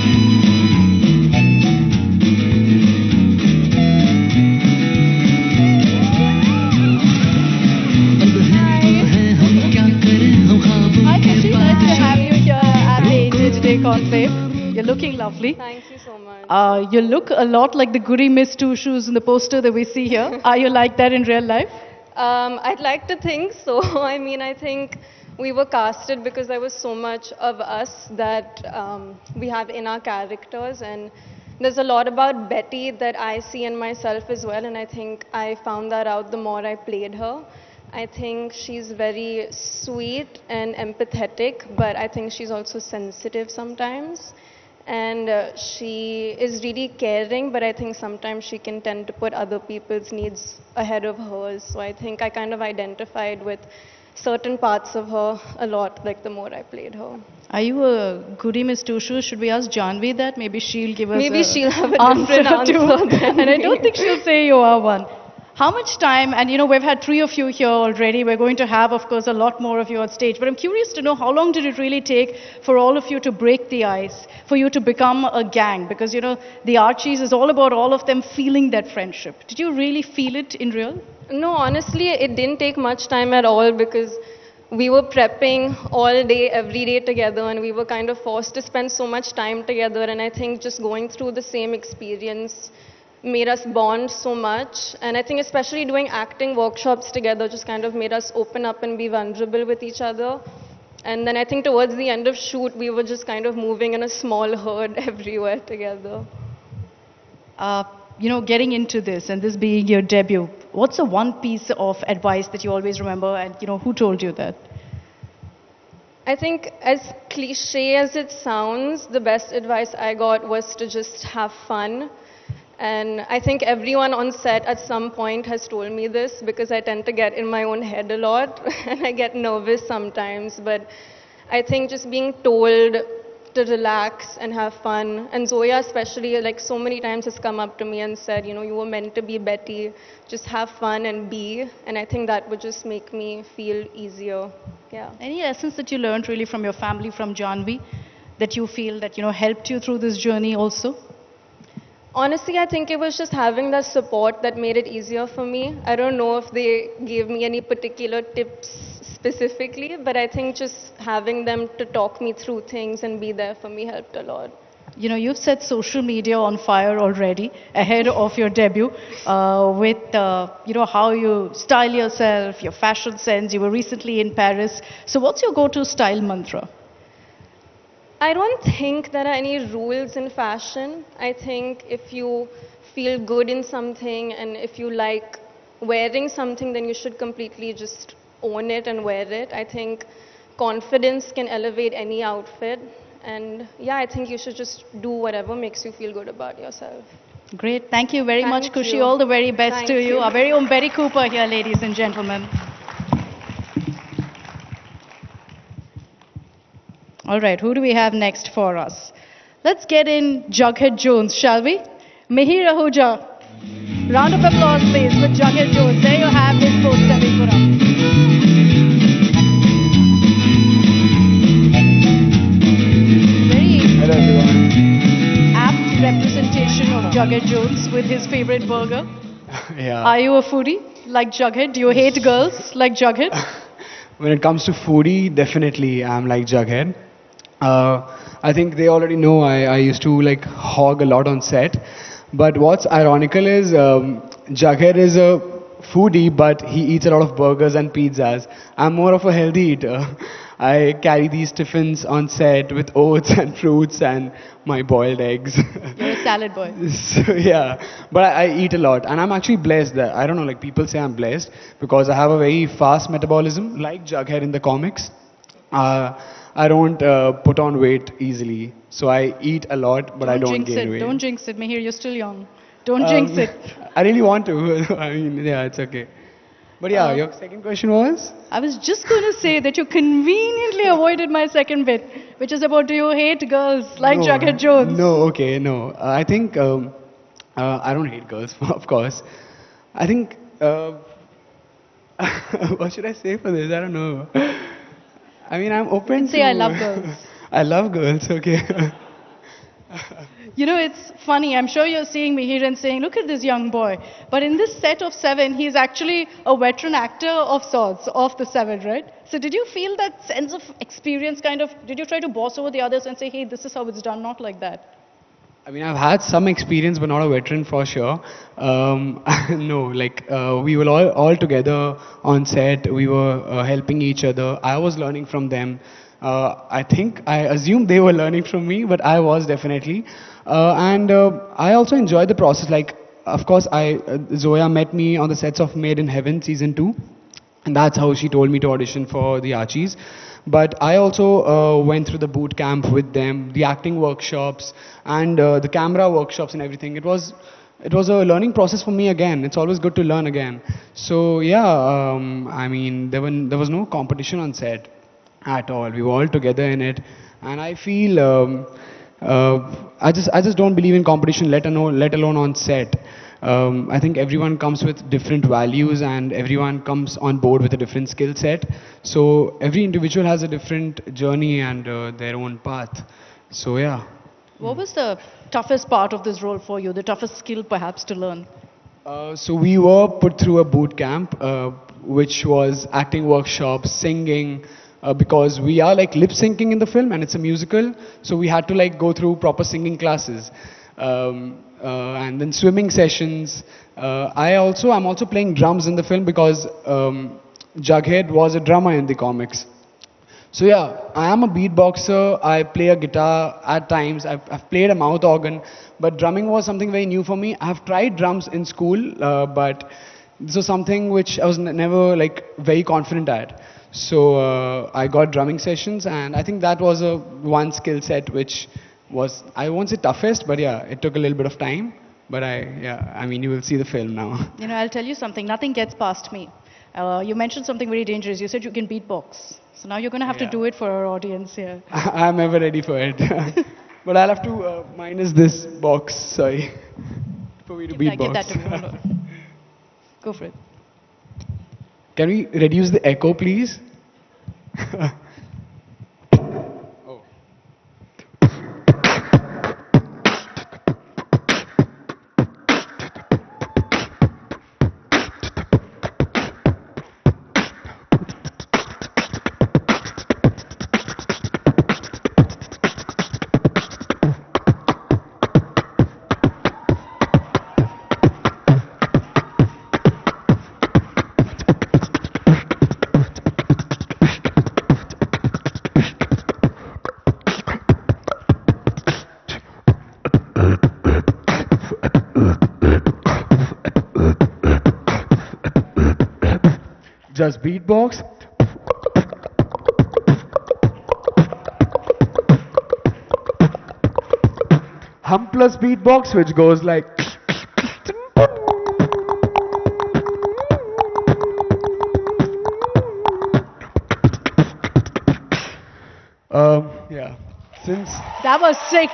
Hi Khushi, nice to have you here at the Today Conclave. You're looking lovely. Thank you so much. You look a lot like the goody Miss Two Shoes in the poster that we see here. Are you like that in real life? I'd like to think so. I mean, I think we were casted because there was so much of us that we have in our characters, and there's a lot about Betty that I see in myself as well, and I think I found that out the more I played her. I think she's very sweet and empathetic, but I think she's also sensitive sometimes. And she is really caring, but I think sometimes she can tend to put other people's needs ahead of hers. So I think I kind of identified with certain parts of her a lot, like the more I played her. Are you a goody Miss Two Shoes? Should we ask Janvi that? Maybe she'll give us Maybe she'll have a different answer than And I me. don't think she'll say you are one. How much time, and you know, we've had 3 of you here already. We're going to have, of course, a lot more of you on stage. But I'm curious to know, how long did it really take for all of you to break the ice, for you to become a gang? Because, you know, the Archies is all about all of them feeling that friendship. Did you really feel it in real? No, honestly, it didn't take much time at all because we were prepping all day, every day together, and we were kind of forced to spend so much time together. And I think just going through the same experience made us bond so much. And I think especially doing acting workshops together just kind of made us open up and be vulnerable with each other. And then I think towards the end of shoot, we were just kind of moving in a small herd everywhere together. You know, getting into this and this being your debut, what's the one piece of advice that you always remember, and you know, who told you that? I think as cliche as it sounds, the best advice I got was to just have fun. And I think everyone on set at some point has told me this because I tend to get in my own head a lot and I get nervous sometimes. But I think just being told to relax and have fun. And Zoya especially, like so many times has come up to me and said, you know, you were meant to be Betty, just have fun and be. And I think that would just make me feel easier. Yeah. Any lessons that you learned really from your family, from Janvi, that you feel that, you know, helped you through this journey also? Honestly, I think it was just having that support that made it easier for me. I don't know if they gave me any particular tips specifically, but I think just having them to talk me through things and be there for me helped a lot. You know, you've set social media on fire already ahead of your debut with, you know, how you style yourself, your fashion sense. You were recently in Paris. So what's your go-to style mantra? I don't think there are any rules in fashion. I think if you feel good in something and if you like wearing something, then you should completely just own it and wear it. I think confidence can elevate any outfit. And yeah, I think you should just do whatever makes you feel good about yourself. Great. Thank you very much, Thank Kushi. you. All the very best Thank to you. you. Our very own Betty Cooper here, ladies and gentlemen. All right, who do we have next for us? Let's get in Jughead Jones, shall we? Mihir Ahuja. Round of applause, please, for Jughead Jones. There you have his poster being put up. Hello everyone. Apt representation of Jughead Jones with his favorite burger. Yeah. Are you a foodie like Jughead? Do you hate girls like Jughead? When it comes to foodie, definitely I'm like Jughead. I think they already know I used to like hog a lot on set. But what's ironical is Jughead is a foodie, but he eats a lot of burgers and pizzas. I'm more of a healthy eater. I carry these tiffins on set with oats and fruits and my boiled eggs. You're a salad boy. So yeah, but I eat a lot, and I'm actually blessed that I don't know. Like people say, I'm blessed because I have a very fast metabolism, like Jughead in the comics. I don't put on weight easily, so I eat a lot, but I don't jinx gain it. weight. Don't jinx it, Mihir. You're still young. Don't jinx it. I really want to. I mean, yeah, it's okay. But yeah, your second question was? I was just going to say that you conveniently avoided my second bit, which is about do you hate girls like No, Jughead Jones? No, okay, no. I think I don't hate girls, of course. I think what should I say for this? I don't know. I mean, I'm open to. Say I love girls. I love girls. Okay. You know, it's funny. I'm sure you're seeing me here and saying, look at this young boy. But in this set of 7, he's actually a veteran actor of sorts, of the 7, right? So did you feel that sense of experience kind of, did you try to boss over the others and say, hey, this is how it's done, not like that? I mean, I've had some experience, but not a veteran for sure. No, like we were all together on set. We were helping each other. I was learning from them. I assume they were learning from me, but I was definitely. I also enjoyed the process. Like, of course, Zoya met me on the sets of Made in Heaven season 2, and that's how she told me to audition for the Archies. But I also went through the boot camp with them, the acting workshops, and the camera workshops and everything. It was a learning process for me again. It's always good to learn again. So yeah, I mean, there was no competition on set at all. We were all together in it, and I feel I just don't believe in competition, let alone on set. I think everyone comes with different values and everyone comes on board with a different skill set. So every individual has a different journey and their own path. So yeah. What was the toughest part of this role for you, the toughest skill perhaps to learn? So we were put through a boot camp, which was acting workshops, singing, because we are like lip syncing in the film and it's a musical. So we had to like go through proper singing classes. And then swimming sessions. I'm also playing drums in the film because Jughead was a drummer in the comics. So yeah, I am a beatboxer. I play a guitar at times. I've played a mouth organ, but drumming was something very new for me. I've tried drums in school, but this was something which I was never like very confident at. So I got drumming sessions, and I think that was one skill set which was, I won't say toughest, but yeah, it took a little bit of time. But I mean, you will see the film now. You know, I'll tell you something, nothing gets past me. You mentioned something very dangerous. You said you can beatbox. So now you're going to have to Yeah. do it for our audience here. I'm ever ready for it. But I'll have to minus this box, sorry, for me to beatbox. Give that to me. Hold on. Go for it. Can we reduce the echo, please? Just beatbox. Hum plus beatbox, which goes like. Yeah. Since That was sick.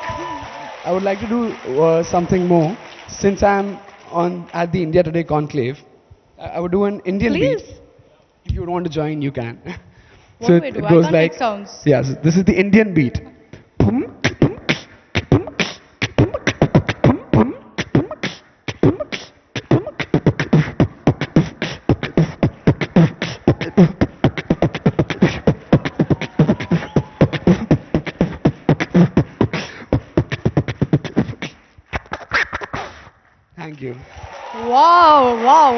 I would like to do something more. Since I'm at the India Today Conclave, I would do an Indian Please. beat. If you want to join, you can. What do we do? I can't make sounds. Yes, this is the Indian beat. Thank you. Wow, wow.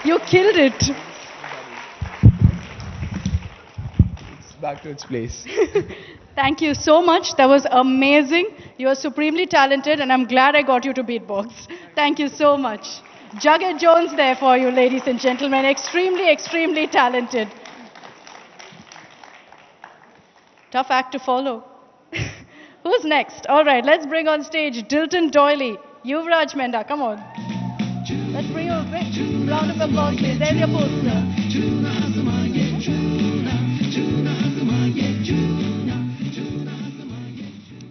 You killed it. It's back to its place. Thank you so much. That was amazing. You are supremely talented, and I'm glad I got you to beatbox. Thank you so much. Jugget Jones there for you, ladies and gentlemen. Extremely, extremely talented. Tough act to follow. Who's next? All right, let's bring on stage Dilton Doyley. Yuvraj Menda, come on. Let's bring you a big round of applause, please. There's your poster.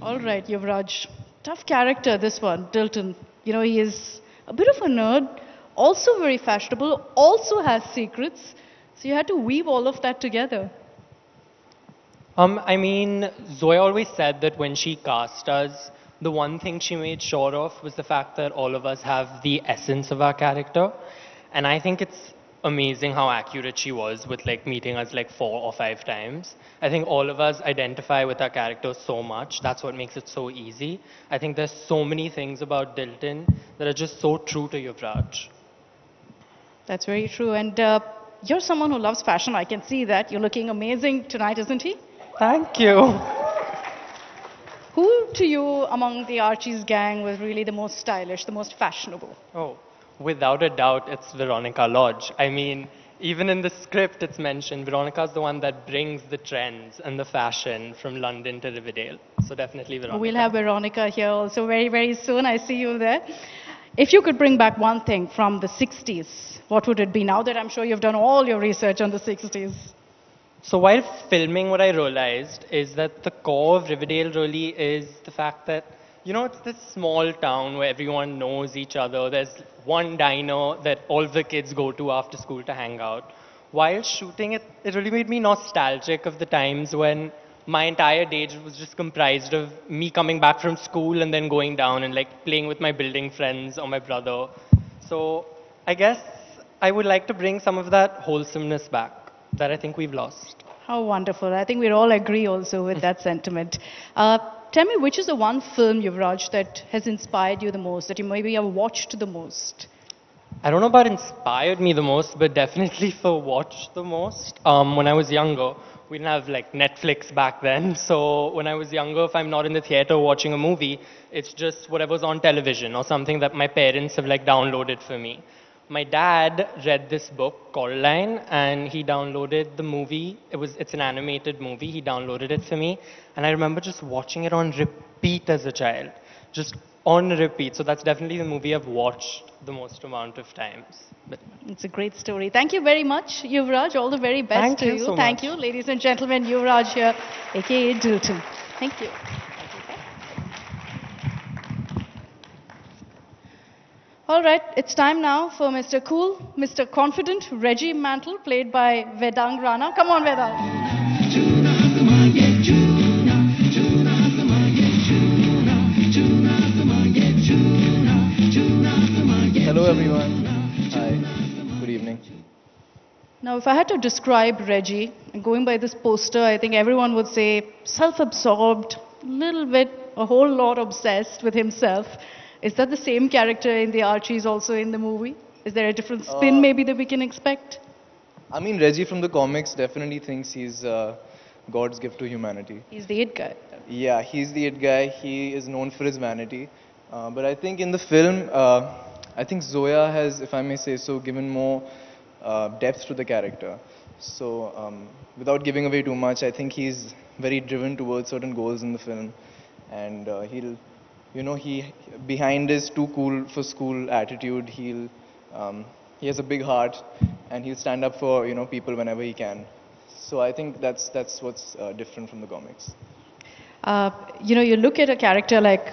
All right, Yuvraj. Tough character, this one, Dilton. You know, he is a bit of a nerd, also very fashionable, also has secrets. So you had to weave all of that together. I mean, Zoya always said that when she cast us, the one thing she made sure of was the fact that all of us have the essence of our character. And I think it's amazing how accurate she was with like meeting us like 4 or 5 times. I think all of us identify with our characters so much. That's what makes it so easy. I think there's so many things about Dilton that are just so true to Yuvraj. That's very true. And you're someone who loves fashion. I can see that. You're looking amazing tonight, isn't he? Thank you. Who to you among the Archies gang was really the most stylish, the most fashionable? Oh, without a doubt, it's Veronica Lodge. I mean, even in the script it's mentioned, Veronica's the one that brings the trends and the fashion from London to Riverdale. So definitely Veronica. We'll have Veronica here also very, very soon. I see you there. If you could bring back one thing from the 60s, what would it be? Now that I'm sure you've done all your research on the 60s. So while filming, what I realized is that the core of Riverdale really is the fact that, you know, it's this small town where everyone knows each other. There's one diner that all the kids go to after school to hang out. While shooting it, it really made me nostalgic of the times when my entire day was just comprised of me coming back from school and then going down and like playing with my building friends or my brother. So I guess I would like to bring some of that wholesomeness back that I think we've lost. How wonderful. I think we all agree also with that sentiment. Tell me, which is the one film, Yuvraj, that has inspired you the most, that you maybe have watched the most? I don't know about inspired me the most, but definitely for watched the most. When I was younger, we didn't have like Netflix back then. So when I was younger, if I'm not in the theater watching a movie, it's just whatever's on television or something that my parents have like downloaded for me. My dad read this book, Coraline, and he downloaded the movie. It's an animated movie. He downloaded it for me. And I remember just watching it on repeat as a child. Just on repeat. So that's definitely the movie I've watched the most amount of times. But It's a great story. Thank you very much, Yuvraj. All the very best Thank to you you. so Thank much. you, ladies and gentlemen. Yuvraj here, aka Dilton. Thank you. All right, it's time now for Mr. Cool, Mr. Confident, Reggie Mantle, played by Vedang Rana. Come on, Vedang. Hello everyone. Hi. Good evening. Now, if I had to describe Reggie, and going by this poster, I think everyone would say self-absorbed, a little bit, a whole lot obsessed with himself. Is that the same character in the Archies also in the movie? Is there a different spin maybe that we can expect? I mean, Reggie from the comics definitely thinks he's God's gift to humanity. He's the it guy. Yeah, he's the it guy. He is known for his vanity. But I think in the film, I think Zoya has, if I may say so, given more depth to the character. So, without giving away too much, I think he's very driven towards certain goals in the film. And he'll, behind his too cool for school attitude, he has a big heart and he'll stand up for, people whenever he can. So I think that's what's different from the comics. You look at a character like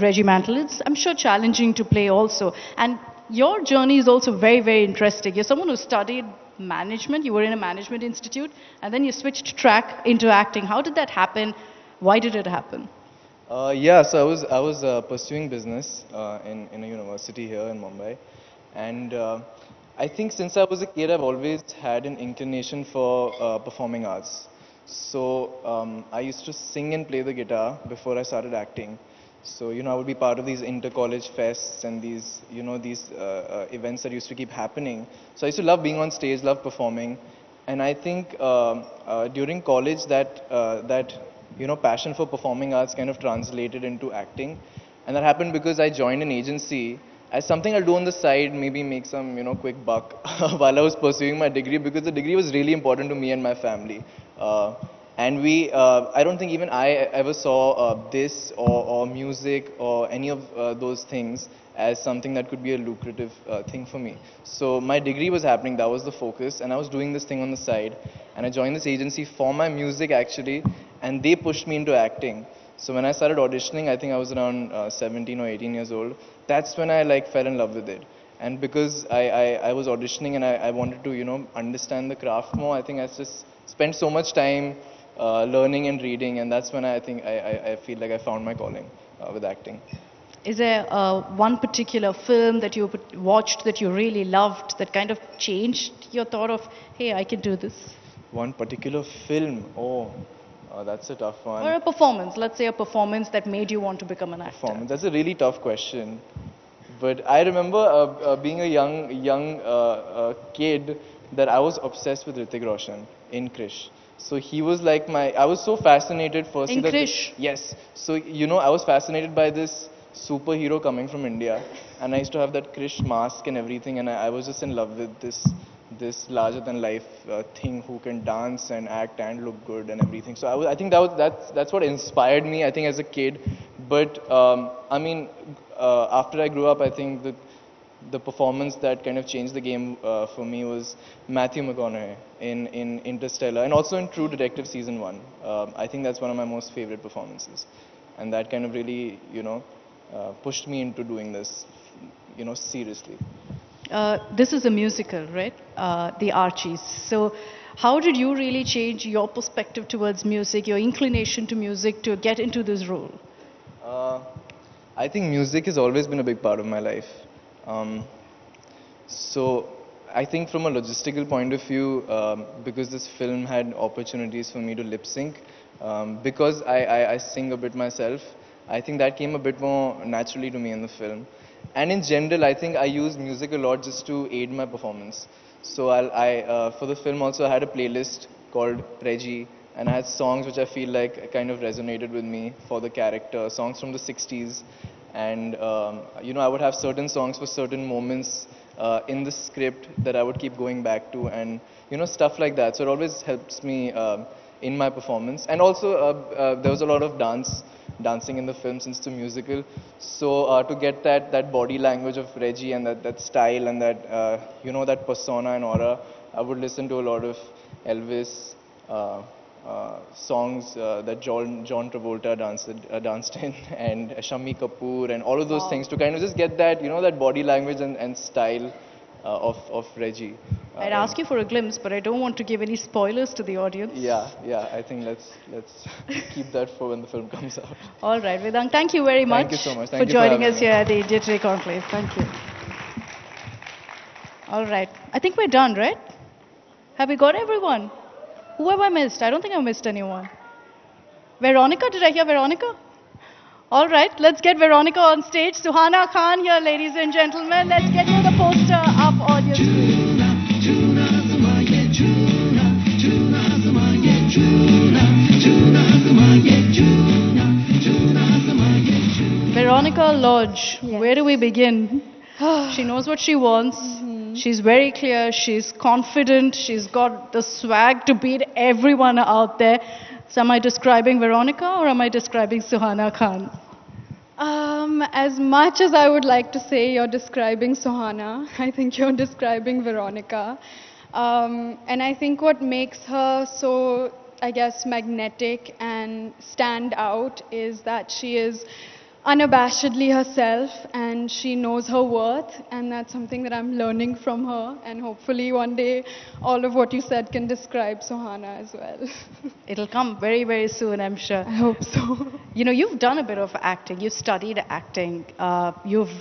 Reggie Mantle, it's, I'm sure, challenging to play also. And your journey is also very, very interesting. You're someone who studied management, you were in a management institute, and then you switched track into acting. How did that happen? Why did it happen? Yeah, so I was pursuing business in a university here in Mumbai. And I think since I was a kid, I've always had an inclination for performing arts. So I used to sing and play the guitar before I started acting. So I would be part of these inter-college fests and these events that used to keep happening. So I used to love being on stage, love performing, and I think during college that passion for performing arts kind of translated into acting, and that happened because I joined an agency as something I'll do on the side, maybe make some quick buck while I was pursuing my degree, because the degree was really important to me and my family. And I don't think even I ever saw this or music or any of those things as something that could be a lucrative thing for me. So my degree was happening, that was the focus, and I was doing this thing on the side. And I joined this agency for my music actually, and they pushed me into acting. So when I started auditioning, I think I was around 17 or 18 years old. That's when I fell in love with it. And because I was auditioning and I wanted to understand the craft more, I think I just spent so much time learning and reading, and that's when I think I feel like I found my calling with acting. Is there one particular film that you watched that you really loved that kind of changed your thought of, hey, I can do this? One particular film? That's a tough one. Or a performance, let's say a performance that made you want to become an actor. Performance, that's a really tough question. But I remember being a young kid that I was obsessed with Hrithik Roshan in Krish. So he was like I was so fascinated firstly. In Krish? Yes. So, I was fascinated by this superhero coming from India. And I used to have that Krish mask and everything. And I was just in love with this larger than life thing who can dance and act and look good and everything. So I think that's what inspired me, I think, as a kid. But after I grew up, I think the performance that kind of changed the game for me was Matthew McConaughey in Interstellar, and also in True Detective Season 1. I think that's one of my most favorite performances. And that kind of really, pushed me into doing this, seriously. This is a musical, right? The Archies. So how did you really change your perspective towards music, your inclination to music to get into this role? I think music has always been a big part of my life. So I think from a logistical point of view, because this film had opportunities for me to lip sync, because I sing a bit myself, I think that came a bit more naturally to me in the film. And in general, I think I use music a lot just to aid my performance. So for the film also, I had a playlist called Reggie, and I had songs which I feel like kind of resonated with me for the character, songs from the 60s. And, I would have certain songs for certain moments in the script that I would keep going back to, and, stuff like that. So it always helps me in my performance. And also, there was a lot of dance dancing in the film since it's a musical. So to get that body language of Reggie and that style and that that persona and aura, I would listen to a lot of Elvis songs that John Travolta danced in, and Shami Kapoor and all of those things to kind of just get that that body language and style of Reggie. I'd ask you for a glimpse, but I don't want to give any spoilers to the audience. Yeah, I think let's keep that for when the film comes out. All right, Vedang, thank you very much, Thank you so much. for Thank you joining us having me. here at the India Today Conclave. Thank you. All right, I think we're done, right? Have we got everyone? Who have I missed? I don't think I missed anyone. Veronica, did I hear Veronica? All right, let's get Veronica on stage. Suhana Khan here, ladies and gentlemen. Let's get you the poster up on your screen. Veronica Lodge, where do we begin? She knows what she wants. She's very clear. She's confident. She's got the swag to beat everyone out there. So am I describing Veronica or am I describing Suhana Khan? As much as I would like to say you're describing Suhana, I think you're describing Veronica. And I think what makes her so, I guess, magnetic and stand out is that she is unabashedly herself and she knows her worth, and that's something that I'm learning from her, and hopefully one day all of what you said can describe Suhana as well. It'll come very, very soon, I'm sure. I hope so. You know, you've done a bit of acting. You've studied acting. You've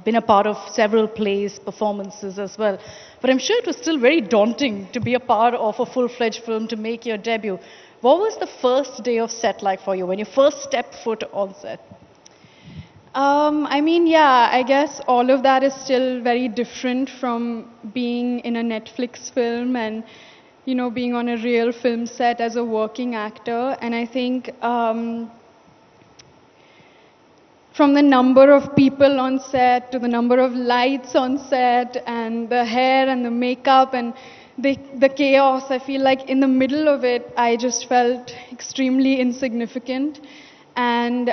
been a part of several plays, performances as well. But I'm sure it was still very daunting to be a part of a full-fledged film, to make your debut. What was the first day of set like for you, when you first stepped foot on set? I mean, yeah, I guess all of that is still very different from being in a Netflix film and, being on a real film set as a working actor. And I think from the number of people on set to the number of lights on set and the hair and the makeup and the chaos, I feel like in the middle of it, I just felt extremely insignificant. And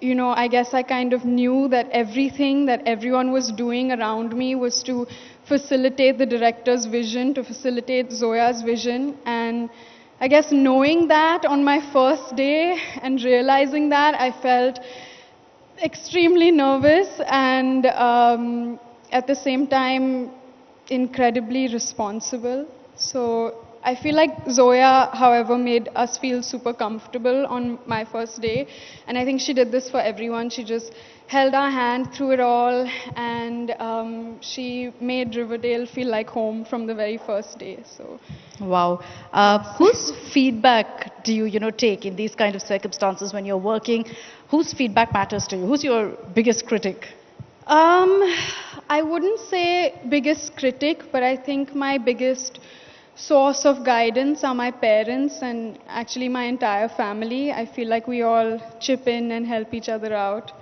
I guess I kind of knew that everything that everyone was doing around me was to facilitate the director's vision, to facilitate Zoya's vision. And I guess knowing that on my first day and realizing that, I felt extremely nervous and at the same time incredibly responsible. So I feel like Zoya, however, made us feel super comfortable on my first day. And I think she did this for everyone. She just held our hand through it all, and she made Riverdale feel like home from the very first day. So, wow. Whose feedback do you, take in these kind of circumstances when you're working? Whose feedback matters to you? Who's your biggest critic? I wouldn't say biggest critic, but I think my biggest source of guidance are my parents and actually my entire family. I feel like we all chip in and help each other out.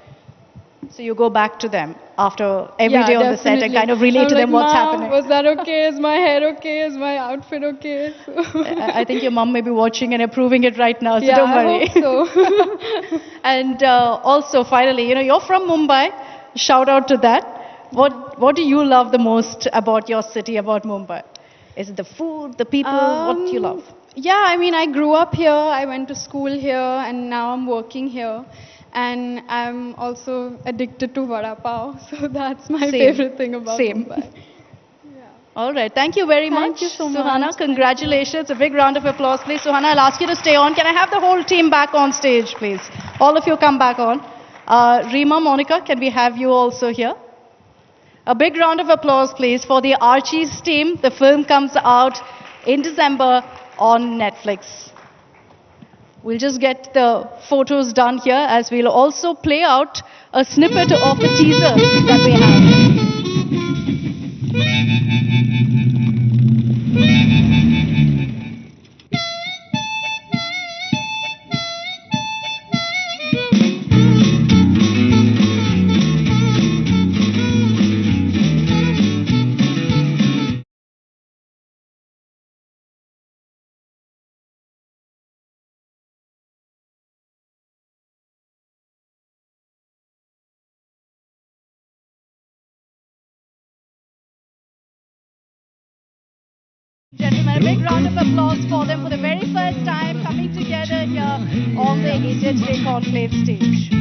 So you go back to them after every day on the set and kind of relate I'm to them like, what's Mom, happening. was that okay? Is my hair okay? Is my outfit okay? So I think your mom may be watching and approving it right now, so yeah, don't worry. I hope so. And also, finally, you're from Mumbai. Shout out to that. What do you love the most about your city, about Mumbai? Is it the food, the people? What do you love? Yeah, I mean, I grew up here. I went to school here, and now I'm working here. And I'm also addicted to vada pav, so that's my favorite thing about Mumbai. All right. Thank you very much. Thank you so Suhana, much. congratulations. A big round of applause, please. Suhana, I'll ask you to stay on. Can I have the whole team back on stage, please? All of you come back on. Rima, Monica, can we have you also here? A big round of applause, please, for the Archies team. The film comes out in December on Netflix. We'll just get the photos done here, as we'll also play out a snippet of the teaser that we have. Gentlemen, a big round of applause for them for the very first time coming together here on the India Today Conclave stage.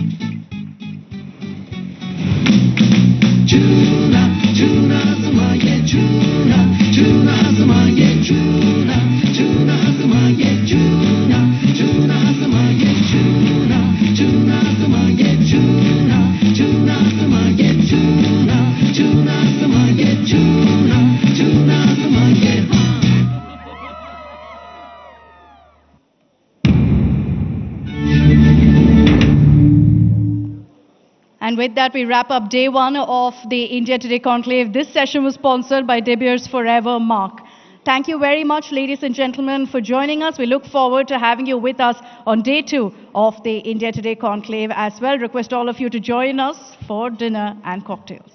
And with that, we wrap up day one of the India Today Conclave. This session was sponsored by De Beers Forever Mark. Thank you very much, ladies and gentlemen, for joining us. We look forward to having you with us on day two of the India Today Conclave as well. Request all of you to join us for dinner and cocktails.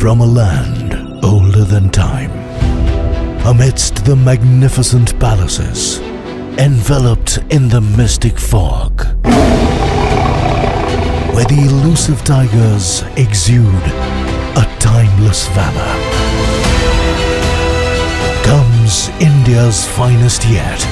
From a land older than time, amidst the magnificent palaces, enveloped in the mystic fog, where the elusive tigers exude a timeless valor, comes India's finest yet.